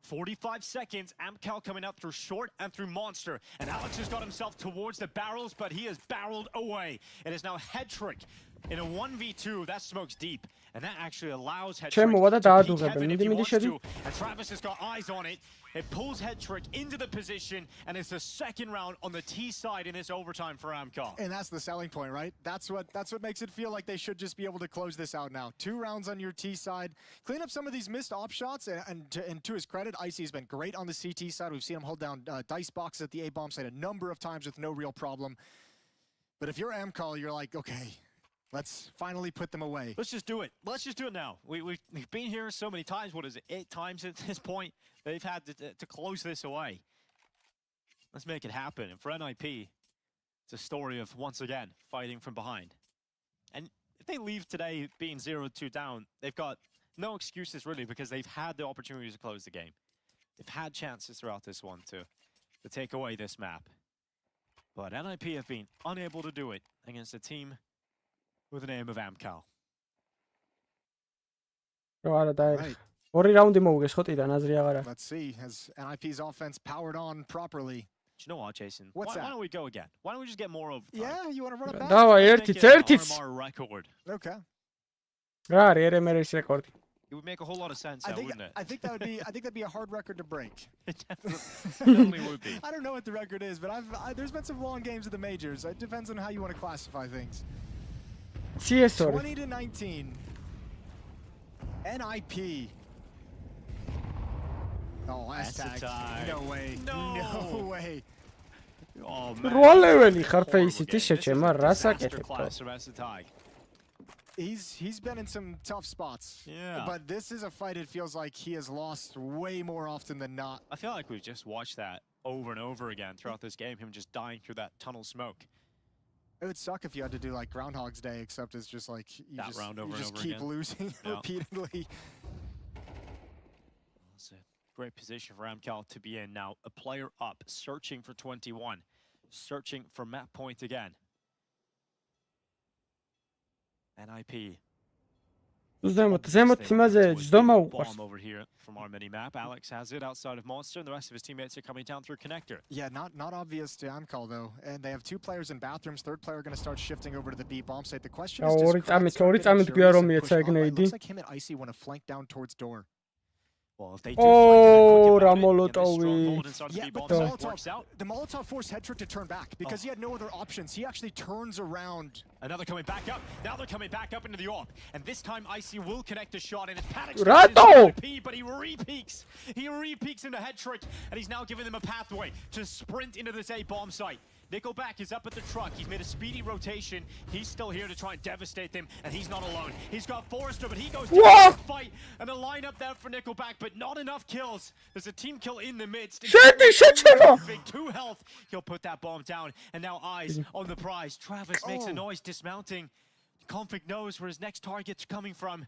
45 seconds. AMCAL coming up through short and through Monster. And Alex has got himself towards the barrels, but he is barreled away. It is now Hedrick in a 1v2. That smokes deep. And that actually allows Hedrick to peek heaven if he wants to. And Travis has got eyes on it. It pulls Hedrick into the position, and it's the second round on the T side in this overtime for AMCAL. And that's the selling point, right? That's what makes it feel like they should just be able to close this out now. 2 rounds on your T side. Clean up some of these missed op shots, and to his credit, Icy has been great on the CT side. We've seen him hold down dice boxes at the A bomb site a number of times with no real problem. But if you're AMCAL, you're like, okay, let's finally put them away. Let's just do it. Let's just do it now. We've been here so many times. What is it? 8 times at this point. They've had to close this away. Let's make it happen. And for NIP, it's a story of, once again, fighting from behind. And if they leave today being 0-2 down, they've got no excuses, really, because they've had the opportunities to close the game. They've had chances throughout this one to take away this map. But NIP have been unable to do it against a team with the name of AMCAL. Right. Let's see, has NIP's offense powered on properly? Do you know what, Jason? What's that? Why don't we go again? Why don't we just get more overtime? Yeah, you want to run it back? Let's make it an RMR record. Okay. RMR record. It would make a whole lot of sense, wouldn't it? I think that'd be a hard record to break. It definitely would be. I don't know what the record is, but there's been some long games at the majors. It depends on how you want to classify things. CS2 20-19. NIP. Oh, S-tag. No way. No way. Oh, როლეველი ხარ ფეისიტი შეჩემა რას აკეთებ? He's been in some tough spots. Yeah. But this is a fight it feels like he has lost way more often than not. I feel like we've just watched that over and over again throughout this game, him just dying through that tunnel smoke. It would suck if you had to do like Groundhog's Day, except it's just like you that just, round over you just and over keep again. losing repeatedly. That's a great position for MCAL to be in now. A player up, searching for 21, searching for map point again. NIP. ზემოთ იმაზე ჯდომა უყურს. Bomb over here from our mini map. Alex has it outside of Monster, and the rest of his teammates are coming down through connector. Yeah, not obvious to Amcal though, and they have two players in bathrooms. Third player going to start shifting over to the B bomb site. The question is, does looks like him and Icy want to flank down towards door. Well, if they do yeah, but the Molotov forced Headtrick to turn back because he had no other options. He actually turns around. Another coming back up. Now they're coming back up into the AWP. And this time Icy will connect a shot and it's Panic, but he re-peeks. He re-peeks into Headtrick and he's now giving them a pathway to sprint into this A bomb site. Nickelback is up at the truck. He's made a speedy rotation. He's still here to try and devastate them, and he's not alone. He's got Forrester, but he goes down to fight, and a lineup there for Nickelback, but not enough kills. There's a team kill in the midst. 2 health. He'll put that bomb down, and now eyes on the prize. Travis makes a noise dismounting. Config knows where his next target's coming from.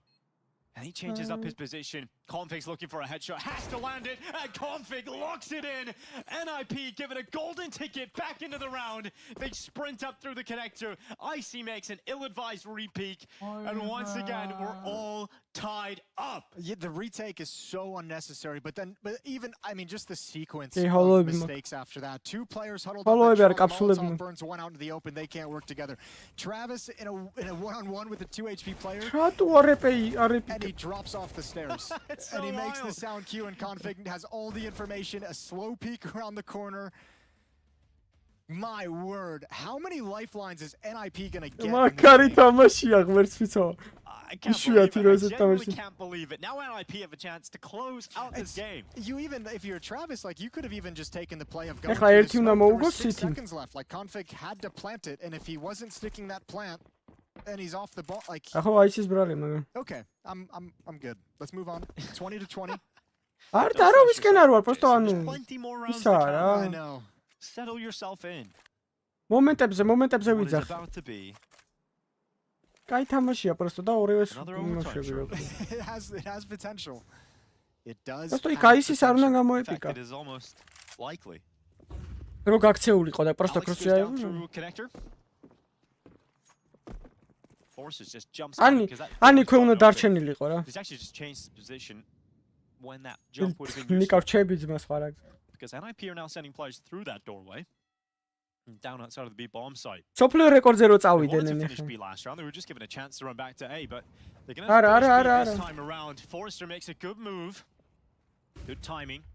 And he changes up his position. Config's looking for a headshot, has to land it, and Config locks it in. NIP given a golden ticket back into the round. They sprint up through the connector. Icy makes an ill-advised re-peek, and once again, we're all tied up. Yeah, the retake is so unnecessary, but even, I mean, just the sequence of mistakes after that. Two players huddled up, Molotov burns one out into the open, they can't work together. Travis in a one-on-one with a 2 HP player, and he drops off the stairs. So and he makes the sound cue, and Config has all the information, a slow peek around the corner. My word, how many lifelines is NIP gonna get? I can't believe it. Now NIP have a chance to close out this game. You even, if you're Travis, like you could have even just taken the play of going through the smoke. There were 6 seconds left. Like Config had to plant it, and if he wasn't sticking that plant, and he's off the ball, like. Okay, I'm good. Let's move on. 20 to 20. I know. Settle yourself in. მომენტებზე What is ვიძახ. about to be. კაი თამაშია პროსტო და ორივეს Another overtime shot. It has potential. It does. პროსტო იქ აისის არ უნდა გამოეპიკა. It is almost likely. რო გაქცეულიყო და პროსტო Crosshair. Connector. Forces just jumps Ani ქვე უნდა დარჩენილიყო რა. He's actually just changed his position when that jump would have been ნიკავ ჩები ძმას ხარ აქ. Because NIP are now sending players through that doorway. Down outside of the B bomb site. სოფლიო რეკორდზე რო They wanted წავიდნენ to ახლა. finish B last round. They were just given a chance to run back to A, but they're going to finish B this time around. Forrester makes a good move. Good timing.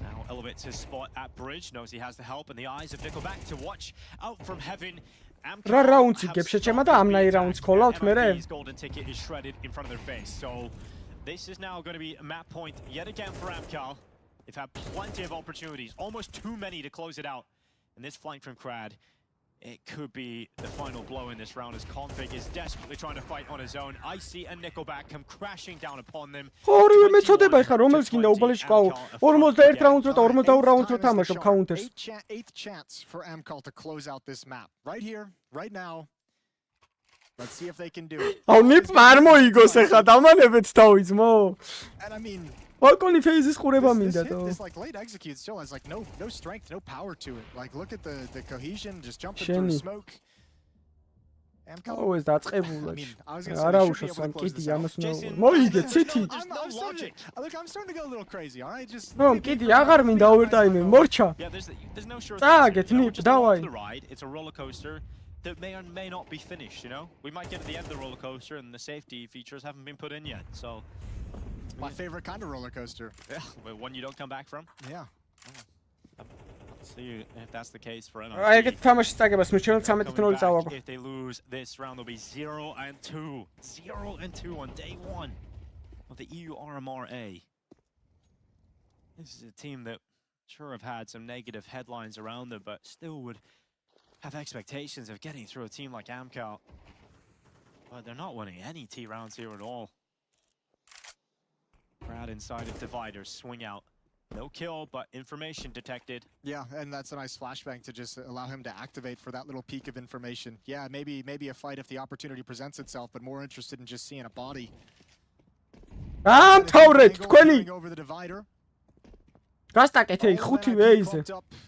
Now elevates his spot at bridge. Knows he has the help and the eyes of Nickelback to watch out from heaven. რა რაუნდს იგებ შეჩემა და ამნაი რაუნდს ქოლავთ მერე? His golden ticket is shredded in front of their face. So this is now going to be a map point yet again for Amcal. They've had plenty of opportunities, almost too many to close it out. And this flank from Crad, it could be the final blow in this round as Config is desperately trying to fight on his own. Icy and Nickelback come crashing down upon them. ორივე მეწოდება ხა რომელს გინდა უბალეში ყავ 41 რაუნდს რო და 42 რაუნდს რო თამაშობ counter-ს. 8th chance for Amcal to close out this map. Right here, right now. Let's see if they can do it. აუ ნიპმა არ მოიგოს ახლა დამანებეთ თავისმო. And I mean, Falcon phases ყურება მინდა თო. This like late execute still has like no strength, no power to it. Like look at the cohesion, just jumping through smoke. Amcal. Oh, is დაწყებულა. არა უშოსან კიდი ამას მოიგეთ ცითი. I'm starting to go a little crazy, all right? Just რომ კიდი აღარ მინდა overtime მორჩა. There's no sure. წააგეთ ნიპ დავაი. It's a roller coaster that may or may not be finished, you know? We might get to the end of the roller coaster and the safety features haven't been put in yet. So my favorite kind of roller coaster. Yeah, one you don't come back from. Yeah. Let's see if that's the case for NIP. აი ეგეთ თამაშის წაგებას მიჩვენოთ 13-0 წავაგო. If they lose this round, they'll be 0-2. 0-2 on day 1 of the EU RMR A. This is a team that sure have had some negative headlines around them, but still would have expectations of getting through a team like AMCAL. But they're not winning any T rounds here at all. Brad inside of dividers, swing out. No kill, but information detected. Yeah, and that's a nice flashbang to just allow him to activate for that little peak of information. Yeah, maybe a fight if the opportunity presents itself, but more interested in just seeing a body. Going over the divider. გასტაკეთე 5-ვე ეიზე.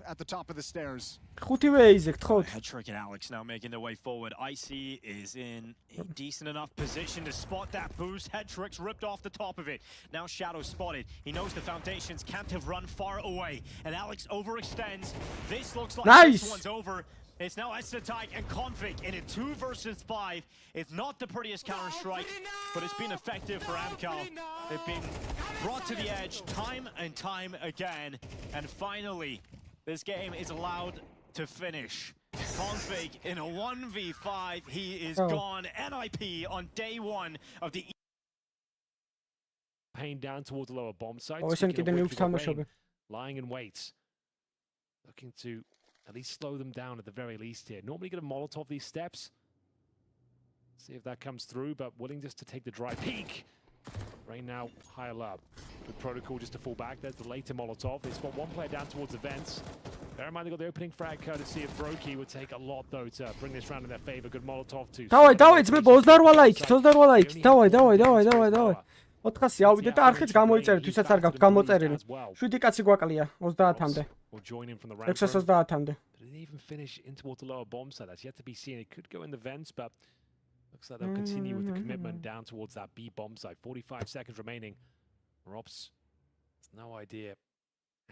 At the top of the stairs. 5-ვე ეიზე გთხოვთ. Hedrick and Alex now making their way forward. Icy is in a decent enough position to spot that boost. Hedrick's ripped off the top of it. Now Shadow spotted. He knows the foundations can't have run far away. And Alex overextends. This looks like this one's over. It's now Esotyke and Config in a 2 versus 5. It's not the prettiest counter-strike, but it's been effective for AMCAL. They've been brought to the edge time and time again. And finally, this game is allowed to finish. Config in a 1v5. He is gone. NIP on day 1 of the... Pain down towards the lower bomb site. Lying in wait. Looking to... at least slow them down at the very least here. Normally get a Molotov these steps. See if that comes through, but willing just to take the dry peek. Rain now higher up. With protocol just to fall back. There's the later Molotov. They spot one player down towards the vents. Bear in mind they got the opening frag courtesy of Brokey. Would take a lot though to bring this round in their favor. Good Molotov too. Давай, ძმებო 28 ლაიქი, 28 ლაიქი. დავай. 400 ავიდე და არხიც გამოიწერეთ, ვისაც არ გაქვთ გამოწერილი. 7 კაცი გვაკლია 30-მდე. 630-მდე. Did it even finish in towards the lower bomb site? That's yet to be seen. It could go in the vents, but looks like they'll continue with the commitment down towards that B bomb site. 45 seconds remaining. Robs has no idea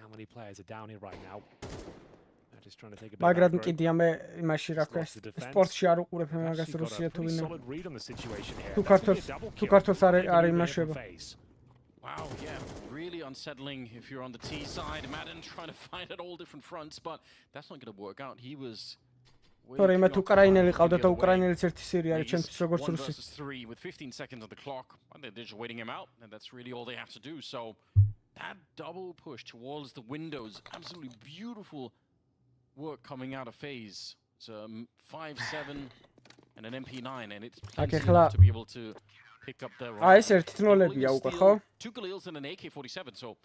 how many players are down here right now. They're just trying to take a bit of მაგრამ კიდია მე იმაში რა ქვია, სპორტში არ უყურებ მაგას რუსია თუ ვინმე. თუ ქართულს არ იმაშება. Wow, yeah, really unsettling if you're on the T side. Madden trying to find at all different fronts, but that's not going to work out. He was თორე მე თუ უკრაინელი ყავდა და უკრაინელიც ერთი სირი არის ჩემთვის როგორც რუსი. 3 with 15 seconds on the clock. They're just waiting him out, and that's really all they have to do. So that double push towards the windows, absolutely beautiful work coming out of FaZe. It's a 5-7 and an MP9, and it's enough to be able to pick up the აი ეს ერთი თმოლებია უკვე ხო? 2 Galils and an AK-47, so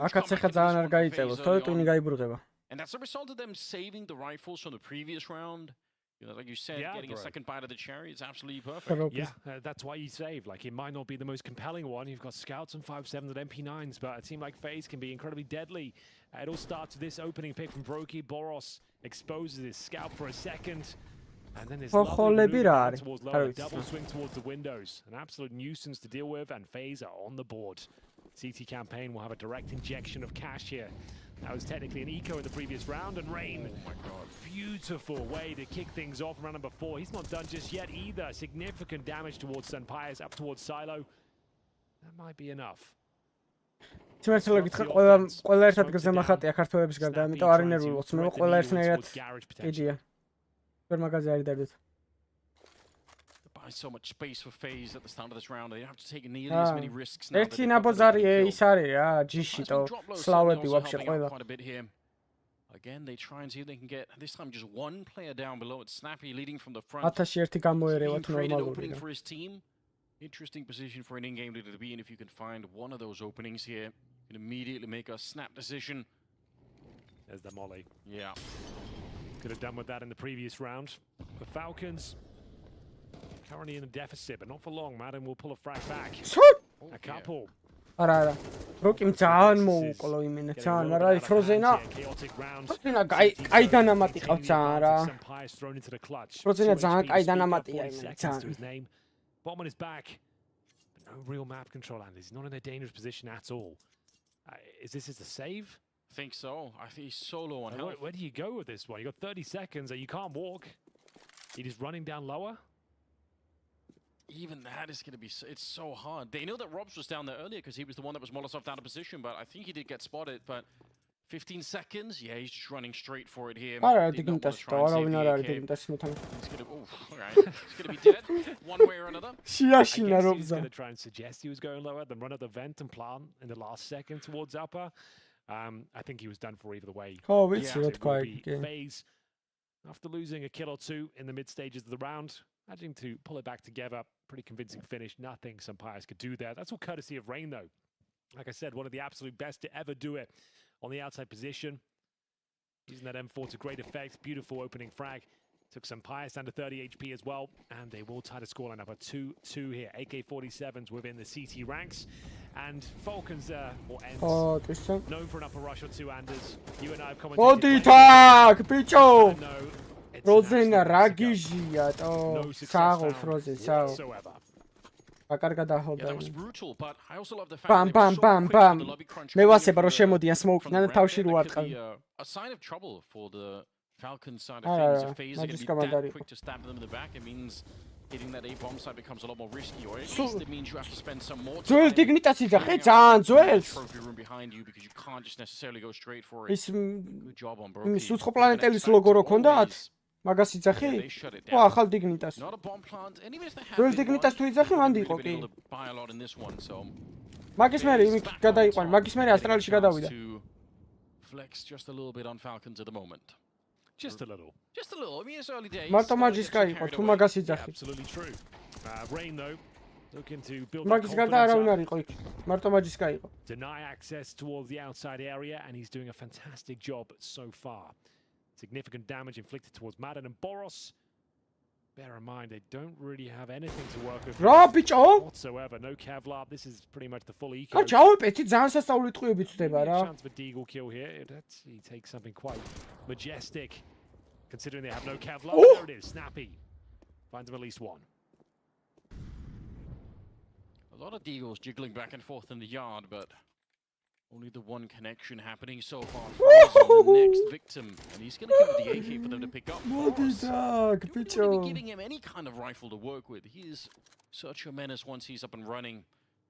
აქაც ახლა ძალიან არ გაიწევს, თორე ტვინი გაიბრუღება. And that's a result of them saving the rifles from the previous round. You know, like you said, getting a second bite of the cherry is absolutely perfect. Yeah, that's why you save. Like, it might not be the most compelling one. You've got scouts and 5.7s and MP9s, but a team like FaZe can be incredibly deadly. It all starts with this opening pick from Brokey. Boros exposes his scout for a second. And then this lovely move towards lower, double swing towards the windows. An absolute nuisance to deal with, and FaZe are on the board. CT campaign will have a direct injection of cash here. That was technically an eco in the previous round, and Rain, oh my God, beautiful way to kick things off round number 4. He's not done just yet either. Significant damage towards Senpais, up towards Silo. That might be enough. Თუმცა გითხრა ყველა ერთად გზემახატია ქართველების გარდა, ამიტომ არ ინერვულობთ. მე ყველა ერთნაირად კიდია. ვერ მაგაზე არ დაგეთ. So much space for FaZe at the start of this round. They have to take nearly as many risks now. ერთი ნაბოზარი ის არის რა, ჯიში და სლავები вообще ყველა. Again, they try and see if they can get this time just one player down below. It's Snappy leading from the front. 1001 გამოერევათ ნორმალური. For his team. Interesting position for an in-game leader to be in. If you can find one of those openings here, you can immediately make a snap decision. There's the molly. Yeah. Could have done with that in the previous round. The Falcons currently in a deficit, but not for long. Madden will pull a frag back. A couple. არა. როკიმ ძალიან მოუკლო იმენა, ძალიან, მაგრამ აი ფროზენა. ფროზენა კაი დანამატი ყავს ძალიან რა. ფროზენა ძალიან კაი დანამატია იმენა, ძალიან. Bomb on his back. But no real map control, and he's not in a dangerous position at all. Is this the save? I think so. I think he's solo on health. Where do you go with this one? You got 30 seconds. You can't walk. He is running down lower. Even that is going to be... It's so hard. They know that Robs was down there earlier because he was the one that was Molotov out of position, but I think he did get spotted, but 15 seconds. Yeah, he's just running straight for it here. არა, Did not want to დიგნიტასი try და and არა save ვინ the არ არის AK. დიგნიტასი მეთან. He's gonna, all right. He's gonna be dead one way or another. შეაშინა He's რობზა. going to try and suggest he was going lower, then run up the vent and plant in the last second towards upper. I think he was done for either way. Oh, it's So what it will quite be FaZe, after losing a kill or two in the mid stages of the round, managing to pull it back together. Pretty convincing finish. Nothing Sampires could do there. That's all courtesy of Rain, though. Like I said, one of the absolute best to ever do it on the outside position. Using that M4 to great effect. Beautiful opening frag. Took some Pius down to 30 HP as well. And they will tie the scoreline up at 2-2 here. AK-47s within the CT ranks. And Falcons, or Ents, known for an upper rush or two, Anders. You and I have commented. Odi tak, picho! Rozen ragizia, oh, sago frozen, sago. აკარგა დაჰობა. Bam bam bam bam. მე ვასება რომ შემოდიან smoke-დან და თავში რო არტყავ. A sign of trouble for the Falcons side of things. If FaZe are going to be that quick to stab them in the back, it means hitting that A bomb side becomes a lot more risky, or at least it means you have to spend some more time. ძველ დიგნიტასი ძახე ძალიან ძველს. Trophy room behind you because you can't just necessarily go straight for it. ის Good job on Brokey. ის უცხო პლანეტელის ლოგო რო ქონდათ? მაგას იძახი? ო, ახალ დიგნიტას. ძველ დიგნიტას თუ იძახი, მანდი იყო კი. მაგის მერე იმით გადაიყვან, მაგის მერე ასტრალში გადავიდა. Flex just a little bit on Falcons at the moment. Just a little. Just a little. I mean, it's early days. მარტო მაგის გაიყო, თუ მაგას იძახი. Absolutely true. Rain, though, looking to build მაგის გარდა არავინ არ იყო იქ. მარტო მაგის გაიყო. Deny access towards the outside area, and he's doing a fantastic job so far. Significant damage inflicted towards Madden and Boros. Bear in mind, they don't really have anything to work with whatsoever. No Kevlar. This is pretty much the full eco. კა ჩავეპეთი ძალიან სასწაული ტყუები წდება რა. Chance for Deagle kill here. He takes something quite majestic, considering they have no Kevlar. There it is. Snappy finds him at least one. A lot of Deagles jiggling back and forth in the yard, but only the one connection happening so far. The next victim, and he's going to give it the AK for them to pick up. Don't really be giving him any kind of rifle to work with. He is such a menace once he's up and running.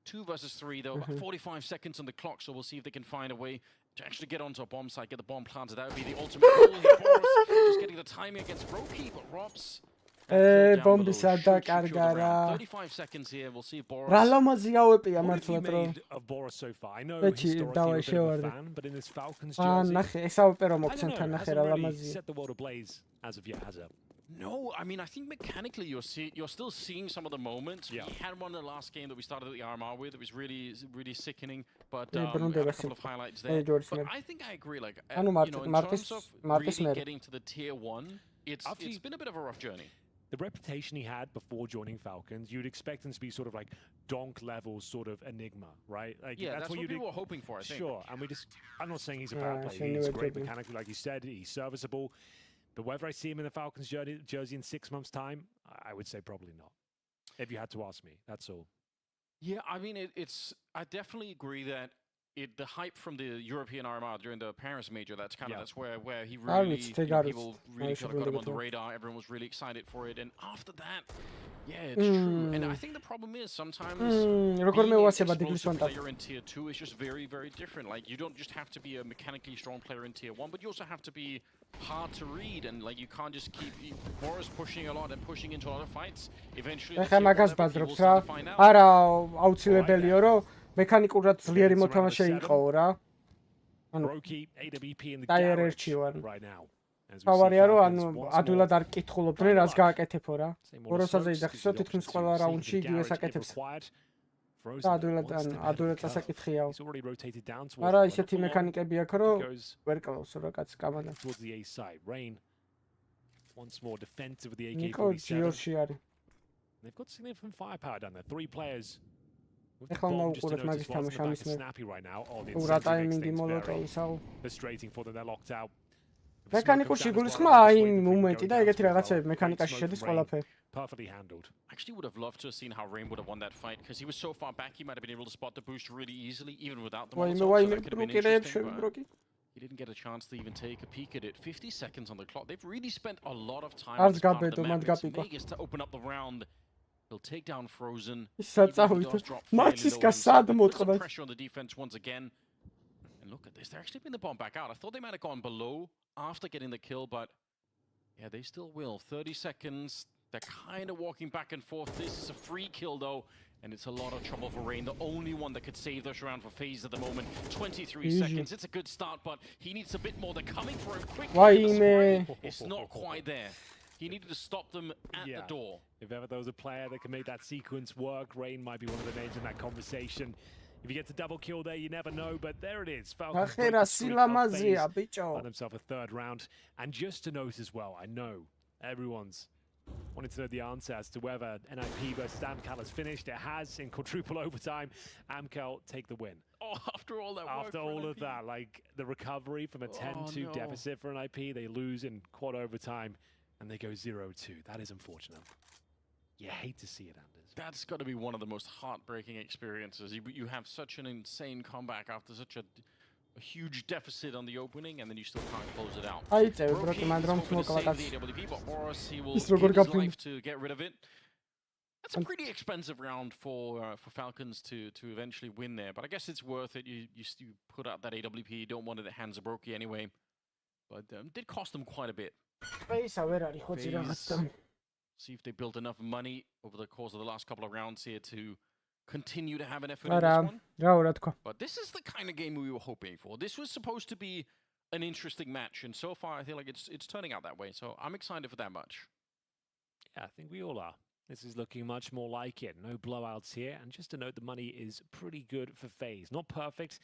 2 versus 3 though, about 45 seconds on the clock, so we'll see if they can find a way to actually get onto a bomb site, get the bomb planted. That would be the ultimate goal here. Boris just getting the timing against Brokey, but Robs. Bombi sada kargara. 35 seconds here. We'll see if Boris. რა ლამაზი ავეპია მართლაც რო. Of Boris so far. I know Ბეჭი historically დავაი a bit of a fan, but in this Falcons აა jersey. ნახე, ეს ავეპე რომ მოგცემ თან ნახე რა Hasn't really ლამაზია. set the world ablaze as of yet, has it? No, I mean, I think mechanically you're still seeing some of the moments. Yeah. We had one in the last game that we started the RMR with. It was really sickening, but Yeah, we had a couple of highlights there. But I think I agree. Like, you know, in terms of really getting to the tier 1, it's been a bit of a rough journey. The reputation he had before joining Falcons, you'd expect him to be sort of like donk level sort of enigma, right? Like Yeah, that's what you'd people were hoping for, I think. Sure, and I'm not saying he's a bad player. He's great mechanically, like you said. He's serviceable. But whether I see him in the Falcons jersey in 6 months' time, I would say probably not. If you had to ask me, that's all. Yeah, I mean, I definitely agree that the hype from the European RMR during the Paris major, that's where he really, people really kind of got him on the radar. Everyone was really excited for it. And after that, yeah, it's true. And I think the problem is sometimes being an explosive player in tier 2 is just very, very different. Like, you don't just have to be a mechanically strong player in tier 1, but you also have to be hard to read. And like, you can't just keep Boris pushing a lot and pushing into a lot of fights. Eventually, ეხა მაგას ბაზრობს რა. არა, აუცილებელია რომ მექანიკურად ძლიერი მოთამაშე იყაო რა. ანუ დაიერერჩი ვარ. თავარია რომ ანუ ადვილად არ კითხულობდნენ რაც გააკეთებო რა. ოროსაზე იძახისო თითქმის ყველა რაუნდში იგივეს აკეთებს. და ადვილად წასაკითხიაო. არა ისეთი მექანიკები აქვს რომ ვერ კლავს რა კაც კამადა. Once more defensive with the AK-47. ნიკო ჯიორში არის. They've got significant firepower down there. 3 players. ეხლა უნდა უყუროთ მაგის თამაში ამის მე. Right now. ურა ტაიმინგი მოლოტოვისაო. Frustrating for them. They're locked out. მექანიკურში გულისხმა აი მომენტი და ეგეთი რაღაცები მექანიკაში შედის ყველაფერი. Perfectly handled. Actually would have loved to have seen how Rain would have won that fight because he was so far back he might have been able to spot the boost really easily even without the Molotov, so that could have been interesting, but he didn't get a chance to even take a peek at it. 50 seconds on the clock. They've really spent a lot of time on this part of the map. It's Vegas to open up the round. He'll take down Frozen. საწავით. მათის გასად მოტყდა. Pressure on the defense once again. And look at this, they're actually putting the bomb back out. I thought they might have gone below after getting the kill, but yeah, they still will. 30 seconds, they're kind of walking back and forth. This is a free kill though, and it's a lot of trouble for Rain, the only one that could save this round for FaZe at the moment. 23 seconds, it's a good start, but he needs a bit more. They're coming for him quickly. It's not quite there. He needed to stop them at the door. If ever there was a player that can make that sequence work, Rain might be one of the names in that conversation. If he gets a double kill there, you never know, but there it is. Falcons break the streak of FaZe, find themselves a third round. And just to note as well, I know everyone's wanted to know the answer as to whether NIP versus Amcal has finished. It has in quadruple overtime. Amcal take the win. Oh, after all that work After all of that, like the recovery from a 10-2 deficit for NIP, they lose in quad overtime and they go 0-2. That is unfortunate. You hate to see it, Anders. That's got to be one of the most heartbreaking experiences. You have such an insane comeback after such a huge deficit on the opening, and then you still can't close it out. He will give his life to get rid of it. That's a pretty expensive round for Falcons to eventually win there, but I guess it's worth it. You put out that AWP, you don't want it at hands of Brokey anyway, but did cost them quite a bit. See if they built enough money over the course of the last couple of rounds here to continue to have an effort in this one. But this is the kind of game we were hoping for. This was supposed to be an interesting match, and so far I feel like it's turning out that way. So I'm excited for that much. Yeah, I think we all are. This is looking much more like it. No blowouts here, and just to note, the money is pretty good for FaZe. Not perfect.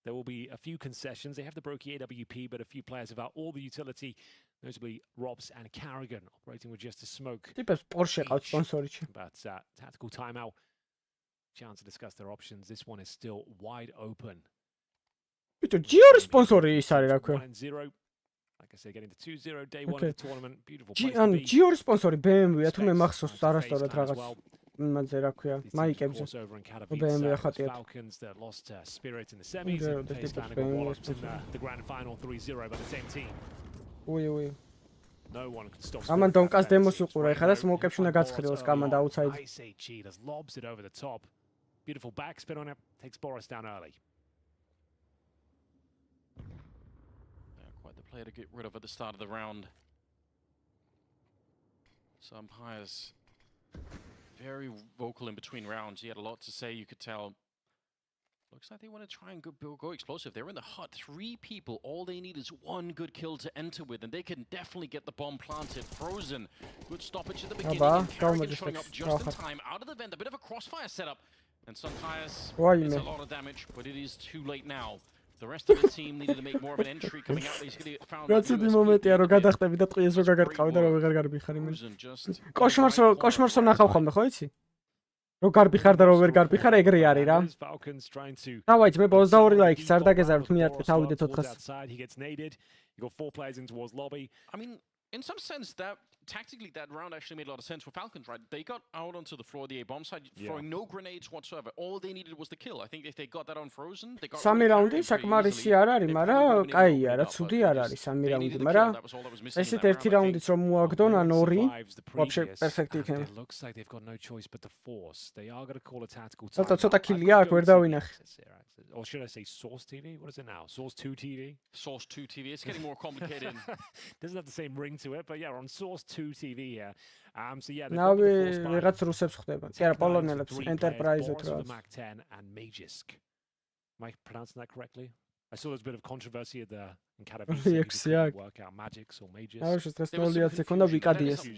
There will be a few concessions. They have the Brokey AWP, but a few players have all the utility. Notably, Robs and Carrigan operating with just a smoke. But tactical timeout. Chance to discuss their options. This one is still wide open. 1-0. Like I say, getting the 2-0 day one of the tournament. Beautiful place to be. Geo sponsori BMW-ია თუ მე მახსოვს არასწორად რაღაც იმაზე რა ქვია მაიკებზე BMW ხატიათ Falcons that lost spirit in the semis and faced the grand final 3-0 by the same team. უი No one can stop. ამან დონკას დემოს უყურა ეხლა და სმოუკებში უნდა გაცხრილოს კამანდა აუთსაიდ. ISHG does lobs it over the top. Beautiful backspin on it. Takes Boris down early. Quite the player to get rid of at the start of the round. So umpires very vocal in between rounds. He had a lot to say, you could tell. Looks like they want to try and go explosive. They're in the hut. 3 people. All they need is 1 good kill to enter with, and they can definitely get the bomb planted. Frozen. Good stoppage at the beginning. And Carrigan showing up just in time. Out of the vent. A bit of a crossfire setup. And Suntires, it's a lot of damage, but it is too late now. The rest of the team needed to make more of an entry coming out. Basically, found That's the moment-ია რომ გადახტები და ტყიეს რო გაგარყავი და რო ვეღარ გარბიხარ იმენ. კოშმარს რომ ნახავ ხოლმე ხო იცი? რო გარბიხარ და რო ვერ გარბიხარ ეგრე არის რა. დავაიც მე 22 ლაიქის არ დაგეზარდ მიატყე თავიდე 400. He gets naded. You got 4 players in towards lobby. I mean, in some sense, that tactically that round actually made a lot of sense for Falcons, right? They got out onto the floor of the A bomb side, throwing no grenades whatsoever. All they needed was the kill. I think if they got that on Frozen, they got. 3 რაუნდი საკმარისი არ არის, მაგრამ კაია რა, ცუდი არ არის 3 რაუნდი, მაგრამ ესეთ 1 რაუნდიც რომ მოაგდონ ან 2, вообще პერფექტი იქნება. It looks like they've got no choice but to force. They are going to call a tactical. ცოტა კილია აქ ვერ დავინახე. Or should I say Source TV? What is it now? Source 2 TV? Source 2 TV. It's getting more complicated. Doesn't have the same ring to it, but yeah, on Source 2 TV here. So yeah, NAVI ვიღაც რუსებს ხდება. კი არა, პოლონელებს, Enterprise-ით რა. Mac 10 and Magisk. Am I pronouncing that correctly? I saw there's a bit of controversy at the in Katowice. Work out Magics or Magis. It's a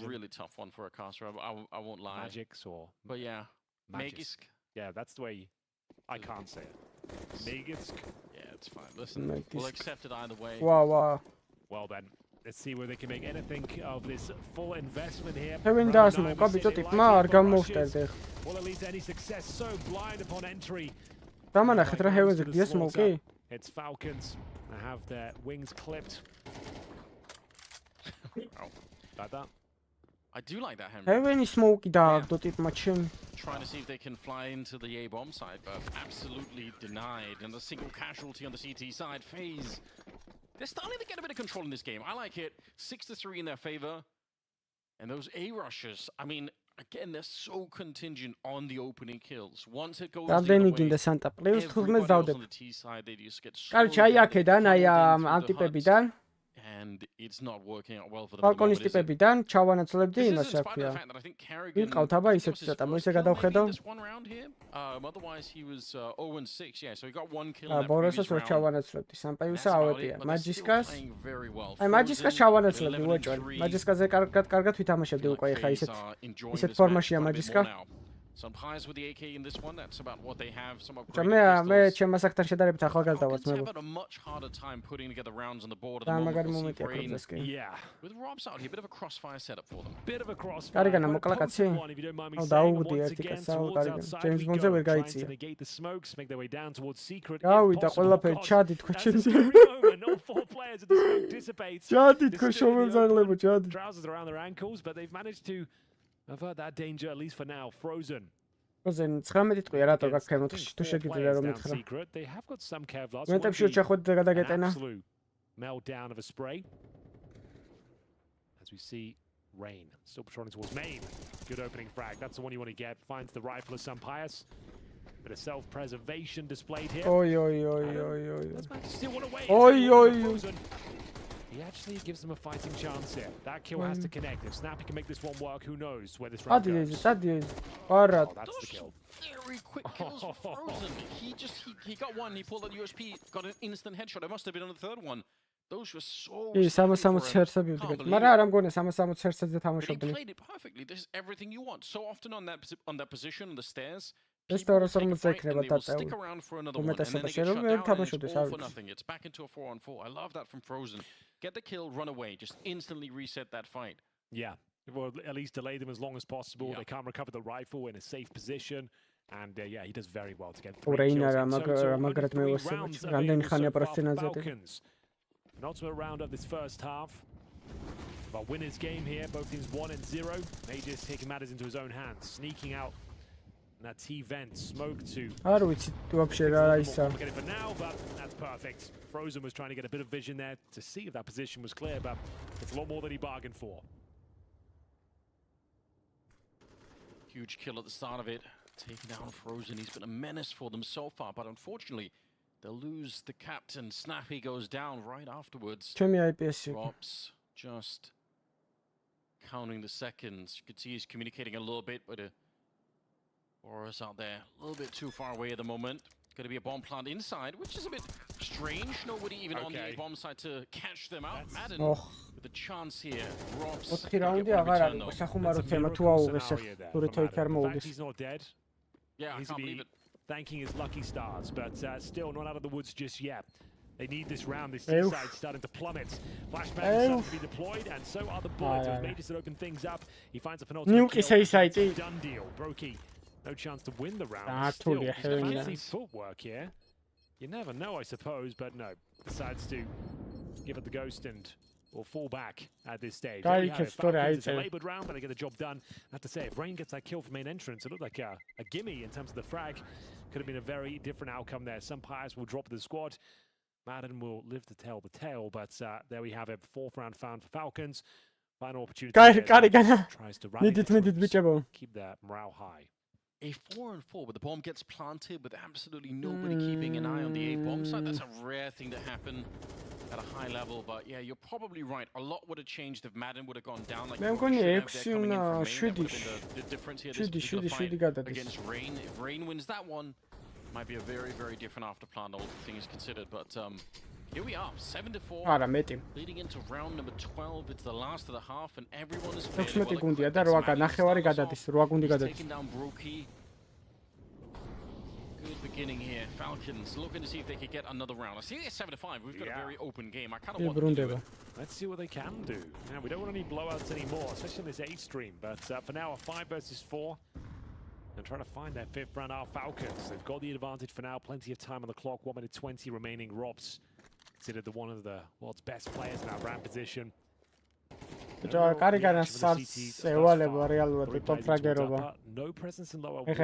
really tough one for a caster. I won't lie. Magics or. But yeah, Magisk. Yeah, that's the way. I can't say it. Magisk. Yeah, it's fine. Listen, we'll accept it either way. Wow. Well then, let's see where they can make anything of this full investment here. Well, at least any success so blind upon entry. It's Falcons. They have their wings clipped. Like that. I do like that, Henry. Heavy smoke machine. Trying to see if they can fly into the A bomb side, but absolutely denied. And a single casualty on the CT side. FaZe. They're starting to get a bit of control in this game. I like it. 6-3 in their favor. And those A rushes, I mean, Again, they're so contingent on the opening kills. Once it goes Რამდენი გინდა Santa Plus 15 დავდებ. კარგი, აი აქედან, აი ამ ტიპებიდან and it's not working out well for them. Falconis ტიპებიდან ჩავანაცვლებდი იმას, რა ქვია. ვიყავთ აბა ისეთ ცოტა, მოიცა გადავხედო. Otherwise he was 0-6. Yeah, so he got one kill in that previous round. ჩავანაცვლებდი, სამპაიუსა ავეტია. მაჯისკას. აი მაჯისკას ჩავანაცვლებდი, უეჭველი. მაჯისკაზე კარგად ვითამაშებდი უკვე ხა ისეთ ფორმაშია მაჯისკა. Some pies with the AK in this one. That's about what they have. Some upgraded მე pistols. ჩემ მასაკთან შედარებით ახალგაზრდავაც მე. Had a much harder time putting together rounds on the board at და the მაგარი moment. მომენტია პროცესკი. Yeah. With Rob's out here, a bit of a crossfire setup for them. Bit of a crossfire. კარიგანა მოკლა კაცი. აუ დაუგდი ერთი კაცსა, კარიგანა. James Bond-ზე ვერ გაიწია. გავიდა ყველაფერი ჩადი თქვა ჩემზე. ჩადი თქვა შოვემზაღლებო, ჩადი. Trousers around their ankles, but they've managed to avert that danger at least for now. Frozen. Frozen 19 ტყვია რატო გაქემოთ თუ შეგიძლია რომ მითხრა. They have got some Kevlars. მეტებში ჩახვედი და გადაგეტენა. Meltdown of a spray. As we see Rain still patrolling towards main. Good opening frag. That's the one you want to get. Finds the rifle of Sampaius. Bit of self-preservation displayed here. Oi oi oi oi oi. Let's still want to wait. Oi oi. He actually gives them a fighting chance here. That kill has to connect. If Snappy can make this one work, who knows where this round goes. Alright. That's the kill. Very quick kills for Frozen. He got one. He pulled out USP. Got an instant headshot. It must have been on the third one. Those were so. He 360 ჰერცები ვდგეთ. მაგრამ არ ამგონია 360 ჰერცებზე He თამაშობდნენ. played it perfectly. This is everything you want. So often on that position on the stairs. ეს 240 ექნება დაწეული. Stick around for another one, and then უმეტესობა they get shut შეიძლება down, and თამაშობდეს, it's all არ for ვიცი. nothing. It's back into a 4-on-4. I love that from Frozen. Get the kill, run away, just instantly reset that fight. Yeah, well, at least delay them as long as possible. They can't recover the rifle in a safe position, and yeah, he does very well to get 3 kills. მაგრამ მე ვასწავლე. რამდენი ხანია პროცენაზე. An ultimate round of this first half. But winner's game here, both teams 1-0. Mages taking matters into his own hands, sneaking out. And that T-vent smoke to. არ ვიცი вообще რა ისა. Get it for now, but that's perfect. Frozen was trying to get a bit of vision there to see if that position was clear, but it's a lot more than he bargained for. Huge kill at the start of it. Taking down Frozen. He's been a menace for them so far, but unfortunately, they'll lose the captain. Snappy goes down right afterwards. Rob's just counting the seconds. You can see he's communicating a little bit, but Boris out there a little bit too far away at the moment. Going to be a bomb plant inside, which is a bit strange. Nobody even on the bomb side to catch them out. Madden with a chance here. Rob's 4 რაუნდი აღარ არის. სახუმარო თემა თუ აუღეს თუ რითო იქ არ მოუგეს. He's not dead. Yeah, I can't believe it. Thanking his lucky stars, but still not out of the woods just yet. They need this round. This side starting to plummet. Flashbang starting to be deployed, and so are the bullets. As Mages to open things up. He finds a penultimate kill. Done deal. Brokey. No chance to win the round. Still, fancy footwork here. You never know, I suppose, but no. Decides to give it the ghost and will fall back at this stage. It's a laboured round, but they get the job done. I have to say, if Rain gets that kill from main entrance, it looked like a gimme in terms of the frag. Could have been a very different outcome there. Some Pyres will drop the squad. Madden will live to tell the tale, but there we have it. 4th round found for Falcons. Final opportunity. Tries to rally. Keep that morale high. A 4-on-4 where the bomb gets planted with absolutely nobody keeping an eye on the A-bomb side. That's a rare thing to happen at a high level, but yeah, you're probably right. A lot would have changed if Madden would have gone down like the difference here this fight against Rain. If Rain wins that one, might be a very, very different afterplan, all things considered, but here we are, 7-4, leading into round number 12. It's the last of the half, and everyone is taking down Brokey. Good beginning here. Falcons looking to see if they could get another round. I see it's 7-5. We've got a very open game. I kind of want them to do it. Let's see what they can do. Now, we don't want any blowouts anymore, especially in this A stream. But for now, a 5 versus 4. And trying to find that 5th round. Our Falcons, they've got the advantage for now. Plenty of time on the clock. 1 minute 20 remaining. Rob's considered one of the world's best players in that ramp position. No presence in lower. Will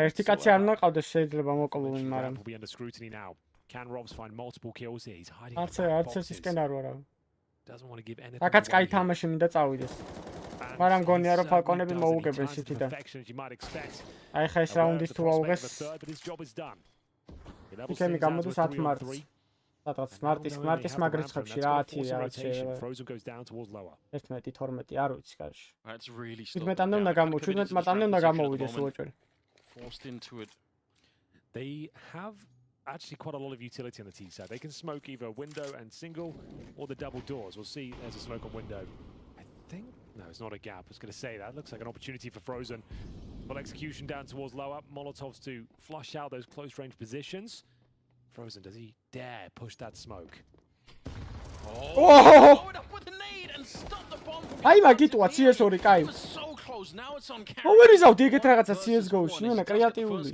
be under scrutiny now. Can Robs find multiple kills here? He's hiding in the boxes. Doesn't want to give anything away. მაგრამ მგონია რომ ფალკონები მოუგებენ სიტიდან. აი ხა ეს რაუნდის თუ აუღეს. იქენი გამოდის 10 მარტს. სადღაც მარტის მაგრიცხებში რა 10 რაღაც 11-12 არ ვიცი კარში. 17-მდე უნდა გამოვიდეს, 17-მდე უნდა გამოვიდეს უოჭველი. Forced into it. They have actually quite a lot of utility on the T side. They can smoke either window and single or the double doors. We'll see. There's a smoke on window. I think no, it's not a gap. I was going to say that looks like an opportunity for Frozen. Full execution down towards lower. Molotovs to flush out those close range positions. Frozen, does he dare push that smoke? Oh! აი მაგიტოა CS2 კაი. ვერიზავდი ეგეთ რაღაცა CS:GO-ში, ნენა კრეატიული.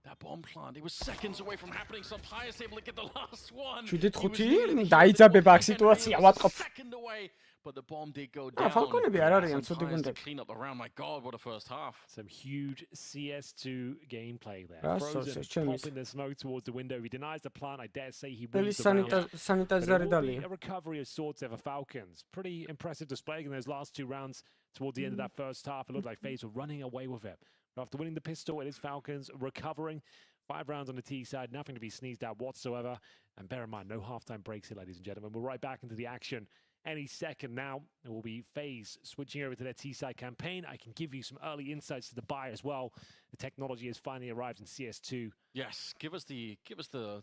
That bomb plant, it was seconds away from happening. So Pius able to get the last one. Შუდით 5 დაიძაბება აქ სიტუაცია ვატყობ. Second away, but the bomb did go down. ფალკონები არ არიან ცუდი გუნდები. Clean up the round. My God, what a first half. Some huge CS2 gameplay there. Frozen popping the smoke towards the window. He denies the plant. I dare say he wins the round. Sanitazari dali. A recovery of sorts there for Falcons. Pretty impressive display in those last 2 rounds. Towards the end of that first half, it looked like FaZe were running away with it. But after winning the pistol, it is Falcons recovering. 5 rounds on the T side, nothing to be sneezed at whatsoever. And bear in mind, no halftime breaks here, ladies and gentlemen. We're right back into the action any second now. It will be FaZe switching over to their T side campaign. I can give you some early insights to the buy as well. The technology has finally arrived in CS2. Yes, give us the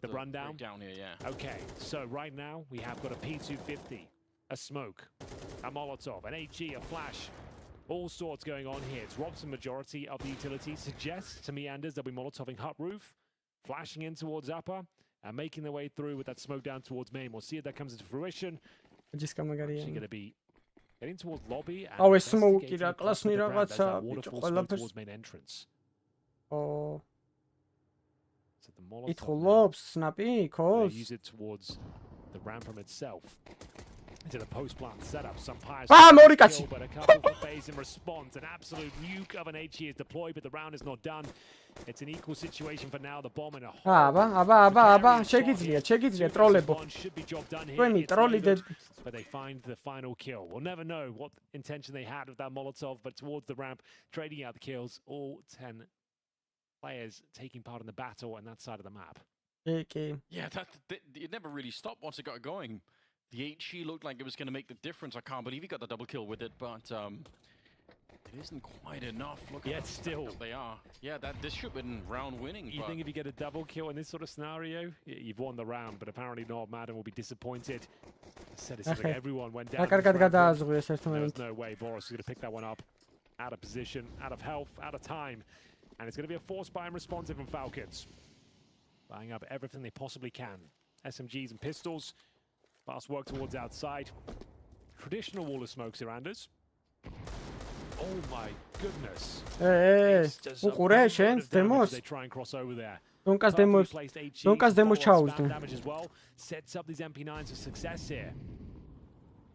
rundown down here, yeah. Okay, so right now we have got a P250, a smoke, a Molotov, an HE, a flash. All sorts going on here. It's Robson majority of the utility. Suggests to meanders they'll be Molotoving hut roof, flashing in towards upper, and making their way through with that smoke down towards main. We'll see if that comes into fruition. Actually going to be getting towards lobby and investigating across the ground. There's that waterfall smoke towards main entrance. Oh. So the Molotov snappy, they use it towards the ramp from itself. Into the post-plant setup, some pies but a couple for FaZe in response. An absolute nuke of an HE is deployed, but the round is not done. It's an equal situation for now. The bomb in a hole. შეგიძლია ტროლებო. თქვენი ტროლიდეთ. But they find the final kill. We'll never know what intention they had with that Molotov, but towards the ramp, trading out the kills, all 10 players taking part in the battle on that side of the map. Yeah, it never really stopped once it got going. The HE looked like it was going to make the difference. I can't believe he got the double kill with it, but it isn't quite enough. Look yet still they are. Yeah, this should have been round winning. You think if you get a double kill in this sort of scenario, you've won the round, but apparently not. Madden will be disappointed. I said it's like everyone went down. There was no way Boris is going to pick that one up. Out of position, out of health, out of time. And it's going to be a force buy and responsive from Falcons. Buying up everything they possibly can. SMGs and pistols. Fast work towards outside. Traditional wall of smoke surrounders. Oh my goodness. უყურე შენს დემოს? They try and cross over there. Donkas demos ჩაუზდენ. Damage as well. Sets up these MP9s for success here.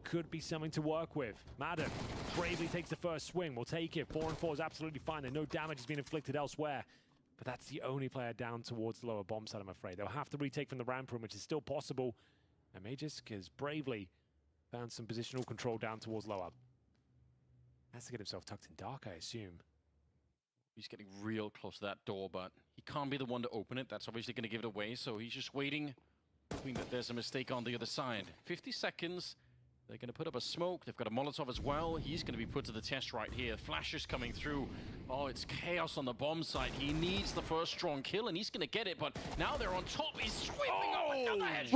Could be something to work with. Madden bravely takes the first swing. We'll take it. 4 and 4 is absolutely fine. There no damage has been inflicted elsewhere. But that's the only player down towards the lower bomb side, I'm afraid. They'll have to retake from the ramp room, which is still possible. And Magisk has bravely found some positional control down towards lower. Has to get himself tucked in dark, I assume. He's getting real close to that door, but he can't be the one to open it. That's obviously going to give it away, so he's just waiting, hoping that there's a mistake on the other side. 50 seconds. They're going to put up a smoke. They've got a Molotov as well. He's going to be put to the test right here. Flashes coming through. Oh, it's chaos on the bomb side. He needs the first strong kill, and he's going to get it, but now they're on top. He's sweeping up another headshot.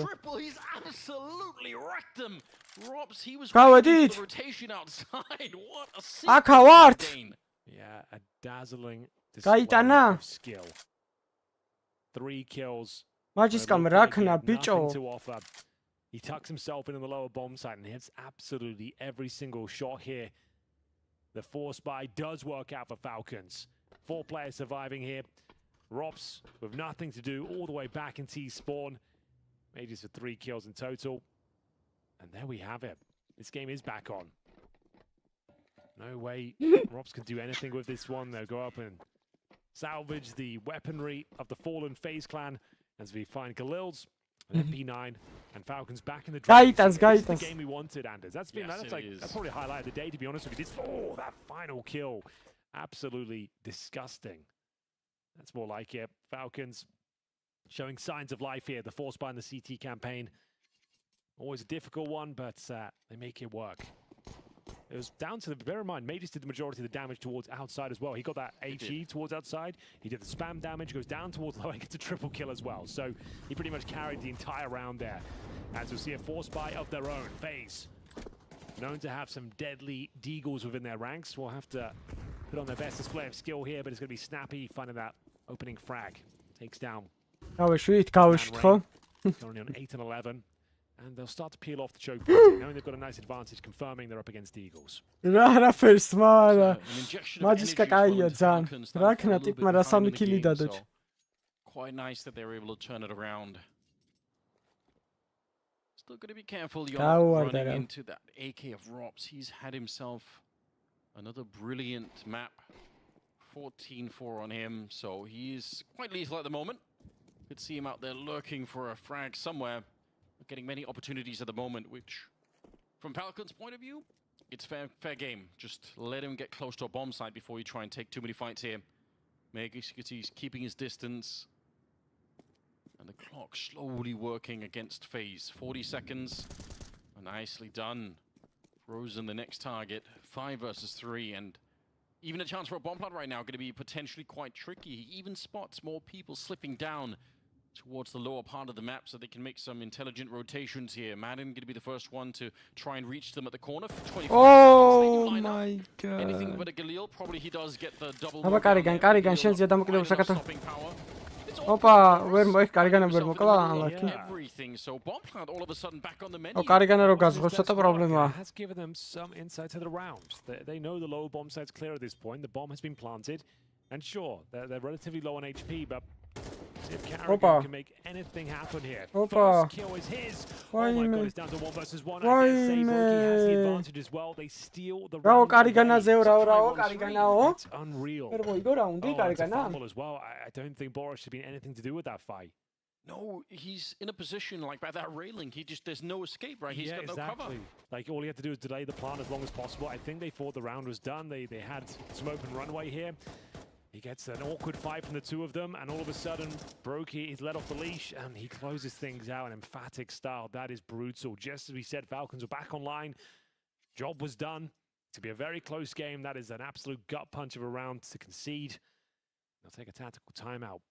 Triple, he's absolutely wrecked them. Robs, he was waiting for the rotation outside. What a sequence. Yeah, a dazzling display of skill. 3 kills. Nothing to offer. He tucks himself in the lower bomb site and hits absolutely every single shot here. The force buy does work out for Falcons. 4 players surviving here. Rops with nothing to do all the way back in T-spawn. Majors for 3 kills in total. And there we have it. This game is back on. No way Rops can do anything with this one. They'll go up and salvage the weaponry of the fallen FaZe clan as we find Khalil's MP9 and Falcons back in the Guidance. This is the game we wanted, Anders. That's probably highlighted the day, to be honest with you. That final kill, absolutely disgusting. That's more like it. Falcons showing signs of life here. The force buy in the CT campaign, always a difficult one, but they make it work. It was down to the, bear in mind, Mages did the majority of the damage towards outside as well. He got that HE towards outside. He did the spam damage, goes down towards low and gets a triple kill as well. So he pretty much carried the entire round there. As you'll see, a force buy of their own. FaZe, known to have some deadly deagles within their ranks, will have to put on their best display of skill here, but it's going to be Snappy finding that opening frag. Takes down. Currently on 8 and 11. And they'll start to peel off the choke point, knowing they've got a nice advantage, confirming they're up against Eagles. First mara. Quite nice that they were able to turn it around. Still got to be careful. You're running into that AK of Rops. He's had himself another brilliant map. 14-4 on him, so he's quite lethal at the moment. Could see him out there lurking for a frag somewhere. Getting many opportunities at the moment, which, from Falcon's point of view, it's fair game. Just let him get close to a bomb site before you try and take too many fights here. He's keeping his distance. And the clock slowly working against FaZe. 40 seconds. Nicely done. Frozen the next target. 5 versus 3, and even a chance for a bomb plant right now going to be potentially quite tricky. He even spots more people slipping down towards the lower part of the map so they can make some intelligent rotations here. Madden going to be the first one to try and reach them at the corner. 25 oh my god. Anything but a Galil. Probably he does get the double. Everything. So bomb plant all of a sudden back on the menu. Has given them some insight to the round. They know the low bomb site's clear at this point. The bomb has been planted. And sure, they're relatively low on HP, but if Carrigan can make anything happen here. First kill is his. Oh my god, it's down to 1 versus 1. I guess Say has the advantage as well. They steal the round. It's unreal. It's a fumble as well. I don't think Boris should be anything to do with that fight. No, he's in a position like by that railing. There's no escape, right? He's got no cover. Like all he had to do is delay the plan as long as possible. I think they thought the round was done. They had some open runway here. He gets an awkward fight from the two of them, and all of a sudden, Brokey is let off the leash, and he closes things out in emphatic style. That is brutal. Just as we said, Falcons were back online. Job was done. To be a very close game, that is an absolute gut punch of a round to concede. They'll take a tactical timeout.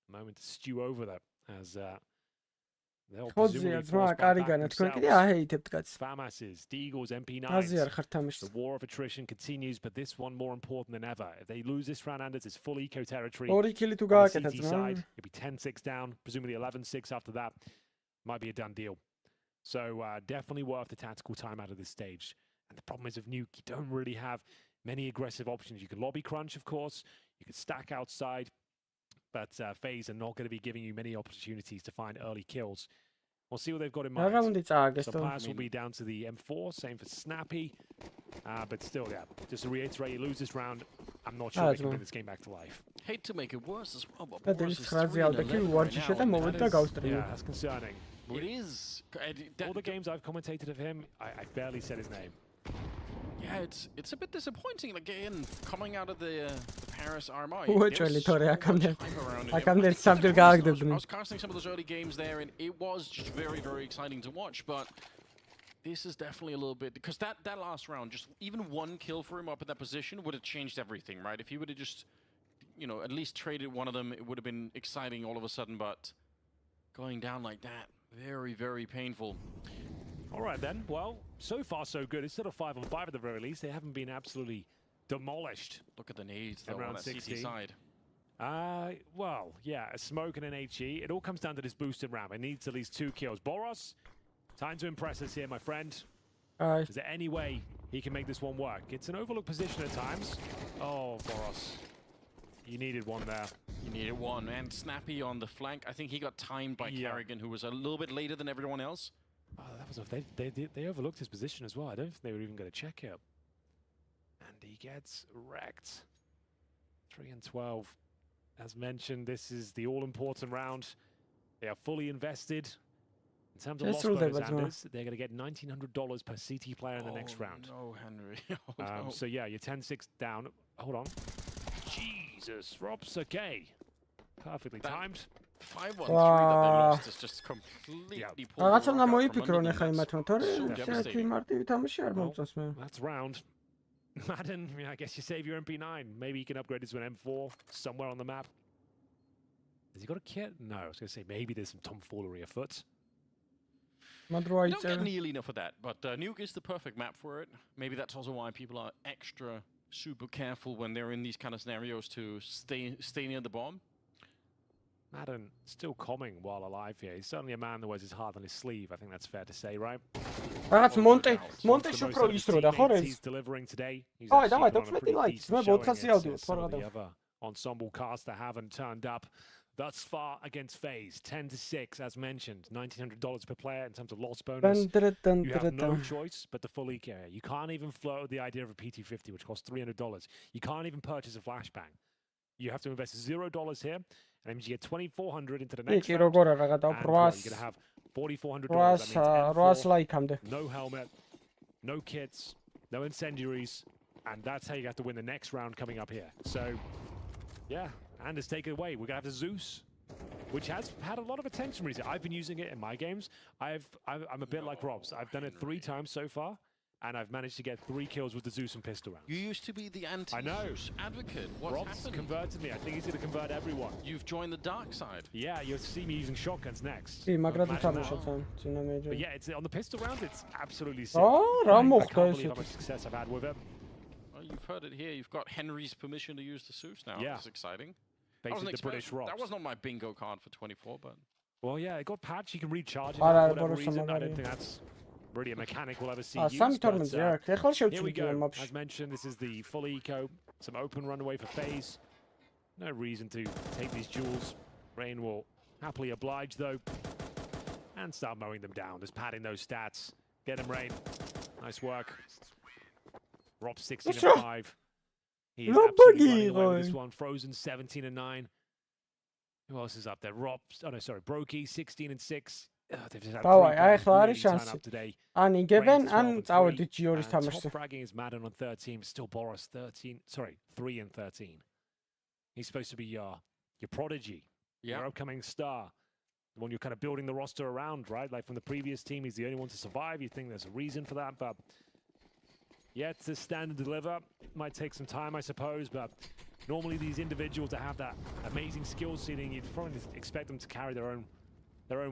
A moment to stew over that, as they'll presumably force back themselves. FAMAS's, Deagles, MP9s. The war of attrition continues, but this one more important than ever. If they lose this round, Anders, it's full eco territory. On the CT side, it'll be 10-6 down, presumably 11-6 after that. Might be a done deal. So definitely worth the tactical timeout at this stage. And the problem is with Nuke, you don't really have many aggressive options. You can lobby crunch, of course. You can stack outside. But FaZe are not going to be giving you many opportunities to find early kills. We'll see what they've got in mind. Some pass will be down to the M4, same for Snappy. But still, yeah, just to reiterate, you lose this round, I'm not sure they can bring this game back to life. Hate to make it worse as well, but Boris is 3-11 yeah, that's concerning. It is. All the games I've commentated of him, I barely said his name. Yeah, it's a bit disappointing. Again, coming out of the Paris RMR. I was casting some of those early games there, and it was just very, very exciting to watch. But this is definitely a little bit, because that last round, just even one kill for him up in that position would have changed everything, right? If he would have just, at least traded one of them, it would have been exciting all of a sudden. But going down like that, very, very painful. All right, then. Well, so far, so good. Instead of 5-on-5 at the very least, they haven't been absolutely demolished. Look at the nades, though, on that CT side. Well, yeah, a smoke and an HE. It all comes down to this boosted ramp. It needs at least 2 kills. Boros, time to impress us here, my friend. Is there any way he can make this one work? It's an overlooked position at times. Oh, Boros. You needed one there. You needed one. And Snappy on the flank. I think he got timed by Carrigan, who was a little bit later than everyone else. Oh, that was they overlooked his position as well. I don't think they were even going to check it. And he gets wrecked. 3 and 12. As mentioned, this is the all-important round. They are fully invested. In terms of loss bonus, Anders, they're going to get $1,900 per CT player in the next round. No, Henry. No. So yeah, you're 10-6 down. Hold on. Jesus, Robs, okay. Perfectly timed. 5-1-3 that they lost is just completely poor. That's round. Madden, I guess you save your MP9. Maybe you can upgrade it to an M4 somewhere on the map. Has he got a kit? No, I was going to say maybe there's some tomfoolery afoot. Don't get nearly enough of that, but Nuke is the perfect map for it. Maybe that's also why people are extra super careful when they're in these kind of scenarios to stay near the bomb. Madden still coming while alive here. He's certainly a man that wears his heart on his sleeve. I think that's fair to say, right? That's Monte უფრო ისროდა ხო ეს? He's delivering today. He's Oh, давай, допустим, лайк. Мы 400 აუდიო, თორე the other ensemble cast that haven't turned up thus far against FaZe. 10-6, as mentioned. $1,900 per player in terms of loss bonus. You have no choice but to fully carry. You can't even float the idea of a PT50, which costs $300. You can't even purchase a flashbang. You have to invest $0 here, and then you get $2,400 into the next round. You're going to have $4,400. No helmet, no kits, no incendiaries, and that's how you have to win the next round coming up here. So, yeah, Anders, take it away. We're going to have the Zeus, which has had a lot of attention recently. I've been using it in my games. I'm a bit like Robs. I've done it 3 times so far, and I've managed to get 3 kills with the Zeus and pistol rounds. You used to be the anti-Zeus advocate. What's Rob's happened? Converted me. I think he's going to convert everyone. You've joined the dark side. Yeah, you'll see me using shotguns next. But yeah, it's on the pistol round. It's absolutely sick. Oh, I can't believe how much success I've had with it. Well, you've heard it here. You've got Henry's permission to use the Zeus now. Yeah. That's exciting. Basically, the British Robs. That was not my bingo card for 24, but... Well, yeah, it got patched. You can recharge it for whatever reason. I don't think that's really a mechanic we'll ever see used. Here we go. As mentioned, this is the full eco. Some open runaway for FaZe. No reason to take these duels. Rain will happily oblige, though, and start mowing them down. Just padding those stats. Get him, Rain. Nice work. Rob 16-5. He is absolutely running away with this one. Frozen 17-9. Who else is up there? Rob, oh no, sorry, Brokey 16-6. Давай, ახლა არის შანსი. ან იგებენ, ან წავედით G2-ის თამაშზე. Top fragging is Madden on 13, still Boris 3-13. He's supposed to be your prodigy, your upcoming star, the one you're kind of building the roster around, right? Like from the previous team, he's the only one to survive. You think there's a reason for that, but yet to stand and deliver might take some time, I suppose, but normally these individuals that have that amazing skill ceiling, you'd probably expect them to carry their own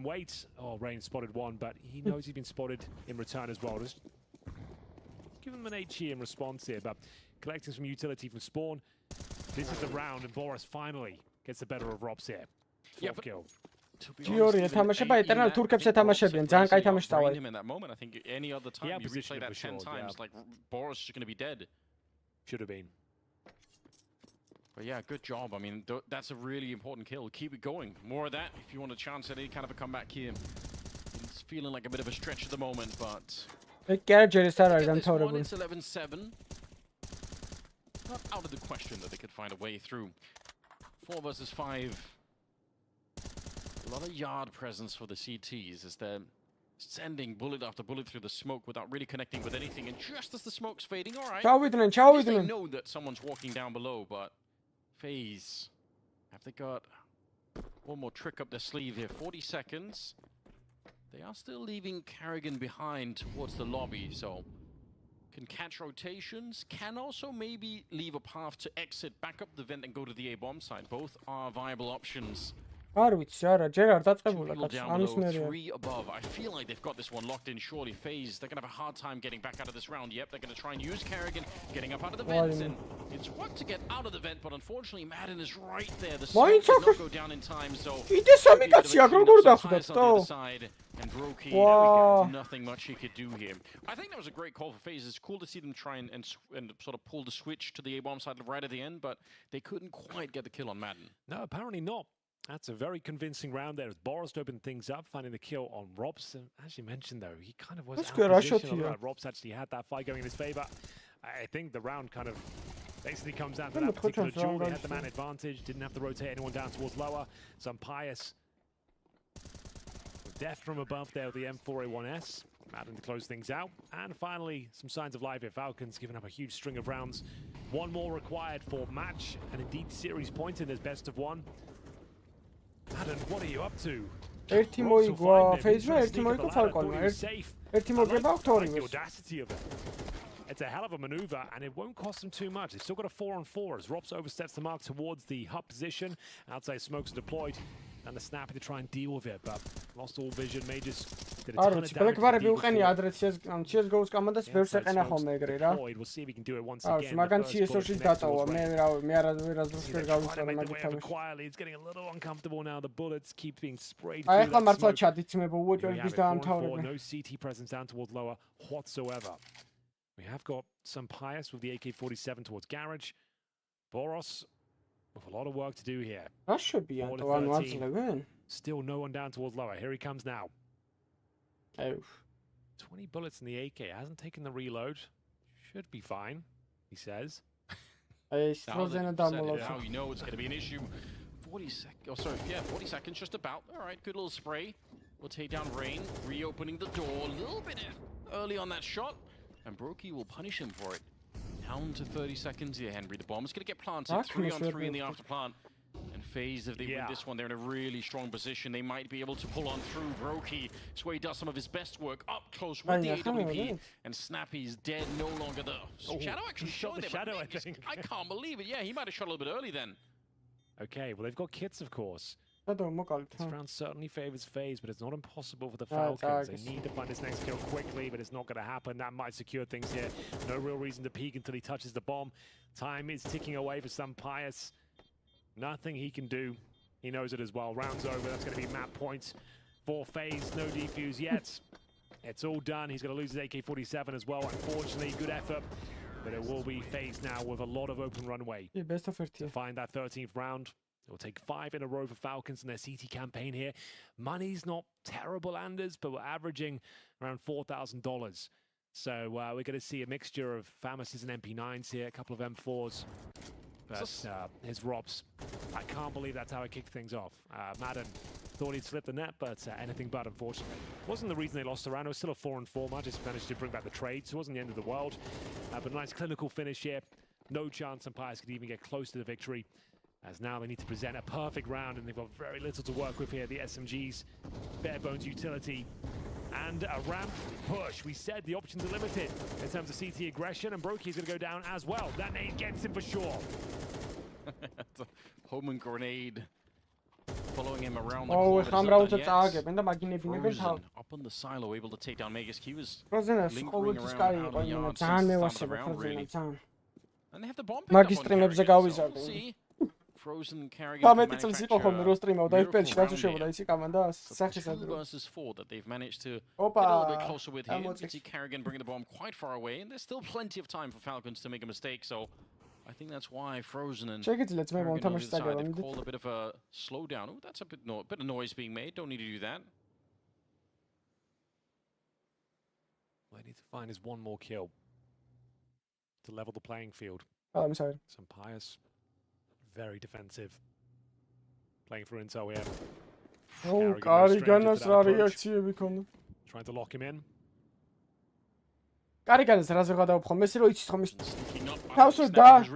weight. Oh, Rain spotted one, but he knows he's been spotted in return as well. Just give him an HE in response here, but collecting some utility from Spawn. This is the round, and Boris finally gets the better of Robs here. 4th kill. G2 ეთამაშება ეტერნალ თურქებს ეთამაშებიან. ძალიან კაი თამაში წავალი. In that moment, I think any other time you replay that 10 times, like Boris is going to be dead. Should have been. But yeah, good job. I mean, that's a really important kill. Keep it going. More of that if you want a chance at any kind of a comeback here. It's feeling like a bit of a stretch at the moment, but... It's It's 11-7. Not out of the question that they could find a way through. 4 versus 5. A lot of yard presence for the CTs as they're sending bullet after bullet through the smoke without really connecting with anything. And just as the smoke's fading, all right. They know that someone's walking down below, but FaZe, have they got one more trick up their sleeve here? 40 seconds. They are still leaving Carrigan behind towards the lobby, so can catch rotations, can also maybe leave a path to exit back up the vent and go to the A-bomb side. Both are viable options. არ ვიცი არა, ჯერ არ დაწყებულა People კაც. down ამის below, მერე. 3 above. I feel like they've got this one locked in surely. FaZe, they're going to have a hard time getting back out of this round. Yep, they're going to try and use Carrigan, getting up out of the vents, and it's worked to get out of the vent, but unfortunately Madden is right there. The smoke does not go down in time, so... And Brokey, nothing much he could do here. I think that was a great call for FaZe. It's cool to see them try and sort of pull the switch to the A-bomb side right at the end, but they couldn't quite get the kill on Madden. No, apparently not. That's a very convincing round there as Boris opened things up, finding the kill on Robs. As you mentioned, though, he kind of was out of position. Robs actually had that fight going in his favor. I think the round kind of basically comes down to that particular duel. They had the man advantage, didn't have to rotate anyone down towards lower. Some pious death from above there with the M4A1S. Madden to close things out. And finally, some signs of life here. Falcons giving up a huge string of rounds. One more required for match and indeed series point in this best of one. Madden, what are you up to? ერთი მოიგვა ფეიზმა, ერთი მოიგვა ფალკონმა. ერთი მოგება აქვს ორივეს. Audacity of it. It's a hell of a maneuver, and it won't cost them too much. They've still got a 4-on-4 as Rops oversteps the mark towards the hub position. Outside smokes are deployed, and the snappy to try and deal with it, but lost all vision. May just did a ton of damage. We'll see if he can do it once again. Quietly, it's getting a little uncomfortable now. The bullets keep being sprayed through that smoke. No CT presence down towards lower whatsoever. We have got some Pius with the AK-47 towards Garage. Boros with a lot of work to do here. That should be on 1-11. Still no one down towards lower. Here he comes now. Oh. 20 bullets in the AK. Hasn't taken the reload. Should be fine, he says. Now you know it's going to be an issue. 40 seconds just about. All right, good little spray. We'll take down Rain, reopening the door a little bit early on that shot. And brokey will punish him for it. Down to 30 seconds here, Henry. The bomb is going to get planted. 3-on-3 in the after plant. And FaZe, if they win this one, they're in a really strong position. They might be able to pull on through. brokey, so he does some of his best work up close with the AWP. And Snappy's dead, no longer the Shadow actually shot the Shadow, I think. I can't believe it. Yeah, he might have shot a little bit early then. Okay, well, they've got kits, of course. This round certainly favors FaZe, but it's not impossible for the Falcons. They need to find this next kill quickly, but it's not going to happen. That might secure things here. No real reason to peek until he touches the bomb. Time is ticking away for some Pius. Nothing he can do. He knows it as well. Round's over. That's going to be map points for FaZe. No defuse yet. It's all done. He's going to lose his AK-47 as well. Unfortunately, good effort. But it will be FaZe now with a lot of open runway. Best of 30. To find that 13th round. It will take 5 in a row for Falcons in their CT campaign here. Money's not terrible, Anders, but we're averaging around $4,000. So we're going to see a mixture of Famuses and MP9s here, a couple of M4s. But his Robs, I can't believe that's how it kicked things off. Madden thought he'd slip the net, but anything but, unfortunately. Wasn't the reason they lost the round. It was still a 4-on-4 match. Just managed to bring back the trade, so it wasn't the end of the world. But a nice clinical finish here. No chance Pius could even get close to the victory. As now they need to present a perfect round, and they've got very little to work with here. The SMGs, bare bones utility, and a ramp push. We said the options are limited in terms of CT aggression, and brokey is going to go down as well. That nade gets him for sure. The Homan grenade following him around the corner. Frozen up on the silo, able to take down Megas. He was lingering around out of yards since the start of the round, really. And they have the bomb picked up on Carrigan, Frozen Carrigan versus 4 that they've managed to get a little bit closer with here. You can see Carrigan bringing the bomb quite far away, and there's still plenty of time for Falcons to make a mistake, so I think that's why Frozen and Carrigan on the other side have called a bit of a slowdown. Oh, that's a bit of noise being made. Don't need to do that. All they need to find is one more kill to level the playing field. Oh, I'm sorry. Some Pius. Very defensive. Playing for intel here. Oh, Carrigan's trying to lock him in. Carrigan's Razer გადავფხო. მე სრო იცის ხომ ის. თავსო და.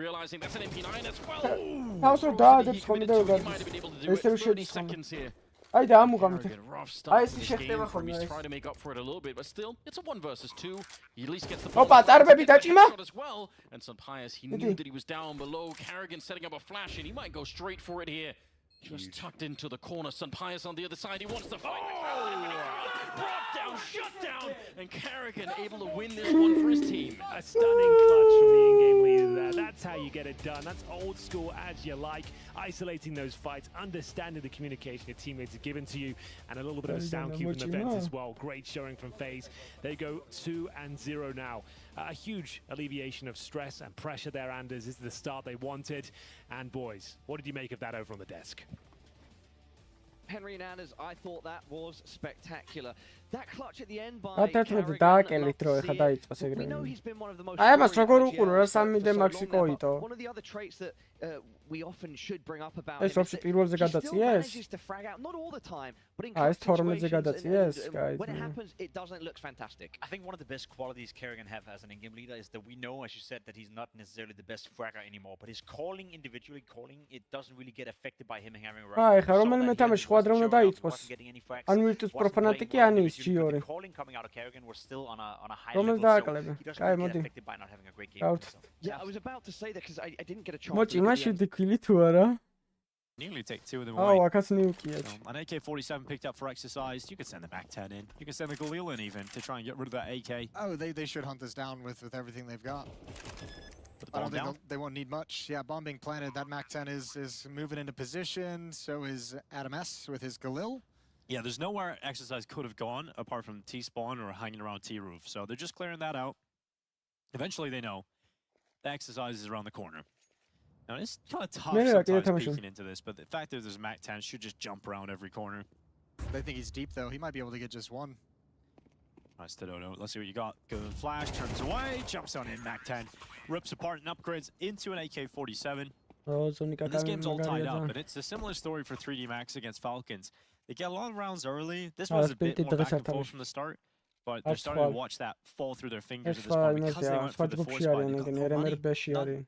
თავსო და დებს ხომ და ეს რო შედის ხომ. Ay da ამუღამით. Ay ეს შეხდება ხოლმე. Try to make up for it a little bit, but still, it's a 1 versus 2. He at least gets the Opa, წარბები დაჭიმა. as well. And some Pius, he knew that he was down below. Carrigan setting up a flash, and he might go straight for it here. Just tucked into the corner. Sun Pius on the other side. He wants to fight. Brought down, shut down, and Carrigan able to win this one for his team. A stunning clutch from the in-game leader there. That's how you get it done. That's old school as you like. Isolating those fights, understanding the communication your teammates are given to you, and a little bit of a sound cue from the vents as well. Great showing from FaZe. They go 2-0 now. A huge alleviation of stress and pressure there, Anders. This is the start they wanted. And boys, what did you make of that over on the desk? Henry and Anders, I thought that was spectacular. That clutch at the end by Carrigan, we know he's been one of the most one of the other traits that we often should bring up about ეს him ვაფშე პირველზე გადაწია ეს? to frag out, not all the time, but in ეს clutch 12-ზე გადაწია ეს, situations, guys. when it happens, it doesn't look fantastic. I think one of the best qualities Kerrigan have as an in-game leader is that we know, as you said, that he's not necessarily the best fragger anymore, but his calling, individually calling, it doesn't really get affected by him having a rush. აი, ხა რომელიმე თამაში ხვადრა უნდა დაიწყოს. ან ვირტუს პროფანატიკი ან ის ჯიორი. Calling coming out of Kerrigan was still on a high რომელ level, so დააკლები? he doesn't კაი, really მოდი. get affected by not having a great game. Yeah, I was about to say that because I didn't get a chance. მოჭი, მაშინ დიქვილი თუ არა? Nearly take two of them Oh, away. აქაც ნიუკია. An AK-47 picked up for exercise. You could send the MAC-10 in. You could send the Galil in even to try and get rid of that AK. Oh, they should hunt this down with everything they've got. Put the I bomb don't down. think they won't need much. Yeah, bomb being planted. That MAC-10 is moving into position. So is Adam S with his Galil. Yeah, there's nowhere exercise could have gone apart from T-spawn or hanging around T-roof. So they're just clearing that out. Eventually they know the exercise is around the corner. Now it's kind of tough sometimes peeking into this, but the fact that there's MAC-10 should just jump around every corner. They think he's deep though. He might be able to get just one. Nice to Dodo. Let's see what you got. Good flash, turns away, jumps on in MAC-10, rips apart and upgrades into an AK-47. And this game's all tied up, but it's a similar story for 3D Max against Falcons. They get a lot of rounds early. This was a bit more back and forth from the start, but they're starting to watch that fall through their fingers at this point because they went for the force buy. They got full money.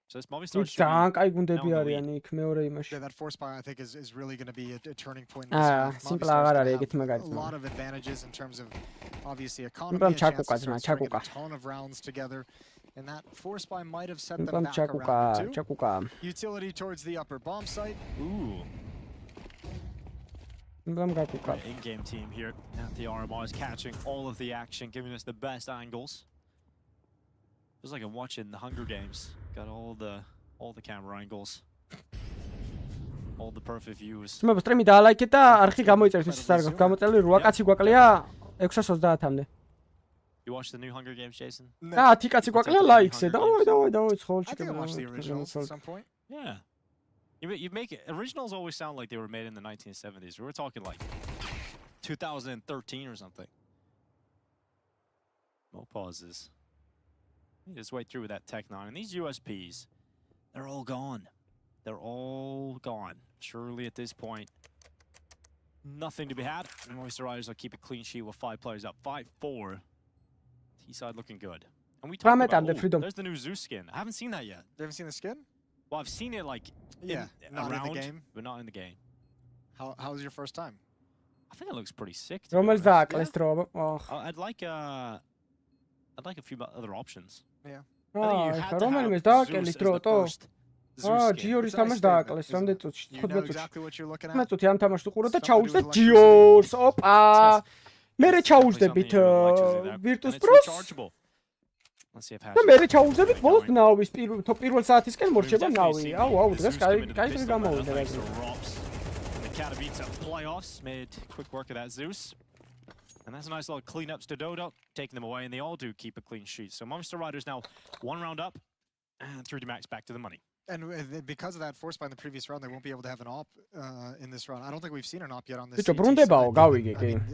So this Movistar ძალიან კაი გუნდები არიან იქ მეორე იმაში. Yeah, that force buy I think is really going to be a turning point. Simple აღარ არის ეგეთი მაგარი. A lot of advantages in terms of obviously economy. A ton of rounds together. And that force buy might have set them back around too. Utility towards the upper bomb site. Ooh. In-game team here at the RMR is catching all of the action, giving us the best angles. Feels like I'm watching the Hunger Games. Got all the camera angles. All the perfect views. ძმებო, სტრიმი დაალაიქეთ და არხი გამოიწერეთ ის სარგო. გამოწელი 8 კაცი გვაკლია 630-მდე. You watched the new Hunger Games, Jason? და 10 კაცი გვაკლია ლაიქზე. დავай, ცხოლჩი. I think I watched the originals at some point. Yeah. You make it, originals always sound like they were made in the 1970s. We were talking like 2013 or something. No pauses. You just wait through with that Tech 9. And these USPs, they're all gone. They're all gone. Surely at this point, nothing to be had. And Movistar Riders will keep a clean sheet with 5 players up. 5-4. T-side looking good. And we talked about, there's the new Zeus skin. I haven't seen that yet. You haven't seen the skin? Well, I've seen it like not around, in the game, but not in the game. How was your first time? I think it looks pretty sick. რომელს დააკლეს დროა? I'd like a few other options. Yeah. რომელიმეს დააკლეს დროა? ჯიორის თამაშს დააკლეს რამდენი წუთში? 15 წუთში. 15 წუთი ამ თამაშს უყუროთ და ჩაუჯდეთ ჯიორს. ოპა! მერე ჩაუჯდებით Virtus Pros. და მერე ჩაუჯდებით ბოლოს ნავის პირველ საათისკენ მორჩება ნავი. აუ, დღეს კაი გამოვიდა რა. The Katowice playoffs made quick work of that Zeus. And that's a nice little cleanups to Dodo, taking them away, and they all do keep a clean sheet. So Movistar Riders now 1 round up, and 3D Max back to the money. And because of that force buy in the previous round, they won't be able to have an op in this round. I don't think we've seen an op yet on this. It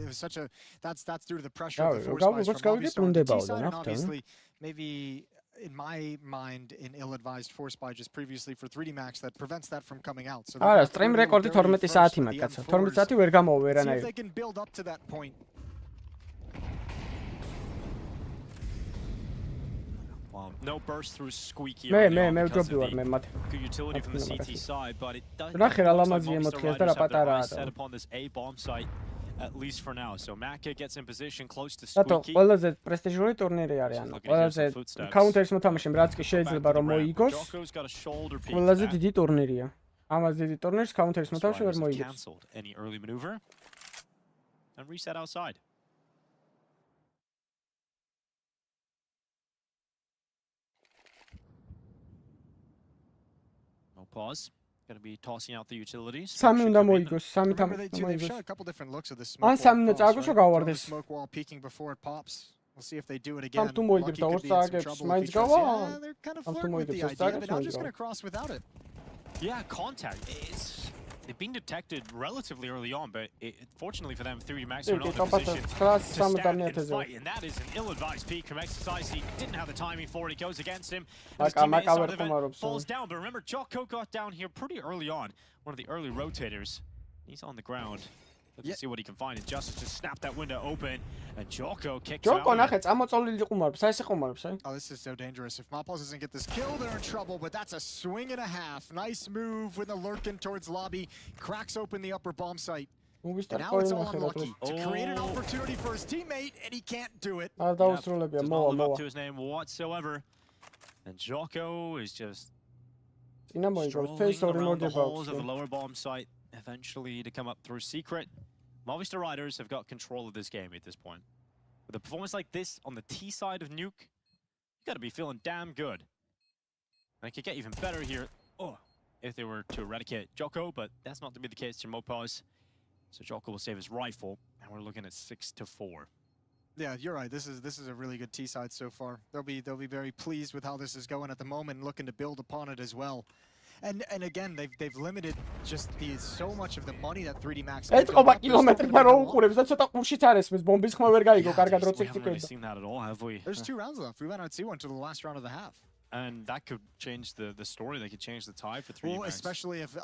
was such a that's due to the pressure of the force buys from Movistar on the T side, and obviously maybe in my mind an ill-advised force buy just previously for 3D Max that prevents that from coming out. So არა, stream record 12 საათი მაგაც. 12 საათი ვერ გამოვე რანაირად. If they can build up to that point. No burst through squeaky. მე ვდრობდი მე მათ. Good utility from the CT side, but it doesn't. რა ხერა ლამაზია მოთხეს და რა პატარაა. Set upon this A bomb site at least for now. So Maka gets in position close to Squeaky. Squeaky. ყველაზე პრესტიჟული ტურნირი არის ანუ. ყველაზე counter-ის მოთამაშემ რაც კი შეიძლება რომ მოიგოს. ყველაზე დიდი ტურნირია. ამაზე დიდი ტურნირს counter-ის მოთამაშე ვერ მოიგებს. Any early maneuver and reset outside. Pause. Going to be tossing out the utilities. სამი უნდა მოიგოს, სამი moigos. A couple different looks of this smoke. ან სამი უნდა წააგოს, რომ გავარდეს. Smoke wall peeking before it pops. We'll see if they do it again. ამ თუ მოიგებს და ორ წააგებს, მაინც გავა. They're kind of flirting with the idea, but I'm just going to cross without it. Yeah, contact. It's they've been detected relatively early on, but fortunately for them, 3D Max are not in a Იტოპათ position to 970 stand and ეთეზე. fight, and that is an ill-advised peek from Exercise. He didn't have the timing for it. He goes against him. And his teammate inside of it falls down, but remember, Jocko got down here pretty early on. One of the early rotators. He's on the ground. Let's see what he can find. And Justice just snapped that window open, and Jocko kicks out. Oh, this is so dangerous. If Maples doesn't get this kill, they're in trouble, but that's a swing and a half. Nice move with a lurkin towards lobby. Cracks open the upper bomb site. And now it's all unlucky to create an opportunity for his teammate, and he can't do it. Does not live up to his name whatsoever. And Jocko is just strolling around the halls of the lower bomb site, eventually to come up through secret. Movistar Riders have got control of this game at this point. With a performance like this on the T side of Nuke, you gotta be feeling damn good. And it could get even better here if they were to eradicate Jocko, but that's not to be the case to Mopaz. So Jocko will save his rifle, and we're looking at 6-4. Yeah, you're right. This is a really good T side so far. They'll be very pleased with how this is going at the moment, and looking to build upon it as well. And again, they've limited just so much of the money that 3D Max. There's 2 rounds left. We might not see one until the last round of the half. And that could change the story. They could change the tide for 3D Max. Especially if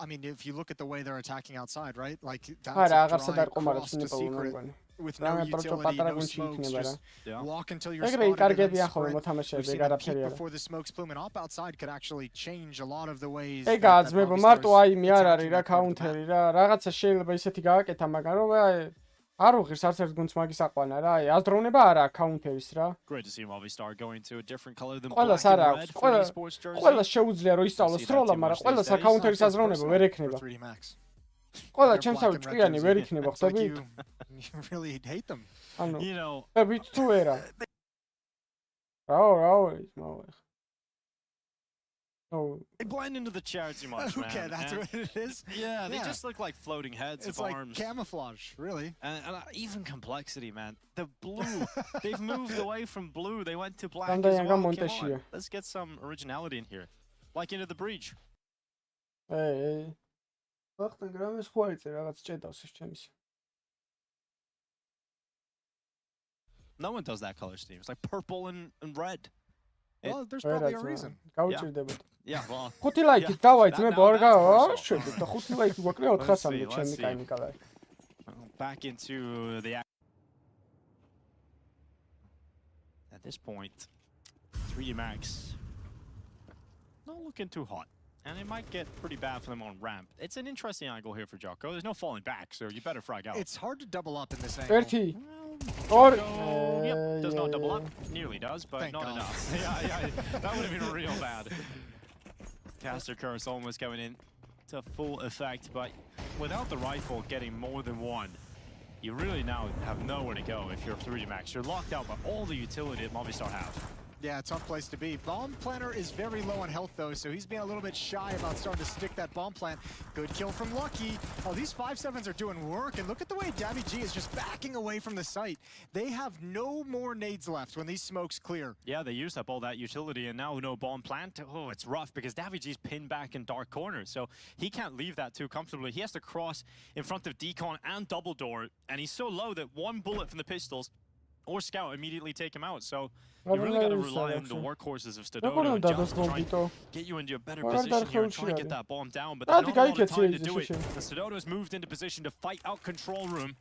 you look at the way they're attacking outside, right? Like that's a drive across to secret with no utility, no smokes, just walk until you're spotted and then sprint. We've seen them peek before the smokes plume, and up outside could actually change a lot of the ways. ეგ გააძმება მარტო აი მე არ არის რა კაუნტერი რა რაღაცა შეიძლება ისეთი გააკეთა მაგრამ რომ არ უღირს არც ერთ გუნდს მაგის აყვანა რა აი აზროვნება არა კაუნტერის რა Great to see Movistar going to a different color than ყველას black არა and red აქვს for the esports jersey. ყველას შეუძლია რომ ისწავლოს სროლა მაგრამ ყველას კაუნტერის აზროვნება ვერ ექნება ყველა ჩემსავე ჭკვიანი ვერ იქნება ხდები You really hate them. You know, ვით თუ ერა რაო ის მოვა they blend into the chair too much, man. Okay, that's what it is. Yeah, they just look like floating heads it's of like arms. Camouflage, really. And even complexity, man. The blue, they've moved away from blue. They went to black Come as well. on. Come on. Let's get some originality in here. Like into the breach. Hey. ვახტანგ რამე სხვა იწე რაღაც ჭედავს ეს ჩემის. No one does that color scheme. It's like purple and red. Well, there's probably a reason. Yeah, well. 5 ლაიქით დავაი ძმებო არ გავა შედი და 5 ლაიქი გვაქვს 400-მდე ჩემი კაინი კალარი. Back into the at this point 3D Max not looking too hot. And it might get pretty bad for them on ramp. It's an interesting angle here for Jocko. There's no falling back, so you better frag out. It's hard to double up in this angle. 30. Yep, does not double up. Nearly does, but Thank not God. enough. Yeah, that would have been real bad. Caster curse almost coming in to full effect, but without the rifle getting more than one, you really now have nowhere to go if you're 3D Max. You're locked out by all the utility that Movistar have. Yeah, tough place to be. Bomb planter is very low on health, though, so he's being a little bit shy about starting to stick that bomb plant. Good kill from Lucky. Oh, these 5-7s are doing work, and look at the way NAVI is just backing away from the site. They have no more nades left when these smokes clear. Yeah, they used up all that utility, and now no bomb plant. Oh, it's rough, because NAVI's pinned back in dark corners, so he can't leave that too comfortably. He has to cross in front of Decon and Double Door, and he's so low that one bullet from the pistols or Scout immediately take him out, so you really got to rely on the workhorses of Stododo and just try and get you into a better position here and try and get that bomb down, but there's not a lot of time to do it. The Stododo's moved into position to fight out control room.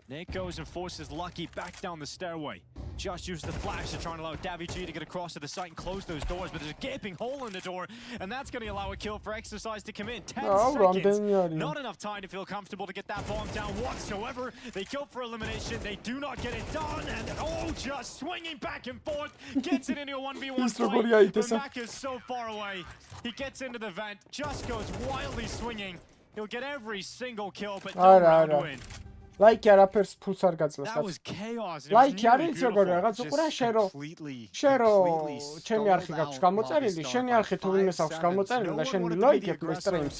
Nick goes and forces Lucky back down the stairway. Just used the flash to try and allow NAVI to get across to the site and close those doors, but there's a gaping hole in the door, and that's going to allow a kill for Exercise to come in. 10 seconds, not enough time to feel comfortable to get that bomb down whatsoever. They kill for elimination, they do not get it done, and just swinging back and forth, gets it into a 1v1 fight, but Mac is so far away. He gets into the vent, just goes wildly swinging. He'll get every single kill, but no round win. Like არაფერს ფულს არ გაძლევს. That was chaos. Like არის როგორ რაღაც უყურა შერო ჩემი არხი გაქვს გამოწერილი, შენი არხი თუ ვინმეს აქვს გამოწერილი და შენ ლოიკებ მე სტრიმს.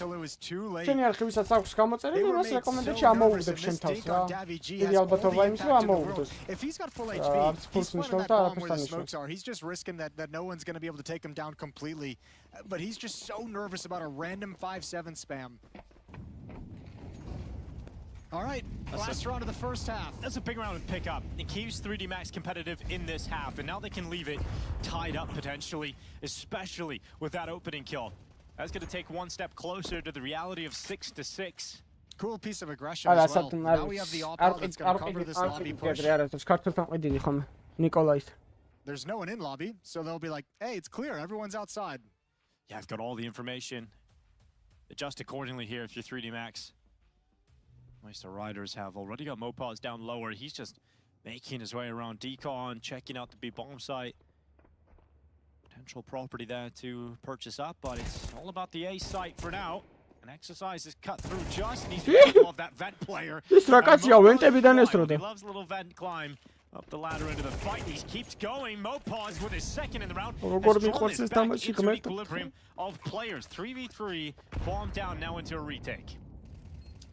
შენი არხი ვისაც აქვს გამოწერილი, იმას რეკომენდებში ამოუგდებ შენ თავს რა. დიდი ალბათობა იმის რომ ამოუგდოს. If he's got full HP, he's putting that bomb where the smokes are. He's just risking that no one's going to be able to take him down completely. But he's just so nervous about a random 5-7 spam. All right, last round of the first half. That's a big round of pickup. It keeps 3D Max competitive in this half, and now they can leave it tied up potentially, especially with that opening kill. That's going to take one step closer to the reality of 6-6. Cool piece of aggression as well. Now we have the op that's going to cover this lobby push. There's no one in lobby, so they'll be like, hey, it's clear, everyone's outside. Yeah, I've got all the information. Adjust accordingly here if you're 3D Max. Most of the riders have already got Mopaz down lower. He's just making his way around Decon, checking out the B bomb site. Potential property there to purchase up, but it's all about the A site for now. An exercise is cut through just. Needs to be careful of that vent player. He loves a little vent climb up the ladder into the fight. He keeps going. Mopaz with his second in the round. Has drawn this back into an equilibrium of players. 3v3, bomb down now into a retake.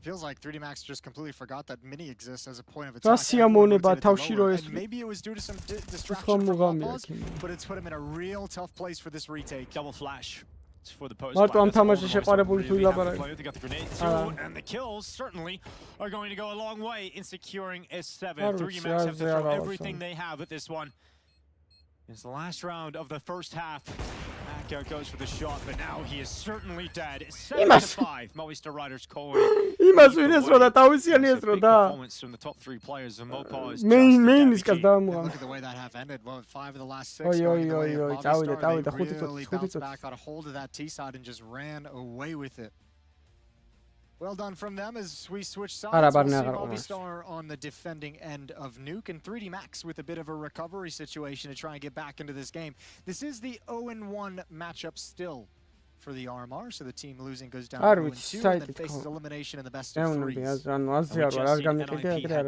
Feels like 3D Max just completely forgot that Mini exists as a point of attack. And maybe it was due to some distraction from Mopaz, but it's put him in a real tough place for this retake. Double flash. For the post They got the grenade too, and the kills certainly are going to go a long way in securing S7. 3D Max have to throw everything they have at this one. It's the last round of the first half. Macco goes for the shot, but now he is certainly dead. 7-5. Movistar Riders calling. Performance from the top three players of Mopaz. Look at the way that half ended. Well, 5 of the last 6 going the way of Movistar. They really bounced back, got a hold of that T side, and just ran away with it. Well done from them as we switch sides. We'll see Movistar on the defending end of Nuke, and 3D Max with a bit of a recovery situation to try and get back into this game. This is the 0-1 matchup still for the RMR, so the team losing goes down 0-2 and then faces elimination in the best of 3s.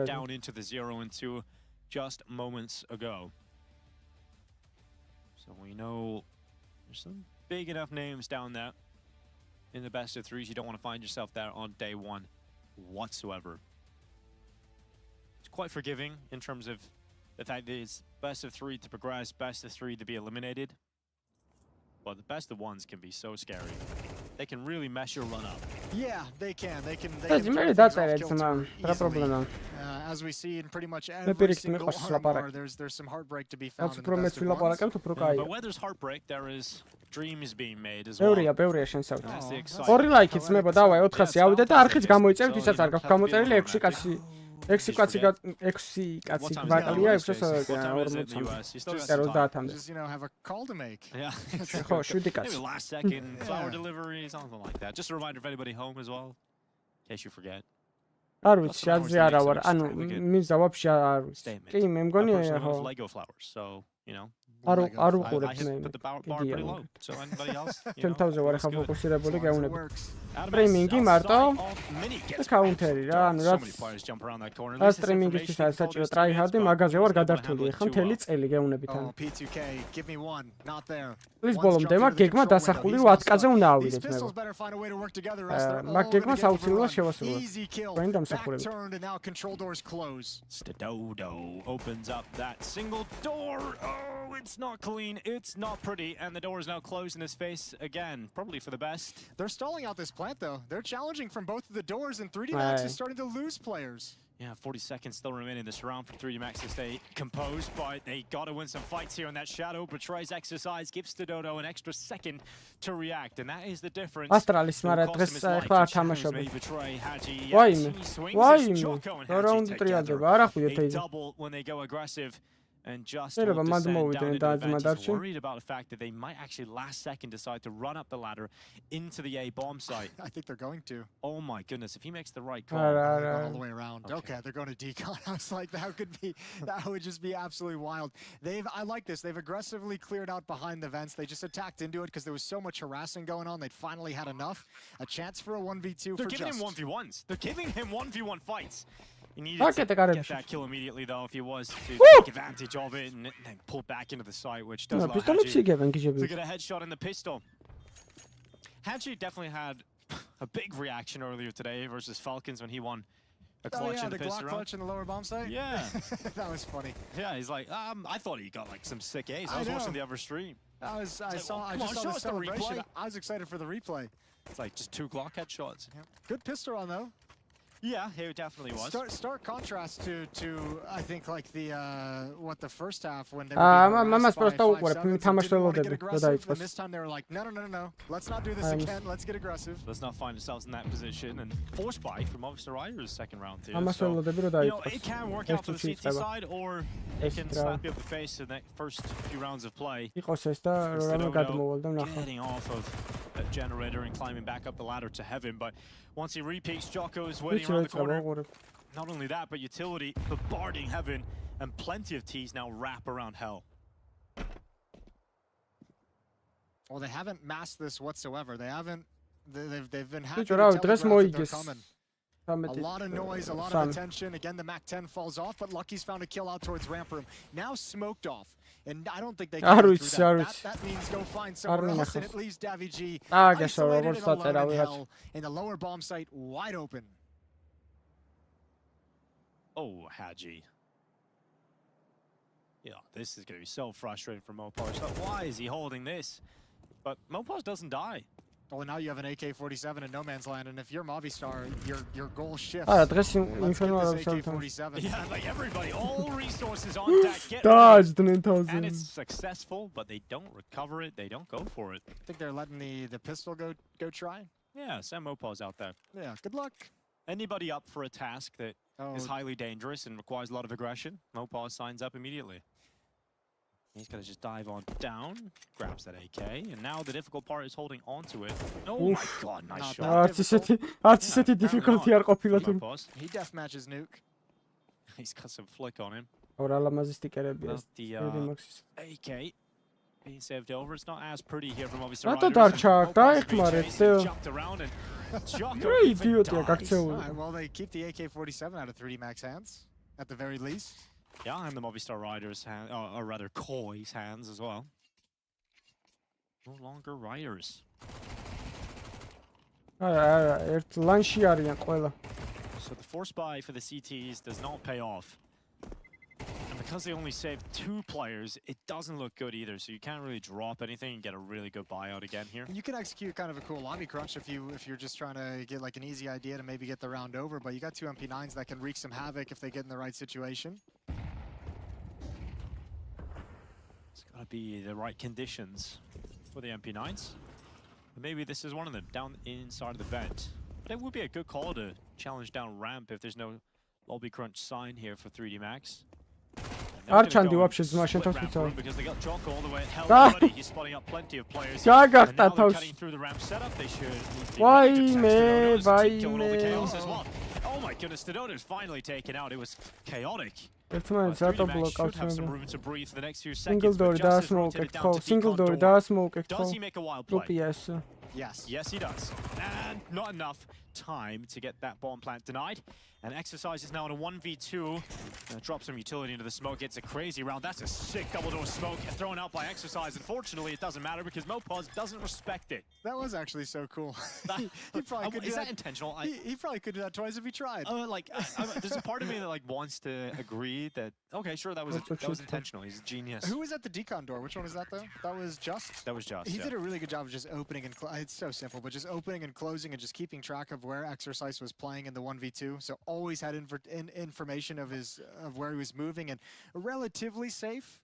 Down into the 0-2 just moments ago. So we know there's some big enough names down there. In the best of 3s, you don't want to find yourself there on day one whatsoever. It's quite forgiving in terms of the fact that it's best of 3 to progress, best of 3 to be eliminated. But the best of 1s can be so scary. They can really mess your run up. Yeah, they can. They can as we see in pretty much every single RMR, there's some heartbreak to be found in the best of 1s. But where there's heartbreak, there is dreams being made as well. That's the exciting. ორი ლაიქი ძმებო, დავაი 400 ავიდე და არხიც გამოიწევთ, ისაც არ გაქვს გამოწერილი 6 კაცი. 6 კაცი გვაკლია 640-მდე. Just, you know, have a call to make. Yeah. ხო, 7 კაცი. Maybe last second flower delivery, something like that. Just a reminder of anybody home as well, in case you forget. არ ვიცი, აზე არა ვარ. ანუ მიზა ვაფშე არ ვიცი. კი, მე მგონი ხო. Lego flowers, so, you know. არ უყურებთ მე. ჩემ თავზე ვარ ახლა ფოკუსირებული გეუნები. სტრიმინგი მარტო და კაუნტერი რა, ანუ რაც სტრიმინგისთვის არის საჭირო ტრაიჰარდი, მაგაზე ვარ გადართული ახლა მთელი წელი გეუნებით ანუ. ის ბოლომდე მაგ გეგმა დასახული 8-კაზე უნდა ავიდეთ მე. მაგ გეგმას აუცილებლად შევასრულოთ. თქვენი დამსახურებით. Stadodo opens up that single door. Oh, it's not clean, it's not pretty, and the door is now closed in his face again, probably for the best. They're stalling out this plant though. They're challenging from both of the doors, and 3D Max is starting to lose players. Yeah, 40 seconds still remain in this round for 3D Max to stay composed, but they gotta win some fights here, and that shadow betrays exercise, gives Stadodo an extra second to react, and that is the difference. Astralis მარა დღეს ახლა არ თამაშობ. ვაიმე, რაუნდი 3-დება, არ ახვიდეთ ეი. Double when they go aggressive. And just worried about the fact that they might actually last second decide to run up the ladder into the A bomb site. I think they're going to. Oh my goodness, if he makes the right call. All the way around. Okay, they're going to decon. I was like, that would just be absolutely wild. I like this. They've aggressively cleared out behind the vents. They just attacked into it because there was so much harassing going on. They'd finally had enough. A chance for a 1v2 They're for giving Just. him 1v1s. They're giving him 1v1 fights. He needed to get that kill immediately, though, if he was to take advantage of it and then pull back into the site, which does allow Haji to get a headshot in the pistol. Haji definitely had a big reaction earlier today versus Falcons when he won a clutch in the pistol. Glock clutch in the lower bomb site? Yeah. That was funny. Yeah, he's like, I thought he got like some sick A's. I was watching the other stream. I just saw the celebration. I was excited for the replay. It's like just 2 Glock headshots. Yeah. Good pistol run, though. Yeah, it definitely was. Stark contrast to I think like the what the first half when they მამას просто უყურებ, თამაშველოდები და დაიწყეს. This time they were like, no, let's not do this again. Let's get aggressive. Let's not find ourselves in that position and force buy from Officer Ryder's second round too. თამაშველოდები რო დაიწყეს. It can work out for the CT side or it can slap you up the face in the first few rounds of play. იყოს ეს და რამე გადმოვალ და ნახო. Getting off of that generator and climbing back up the ladder to heaven, but once he repeats, Jocko is waiting around the corner. Not only that, but utility bombarding heaven, and plenty of T's now wrap around hell. Well, they haven't masked this whatsoever. They haven't. They've been happy to telegraph that they're coming. A lot of noise, a lot of attention. Again, the MAC-10 falls off, but Lucky's found a kill out towards ramp room. Now smoked off. And I don't think they can get through that. That means go find somewhere else, and it leaves NAVI isolated and alone in hell, and the lower bomb site wide open. Oh, Haji. Yeah, this is going to be so frustrating for Mopars. Why is he holding this? But Mopars doesn't die. Well, now you have an AK-47 in no man's land, and if you're Movistar, your goal shifts. დღეს AK-47. Yeah, like everybody, all resources on deck. And it's successful, but they don't recover it. They don't go for it. I think they're letting the pistol go try. Yeah, Sam Mopars out there. Yeah, good luck. Anybody up for a task that is highly dangerous and requires a lot of aggression, Mopars signs up immediately. He's going to just dive on down, grabs that AK, and now the difficult part is holding on to it. Oh my god, nice shot. არც ისეთი difficulty არ ყოფილა თუ. He deathmatches nuke. He's got some flick on him. ორ ალამაზი სტიკერებია. The AK being saved over. It's not as pretty here from obviously. რატო დარჩა? დაიხმარეთ. Jumped around and რა იდიოტია გაქცეული. Well, they keep the AK-47 out of 3D Max hands at the very least. Yeah, and the Movistar Riders' hand, or rather Koi's hands as well. No longer Riders. ერთ ლანში არიან ყველა. So the force buy for the CTs does not pay off. And because they only saved 2 players, it doesn't look good either. So you can't really drop anything and get a really good buyout again here. You can execute kind of a cool lobby crunch if you're just trying to get like an easy idea to maybe get the round over. But you got 2 MP9s that can wreak some havoc if they get in the right situation. It's got to be the right conditions for the MP9s. But maybe this is one of them, down inside of the vent. But it would be a good call to challenge down ramp if there's no lobby crunch sign here for 3D Max. არჩანდი ვაფშე ძმა შენ თავს ვიწავ. Because they got Jocko all the way at hell, buddy. He's spotting up plenty of players. And now they're cutting through the ramp setup. They should. Vaime. Oh my goodness, Stadona's finally taken out. It was chaotic. ერთმანეთს რატო Should have some ბლოკავთ? room to breathe for the next few Single seconds. door But just as დაასმოუკეთ rotated ხო? down to Single door decon door. დაასმოუკეთ ხო? Does he make a wild play? Yes. Yes. Yes, he does. And not enough time to get that bomb plant denied. And Exercise is now in a 1v2. Drop some utility into the smoke. It's a crazy round. That's a sick double door smoke thrown out by Exercise. Unfortunately, it doesn't matter because Mopars doesn't respect it. That was actually so cool. He probably could Is do that intentional? He probably could do that twice if he tried. There's a part of me that wants to agree that okay, sure, that was intentional. He's a genius. Who was at the decon door? Which one was that though? That was Just. That was Just. He did a really good job of just opening and it's so simple, but just opening and closing and just keeping track of where Exercise was playing in the 1v2. So always had information of where he was moving and relatively safe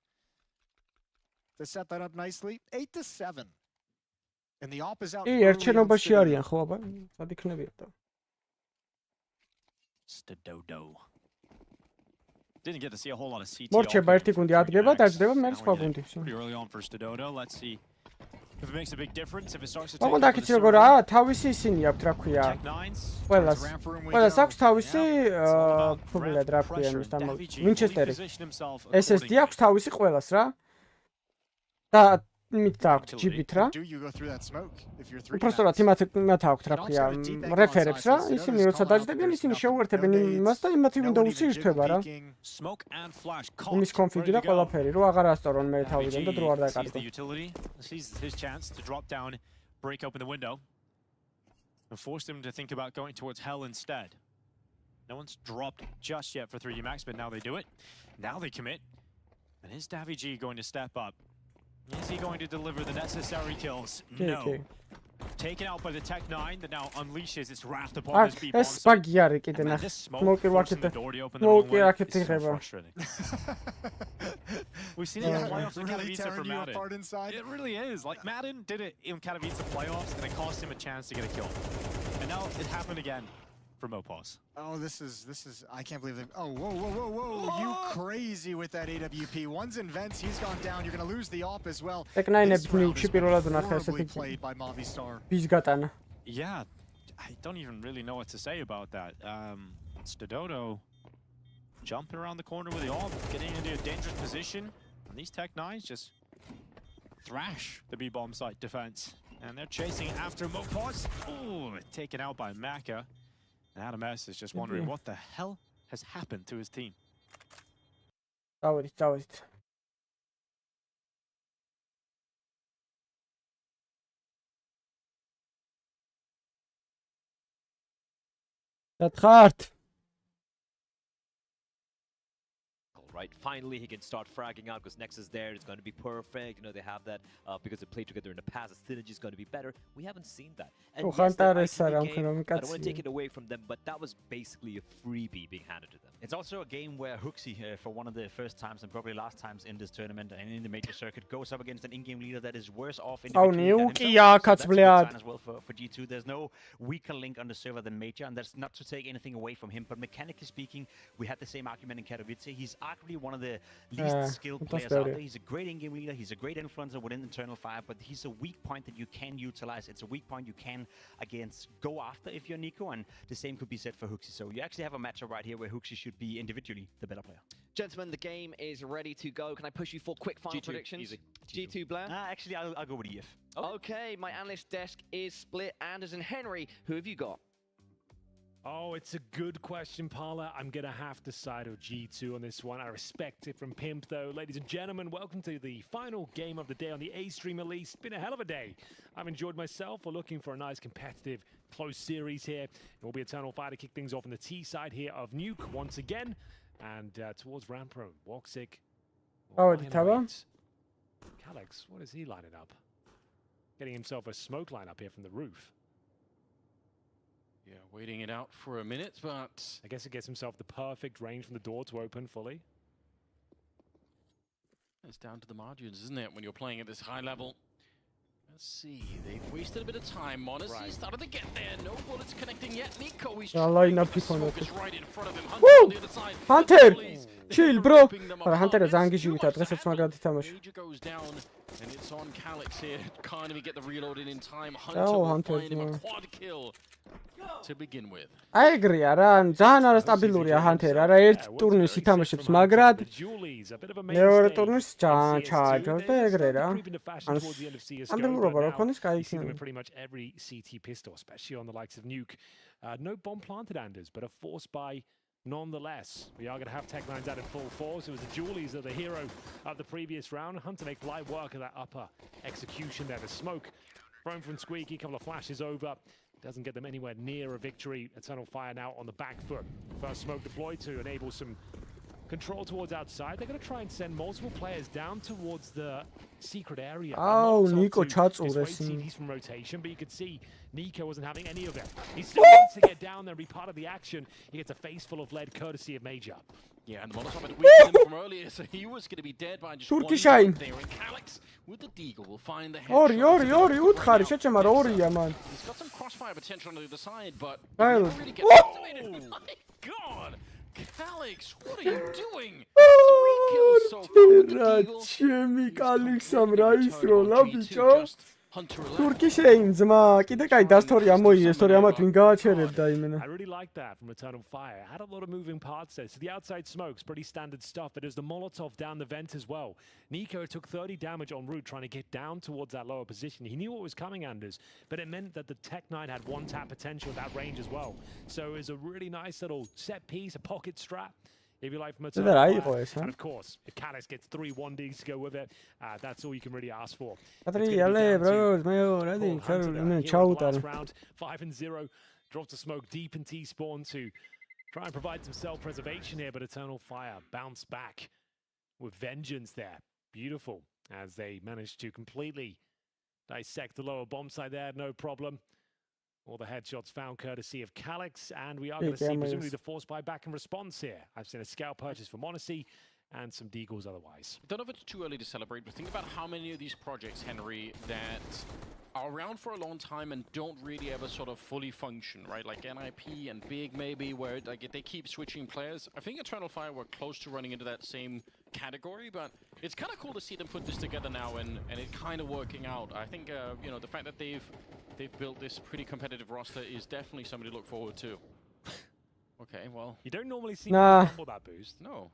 to set that up nicely. 8-7. And the op is out. ერთჩენობაში არიან ხო აბა? სად იქნებია და? Stadodo. Didn't get to see a whole lot of CT. მორჩება ერთი გუნდი ადგება, დაждდება მე სხვა გუნდი. Pretty early on for Stadodo. Let's see if it makes a big difference. If it starts to take. ოღონდ აქ იცი როგორაა? თავისი ისინი აქვს, რა ქვია. ყველას აქვს თავისი ფუბლად რა ქვია იმის თამა. ვინჩესტერი. SSD აქვს თავისი ყველას რა. და მით აქვს ჯიბით რა. უბრალოდ იმათ აქვს რა ქვია რეფერებს რა. ისინი როცა დაждდებიან, ისინი შეუერთებენ იმას და იმათი Windows-ი ირთვება რა. იმის კონფიგი და ყველაფერი, რო აღარ ასწორონ მე თავიდან და დრო არ დაკარგო. His chance to drop down, break open the window, and force them to think about going towards hell instead. No one's dropped just yet for 3D Max, but now they do it. Now they commit. And is NAVI going to step up? Is he going to deliver the necessary kills? No. taken out by the Tech 9 that now unleashes its wrath upon this B bomb ეს ბაგი არის კიდე site. ნა. And this smoke Smoke-ი forcing the ვაკეთე. door to open the wrong Smoke-ი way აქეთ is so იღება. frustrating. We've seen it in the playoffs in Really Katowice for tearing you Madden. apart inside. It really is. Like Madden did it in Katowice playoffs and it cost him a chance to get a kill. And now it happened again for Mopos. Oh, this is I can't believe it. Oh, whoa. You crazy with that AWP. One's in vents, he's gone down. You're going to lose the op as well. Tech 9-ები ნიუში პირველად ვნახე Horribly ესეთი played by Movistar. ბის გატანა. Yeah, I don't even really know what to say about that. Stadodo jumping around the corner with the AWP, getting into a dangerous position. And these Tech 9s just thrash the B-bomb site defense. And they're chasing after Mopos. Ooh, taken out by Maka. And Adam S is just wondering what the hell has happened to his team. წავედით. That's Right, finally he can start fragging out because Nex is there. It's going to be perfect. You know, they have that because they played together in the past. The synergy is going to be better. We haven't seen that. And yes, that ITB game, I don't want to take it away from them, but that was basically a freebie being handed to them. It's also a game where Hooksy, for one of the first times and probably last times in this tournament and in the major circuit, goes up against an in-game leader that is worse off individually than himself. So that's a good sign as well for G2. There's no weaker link on the server than Major, and that's not to take anything away from him. But mechanically speaking, we had the same argument in Katowice. He's arguably one of the least skilled players out there. He's a great in-game leader. He's a great influencer within Internal Fire, but he's a weak point that you can utilize. It's a weak point you can, go after if you're Nico, and the same could be said for Hooksy. So you actually have a matchup right here where Hooksy should be individually the better player. Gentlemen, the game is ready to go. Can I push you for quick final predictions? Easy. G2 Blair? Actually, I'll go with EF. Okay, my analyst desk is split. Anders and Henry, who have you got? Oh, it's a good question, Parla. I'm going to have to side with G2 on this one. I respect it from Pimp, though. Ladies and gentlemen, welcome to the final game of the day on the A-Stream release. It's been a hell of a day. I've enjoyed myself. We're looking for a nice, competitive, close series here. It will be Eternal Fire to kick things off on the T side here of Nuke once again. And towards Rampro, Woxic. Calyx, what is he lining up? Getting himself a smoke line up here from the roof. Yeah, waiting it out for a minute, but I guess it gets himself the perfect range from the door to open fully. It's down to the margins, isn't it, when you're playing at this high level? Let's see, they've wasted a bit of time. Monesi started to get there. No bullets connecting yet. Nico, he's trying to get focus right in front of him. Hunter on the other side. Hunter! Chill, bro! Hunter ძალიან გიჟივით დღესაც მაგრად ითამაშა. Major goes down, and it's on Calyx here. Can't even get the reload in time. Hunter will find him a quad kill to begin with. აი ეგრეა რა, ძალიან არასტაბილურია Hunter. არა ერთ ტურნირს ითამაშებს მაგრად. მეორე ტურნირს ძალიან ჩააჯორ და ეგრე რა. სტაბილურობა რა ქონდეს კაი იქნება. Pretty much every CT pistol, especially on the likes of Nuke. No bomb planted, Anders, but a force buy nonetheless. We are going to have Tech 9s out in full force. It was the Julies that are the hero of the previous round. Hunter make light work of that upper execution there. The smoke thrown from Squeaky, couple of flashes over. Doesn't get them anywhere near a victory. Eternal Fire now on the back foot. First smoke deployed to enable some control towards outside. They're going to try and send multiple players down towards the secret area. Oh, Nico ჩაწურეს. He's from rotation, but you could see Nico wasn't having any of it. He still wants to get down there and be part of the action. He gets a face full of lead courtesy of Major. Yeah, and the Molotov had weakened him from earlier, so he was going to be dead by just Turkish one aim. there. And Calyx with the Deagle will find the ორი headshot. უთხარი შეჭემა რა ორია მან. He's got some crossfire potential on the other side, but Kyle. he really gets activated. My God! Calyx, what are you doing? 3 kills so far with the Deagle. ჩემი კალიქსამ რა ისროლა ბიჭო. Hunter Turkish aim ძმა, კიდე კაი დასთორი ამოიეს, თორე ამათ ვინ გააჩერებდა იმენა. I really like that from Eternal Fire. Had a lot of moving parts there. So the outside smoke's pretty standard stuff, but there's the Molotov down the vent as well. Nico took 30 damage en route trying to get down towards that lower position. He knew what was coming, Anders, but it meant that the Tech 9 had one tap potential at that range as well. So it was a really nice little set piece, a pocket strap. If you like from Eternal Fire. And of course, if Calyx gets 3 1Ds to go with it, that's all you can really ask for. Round 5-0, drops the smoke deep in T-spawn to try and provide some self-preservation here, but Eternal Fire bounce back with vengeance there. Beautiful, as they managed to completely dissect the lower bomb side there, no problem. All the headshots found courtesy of Calix, and we are going to see presumably the force buy back in response here. I've seen a scout purchase for Monacy and some deagles otherwise. I don't know if it's too early to celebrate, but think about how many of these projects, Henry, that are around for a long time and don't really ever sort of fully function, right? Like NIP and Big maybe, where like they keep switching players. I think Eternal Fire were close to running into that same category, but it's kind of cool to see them put this together now and it kind of working out. I think you know, the fact that they've built this pretty competitive roster is definitely something to look forward to. Okay, well, you don't normally see that boost. No.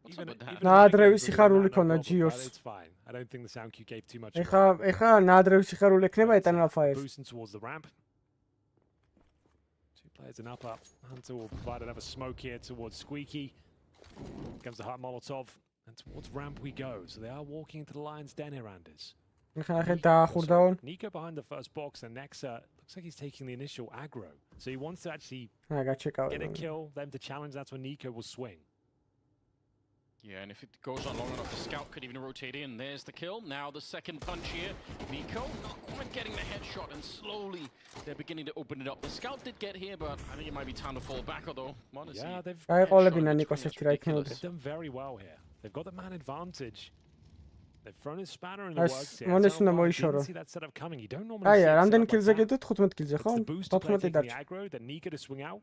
ნაადრევი სიხარული ქონდა ჯიოს. It's fine. I don't think the sound cue gave too much. ეხა ნაადრევი სიხარული ექნება Eternal Fire. Boosting towards the ramp. Two players in upper. Hunter will provide another smoke here towards Squeaky. Comes the hot Molotov, and towards ramp we go. So they are walking into the Lion's Den here, Anders. Nico behind the first box, and Nexa looks like he's taking the initial aggro. So he wants to actually get a kill, them to challenge. That's when Nico will swing. Yeah, and if it goes on long enough, the scout could even rotate in. There's the kill. Now the second punch here. Nico not quite getting the headshot, and slowly they're beginning to open it up. The scout did get here, but I think it might be time to fall back, although, honestly. Yeah, they've done very well here. They've got the man advantage. They've thrown a spanner in the works here. Didn't see that setup coming. You don't normally see the boost to play taking the aggro, then Nico to swing out.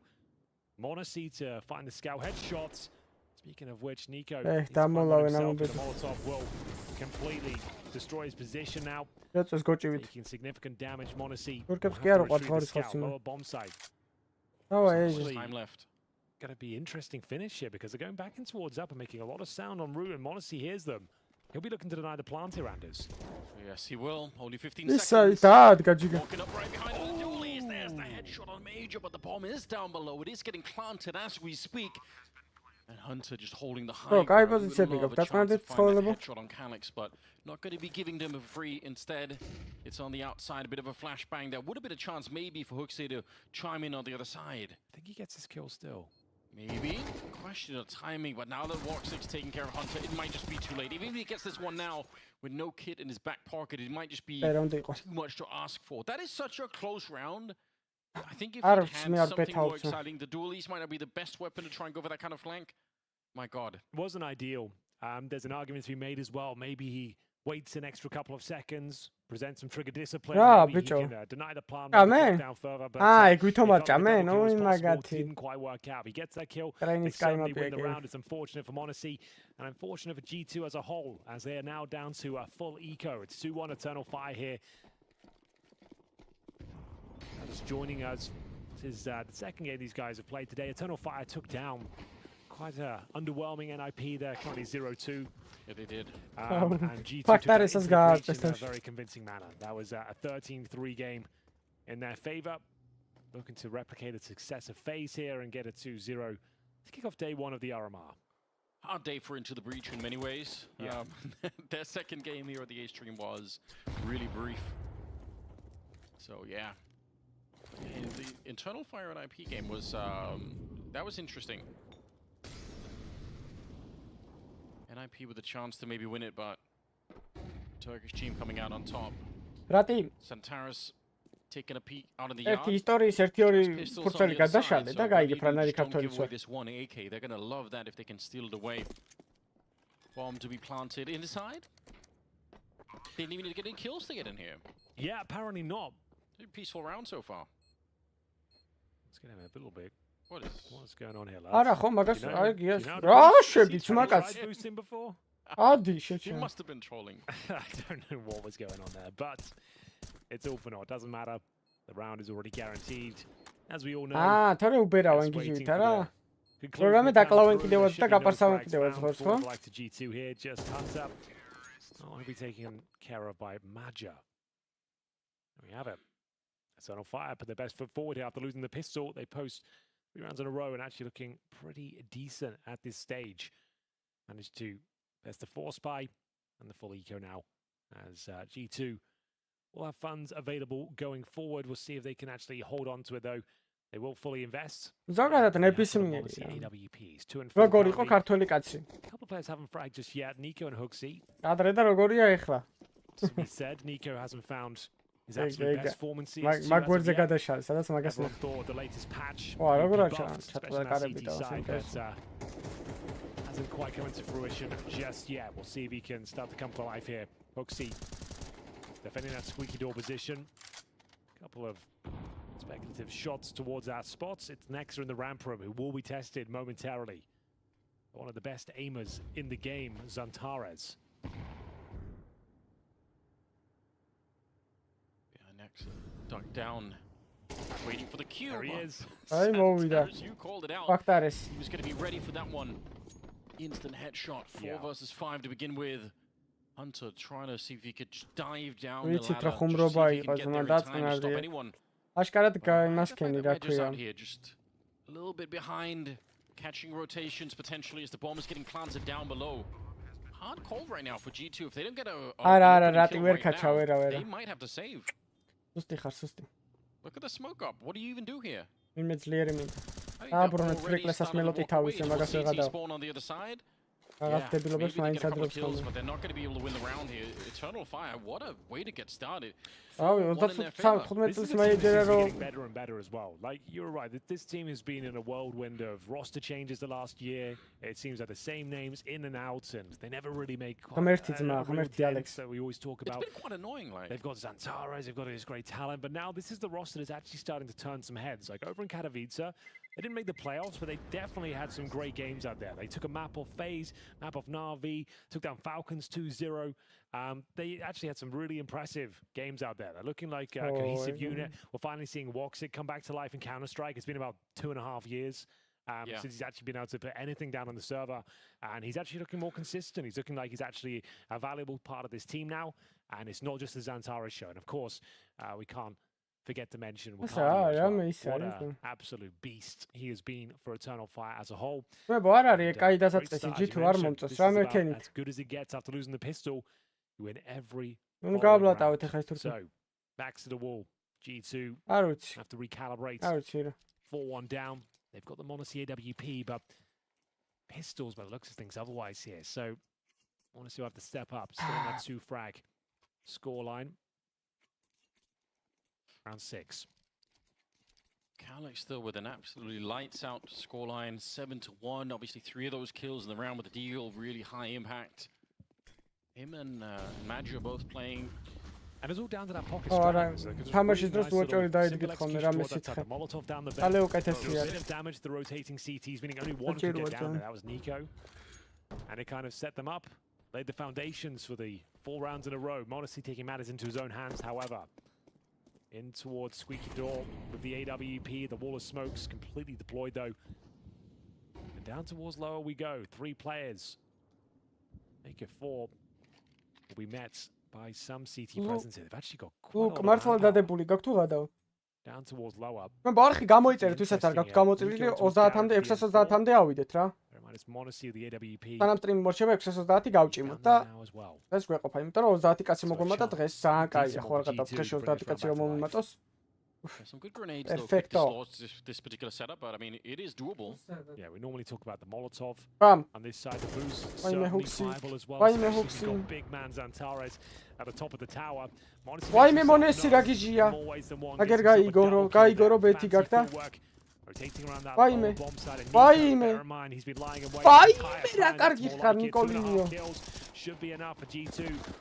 Monacy to find the scout headshots. Speaking of which, Nico, the Molotov will completely destroy his position now. Taking significant damage, Monacy. Lower bomb site. Time left. Going to be interesting finish here because they're going back in towards up and making a lot of sound on route, and Monacy hears them. He'll be looking to deny the plant here, Anders. Yes, he will. Only 15 seconds. Walking up right behind the dualies. There's the headshot on Major, but the bomb is down below. It is getting planted as we speak. And Hunter just holding the high ground. Headshot on Calix, but not going to be giving them a free. Instead, it's on the outside, a bit of a flashbang. There would have been a chance maybe for Hooksy to chime in on the other side. I think he gets his kill still. Maybe. Question of timing, but now that Walk6 taking care of Hunter, it might just be too late. Even if he gets this one now with no kit in his back pocket, it might just be too much to ask for. That is such a close round. I think if he had something more exciting, the dualies might not be the best weapon to try and go for that kind of flank. My God. It wasn't ideal. There's an argument to be made as well. Maybe he waits an extra couple of seconds, presents some trigger discipline. Maybe he can deny the plan, down further. But didn't quite work out. He gets that kill. They certainly win the round. It's unfortunate for Monacy and unfortunate for G2 as a whole, as they are now down to a full eco. It's 2-1 Eternal Fire here. Just joining us. This is the second game these guys have played today. Eternal Fire took down quite an underwhelming NIP there, currently 0-2. Yeah, they did. And G2 took that into the breach in a very convincing manner. That was a 13-3 game in their favor. Looking to replicate a success of FaZe here and get a 2-0 to kick off day one of the RMR. Hard day for Into the Breach in many ways. Yeah. Their second game here at the A stream was really brief. So yeah. And the Eternal Fire and IP game was that was interesting. NIP with a chance to maybe win it, but Turkish team coming out on top. Santaris taking a peek out in the yard. This one AK, they're gonna love that if they can steal it away. Bomb to be planted inside. They didn't even need to get any kills to get in here. Yeah, apparently not. Peaceful round so far. Let's get him a little bit. What's going on here, lads? You must have been trolling. I don't know what was going on there, but it's all for naught. Doesn't matter. The round is already guaranteed. As we all know. Like to G2 here, just Hunter. Oh, he'll be taken care of by Major. There we have it. Eternal Fire put their best foot forward here after losing the pistol. They post 3 rounds in a row and actually looking pretty decent at this stage. Managed to best the force buy and the full eco now as G2 will have funds available going forward. We'll see if they can actually hold on to it though. They will fully invest. AWPs 2 and 4. A couple of players haven't fragged just yet. Nico and Hooksy. To be said, Nico hasn't found his absolute best form in CS2 მაგვერზე as of yet. გადაშალე, სადაც მაგას Everyone thought the latest patch ვა, would როგორ be აჩა, buffed, ჩატყდა especially on that კარები CT და side, ვასინკეს. but hasn't quite come into fruition just yet. We'll see if he can start to come to life here. Hoxie defending that squeaky door position. Couple of speculative shots towards our spots. It's Nexa in the ramp room who will be tested momentarily. One of the best aimers in the game, Zantares. Yeah, Nexa ducked down, waiting for the cue. There he is. Ay, mოვიდა. You called it out. Faktares. He was going to be ready for that one. Instant headshot, 4 versus 5 to begin with. Hunter trying to see if he could dive down the ვიცით რა ladder. ხუმრობა Just see if he იყო, can get ზონა there in time to stop დაწყნარია. anyone. აშკარად გაიმასქენი რა Just ქვია. out here, just a little bit behind, catching rotations potentially as the bomb is getting planted down below. Hard call right now for G2. If they don't get a არა, opening რატი kill ვერ right ქაჩა, now, ვერა, they ვერა. might have to save. სუსტი ხარ, სუსტი. Look at the smoke up. What do you even do here? ვინმე ძლიერი მინდა. აბრუნეთ ტრიკლესას მელოტი თავის, მაგას ვეღადავ. Spawn on the other side. რაღაც დებილობებს მაინც ადრობს kills, ხოლმე. but they're not going to be able to win the round here. Eternal Fire, what a way to get started. რავი, 25 This is წლის a team მეიჯერა that's რომ getting better and better as well. Like, you're right, this team has been in a whirlwind of roster changes the last year. It seems like the same names in and out, and they never really make ღმერთი ძმა, a real ღმერთი dent ალექს. that we always talk about. It's been quite annoying, like. They've got Zantares, they've got this great talent, but now this is the roster that's actually starting to turn some heads. Like over in Katowice, they didn't make the playoffs, but they definitely had some great games out there. They took a map off FaZe, map off NAVI, took down Falcons 2-0. They actually had some really impressive games out there. They're looking like a cohesive unit. We're finally seeing Woxit come back to life in Counter-Strike. It's been about 2.5 years since he's actually been able to put anything down on the server. And he's actually looking more consistent. He's looking like he's actually a valuable part of this team now. And it's not just the Zantares show. And of course, we can't forget to mention what an absolute beast he has been for Eternal Fire as a whole. მე არ არის კაი დასაწყისი G2 არ მომწონს რა მეკენით. As good as it gets after losing the pistol, you win every ნუ გავლატავეთ ახლა ეს თურქი. So, backs to the wall. G2 არ ვიცი. have to recalibrate. არ ვიცი რა. 4-1 down. They've got the Monacy AWP, but pistols by the looks of things otherwise here. So, Monacy will have to step up. Still on that 2 frag scoreline. Round 6. Calix still with an absolutely lights out scoreline, 7-1. Obviously 3 of those kills in the round with the deal, really high impact. Him and Madge are both playing. And it's all down to that pocket თამაშის დროს უოჭორი დაიდგით ხოლმე რამე სიცხე. ალე უკეთესია. A bit of damage to the rotating CTs, meaning only one could get down there. That was Nico. And it kind of set them up, laid the foundations for the 4 rounds in a row. Monacy taking matters into his own hands, however. In towards Squeaky Door with the AWP, the wall of smokes completely deployed though. And down towards lower we go. 3 players. Make it 4. Will be met by some CT presence here. They've actually got quite a lot of მართლა დადებული გაქვს თუ გადავა? down towards lower. მე ბარხი გამოიწერეთ, ვისაც არ გაქვს გამოწირილი 30-მდე 630-მდე ავიდეთ რა. It's Monacy the AWP. სანამ სტრიმი მორჩება 630 გავჭიმოთ და ეს გვეყოფა, იმიტომ რომ 30 კაცი მოგვიმატა დღეს ძალიან კაია ხო არ გადავ დღეში 30 კაცი რომ მომიმატოს. Some good grenades though, kick this particular setup, but I mean it is doable. Yeah, we normally talk about the Molotov on this side. The boost certainly viable as well. Especially got big man Zantares at the top of the tower. ვაიმე მონესი რა გიჟია. აგერ გაიგორო ბეთი გაქვს და rotating around that bomb side and bear in mind he's been lying in wait. რა კარგი ხარ ნიკოლინიო. Should be enough for G2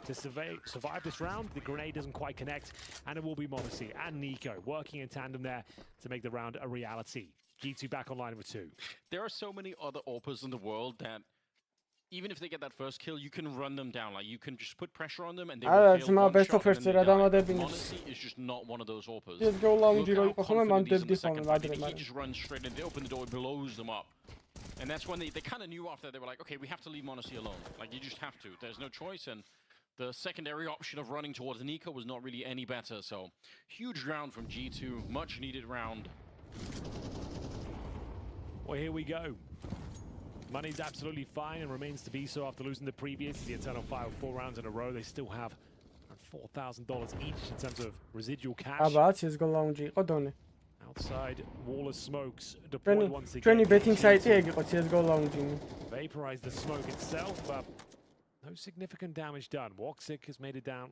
to survive this round. The grenade doesn't quite connect, and it will be Monacy and Nico working in tandem there to make the round a reality. G2 back online with 2. There are so many other AWPers in the world that even if they get that first kill, you can run them down. Like you can just put pressure on them and they will fail one shot and then they die. Monacy is just not one of those AWPers. Look how confident he is in the second fight. He just runs straight and they open the door, blows them up. And that's when they kind of knew after, they were like, okay, we have to leave Monacy alone. Like, you just have to. There's no choice. And the secondary option of running towards Nico was not really any better. So, huge round from G2. Much needed round. Well, here we go. Money's absolutely fine and remains to be so after losing the previous. The Eternal Fire 4 rounds in a row. They still have $4,000 each in terms of residual cash. Outside wall of smokes deployed once again. Betting site ეგ იყო CS:GO launching. Vaporize the smoke itself, but no significant damage done. Woxic has made it down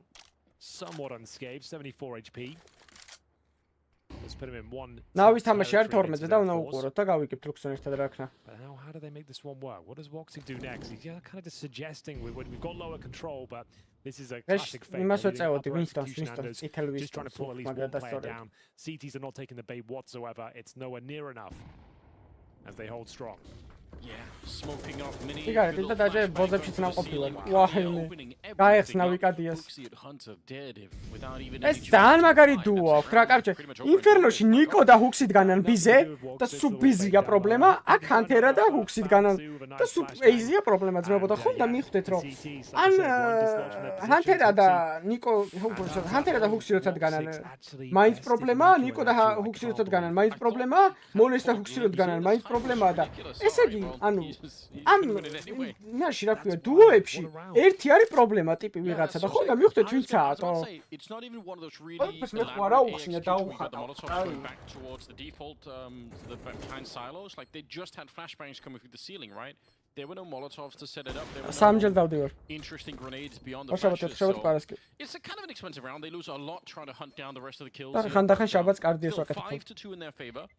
somewhat unscathed, 74 HP. Let's put him in one. NAVI-ს თამაში არის 12-ზე და უნდა უყუროთ და გავიკებთ რუქსონ ერთად რა ქნა. But how do they make this one work? What does Woxic do next? He's kind of just suggesting we've got lower control, but this is a classic fake. Winston, Just trying to pull at least one player down. CTs are not taking the bait whatsoever. It's nowhere near enough as they hold strong. Yeah, smoking off mini. Იგარეთ და დაჟე ბოზებშიც ნამყოფილად. ვაჰინე. გაიხსნა ვიკადიას. ეს ძალიან მაგარი დუო აქვს რა კარჩე. ინფერნოში ნიკო და ჰუქსი დგანან ბიზე და სუპ ბიზია პრობლემა. აქ ჰანთერა და ჰუქსი დგანან და სუპ ეიზია პრობლემა ძმებო და ხომ და მიხვდეთ რომ ან ჰანთერა და ნიკო ჰანთერა და ჰუქსი როცა დგანან მაინც პრობლემა, ნიკო და ჰუქსი როცა დგანან მაინც პრობლემა, მონეს და ჰუქსი როცა დგანან მაინც პრობლემაა და ესე იგი ანუ ამ ნაში რა ქვია დუოებში ერთი არის პრობლემა ტიპი ვიღაცა და ხო და მივხვდეთ ვინცაა თო ეს მე ხوارა უხსნა დაუხატა There were no Molotovs to set it up. There სამჯერ დავდივარ. Interesting grenades beyond the flashes. So it's a kind of an expensive round. They lose a lot trying to hunt down the rest of the kills. ხანდახან შაბათს კარდიეს Still ვაკეთებ. 5-2 in their favor.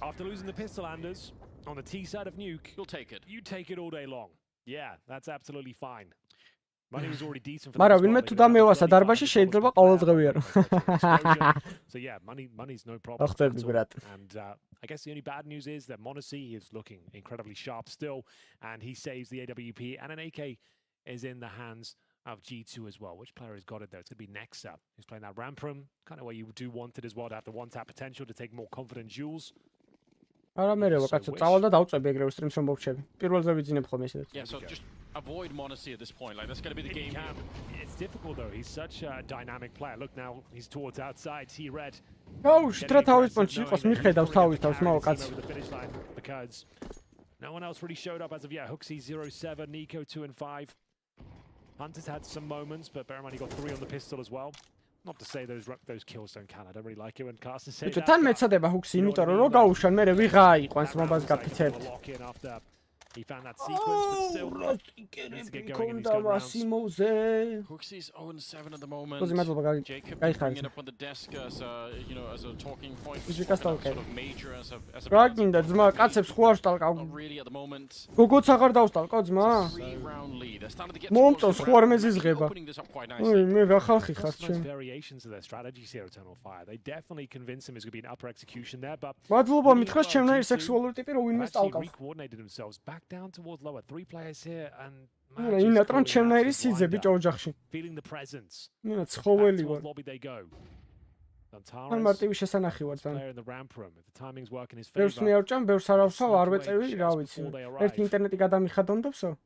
After losing the pistol Anders on the T side of Nuke, you'll take it. You take it all day long. Yeah, that's absolutely fine. Money was already decent for მაგრამ ვინმე თუ დამევასა დარბაში შეიძლება ყოველდღე ვიარო. So yeah, money's no problem. ახტები ბრატ. And I guess the only bad news is that Monacy is looking incredibly sharp still, and he saves the AWP, and an AK is in the hands of G2 as well. Which player has got it though? It's going to be Nexa. He's playing that ramp room, kind of where you do want it as well, to have the one-tap potential to take more confident duels. არა მე რა კაცო წავალ და დავწები ეგრევე სტრიმს რომ მოვჩები. პირველზე ვიძინებ ხოლმე ისედაც. Yeah, so just avoid Monacy at this point. Like that's going to be the game. It's difficult though. He's such a dynamic player. Look now, he's towards outside. T-Red. Oh, შტრა თავის პონჩი იყოს მიხედავს თავის თავს მაო კაცო. Because no one else really showed up as of yet. Hooksy 0-7, Nico 2-5. Hunter's had some moments, but bear in mind he got 3 on the pistol as well. Not to say those kills don't count. I don't really like it when casters say that. თან მეცადება ჰუქსი, იმიტომ რომ რო გაუშვან მე ვიღა იყვანს მომბას გაფიცებ. He found that sequence, but still needs to get going in his gun rounds. Hooksy's 0-7 at the moment. Jacob bringing up on the desk as a talking point. Sort of major as a რაგინდა ძმა კაცებს ხო არ ვსტალკავ. really at the moment. გოგოც აღარ დავსტალკავ ძმა. 3-round lead. They're starting to get მომწონს ხო არ მეზიზღება. opening this up quite ოი nicely. მე რა ხალხი ხარ Some ჩემ. variations of their strategies here at Eternal Fire. They definitely convinced him it's going to be an upper execution there, but მადლობა მითხრას ჩემნაირ სექსუალური ტიპი რო ვინმე actually სტალკავს. recoordinated themselves back down towards lower. 3 players here and ინატრონ ჩემნაირი სიძე ბიჭო ოჯახში. feeling the presence. მინა ცხოველი ვარ. Lobby they go. ან მარტივი შესანახი ვარ ძალიან. Player in the ramp room. The timing's working his favor. ბევრს მიავჭამ, ბევრს არ ავსავ, არ ვეწევი, რა ვიცი. ერთი ინტერნეტი გადამიხადონდებსო.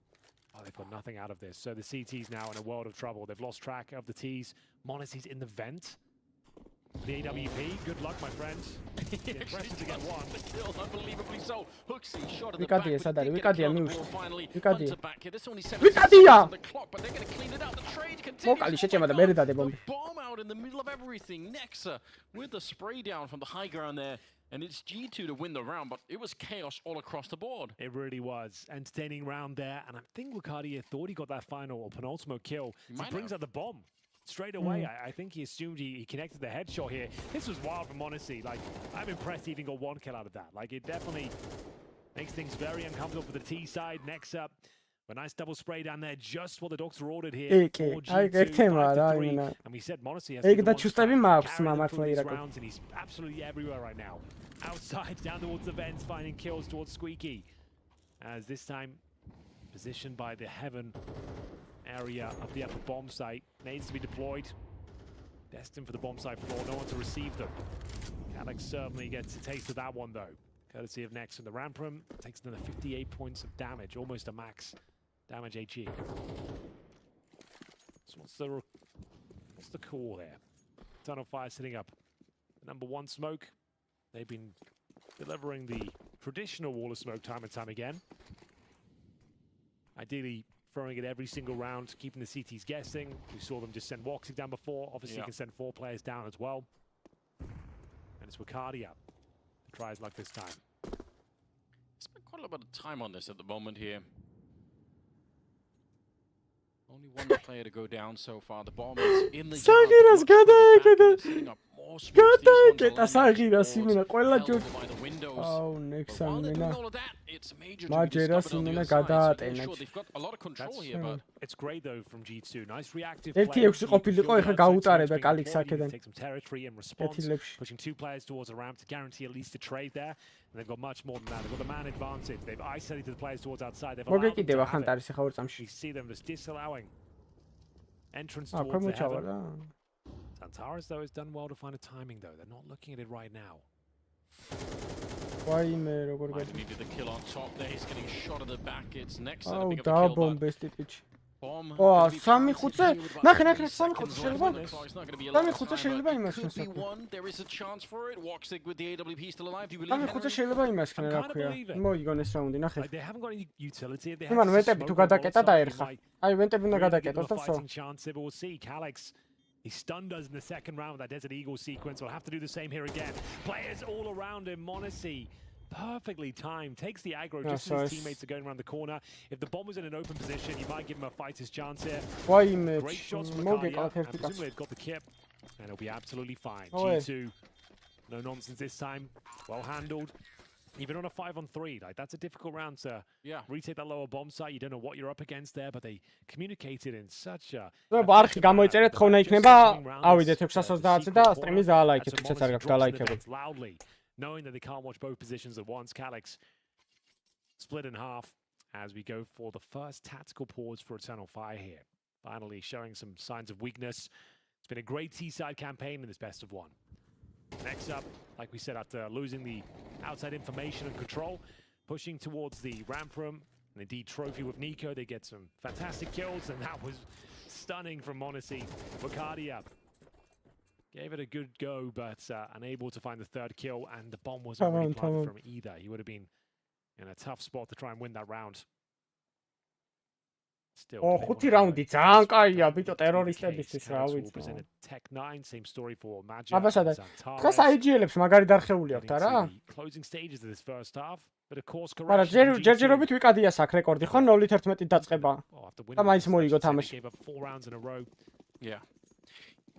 Oh, they've got nothing out of this. So the CT's now in a world of trouble. They've lost track of the T's. Monacy's in the vent. The AWP, good luck, my friend. Impressive to get one. Still unbelievably so. Hooksy shot in the back. ვიკადია სადარი, ვიკადია მიუშ. ვიკადია. ვიკადია. But they're going to clean it out. The trade continues. მოკალი შეჭემა და მე დადე ბომბი. Bomb out in the middle of everything. Nexa with the spray down from the high ground there. And it's G2 to win the round, but it was chaos all across the board. It really was. Entertaining round there. And I think Lucadia thought he got that final or penultimate kill. He brings out the bomb. Straight away, I think he assumed he connected the headshot here. This was wild from Monacy. Like, I'm impressed he even got 1 kill out of that. Like, it definitely makes things very uncomfortable for the T side. Next up, a nice double spray down there, just what the Dogs were ordered here. 4G2, 5-3. And we said Monacy has been the rounds, and he's absolutely everywhere right now. Outside, down towards the vents, finding kills towards Squeaky. As this time, positioned by the Heaven area of the upper bomb site, needs to be deployed. Destined for the bomb site floor, no one to receive them. Alex certainly gets a taste of that one though. Courtesy of Nex in the ramp room, takes another 58 points of damage, almost a max damage HE. So what's the call there? Tunnel Fire sitting up. Number 1 smoke. They've been delivering the traditional wall of smoke time and time again. Ideally throwing it every single round, keeping the CTs guessing. We saw them just send Woxic down before. Obviously, you can send 4 players down as well. And it's Wicardia to try his luck this time. Spent quite a lot of time on this at the moment here. Only one player to go down so far. The bomb is in the Sagiras გადაეკეტა. გადაეკეტა Sagiras იმენა ყველა ჯერ. აუ Nexan მენა. მაჯერას იმენა გადაატენა. It's great though from G2. Nice reactive. 1-6 ყოფილიყო, ეხლა გაუტარებია კალიქს აქედან. Pushing two players towards a ramp to guarantee at least a trade there. And they've got much more than that. They've got the man advantage. They've isolated the players towards outside. They've allowed them to have it. You see them just disallowing entrance towards the heaven. Santaris, though, has done well to find a timing, though. They're not looking at it right now. Might needed the kill on top there. He's getting shot at the back. It's next to the აუ big of a kill. დააბომბეს ტიპიჩი. ო, 3-5-ზე. ნახე, 3-5 შეიძლება. 3-5-ზე შეიძლება იმასქნას. 3-5-ზე შეიძლება იმასქნა, რა ქვია. მოიგონ ეს რაუნდი, ნახე. იმან ვენტები თუ გადაკეტა დაერხა. აი, ვენტები უნდა გადაკეტოს და всё. He stunned us in the second round with that Desert Eagle sequence. We'll have to do the same here again. Players all around him. Monacy perfectly timed. Takes the aggro just as his teammates are going around the corner. If the bomb was in an open position, you might give him a fighter's chance here. Great shots from Macaria. Presumably they've got the kip. And it'll be absolutely fine. G2, no nonsense this time. Well handled. Even on a 5-on-3, like that's a difficult round to retake that lower bomb site. You don't know what you're up against there, but they communicated in such a... არხი გამოიწერეთ, ხონა იქნება, ავიდეთ 620-ზე და სტრიმის დაალაიქეთ, თუმცა არ გაქვთ დალაიქებულ. Loudly, knowing that they can't watch both positions at once, Calyx split in half as we go for the first tactical pause for Eternal Fire here. Finally showing some signs of weakness. It's been a great T-side campaign in this best of one. Next up, like we said, after losing the outside information and control, pushing towards the ramp room, and indeed trophy with Nico, they get some fantastic kills, and that was stunning from Monacy. Bacardia gave it a good go, but unable to find the third kill, and the bomb wasn't really planted from either. He would have been in a tough spot to try and win that round. ო, 5 რაუნდი ძალიან კაია, ბიჭო, ტერორისტებისთვის, რა ვიცი. აბასადა. დღეს IGL-ებს მაგარი დარხეული აქვთ, არა? არა, ჯერჯერობით ვიკადიას აქ რეკორდი, ხო? 0-11 დაწყება. და მაინც მოიგო თამაში. Yeah.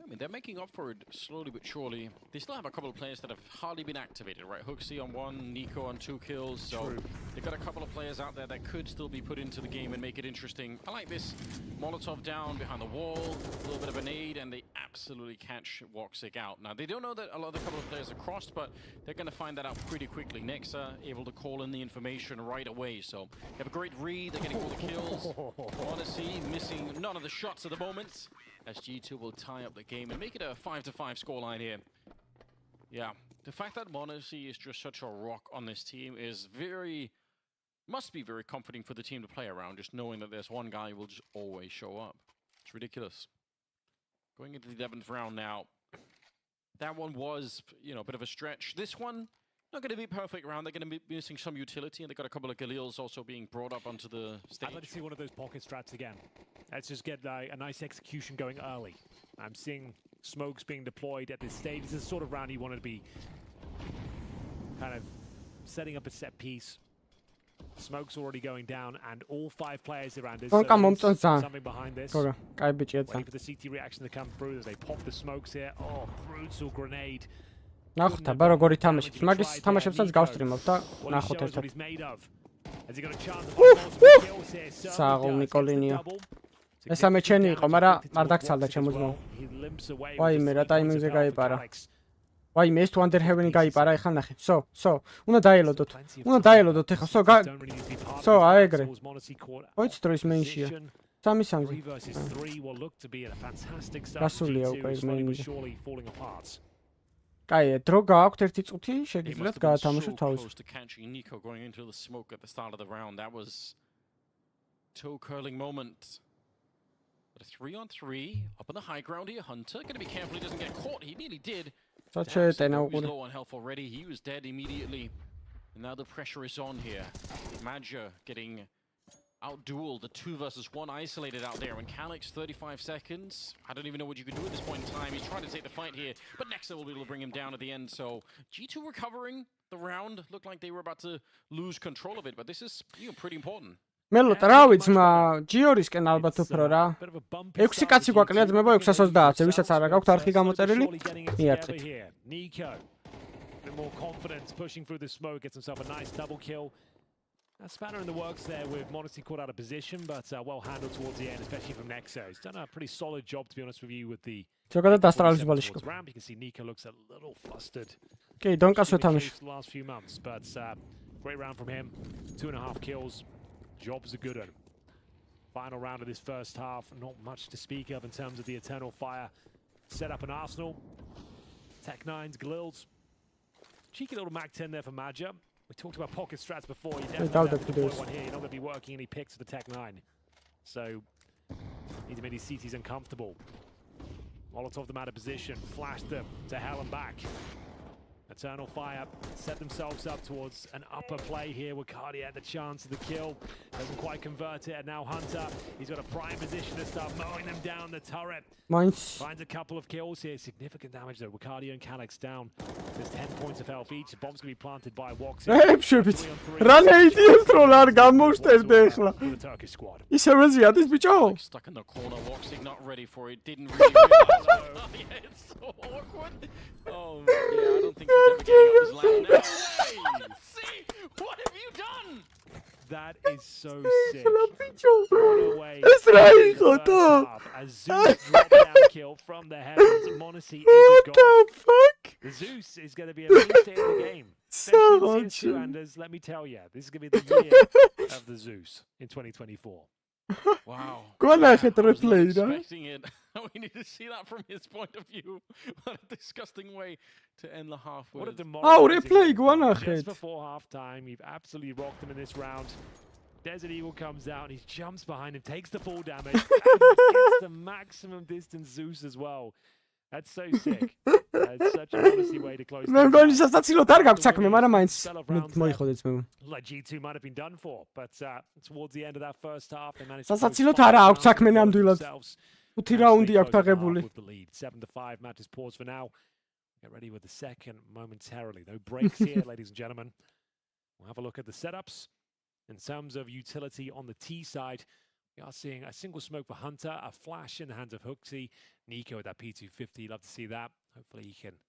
I mean, they're making up for it slowly but surely. They still have a couple of players that have hardly been activated, right? Hooksy on 1, Nico on 2 kills. So they've got a couple of players out there that could still be put into the game and make it interesting. I like this Molotov down behind the wall, a little bit of a nade, and they absolutely catch Woxic out. Now, they don't know that a lot of the couple of players are crossed, but they're going to find that out pretty quickly. Nexa able to call in the information right away. So they have a great read. They're getting all the kills. Honestly, missing none of the shots at the moment. As G2 will tie up the game and make it a 5-5 scoreline here. Yeah, the fact that Monacy is just such a rock on this team is must be very comforting for the team to play around, just knowing that there's one guy who will just always show up. It's ridiculous. Going into the 11th round now. That one was, a bit of a stretch. This one, not going to be a perfect round. They're going to be missing some utility, and they've got a couple of Galils also being brought up onto the stage. I'd like to see one of those pocket strats again. Let's just get a nice execution going early. I'm seeing smokes being deployed at this stage. This is the sort of round you want to be kind of setting up a set piece. Smoke's already going down, and all 5 players around this. Something behind this. Waiting for the CT reaction to come through as they pop the smokes here. Oh, brutal grenade. ნახოთ აბა როგორი თამაშობს. მაგის თამაშებსაც გავსტრიმობ და ნახოთ ერთად. საღოლ ნიკოლინიო. ესამე ჩენი იყო, მაგრამ არ დაგცალდა ჩემო ძმო. ვაიმე, რა ტაიმინგზე გაიპარა. ვაიმე, ეს თუ Under Heaven-ი გაიპარა, ეხლა ნახე. სო, უნდა დაელოდოთ. ეხლა, სო, აეგრე. ოიც დროის მეინშია. 3-3-ზე. გასულია უკვე მეინში. კაი, დრო გააქვთ 1 წუთი, შეგიძლიათ გაათამაშოთ თავის. Nico going into the smoke at the start of the round. That was toe curling moment. But a 3-on-3 up on the high ground here. Hunter going to be careful he doesn't get caught. He nearly did. He's low on health already. He was dead immediately. And now the pressure is on here. Madja getting out-dueled. The 2-versus-1 isolated out there. And Calyx, 35 seconds. I don't even know what you can do at this point in time. He's trying to take the fight here. But Nexa will be able to bring him down at the end. So G2 recovering the round. Looked like they were about to lose control of it. But this is pretty important. მელოტა რა ვიცი მა ჯიორისკენ ალბათ უფრო რა 6 კაცი გვაკლია ძმებო 620-ზე ვისაც არა გაქვთ არხი გამოწერილი მიარწით bit more confidence pushing through the smoke, gets himself a nice double kill. A spanner in the works there with Modesty caught out of position, but well handled towards the end, especially from Nexo. He's done a pretty solid job, to be honest with you, with the ramp. You can see Nico looks a little flustered. Okay, don't go the last few months, but great round from him. 2.5 kills. Job's a good one. Final round of this first half. Not much to speak of in terms of the Eternal Fire. Set up an Arsenal. Tech 9's Glills. Cheeky little Mag 10 there for Maja. We talked about pocket strats before. You definitely have to deploy one here. You're not going to be working any picks with the Tech 9. So, need to make these CTs uncomfortable. Molotov them out of position. Flash them to hell and back. Eternal Fire set themselves up towards an upper play here with Cardi had the chance of the kill. Doesn't quite convert it, and now Hunter, he's got a prime position to start mowing them down the turret. Finds a couple of kills here. Significant damage though. Ricardio and Calix down. There's 10 points of health each. The bomb's going to be planted by Woxy. Stuck in the corner, Woxy not ready for it. Didn't really realize. Yeah, it's so awkward. Oh, yeah, I don't think he's ever getting up his ladder now. Hey, see, what have you done? That is so sick. What a way. A Zeus drop down kill from the heavens. Monacy is a god. What the fuck? The Zeus is going to be a mainstay in the game. So Anders, let me tell you, this is going to be the year of the Zeus in 2024. Wow. I was expecting it. We need to see that from his point of view. What a disgusting way to end the half. What a replay, just before halftime, you've absolutely rocked him in this round. Desert Eagle comes out, he jumps behind him, takes the full damage, and gets the maximum distance Zeus as well. That's so sick. That's such a honesty way to close the game. Like G2 might have been done for, but towards the end of that first half, they managed to with the lead. 7-5, matches pause for now. Get ready with the second momentarily. No breaks here, ladies and gentlemen. We'll have a look at the setups. In terms of utility on the T side, we are seeing a single smoke for Hunter, a flash in the hands of Hooksy. Nico with that P250, love to see that. Hopefully he can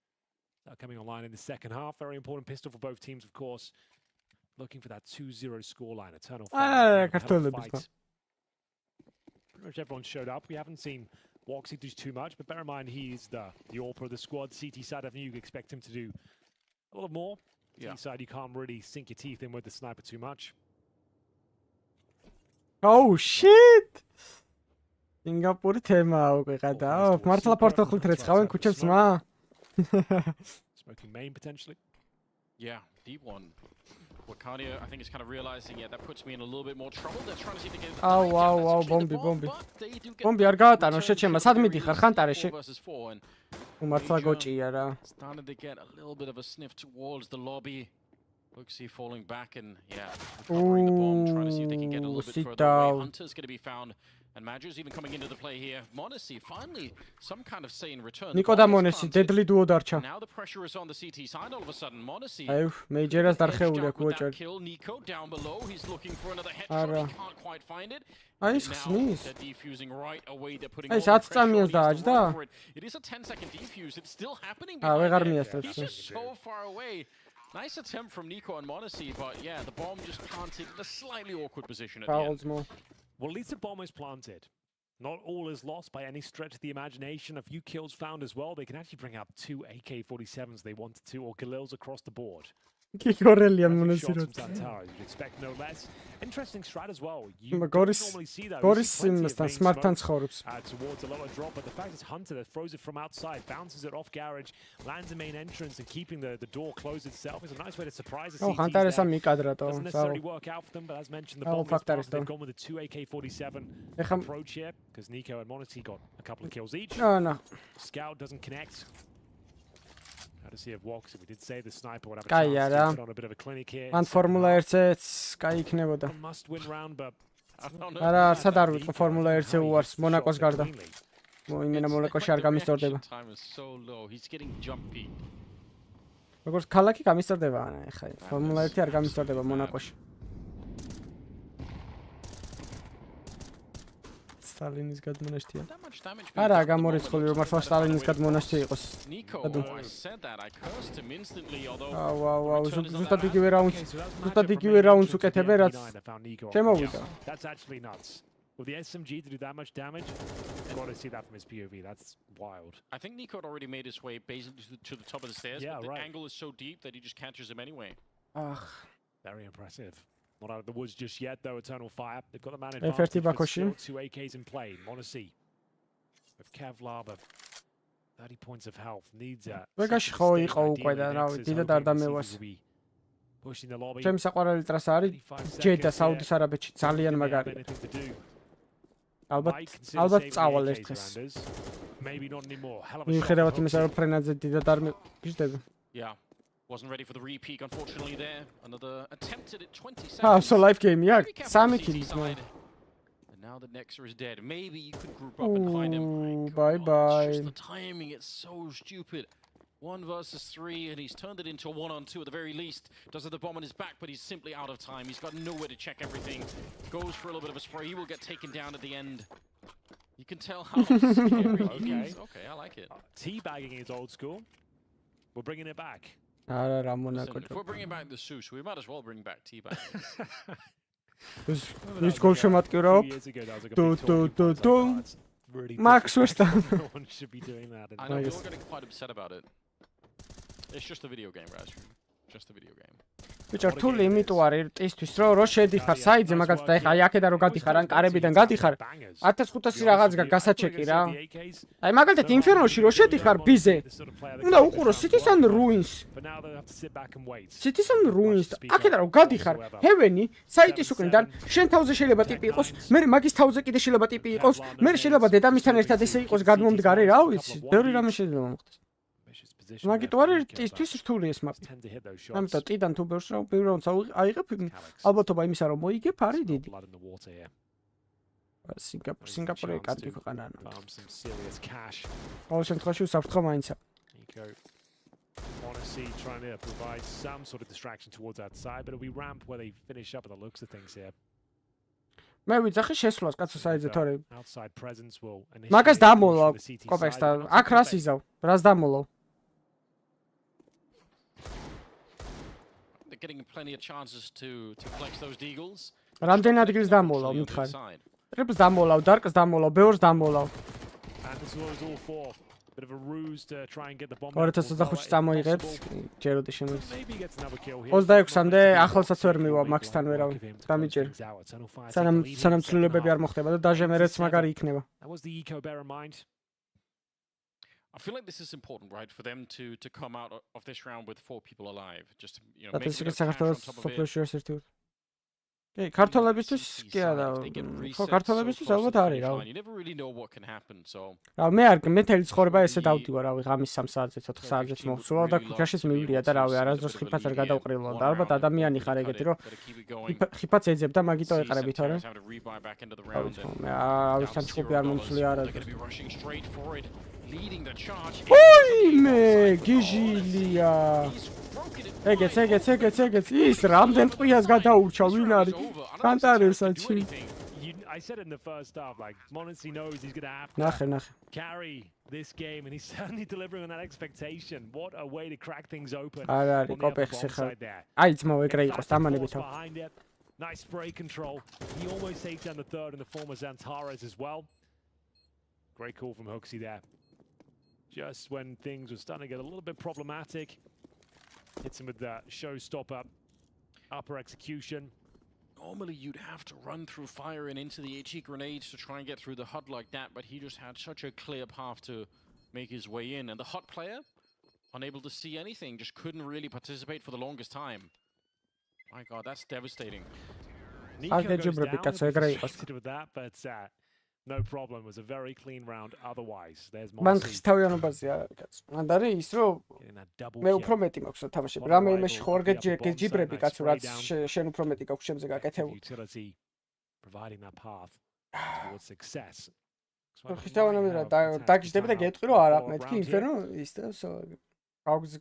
start coming online in the second half. Very important pistol for both teams, of course. Looking for that 2-0 scoreline. Eternal Fire. Pretty much everyone showed up. We haven't seen Woxy do too much, but bear in mind he's the AWPer of the squad. CT side, I think you expect him to do a little more. T side, you can't really sink your teeth in with the sniper too much. Oh shit! Singapore თემა უკვე გადა. მართლა პორტოხლით რეცხავენ ქუჩებს მა. Smoking main potentially. Yeah, deep one. Ricardio, I think, is kind of realizing, yeah, that puts me in a little bit more trouble. They're trying to see if they get wow, bombi არ გაატანო შეჩემა. სად მიდიხარ ხანტარეში? უმართლა გოჭია რა. Started to get a little bit of a sniff towards the lobby. Hooksy falling back and, yeah, covering the bomb, trying to see if they can get a little bit further away. Hunter's going to be found, and Maju's even coming into the play here. Monacy, finally, some kind of sane return. Nico da Monacy, deadly duo darcha. Now the pressure is on the CT side all of a sudden. Monacy. Major's darkhეული აქვს უჭერ. Kill Nico down below. He's looking for another headshot. He can't quite find it. Ai xnis. They're defusing right away. They're putting Ai 10 წამიანს დააჯდა. It is a 10-second defuse. It's still happening. ვეღარ მიასწრებს. He's just so far away. Nice attempt from Nico and Monacy, but yeah, the bomb just planted in a slightly awkward position at the end. Well, at least the bomb is planted. Not all is lost by any stretch of the imagination. A few kills found as well. They can actually bring up 2 AK-47s they wanted to, or Galils across the board. You'd expect no less. Interesting strat as well. normally see that. Towards a lower drop, but the fact is Hunter that throws it from outside, bounces it off garage, lands a main entrance, and keeping the door closed itself is a nice way to surprise the CTs. Doesn't necessarily work out for them, but as mentioned, the bomb they've gone with a 2 AK-47 approach here, because Nico and Monacy got a couple of kills each. Scout doesn't connect. To see if Woxy, we did say the sniper would have a chance to put on a bit of a clinic here. And Formula 1-ს კაი იქნებოდა. Must win round, but არა, სად არ ვიტყო Formula 1-ზე უარს მონაკოს გარდა. იმენა მონაკოში არ გამისწორდება. Time is so low. He's getting jumpy. როგორც ქალაქი გამისწორდება, ახლა Formula 1 არ გამისწორდება მონაკოში. სტალინის გადმონაშთია. That much damage. არა, გამორიცხული რომ მართლა სტალინის გადმონაშთი იყოს. Nico, I said that. I cursed him instantly, although Wow, ზუსტად იგივე რაუნდს უკეთებენ, რაც შემოვიდა. That's actually nuts. With the SMG to do that much damage, got to see that from his POV. That's wild. I think Nico had already made his way basically to the top of the stairs, but the angle is so deep that he just catches him anyway. Very impressive. Not out of the woods just yet, though. Eternal Fire. They've got the man advantage. Still 2 AKs in play. Monacy with Kevlar, but 30 points of health. Needs that. ვეგაში ხო იყო უკვე და რავი, დიდად არ დამევას. ჩემი საყვარელი ტრასა არის ჯედა საუდის არაბეთში, ძალიან მაგარია. ალბათ წავალ ერთხეს. მიუხედავად იმისა, რომ ფრენაძე დიდად არ მიგждები. Yeah. Wasn't ready for the repeat, unfortunately. There, another attempt at it. 20 seconds. So live game, yeah. 3 kills. And now the Nexer is dead. Maybe you could group up behind him. Bye bye. It's just the timing. It's so stupid. 1 versus 3, and he's turned it into a 1-on-2 at the very least. Does have the bomb on his back, but he's simply out of time. He's got nowhere to check everything. Goes for a little bit of a spray. He will get taken down at the end. You can tell how scary he is. Okay, I like it. Teabagging is old school. We're bringing it back. Listen, if we're bringing back the Seuss, we might as well bring back Teabag. This goal შემატკირავ. Max Verstappen. No one should be doing that. I know people are getting quite upset about it. It's just a video game, Razer. Just a video game. Bicho, რთული იმიტომ არის ტისთვის, რომ შედიხარ საიძე, მაგალითად, ეხა აი აქედან რო გადიხარ, ან კარებიდან გადიხარ, 1500 რაღაც გასაჩეკი რა. აი მაგალითად, ინფერნოში რო შედიხარ ბიზე, უნდა უყურო Cities and Ruins. Cities and Ruins. აქედან რო გადიხარ, Heaven-ი, საიტის უკნიდან, შენ თავზე შეიძლება ტიპი იყოს, მე მაგის თავზე კიდე შეიძლება ტიპი იყოს, მე შეიძლება დედამისთან ერთად ესე იყოს გადმომდგარი, რა ვიცი, ბევრი რამე შეიძლება მოხდეს. მაგით ვარ ტისთვის რთული ეს მაპი. ამიტომ ტიდან თუ ბევრს რა ბევრ რაუნდს აიღებ, ალბათობა იმისა რომ მოიგებ არის დიდი. სინგაპური კარგი ქვეყანა. ყოველ შემთხვევაში უსაფრთხო მაინცა. Honestly, trying to provide some sort of distraction towards that side, but it'll be ramp where they finish up at the looks of things here. მე ვიძახი შესვლას კაცო საიძე თორე. Outside presence will მაგას დამოლავ კოპექსთან. აქ რას იზავ? რას დამოლავ? Getting plenty of chances to flex those deagles. რამდენ ადგილს დამოლავ მითხარი? ტრიპს დამოლავ, დარკს დამოლავ, ბევრს დამოლავ. And this was all for a bit of a ruse to try and get the bomb. 2025-ში წამოიღებს, ჯეროდი შემოიღებს. 26-მდე ახალსაც ვერ მივა მაქსთან ვერავინ. დამიჯერ. სანამ ცვლილებები არ მოხდება და დაჟემერეც მაგარი იქნება. That was the eco bear in mind. I feel like this is important, right, for them to come out of this round with 4 people alive. Just to, you know, make it cash on top of it. Okay, ქართველებისთვის კი არა. ხო, ქართველებისთვის ალბათ არის რა. You never really know what can happen, so. რა მე არ მე თელი ცხოვრება ესე დავდივარ, რავი, ღამის 3 საათზე, 4 საათზეც მოვსულა და ქუჩაშიც მივიდია და რავი, არასდროს ხიფაც არ გადავყრილა და ალბათ ადამიანი ხარ ეგეთი, რომ ხიფაც ეძებ და მაგიტო ეყრები თორე. მე ავისთან ჩხუბი არ მომწლია არა. Ой, გიჟილია. ეგეც. ის რამდენ ტყვიას გადაურჩა, ვინ არის? კანტარესაც. I said in the first half, like, Monacy knows he's going to have to carry this game, and he's certainly delivering on that expectation. What a way to crack things open. Ara, კოპექსი ხარ. აი, ძმო, ეგრე იყოს, დამანებით. Nice spray control. He almost takes down the third in the form of Zantares as well. Great call from Hooksy there. Just when things were starting to get a little bit problematic. Hits him with that showstopper upper execution. Normally you'd have to run through fire and into the HE grenades to try and get through the HUD like that, but he just had such a clear path to make his way in. And the HUD player, unable to see anything, just couldn't really participate for the longest time. My God, that's devastating. Nico goes down, with that, but no problem. It was a very clean round otherwise. There's more. მან ხის თავიანობაზე არა კაც. მან არის ის რომ მე უფრო მეტი მაქვს თამაშები. რამე იმაში ხო არ გეჯიბრები კაცო, რაც შენ უფრო მეტი გაქვს შემზე გაკეთებული. Utility providing that path towards success. ხის თავიანობაზე რა დაგიждები და გეტყვი რომ არა მეთქი ინფერნო ის და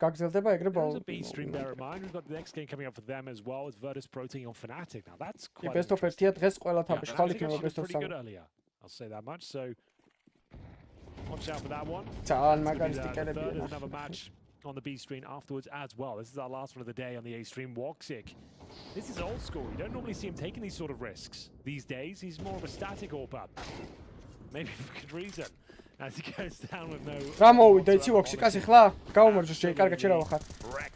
გაგზელდება ეგრე ბოლო. We've got the next game coming up for them as well. It's Virtus Protein on Fnatic. Now that's quite best of 1-ია დღეს ყველა თამაში ხალ იქნება best of 3. I'll say that much. So watch out for that one. ძალიან It's gonna მაგარი be the სტიკერები third ენა. of another match on the B screen afterwards as well. This is our last one of the day on the A stream. Woxic. This is old school. You don't normally see him taking these sort of risks these days. He's more of a static AWP. Maybe for good reason. As he goes down with no. რა მოვიდა იცი ვოქსიკასი ხლა? გაუმარჯოს ჯერ კარგად შერავახარ.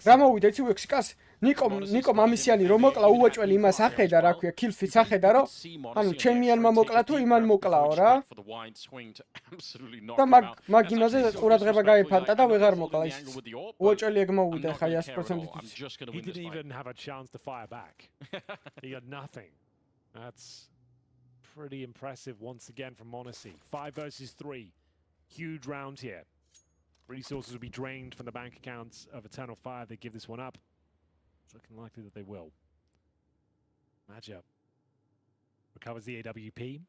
რა მოვიდა იცი ვოქსიკასი? ნიკო მამისიანი რომ მოკლა უოჭველი იმას ახედა რა ქვია კილფიც ახედა რომ ანუ ჩემიანმა მოკლა თუ იმან მოკლაო რა. და მაგინოზე ყურადღება გაიფანტა და ვეღარ მოკლა ის. უოჭველი ეგ მოვიდა ხა 100%. He didn't even have a chance to fire back. He got nothing. That's pretty impressive once again from Monacy. 5 versus 3. Huge round here. Resources will be drained from the bank accounts of Eternal Fire if they give this one up. It's looking likely that they will. Matchup. Recovers the AWP.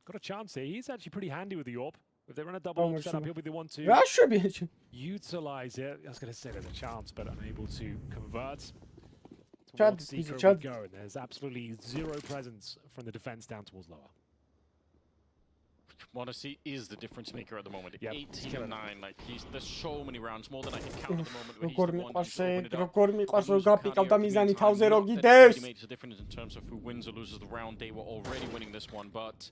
Got a chance here. He's actually pretty handy with the AWP. If they run a double setup, he'll be the one to utilize it. I was going to say there's a chance, but unable to convert. Towards Seeker we go. And there's absolutely zero presence from the defense down towards lower. Monacy is the difference maker at the moment. 18-9, like there's so many rounds, more than I can count at the moment. როგორ მიყვარს რომ გაპიკავდა მიზანი თავზე რო He გიდეს. makes a difference in terms of who wins or loses the round. They were already winning this one, but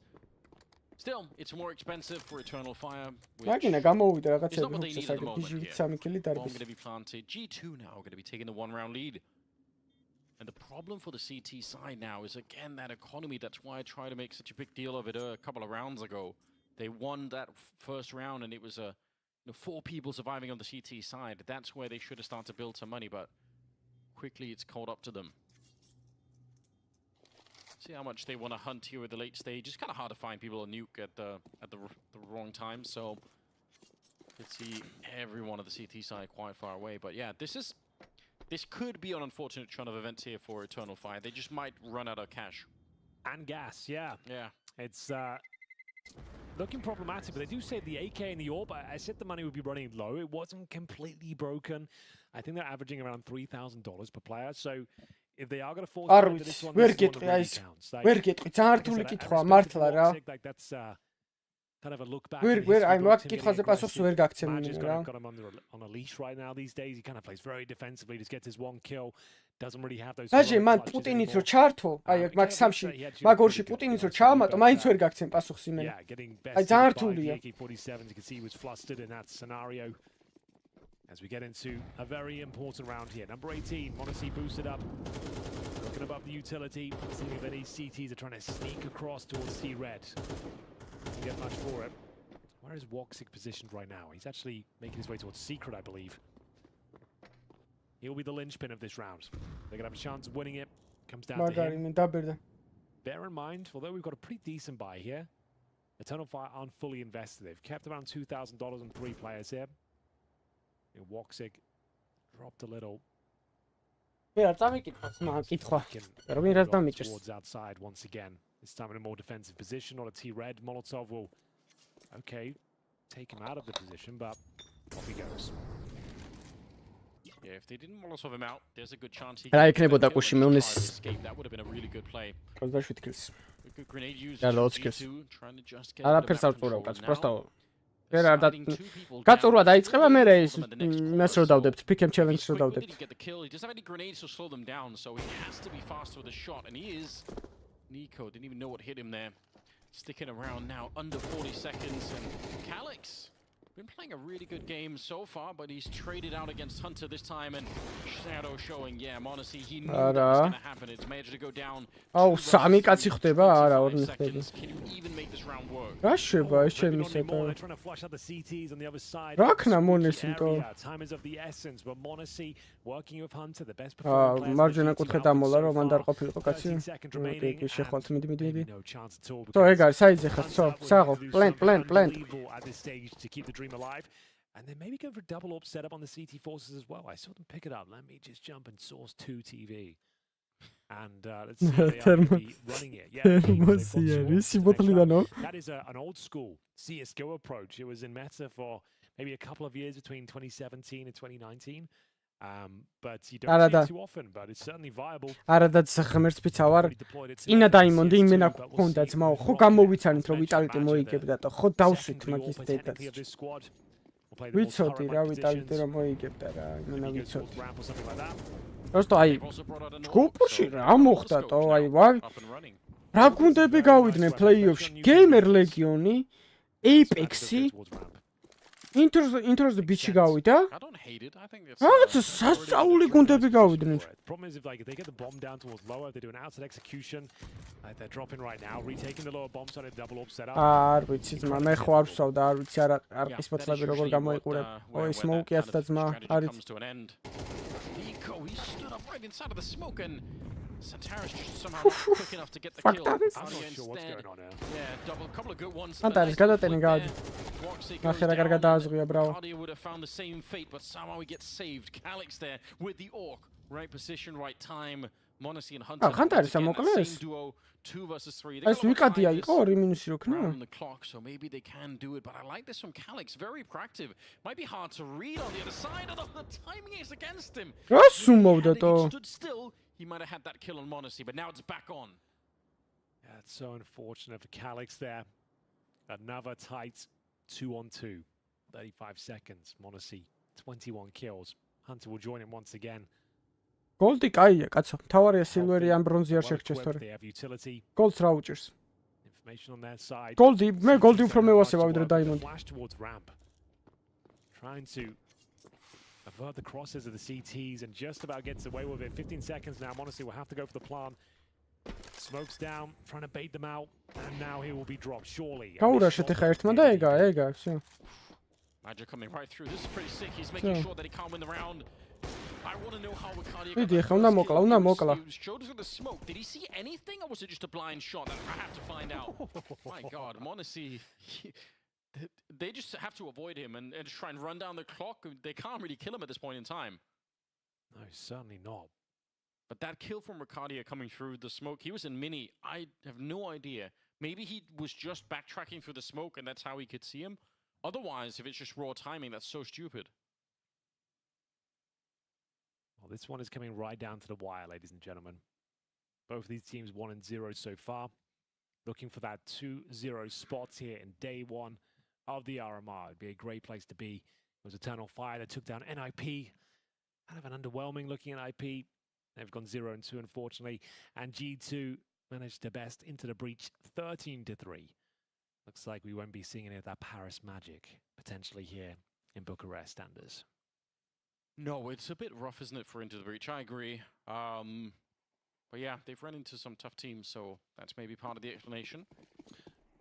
still, it's more expensive for Eternal Fire. მაგინა გამოვიდა It's რაღაცები not what they need at the moment here. 3 კილი Bomb დარბის. going to be planted. G2 now going to be taking the 1-round lead. And the problem for the CT side now is, again, that economy. That's why I tried to make such a big deal of it a couple of rounds ago. They won that first round, and it was 4 people surviving on the CT side. That's where they should have started to build some money, but quickly it's caught up to them. See how much they want to hunt here at the late stage. It's kind of hard to find people to nuke at the wrong time, so you could see everyone at the CT side quite far away. But yeah, this could be an unfortunate turn of events here for Eternal Fire. They just might run out of cash. And gas, yeah. Yeah. It's looking problematic, but they do say the AK and the AWP, I said the money would be running low. It wasn't completely broken. I think they're averaging around $3,000 per player. So if they are going to force into this one, ვერ გეტყვი აი ეს. ვერ გეტყვი, ძალიან რთული კითხვაა მართლა რა. That's kind of a look back. ვერ აი მაგ კითხვაზე პასუხს ვერ გაგცემ რა. Got him on a leash right now these days. He kind of plays very defensively, just gets his one kill. Doesn't really have those. აჟე მან პუტინიც რო ჩართო, აი მაგ სამში, მაგ ორში პუტინიც რო ჩაამატო, მაინც ვერ გაგცემ პასუხს იმენა. აი ძალიან რთულია. AK-47, you can see he was flustered in that scenario. As we get into a very important round here. Number 18, Monacy boosted up. Looking above the utility, seeing if any CTs are trying to sneak across towards T-Red. Doesn't get much for it. Where is Woxic positioned right now? He's actually making his way towards Secret, I believe. He'll be the linchpin of this round. They're going to have a chance of winning it. Comes down to him. Bear in mind, although we've got a pretty decent buy here, Eternal Fire aren't fully invested. They've kept around $2,000 on 3 players here. Woxic dropped a little. Towards outside once again. This time in a more defensive position. Not a T-Red. Molotov will, okay, take him out of the position, but off he goes. Yeah, if they didn't Molotov him out, there's a good chance he could escape. That would have been a really good play. Good grenade use. Trying to just get ვერ არ და გაწურვა დაიწყება მე ეს მას რო დავდებთ pick-em challenge რო დავდებთ. He doesn't have any grenades to slow them down, so he has to be faster with a shot, and he is. Nico didn't even know what hit him there. Sticking around now, under 40 seconds, and Calix been playing a really good game so far, but he's traded out against Hunter this time, and Shadow showing, yeah, Monacy, he knew that was going to happen. It's managed to go down. Oh, სამი კაცი ხდება, არა, ორი ხდება. Can you even make this round work? რა შევა ეს ჩემი სეტა? რა ქნა მონესინტო? Time is of the essence, but Monacy working with Hunter, the best performing players. მარჯვენა კუთხე დამოლა რომ მან არ ყოფილიყო კაცი. კი, შეხვალთ, მიდი. So ეგ არის, საიძე ხარ, საღო, plant. At this stage to keep the dream alive, and then maybe go for a double AWP setup on the CT forces as well. I saw them pick it up. Let me just jump and source 2 TV, and let's see if they are running it. Yeah, that is an old school CS:GO approach. It was in meta for maybe a couple of years between 2017 and 2019. But you don't see it too often, but it's certainly viable. არადაც ღმერთს ფიცა ვარ. წინა დაიმონდი იმენა გქონდა ძმაო. ხო გამოვიცანით რომ ვიტალიტი მოიგებდა და ხო დავსვით მაგის დედაც. ვიცოდი რა ვიტალიტი რომ მოიგებდა რა, იმენა ვიცოდი. просто აი ჯგუფში რა მოხდათო აი ვარ რა გუნდები გავიდნენ პლეიოფში გეიმერ ლეგიონი Apex-ი Intros the beach გავიდა რაღაც სასწაული გუნდები გავიდნენ problem is if like they get the bomb down towards lower they do an outside execution they're dropping right now retaking the lower bomb side of double up setup არ ვიცი ძმა მე ხო არ ვსავდა არ ვიცი არ ყისმოწლები როგორ გამოიყურებ oi smoke-იაც და ძმა არის he stood up right inside of the smoke and Santaris just somehow quick enough to get the kill. I'm not sure what's going on now. Yeah, double couple of good ones. Santaris გადატენი გადი. ნახე რა კარგად დააზღვია, браво. Cardia would have found the same fate, but somehow he gets saved. Calyx there with the Orc. Right position, right time. Monacy and Hunter. Santaris ამოკლეს. Duo 2 versus 3. ეს ვიკადია იყო 2 მინუსი როქნა. On the clock, so maybe they can do it, but I like this from Calyx. Very proactive. Might be hard to read on the other side, although the timing is against him. რა სუმოვდა თო? Stood still. He might have had that kill on Monacy, but now it's back on. Yeah, it's so unfortunate for Calyx there. Another tight 2-on-2. 35 seconds. Monacy, 21 kills. Hunter will join him once again. Goldi კაია, კაცო. თავარია სილვერი ან ბრონზი არ შეხვჭეს თორე. Golds რა უჭერს? Information on their side. Goldi, მე Goldi უფრო მევასება ვიდრე Diamond. Flash towards ramp. Trying to avert the crosses of the CTs and just about gets away with it. 15 seconds now. Monacy will have to go for the plan. Smokes down, trying to bait them out, and now he will be dropped. Surely. გაურაშეთ ხა ერთმა და ეგა, всё. Magic coming right through. This is pretty sick. He's making sure that he can't win the round. I want to know how Ricardia უნდა მოკლა. Showed us with the smoke. Did he see anything, or was it just a blind shot? I have to find out. My God, Monacy. They just have to avoid him and just try and run down the clock. They can't really kill him at this point in time. No, certainly not. But that kill from Ricardia coming through the smoke, he was in mini. I have no idea. Maybe he was just backtracking through the smoke and that's how he could see him. Otherwise, if it's just raw timing, that's so stupid. Well, this one is coming right down to the wire, ladies and gentlemen. Both of these teams 1-0 so far. Looking for that 2-0 spots here in day one of the RMR. It'd be a great place to be. It was Eternal Fire that took down NIP. Kind of an underwhelming looking NIP. They've gone 0-2, unfortunately. And G2 managed to best into the breach 13-3. Looks like we won't be seeing any of that Paris magic potentially here in Bucharest, Anders. No, it's a bit rough, isn't it, for Into the Breach? I agree. But yeah, they've run into some tough teams, so that's maybe part of the explanation.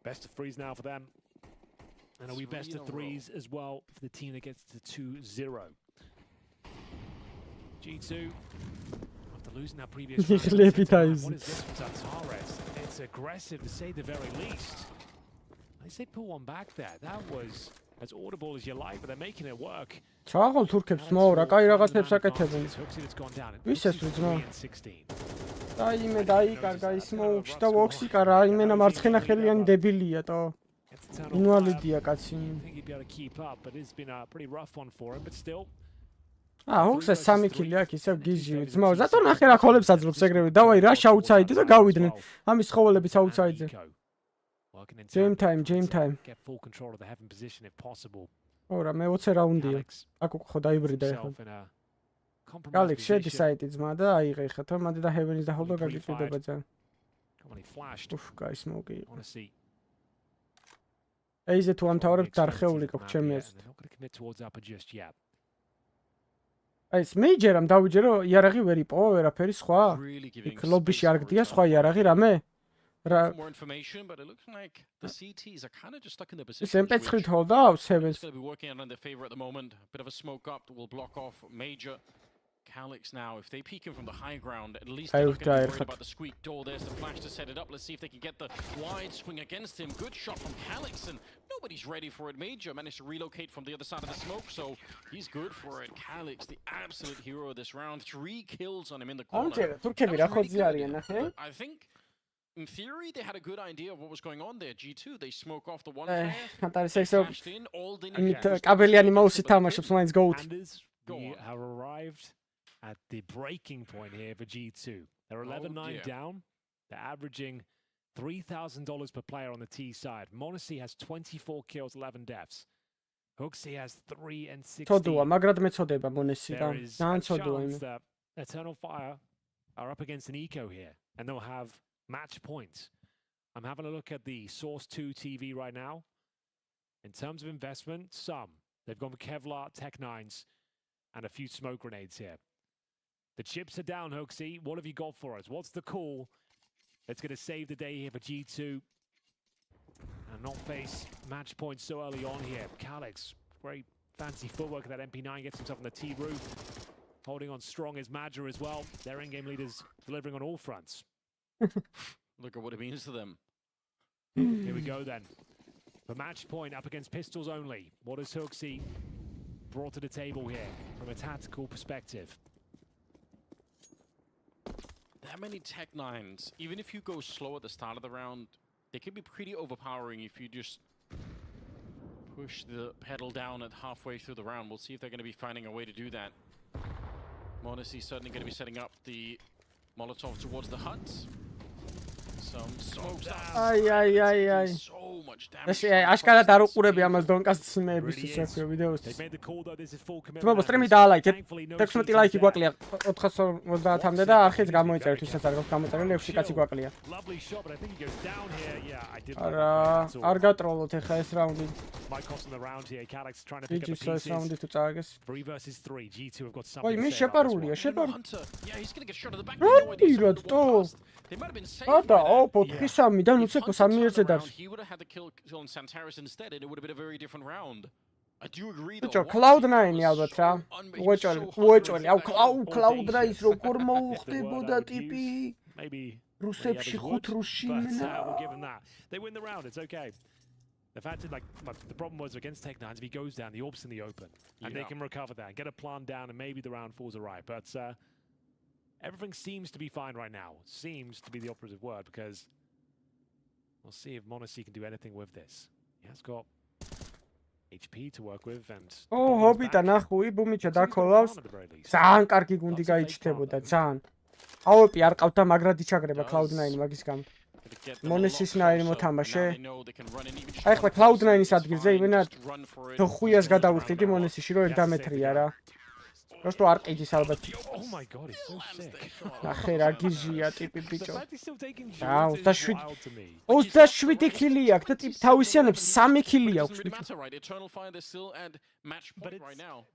Best of threes now for them. And we best of threes as well for the team that gets to 2-0. G2, after losing that previous round, what is this from Santaris? It's aggressive to say the very least. They say pull one back there. That was as audible as you like, but they're making it work. ჩაღალ თურქებს მოურა, კაი რაღაცებს აკეთებენ. ვისაც ვიძმა. დაიმე დაიკარგა ის მოუქში და ვოქსიკა რა, იმენა მარცხენა ხელიანი დებილია თო. ინვალიდია კაცი. ოქსა 3 კილი აქ ისევ გიჟი. ძმაო, ზატო ნახე რა ქოლებს აძლობს ეგრევე. დავაი რა შაუცაიდი და გავიდნენ. ამის ხოველებიც აუცაიდზე. Game time. Get full control of the heaven position if possible. ორა მე 20 რაუნდია. აქ უკვე ხო დაიბრიდა ახლა. Calyx შედი საიტი ძმა და აიღე ხა თო მანდი და heaven-ის და ჰოლდო გაგიკვირდება ძალიან. უფ, guys, smoke იყო. ეიზე თუ ამთავრებ დარხეული ყო ჩემი აზრით. აი ეს მეიჯერამ დავიჯერო იარაღი ვერ იპოვა ვერაფერი სხვა. იქ ლობიში არ გდია სხვა იარაღი რამე? More information, but it looks like the CTs are kind of just stuck in their position. MP3 hold-out, Sevens. Going to be working on their favor at the moment. A bit of a smoke up will block off Major. Calyx now, if they peek him from the high ground, at least they're not going to be worried about the squeak door. There's the flash to set it up. Let's see if they can get the wide swing against him. Good shot from Calyx, and nobody's ready for it. Major managed to relocate from the other side of the smoke, so he's good for it. Calyx, the absolute hero of this round. 3 kills on him in the corner. I think in theory, they had a good idea of what was going on there. G2, they smoke off the one player. They flashed in, all they needed. We have arrived at the breaking point here for G2. They're 11-9 down. They're averaging $3,000 per player on the T side. Monesi has 24 kills, 11 deaths. Hooksy has 3 and 16. ცოდუა, მაგრამ მეწოდება მონესი და There is a ძალიან ცოდუა chance იმე. that Eternal Fire are up against an eco here, and they'll have match points. I'm having a look at the Source 2 TV right now. In terms of investment, some. They've gone for Kevlar, Tech 9s, and a few smoke grenades here. The chips are down, Hooksy. What have you got for us? What's the call that's going to save the day here for G2? And not face match points so early on here. Calix, great fancy footwork of that MP9, gets himself on the T roof. Holding on strong is Madger as well. Their in-game leaders delivering on all fronts. Look at what it means to them. Here we go then. The match point up against pistols only. What has Hooksy brought to the table here from a tactical perspective? That many Tech 9s, even if you go slow at the start of the round, they can be pretty overpowering if you just push the pedal down at halfway through the round. We'll see if they're going to be finding a way to do that. Monesi certainly going to be setting up the Molotov towards the hut. Some smokes Ai. so much damage. ეს აშკარად არ უყურები ამას დონკას ძმების ისე ვიდეოსთვის. ძმებო, სტრიმი დაალაიქეთ. 16 ლაიქი გვაკლია 450-მდე და არხიც გამოიწერეთ, ვისაც არ გაქვს გამოწერილი 6 კაცი გვაკლია. არა, არ გატროლოთ ეხა ეს რაუნდი. GG ეს რაუნდი თუ წააგეს. 3 versus 3. G2 have got Oi, something. მის შეპარულია, Yeah, he's going to get shot at the back. They might have been safe. ო, 4-3-დან უცებ 3-1-ზე დარს. He would have had the kill on Santaris instead, and it would have been a very different round. I do agree though. ბიჭო, Cloud9 ალბათ რა. უეჭველი. აუ, Cloud9 როგორ მოუხდებოდა ტიპი. Maybe რუსებში 5 რუსში მენა. We'll give him that. They win the round, it's okay. The fact is, the problem was against Tech 9s, if he goes down, the orb's in the open. And they can recover that, get a plant down, and maybe the round falls right. But everything seems to be fine right now. Seems to be the operative word, because we'll see if Monesi can do anything with this. He has got HP to work with, and ჰობიტა ნახუი, ბუმიჩა დაქოლავს. ძალიან კარგი გუნდი გაიჩნდებოდა, ძალიან. აუპი არ ყავდა, მაგრად იჩაგრება Cloud9 მაგის გამო. Monesis ნაირი მოთამაშე. აი ხლა Cloud9-ის ადგილზე იმენა დოხუიას გადავიხდიდი Monesiში, რომ 1 მეტრია რა. Просто არ ყიდის ალბათ. Oh my god, he's so sick. ნახე რა გიჟია ტიპი ბიჭო. 27 ქილი აქვს და ტიპ თავისიანებს 3 ქილი აქვს.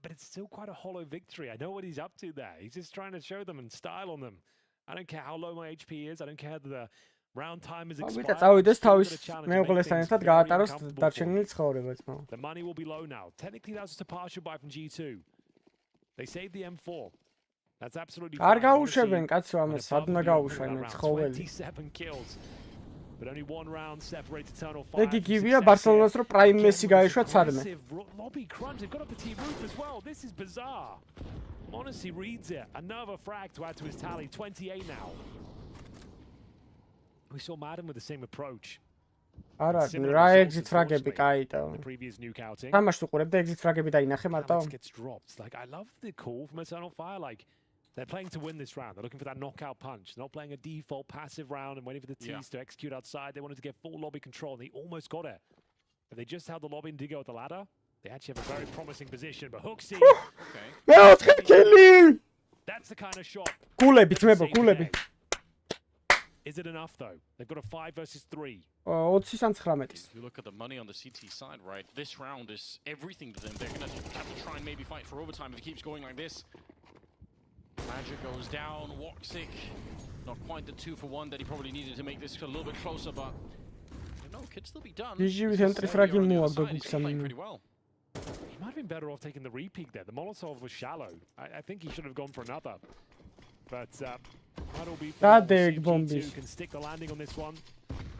But it's still quite a hollow victory. I know what he's up to there. He's just trying to show them and style on them. I don't care how low my HP is. I don't care that the round time is expired. ვიტა წავიდეს თავის მეუღლესთან ერთად გაატაროს დარჩენილი ცხოვრება ძმაო. The money will be low now. Technically that's just a partial buy from G2. They saved the M4. That's absolutely fine. არ გაუშვებენ კაცო ამას, სად უნდა გაუშვენ ცხოველი. 27 kills. But only one round separates Eternal Fire. ეგ იგივეა ბარსელონას რომ Prime Messi გაეშვა ცადმე. Lobby crunch. They've got up the T roof as well. This is bizarre. Monesi reads it. Another frag to add to his tally. 28 now. We saw Madden with the same approach. არა, რა exit frag-ები კაიტო. თამაშს უყურებ და exit frag-ები დაინახე მარტო. Like I love the call from Eternal Fire. Like they're playing to win this round. They're looking for that knockout punch. They're not playing a default passive round and waiting for the T's to execute outside. They wanted to get full lobby control, and they almost got it. If they just held the lobby and did go at the ladder, they actually have a very promising position. But Hooksy, that's the kind of shot. გულები ძმებო, გულები. Is it enough though? They've got a 5 versus 3. 20-19. If you look at the money on the CT side, right, this round is everything to them. They're going to have to try and maybe fight for overtime if it keeps going like this. Magic goes down, Woxic, not quite the 2-for-1 that he probably needed to make this a little bit closer, but you know, could still be done. He might have been better off taking the repeat there. The Molotov was shallow. I think he should have gone for another. But that'll be G2 can stick the landing on this one.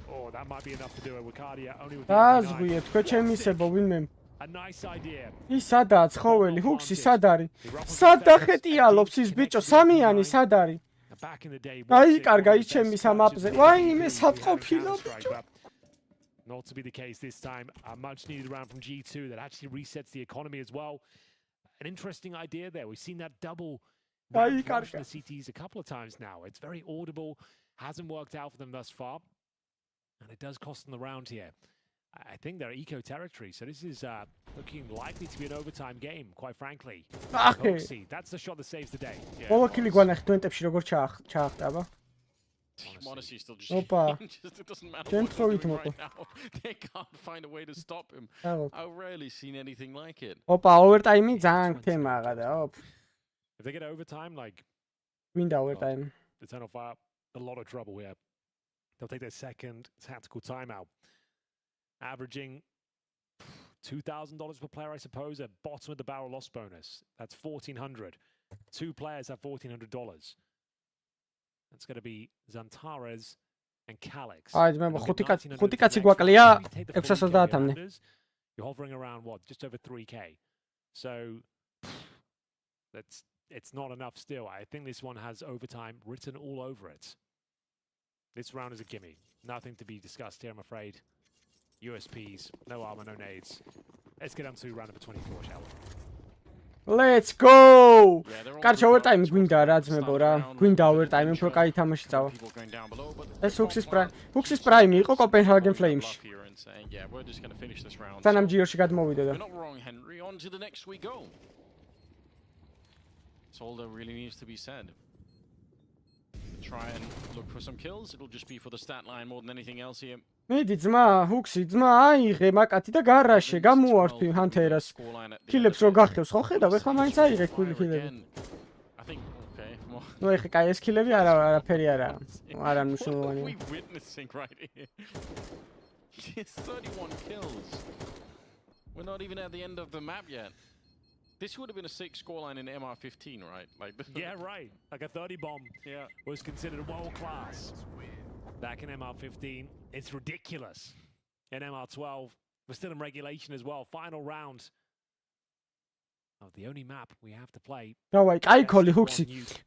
Oh, that might be enough to do it. Wicardia only with the a nice idea. ის სადაა ცხოველი, Hooksy სად არის? სად ახეტიალობს ის ბიჭო, სამიანი სად არის? აი კარგა ის ჩემი სამაპზე. ვაიმე სად ყოფილა ბიჭო? Not to be the case this time. A much needed round from G2 that actually resets the economy as well. an interesting idea there. We've seen that double Ay, ramp rush carga. from the CTs a couple of times now. It's very audible, hasn't worked out for them thus far, and it does cost them the round here. I think they're eco territory, so this is looking likely to be an overtime game, quite frankly. Okay. That's the shot that saves the day. მოვაკილი გვანახეთ ტვენტებში როგორ ჩაახტაბა. Honestly, still just Opa. it doesn't matter Don't what throw they're it, doing Moto. right now. They can't find a way to stop him. Oh. I've rarely seen anything like it. ოპა, ოვერტაიმი ძალიან თემაა და ოპ. If they get overtime, like მინდა ოვერტაიმი. Eternal Fire, a lot of trouble here. They'll take their second tactical timeout. Averaging $2,000 per player, I suppose, at bottom of the barrel loss bonus. That's $1,400. Two players have $1,400. That's going to be Zantares and Calix. აი, მე ხუთი კაცი გვაკლია 630-მდე. You're hovering around what, just over 3K. So it's not enough still. I think this one has overtime written all over it. This round is a gimme. Nothing to be discussed here, I'm afraid. USPs, no armor, no nades. Let's get on to round number 24, shall we? Let's go! კარჩ ოვერტაიმი გვინდა რა ძმებო რა. გვინდა ოვერტაიმი, უფრო კაი თამაში წავა. ეს ჰუქსის პრაიმი იყო კოპენჰაგენ ფლეიმში. სანამ ჯიოში გადმოვიდა და. That's all that really needs to be said. Try and look for some kills. It'll just be for the stat line more than anything else here. მიდი ძმა, ჰუქსი ძმა, აიღე მაკათი და გარაშე, გამოართვი ჰანთერას. ქილებს რო გახევს, ხო ხედავ, ეხლა მაინც აიღე ქილები. I think okay. ნუ ეხლა კაი ეს ქილები არაფერი არა. არა მნიშვნელოვანია. We're witnessing right here. It's 31 kills. We're not even at the end of the map yet. This would have been a 6 scoreline in MR15, right? Like yeah, right. Like a 30 bomb was considered world class. Back in MR15, it's ridiculous. In MR12, we're still in regulation as well. Final round of the only map we have to play. დავაი, კაი ქოლი ჰუქსი.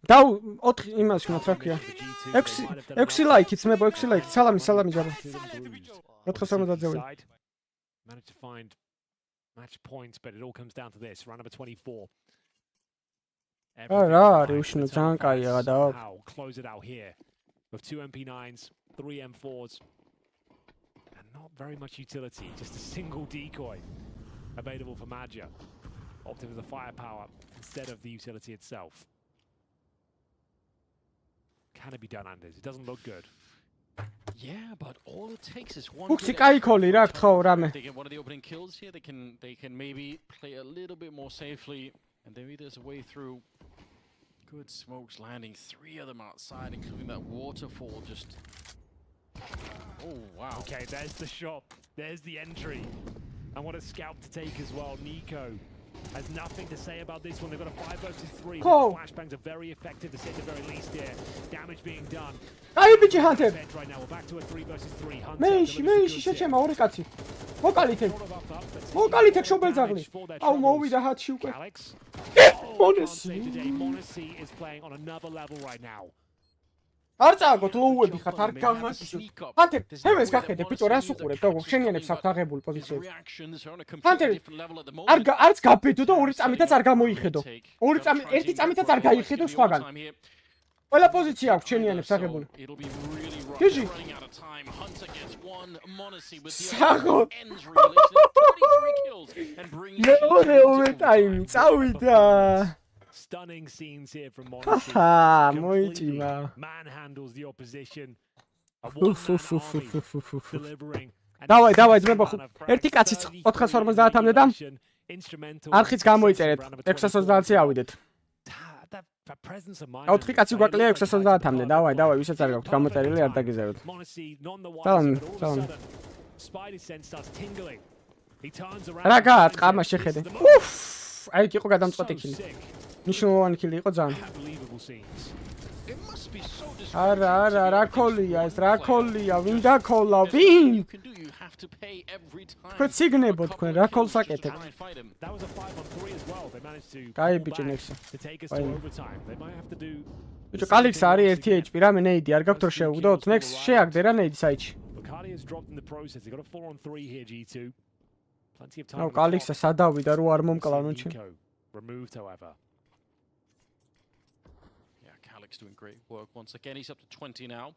და 4 იმას ვინათ რა ქვია. 6 ლაიქი ძმებო, 6 ლაიქი. სალამი ჯაბა. 450-ზე. Managed to find match points, but it all comes down to this. Round number 24. რა, რიუშნო ძალიან კაია და. Close it out here with 2 MP9s, 3 M4s, and not very much utility. Just a single decoy available for Magia. Opting for the firepower instead of the utility itself. Can it be done, Anders? It doesn't look good. Yeah, but all it takes is one. ჰუქსი კაი ქოლი რა გთხოვ რამე. They get one of the opening kills here. They can maybe play a little bit more safely, and maybe there's a way through. Good smokes landing, 3 of them outside, including that waterfall. Just oh wow. Okay, there's the shot. There's the entry, and what a scout to take as well. Nico has nothing to say about this one. They've got a 5 versus 3. Flashbangs are very effective to say at the very least here. Damage being done. აი ბიჭი ჰანტერ. Right now we're back to a 3 versus 3. მეიში შეჩემა ორი კაცი. მოკალითე შობელძაღლი. აუ მოვიდა ჰათში უკვე. Monesi is playing on another level right now. არ წააგოთ ლოუები ხართ, არ გამასისო. ჰანტერ, ჰემეს გახედე, ბიჭო, რას უყურებ და შენიანებს აქვს აღებული პოზიციები. ჰანტერ, არც გაბედო და ორი წამითაც არ გამოიხედო. ერთი წამითაც არ გაიხედო სხვაგან. ყველა პოზიცია აქვს შენიანებს აღებული. გიჟი. საღო. მეორე ოვერტაიმი წავიდა. Stunning scenes here from Monesi. მოიჭიმა. Manhandles the opposition. დავაი ძმებო, ერთი კაცი 450-მდე და არხიც გამოიწერეთ. 630-ზე ავიდეთ. 4 კაცი გვაკლია 630-მდე. დავაი, ვისაც არ გაქვთ გამოწერილი, არ დაგიზევოთ. სალამი. რა გაატყა მას შეხედე. აი იყო გადამწყვეტი ქილი. ნიშნულოვანი ქილი იყო ძალიან. არა, რა ქოლია ეს, რა ქოლია, ვინ დაქოლა, ვინ? თქვენ ციგნებო თქვენ, რა ქოლს აკეთებთ? კაი ბიჭი ნექსა. ბიჭო, კალიქსა არის 1 HP, რამე ნეიდი, არ გაქვთ რომ შევუგდოთ? ნექს შეაგდე რა ნეიდი საიჩი. აუ კალიქსა სადავიდა რო არ მომკლანო ჩემ. removed, however. Yeah, Calyx doing great work once again. He's up to 20 now.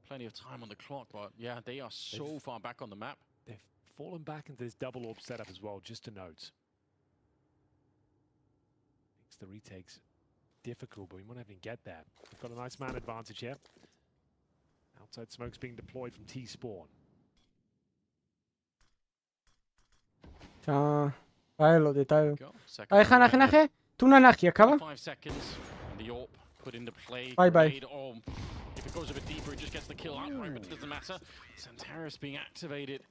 Plenty of time on the clock, but yeah, they are so far back on the map. They've fallen back into this double orb setup as well, just to note. Makes the retakes difficult, but we might even get there. We've got a nice man advantage here. Outside smoke's being deployed from T-spawn. Აი ხანახე თუ ნანახია ქავა 5 seconds and the AWP put into play. Bye bye. Oh, if it goes a bit deeper, it just gets the kill outright, but it doesn't matter. Santaris being activated.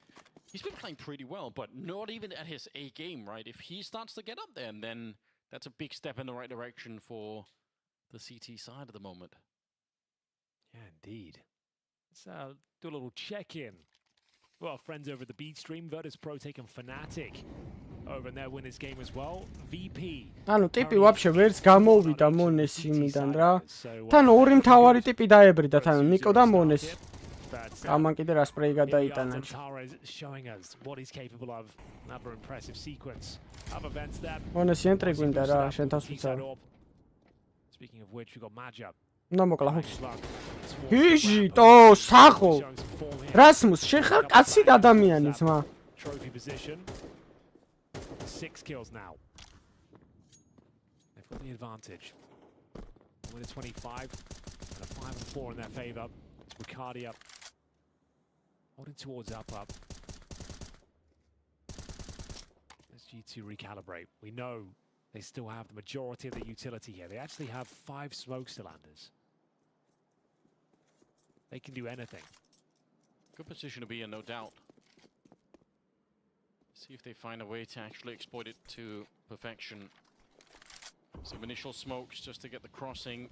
He's been playing pretty well, but not even at his A game, right? If he starts to get up there, and then that's a big step in the right direction for the CT side at the moment. Yeah, indeed. Let's do a little check-in. Well, friends over at the beat stream, Virtus Pro taking Fnatic over in their winners game as well. VP. ანუ ტიპი ვაფშე ვერც გამოვიდა მონეს იმიდან რა. თან ორი მთავარი ტიპი დაებრიდა თან ნიკო და მონეს. ამან კიდე რა სპრეი გადაიტანა. Showing us what he's capable of. Another impressive sequence of events there. მონეს ენტრი გვინდა რა, შენ თავს ვიცავ. Speaking of which, we got Majab. უნდა მოკლა ხო? ჰიჟი, ტო, სახო. რასმუს, შენ ხარ კაცი და ადამიანი ძმა. Trophy position. 6 kills now. They've got the advantage. With a 25 and a 5 and 4 in their favor. It's Riccardi up. Holding towards up. Let's G2 recalibrate. We know they still have the majority of the utility here. They actually have 5 smoke cylinders. They can do anything. Good position to be in, no doubt. See if they find a way to actually exploit it to perfection. Some initial smokes just to get the crossing.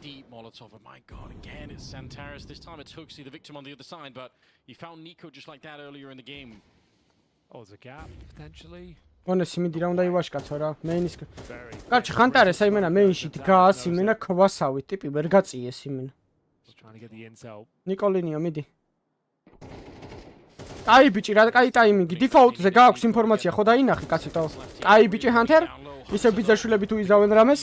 Deep Molotov, and my god, again it's Santaris. This time it's Hooksy, the victim on the other side, but he found Nico just like that earlier in the game. Oh, there's a gap, potentially. მონეს მიდი რა უნდა ივაშკაცო რა, მეინის. კაჩი ხანტარეს აიმენა მეინში დგას, იმენა ქვასავით, ტიპი ვერ გაწიეს იმენა. Trying to get the intel. ნიკოლინიო მიდი. აი ბიჭი რა კაი ტაიმინგი, დიფაულტზე გააქვს ინფორმაცია, ხო დაინახე კაციტო. აი ბიჭი ჰანტერ, ისე ბიძაშვილები თუ იზავენ რამეს.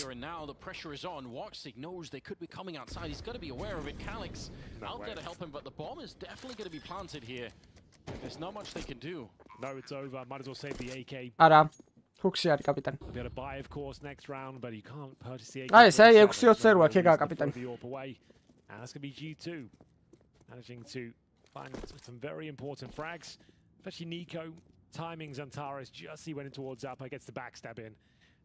Pressure is on. Woxic knows they could be coming outside. He's got to be aware of it. Calyx out there to help him, but the bomb is definitely going to be planted here. There's not much they can do. No, it's over. Might as well save the AK. არა. Hooksy არის კაპიტანი. Be able to buy, of course, next round, but you can't purchase the AK. აი ესე 6-20 როა ქეგა კაპიტანი. And that's going to be G2 managing to find some very important frags, especially Nico. Timings Antares just he went in towards up. Gets the backstab in.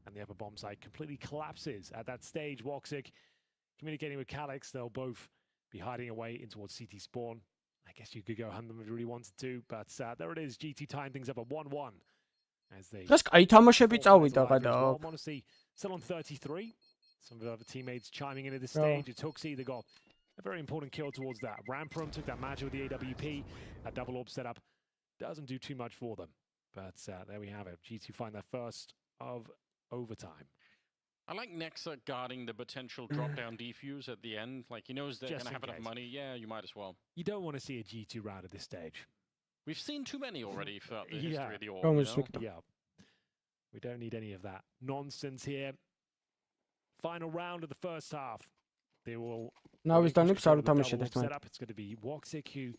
And the upper bomb site completely collapses at that stage. Woxic communicating with Calyx. They'll both be hiding away in towards CT spawn. I guess you could go hunt them if you really wanted to, but there it is. GT tying things up at 1-1 as they. That's კაი თამაშები წავიდა გადაო. Honestly, still on 33. Some of the other teammates chiming in at this stage. It's Hooksy. They got a very important kill towards that. Ramprom took that magic with the AWP. That double orb setup doesn't do too much for them, but there we have it. G2 find their first of overtime. I like Nexa guarding the potential drop-down defuse at the end. Like, he knows they're going to have enough money. Yeah, you might as well. You don't want to see a G2 round at this stage. We've seen too many already throughout the history of the org. Yeah. We don't need any of that nonsense here. Final round of the first half. They will... Now he's done it. It's going to be Woxic, who,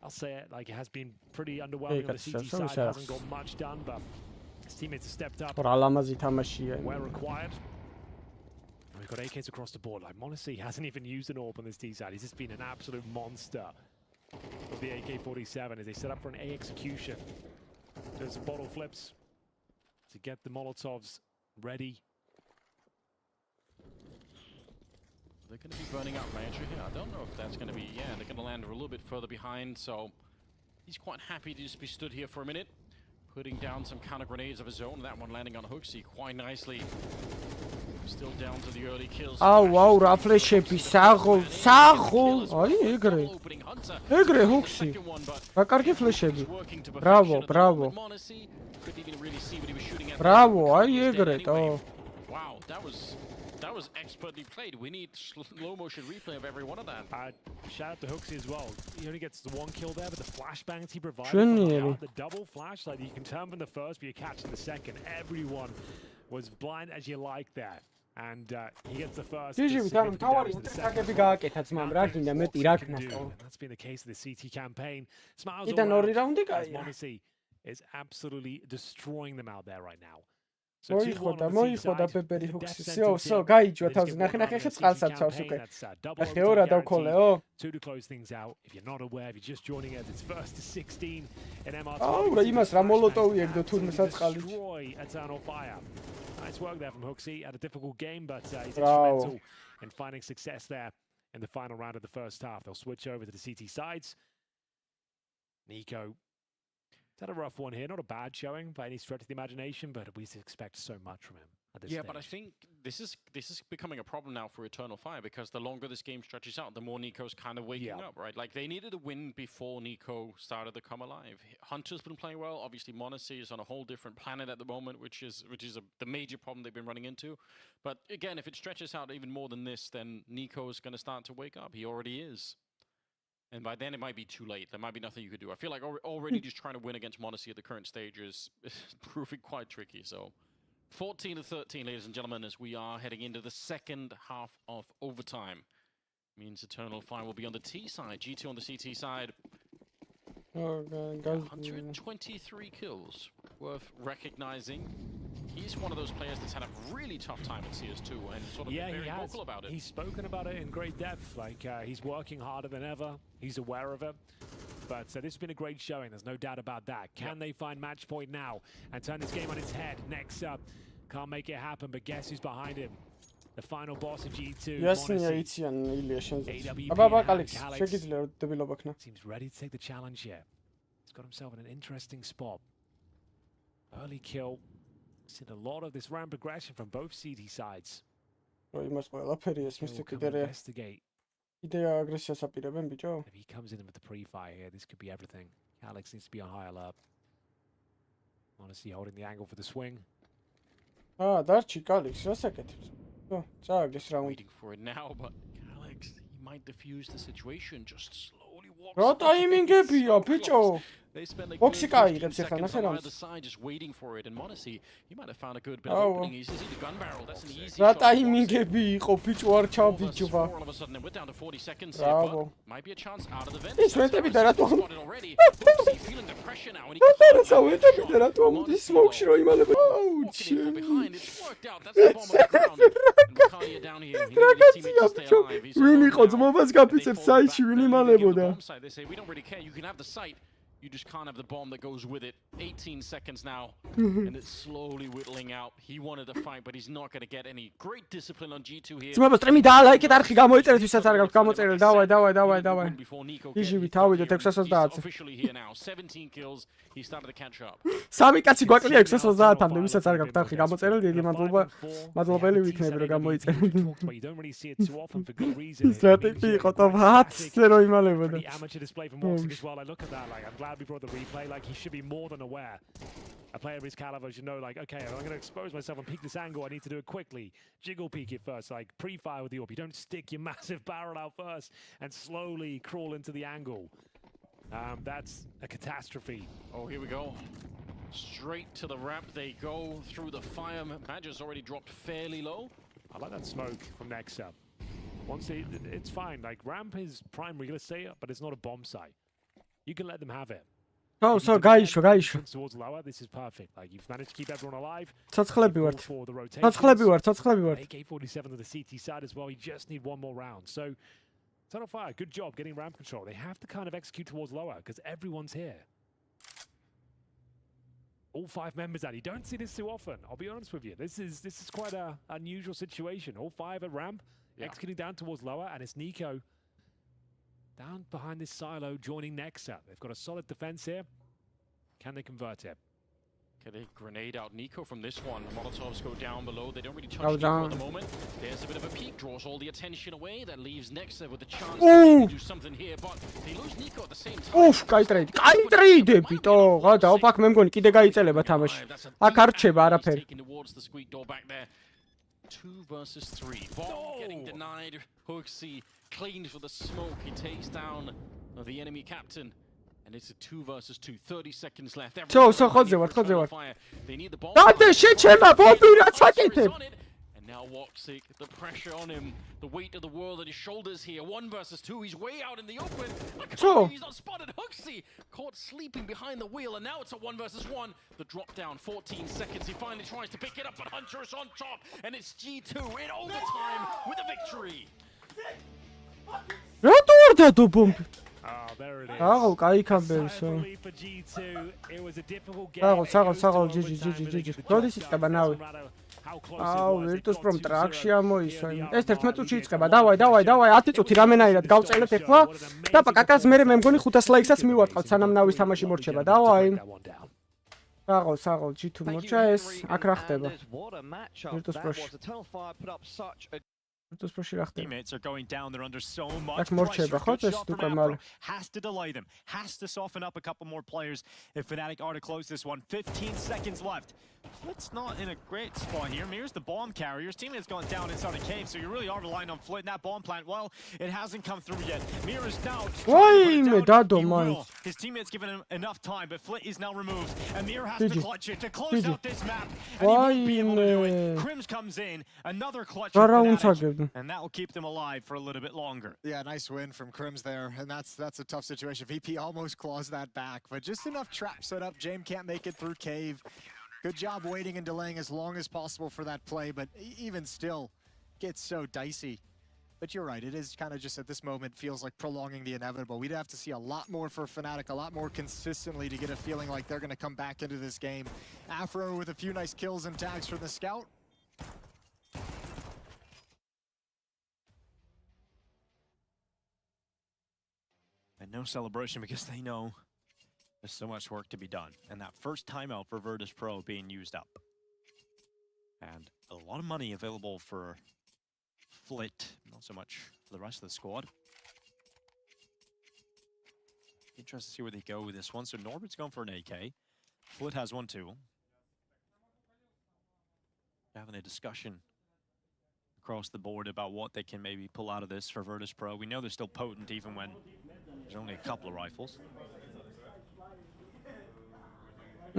I'll say it, like, it has been pretty underwhelming on the CT side. Hasn't got much done, but his teammates have stepped up where required. We've got AKs across the board. Like, Monacy hasn't even used an AWP on this T side. He's just been an absolute monster of the AK-47 as they set up for an A execution. There's bottle flips to get the Molotovs ready. They're going to be burning out Ranger here. I don't know if that's going to be... Yeah, they're going to land a little bit further behind, so he's quite happy to just be stood here for a minute, putting down some counter grenades of his own. That one landing on Hooksy quite nicely. Still down to the early kills. Oh wow, რა ფლეშები, საღოლ. აი, ეგრე. ეგრე Hooksy. რა კარგი ფლეშები. Bravo. Bravo, აი ეგრე, ტო. Wow, that was was expertly played. We need slow motion replay of every one of that. Shout out to Hooksy as well. He only gets the one kill there, but the flashbangs he provided, the double flash, like you can turn from the first, but you catch in the second. Everyone was blind as you like that. And he gets the first. That's been the case of the CT campaign. Smiles Monacy is absolutely destroying them out there right now. მოიხოდა პეპერი ჰუქსისიო, so გაიჯვა თავზე, ნახე ხე წყალსაც ჩავს უკვე. ნახე ორა დავქოლეო. To close things out. If you're not aware, if you're just joining us, it's first to 16 in MR2. აუ, იმას რა მოლოტოვი ეგდო თურმე საწყალი. Destroy Eternal Fire. Nice work there from Hooksy. Had a difficult game, but he's instrumental in finding success there in the final round of the first half. They'll switch over to the CT sides. Nico had a rough one here, not a bad showing by any stretch of the imagination, but we expect so much from him at this stage. But I think this is becoming a problem now for Eternal Fire, because the longer this game stretches out, the more Nico's kind of waking up, right? Like, they needed a win before Nico started to come alive. Hunter's been playing well. Obviously, Monacy is on a whole different planet at the moment, which is the major problem they've been running into. But again, if it stretches out even more than this, then Nico is going to start to wake up. He already is. And by then, it might be too late. There might be nothing you could do. I feel like already just trying to win against Monacy at the current stage is proving quite tricky. So 14-13, ladies and gentlemen, as we are heading into the second half of overtime. Means Eternal Fire will be on the T side, G2 on the CT side. 123 kills, worth recognizing. He's one of those players that's had a really tough time at CS2 and sort of been very vocal about it. He's spoken about it in great depth. Like, he's working harder than ever. He's aware of it. But this has been a great showing. There's no doubt about that. Can they find match point now and turn this game on its head? Next up, can't make it happen, but guess who's behind him? The final boss of G2. Seems ready to take the challenge here. He's got himself in an interesting spot. Early kill. Seen a lot of this round progression from both CT sides. Investigate. If he comes in with the pre-fire here, this could be everything. Alex needs to be on high alert. Honestly, holding the angle for the swing. Waiting for it now, but Alex, he might defuse the situation. Just slowly walks. They spend like 15 seconds on either side just waiting for it. And Monacy, he might have found a good bit of opening. He sees the gun barrel. That's an easy shot. All of a sudden, we're down to 40 seconds here, but might be a chance out of the vent. He's spotted already. Feeling the pressure now. And he behind. It's worked out. That's the bomb on the ground. And Makalia down here. He needed his teammates to stay alive. He's they say, we don't really care. You can have the site. You just can't have the bomb that goes with it. 18 seconds now, and it's slowly whittling out. He wanted to fight, but he's not going to get any great discipline on G2 here. He's officially here now. 17 kills. He started to catch up. სამი კაცი გვაკლია 630-მდე, ვისაც არ გაქვთ არხი გამოწერილი, დიდი მადლობელი ვიქნები რომ გამოიწერეთ. სტრატეგია იყო top 10-ზე რომ იმალებოდა. Amateur display from Moxie as well. I look at that, like, I'm glad we brought the replay. Like, he should be more than aware. A player of his caliber should know, like, okay, if I'm going to expose myself and peek this angle, I need to do it quickly. Jiggle peek it first, like, pre-fire with the AWP. You don't stick your massive barrel out first and slowly crawl into the angle. That's a catastrophe. Oh, here we go. Straight to the ramp they go through the fire. Badger's already dropped fairly low. I like that smoke from Nexa. Once it's fine. Like, ramp is primary, let's say, but it's not a bomb site. You can let them have it. Towards lower, this is perfect. Like, you've managed to keep everyone alive. For the rotation. AK-47 to the CT side as well. You just need one more round. So, Eternal Fire, good job getting ramp control. They have to kind of execute towards lower because everyone's here. All 5 members out. You don't see this too often. I'll be honest with you. This is quite an unusual situation. All 5 at ramp, executing down towards lower, and it's Nico down behind this silo, joining Nexa. They've got a solid defense here. Can they convert it? Can they grenade out Nico from this one? Molotovs go down below. They don't really touch Nico at the moment. There's a bit of a peek, draws all the attention away. That leaves Nexa with a chance to do something here, but they lose Nico at the same time. Oof, 2 versus 3. Bomb getting denied. Hooksy cleaned for the smoke. He takes down the enemy captain. And it's a 2 versus 2. 30 seconds left. They need the bomb. And now Woxic, the pressure on him, the weight of the world at his shoulders here. 1 versus 2. He's way out in the open. He's not spotted. Hooksy caught sleeping behind the wheel, and now it's a 1 versus 1. The drop down, 14 seconds. He finally tries to pick it up, but Hunter is on top, and it's G2 in overtime with a victory. Oh, there it is. Oh, кай камбერსო. საღოლ, GG. როდის იწყება ნავი? აუ, ვირტუს პრომ ტრაქში ამოისვა. ეს 11 წუთში იწყება. დავაი, 10 წუთი რამენაირად გავწელეთ ეხლა. და კაკას მე მგონი 500 ლაიქსაც მივატყავთ, სანამ ნავის თამაში მორჩება. დავაი. საღოლ, G2 მორჩა ეს, აქ რა ხდება? ვირტუს პროში. Teammates are going down. They're under so much pressure. Has to delay them. Has to soften up a couple more players if Fnatic are to close this one. 15 seconds left. Flit's not in a great spot here. Mir's the bomb carrier. His teammate's gone down inside a cave, so you really are relying on Flit. And that bomb plant, well, it hasn't come through yet. Mir is now His teammate's given him enough time, but Flit is now removed. And Mir has to clutch it to close out this map. And he won't be able to do it. Crims comes in. Another clutch. And that will keep them alive for a little bit longer. Yeah, nice win from Crims there, and that's a tough situation. VP almost claws that back, but just enough trap set up. Jame can't make it through cave. Good job waiting and delaying as long as possible for that play, but even still, gets so dicey. But you're right, it is kind of just at this moment feels like prolonging the inevitable. We'd have to see a lot more for Fnatic, a lot more consistently to get a feeling like they're going to come back into this game. Afro with a few nice kills and tags from the scout. And no celebration because they know there's so much work to be done. And that first timeout for Virtus Pro being used up. And a lot of money available for Flit, not so much for the rest of the squad. Interested to see where they go with this one. So Norbert's going for an AK. Flit has one too. Having a discussion across the board about what they can maybe pull out of this for Virtus Pro. We know they're still potent even when there's only a couple of rifles. A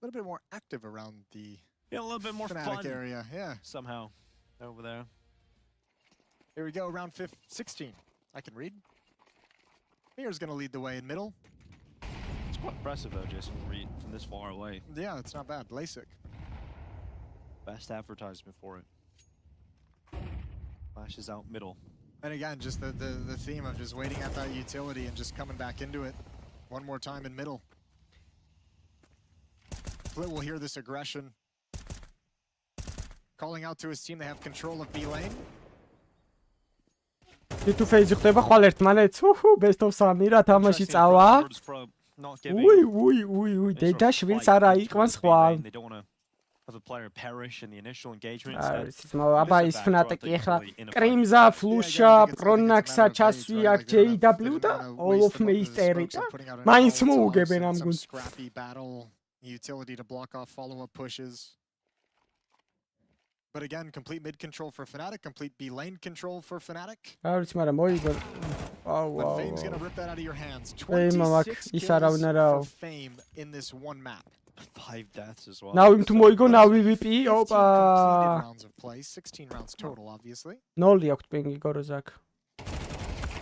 little bit more active around the a little bit more Fnatic fun area, yeah. Somehow over there. Here we go, round 16. I can read. Mir's gonna lead the way in middle. It's quite impressive though, Jason, read from this far away. Yeah, it's not bad. LASIK. Best advertisement for it. Flashes out middle. And again, just the theme of just waiting at that utility and just coming back into it. One more time in middle. Flit will hear this aggression. Calling out to his team, they have control of B lane. G2 phase ხდება ხვალ ერთმანეთს. Best of 3 რა თამაში წავა. უი, დედა შვიდს არა იყვანს ხვალ. They don't want to have a player perish in the initial engagement. აბა ის Fnatic-ი ახლა კრიმზა, ფლუშა, პრონაქსა ჩასვია JW და all of Meister-ი და მაინც მოუგებენ ამ გუნდს. Scrappy battle utility to block off follow-up pushes. But again, complete mid control for Fnatic, complete B lane control for Fnatic. არის, მაგრამ მოიგო. But Fame's gonna rip that out of your hands. 26 kills for Fame in this one map. 5 deaths as well. Now him to moigo, now VVP. Opa. Rounds of play, 16 rounds total, obviously. Nolly აქვს პინგი გოროზაკ.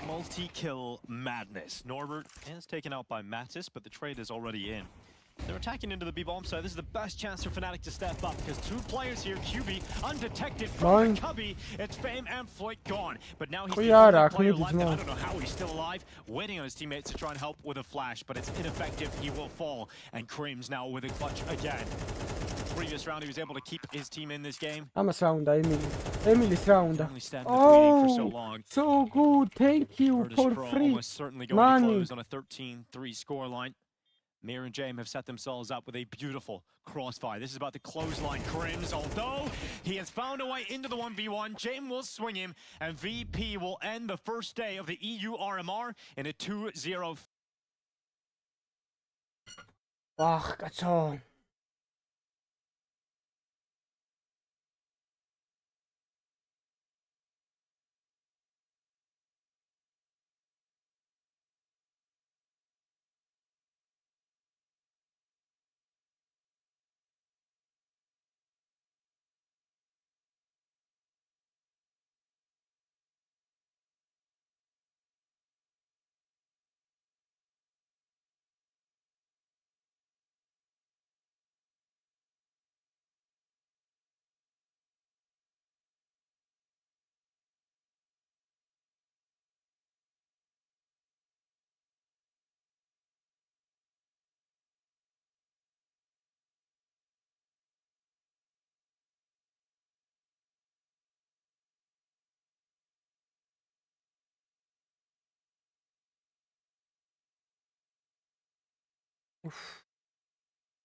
Multi-kill madness. Norbert is taken out by Mattis, but the trade is already in. They're attacking into the B-bomb side. This is the best chance for Fnatic to step up because 2 players here, QB, undetected from the cubby. It's Fame and Floyd gone. But now he's the only player left, and I don't know how he's still alive. Waiting on his teammates to try and help with a flash, but it's ineffective. He will fall. And Cream's now with a clutch again. Previous round, he was able to keep his team in this game. Amas raunda, Emily's raunda. Oh, so good. Thank you for free. Almost certainly going to close on a 13-3 scoreline. Mir and Jame have set themselves up with a beautiful crossfire. This is about the clothesline Crims, although he has found a way into the 1v1. Jame will swing him, and VP will end the first day of the EU RMR in a 2-0 Ах, კაცო.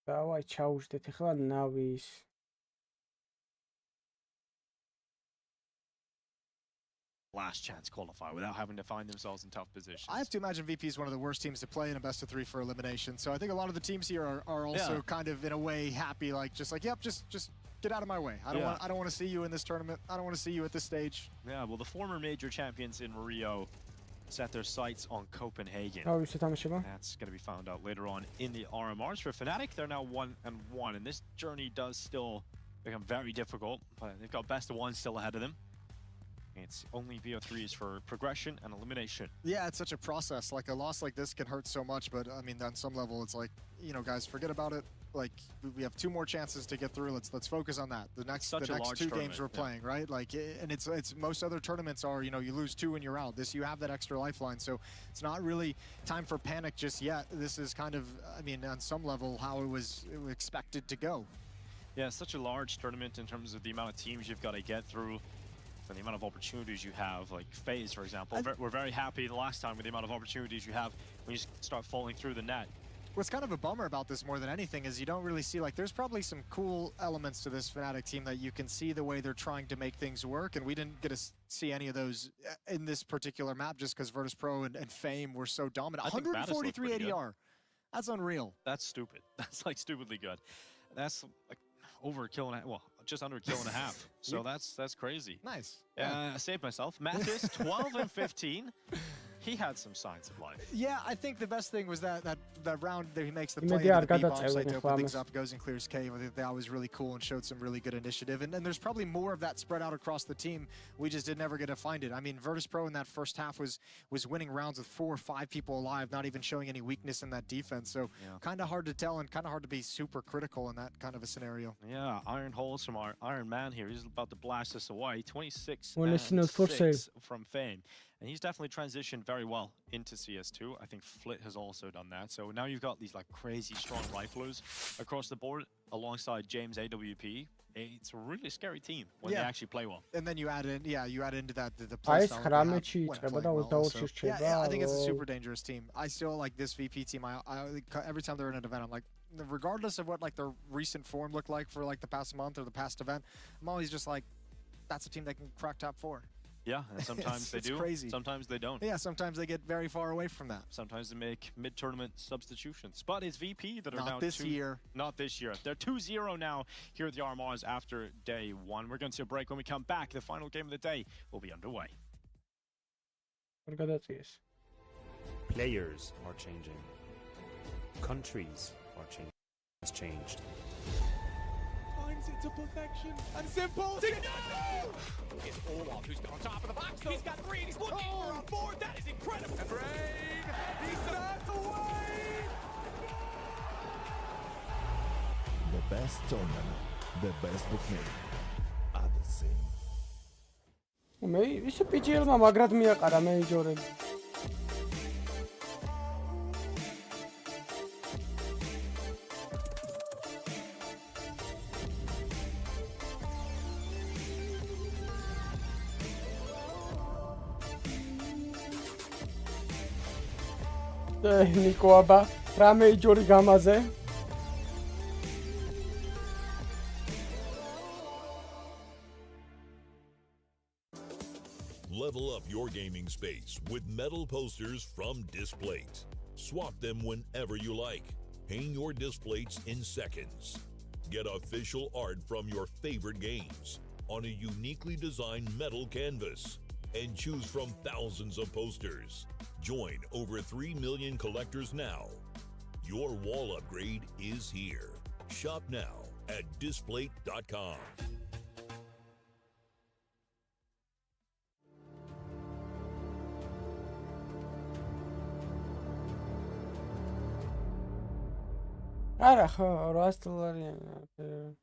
დავაი ჩაუждეთ ახლა ნავის last chance qualify without having to find themselves in tough positions. I have to imagine VP is one of the worst teams to play in a best of 3 for elimination. So I think a lot of the teams here are also kind of in a way happy, like just like, yep, just get out of my way. I don't want to see you in this tournament. I don't want to see you at this stage. Yeah, well, the former major champions in Rio set their sights on Copenhagen. That's going to be found out later on in the RMRs. For Fnatic, they're now 1-1, and this journey does still become very difficult, but they've got best of 1 still ahead of them. It's only VO3s for progression and elimination. Yeah, it's such a process. Like a loss like this can hurt so much, but I mean, on some level, it's like, you know, guys, forget about it. Like we have 2 more chances to get through. Let's focus on that. The next 2 games we're playing, right? Like, and it's most other tournaments are, you know, you lose 2 and you're out. This, you have that extra lifeline, so it's not really time for panic just yet. This is kind of, I mean, on some level, how it was expected to go. Yeah, it's such a large tournament in terms of the amount of teams you've got to get through. And the amount of opportunities you have, like FaZe, for example. We're very happy the last time with the amount of opportunities you have when you start falling through the net. What's kind of a bummer about this more than anything is you don't really see, like, there's probably some cool elements to this Fnatic team that you can see the way they're trying to make things work, and we didn't get to see any of those in this particular map just because Virtus Pro and Fame were so dominant. 143 ADR. That's unreal. That's stupid. That's like stupidly good. That's like over a kill and a, well, just under a kill and a half. So that's crazy. Nice. I saved myself. Mathis, 12 and 15. He had some signs of life. Yeah, I think the best thing was that round that he makes the play into the B-bomb site to open things up, goes and clears cave. I think that was really cool and showed some really good initiative. And there's probably more of that spread out across the team. We just did never get to find it. I mean, Virtus Pro in that first half was winning rounds with 4 or 5 people alive, not even showing any weakness in that defense. So kind of hard to tell and kind of hard to be super critical in that kind of a scenario. Yeah, Iron Holes from our Iron Man here. He's about to blast us away. 26 and and 6 from Fame. And he's definitely transitioned very well into CS2. I think Flit has also done that. So now you've got these like crazy strong riflers across the board alongside James AWP. It's a really scary team when they actually play well. And then you add in, you add into that the play style. I think it's a super dangerous team. I still like this VP team. I every time they're in an event, I'm like, regardless of what like their recent form looked like for like the past month or the past event, I'm always just like, that's a team that can crack top 4. Yeah, and sometimes they do. Crazy. Sometimes they don't. Yeah, sometimes they get very far away from that. Sometimes they make mid-tournament substitutions. But it's VP that are now Not this year. Not this year. They're 2-0 now here at the RMRs after day 1. We're going to see a break. When we come back, the final game of the day will be underway. Players are changing. Countries are changing. It's changed. Finds it to perfection and simple. It's Olaf who's on top of the box. He's got 3 and he's looking for a 4. That is incredible. And Rain, he starts away. The best tournament, the best bookmaker are the same. მე ისე PGL-მა მაგრად მიაყარა მეიჯორები. ნიკო აბა რა მეიჯორი გამაზე? Level up your gaming space with metal posters from Displate. Swap them whenever you like. Paint your displays in seconds. Get official art from your favorite games on a uniquely designed metal canvas and choose from thousands of posters. Join over 3 million collectors now. Your wall upgrade is here. Shop now at displate.com. არა ხო 800 დოლარიანი.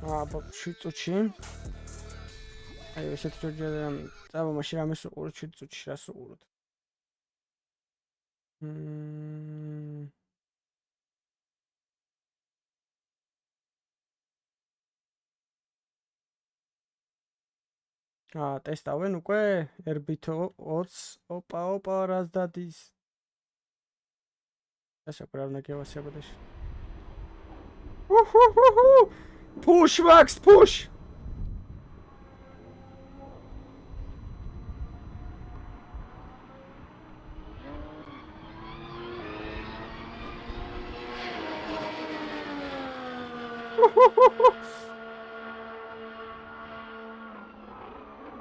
აბა შიწუჩი. აი ესეთ ჯერჯერამ წავა მაშინ რამეს უყუროთ შიწუჩი რას უყუროთ. ტესტავენ უკვე RB-თო 20 ოპა რას დადის. ასე რა უნდა გევასებოდეს. Push Max push.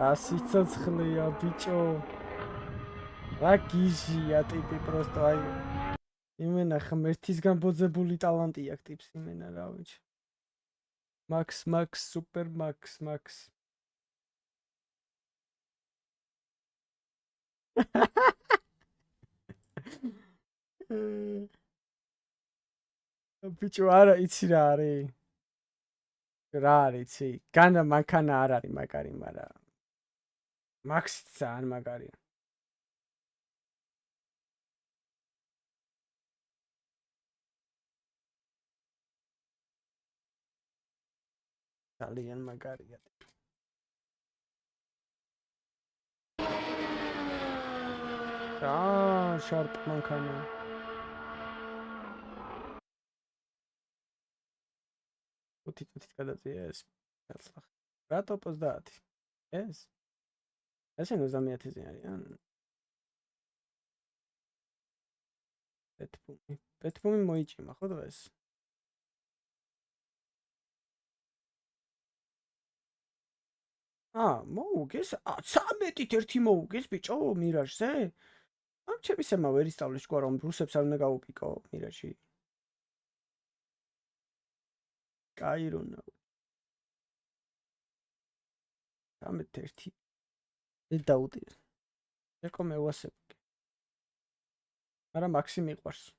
Асицоцхлыя бичо. რა გიჟია ტიპი просто აი. იმენა ღმერთის გამბოძებული ტალანტი აქვს ტიპს იმენა რა ვიცი. Max super Max. Бичო არა იცი რა არის. რა არის იცი? განა მანქანა არ არის მაგარი, მაგრამ Max ძალიან მაგარია. ძალიან მაგარია. შარპ მანქანა. უთით გადაწია ეს. რატო 30? ეს? ესე 90,000-ზე არიან. პეტფუმი მოიჭიმა ხო დღეს? მოუგეს? 13-ით ერთი მოუგეს ბიჭო მირაჟზე? ამ ჩემისემა ვერ ისწავლე შკვა რომ რუსებს არ უნდა გაუპიკო მირაჟი. კაირონა. 13-ით დაუტირ. ეკო მე ვასებ. არა მაქსი მიყვარს.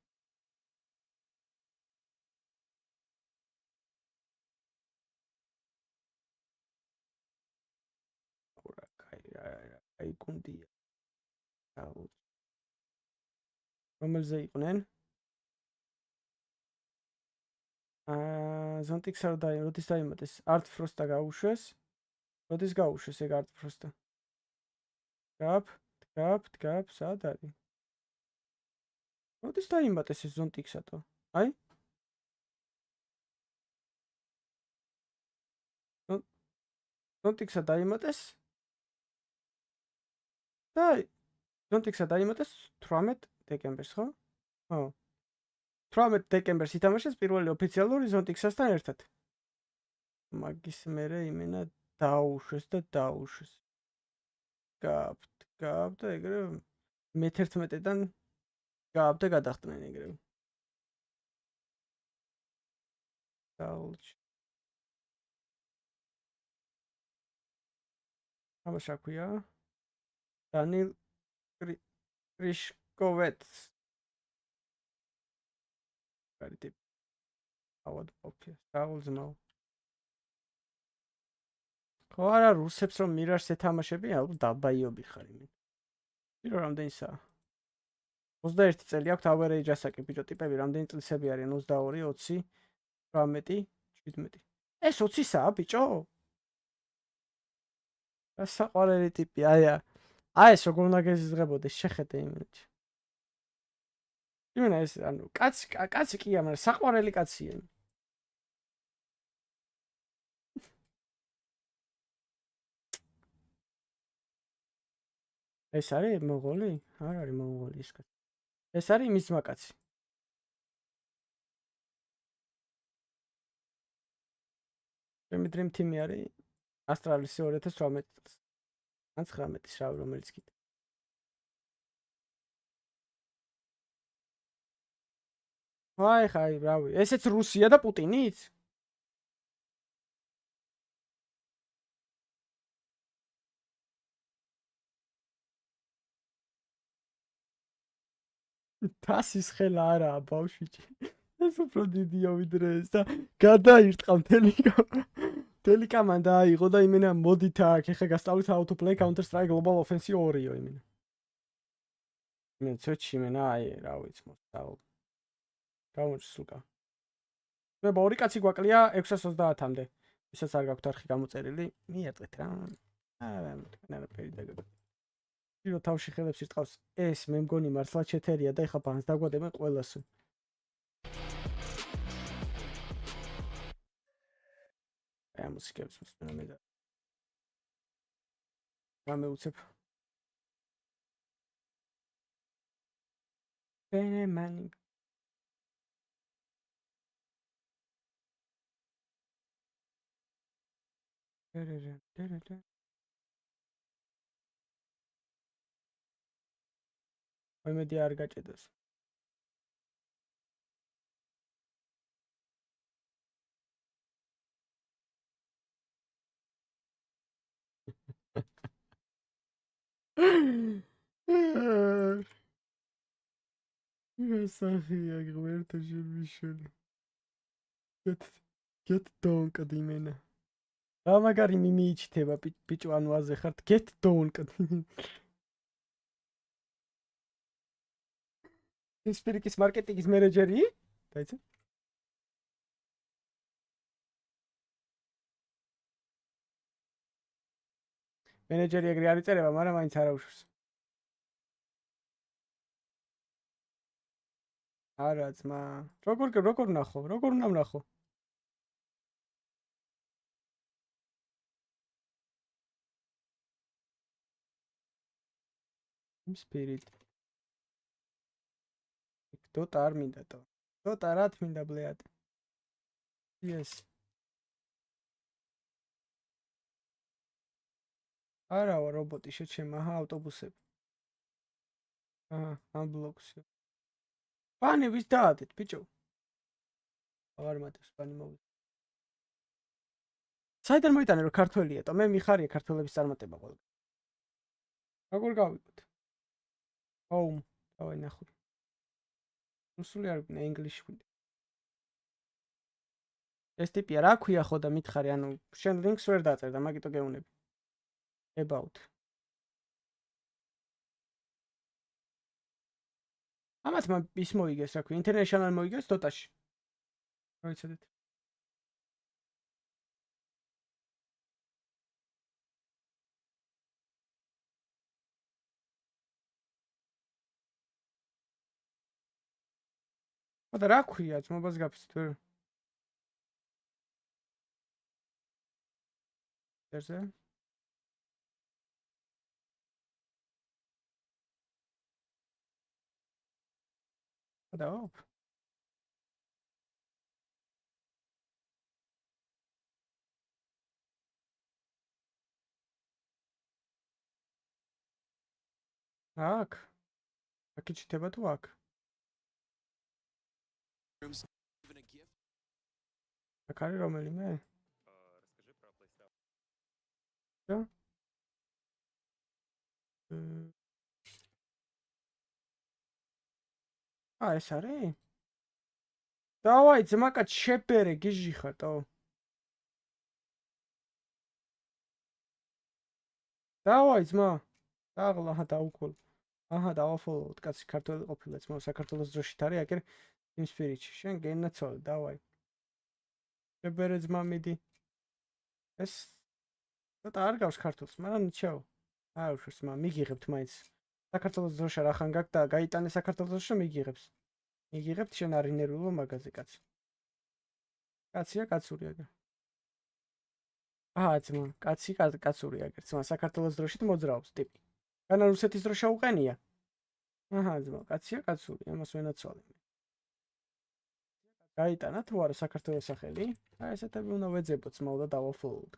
აი გუნდია. რომელზე იყვნენ? ზონტიქს არ როდის დაიმატეს? Art Frost-და გაუშვეს. როდის გაუშვეს ეგ Art Frost-და? დგაბ, სად არის? როდის დაიმატეს ეს ზონტიქსატო? აი? ზონტიქსა დაიმატეს? და ზონტიქსა დაიმატეს 18 დეკემბერს, ხო? ხო. 18 დეკემბერს ითამაშეს პირველი ოფიციალური ზონტიქსასთან ერთად. მაგის მერე იმენა დაუშვეს. გაბ და ეგრე მე-11-დან გაბ და გადახდნენ ეგრე. ამას რა ქვია? Daniel Krishkovets. Very deep. Awad popia. Saulzmau. ხო არა რუსებს რომ მირაჟს ეთამაშები, ალბათ დაბაიობი ხარ იმენ. პირო რამდენისაა? 21 წელი აქვს average ასაკი ბიჭო ტიპები რამდენი წლისები არიან 22, 20, 18, 17. ეს 20-საა ბიჭო? რა საყვარელი ტიპი აია. ეს როგორ უნდა გეზიზღებოდეს შეხედე იმენში. იმენა ეს ანუ კაცი კი არა, საყვარელი კაცია. ეს არის მონღოლი? არ არის მონღოლი ეს კაცი. ეს არის იმის მაკაცი. ჩემი dream team-ი არის ასტრალის 2018 წელს. ან 19-ის რავი რომელიც კიდე. ხაი, რავი. ესეც რუსია და პუტინიც? თასის ხელა არაა ბავშვიჩი. ეს უფრო დიდია ვიდრე ეს და გადაირტყა მთელი კამანდა აიღო და იმენა მოდით აქ ეხა გასწავლით how to play Counter Strike Global Offensive 2-ო იმენა. მე ცოტში იმენა აი რა ვიცი მოსწავლ. გამოჩსუკა. მე ორი კაცი გვაკლია 630-მდე. ვისაც არ გაქვთ არხი გამოწერილი, მიერტყით რა. არა პერიდაგებ. ირო თავში ხელებს ირტყავს ეს მე მგონი მართლა ჩეთერია და ეხა ბანს დაგვადებენ ყველას. აი მუსიკებს მოსმენა მე და გამეუცებ. მანი აი მედი არ გაჭედოს. Sache, agruerta Michel. Get donk adimena. რა მაგარი მიმი იჩთება ბიჭვანვაზე ხართ get donk. Hyperx მარკეტინგის მენეჯერი? დაიცე? მენეჯერი ეგრე არ იწერება, მაგრამ მაინც არ აუშვებს. არა ძმა. როგორ ნახო? როგორ უნდა ვნახო? Spirit. Кто-то არ მინდა то. Кто-то რა თმინდა ბლეად. Yes. არავა რობოტი შეჩემა, აჰა ავტობუსები. აჰა, ამბლოქსი. პანი ვის დაადეთ, ბიჭო? აღარ მათებს პანი მოვიდა. საიდან მოიტანე რომ ქართველია, то მე მიხარია ქართველების წარმატება ყველა. როგორ გავიგოთ? Home, დავაი ნახო. რუსული არ გვინდა, ინგლისში გვინდა. ეს ტიპია რა ქვია ხო და მითხარი, ანუ შენ ლინკს ვერ დაწერ და მაგიტო გეუნები. About. ამათ ის მოიგეს, რა ქვია, International მოიგეს Dota-ში. რა ვიცოდეთ. და რა ქვია, ძმობას გაფიცით ვერ. დერზე? დაობ. აქ. აქ ჩიტება თუ აქ? აქ არის რომელიმე? Расскажи про PlayStation. Да? ეს არის? დავაი ძმაკაც შეპერე გიჟი ხარტო. დავაი ძმა. დაღლა დაუკოლ. აჰა დავაფოლოთ კაცი ქართველი ყოფილა ძმა საქართველოს დროშით არის აკერ იმ სპირიტში. შენ გენაცვალე დავაი. შეპერე ძმა მიდი. ეს ცოტა არ გავს ქართულს, მაგრამ ნიჩაო. არ უშვებს ძმა, მიგიღებთ მაინც. საქართველოს დროშა რახან გაქვს და გაიტანე საქართველოს დროშა მიგიღებს. მიგიღებთ შენ არ ინერვილო მაგაზე კაცი. კაცია კაცური აგერ. აჰა ძმა, კაცი კაცური აგერ. ძმა საქართველოს დროშით მოძრაობს ტიპი. განა რუსეთის დრო შეუყენია. აჰა, ძმა, კაცია კაცური, ამას ვენაცვალე. გაიტანა თუ არა საქართველოს სახელი? აი ესეთები უნდა ვეძებოთ ძმაო და დავაფოლოთ.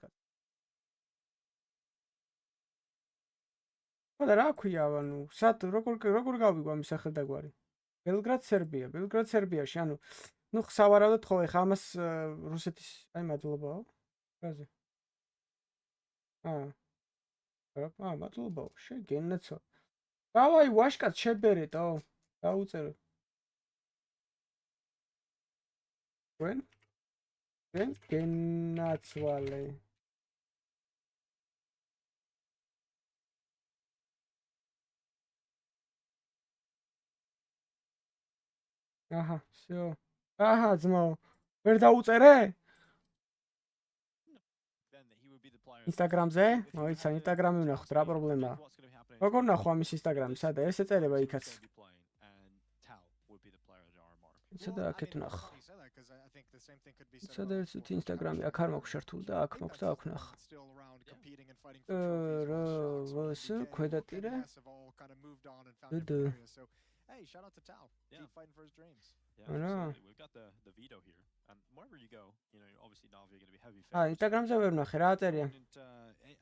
და რა ქვია, ანუ, სად როგორ გავიგო ამის სახელდაგვარი? ბელგრად, სერბია, ბელგრად, სერბიაში, ანუ, ნუ ხსავარავდეთ ხო, ეხა ამას რუსეთის, აი მადლობაო. რაზე? მადლობაო, შეგენაცო. დავაი, ვაშკაც შებერეთო, დაუწერო. ჩვენ გენაცვალე. აჰა, всё. აჰა, ძმაო. ვერ დაუწერე? Instagram-ზე? მოიცა, Instagram-ი ვნახოთ, რა პრობლემაა? როგორ ვნახო ამის Instagram-ი? სადა ეს ეწერება იქაც? სადა აქეთ ვნახო. სადა ეს თვით Instagram-ი აქ არ მაქვს შართული და აქ მაქვს და აქ ვნახო. ვას ქვედატირე? Hey, shout out to Tao. Keep fighting for his dreams. Yeah, absolutely. We've got the veto here. And wherever you go, you know, obviously Navi are going to be heavy. Instagram-ზე ვერ ვნახე, რა აწერია?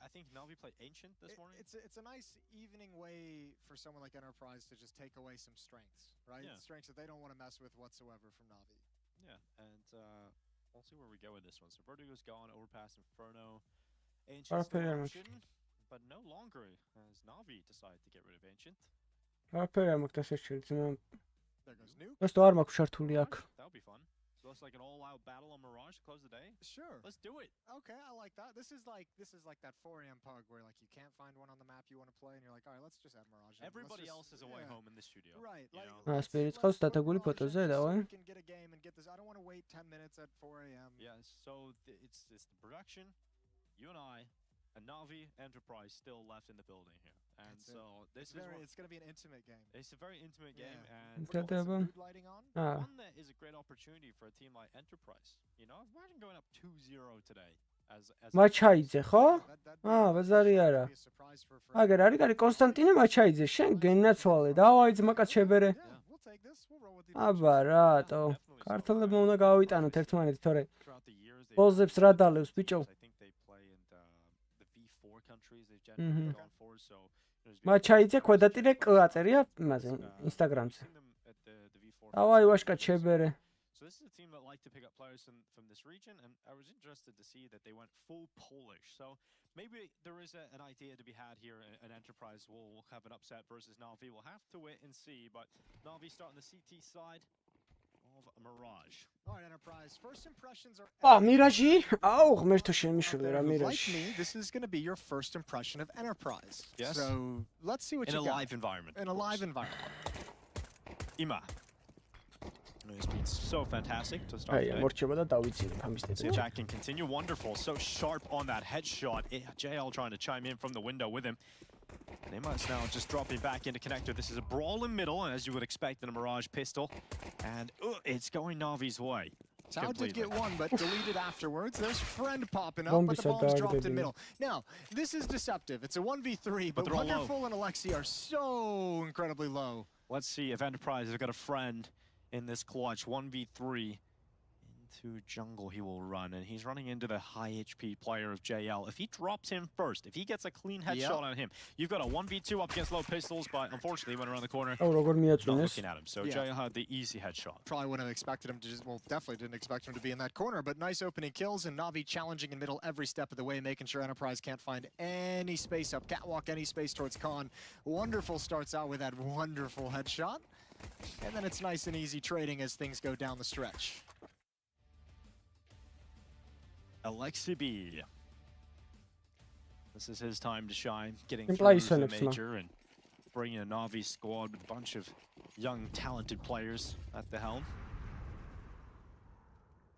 I think Navi played Ancient this morning. It's a nice evening way for someone like Enterprise to just take away some strengths, right? Yeah. Strengths that they don't want to mess with whatsoever from Navi. Yeah, and we'll see where we go with this one. So Vertigo's gone, Overpass, Inferno. Ancient's still option, but no longer has Navi decided to get rid of Ancient. There goes Nuke. Let's do არ მაქვს შართული აქ. That would be fun. So it's like an all-out battle on Mirage to close the day. Sure. Let's do it. Okay, I like that. This is like that 4 AM pug where like you can't find one on the map you want to play and you're like, all right, let's just add Mirage. Everybody else is away home in the studio. Right. Spirit qავს დათაგული ფოტოზე დავაი. We can get a game and get this. I don't want to wait 10 minutes at 4 AM. Yeah, so it's the production, you and I, and Navi Enterprise still left in the building here. And so this it's going to be an intimate game. It's a very intimate game, and lighting on. One that is a great opportunity for a team like Enterprise. You know, imagine going up 2-0 today. მაჩაიძე ხო? ბაზარი არა. აგერ არის კარი კონსტანტინე მაჩაიძე, შენ გენაცვალე, დავაი ძმაკაც შებერე. აბა რატო? ქართველებმა უნდა გავიტანოთ ერთმანეთი, თორე ბოლზებს რა დალევს ბიჭო? მაჩაიძე ქვედატირე კ აწერია იმაზე Instagram-ზე. დავაი ვაშკაც შებერე. So this is a team that like to pick up players from this region, and I was interested to see that they went full Polish. So maybe there is an idea to be had here. An Enterprise will have an upset versus Navi. We'll have to wait and see. But Navi starting the CT side of Mirage. All right, Enterprise. First impressions are. Mirage. Oh, ღმერთო შემიშულე რა Mirage. Like me, this is going to be your first impression of Enterprise. Yes. So let's see what you got. In a live environment. In a live environment. Ima. It's been so fantastic to start. See Jack can continue. Wonderful. So sharp on that headshot. JL trying to chime in from the window with him. And Ima's now just dropping back into connector. This is a brawl in middle, as you would expect in a Mirage pistol. And it's going Navi's way. Tao did get one, but deleted afterwards. There's Friend popping up, but the bomb's dropped in middle. Now, this is deceptive. It's a 1v3, but Wonderful and Alexi are so incredibly low. Let's see if Enterprise has got a friend in this clutch. 1v3 into jungle he will run, and he's running into the high HP player of JL. If he drops him first, if he gets a clean headshot on him, you've got a 1v2 up against low pistols, but unfortunately he went around the corner. Not looking at him. So JL had the easy headshot. Probably wouldn't have expected him to definitely didn't expect him to be in that corner, but nice opening kills, and Navi challenging in middle every step of the way, making sure Enterprise can't find any space up catwalk, any space towards Khan. Wonderful starts out with that wonderful headshot. And then it's nice and easy trading as things go down the stretch. Alexi B. This is his time to shine, getting through the major and bringing a Navi squad with a bunch of young, talented players at the helm.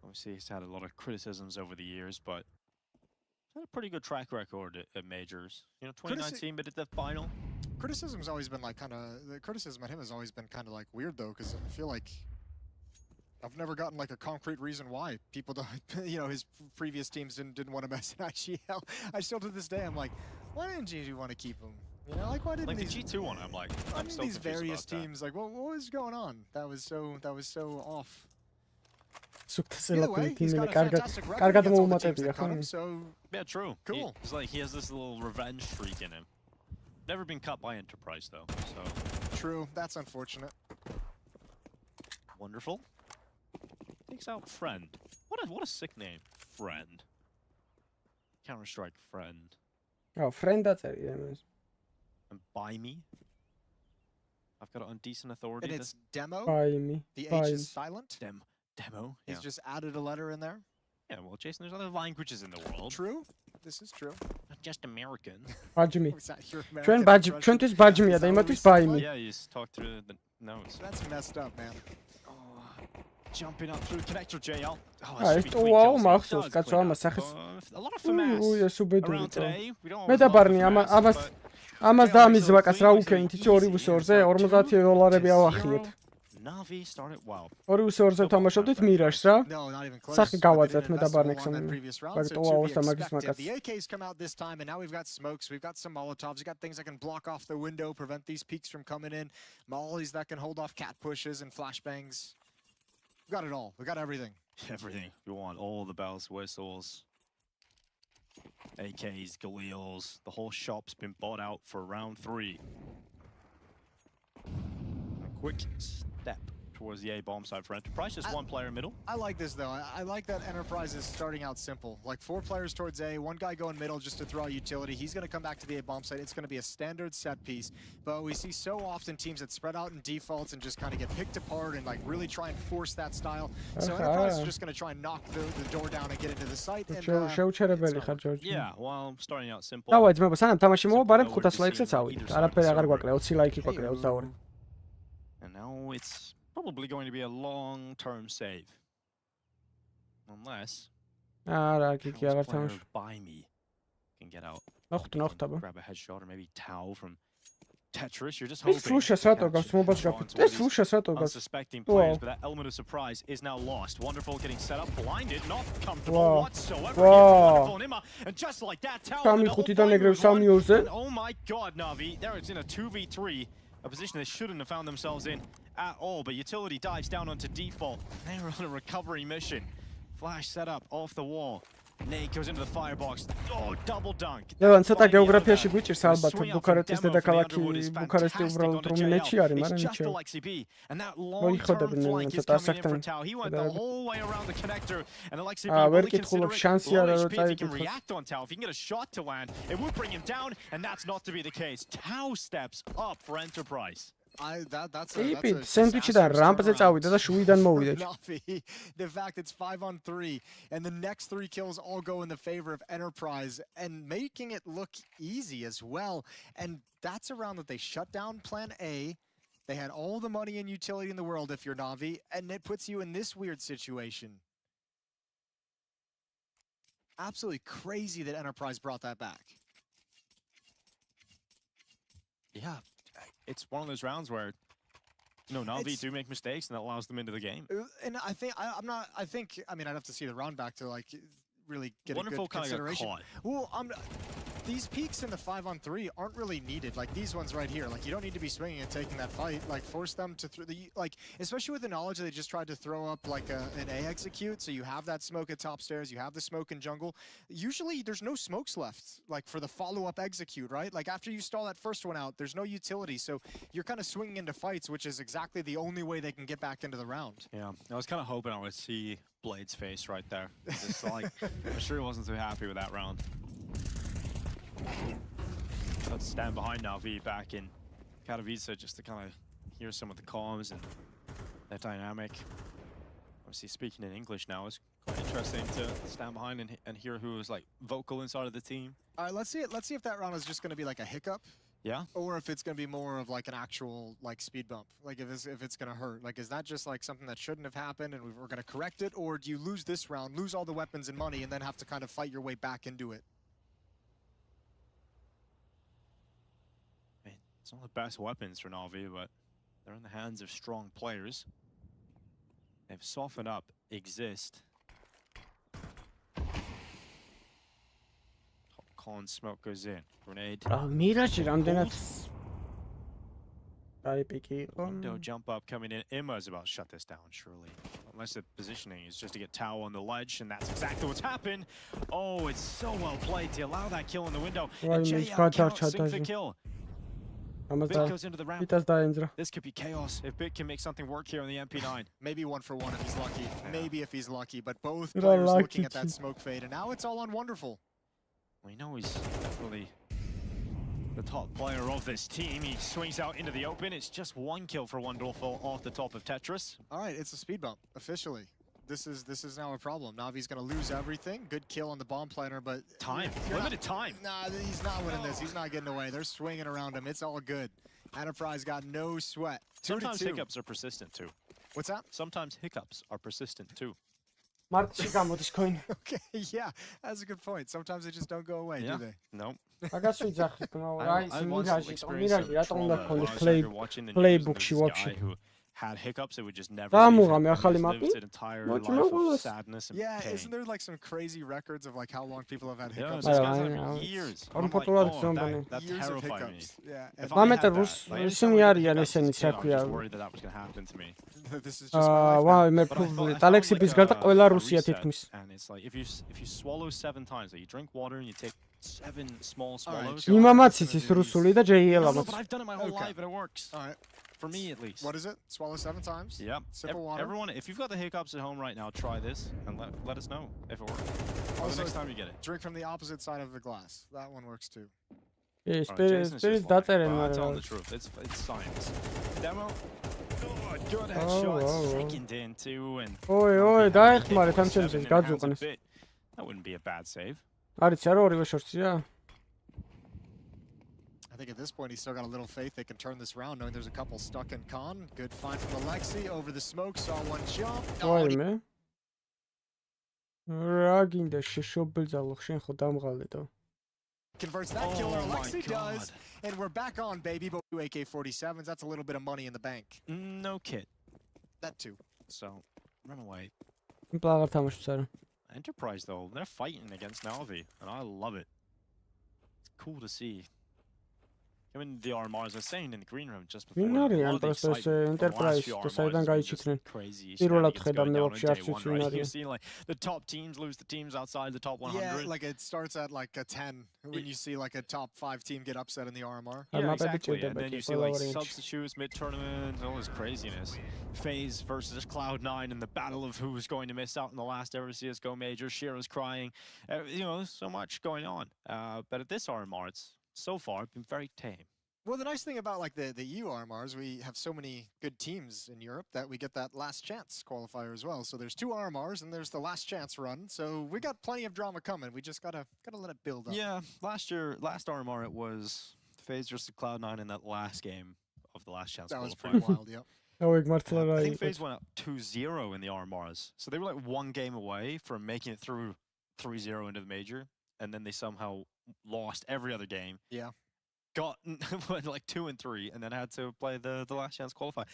Obviously, he's had a lot of criticisms over the years, but he's had a pretty good track record at majors. You know, 2019 made it to the final. Criticism's always been like the criticism at him has always been kind of like weird though, because I feel like I've never gotten like a concrete reason why people don't, you know, his previous teams didn't want to mess in IGL. I still to this day I'm like, why didn't you want to keep him? You know, like why didn't Like the these, G2 one, I'm like, I I'm mean, so these confused various about that. teams, like what was going on? That was so off. სუქთესელად Either way, he's თიმი got a კარგად fantastic record კარგად against all the teams მოუმატებია that ხო? cut him, so Yeah, true. Cool. It's like he has this little revenge streak in him. Never been cut by Enterprise though, so true. That's unfortunate. wonderful. Takes out Friend. What a sick name, Friend. Counter-Strike Friend. Oh, friend დაწერია იმას. And Buy Me. I've got it on decent authority. And it's demo. Buy me. The Buy H me. is silent. Demo. He's Yeah. just added a letter in there. Yeah, well, Jason, there's other languages in the world. True. This is true. Not just American. Bajmi. Was that your ჩვენ American ბაჯი, impression? ჩვენთვის ბაჯმია Is და that what იმათთვის we buy sound me. like? Yeah, you just talk through the nose. That's messed up, man. Jumping up through connector JL. აი, ტუაო მახსოვს კაცო ამას სახეს. A lot of finesse ეს უბედური around თო. today. We don't მე always love the დაბარნი finesse, ამას but ამას დაამიზვა კაც რა უკენით იცი 2-2-2-ზე $50 ავახიეთ. NAVI started well. 2-2-2-ზე ვთამაშობდით მირაშს რა. No, not even close. სახე But they გავაძეთ didn't მე invest დაბარნი a whole on that ხსენები. previous round, მაგ so to ტუაოს და be მაგის expected. მაგას. The AK's come out this time, and now we've got smokes, we've got some Molotovs, we've got things that can block off the window, prevent these peaks from coming in, mollies that can hold off cat pushes and flashbangs. We've got it all. We've got everything. Everything. You want all the bells, whistles, AKs, Galeals. The whole shop's been bought out for round 3. A quick step towards the A bomb side for Enterprise. Just one player middle. I like this though. I like that Enterprise is starting out simple. Like 4 players towards A, 1 guy going middle just to throw a utility. He's going to come back to the A bomb site. It's going to be a standard set piece. But we see so often teams that spread out in defaults and just kind of get picked apart and like really try and force that style. So Enterprise is just going to try and knock the door down and get into the site. And შეუჩერებელი ხარ ჯორჯი. Yeah, well, starting out simple. დავაი ძმებო, სანამ თამაში მოვაბარებ 500 ლაიქსაც ავიდეთ. არაფერი აღარ გვაკლია, 20 ლაიქი გვაკლია 22. And now it's probably going to be a long-term save. Unless არა, კიკი აღარ player თამაში. Buy Me can get out. ნახოთ აბა. Grab a headshot or maybe Tau from Tetris. You're just ეს hoping. ფუშას რატო გავს მობილში გაფრთხილ? ეს ფუშას რატო გავს? Unsuspecting players, but that element of surprise is now lost. Wonderful getting set up, blinded, not comfortable Wow. whatsoever. Wow. Wonderful Nima, and just like that, Tau. სამი ხუთიდან ეგრევე 3-2-ზე. Oh my God, Navi! There it's in a 2v3, a position they shouldn't have found themselves in at all. But utility dives down onto default. They were on a recovery mission. Flash set up off the wall. Nate goes into the firebox. Oh, double dunk. ლევან ცოტა გეოგრაფიაში გვიჭირს ალბათ ბუქარესტის დედაქალაქი ბუქარესტი უბრალოდ რუმინეთში არის, მაგრამ ნიჩვენია. მოიხოდებენ ცოტა ასაკთან. ვერ კითხულობ შანსი არა რომ წაიკითხოს. If he can get a shot to land, it would bring him down, and that's not to be the case. Tau steps up for Enterprise. That's იპი სენდვიჩიდან რამპზე წავიდა და შუიდან მოვიდა. The fact it's 5-on-3 and the next 3 kills all go in the favor of Enterprise and making it look easy as well. And that's a round that they shut down plan A. They had all the money and utility in the world if you're Navi, and it puts you in this weird situation. Absolutely crazy that Enterprise brought that back. Yeah. It's one of those rounds where, Navi do make mistakes, and that allows them into the game. And I think I mean, I'd have to see the round back to like really get Wonderful a good consideration. Kind of Well, these peaks in the 5-on-3 aren't really needed. Like these ones right here, like you don't need to be swinging and taking that fight. Like force them to especially with the knowledge that they just tried to throw up like an A execute. So you have that smoke at top stairs, you have the smoke in jungle. Usually there's no smokes left, like for the follow-up execute, right? Like after you stall that first one out, there's no utility. So you're kind of swinging into fights, which is exactly the only way they can get back into the round. Yeah, I was kind of hoping I would see Blade's face right there. Just like, I'm sure he wasn't too happy with that round. Let's stand behind Navi back in Katowice just to kind of hear some of the comms and that dynamic. Obviously speaking in English now is quite interesting to stand behind and hear who is like vocal inside of the team. All right, let's see it. Let's see if that round is just going to be like a hiccup. Yeah. Or if it's going to be more of like an actual like speed bump. Like if it's going to hurt. Like is that just like something that shouldn't have happened and we're going to correct it, or do you lose this round, lose all the weapons and money, and then have to kind of fight your way back into it? It's not the best weapons for Navi, but they're in the hands of strong players. They've softened up, exist. Top Con smoke goes in. Grenade. Mirage რამდენად დაიპიკი იყო. Window jump up coming in. Imma's about to shut this down, surely. Unless the positioning is just to get Tao on the ledge, and that's exactly what's happened. Oh, it's so well played to allow that kill in the window. And JL cannot sink the kill. Bit goes into the ramp. This could be chaos if Bit can make something work here on the MP9. Maybe 1 for 1 if he's lucky. Maybe if he's lucky, but both players looking at that smoke fade, and now it's all on Wonderful. We know he's definitely the top player of this team. He swings out into the open. It's just 1 kill for Wonderful off the top of Tetris. All right, it's a speed bump officially. This is now a problem. Navi's gonna lose everything. Good kill on the bomb planter, but time, limited time. Nah, he's not winning this. He's not getting away. They're swinging around him. It's all good. Enterprise got no sweat. Sometimes hiccups are persistent too. What's that? Sometimes hiccups are persistent too. მარტში გამოდის coin. Okay, yeah, that's a good point. Sometimes they just don't go away, do they? No. Agats ვიძახით, აი, Mirage რატომ უნდა გქონდეს playbook-ში ვაფშე. Had hiccups, it would just never გამუღამე ახალი მაპი? lived an entire life of sadness and Yeah, pain. isn't there like some crazy records of like how long people have had Yeah, hiccups? this guy's had for years. I'm like, oh, that Years of terrified me. hiccups. Yeah. If I had that, like, ისინი არიან ესენი I was საქმეა. just worried that that was going to happen to me. This is just my life. ვაი, მე ფუძვლით. ალექსიფის გარდა ყველა რუსია თითქმის. And it's like if you swallow 7 times, like you drink water and you take 7 small swallows. იმამაც იცის რუსული და JL-ამაც. No, but I've done it my whole life and it works. All right. For me, at least. What is it? Swallow 7 times? Yep. Sip of water? Everyone, if you've got the hiccups at home right now, try this and let us know if it works. Or Also, the next time you get it. Drink from the opposite side of the glass. That one works too. ის Alright, Jason's just პირის lying. დაწერენ Well, I'm მაგრამ. telling the truth. It's science. Demo. Oh, good headshot. Second in too, and. ოი, დაეხმარეთ ამ ჩემს გაძუყნეს. That wouldn't be a bad save. არის არა ორივე შორტსია? I think at this point he's still got a little faith they can turn this round, knowing there's a couple stuck in con. Good find from Alexi over the smoke, saw one jump. ვაიმე. რა გინდა შეშობილძალო შენ ხო დამღალე და. Converts that killer, Alexi does, and we're back on, baby. But AK-47s, that's a little bit of money in the bank. No kit. That too. So, run away. პლაღარ თამაშობს არა. Enterprise though, they're fighting against NAVI, and I love it. It's cool to see. I mean, the RMRs are saying in the green room just before. ვინ არიან просто ეს Enterprise და საიდან გაიჩიქნენ? პირველად ხედავ მე ვაფშე არც ვიცი ვინ You არიან. see like the top teams lose the teams outside the top 100. Yeah, like it starts at like a 10 when you see like a top 5 team get upset in the RMR. Yeah, exactly. And then you see like substitutes, mid-tournament, all this craziness. FaZe versus Cloud9 in the battle of who's going to miss out in the last ever CSGO major. Shiro's crying. You know, there's so much going on. But at this RMR, it's so far been very tame. Well, the nice thing about like the EU RMRs, we have so many good teams in Europe that we get that last chance qualifier as well. So there's 2 RMRs and there's the last chance run. So we got plenty of drama coming. We just gotta let it build up. Yeah, last RMR it was FaZe versus Cloud9 in that last game of the last chance. That was pretty wild, yep. I think FaZe went up 2-0 in the RMRs. So they were like 1 game away from making it through 3-0 into the major, and then they somehow lost every other game. Yeah. Went like 2 and 3, and then had to play the last chance qualifier.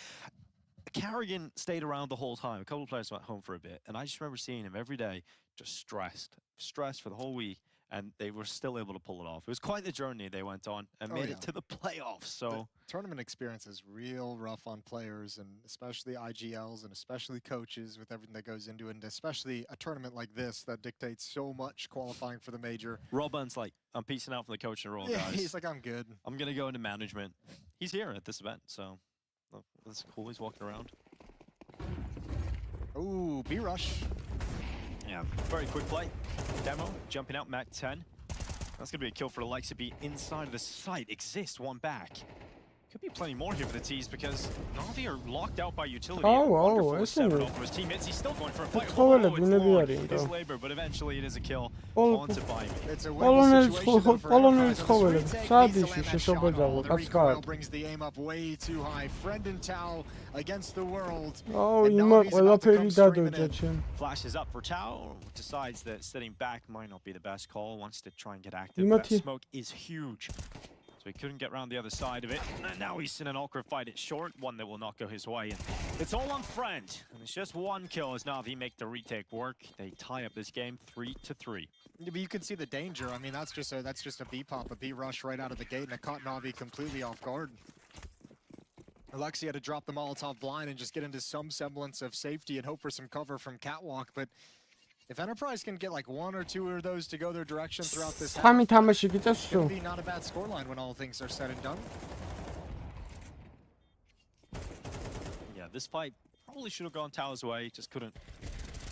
Carrigan stayed around the whole time. A couple of players went home for a bit, and I just remember seeing him every day, just stressed for the whole week, and they were still able to pull it off. It was quite the journey they went on and made it to the playoffs. So the tournament experience is real rough on players, and especially IGLs and especially coaches with everything that goes into it, and especially a tournament like this that dictates so much qualifying for the major. Robin's like, I'm peacing out from the coaching role, guys. He's like, I'm good. I'm going to go into management. He's here at this event, so that's cool. He's walking around. Ooh, B-rush. Yeah, very quick play. Demo, jumping out, Mac 10. That's going to be a kill for Alexa B inside of the site. Exist, 1 back. Could be plenty more here for the T's because Navi are locked out by utility. His teammates, he's still going for a fight. It's labor, but eventually it is a kill onto Bime. It's a win situation for Recoil brings the aim up way too high. Friend and Tao against the world. Flashes up for Tao, decides that sitting back might not be the best call, wants to try and get active. That smoke is huge. So he couldn't get around the other side of it. And now he's in an awkward fight. It's short, one that will not go his way. And it's all on Friend. And it's just one kill as NAVI make the retake work. They tie up this game 3-3. Yeah, but you can see the danger. I mean, that's just a B pop, a B rush right out of the gate, and it caught NAVI completely off guard. Alexi had to drop the Molotov blind and just get into some semblance of safety and hope for some cover from Catwalk, but if Enterprise can get like one or two of those to go their direction throughout this half, it's gonna be not a bad scoreline when all things are said and done. Yeah, this fight probably should have gone Tao's way, just couldn't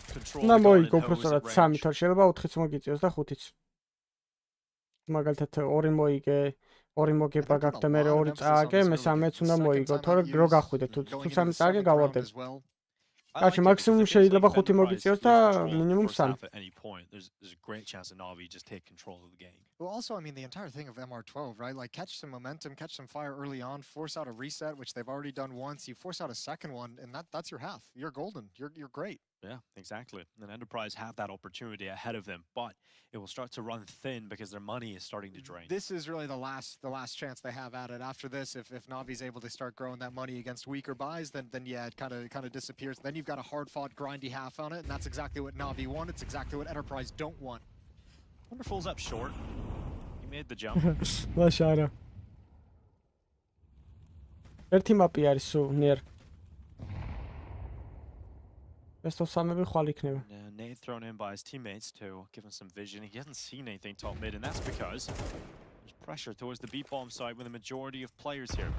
control the guard and hose at range. შეიძლება 4-იც მოგიწევს და 5-იც. მაგალითად 2 მოიგე, 2 მოგება გაქვთ და მე 2 წააგე, მე 3-ც უნდა მოიგო, თორე რო გახვიდე თუ 3 წააგე გავარდებ. Actually, maximum შეიძლება 5 მოგიწევს და minimum 3. At any point, there's a great chance that NAVI just take control of the game. Well, also, I mean, the entire thing of MR12, right? Like, catch some momentum, catch some fire early on, force out a reset, which they've already done once. You force out a second one, and that's your half. You're golden. You're great. Yeah, exactly. And Enterprise have that opportunity ahead of them, but it will start to run thin because their money is starting to drain. This is really the last chance they have at it. After this, if Navi's able to start growing that money against weaker buys, then yeah, it kind of disappears. Then you've got a hard-fought, grindy half on it, and that's exactly what Navi want. It's exactly what Enterprise don't want. Wonderful's up short. He made the jump. ლაშარა. ერთი მაპი არის სულ ნერ. Nade thrown in by his teammates to give him some vision. He hasn't seen anything top mid, and that's because there's pressure towards the B bomb side with the majority of players here.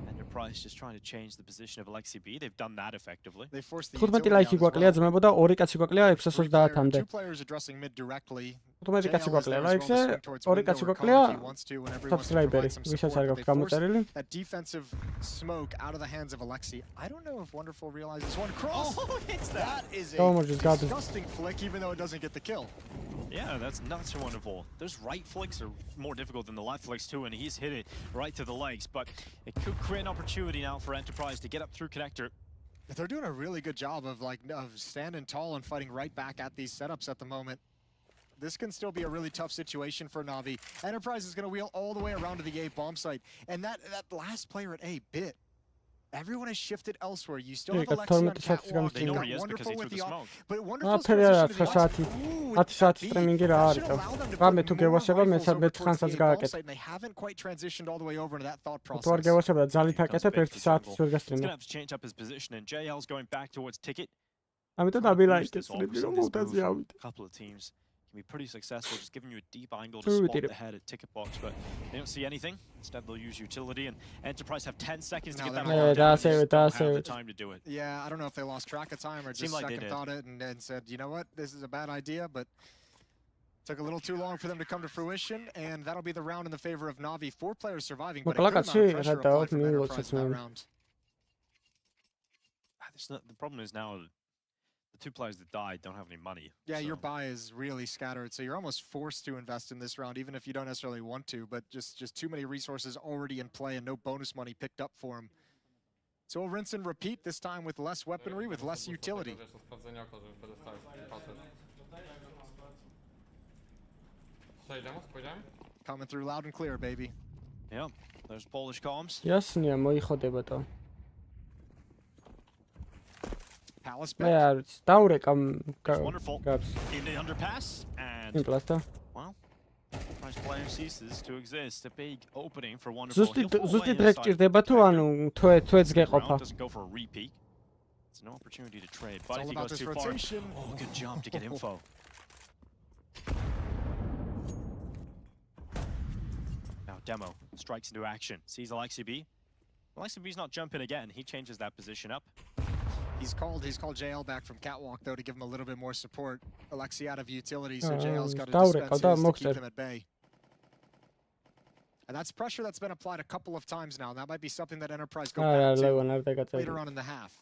Enterprise just trying to change the position of Alexi B. They've done that effectively. They forced the 15 ლაიქი გვაკლია ძმებო და 2 კაცი გვაკლია 630-მდე. Two players addressing mid directly. 15 კაცი გვაკლია ლაიქზე, 2 კაცი გვაკლია subscriber-ი, ვისაც არ გაქვთ გამოწერილი. That defensive smoke out of the hands of Alexi. I don't know if Wonderful realizes one cross. Oh, hits that. That is a disgusting flick, even though it doesn't get the kill. Yeah, that's not so wonderful. Those right flicks are more difficult than the left flicks too, and he's hit it right to the legs. But it could create an opportunity now for Enterprise to get up through connector. They're doing a really good job of standing tall and fighting right back at these setups at the moment. This can still be a really tough situation for Navi. Enterprise is going to wheel all the way around to the A bomb site, and that last player at A bit. Everyone has shifted elsewhere. You still have Alexi on Catwalk. They know he is because he threw the smoke. But Wonderful's position to the outside, they haven't quite transitioned all the way over to that thought process. He's gonna have to change up his position, and JL's going back towards Ticket. A couple of teams can be pretty successful, just giving you a deep angle to spot the head at Ticket Box, but they don't see anything. Instead, they'll use utility, and Enterprise have 10 seconds to get that round down. They just don't have the time to do it. Yeah, I don't know if they lost track of time or just second thought it and said, you know what, this is a bad idea, but took a little too long for them to come to fruition, and that'll be the round in the favor of Navi. 4 players surviving, but a good amount of pressure applied from Enterprise in that round. The problem is now the 2 players that died don't have any money. Yeah, your buy is really scattered, so you're almost forced to invest in this round, even if you don't necessarily want to, but just too many resources already in play and no bonus money picked up for him. So we'll rinse and repeat, this time with less weaponry, with less utility. Coming through loud and clear, baby. Yeah, there's Polish comms. Jasnie, მოიხოდება და. Palace მე არის დაურეკა wonderful in the underpass and well, Enterprise player ceases to exist. A big opening for Wonderful. ზუსტი დღე გჭირდება თუ ანუ თვეც გეყოფა. Doesn't go for a repeat. It's no opportunity to trade, but if he goes too far, oh, good jump to get info. Now Demo strikes into action, sees Alexi B. Alexi B's not jumping again. He changes that position up. He's called JL back from Catwalk though to give him a little bit more support. Alexi out of utility, so JL's got to dispense his to keep them at bay. And that's pressure that's been applied a couple of times now. That might be something that Enterprise go back to later on in the half.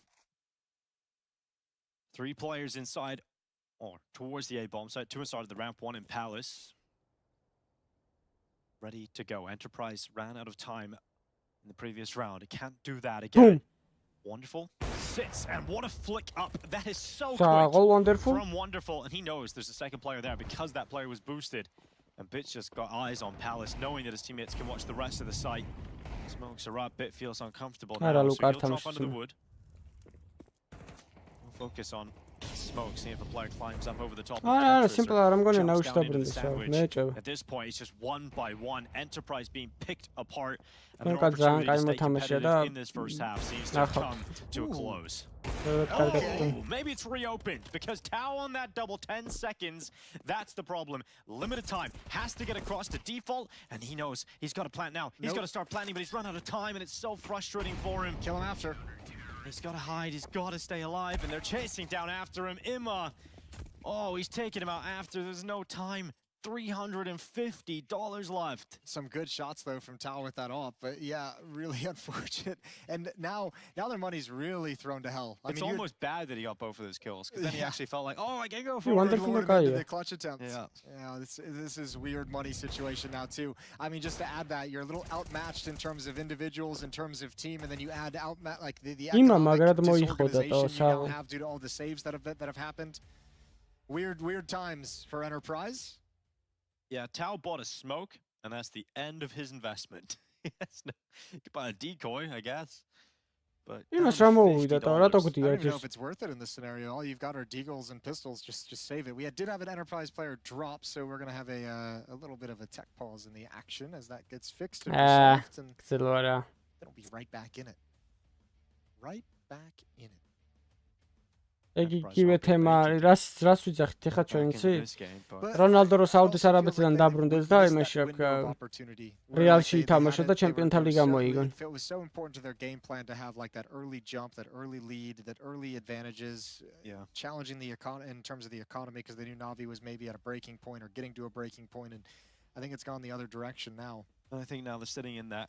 3 players inside, or towards the A bomb site. 2 inside of the ramp, 1 in Palace. Ready to go. Enterprise ran out of time in the previous round. It can't do that again. Wonderful sits, and what a flick up. That is so quick Wonderful from Wonderful, and he knows there's a second player there because that player was boosted. And Bit's just got eyes on Palace, knowing that his teammates can watch the rest of the site. Smokes are up, Bit feels uncomfortable now, so he'll drop under the wood. We'll focus on smoke, see if a player climbs up over the top. Simple, I'm going to now stop in this At this point, it's just one by one. Enterprise being picked apart. And their Don't opportunity to stay competitive in this first half seems to have come to a close. Oh, maybe it's reopened because Tao on that double 10 seconds. That's the problem. Limited time. Has to get across to default, and he knows he's got to plant now. He's got to start planting, but he's run out of time, and it's so frustrating for him. Kill him after. He's got to hide. He's got to stay alive, and they're chasing down after him. Imma. Oh, he's taking him out after. There's no time. $350 left. Some good shots though from Tao with that op, but yeah, really unfortunate. And now their money's really thrown to hell. It's almost bad that he got both of those kills, because then he actually felt like, oh, I can go for the clutch attempt. Yeah, this is weird money situation now too. I mean, just to add that, you're a little outmatched in terms of individuals, in terms of team, and then you add like the economic disorganization you now have due to all the saves that have happened. Weird times for Enterprise. Yeah, Tao bought a smoke, and that's the end of his investment. He could buy a decoy, I guess. But I don't even know if it's worth it in this scenario. All you've got are deagles and pistols. Just save it. We did have an Enterprise player drop, so we're gonna have a little bit of a tech pause in the action as that gets fixed and resolved, and then we'll be right back in it. Right back in it. იგივე თემა რას ვიძახით ახლა ჩვენ იცით? რონალდო რო საუდის არაბეთიდან დაბრუნდეს და იმაში აქ რეალში ითამაშა და ჩემპიონთა ლიგა მოიგო. It was so important to their game plan to have like that early jump, that early lead, that early advantages, challenging the in terms of the economy, because they knew Navi was maybe at a breaking point or getting to a breaking point, and I think it's gone the other direction now. I think now they're sitting in that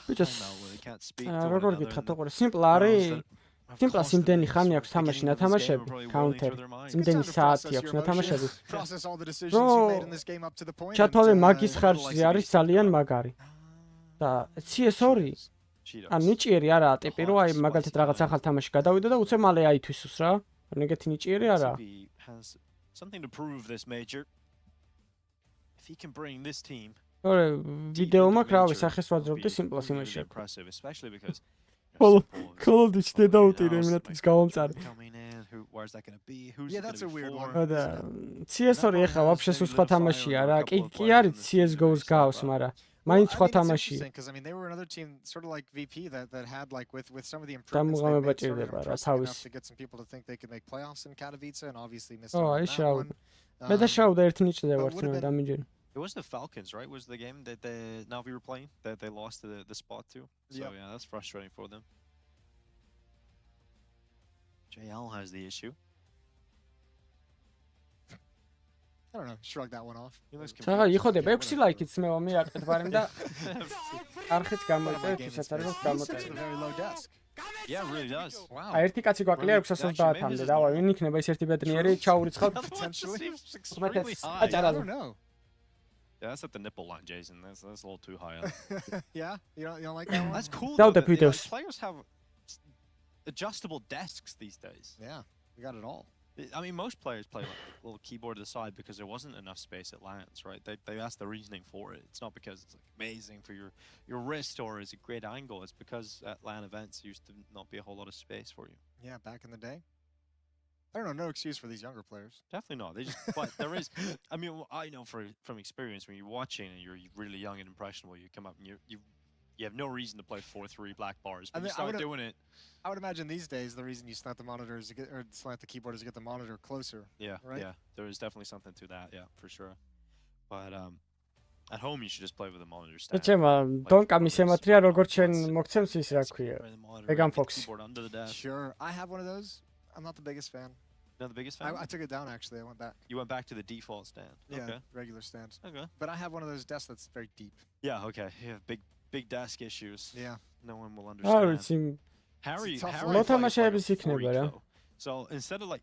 now where they can't speak to one როგორ another. გითხრათ, უყურე, სიმპლ არის. Simplას იმდენი ხანი აქვს თამაში ნათამაშები, counter. იმდენი საათი აქვს ნათამაშები. ჩათვალე მაგის ხარჯზე არის ძალიან მაგარი. და CS2 ან ნიჭიერი არაა ტიპი, რომ აი მაგალითად რაღაც ახალ თამაში გადავიდა და უცებ მალე აითვისოს რა. ან ეგეთი ნიჭიერი არაა. Something to prove this major. If he can bring this team. ორი ვიდეო მაქვს რავი სახეს ვაძრობდი სიმპლას იმაში. Especially because Call-of-Duty დედაუტირე მინატის გავამწარე. Yeah, that's a weird one. და CS2 ეხლა вообще სხვა თამაშია რა. კი არის CS:GO-ს გავს, მაგრამ მაინც სხვა თამაშია. Because I mean they were another team sort of like VP that had like with some of the improvements they made ჭირდება რა თავის. to get some people to think they could make playoffs in Katowice, and obviously missed Oh, out on აი that შაუ. one. მე და შაუდა ერთ ნიჭზე ვარ თვითონ დამიჯერე. It was the Falcons, right? Was the game that the NAVI were playing that they lost the spot to? So yeah, that's frustrating for them. JL has the issue. I don't know, shrug that one off. ჩაღა იხოდება 6 ლაიქით მევა მიაკეთეთ ბარემ და არხიც გამოიწერეთ ვისაც არის რომ გამოწერეთ. Very low desk. Yeah, it really does. Wow. აი ერთი კაცი გვაკლია 630-მდე და ვინ იქნება ეს ერთი ბედნიერი ჩაურიცხავთ. I don't know. Yeah, that's at the nipple line, Jason. That's a little too high. Yeah, you don't like that one? That's cool. Though Though, the players have adjustable desks these days. Yeah, we got it all. I mean, most players play like a little keyboard to the side because there wasn't enough space at LANs, right? They asked the reasoning for it. It's not because it's like amazing for your wrist or is a great angle. It's because at LAN events used to not be a whole lot of space for you. Yeah, back in the day. I don't know, no excuse for these younger players. Definitely not. They just, but there is. I mean, I know from experience when you're watching and you're really young and impressionable, you come up and you have no reason to play 4-3 black bars. But you start doing it. I would imagine these days the reason you slant the monitor is or slant the keyboard is to get the monitor closer. Yeah, right? Yeah. There is definitely something to that. Yeah, for sure. But at home you should just play with the monitor stand. Don't მის ემატრია როგორც ჩვენ მოგცემს ის რა ქვია. Megan Fox. Sure, I have one of those. I'm not the biggest fan. Not the biggest fan? I took it down actually. I went back. You went back to the default stand. Yeah, okay. Regular stand. Okay. But I have one of those desks that's very deep. Yeah, okay. You have big desk issues. Yeah. No one will understand. Harry So instead of like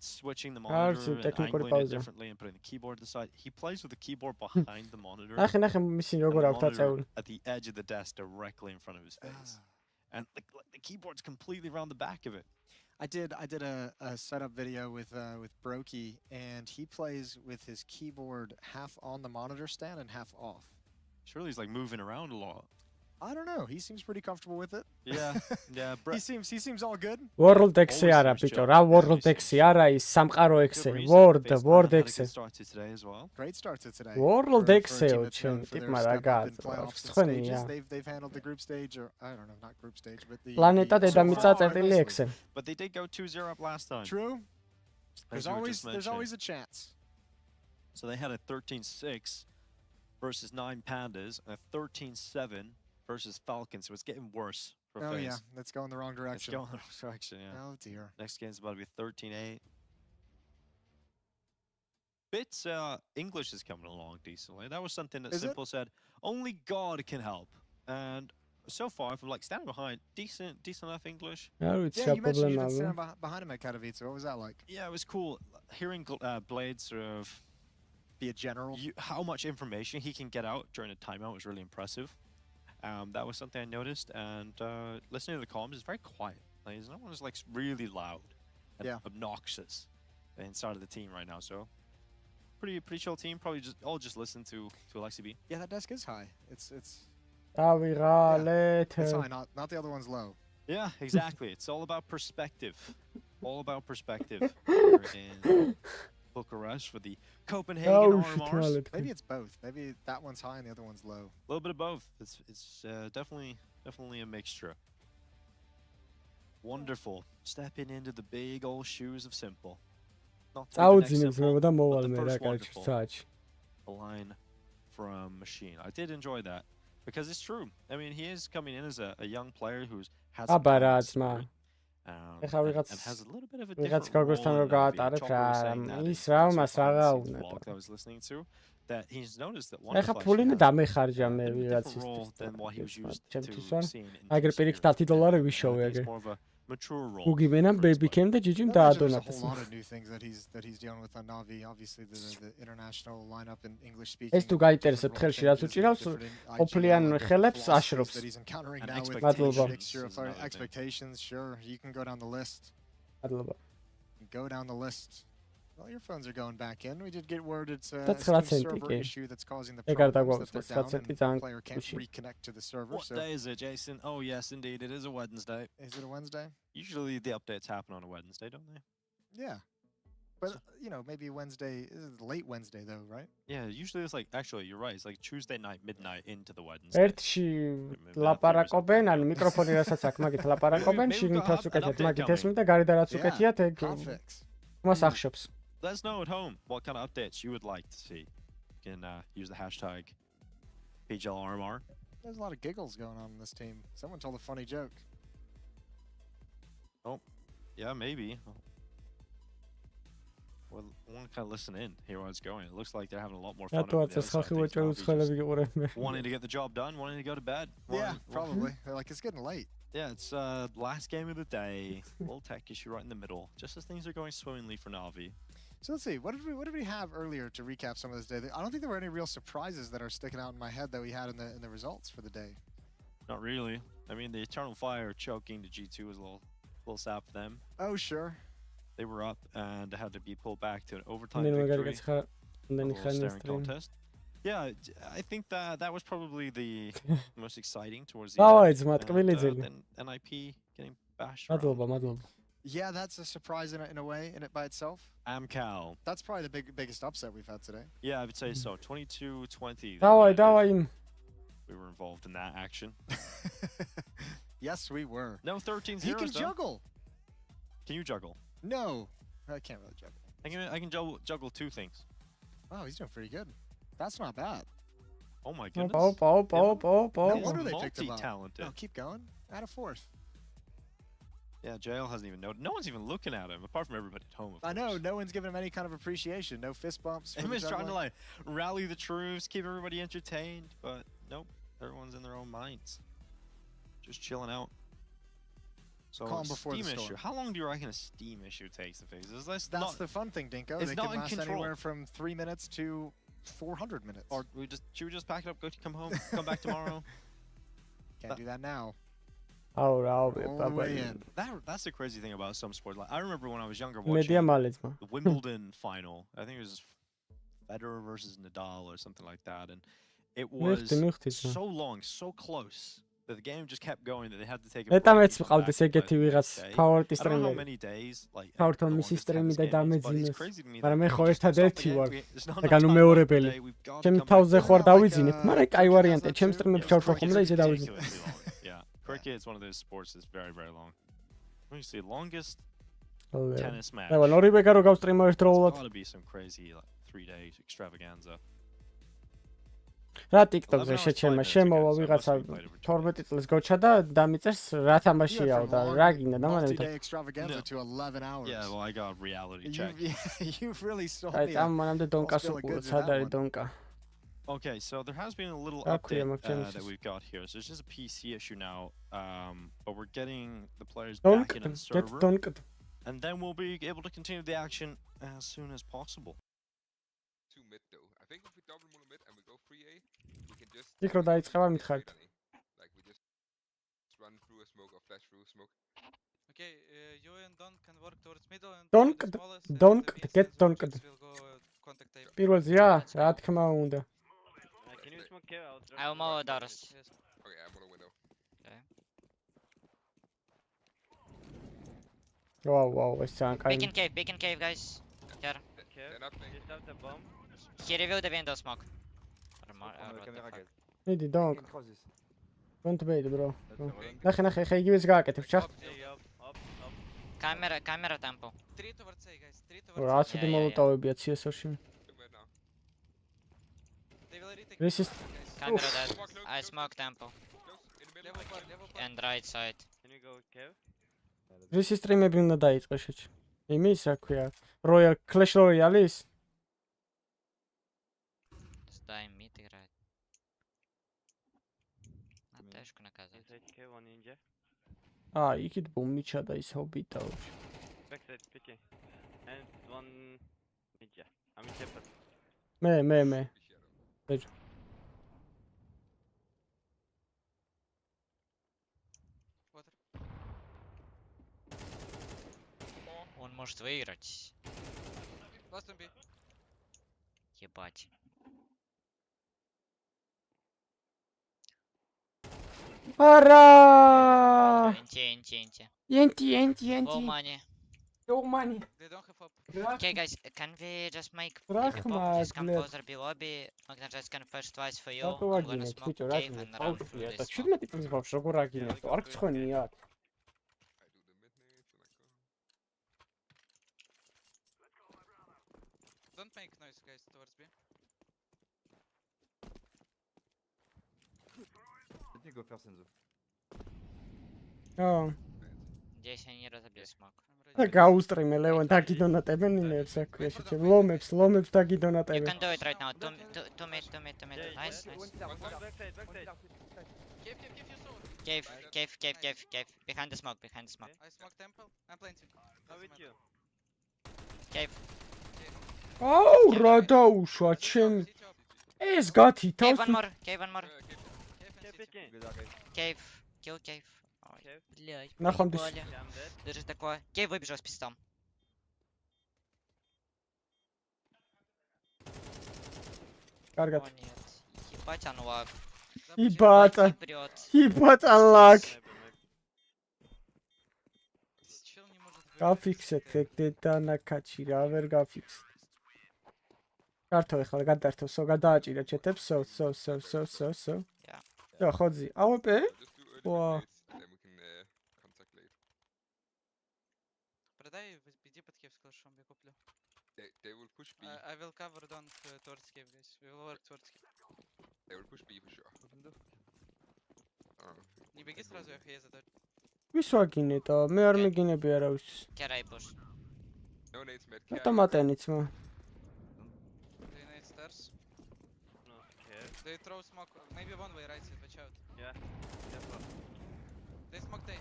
switching the monitor and angling it differently and putting the keyboard to the side, he plays with the keyboard behind the monitor. And the monitor at the edge of the desk directly in front of his face. And the keyboard's completely around the back of it. I did a setup video with Brokey, and he plays with his keyboard half on the monitor stand and half off. Surely he's like moving around a lot. I don't know. He seems pretty comfortable with it. Yeah, yeah. he seems all good. World X-ი არა ბიჭო, რა World X-ი არა ის სამყარო X-ი, World X-ი. Great start to today. World X-ი ჩემ ტიპმა რა გააძღვა. ცხენია. They've handled the group stage, or I don't know, not group stage, but the Planeta დედამიწა წერტილი X-ი. But they did go 2-0 up last time. True. There's always a chance. So they had a 13-6 versus 9 Pandas, and a 13-7 versus Falcons. So it's getting worse for FaZe. Oh yeah, let's go in the wrong direction. Let's go in the wrong direction, yeah. Oh dear. Next game's about to be 13-8. Bits English is coming along decently. That was something that Simple said only God can help. And so far, from like standing behind, decent enough English. Yeah, you mentioned you did stand behind him at Katowice. What was that like? Yeah, it was cool. Hearing Blade sort of be a general. How much information he can get out during a timeout was really impressive. That was something I noticed, and listening to the comms is very quiet. Like, no one is like really loud and obnoxious inside of the team right now. So pretty chill team. Probably just listen to Alexi B. Yeah, that desk is high. It's it's high, not the other one's low. Yeah, exactly. It's all about perspective. All about perspective. Here in Bucharest for the Copenhagen RMRs. Maybe it's both. Maybe that one's high and the other one's low. A little bit of both. It's definitely a mixture. Wonderful. Stepping into the big old shoes of Simple. Not the next Simple, but the first wonderful. A line from Machine. I did enjoy that because it's true. I mean, he is coming in as a young player who's has some time ეხა has a little bit of a different გოგოსთან რო გაატარებ რა ის რა მას რა უნდა I was listening to that he's noticed that one ეხა ფულინი დამეხარჯა მე ვიღაცის ჩემთვის ვარ აგერ პირიქით $10 ვიშოვე აგერ mature role. Ugi menam baby came the jijim There's a lot of new things that he's dealing with on NAVI. Obviously the international lineup in English speaking. ეს თუ გაინტერესებთ ხელში რაც უჭირავს ოფლიან ხელებს აშრობს. მადლობა. Expectations, sure. You can go down the list. მადლობა. Go down the list. Well, your phones are going back in. We did get word it's a server issue that's causing the problems that they're down and the player can't reconnect to the server. What day is it, Jason? Oh, yes, indeed. It is a Wednesday. Is it a Wednesday? Usually the updates happen on a Wednesday, don't they? Yeah. But, you know, maybe Wednesday, this is late Wednesday, though, right? Yeah, usually it's like, actually, you're right. It's like Tuesday night, midnight into the Wednesday. ერთში ლაპარაკობენ, ანუ მიკროფონი რასაც აქ მაგით ლაპარაკობენ, შიგნითაც უკეთეთ მაგით ესმით და გარედან რაც უკეთიათ ეგ მას ახშობს. Let us know at home what kind of updates you would like to see. You can use the hashtag PGL RMR. There's a lot of giggles going on in this team. Someone told a funny joke. Oh, yeah, maybe. Well, I want to kind of listen in, hear where it's going. It looks like they're having a lot more fun. Wanting to get the job done, wanting to go to bed. Yeah, probably. They're like, it's getting late. Yeah, it's last game of the day. Little tech issue right in the middle, just as things are going swimmingly for NAVI. So let's see, what did we have earlier to recap some of this day? I don't think there were any real surprises that are sticking out in my head that we had in the results for the day. Not really. I mean, the Eternal Fire choking the G2 was a little sad for them. Oh, sure. They were up and had to be pulled back to an overtime victory. Staring contest. Yeah, I think that was probably the most exciting towards the end. Then NIP getting bashed around. Yeah, that's a surprise in a way, in it by itself. Amcal. That's probably the biggest upset we've had today. Yeah, I would say so. 22-20. We were involved in that action. Yes, we were. No 13-0. He can juggle. Can you juggle? No, I can't really juggle. I can juggle two things. Wow, he's doing pretty good. That's not bad. Oh my goodness. No wonder they picked him up. Multi-talented. No, keep going. Add a fourth. Yeah, JL hasn't even noticed. No one's even looking at him, apart from everybody at home. I know, no one's giving him any kind of appreciation. No fist bumps. Him is trying to like rally the troops, keep everybody entertained, but nope, everyone's in their own minds, just chilling out. So calm before Steam the storm. issue. How long do you reckon a Steam issue takes to fix? That's the fun thing, Dinko. It's they not can in last control. anywhere from 3 minutes to 400 minutes. Or should we just pack it up, come home, come back tomorrow? Can't do that now. That's the crazy thing about some sports. Like, I remember when I was younger watching the Wimbledon final. I think it was Federer versus Nadal or something like that, and it was so long, so close that the game just kept going that they had to take a break. I don't know how many days, like, but it's crazy to me that we just stop the game. It's not enough time left today. We've got to come back. Yeah, cricket is one of those sports that's very, very long. Let me see, longest tennis match. It's got to be some crazy, like, 3-day extravaganza. რა TikTok-ზე შეჩემა შემოვა ვიღაცა 12 წელს გოჩა და დამიწერს რა თამაშიაო და რა გინდა და მანამდე Yeah, well, I got reality check. You've really sold me. ამ მანამდე დონკას უყუროთ, სად არის დონკა? Okay, so there has been a little update that we've got here. So it's just a PC issue now, but we're getting the players back in the server, and then we'll be able to continue the action as soon as possible. Mid though. I think if we double mono mid and we go 3A, we can just იქ რო დაიწყება მითხარით. Like we just run through a smoke or flash through a smoke. Okay, you and Don can work towards middle and Don get Don. პირველ ზია, რა თქმა უნდა. Can you smoke here? I'll mow doors. Okay, I'm on a window. Wow, it's an Big in cave, guys. Here. Just have the bomb. He revealed the window smoke. Idi donk. Don't wait, bro. ნახე, ხე იგივეს გააკეთებ, ჩახ. Camera tempo. 3 towards A, guys. 3 towards A. რა ცუდი მოლოტავებია CSO-ში. This is Camera dead. I smoke tempo. And right side. Can you go cave? This is stream-ები უნდა დაიწყო შეჭ. იმის რა ქვია? Royal Clash Royale-ის? Стай мид играет. Наташку наказывает. იქით ბუმიჩა და ის ჰობიტა. Backside picky. And one ninja. I'm in Shepherd. მე. Он может выиграть. Last one B. Ебать. Ара! Енти. Low money. They don't have up. Okay, guys, can we just make this composer be lobby? I'm gonna just confess twice for you. I'm gonna smoke cave and run through this smoke. 17 წლის ბავშვს როგორ აგინებთ? არ გცხონიათ? Don't make noise, guys, towards B. Let me go first, Enzo. Здесь они разобьют смог. და გაუსტრიმე ლევან დაგიდონატებენ ინებს აქ შეჭე ლომებს დაგიდონატებენ. You can do it right now. Two mid. Nice. Cave. Behind the smoke. I smoke temple. I'm planting. How with you? Cave. აუ რა დაუშვა ჩემ ეს გათითავს. Cave one more. Cave. Kill cave. Блядь. Нахуй. Даже такое. Кей выбежал с пистом. Каргат. О нет. Ебать анлак. Ебать анлак. Графиксет და ნაკაჩი რა ვერ გაფიქსეთ. კარტო ეხლა გადაერთო, გადააჭირა ჩეთებს, so. და ხოძი, AWP? Ვა. Продай, иди под cave с клашом, я куплю. They will push B. I will cover down towards cave, guys. We will work towards cave. They will push B for sure. Не беги сразу, я хей задать. ვის ვაგინეტო? მე არ მიგინები არავის. Керай push. No nades mid. ავტომატენიც მა. They nade stairs. They throw smoke. Maybe one way right side, watch out. Yeah. They smoke A.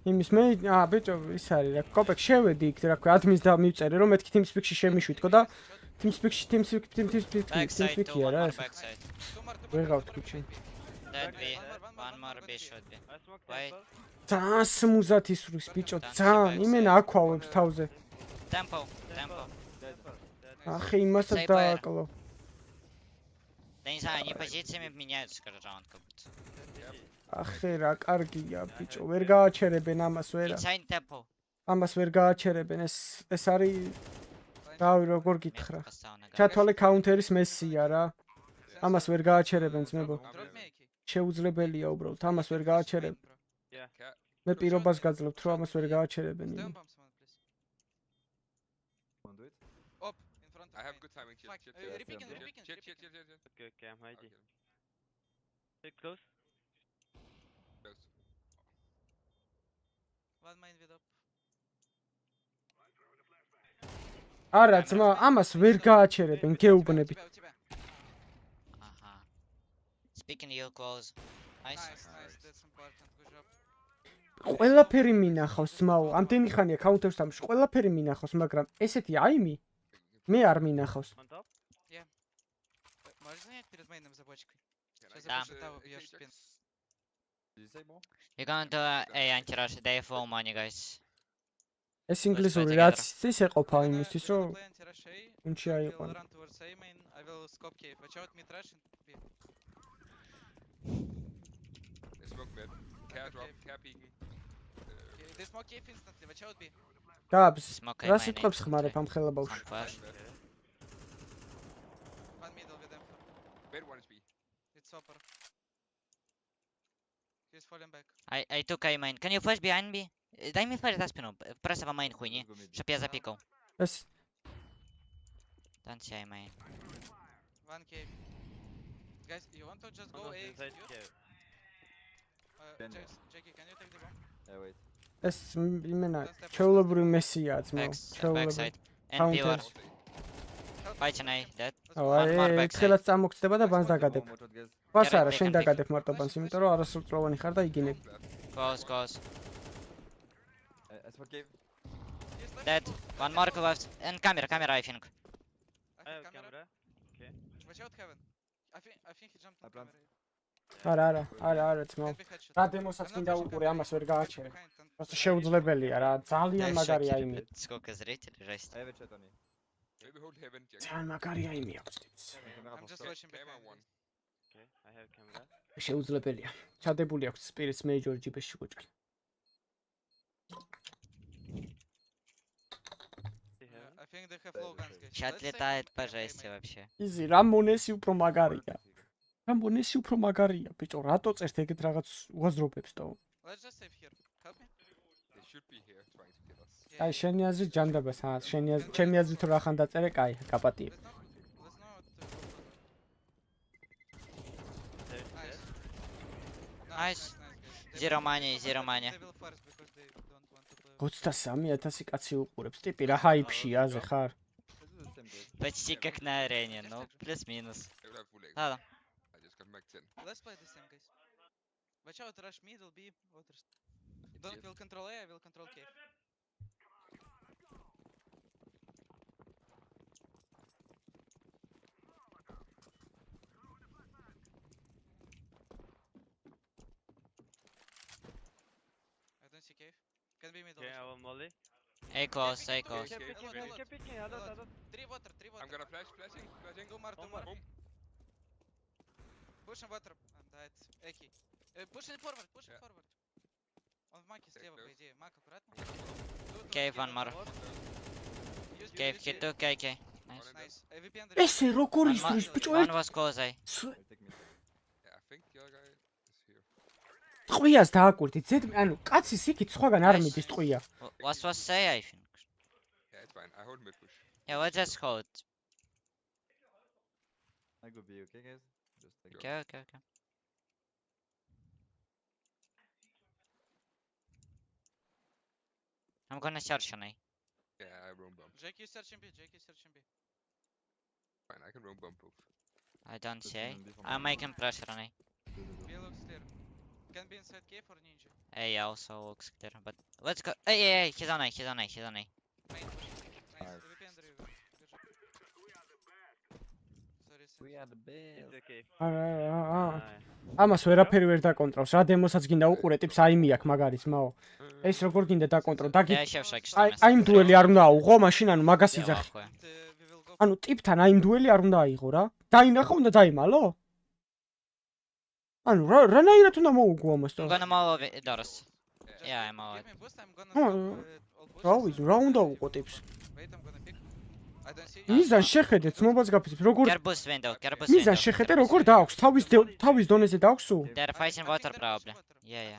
იმის მე ბიჭო ის არის რა კოპეკ შევედი იქ რა ქვია admin-ს და მივწერე რომ მეთქი team speak-ში შემიშვიდკო და team speak-ია რა ეს ვეღავთ ქუჩი. One more B should be. Wait. ძალიან სმუზად ისვრის ბიჭო, ძალიან. იმენა აქვავებს თავზე. Tempo. Ахи, იმასაც დააკლო. Да не знаю, они позициями меняются каждый раунд как будто. Ахи, რა კარგია ბიჭო, ვერ გააჩერებენ ამას ვერა. Inside tempo. ამას ვერ გააჩერებენ, ეს არის დავი როგორ გითხრა. ჩათვალე კაუნტერის მესია რა. ამას ვერ გააჩერებენ ძმებო. შეუძლებელია უბრალოდ, ამას ვერ გააჩერებენ. მე პირობას გაძლევთ, რომ ამას ვერ გააჩერებენ. I have good timing. Chill. Repeating. Okay, I'm hiding. Stay close. One main with up. არა ძმა, ამას ვერ გააჩერებენ, გეუბნები. Speaking you close. Nice. That's important. Good job. ყველაფერი მინახავს ძმაო, ამდენი ხანია კაუნტერს თამაში, ყველაფერი მინახავს, მაგრამ ესეთი აიმი მე არ მინახავს. Yeah. Можешь занять перед мейном за бочкой? Сейчас Да. запишу того, бьешь спин. You're going to A anti-rush. They have full money, guys. ეს ინგლისური რაც ის ეყოფა იმისთვის, რომ უნჩი აიყვან. Run towards A main. I will scope cave. Watch out mid rush. They smoke mid. Cat drop. Cat peeking. They smoke cave instantly. Watch out B. გაბს, რა სიტყვებს ხმარებ ამ ხელა ბავშვს? One middle with them. Mid one is B. It's upper. He's falling back. I took A main. Can you flash behind me? Дай мне флеш за спину. Просто по мейн хуйни, чтоб я запикал. Yes. Don't see A main. One cave. Guys, you want to just go A? Jackie, can you take the bomb? Yeah, wait. ეს იმენა ჩეულებრივი მესია ძმა, Backside. And pillar. Fight an A, dead. აი, ხელაც წამოგწდება და ბანს დაგადებ. ბანს არა, შენ დაგადებ მარტო ბანს, იმიტომ რომ არასრულწლოვანი ხარ და იგინებ. Close. I smoke cave. Dead. One more left. And camera, I think. I have camera. Okay. Watch out heaven. I think he jumped on camera. არა ძმა. რა დემოსაც მინდა უყურე, ამას ვერ გააჩერე. просто შეუძლებელია რა, ძალიან მაგარი აიმი. Сколько зрителей, жесть. I have a chat on me. Maybe hold heaven. ძალიან მაგარი აიმი აქვს ტიპს. I'm just watching camera one. Okay, I have camera. შეუძლებელია. ჩადებული აქვს Spirits Major ჯიბეში გოჭრ. I think they have low guns, guys. Чат летает по жести вообще. Изи, რამონესი უფრო მაგარია. რამონესი უფრო მაგარია, ბიჭო, რატო წერთ ეგეთ რაღაც უაზრობებს თო? Let's just save here. Help me. They should be here trying to kill us. აი, შენი აზრით ჯანდაბას, ჩემი აზრით რა ხან დაწერე, კაი, გაპატიებ. Nice. Zero money. 23,000 კაცი უყურებს, ტიპი რა ჰაიფშია, აზე ხარ? Почти как на арене, ну плюс-минус. Ладно. Let's play the same, guys. Watch out, rush middle, B, others. Don't will control A, I will control cave. I don't see cave. Can be middle. Okay, I will molly. A close. Three water. I'm gonna flashing. 2 more. Boom. Pushing water. And died. Eki. Pushing forward. Он в маке слева, по идее. Мак аккуратно. Cave one more. Cave hit 2 KK. Nice. ესე როგორ ისვრის ბიჭო? One was close A. Yeah, I think the other guy is here. ტყვიას დააკვირდით, ანუ კაცის იქით სხვაგან არ მიდის ტყვია. Last was A, I think. Yeah, it's fine. I hold mid push. Yeah, let's just hold. I go B, okay, guys? Just take Okay. I'm gonna search on A. Yeah, I roam bump. Jackie searching B. Fine, I can roam bump both. I don't see A. I'm making pressure on A. B looks clear. Can be inside cave or ninja. A also looks clear, but let's go. Hey, he's on A. Main push. Nice. VP and River. Good job. Sorry, We are the best. ამას ვერაფერი ვერ დაკონტროლს. რა დემოსაც გინდა უყურე ტიპს აიმი აქვს მაგარი ძმაო. ეს როგორ გინდა დაკონტროლ? აი იმ დუელი არ უნდა აუღო, მაშინ ანუ მაგას იძახი. ანუ ტიპთან აი იმ დუელი არ უნდა აიღო რა. დაინახო უნდა დაიმალო? ანუ რანაირად უნდა მოუგო ამას და? Yeah, I'm out. რა უნდა უყო ტიპს? მიზან შეხედე ცნობას გაფიცებ როგორ მიზან შეხედე როგორ დააქვს თავის დონეზე დააქვს სულ They're fighting water probably. Yeah.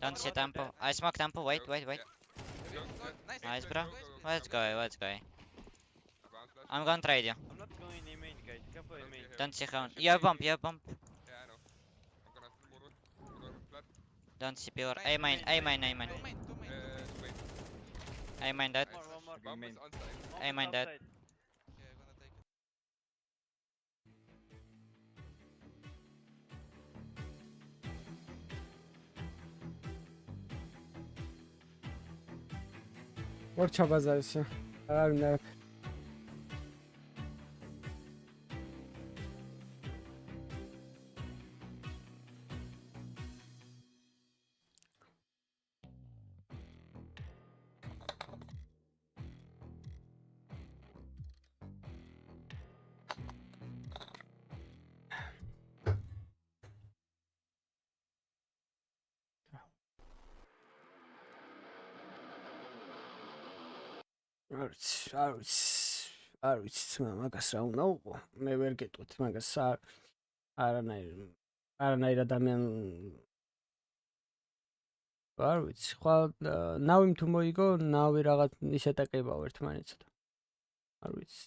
Don't see tempo. I smoke tempo. Wait. Nice, bro. Let's go. I'm gonna trade you. I'm not going in main, guys. You can play main. Don't see how. You have bump. Yeah, I know. I'm gonna flat. Don't see pillar. A mine. I mine that. I mine that. What chabazarisi? I don't know. არ ვიცი ძმა მაგას რა უნდა უყო მე ვერ გეტყვით მაგას არანაირ ადამიან არ ვიცი ხვალ ნავი თუ მოიგო ნავი რაღაც ის ეტაკებაო ერთმანეთსა არ ვიცი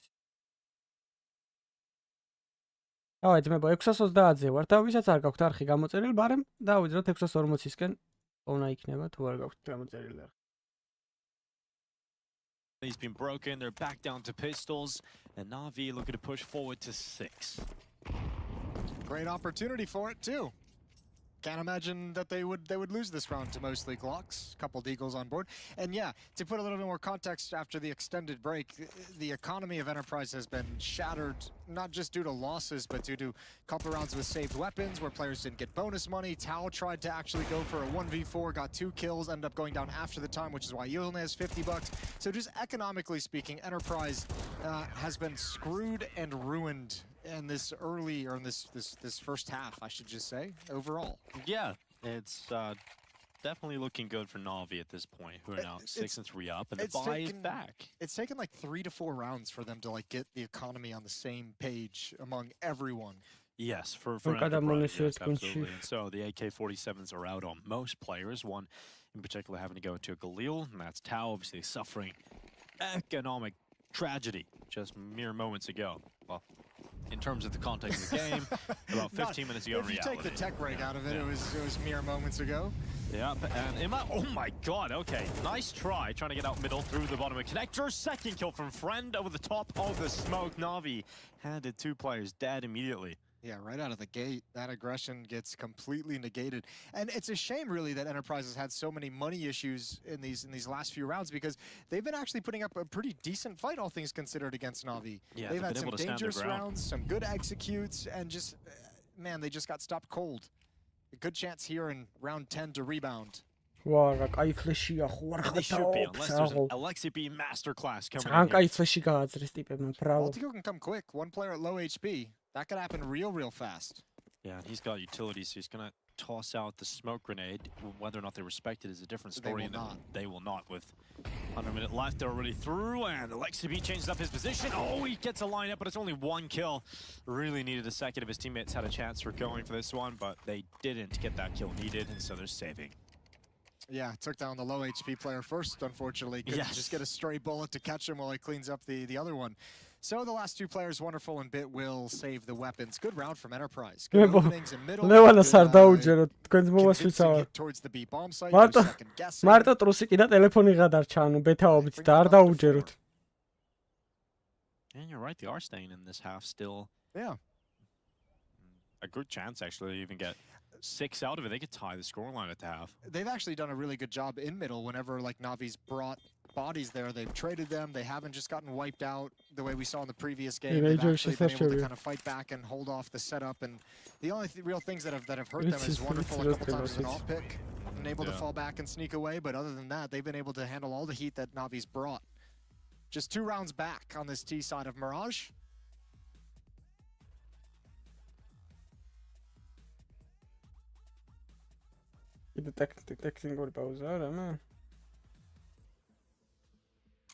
დავაი ძმებო 630-ზე ვარ და ვისაც არ გაქვთ არხი გამოწერილი ბარემ დავიძროთ 640-ისკენ უნდა იქნება თუ არ გაქვთ გამოწერილი არხი He's been broken, they're back down to pistols, and NAVI looking to push forward to 6. Great opportunity for it too. Can't imagine that they would lose this round to mostly Glocks. Couple deagles on board. And yeah, to put a little bit more context after the extended break, the economy of Enterprise has been shattered, not just due to losses, but due to a couple rounds with saved weapons where players didn't get bonus money. Tao tried to actually go for a 1v4, got 2 kills, ended up going down after the time, which is why he only has $50. So just economically speaking, Enterprise has been screwed and ruined in this early, or in this first half, I should just say, overall. Yeah, it's definitely looking good for NAVI at this point, who are now 6-3 up, and the buy is back. It's taken like 3 to 4 rounds for them to like get the economy on the same page among everyone. Yes, for Enterprise, yes, absolutely. And so the AK-47s are out on most players, one in particular having to go into a Galil, and that's Tao, obviously suffering economic tragedy just mere moments ago. Well, in terms of the context of the game, about 15 minutes ago in reality. If you take the tech break out of it, it was mere moments ago. Yeah, and oh my god, okay. Nice try, trying to get out middle through the bottom of connector. Second kill from Friend over the top of the smoke. NAVI handed 2 players dead immediately. Yeah, right out of the gate, that aggression gets completely negated. And it's a shame, really, that Enterprise has had so many money issues in these last few rounds, because they've been actually putting up a pretty decent fight, all things considered, against NAVI. Yeah, they've had some dangerous rounds, some good executes, and just, man, they just got stopped cold. A good chance here in round 10 to rebound. Wow, кай флешია ხო არ They should be, unless there's an Alexi B masterclass coming in. კай флешი გააძრეს ტიპებმა, браво. Multigo can come quick. One player at low HP. That could happen real fast. Yeah, and he's got utilities, so he's gonna toss out the smoke grenade. Whether or not they respect it is a different story. They will not. With 100 minutes left, they're already through, and Alexi B changes up his position. Oh, he gets a lineup, but it's only 1 kill. Really needed a second if his teammates had a chance for going for this one, but they didn't get that kill needed, and so they're saving. Yeah, took down the low HP player first, unfortunately. Couldn't just get a stray bullet to catch him while he cleans up the other one. So the last 2 players, Wonderful and Bit, will save the weapons. Good round from Enterprise. Good openings in middle. Convincing towards the B bomb site. No second guessing. მარტო ტრუსი კი და ტელეფონი გადარჩა, ანუ ბეთაობით და არ დაუჯეროთ. And you're right, they are staying in this half still. Yeah. A good chance, actually, to even get 6 out of it. They could tie the scoreline at the half. They've actually done a really good job in middle whenever like Navi's brought bodies there. They've traded them. They haven't just gotten wiped out the way we saw in the previous game. They've actually been able to kind of fight back and hold off the setup. And the only real things that have hurt them is wonderful a couple times as an alt pick, and able to fall back and sneak away. But other than that, they've been able to handle all the heat that Navi's brought. Just 2 rounds back on this T side of Mirage. The technical pause, man.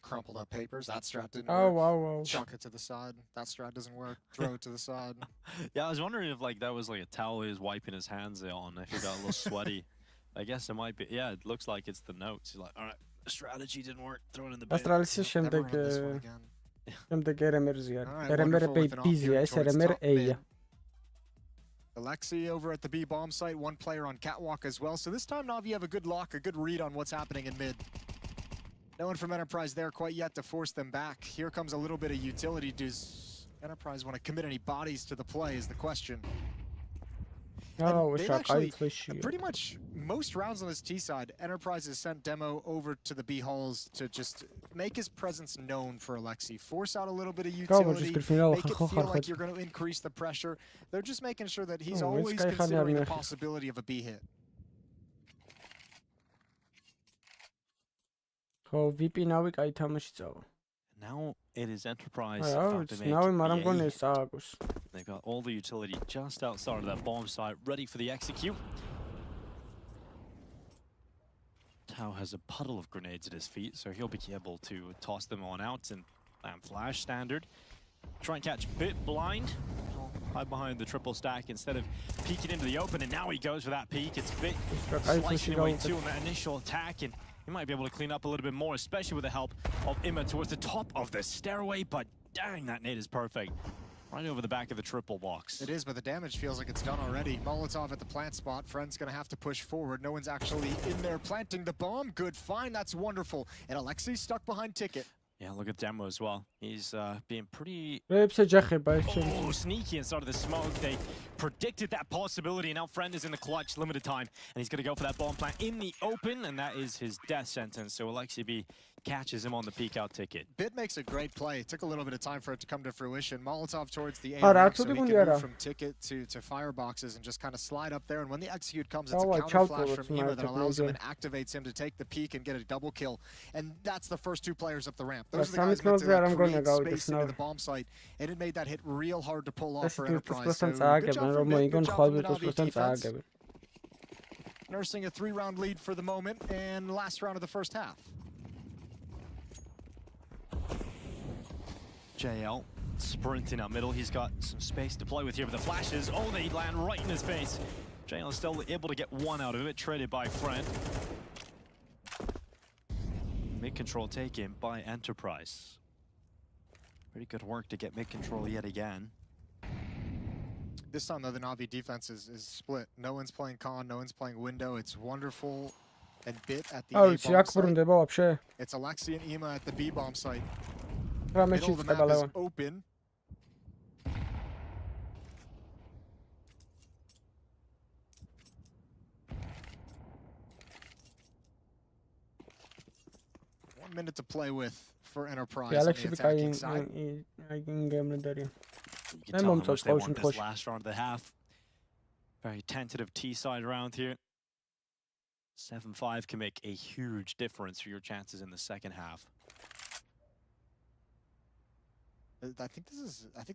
Crumpled up papers. That strat didn't work. Wow. Chuck it to the side. That strat doesn't work. Throw it to the side. Yeah, I was wondering if like that was like a towel he was wiping his hands on. If he got a little sweaty. I guess it might be. Yeah, it looks like it's the notes. He's like, all right, the strategy didn't work. Throw it in the bin. Astralis შემდეგ RMR-ზე არის. RMR-B-ზე, ეს RMR-A-ია. Alexi over at the B bomb site, 1 player on catwalk as well. So this time Navi have a good lock, a good read on what's happening in mid. No one from Enterprise there quite yet to force them back. Here comes a little bit of utility. Does Enterprise want to commit any bodies to the play is the question. Actually, pretty much most rounds on this T side, Enterprise has sent Demo over to the B halls to just make his presence known for Alexi. Force out a little bit of utility, make it feel like you're going to increase the pressure. They're just making sure that he's always considering the possibility of a B hit. VP NAVI კაი თამაში წავა. Now it is Enterprise. They've got all the utility just outside of that bomb site, ready for the execute. Tao has a puddle of grenades at his feet, so he'll be able to toss them on out and flash standard. Try and catch Bit blind. Hide behind the triple stack instead of peeking into the open, and now he goes for that peek. It's Bit slicing away too on that initial attack, and he might be able to clean up a little bit more, especially with the help of Imma towards the top of the stairway, but dang, that nade is perfect. Right over the back of the triple box. It is, but the damage feels like it's done already. Molotov at the plant spot. Friend's gonna have to push forward. No one's actually in there planting the bomb. Good find, that's wonderful. And Alexi stuck behind Ticket. Yeah, look at Demo as well. He's being pretty sneaky inside of the smoke. They predicted that possibility, and now Friend is in the clutch, limited time, and he's going to go for that bomb plant in the open, and that is his death sentence. So Alexi B catches him on the peek out ticket. Bit makes a great play. It took a little bit of time for it to come to fruition. Molotov towards the A, so he can move from Ticket to fireboxes and just kind of slide up there. And when the execute comes, it's a counter flash from Ema that allows him and activates him to take the peek and get a double kill. And that's the first 2 players up the ramp. Those are the guys meant to create space into the bomb site, and it made that hit real hard to pull off for Enterprise. So good job from Bit, good job from the Navi defense. Nursing a 3-round lead for the moment, and last round of the first half. JL sprinting up middle. He's got some space to play with here, but the flashes, oh, they land right in his face. JL is still able to get 1 out of it, traded by Friend. Mid-control taken by Enterprise. Pretty good work to get mid-control yet again. This time, though, the Navi defense is split. No one's playing con, no one's playing window. It's wonderful and Bit at the A bomb site. It's Alexi and Ema at the B bomb site. Middle of the map is open. One minute to play with for Enterprise. Yeah, Alexi You can tell how much they want this last round of the half. Very tentative T-side round here. 7-5 can make a huge difference for your chances in the second half. I think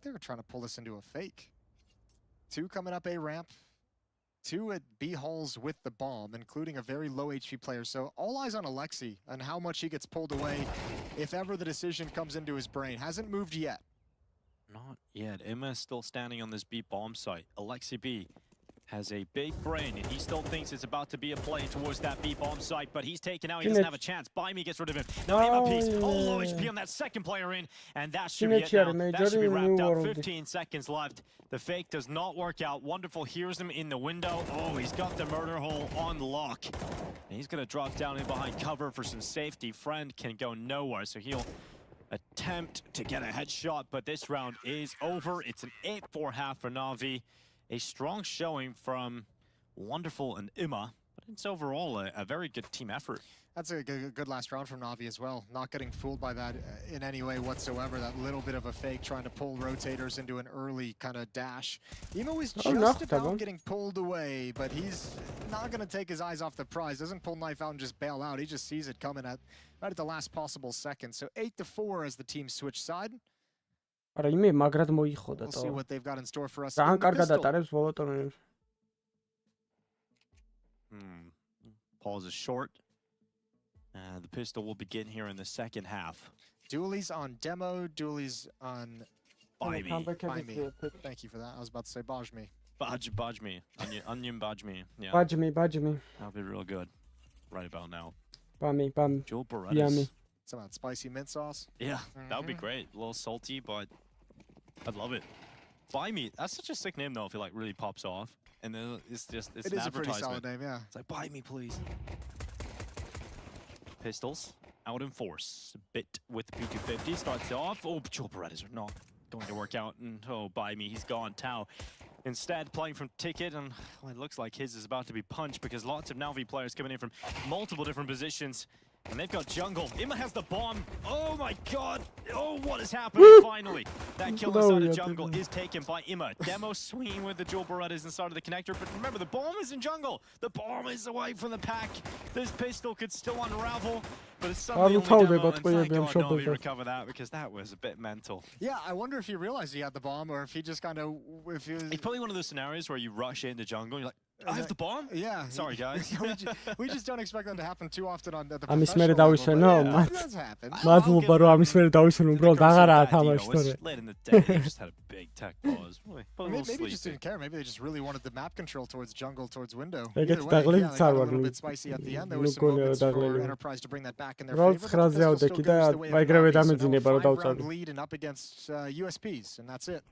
they're trying to pull this into a fake. 2 coming up A ramp, 2 at B halls with the bomb, including a very low HP player. So all eyes on Alexi and how much he gets pulled away if ever the decision comes into his brain. Hasn't moved yet. Not yet. Emma is still standing on this B bomb site. Alexi B has a big brain, and he still thinks it's about to be a play towards that B bomb site, but he's taken out. He doesn't have a chance. Buy-Me gets rid of him. Now Emma piece. Oh, low HP on that second player in, and that should be it now. That should be wrapped up. 15 seconds left. The fake does not work out. Wonderful hears him in the window. Oh, he's got the murder hole on lock. And he's going to drop down in behind cover for some safety. Friend can go nowhere, so he'll attempt to get a headshot, but this round is over. It's an 8-4 half for Navi. A strong showing from Wonderful and Imma, but it's overall a very good team effort. That's a good last round from Navi as well. Not getting fooled by that in any way whatsoever. That little bit of a fake trying to pull rotators into an early kind of dash. Emo is just about getting pulled away, but he's not going to take his eyes off the prize. Doesn't pull knife out and just bail out. He just sees it coming right at the last possible second. So 8-4 as the team switch side. We'll see what they've got in store for us. Pause is short. The pistol will begin here in the second half. Dooley's on demo. Dooley's on... Buy me. Thank you for that. I was about to say Baj me. Baj me. Onion Baj me. Yeah. Baj me. That'll be real good. Right about now. Bam. Joel Berettas. Yummy. Some of that spicy mint sauce. Yeah, that would be great. A little salty, but I'd love it. Buy me. That's such a sick name, though, if it like really pops off. And then it's an is a pretty solid name, yeah. It's like, buy me, please. Pistols out in force. A bit with the P250. Starts off. Oh, Joel Berettas are not going to work out. And oh, buy me. He's gone. Tau instead playing from Ticket. And well, it looks like his is about to be punched because lots of NAVI players coming in from multiple different positions. And they've got jungle. Ima has the bomb. Oh my god. Oh, what is happening finally? That kill inside of jungle is taken by Ima. Demo swinging with the Joel Berettas inside of the connector. But remember, the bomb is in jungle. The bomb is away from the pack. This pistol could still unravel. But it's suddenly only Demo. And thank God Navi recover that because that was a bit mental. Yeah, I wonder if he realized he had the bomb or if he just kind of... It's probably one of those scenarios where you rush into jungle and you're like, I have the bomb? Yeah. Sorry, guys. we just don't expect them to happen too often on the professional level. It does happen. Late in the day, they just had a big tech pause. Maybe they just didn't care. Maybe they just really wanted the map control towards jungle, towards window. They Either way, yeah, they got a little bit spicy at the end. There was some moments for Enterprise to bring that back in their favor. But the pistol still goes the way of Navi, so now 5-round lead and up against USPs, and that's it.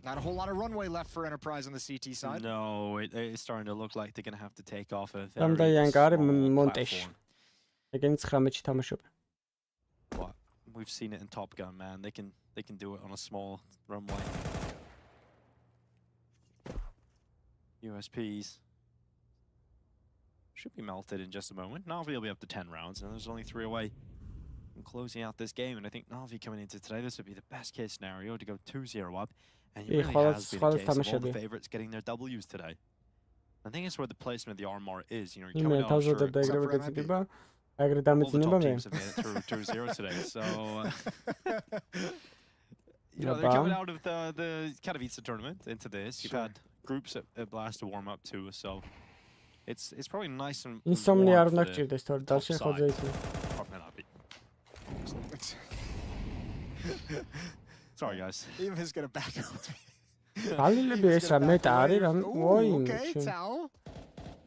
Not a whole lot of runway left for Enterprise on the CT side. No, it's starting to look like they're going to have to take off a very small platform. What? We've seen it in Top Gun, man. They can do it on a small runway. USPs should be melted in just a moment. Navi will be up to 10 rounds, and there's only 3 away from closing out this game. And I think Navi coming into today, this would be the best case scenario to go 2-0 up. And it really has been a case of all the favorites getting their W's today. I think it's where the placement of the RMR is. You know, you're coming out sure. All the top teams have made it through 2-0 today. So, you know, they're coming out of the Katowice tournament into this. You've had groups at Blast to warm up too. So, it's probably nice and warm for the top side. Sorry, guys. Even is going to back up. Okay, Tao.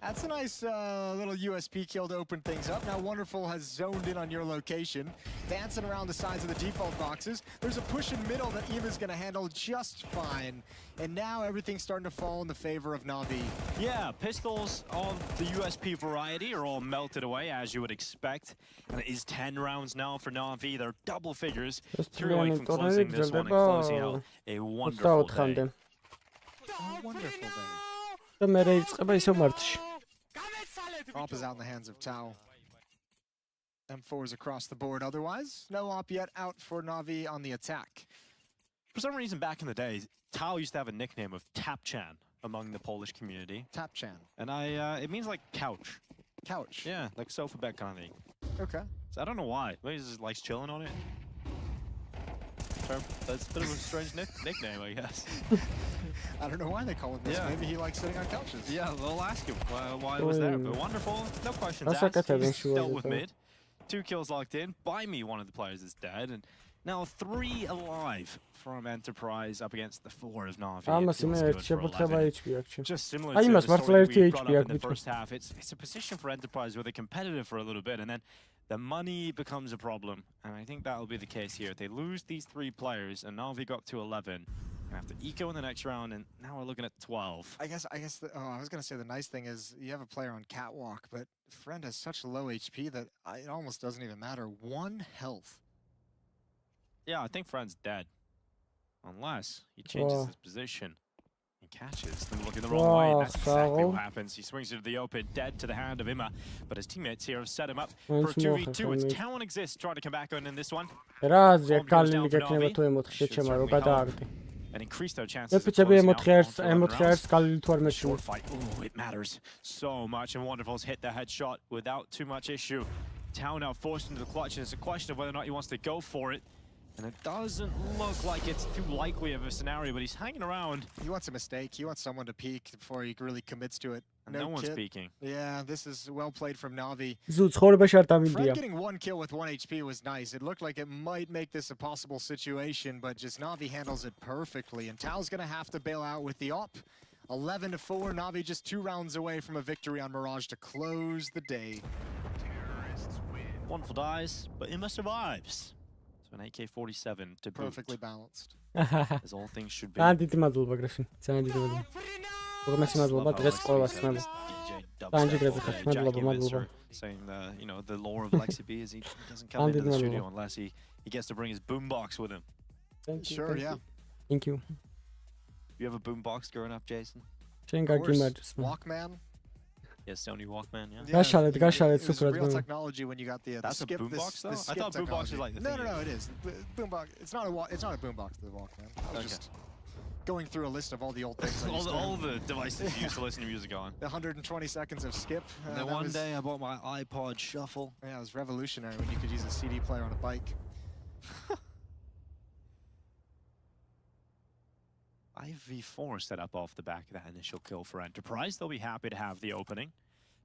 That's a nice little USP kill to open things up. Now Wonderful has zoned in on your location, dancing around the sides of the default boxes. There's a push in middle that Eva's going to handle just fine. And now everything's starting to fall in the favor of Navi. Yeah, pistols of the USP variety are all melted away, as you would expect. And it is 10 rounds now for Navi. They're double figures. 3 away from closing this one and closing out a wonderful day. Wonderful day. Op is out in the hands of Tao. M4's across the board otherwise. No op yet out for Navi on the attack. For some reason back in the day, Tao used to have a nickname of Tapchan among the Polish community. Tapchan. And it means like couch. Couch? Yeah, like sofa bed kind of thing. Okay. So I don't know why. Maybe he just likes chilling on it. That's a bit of a strange nickname, I guess. I don't know why they call it this. Yeah. Maybe he likes sitting on couches. Yeah, we'll ask him why it was there. But wonderful. No questions asked. He's dealt with mid. 2 kills locked in. By me, one of the players is dead. And now 3 alive from Enterprise up against the 4 of Navi. Just similar to the story we brought up in the first half. It's a position for Enterprise where they're competitive for a little bit. And then the money becomes a problem. And I think that'll be the case here. They lose these 3 players and Navi got up to 11. Have to eco in the next round, and now we're looking at 12. I guess. I was gonna say the nice thing is you have a player on catwalk, but Friend has such low HP that it almost doesn't even matter. 1 health. Yeah, I think Friend's dead, unless he changes his position and catches them looking the wrong way, and that's exactly what happens. He swings into the open, dead to the hand of Imma, but his teammates here have set him up for a 2v2. It's talent exists trying to come back on in this one. And increase their chances of closing out short fight. Ooh, it matters so much, and Wonderful's hit the headshot without too much issue. Tao now forced into the clutch, and it's a question of whether or not he wants to go for it. And it doesn't look like it's too likely of a scenario, but he's hanging around. He wants a mistake. He wants someone to peek before he really commits to it. No one's peeking. Yeah, this is well played from NAVI. Fred getting 1 kill with 1 HP was nice. It looked like it might make this a possible situation, but just NAVI handles it perfectly. And Tao's going to have to bail out with the op. 11-4, NAVI just 2 rounds away from a victory on Mirage to close the day. Wonderful dies, but Imma survives. So an AK-47 to boot. Perfectly balanced. As all things should be. Saying you know, the lore of Lexi B is he doesn't come into the studio unless he gets to bring his boombox with him. Sure, yeah. Thank you. You have a boombox growing up, Jason? Walkman. Yeah, Sony Walkman, yeah. It was real technology when you got the That's skip, a boombox though? I thought boombox was like the thing. No, it is. Boombox. It's not a boombox to the Walkman. I was just going through a list of all the old things. all the devices you used to listen to music on. The 120 seconds of skip. And then one day I bought my iPod Shuffle. Yeah, it was revolutionary when you could use a CD player on a bike. 5v4 set up off the back of that initial kill for Enterprise. They'll be happy to have the opening.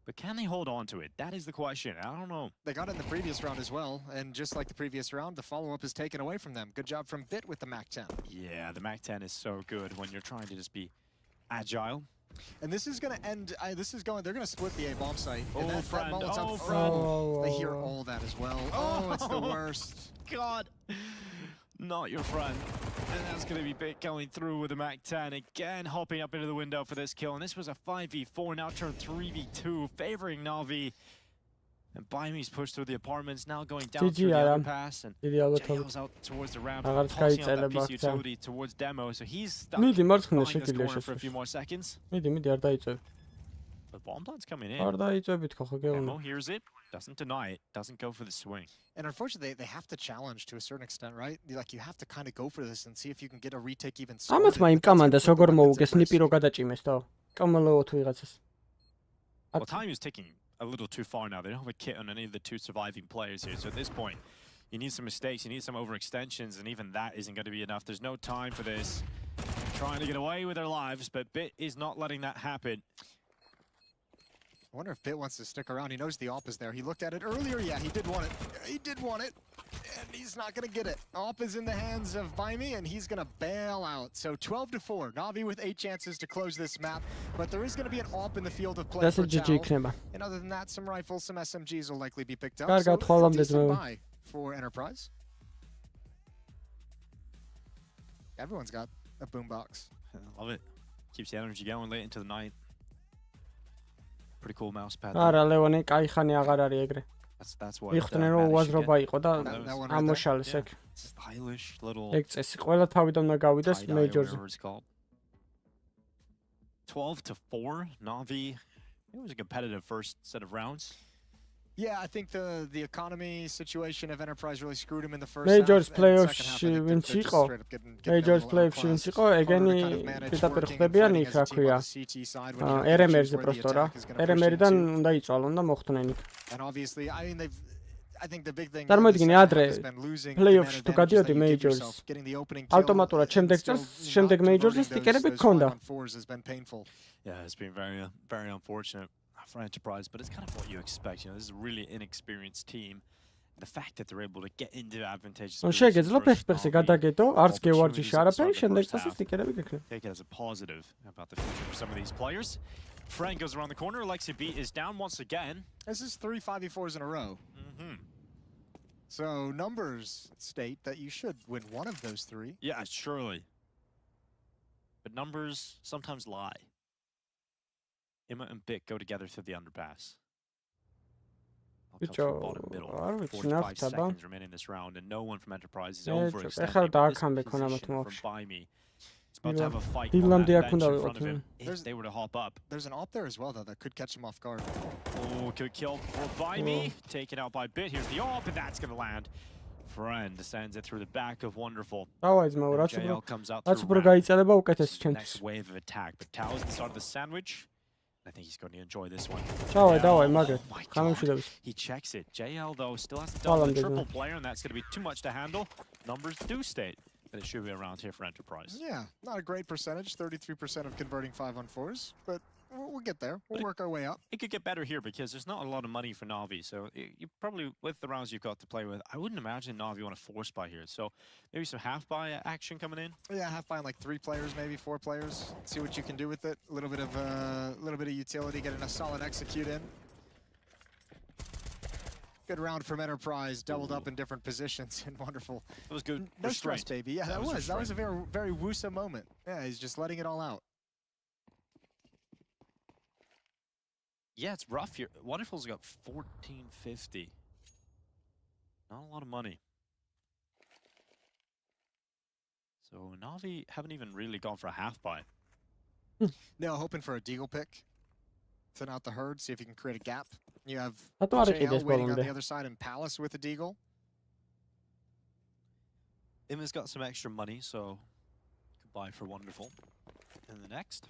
But can they hold on to it? That is the question. I don't know. They got it in the previous round as well. And just like the previous round, the follow-up is taken away from them. Good job from Bit with the MAC-10. Yeah, the MAC-10 is so good when you're trying to just be agile. And this is going to end, they're going to split the A-bomb site. Oh, and friend. They hear all that as well. Oh, it's the worst. God. Not your friend. And that's going to be Bit going through with the MAC-10 again, hopping up into the window for this kill. And this was a 5v4, now turned 3v2, favoring NAVI. And Baimi's pushed through the apartments, now going down through the underpass. And JL's out towards the ramp, tossing out that piece utility towards Demo. So he's stuck behind this corner for a few more seconds. The bomb plant's coming in. Demo hears it, doesn't deny it, doesn't go for the swing. And unfortunately, they have to challenge to a certain extent, right? Like, you have to kind of go for this and see if you can get a retake even started. Well, time is ticking a little too far now. They don't have a kit on any of the 2 surviving players here. So at this point, you need some mistakes, you need some overextensions, and even that isn't going to be enough. There's no time for this. Trying to get away with their lives, but Bit is not letting that happen. I wonder if Bit wants to stick around. He knows the op is there. He looked at it earlier. Yeah, he did want it. He did want it. And he's not going to get it. Op is in the hands of Baimi, and he's going to bail out. So 12-4. NAVI with 8 chances to close this map. But there is going to be an op in the field of play for Tao. And other than that, some rifles, some SMGs will likely be picked up. So a decent buy for Enterprise. Everyone's got a boombox. I love it. Keeps the energy going late into the night. Pretty cool mouse pad. That's what stylish little 12-4 NAVI. It was a competitive first set of rounds. Yeah, I think the economy situation of Enterprise really screwed him in the first Majors half. playoffs wins იყო. Majors playoffs wins იყო. ეგენი პირდაპირ ხდებიან იქ, რა ქვია. RMR-ზე პროსტო რა. RMR-დან უნდა იწვალონ და მოხდნენ იქ. And obviously, I mean, I think the big thing წარმოიდგინე ადრე playoffs თუ გადიოდი Majors. ავტომატურად შემდეგ Majors-ის სტიკერები გქონდა. Yeah, it's been very unfortunate for Enterprise, but it's kind of what you expect. You know, this is a really inexperienced team. The fact that they're able to get into advantageous positions. Take it as a positive about the future for some of these players. Frank goes around the corner. Lexi B is down once again. This is 3 5v4s in a row. So numbers state that you should win one of those 3. Yeah, surely. But numbers sometimes lie. Imma and Bit go together through the underpass. Bottom middle. 45 seconds remaining in this round, and no one from Enterprise is over. It's About to have a fight Dylan on that Diak bench in უნდა front of ვიყოთ. him if they were to hop up. There's an op there as well, though, that could catch him off guard. Oh, good kill for by me. Taken out by Bit. Here's the op, and that's going to land. Friend sends it through the back of Wonderful. დავაი ძმაო, And რაც JL comes out რაც through უფრო ramp. გაიწელება უკეთესი This is the ჩემთვის. next wave of attack, but Tao is the start of the sandwich. I think he's going to enjoy this one. დავაი, დავაი, Oh მაგრე. my გამომშვიდობის. God. He checks it. JL, though, still hasn't done the Follow triple him, player, and that's going to be too much to handle. Numbers do state that it should be around here for Enterprise. Yeah, not a great percentage, 33% of converting 5-on-4s, but we'll get there. We'll work our way up. It could get better here because there's not a lot of money for Navi, so you probably, with the rounds you've got to play with, I wouldn't imagine Navi want to force buy here. So maybe some half buy action coming in. Yeah, half buy on like 3 players, maybe 4 players. See what you can do with it. A little bit of utility, getting a solid execute in. Good round from Enterprise, doubled up in different positions, and Wonderful. It was good. No stress, Restraint. baby. Yeah, that was a restraint. very, very Wusa moment. Yeah, he's just letting it all out. Yeah, it's rough here. Wonderful's got 1450. Not a lot of money. So Navi haven't even really gone for a half buy. No, hoping for a deagle pick. Thin out the herd, see if you can create a gap. You have რატო არ JL იყიდეს waiting on ბოლომდე? the other side and Palace with a deagle. Imma's got some extra money, so could buy for Wonderful. And the next,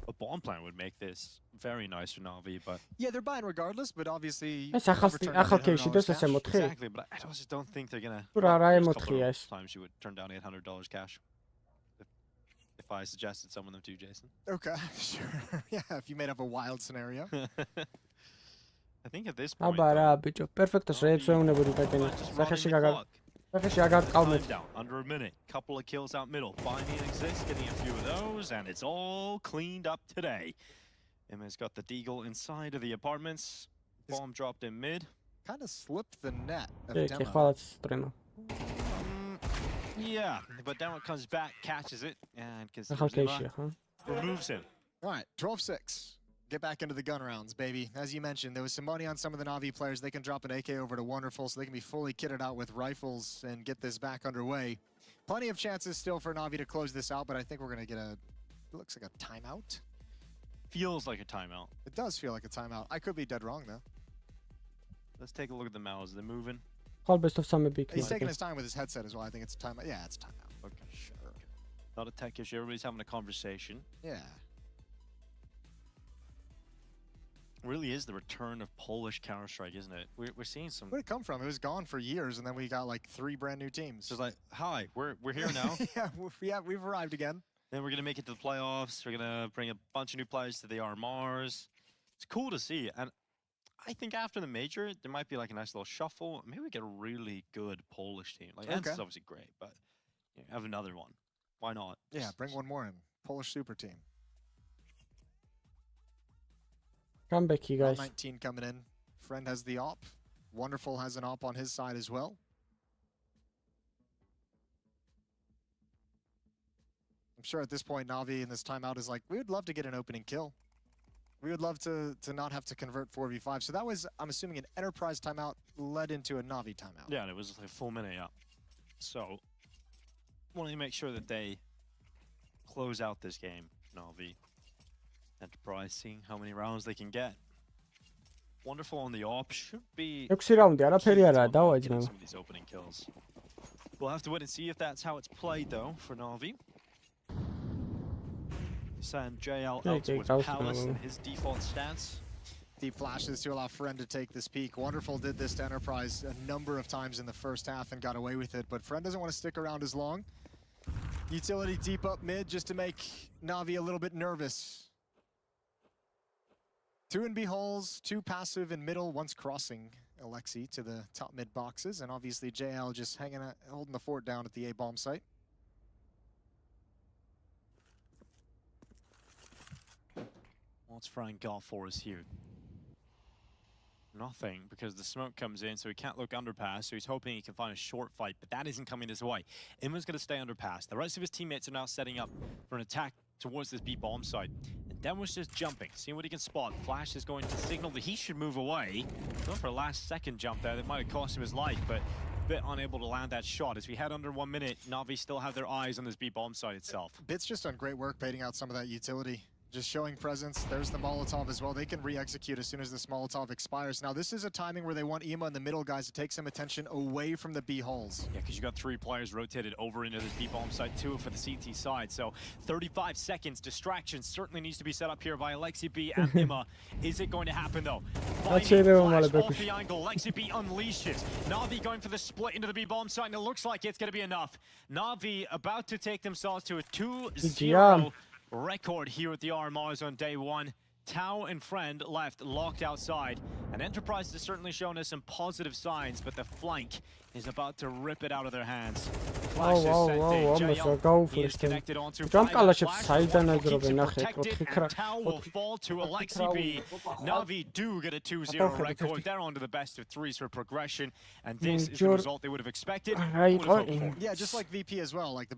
a bomb plant would make this very nice for Navi, but Yeah, they're buying regardless, but obviously... ეს ახალ case-ში დოს ესე მოთხი? exactly, but I just don't think they're gonna. თუ რა There's a couple ემოთხია of ეს? times you would turn down $800 cash. If I suggested some of them to you, Jason. Okay, sure. Yeah, if you made up a wild scenario. I think at this point. აბა რა ბიჭო, პერფექტოს რეებს ვეუნებოდი დაგენი. სახეში Time down, under a minute. Couple of kills out middle. Binding exists, getting a few of those, and it's all cleaned up today. Emma's got the deagle inside of the apartments. Bomb dropped in mid. Kind of slipped the net of კი, Demo. ხვალაც სტრემა. Yeah, but Demo comes back, catches it, and ახალ case-ია, ხო? removes him. All right, 12-6. Get back into the gun rounds, baby. As you mentioned, there was some money on some of the Navi players. They can drop an AK over to Wonderful, so they can be fully kitted out with rifles and get this back underway. Plenty of chances still for Navi to close this out, but I think we're going to get a... It looks like a timeout. Feels like a timeout. It does feel like a timeout. I could be dead wrong, though. Let's take a look at the mouths. They're moving. ხვალ best of სამები იქნება. He's taking his time with his headset as well. I think it's a timeout. Yeah, it's a timeout. Okay, sure. Not a tech issue. Everybody's having a conversation. Yeah. Really is the return of Polish Counter-Strike, isn't it? We're seeing some. Where'd it come from? It was gone for years, and then we got like 3 brand new teams. So it's like, hi, we're here now. yeah, we've arrived again. Then we're gonna make it to the playoffs. We're gonna bring a bunch of new players to the RMRs. It's cool to see, and I think after the major, there might be like a nice little shuffle. Maybe we get a really good Polish team. Like Ents is obviously great, but you know, have another one. Why not? Yeah, bring one more in. Polish super team. Comeback, guys. 19 coming in. Friend has the op. Wonderful has an op on his side as well. I'm sure at this point, Navi in this timeout is like, we would love to get an opening kill. We would love to not have to convert 4v5. So that was, I'm assuming, an Enterprise timeout led into a Navi timeout. Yeah, and it was like a full minute, yeah. So, wanting to make sure that they close out this game, Navi. Enterprise seeing how many rounds they can get. Wonderful on the op should be 6 რაუნდი, არაფერი არაა, დავაიძმო. some of these opening kills. We'll have to wait and see if that's how it's played though for Navi. Send JL out with Palace in his default stance. Deep flashes to allow Friend to take this peek. Wonderful did this to Enterprise a number of times in the first half and got away with it, but Friend doesn't want to stick around as long. Utility deep up mid just to make Navi a little bit nervous. 2 in B holes, 2 passive in middle, once crossing Alexi to the top mid boxes, and obviously JL just holding the fort down at the A bomb site. What's Frank got for us here? Nothing, because the smoke comes in, so he can't look underpass, so he's hoping he can find a short fight, but that isn't coming his way. Imma's going to stay underpass. The rest of his teammates are now setting up for an attack towards this B bomb site. And Demo's just jumping, seeing what he can spot. Flash is going to signal that he should move away. Going for a last second jump there that might have cost him his life, but bit unable to land that shot. As we head under 1 minute, NAVI still have their eyes on this B bomb site itself. Bit's just done great work baiting out some of that utility. Just showing presence. There's the Molotov as well. They can re-execute as soon as this Molotov expires. Now, this is a timing where they want EMA in the middle, guys, to take some attention away from the B hulls. Yeah, because you got 3 players rotated over into this B bomb site, 2 for the CT side. So 35 seconds. Distraction certainly needs to be set up here by Alexi B and IMA. Is it going to happen, though? Flash off the angle. Alexi B unleashes. NAVI going for the split into the B bomb site, and it looks like it's going to be enough. NAVI about to take themselves to a 2-0 record here at the RMRs on day 1. Tau and Friend left locked outside. And Enterprise has certainly shown us some positive signs, but the flank is about to rip it out of their hands. He is connected onto Tau will fall to Alexi B. NAVI do get a 2-0 record. They're on to the best of 3s for progression, and this is the result they would have expected. Yeah, just like VP as well. Like the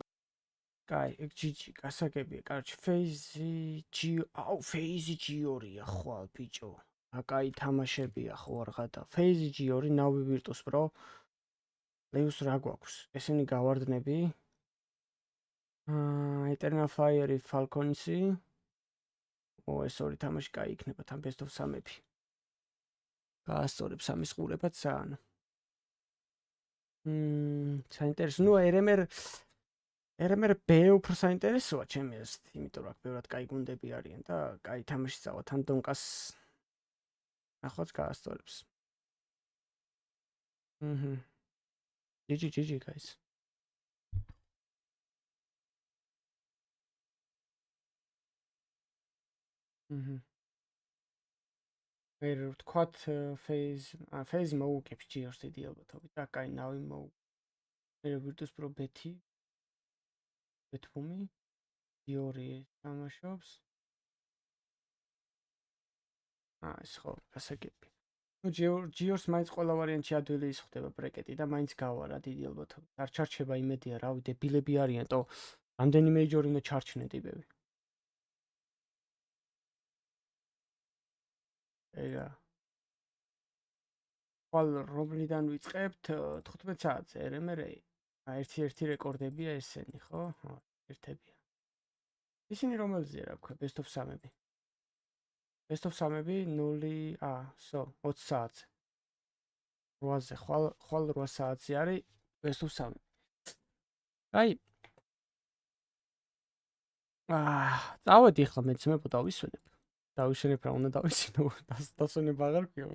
Guy, GG, გასაგებია, კარჩი, ფეიზი G, აუ, ფეიზი G2-ია, ხვალ, ბიჭო. აკაი თამაშებია ხო არ ღადა. ფეიზი G2, NAVI Virtus Pro. ლეუს რა გვაქვს? ესენი გავარდნები. Eternal Fire, Falconsi. ეს ორი თამაში კაი იქნება, თან best of 3-ები. გაასწორებს ამის ყურებაც საანო. საინტერესო, ნუ RMR B უფრო საინტერესოა ჩემი აზრით, იმიტომ რომ აქ ბევრად კაი გუნდები არიან და კაი თამაში წავა, თან დონკას ნახვაც გაასწორებს. GG guys. მე ვთქვათ phase მოუგებს GR-ს დიდი ალბათობით და კაი NAVI მოუგებს. Virtus Pro ბეთი ბეთუმი G2 თამაშობს. ეს ხო გასაგებია. ნუ GR-ს მაინც ყველა ვარიანტში ადვილი ის ხდება ბრეკეტი და მაინც გავარა დიდი ალბათობით. არ ჩარჩება იმედია, რავი, დებილები არიან, თო რამდენი მეიჯორი უნდა ჩარჩნენ ტიპები. ეგა. ხვალ რომლიდან ვიწყებთ 15 საათზე RMR. ერთი რეკორდებია ესენი, ხო? ერთებია. ისინი რომელზეა რა ვქვა, best of 3-ები. Best of 3-ები 0 20 საათზე. 8-ზე, ხვალ 8 საათზე არის best of 3. აი. დავედი ახლა მეც მე დავისვენებ. დავისვენებ რა უნდა დავისვენო. დასვენებ აღარ ქვია.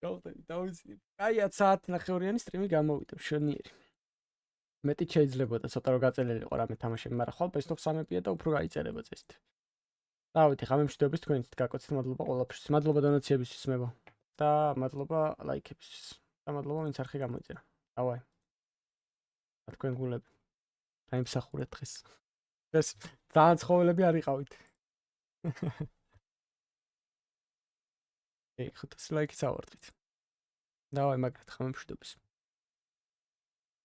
დავისვენებ. აი 10 საათნახევრიანი სტრიმი გამოვიდა, მშვენიერი. მეტი შეიძლებოდა ცოტა რომ გაწელილიყო რამე თამაშები, მაგრამ ხვალ best of 3-ებია და უფრო გაიწერება წესით. დავით, ხა მემშვიდობის თქვენით გაკოცეთ, მადლობა ყველაფერთვის. მადლობა დონაციებისთვის მებო. და მადლობა ლაიქებისთვის. და მადლობა ვინც არხი გამოიწერა. დავაი. თქვენ გულები. დაიმსახურეთ დღეს. ეს ძალიან ცხოველები არ იყავით. ხოთას ლაიქიც ავარდით. დავაი, მაგრად ხა მემშვიდობის.